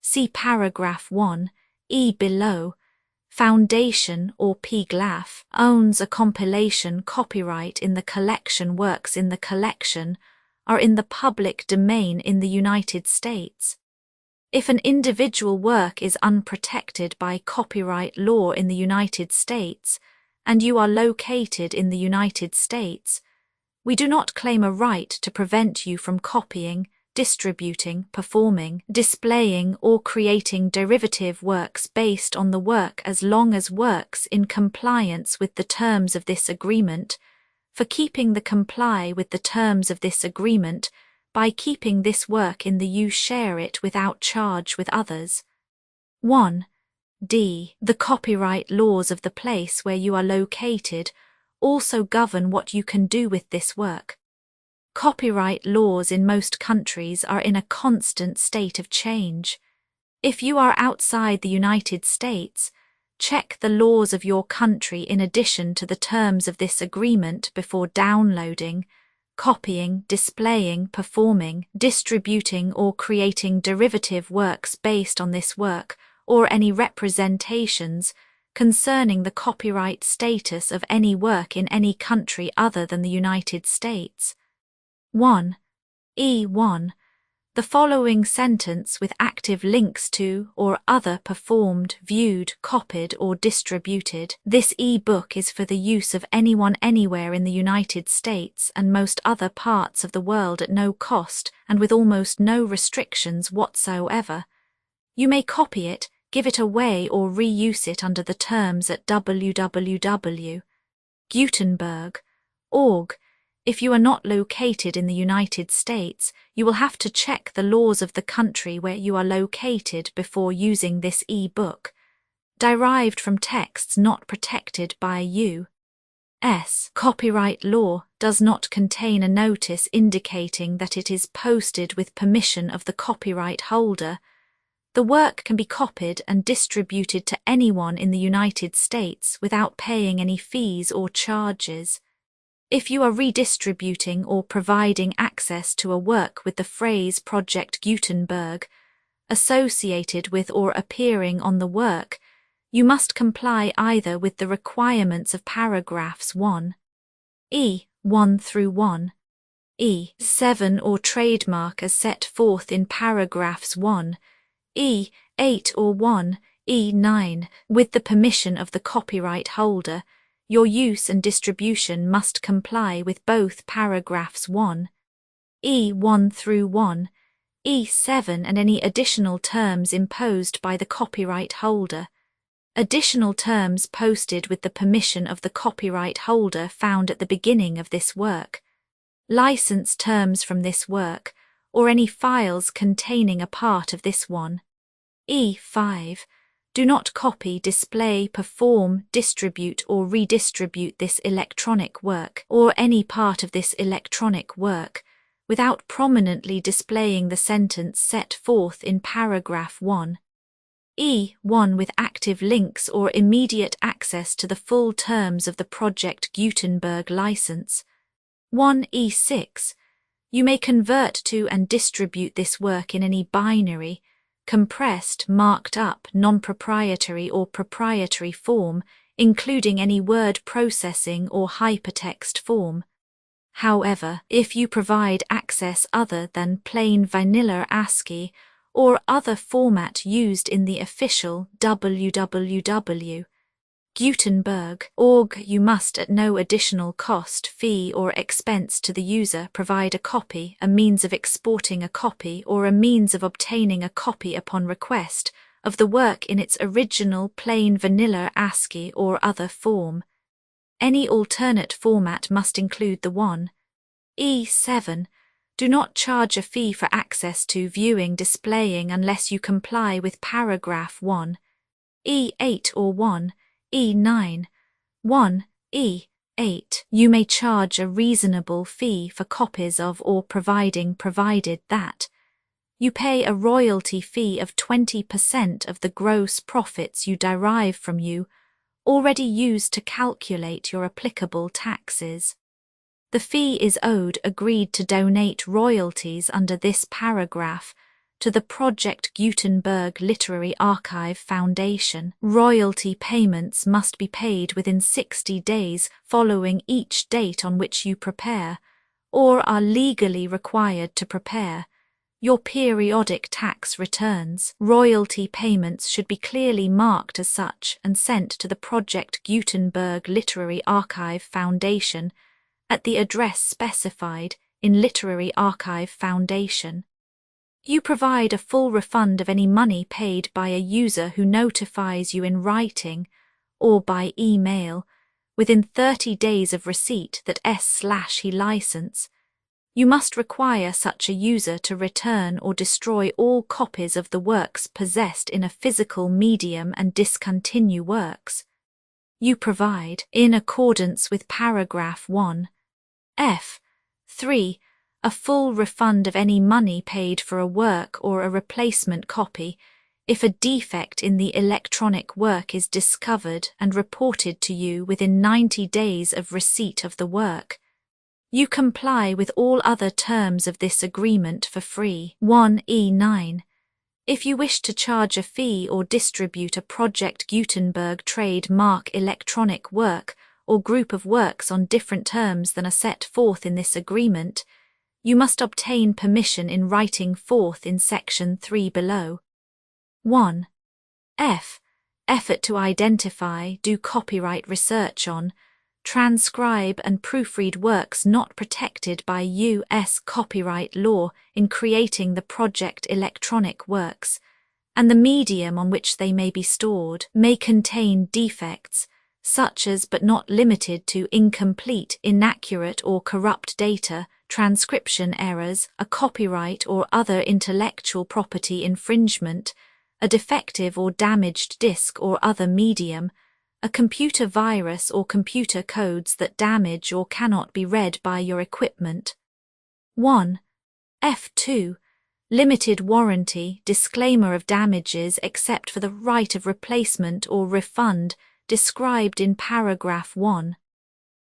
See paragraph 1, below. Foundation or PGLAF owns a compilation copyright in the collection. Works in the collection are in the public domain in the United States. If an individual work is unprotected by copyright law in the United States, and you are located in the United States, we do not claim a right to prevent you from copying, distributing, performing, displaying, or creating derivative works based on the work as long as works in compliance with the terms of this agreement, for keeping the comply with the terms of this agreement by keeping this work in the you share it without charge with others. 1. D. The copyright laws of the place where you are located also govern what you can do with this work. Copyright laws in most countries are in a constant state of change. If you are outside the United States, check the laws of your country in addition to the terms of this agreement before downloading, copying, displaying, performing, distributing, or creating derivative works based on this work, or any representations concerning the copyright status of any work in any country other than the United States. 1. E1. The following sentence with active links to or other performed, viewed, copied, or distributed. This e-book is for the use of anyone anywhere in the United States and most other parts of the world at no cost and with almost no restrictions whatsoever. You may copy it, give it away or reuse it under the terms at www.gutenberg.org. If you are not located in the United States, you will have to check the laws of the country where you are located before using this e-book. Derived from texts not protected by U.S. copyright law, does not contain a notice indicating that it is posted with permission of the copyright holder. The work can be copied and distributed to anyone in the United States without paying any fees or charges. If you are redistributing or providing access to a work with the phrase Project Gutenberg associated with or appearing on the work, you must comply either with the requirements of paragraphs 1e(1 through 1e(7) or trademark as set forth in paragraphs 1e(8) or 1e(9). With the permission of the copyright holder, your use and distribution must comply with both paragraphs 1e(1 through 1e(7) and any additional terms imposed by the copyright holder. Additional terms posted with the permission of the copyright holder found at the beginning of this work. License terms from this work, or any files containing a part of this one. E5. Do not copy, display, perform, distribute or redistribute this electronic work or any part of this electronic work without prominently displaying the sentence set forth in paragraph 1e(1) with active links or immediate access to the full terms of the Project Gutenberg license. 1e6. You may convert to and distribute this work in any binary, compressed, marked up, non-proprietary or proprietary form, including any word processing or hypertext form. However, if you provide access other than plain vanilla ASCII or other format used in the official www.gutenberg.org, you must at no additional cost, fee or expense to the user provide a copy, a means of exporting a copy or a means of obtaining a copy upon request of the work in its original plain vanilla ASCII or other form. Any alternate format must include the 1e(7). Do not charge a fee for access to, viewing, displaying unless you comply with paragraph 1e8 or 1e9. 1e8. You may charge a reasonable fee for copies of or provided that you pay a royalty fee of 20% of the gross profits you derive from you already used to calculate your applicable taxes. The fee is owed agreed to donate royalties under this paragraph to the Project Gutenberg Literary Archive Foundation. Royalty payments must be paid within 60 days following each date on which you prepare, or are legally required to prepare, your periodic tax returns. Royalty payments should be clearly marked as such and sent to the Project Gutenberg Literary Archive Foundation at the address specified in Literary Archive Foundation. You provide a full refund of any money paid by a user who notifies you in writing or by email within 30 days of receipt that he license. You must require such a user to return or destroy all copies of the works possessed in a physical medium and discontinue works you provide, in accordance with paragraph 1f(3), a full refund of any money paid for a work or a replacement copy if a defect in the electronic work is discovered and reported to you within 90 days of receipt of the work. You comply with all other terms of this agreement for free. 1e9. If you wish to charge a fee or distribute a Project Gutenberg trademark electronic work or group of works on different terms than are set forth in this agreement, you must obtain permission in writing forth in section 3 below. 1f. Effort to identify, do copyright research on, transcribe and proofread works not protected by U.S. copyright law in creating the project electronic works, and the medium on which they may be stored may contain defects, such as but not limited to incomplete, inaccurate or corrupt data, transcription errors, a copyright or other intellectual property infringement, a defective or damaged disk or other medium, a computer virus or computer codes that damage or cannot be read by your equipment. 1. F2. Limited warranty, disclaimer of damages except for the right of replacement or refund described in paragraph 1.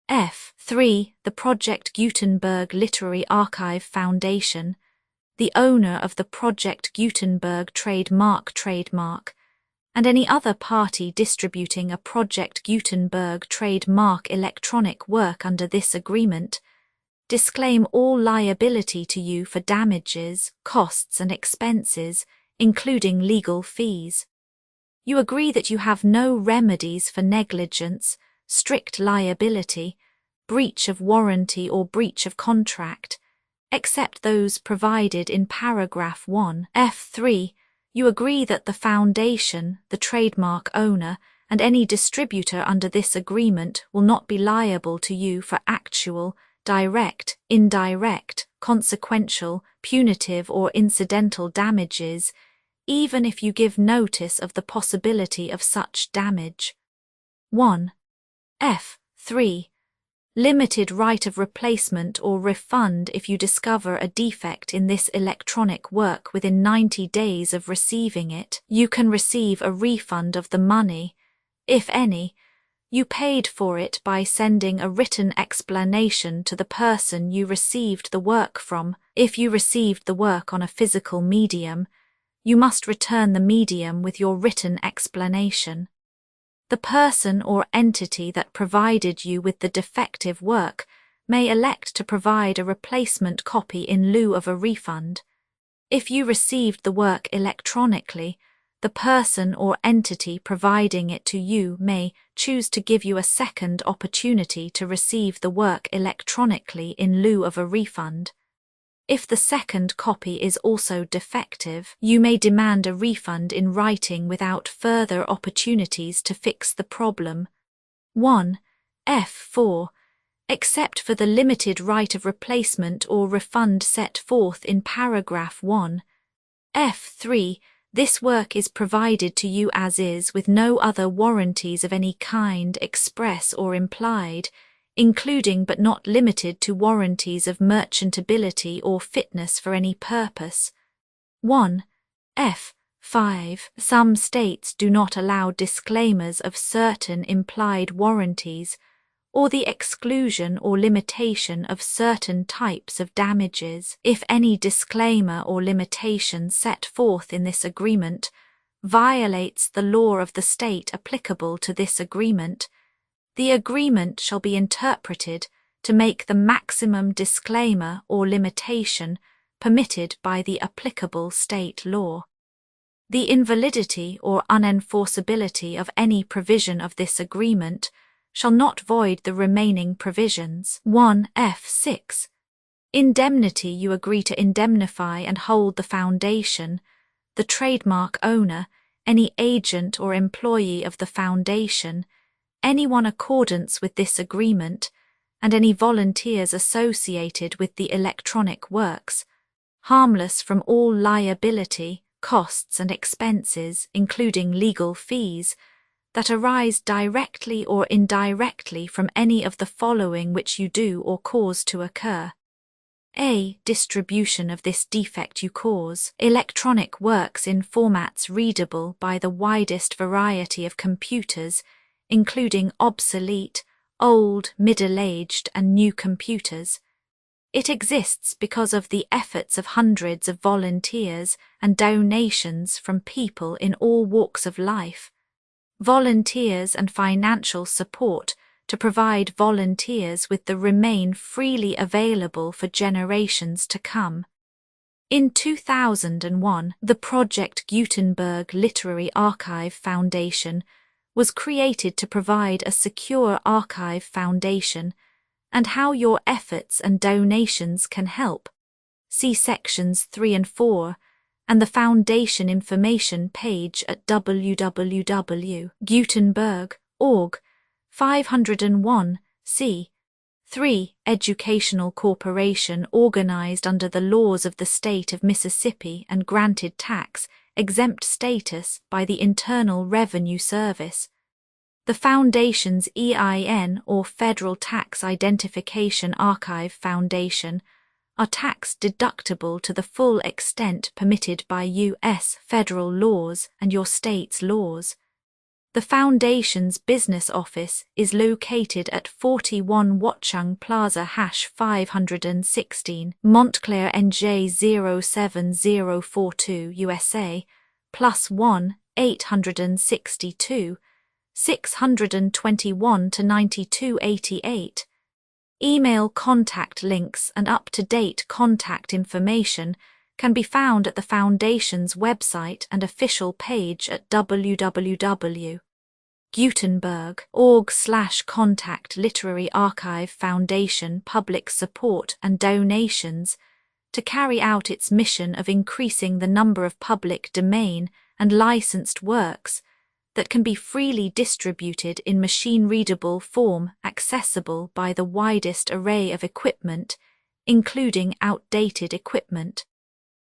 F3. The Project Gutenberg Literary Archive Foundation, the owner of the Project Gutenberg trademark, and any other party distributing a Project Gutenberg trademark electronic work under this agreement, disclaim all liability to you for damages, costs and expenses, including legal fees. You agree that you have no remedies for negligence, strict liability, breach of warranty or breach of contract, except those provided in paragraph 1. F3. You agree that the foundation, the trademark owner, and any distributor under this agreement will not be liable to you for actual, direct, indirect, consequential, punitive or incidental damages, even if you give notice of the possibility of such damage. 1. F3. Limited right of replacement or refund if you discover a defect in this electronic work within 90 days of receiving it. You can receive a refund of the money, if any, you paid for it by sending a written explanation to the person you received the work from. If you received the work on a physical medium, you must return the medium with your written explanation. The person or entity that provided you with the defective work may elect to provide a replacement copy in lieu of a refund. If you received the work electronically, the person or entity providing it to you may choose to give you a second opportunity to receive the work electronically in lieu of a refund. If the second copy is also defective, you may demand a refund in writing without further opportunities to fix the problem. 1. F4. Except for the limited right of replacement or refund set forth in paragraph 1. F3. This work is provided to you as is with no other warranties of any kind, express or implied, including but not limited to warranties of merchantability or fitness for any purpose. 1. F5. Some states do not allow disclaimers of certain implied warranties, or the exclusion or limitation of certain types of damages. If any disclaimer or limitation set forth in this agreement violates the law of the state applicable to this agreement, the agreement shall be interpreted to make the maximum disclaimer or limitation permitted by the applicable state law. The invalidity or unenforceability of any provision of this agreement shall not void the remaining provisions. 1. F6. Indemnity. You agree to indemnify and hold the foundation, the trademark owner, any agent or employee of the foundation, anyone accordance with this agreement, and any volunteers associated with the electronic works, harmless from all liability, costs and expenses, including legal fees, that arise directly or indirectly from any of the following which you do or cause to occur. A. Distribution of this defect you cause. Electronic works in formats readable by the widest variety of computers, including obsolete, old, middle-aged and new computers. It exists because of the efforts of hundreds of volunteers and donations from people in all walks of life. Volunteers and financial support to provide volunteers with the remain freely available for generations to come. In 2001, the Project Gutenberg Literary Archive Foundation was created to provide a secure archive foundation, and how your efforts and donations can help. See sections 3 and 4, and the Foundation information page at www.gutenberg.org. 501, c. 3. Educational corporation organized under the laws of the state of Mississippi and granted tax-exempt status by the Internal Revenue Service. The Foundation's EIN, or Federal Tax Identification Archive Foundation, are tax-deductible to the full extent permitted by U.S. federal laws and your state's laws. The Foundation's business office is located at 41 Watchung Plaza #516, Montclair, NJ 07042, USA, +1 862 621 to 9288. Email contact links and up-to-date contact information can be found at the Foundation's website and official page at www.gutenberg.org/contact Literary Archive Foundation public support and donations to carry out its mission of increasing the number of public domain and licensed works that can be freely distributed in machine-readable form accessible by the widest array of equipment, including outdated equipment.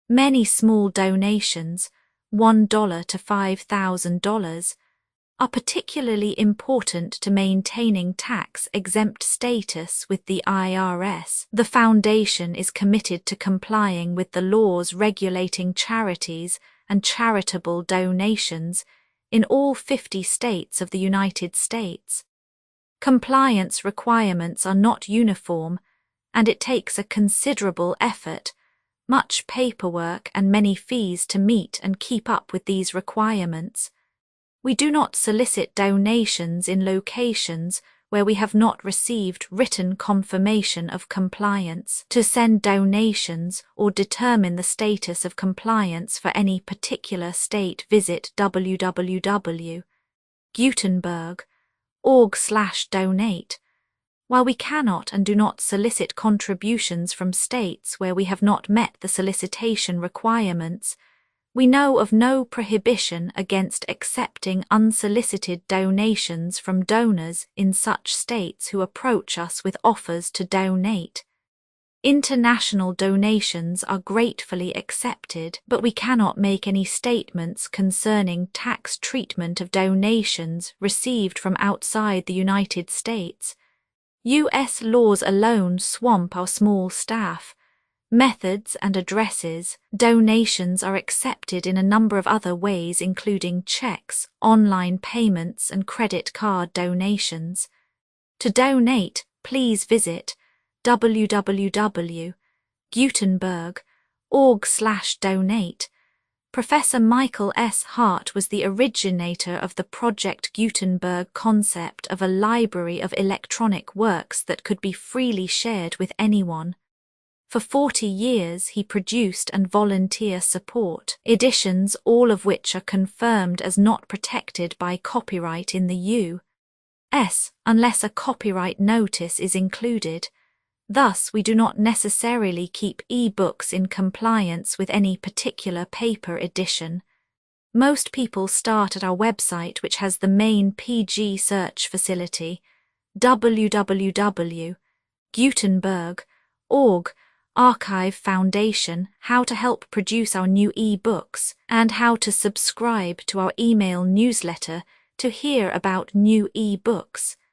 Many small donations, $1 to $5,000, are particularly important to maintaining tax-exempt status with the IRS. The Foundation is committed to complying with the laws regulating charities and charitable donations in all 50 states of the United States. Compliance requirements are not uniform, and it takes a considerable effort, much paperwork and many fees to meet and keep up with these requirements. We do not solicit donations in locations where we have not received written confirmation of compliance. To send donations or determine the status of compliance for any particular state, visit www.gutenberg.org/donate. While we cannot and do not solicit contributions from states where we have not met the solicitation requirements, we know of no prohibition against accepting unsolicited donations from donors in such states who approach us with offers to donate. International donations are gratefully accepted, but we cannot make any statements concerning tax treatment of donations received from outside the United States. U.S. laws alone swamp our small staff. Methods and addresses. Donations are accepted in a number of other ways, including checks, online payments, and credit card donations. To donate, please visit www.gutenberg.org/donate. Professor Michael S. Hart was the originator of the Project Gutenberg concept of a library of electronic works that could be freely shared with anyone. For 40 years he produced and volunteer support editions, all of which are confirmed as not protected by copyright in the U.S. unless a copyright notice is included. Thus, we do not necessarily keep e-books in compliance with any particular paper edition. Most people start at our website, which has the main PG search facility, www.gutenberg.org, Archive Foundation, how to help produce our new e-books, and how to subscribe to our email newsletter to hear about new e-books.